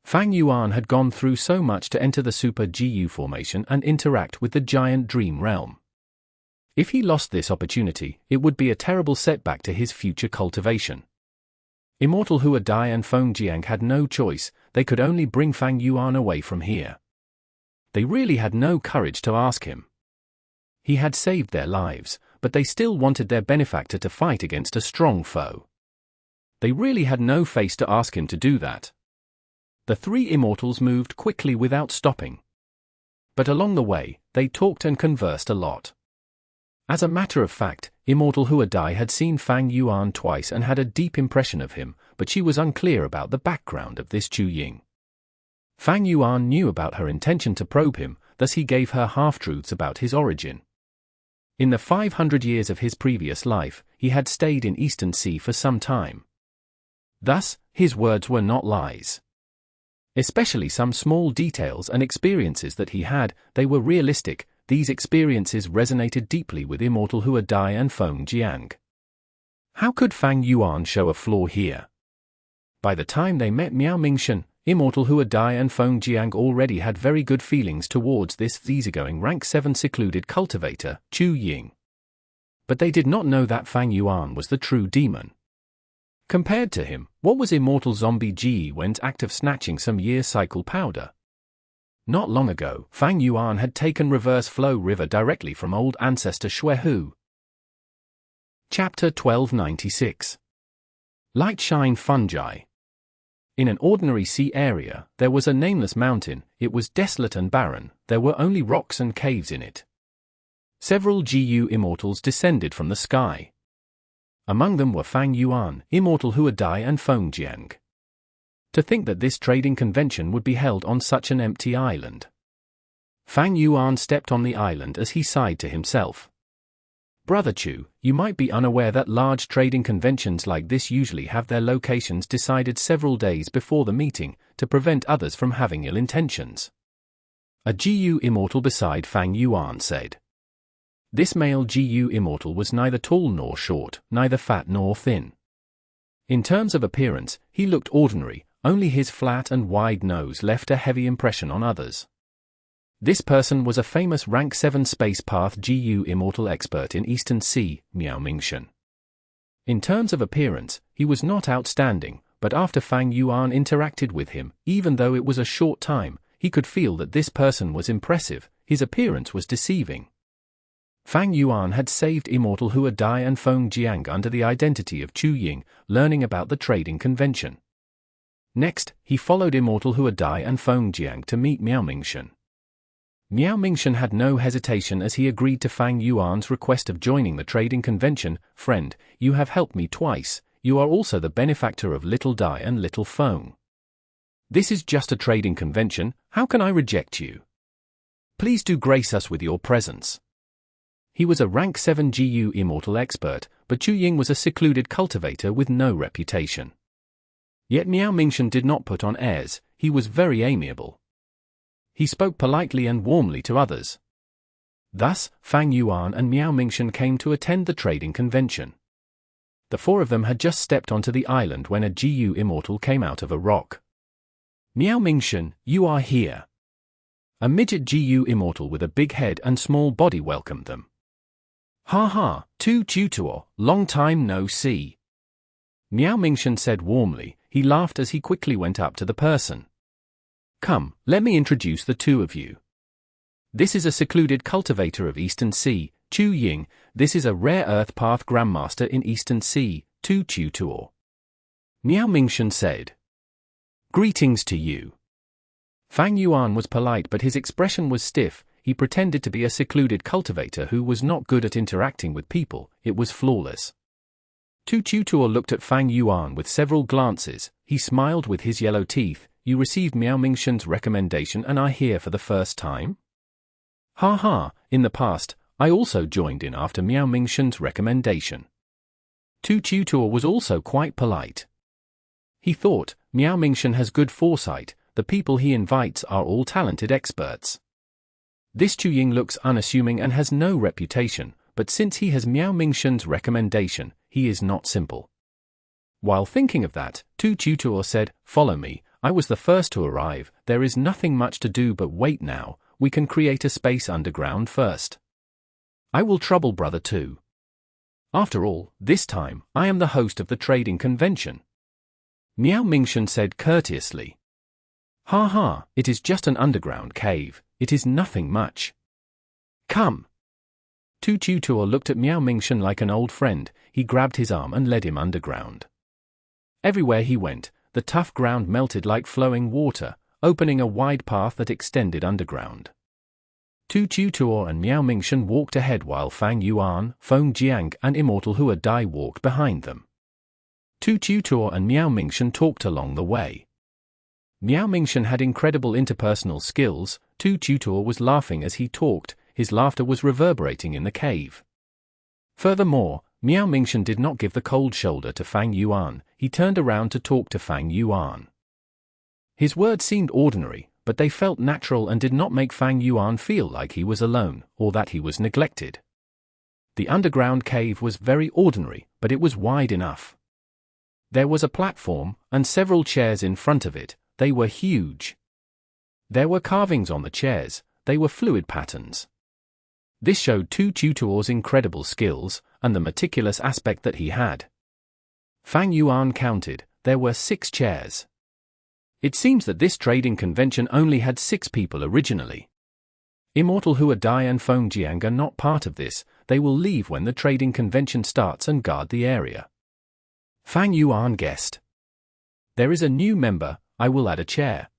Fang Yuan had gone through so much to enter the Super GU formation and interact with the giant Dream Realm. If he lost this opportunity, it would be a terrible setback to his future cultivation. Immortal Huadai and Feng Jiang had no choice, they could only bring Fang Yuan away from here. They really had no courage to ask him. He had saved their lives, but they still wanted their benefactor to fight against a strong foe. They really had no face to ask him to do that. The three Immortals moved quickly without stopping. But along the way, they talked and conversed a lot. As a matter of fact, Immortal Huadai had seen Fang Yuan twice and had a deep impression of him, but she was unclear about the background of this Chu Ying. Fang Yuan knew about her intention to probe him, thus he gave her half-truths about his origin. In the 500 years of his previous life, he had stayed in Eastern Sea for some time. Thus, his words were not lies. Especially some small details and experiences that he had, they were realistic. These experiences resonated deeply with Immortal Huadai and Feng Jiang. How could Fang Yuan show a flaw here? By the time they met Miao Mingshan, Immortal Huadai and Feng Jiang already had very good feelings towards this easygoing rank 7 secluded cultivator, Chu Ying. But they did not know that Fang Yuan was the true demon. Compared to him, what was Immortal Zombie GE Wen's act of snatching some year cycle powder? Not long ago, Fang Yuan had taken Reverse Flow River directly from old Ancestor Xuehu. Chapter 1296. Light Shine Fungi. In an ordinary sea area, there was a nameless mountain. It was desolate and barren, there were only rocks and caves in it. Several GU Immortals descended from the sky. Among them were Fang Yuan, Immortal Huadai and Feng Jiang. To think that this trading convention would be held on such an empty island. Fang Yuan stepped on the island as he sighed to himself. Brother Chu, you might be unaware that large trading conventions like this usually have their locations decided several days before the meeting, to prevent others from having ill intentions. A GU Immortal beside Fang Yuan said. This male GU Immortal was neither tall nor short, neither fat nor thin. In terms of appearance, he looked ordinary. Only his flat and wide nose left a heavy impression on others. This person was a famous rank 7 Space Path GU Immortal expert in Eastern Sea, Miao Mingshan. In terms of appearance, he was not outstanding, but after Fang Yuan interacted with him, even though it was a short time, he could feel that this person was impressive. His appearance was deceiving. Fang Yuan had saved Immortal Huadai and Feng Jiang under the identity of Chu Ying, learning about the trading convention. Next, he followed Immortal Huadai and Feng Jiang to meet Miao Mingshan. Miao Mingshan had no hesitation as he agreed to Fang Yuan's request of joining the trading convention. Friend, you have helped me twice, you are also the benefactor of Little Dai and Little Feng. This is just a trading convention, how can I reject you? Please do grace us with your presence. He was a rank 7 GU Immortal expert, but Chu Ying was a secluded cultivator with no reputation. Yet Miao Mingshan did not put on airs, he was very amiable. He spoke politely and warmly to others. Thus, Fang Yuan and Miao Mingshan came to attend the trading convention. The four of them had just stepped onto the island when a GU Immortal came out of a rock. Miao Mingshan, you are here. A midget GU Immortal with a big head and small body welcomed them. Ha ha, Tu Tutor, long time no see. Miao Mingshan said warmly. He laughed as he quickly went up to the person. Come, let me introduce the two of you. This is a secluded cultivator of Eastern Sea, Chu Ying. This is a rare earth path grandmaster in Eastern Sea, Tu Tutor. Miao Mingshan said. Greetings to you. Fang Yuan was polite, but his expression was stiff. He pretended to be a secluded cultivator who was not good at interacting with people. It was flawless. Tu Tutor looked at Fang Yuan with several glances. He smiled with his yellow teeth. You received Miao Mingshan's recommendation and are here for the first time? Ha ha, in the past, I also joined in after Miao Mingshan's recommendation. Tu Tutor was also quite polite. He thought, Miao Mingshan has good foresight, the people he invites are all talented experts. This Chu Ying looks unassuming and has no reputation, but since he has Miao Mingshan's recommendation, he is not simple. While thinking of that, Tu Tutor said, follow me, I was the first to arrive, there is nothing much to do but wait now, we can create a space underground first. I will trouble brother too. After all, this time, I am the host of the trading convention. Miao Mingshan said courteously. Ha ha, it is just an underground cave, it is nothing much. Come. Tu Tutor looked at Miao Mingshan like an old friend. He grabbed his arm and led him underground. Everywhere he went, the tough ground melted like flowing water, opening a wide path that extended underground. Tu Tutor and Miao Mingshan walked ahead while Fang Yuan, Feng Jiang and Immortal Hua Dai walked behind them. Tu Tutor and Miao Mingshan talked along the way. Miao Mingshan had incredible interpersonal skills. Tu Tutor was laughing as he talked. His laughter was reverberating in the cave. Furthermore, Miao Mingshan did not give the cold shoulder to Fang Yuan. He turned around to talk to Fang Yuan. His words seemed ordinary, but they felt natural and did not make Fang Yuan feel like he was alone, or that he was neglected. The underground cave was very ordinary, but it was wide enough. There was a platform, and several chairs in front of it. They were huge. There were carvings on the chairs. They were fluid patterns. This showed Tu Tutor's incredible skills, and the meticulous aspect that he had. Fang Yuan counted, there were 6 chairs. It seems that this trading convention only had 6 people originally. Immortal Hua Dai and Feng Jiang are not part of this, they will leave when the trading convention starts and guard the area. Fang Yuan guessed. There is a new member, I will add a chair.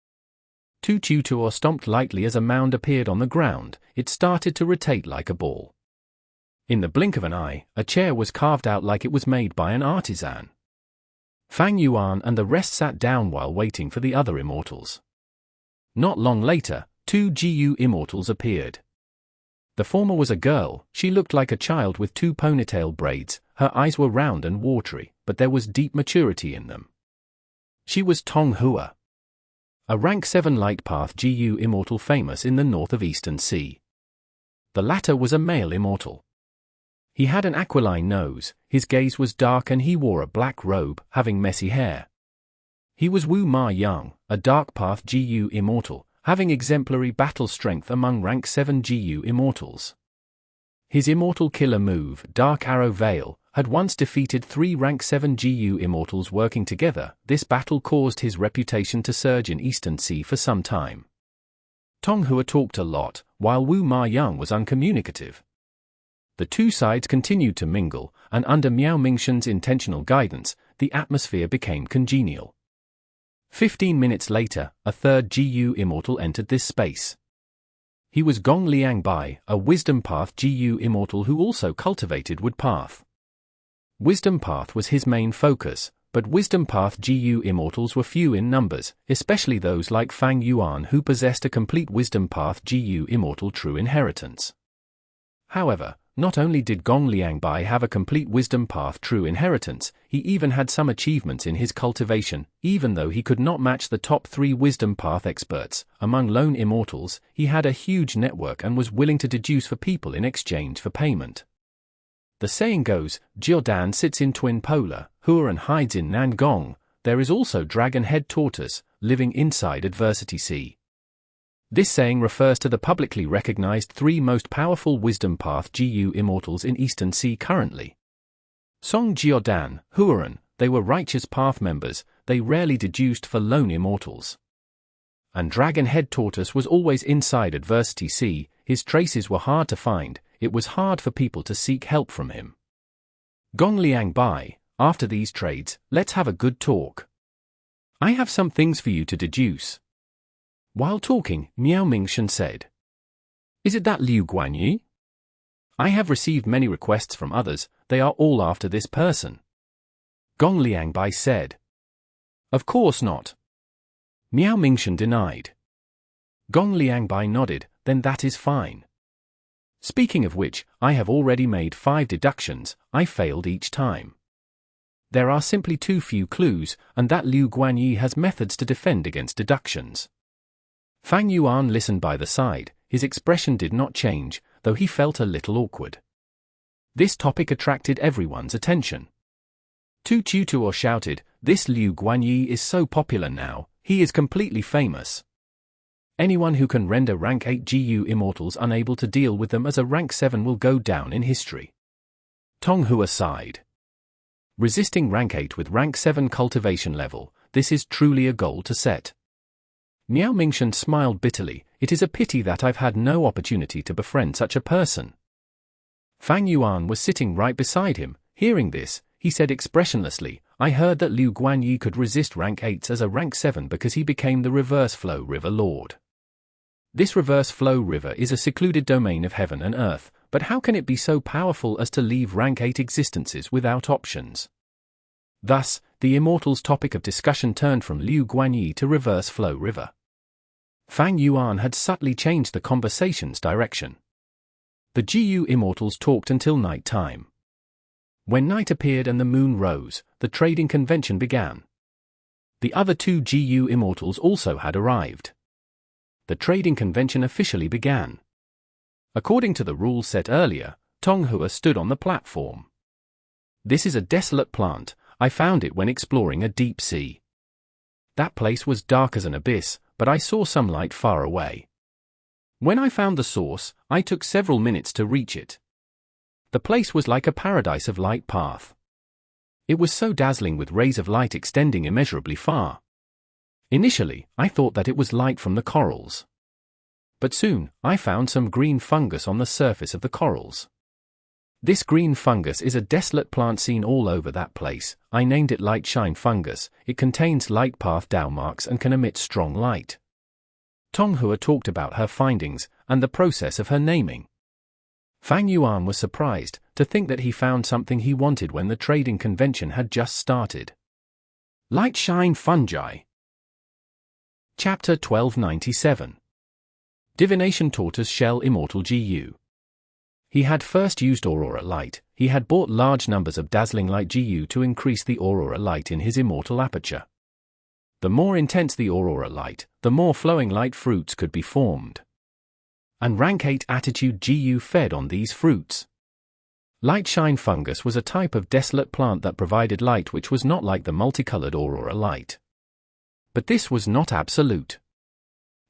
Tu Tutor stomped lightly as a mound appeared on the ground. It started to rotate like a ball. In the blink of an eye, a chair was carved out like it was made by an artisan. Fang Yuan and the rest sat down while waiting for the other immortals. Not long later, 2 GU immortals appeared. The former was a girl. She looked like a child with 2 ponytail braids. Her eyes were round and watery, but there was deep maturity in them. She was Tong Hua, a rank 7 light path GU immortal famous in the north of Eastern Sea. The latter was a male immortal. He had an aquiline nose, his gaze was dark and he wore a black robe, having messy hair. He was Wu Ma Yang, a dark path GU immortal, having exemplary battle strength among rank 7 GU immortals. His immortal killer move, Dark Arrow Veil, had once defeated 3 rank 7 GU immortals working together. This battle caused his reputation to surge in Eastern Sea for some time. Tong Hua talked a lot, while Wu Ma Yang was uncommunicative. The two sides continued to mingle, and under Miao Mingshan's intentional guidance, the atmosphere became congenial. 15 minutes later, a third GU immortal entered this space. He was Gong Liang Bai, a Wisdom Path GU immortal who also cultivated Wood Path. Wisdom Path was his main focus, but Wisdom Path GU immortals were few in numbers, especially those like Fang Yuan who possessed a complete Wisdom Path GU immortal true inheritance. However, not only did Gong Liangbai have a complete wisdom path true inheritance, he even had some achievements in his cultivation. Even though he could not match the top 3 wisdom path experts among lone immortals, he had a huge network and was willing to deduce for people in exchange for payment. The saying goes, Jiudan sits in Twin Polar, Huan hides in Nangong. There is also Dragon-Head Tortoise, living inside Adversity Sea. This saying refers to the publicly recognized 3 most powerful wisdom path GU immortals in Eastern Sea currently. Song Jiudan, Huan, they were righteous path members, they rarely deduced for lone immortals. And Dragon-Head Tortoise was always inside Adversity Sea, his traces were hard to find, it was hard for people to seek help from him. Gong Liangbai, after these trades, let's have a good talk. I have some things for you to deduce. While talking, Miao Mingshan said, Is it that Liu Guanyi? I have received many requests from others, they are all after this person. Gong Liangbai said, Of course not. Miao Mingshan denied. Gong Liangbai nodded, then that is fine. Speaking of which, I have already made 5 deductions, I failed each time. There are simply too few clues, and that Liu Guanyi has methods to defend against deductions. Fang Yuan listened by the side, his expression did not change, though he felt a little awkward. This topic attracted everyone's attention. Tu Tutor shouted, This Liu Guanyi is so popular now, he is completely famous. Anyone who can render rank 8 GU immortals unable to deal with them as a rank 7 will go down in history. Tonghua sighed. Resisting rank 8 with rank 7 cultivation level, this is truly a goal to set. Miao Mingshan smiled bitterly, it is a pity that I've had no opportunity to befriend such a person. Fang Yuan was sitting right beside him, hearing this, he said expressionlessly, I heard that Liu Guanyi could resist rank 8s as a rank 7 because he became the Reverse Flow River Lord. This Reverse Flow River is a secluded domain of heaven and earth, but how can it be so powerful as to leave rank 8 existences without options? Thus, the Immortals' topic of discussion turned from Liu Guanyi to Reverse Flow River. Fang Yuan had subtly changed the conversation's direction. The GU Immortals talked until night time. When night appeared and the moon rose, the trading convention began. The other 2 GU Immortals also had arrived. The trading convention officially began. According to the rules set earlier, Tonghua stood on the platform. This is a desolate plant, I found it when exploring a deep sea. That place was dark as an abyss, but I saw some light far away. When I found the source, I took several minutes to reach it. The place was like a paradise of light path. It was so dazzling with rays of light extending immeasurably far. Initially, I thought that it was light from the corals. But soon, I found some green fungus on the surface of the corals. This green fungus is a desolate plant seen all over that place, I named it Light Shine Fungus, it contains light path Dao marks and can emit strong light. Tonghua talked about her findings, and the process of her naming. Fang Yuan was surprised to think that he found something he wanted when the trading convention had just started. Light Shine Fungi. Chapter 1297. Divination Tortoise Shell Immortal GU. He had first used Aurora Light, he had bought large numbers of Dazzling Light GU to increase the Aurora Light in his Immortal aperture. The more intense the Aurora Light, the more flowing light fruits could be formed. And rank 8 Attitude GU fed on these fruits. Light Shine Fungus was a type of desolate plant that provided light which was not like the multicolored Aurora Light. But this was not absolute.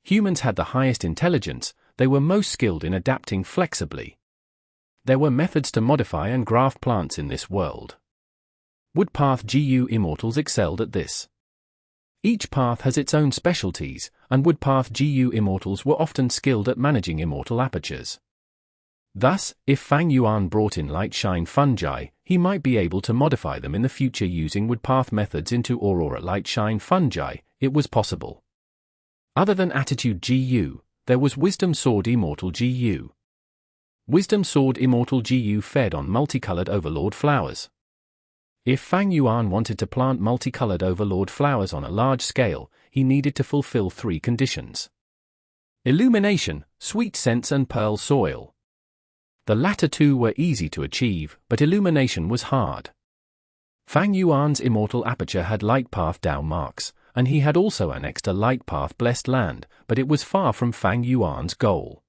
Humans had the highest intelligence, they were most skilled in adapting flexibly. There were methods to modify and graft plants in this world. Woodpath GU Immortals excelled at this. Each path has its own specialties, and Woodpath GU Immortals were often skilled at managing Immortal apertures. Thus, if Fang Yuan brought in Light Shine Fungi, he might be able to modify them in the future using Woodpath methods into Aurora Light Shine Fungi, it was possible. Other than Attitude GU, there was Wisdom Sword Immortal GU. Wisdom Sword Immortal GU fed on multicolored Overlord flowers. If Fang Yuan wanted to plant multicolored Overlord flowers on a large scale, he needed to fulfill 3 conditions. Illumination, sweet scents and pearl soil. The latter two were easy to achieve, but illumination was hard. Fang Yuan's Immortal aperture had light path Dao marks, and he had also annexed a light path blessed land, but it was far from Fang Yuan's goal.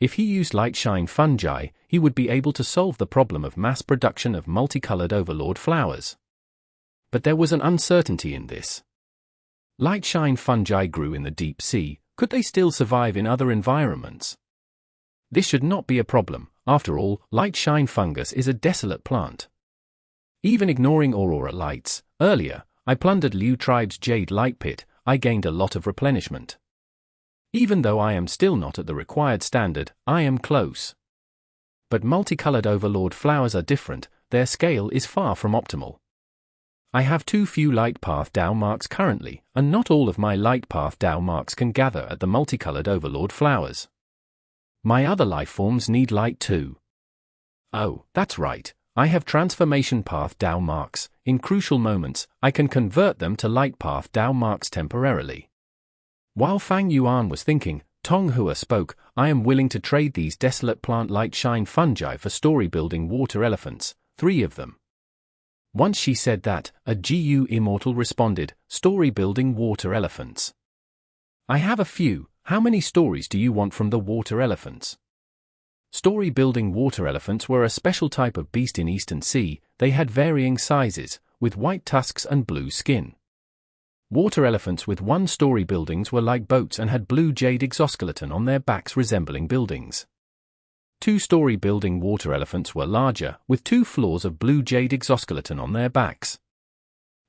If he used light shine fungi, he would be able to solve the problem of mass production of multicolored overlord flowers. But there was an uncertainty in this. Light shine fungi grew in the deep sea. Could they still survive in other environments? This should not be a problem. After all, light shine fungus is a desolate plant. Even ignoring aurora lights, earlier, I plundered Liu tribe's jade light pit. I gained a lot of replenishment. Even though I am still not at the required standard, I am close. But multicolored overlord flowers are different. Their scale is far from optimal. I have too few light path Dao marks currently, and not all of my light path Dao marks can gather at the multicolored overlord flowers. My other life forms need light too. Oh, that's right, I have transformation path Dao marks. In crucial moments, I can convert them to light path Dao marks temporarily. While Fang Yuan was thinking, Tong Hua spoke. I am willing to trade these desolate plant light shine fungi for story-building water elephants, 3 of them. Once she said that, a GU Immortal responded, story-building water elephants. I have a few. How many stories do you want from the water elephants? Story-building water elephants were a special type of beast in Eastern Sea. They had varying sizes, with white tusks and blue skin. Water elephants with 1-story buildings were like boats and had blue jade exoskeleton on their backs resembling buildings. 2-story building water elephants were larger, with 2 floors of blue jade exoskeleton on their backs.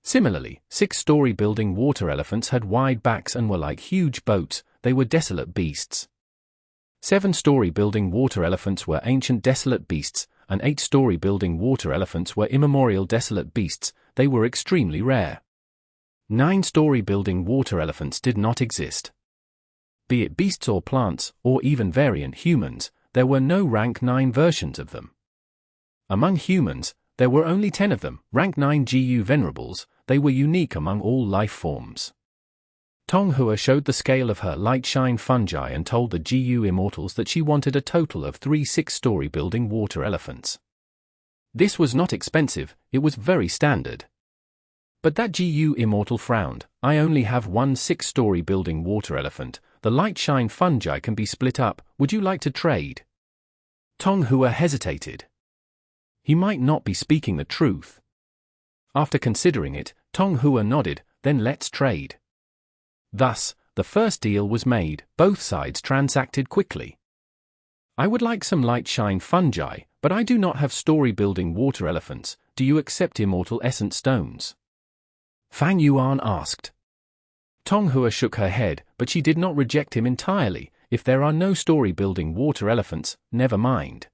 Similarly, 6-story building water elephants had wide backs and were like huge boats. They were desolate beasts. 7-story building water elephants were ancient desolate beasts, and 8-story building water elephants were immemorial desolate beasts. They were extremely rare. 9-story building water elephants did not exist. Be it beasts or plants, or even variant humans, there were no rank 9 versions of them. Among humans, there were only 10 of them, rank 9 GU venerables. They were unique among all life forms. Tong Hua showed the scale of her light shine fungi and told the GU Immortals that she wanted a total of 3 6-story building water elephants. This was not expensive, it was very standard. But that GU Immortal frowned. I only have 1 6-story building water elephant. The light shine fungi can be split up. Would you like to trade? Tong Hua hesitated. He might not be speaking the truth. After considering it, Tong Hua nodded. Then let's trade. Thus, the first deal was made. Both sides transacted quickly. I would like some light shine fungi, but I do not have story building water elephants. Do you accept immortal essence stones? Fang Yuan asked. Tong Hua shook her head, but she did not reject him entirely. If there are no story-building water elephants, never mind.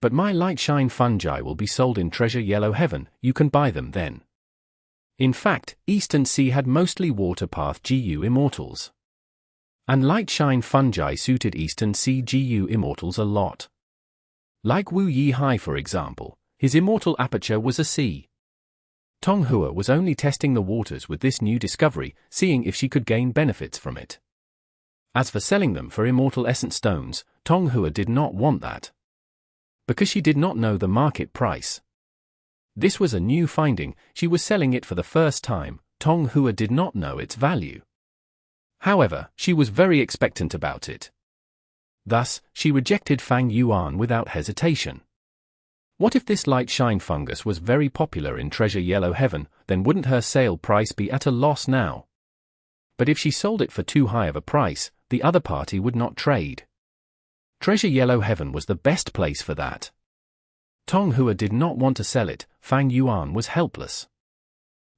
But my light shine fungi will be sold in Treasure Yellow Heaven. You can buy them then. In fact, Eastern Sea had mostly water path GU Immortals. And light shine fungi suited Eastern Sea GU Immortals a lot. Like Wu Yi Hai for example, his immortal aperture was a sea. Tong Hua was only testing the waters with this new discovery, seeing if she could gain benefits from it. As for selling them for immortal essence stones, Tong Hua did not want that. Because she did not know the market price. This was a new finding. She was selling it for the first time. Tong Hua did not know its value. However, she was very expectant about it. Thus, she rejected Fang Yuan without hesitation. What if this light shine fungus was very popular in Treasure Yellow Heaven? Then wouldn't her sale price be at a loss now? But if she sold it for too high of a price, the other party would not trade. Treasure Yellow Heaven was the best place for that. Tong Hua did not want to sell it. Fang Yuan was helpless.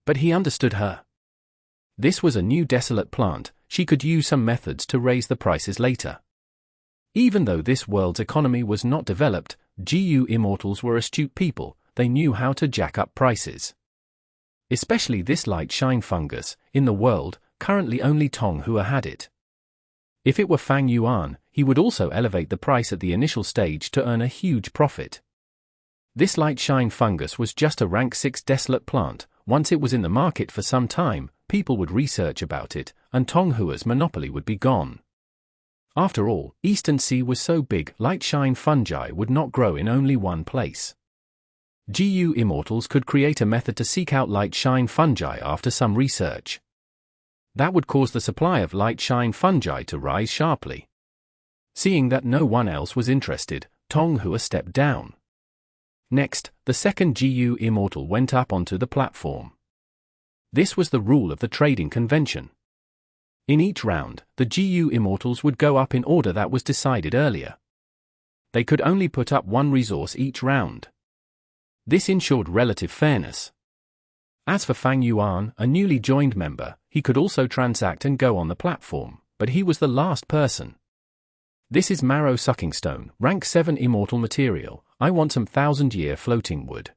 But he understood her. This was a new desolate plant. She could use some methods to raise the prices later. Even though this world's economy was not developed, GU Immortals were astute people. They knew how to jack up prices. Especially this light shine fungus. In the world, currently only Tong Hua had it. If it were Fang Yuan, he would also elevate the price at the initial stage to earn a huge profit. This light shine fungus was just a rank 6 desolate plant. Once it was in the market for some time, people would research about it, and Tong Hua's monopoly would be gone. After all, Eastern Sea was so big, light shine fungi would not grow in only one place. GU Immortals could create a method to seek out light shine fungi after some research. That would cause the supply of light shine fungi to rise sharply. Seeing that no one else was interested, Tong Hua stepped down. Next, the second GU Immortal went up onto the platform. This was the rule of the trading convention. In each round, the GU Immortals would go up in order that was decided earlier. They could only put up one resource each round. This ensured relative fairness. As for Fang Yuan, a newly joined member, he could also transact and go on the platform, but he was the last person. This is Marrow Sucking Stone, rank 7 immortal material. I want some 1,000-year floating wood.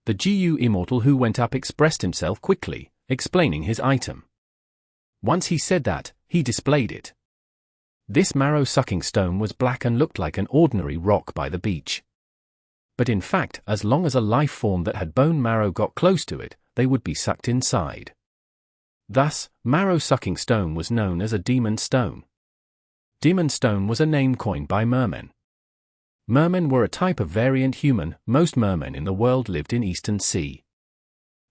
The GU Immortal who went up expressed himself quickly, explaining his item. Once he said that, he displayed it. This Marrow Sucking Stone was black and looked like an ordinary rock by the beach. But in fact, as long as a life form that had bone marrow got close to it, they would be sucked inside. Thus, Marrow Sucking Stone was known as a Demon Stone. Demon Stone was a name coined by mermen. Mermen were a type of variant human. Most mermen in the world lived in Eastern Sea.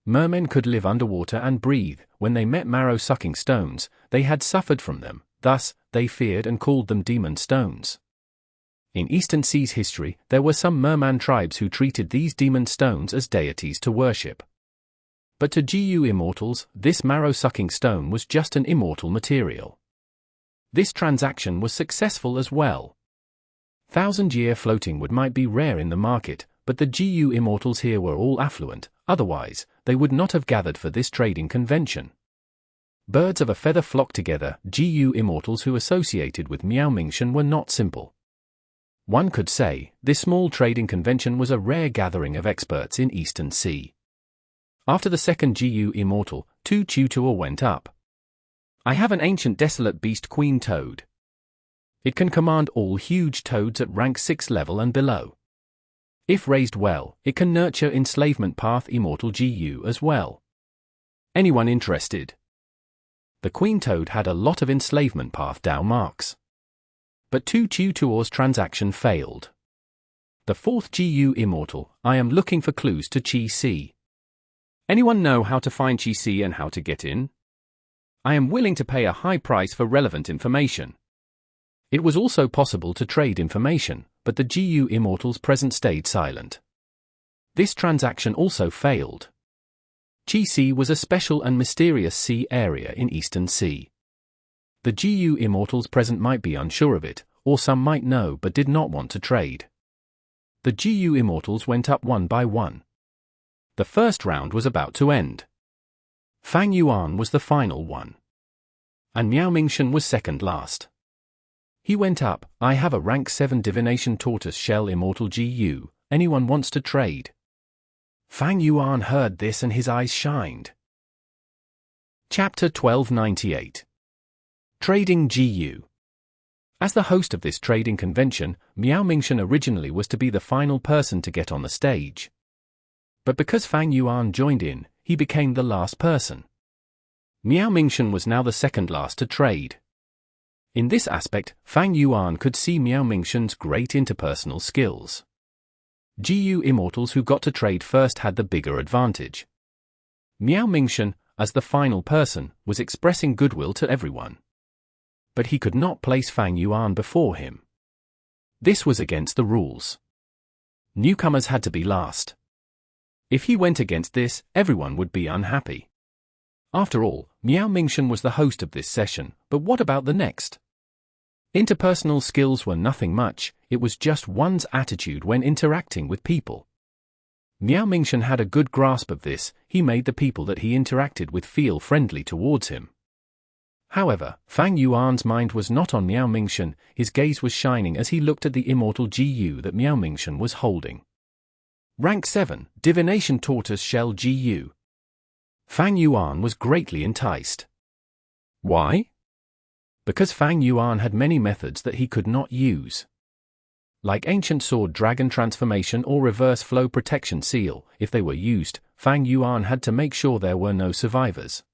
Mermen could live underwater and breathe. When they met marrow-sucking stones, they had suffered from them, thus, they feared and called them demon stones. In Eastern Sea's history, there were some merman tribes who treated these demon stones as deities to worship. But to GU Immortals, this marrow-sucking stone was just an immortal material. This transaction was successful as well. 1,000-year floating wood might be rare in the market, but the GU Immortals here were all affluent, otherwise, they would not have gathered for this trading convention. Birds of a feather flocked together. GU Immortals who associated with Miaomingshan were not simple. One could say, this small trading convention was a rare gathering of experts in Eastern Sea. After the second GU Immortal, 2 Tutor went up. I have an ancient desolate beast queen toad. It can command all huge toads at rank 6 level and below. If raised well, it can nurture enslavement path immortal GU as well. Anyone interested? The queen toad had a lot of enslavement path Dao marks. But 2 Tutor's transaction failed. The fourth GU Immortal, I am looking for clues to Chi C. Anyone know how to find Chi C and how to get in? I am willing to pay a high price for relevant information. It was also possible to trade information, but the GU Immortals present stayed silent. This transaction also failed. Chi C was a special and mysterious sea area in Eastern Sea. The GU Immortals present might be unsure of it, or some might know but did not want to trade. The GU Immortals went up one by one. The first round was about to end. Fang Yuan was the final one. And Miaomingshan was second last. He went up. I have a rank 7 Divination Tortoise Shell Immortal GU, anyone wants to trade? Fang Yuan heard this and his eyes shined. Chapter 1298. Trading GU. As the host of this trading convention, Miaomingshan originally was to be the final person to get on the stage. But because Fang Yuan joined in, he became the last person. Miaomingshan was now the second last to trade. In this aspect, Fang Yuan could see Miaomingshan's great interpersonal skills. GU Immortals who got to trade first had the bigger advantage. Miaomingshan, as the final person, was expressing goodwill to everyone. But he could not place Fang Yuan before him. This was against the rules. Newcomers had to be last. If he went against this, everyone would be unhappy. After all, Miaomingshan was the host of this session, but what about the next? Interpersonal skills were nothing much, it was just one's attitude when interacting with people. Miaomingshan had a good grasp of this. He made the people that he interacted with feel friendly towards him. However, Fang Yuan's mind was not on Miaomingshan, his gaze was shining as he looked at the immortal GU that Miaomingshan was holding. Rank 7, Divination Tortoise Shell GU. Fang Yuan was greatly enticed. Why? Because Fang Yuan had many methods that he could not use. Like Ancient Sword Dragon Transformation or Reverse Flow Protection Seal, if they were used, Fang Yuan had to make sure there were no survivors.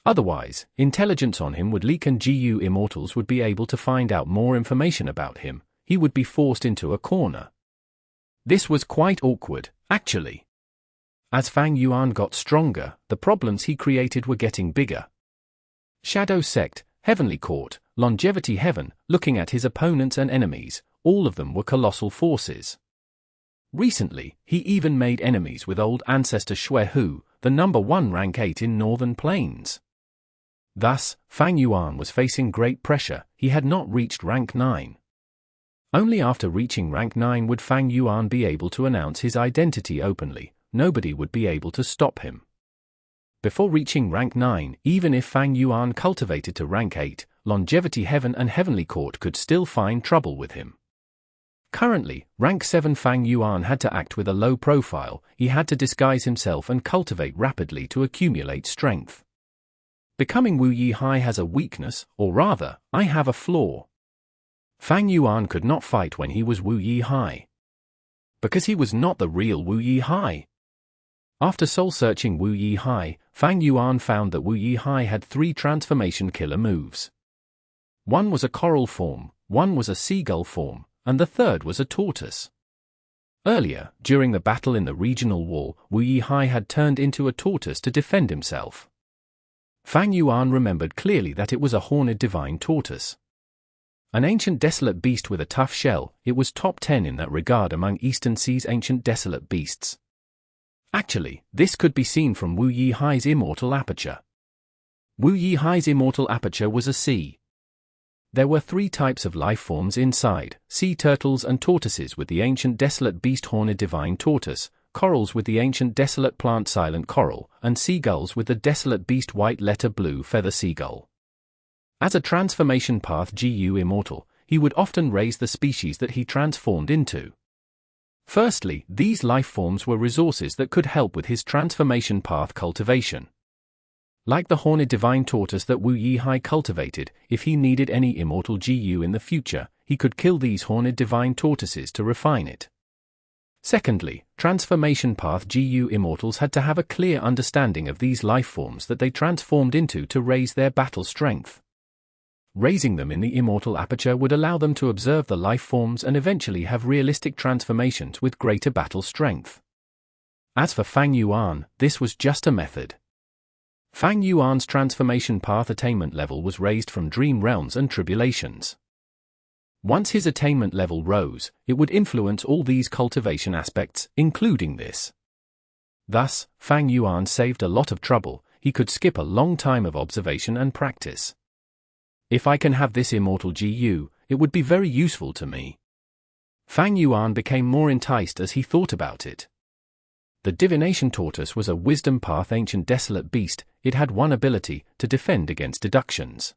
Otherwise, intelligence on him would leak and GU Immortals would be able to find out more information about him. He would be forced into a corner. This was quite awkward, actually. As Fang Yuan got stronger, the problems he created were getting bigger. Shadow Sect, Heavenly Court, Longevity Heaven, looking at his opponents and enemies, all of them were colossal forces. Recently, he even made enemies with old Ancestor Shui Hu, the #1 rank 8 in Northern Plains. Thus, Fang Yuan was facing great pressure. He had not reached rank 9. Only after reaching rank 9 would Fang Yuan be able to announce his identity openly. Nobody would be able to stop him. Before reaching rank 9, even if Fang Yuan cultivated to rank 8, Longevity Heaven and Heavenly Court could still find trouble with him. Currently, rank 7 Fang Yuan had to act with a low profile. He had to disguise himself and cultivate rapidly to accumulate strength. Becoming Wu Yi Hai has a weakness, or rather, I have a flaw. Fang Yuan could not fight when he was Wu Yi Hai. Because he was not the real Wu Yi Hai. After soul-searching Wu Yi Hai, Fang Yuan found that Wu Yi Hai had 3 transformation killer moves. One was a coral form, one was a seagull form, and the third was a tortoise. Earlier, during the battle in the regional wall, Wu Yi Hai had turned into a tortoise to defend himself. Fang Yuan remembered clearly that it was a horned divine tortoise. An ancient desolate beast with a tough shell, it was top 10 in that regard among Eastern Sea's ancient desolate beasts. Actually, this could be seen from Wu Yi Hai's immortal aperture. Wu Yi Hai's immortal aperture was a sea. There were 3 types of life forms inside: sea turtles and tortoises with the ancient desolate beast horned divine tortoise, corals with the ancient desolate plant silent coral, and seagulls with the desolate beast white letter blue feather seagull. As a transformation path GU Immortal, he would often raise the species that he transformed into. Firstly, these life forms were resources that could help with his transformation path cultivation. Like the horned divine tortoise that Wu Yi Hai cultivated, if he needed any immortal GU in the future, he could kill these horned divine tortoises to refine it. Secondly, transformation path GU Immortals had to have a clear understanding of these life forms that they transformed into to raise their battle strength. Raising them in the immortal aperture would allow them to observe the life forms and eventually have realistic transformations with greater battle strength. As for Fang Yuan, this was just a method. Fang Yuan's transformation path attainment level was raised from dream realms and tribulations. Once his attainment level rose, it would influence all these cultivation aspects, including this. Thus, Fang Yuan saved a lot of trouble. He could skip a long time of observation and practice. If I can have this immortal GU, it would be very useful to me. Fang Yuan became more enticed as he thought about it. The Divination Tortoise was a wisdom path ancient desolate beast. It had one ability, to defend against deductions.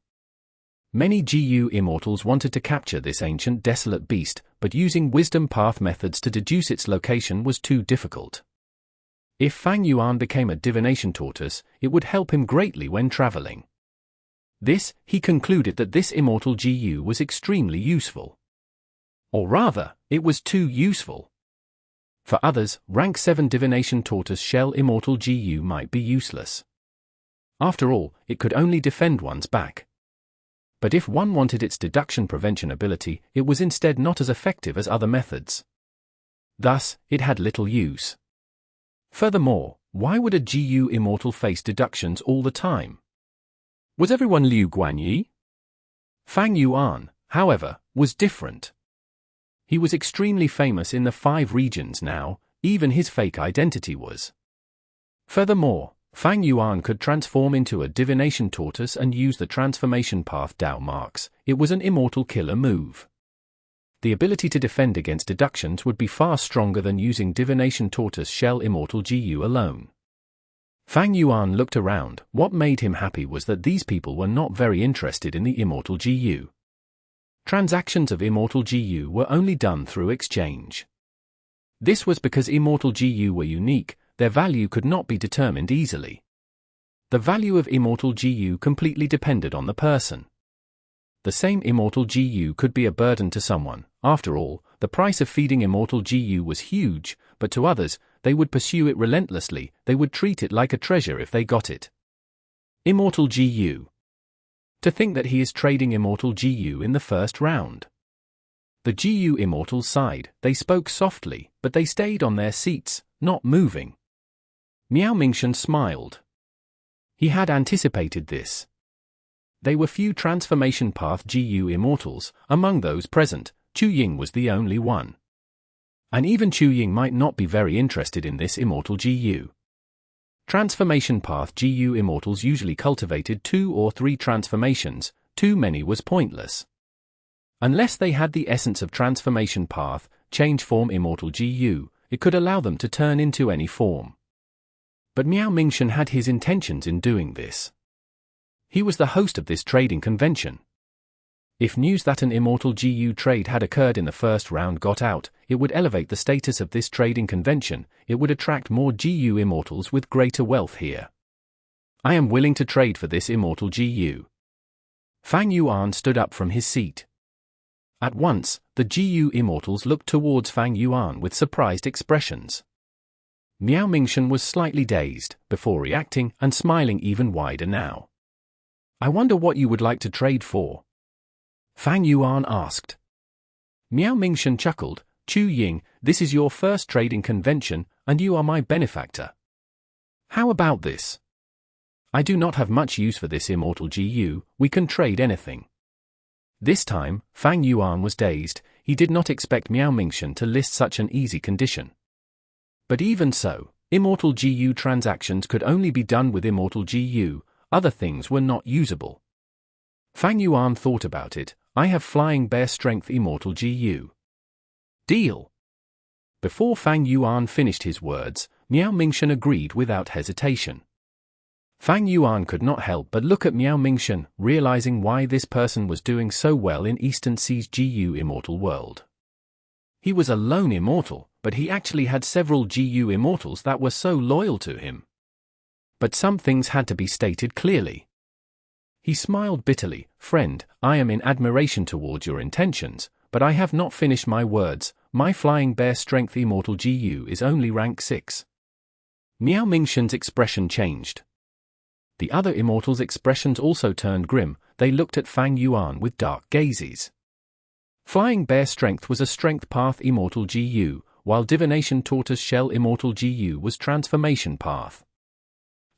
Many GU Immortals wanted to capture this ancient desolate beast, but using wisdom path methods to deduce its location was too difficult. If Fang Yuan became a Divination Tortoise, it would help him greatly when traveling. He concluded that this immortal GU was extremely useful. Or rather, it was too useful. For others, rank 7 Divination Tortoise Shell immortal GU might be useless. After all, it could only defend one's back. But if one wanted its deduction prevention ability, it was instead not as effective as other methods. Thus, it had little use. Furthermore, why would a GU Immortal face deductions all the time? Was everyone Liu Guanyi? Fang Yuan, however, was different. He was extremely famous in the 5 regions now, even his fake identity was. Furthermore, Fang Yuan could transform into a Divination Tortoise and use the transformation path Dao marks. It was an immortal killer move. The ability to defend against deductions would be far stronger than using Divination Tortoise Shell immortal GU alone. Fang Yuan looked around. What made him happy was that these people were not very interested in the immortal GU. Transactions of immortal GU were only done through exchange. This was because immortal GU were unique, their value could not be determined easily. The value of immortal GU completely depended on the person. The same immortal GU could be a burden to someone. After all, the price of feeding immortal GU was huge, but to others, they would pursue it relentlessly. They would treat it like a treasure if they got it. Immortal GU. To think that he is trading Immortal GU in the first round. The GU Immortals sighed. They spoke softly, but they stayed on their seats, not moving. Miao Mingshan smiled. He had anticipated this. There were few transformation path GU Immortals. Among those present, Chu Ying was the only one. And even Chu Ying might not be very interested in this Immortal GU. Transformation path GU Immortals usually cultivated 2 or 3 transformations. Too many was pointless. Unless they had the essence of transformation path, change form Immortal GU, it could allow them to turn into any form. But Miao Mingshan had his intentions in doing this. He was the host of this trading convention. If news that an Immortal GU trade had occurred in the first round got out, it would elevate the status of this trading convention. It would attract more GU Immortals with greater wealth here. I am willing to trade for this Immortal GU. Fang Yuan stood up from his seat. At once, the GU Immortals looked towards Fang Yuan with surprised expressions. Miao Mingshan was slightly dazed, before reacting, and smiling even wider now. I wonder what you would like to trade for? Fang Yuan asked. Miao Mingshan chuckled. Chu Ying, this is your first trading convention, and you are my benefactor. How about this? I do not have much use for this Immortal GU, we can trade anything. This time, Fang Yuan was dazed. He did not expect Miao Mingshan to list such an easy condition. But even so, Immortal GU transactions could only be done with Immortal GU, other things were not usable. Fang Yuan thought about it. I have Flying Bear Strength Immortal GU. Deal. Before Fang Yuan finished his words, Miao Mingshan agreed without hesitation. Fang Yuan could not help but look at Miao Mingshan, realizing why this person was doing so well in Eastern Sea's GU Immortal world. He was a lone Immortal, but he actually had several GU Immortals that were so loyal to him. But some things had to be stated clearly. He smiled bitterly. Friend, I am in admiration towards your intentions, but I have not finished my words. My Flying Bear Strength Immortal GU is only rank 6. Miao Mingshan's expression changed. The other Immortals' expressions also turned grim. They looked at Fang Yuan with dark gazes. Flying Bear Strength was a Strength Path Immortal GU, while Divination Tortoise Shell Immortal GU was Transformation Path.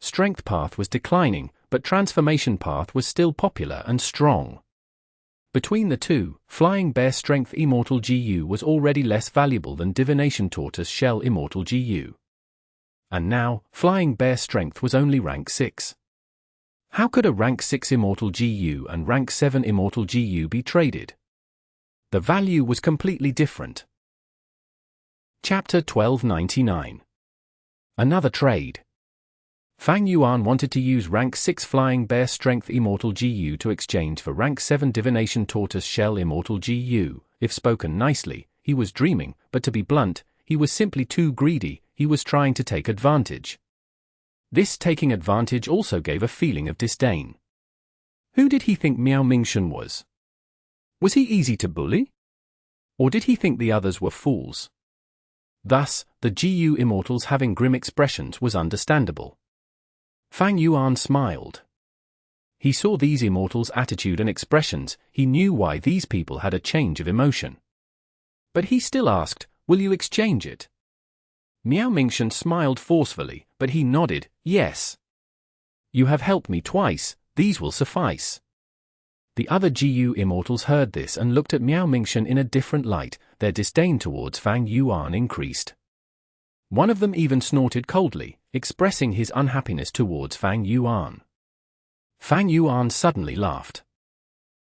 Strength Path was declining, but Transformation Path was still popular and strong. Between the two, Flying Bear Strength Immortal GU was already less valuable than Divination Tortoise Shell Immortal GU. And now, Flying Bear Strength was only rank 6. How could a rank 6 Immortal GU and rank 7 Immortal GU be traded? The value was completely different. Chapter 1299. Another trade. Fang Yuan wanted to use rank 6 Flying Bear Strength Immortal GU to exchange for rank 7 Divination Tortoise Shell Immortal GU. If spoken nicely, he was dreaming, but to be blunt, he was simply too greedy. He was trying to take advantage. This taking advantage also gave a feeling of disdain. Who did he think Miao Mingshan was? Was he easy to bully? Or did he think the others were fools? Thus, the GU Immortals having grim expressions was understandable. Fang Yuan smiled. He saw these Immortals' attitude and expressions. He knew why these people had a change of emotion. But he still asked, will you exchange it? Miao Mingshan smiled forcefully, but he nodded, yes. You have helped me twice, these will suffice. The other GU Immortals heard this and looked at Miao Mingshan in a different light. Their disdain towards Fang Yuan increased. One of them even snorted coldly, expressing his unhappiness towards Fang Yuan. Fang Yuan suddenly laughed.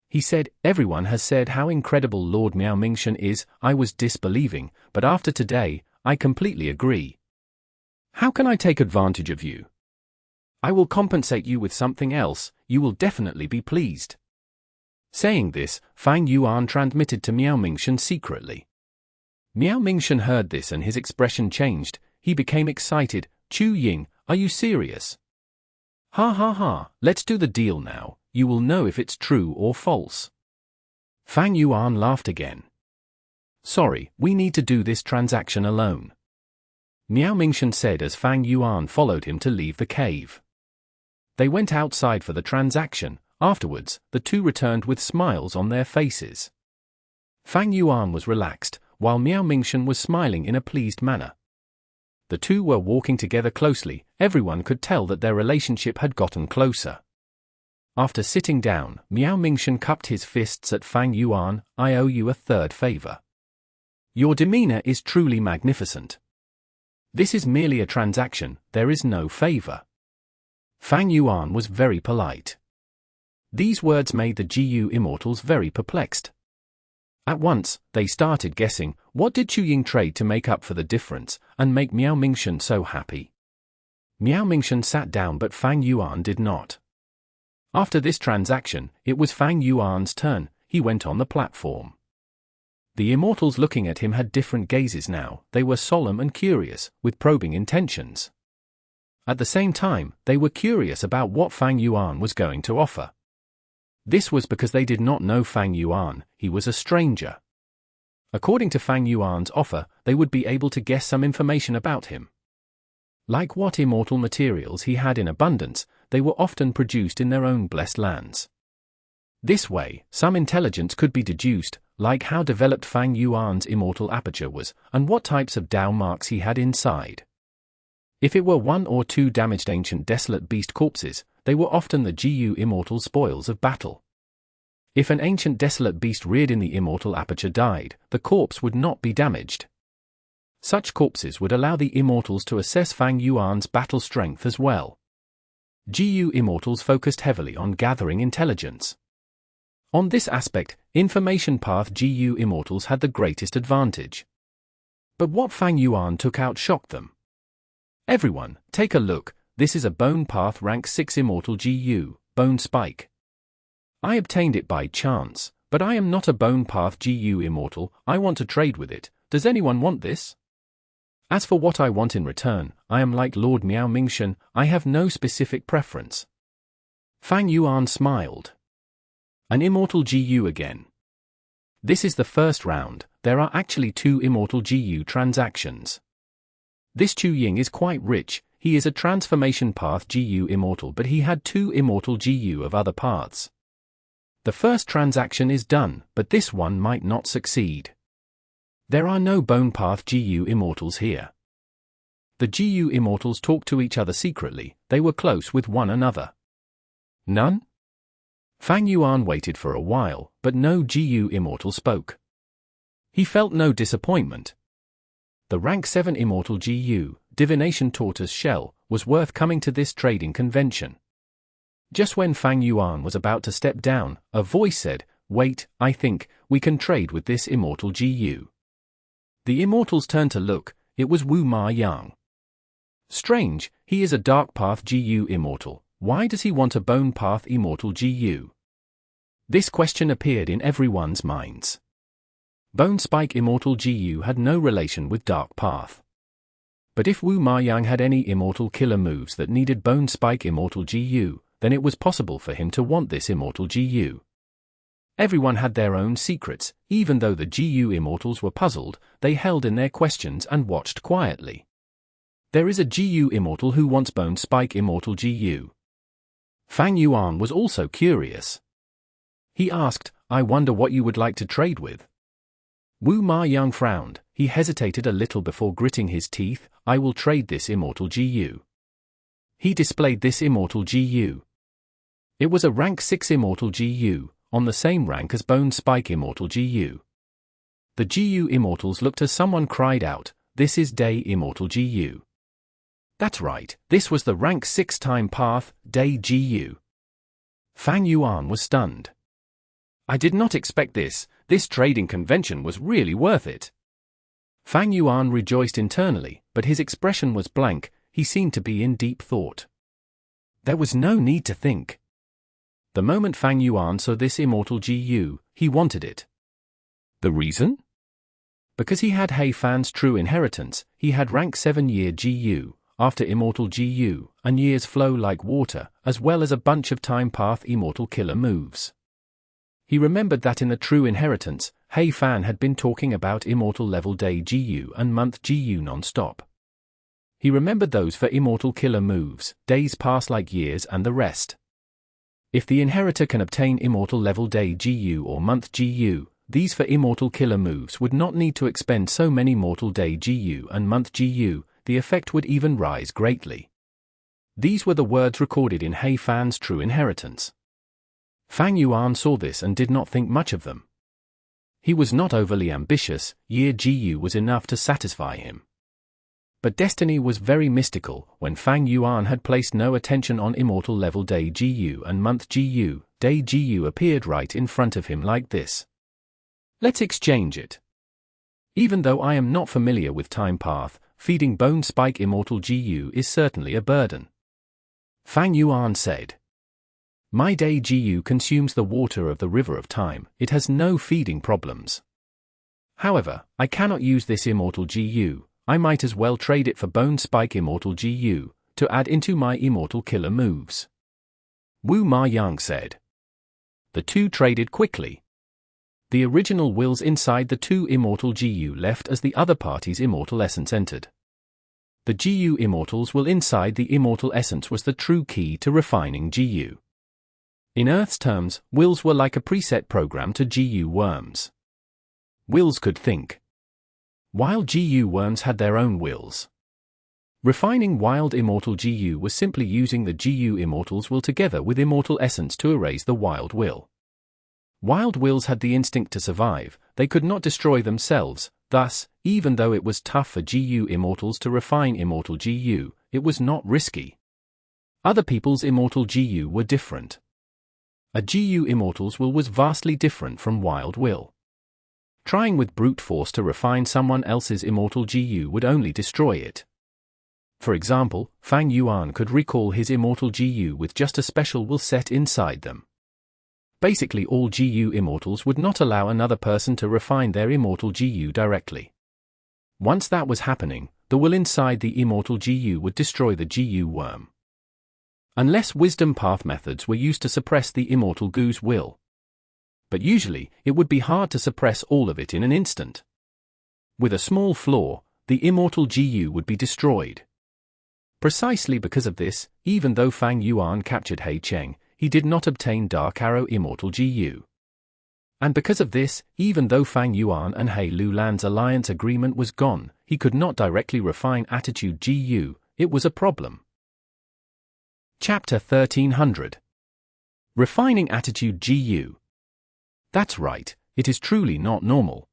He said, everyone has said how incredible Lord Miao Mingshan is. I was disbelieving, but after today, I completely agree. How can I take advantage of you? I will compensate you with something else. You will definitely be pleased. Saying this, Fang Yuan transmitted to Miao Mingshan secretly. Miao Mingshan heard this and his expression changed. He became excited. Chu Ying, are you serious? Ha ha ha, let's do the deal now. You will know if it's true or false. Fang Yuan laughed again. Sorry, we need to do this transaction alone. Miao Mingshan said as Fang Yuan followed him to leave the cave. They went outside for the transaction. Afterwards, the two returned with smiles on their faces. Fang Yuan was relaxed, while Miao Mingshan was smiling in a pleased manner. The two were walking together closely. Everyone could tell that their relationship had gotten closer. After sitting down, Miao Mingshan cupped his fists at Fang Yuan. I owe you a third favor. Your demeanor is truly magnificent. This is merely a transaction, there is no favor. Fang Yuan was very polite. These words made the GU Immortals very perplexed. At once, they started guessing, what did Ying trade to make up for the difference, and make Miao Mingshan so happy? Miao Mingshan sat down but Fang Yuan did not. After this transaction, it was Fang Yuan's turn. He went on the platform. The Immortals looking at him had different gazes now. They were solemn and curious, with probing intentions. At the same time, they were curious about what Fang Yuan was going to offer. This was because they did not know Fang Yuan. He was a stranger. According to Fang Yuan's offer, they would be able to guess some information about him. Like what immortal materials he had in abundance, they were often produced in their own blessed lands. This way, some intelligence could be deduced, like how developed Fang Yuan's immortal aperture was, and what types of Dao marks he had inside. If it were 1 or 2 damaged ancient desolate beast corpses, they were often the GU immortal spoils of battle. If an ancient desolate beast reared in the immortal aperture died, the corpse would not be damaged. Such corpses would allow the immortals to assess Fang Yuan's battle strength as well. GU immortals focused heavily on gathering intelligence. On this aspect, information path GU immortals had the greatest advantage. But what Fang Yuan took out shocked them. Everyone, take a look. This is a Bone Path Rank 6 Immortal GU, Bone Spike. I obtained it by chance, but I am not a Bone Path GU Immortal. I want to trade with it. Does anyone want this? As for what I want in return, I am like Lord Miao Mingshan, I have no specific preference. Fang Yuan smiled. An Immortal GU again. This is the first round. There are actually 2 Immortal GU transactions. This Ying is quite rich. He is a transformation path GU Immortal, but he had 2 Immortal GU of other paths. The first transaction is done, but this one might not succeed. There are no Bone Path GU Immortals here. The GU Immortals talked to each other secretly. They were close with one another. None? Fang Yuan waited for a while, but no GU Immortal spoke. He felt no disappointment. The rank 7 Immortal GU, Divination Tortoise shell, was worth coming to this trading convention. Just when Fang Yuan was about to step down, a voice said, "Wait, I think we can trade with this Immortal GU." The Immortals turned to look. It was Wu Ma Yang. Strange, he is a Dark Path GU Immortal. Why does he want a Bone Path Immortal GU? This question appeared in everyone's minds. Bone Spike Immortal GU had no relation with Dark Path. But if Wu Ma Yang had any immortal killer moves that needed Bone Spike Immortal GU, then it was possible for him to want this Immortal GU. Everyone had their own secrets. Even though the GU Immortals were puzzled, they held in their questions and watched quietly. There is a GU Immortal who wants Bone Spike Immortal GU. Fang Yuan was also curious. He asked, "I wonder what you would like to trade with?" Wu Ma Yang frowned. He hesitated a little before gritting his teeth. "I will trade this Immortal GU." He displayed this Immortal GU. It was a rank 6 Immortal GU, on the same rank as Bone Spike Immortal GU. The GU Immortals looked as someone cried out, "This is Day Immortal GU." That's right, this was the rank 6 time path, Day GU. Fang Yuan was stunned. "I did not expect this. This trading convention was really worth it." Fang Yuan rejoiced internally, but his expression was blank. He seemed to be in deep thought. There was no need to think. The moment Fang Yuan saw this Immortal GU, he wanted it. The reason? Because he had Hei Fan's true inheritance. He had rank 7 year GU, after Immortal GU, and years flow like water, as well as a bunch of time path Immortal killer moves. He remembered that in the true inheritance, Hei Fan had been talking about Immortal level Day GU and month GU non-stop. He remembered those for immortal killer moves, days pass like years and the rest. If the inheritor can obtain immortal level day GU or month GU, these for immortal killer moves would not need to expend so many mortal day GU and month GU, the effect would even rise greatly. These were the words recorded in He Fan's True Inheritance. Fang Yuan saw this and did not think much of them. He was not overly ambitious, year GU was enough to satisfy him. But destiny was very mystical. When Fang Yuan had placed no attention on immortal level day GU and month GU, day GU appeared right in front of him like this. Let's exchange it. Even though I am not familiar with time path, feeding Bone Spike immortal GU is certainly a burden. Fang Yuan said. My day GU consumes the water of the river of time, it has no feeding problems. However, I cannot use this immortal GU. I might as well trade it for Bone Spike Immortal GU, to add into my immortal killer moves. Wu Ma Yang said. The two traded quickly. The original wills inside the two immortal GU left as the other party's immortal essence entered. The GU immortals will inside the immortal essence was the true key to refining GU. In Earth's terms, wills were like a preset program to GU worms. Wills could think. While GU worms had their own wills. Refining wild immortal GU was simply using the GU immortals will together with immortal essence to erase the wild will. Wild wills had the instinct to survive, they could not destroy themselves, thus, even though it was tough for GU immortals to refine immortal GU, it was not risky. Other people's immortal GU were different. A GU immortal's will was vastly different from wild will. Trying with brute force to refine someone else's immortal GU would only destroy it. For example, Fang Yuan could recall his immortal GU with just a special will set inside them. Basically all GU immortals would not allow another person to refine their immortal GU directly. Once that was happening, the will inside the immortal GU would destroy the GU worm. Unless wisdom path methods were used to suppress the immortal GU's will. But usually, it would be hard to suppress all of it in an instant. With a small flaw, the immortal GU would be destroyed. Precisely because of this, even though Fang Yuan captured He Cheng, he did not obtain Dark Arrow immortal GU. And because of this, even though Fang Yuan and He Lulan's alliance agreement was gone, he could not directly refine Attitude GU, it was a problem. Chapter 1300. Refining Attitude GU. That's right, it is truly not normal.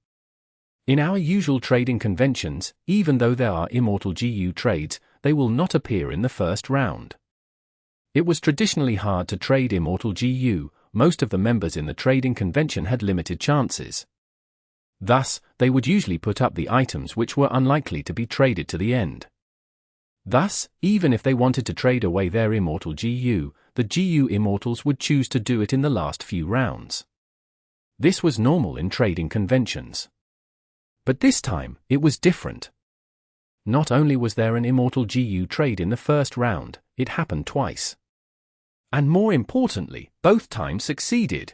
In our usual trading conventions, even though there are immortal GU trades, they will not appear in the first round. It was traditionally hard to trade immortal GU, most of the members in the trading convention had limited chances. Thus, they would usually put up the items which were unlikely to be traded to the end. Thus, even if they wanted to trade away their immortal GU, the GU immortals would choose to do it in the last few rounds. This was normal in trading conventions. But this time, it was different. Not only was there an immortal GU trade in the first round, it happened twice. And more importantly, both times succeeded.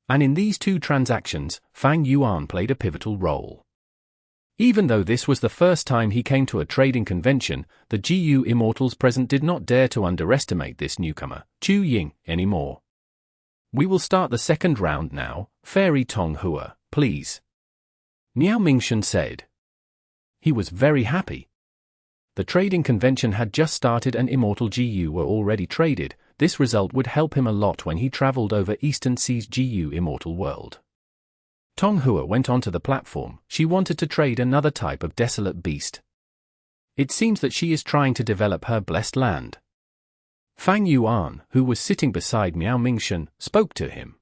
And in these two transactions, Fang Yuan played a pivotal role. Even though this was the first time he came to a trading convention, the GU immortals present did not dare to underestimate this newcomer, Chu Ying, anymore. We will start the second round now, Fairy Tong Hua, please. Miao Mingshan said. He was very happy. The trading convention had just started and immortal GU were already traded. This result would help him a lot when he traveled over Eastern Sea's GU immortal world. Tong Hua went onto the platform. She wanted to trade another type of desolate beast. It seems that she is trying to develop her blessed land. Fang Yuan, who was sitting beside Miao Mingshan, spoke to him.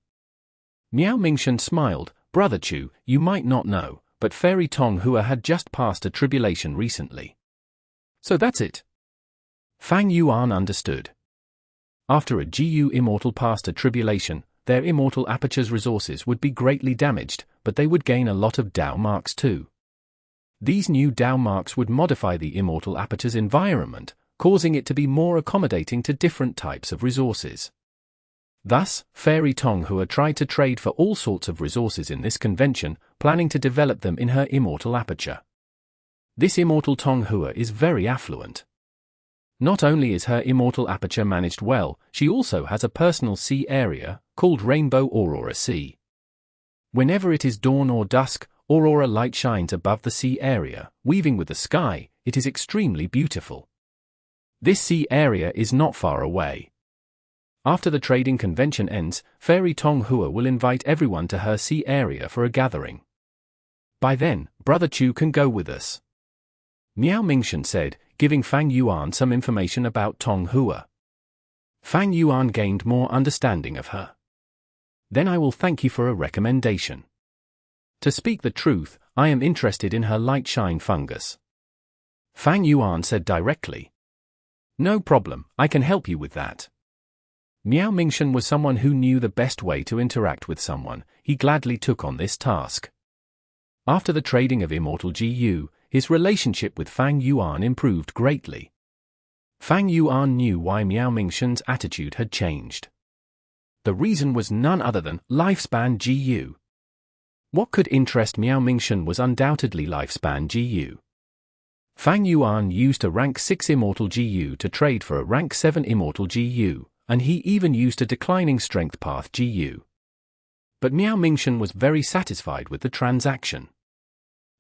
Miao Mingshan smiled. Brother Chu, you might not know, but Fairy Tong Hua had just passed a tribulation recently. So that's it. Fang Yuan understood. After a GU immortal passed a tribulation, their immortal aperture's resources would be greatly damaged, but they would gain a lot of Dao marks too. These new Dao marks would modify the immortal aperture's environment, causing it to be more accommodating to different types of resources. Thus, Fairy Tong Hua tried to trade for all sorts of resources in this convention, planning to develop them in her immortal aperture. This immortal Tong Hua is very affluent. Not only is her immortal aperture managed well, she also has a personal sea area, called Rainbow Aurora Sea. Whenever it is dawn or dusk, aurora light shines above the sea area, weaving with the sky. It is extremely beautiful. This sea area is not far away. After the trading convention ends, Fairy Tong Hua will invite everyone to her sea area for a gathering. By then, Brother Chu can go with us. Miao Mingshan said, giving Fang Yuan some information about Tong Hua. Fang Yuan gained more understanding of her. Then I will thank you for a recommendation. To speak the truth, I am interested in her light shine fungus. Fang Yuan said directly. No problem, I can help you with that. Miao Mingshan was someone who knew the best way to interact with someone. He gladly took on this task. After the trading of Immortal GU, his relationship with Fang Yuan improved greatly. Fang Yuan knew why Miao Mingshan's attitude had changed. The reason was none other than lifespan GU. What could interest Miao Mingshan was undoubtedly lifespan GU. Fang Yuan used a rank 6 Immortal GU to trade for a rank 7 Immortal GU, and he even used a declining strength path GU. But Miao Mingshan was very satisfied with the transaction.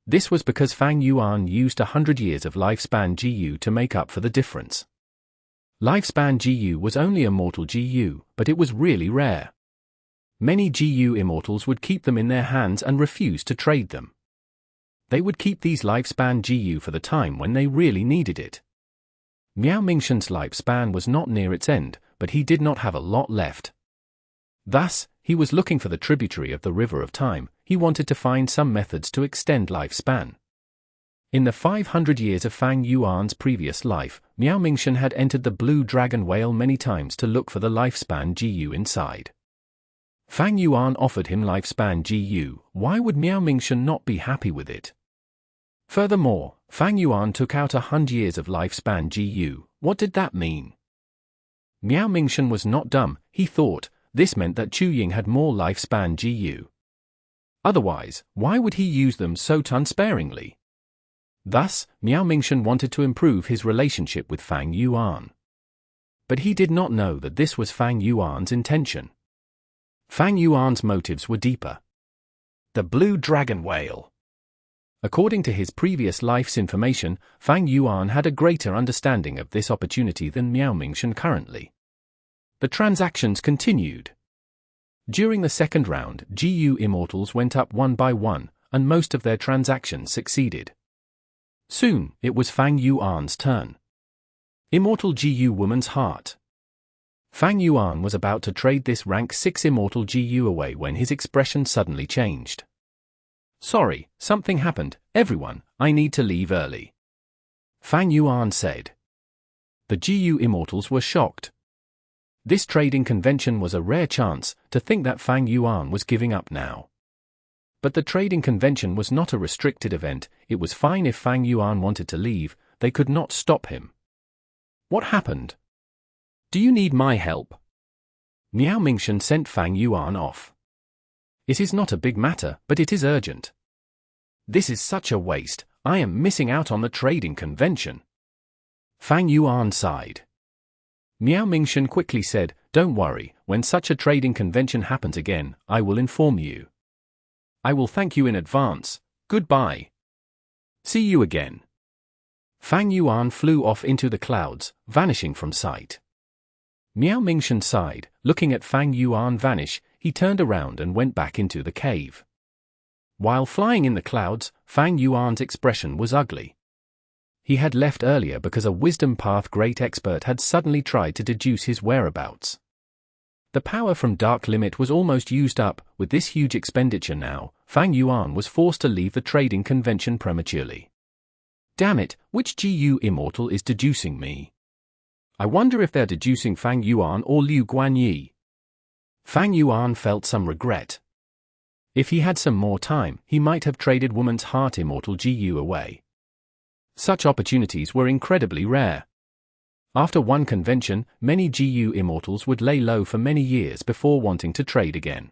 This was because Fang Yuan used 100 years of lifespan GU to make up for the difference. Lifespan GU was only a mortal GU, but it was really rare. Many GU immortals would keep them in their hands and refuse to trade them. They would keep these lifespan GU for the time when they really needed it. Miao Mingshan's lifespan was not near its end, but he did not have a lot left. Thus, he was looking for the tributary of the River of Time. He wanted to find some methods to extend lifespan. In the 500 years of Fang Yuan's previous life, Miao Mingshan had entered the Blue Dragon Whale many times to look for the lifespan GU inside. Fang Yuan offered him lifespan GU. Why would Miao Mingshan not be happy with it? Furthermore, Fang Yuan took out 100 years of lifespan GU. What did that mean? Miao Mingshan was not dumb. He thought, this meant that Chu Ying had more lifespan GU. Otherwise, why would he use them so unsparingly? Thus, Miao Mingshan wanted to improve his relationship with Fang Yuan. But he did not know that this was Fang Yuan's intention. Fang Yuan's motives were deeper. The Blue Dragon Whale. According to his previous life's information, Fang Yuan had a greater understanding of this opportunity than Miao Mingshan currently. The transactions continued. During the second round, GU immortals went up one by one, and most of their transactions succeeded. Soon, it was Fang Yuan's turn. Immortal GU Woman's Heart. Fang Yuan was about to trade this rank 6 Immortal GU away when his expression suddenly changed. Sorry, something happened, everyone, I need to leave early. Fang Yuan said. The GU immortals were shocked. This trading convention was a rare chance to think that Fang Yuan was giving up now. But the trading convention was not a restricted event. It was fine if Fang Yuan wanted to leave, they could not stop him. What happened? Do you need my help? Miao Mingshan sent Fang Yuan off. It is not a big matter, but it is urgent. This is such a waste, I am missing out on the trading convention. Fang Yuan sighed. Miao Mingshan quickly said, don't worry, when such a trading convention happens again, I will inform you. I will thank you in advance, goodbye. See you again. Fang Yuan flew off into the clouds, vanishing from sight. Miao Mingshan sighed, looking at Fang Yuan vanish, he turned around and went back into the cave. While flying in the clouds, Fang Yuan's expression was ugly. He had left earlier because a wisdom path great expert had suddenly tried to deduce his whereabouts. The power from Dark Limit was almost used up. With this huge expenditure now, Fang Yuan was forced to leave the trading convention prematurely. Damn it, which GU immortal is deducing me? I wonder if they're deducing Fang Yuan or Liu Guanyi. Fang Yuan felt some regret. If he had some more time, he might have traded Woman's Heart Immortal GU away. Such opportunities were incredibly rare. After one convention, many GU immortals would lay low for many years before wanting to trade again.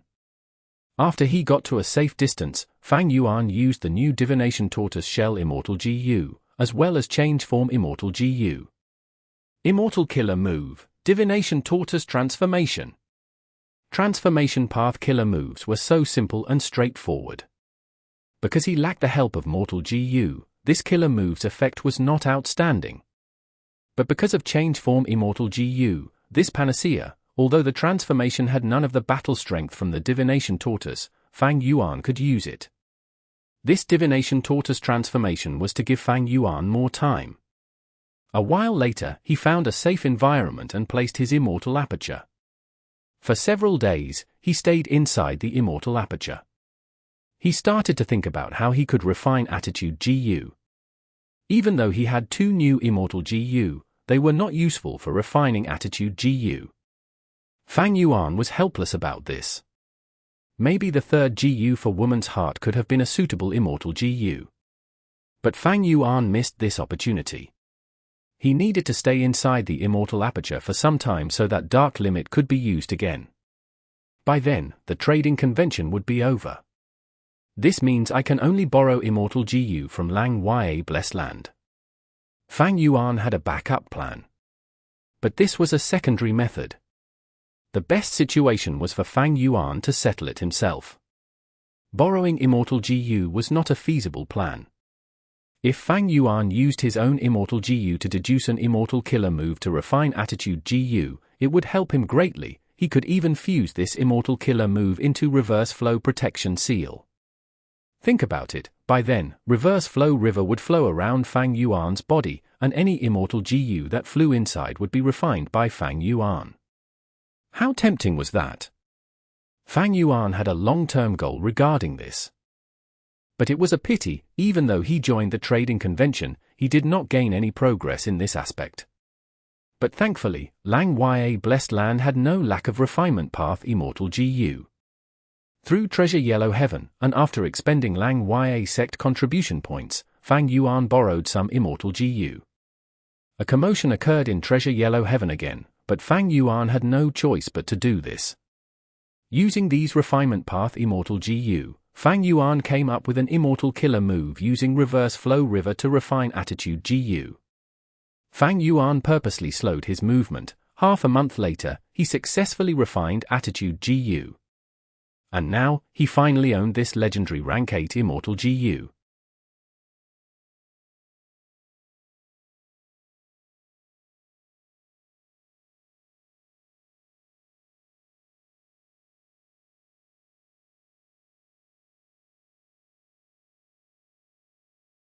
After he got to a safe distance, Fang Yuan used the new Divination Tortoise Shell Immortal GU, as well as Change Form Immortal GU. Immortal Killer Move, Divination Tortoise Transformation. Transformation path killer moves were so simple and straightforward. Because he lacked the help of Mortal GU, this killer move's effect was not outstanding. But because of Change Form Immortal GU, this panacea, although the transformation had none of the battle strength from the Divination Tortoise, Fang Yuan could use it. This Divination Tortoise transformation was to give Fang Yuan more time. A while later, he found a safe environment and placed his Immortal Aperture. For several days, he stayed inside the Immortal Aperture. He started to think about how he could refine Attitude GU. Even though he had 2 new Immortal GU, they were not useful for refining Attitude GU. Fang Yuan was helpless about this. Maybe the 3rd GU for Woman's Heart could have been a suitable Immortal GU. But Fang Yuan missed this opportunity. He needed to stay inside the Immortal Aperture for some time so that Dark Limit could be used again. By then, the trading convention would be over. This means I can only borrow Immortal GU from Lang Ya Blessed Land. Fang Yuan had a backup plan. But this was a secondary method. The best situation was for Fang Yuan to settle it himself. Borrowing Immortal GU was not a feasible plan. If Fang Yuan used his own Immortal GU to deduce an Immortal Killer move to refine Attitude GU, it would help him greatly. He could even fuse this Immortal Killer move into Reverse Flow Protection Seal. Think about it, by then, Reverse Flow River would flow around Fang Yuan's body, and any Immortal GU that flew inside would be refined by Fang Yuan. How tempting was that? Fang Yuan had a long-term goal regarding this. But it was a pity, even though he joined the trading convention, he did not gain any progress in this aspect. But thankfully, Lang Ya Blessed Land had no lack of refinement path Immortal GU. Through Treasure Yellow Heaven, and after expending Lang Ya Sect contribution points, Fang Yuan borrowed some Immortal GU. A commotion occurred in Treasure Yellow Heaven again, but Fang Yuan had no choice but to do this. Using these refinement path Immortal GU, Fang Yuan came up with an Immortal Killer move using Reverse Flow River to refine Attitude GU. Fang Yuan purposely slowed his movement. Half a month later, he successfully refined Attitude GU. And now, he finally owned this legendary Rank 8 Immortal GU.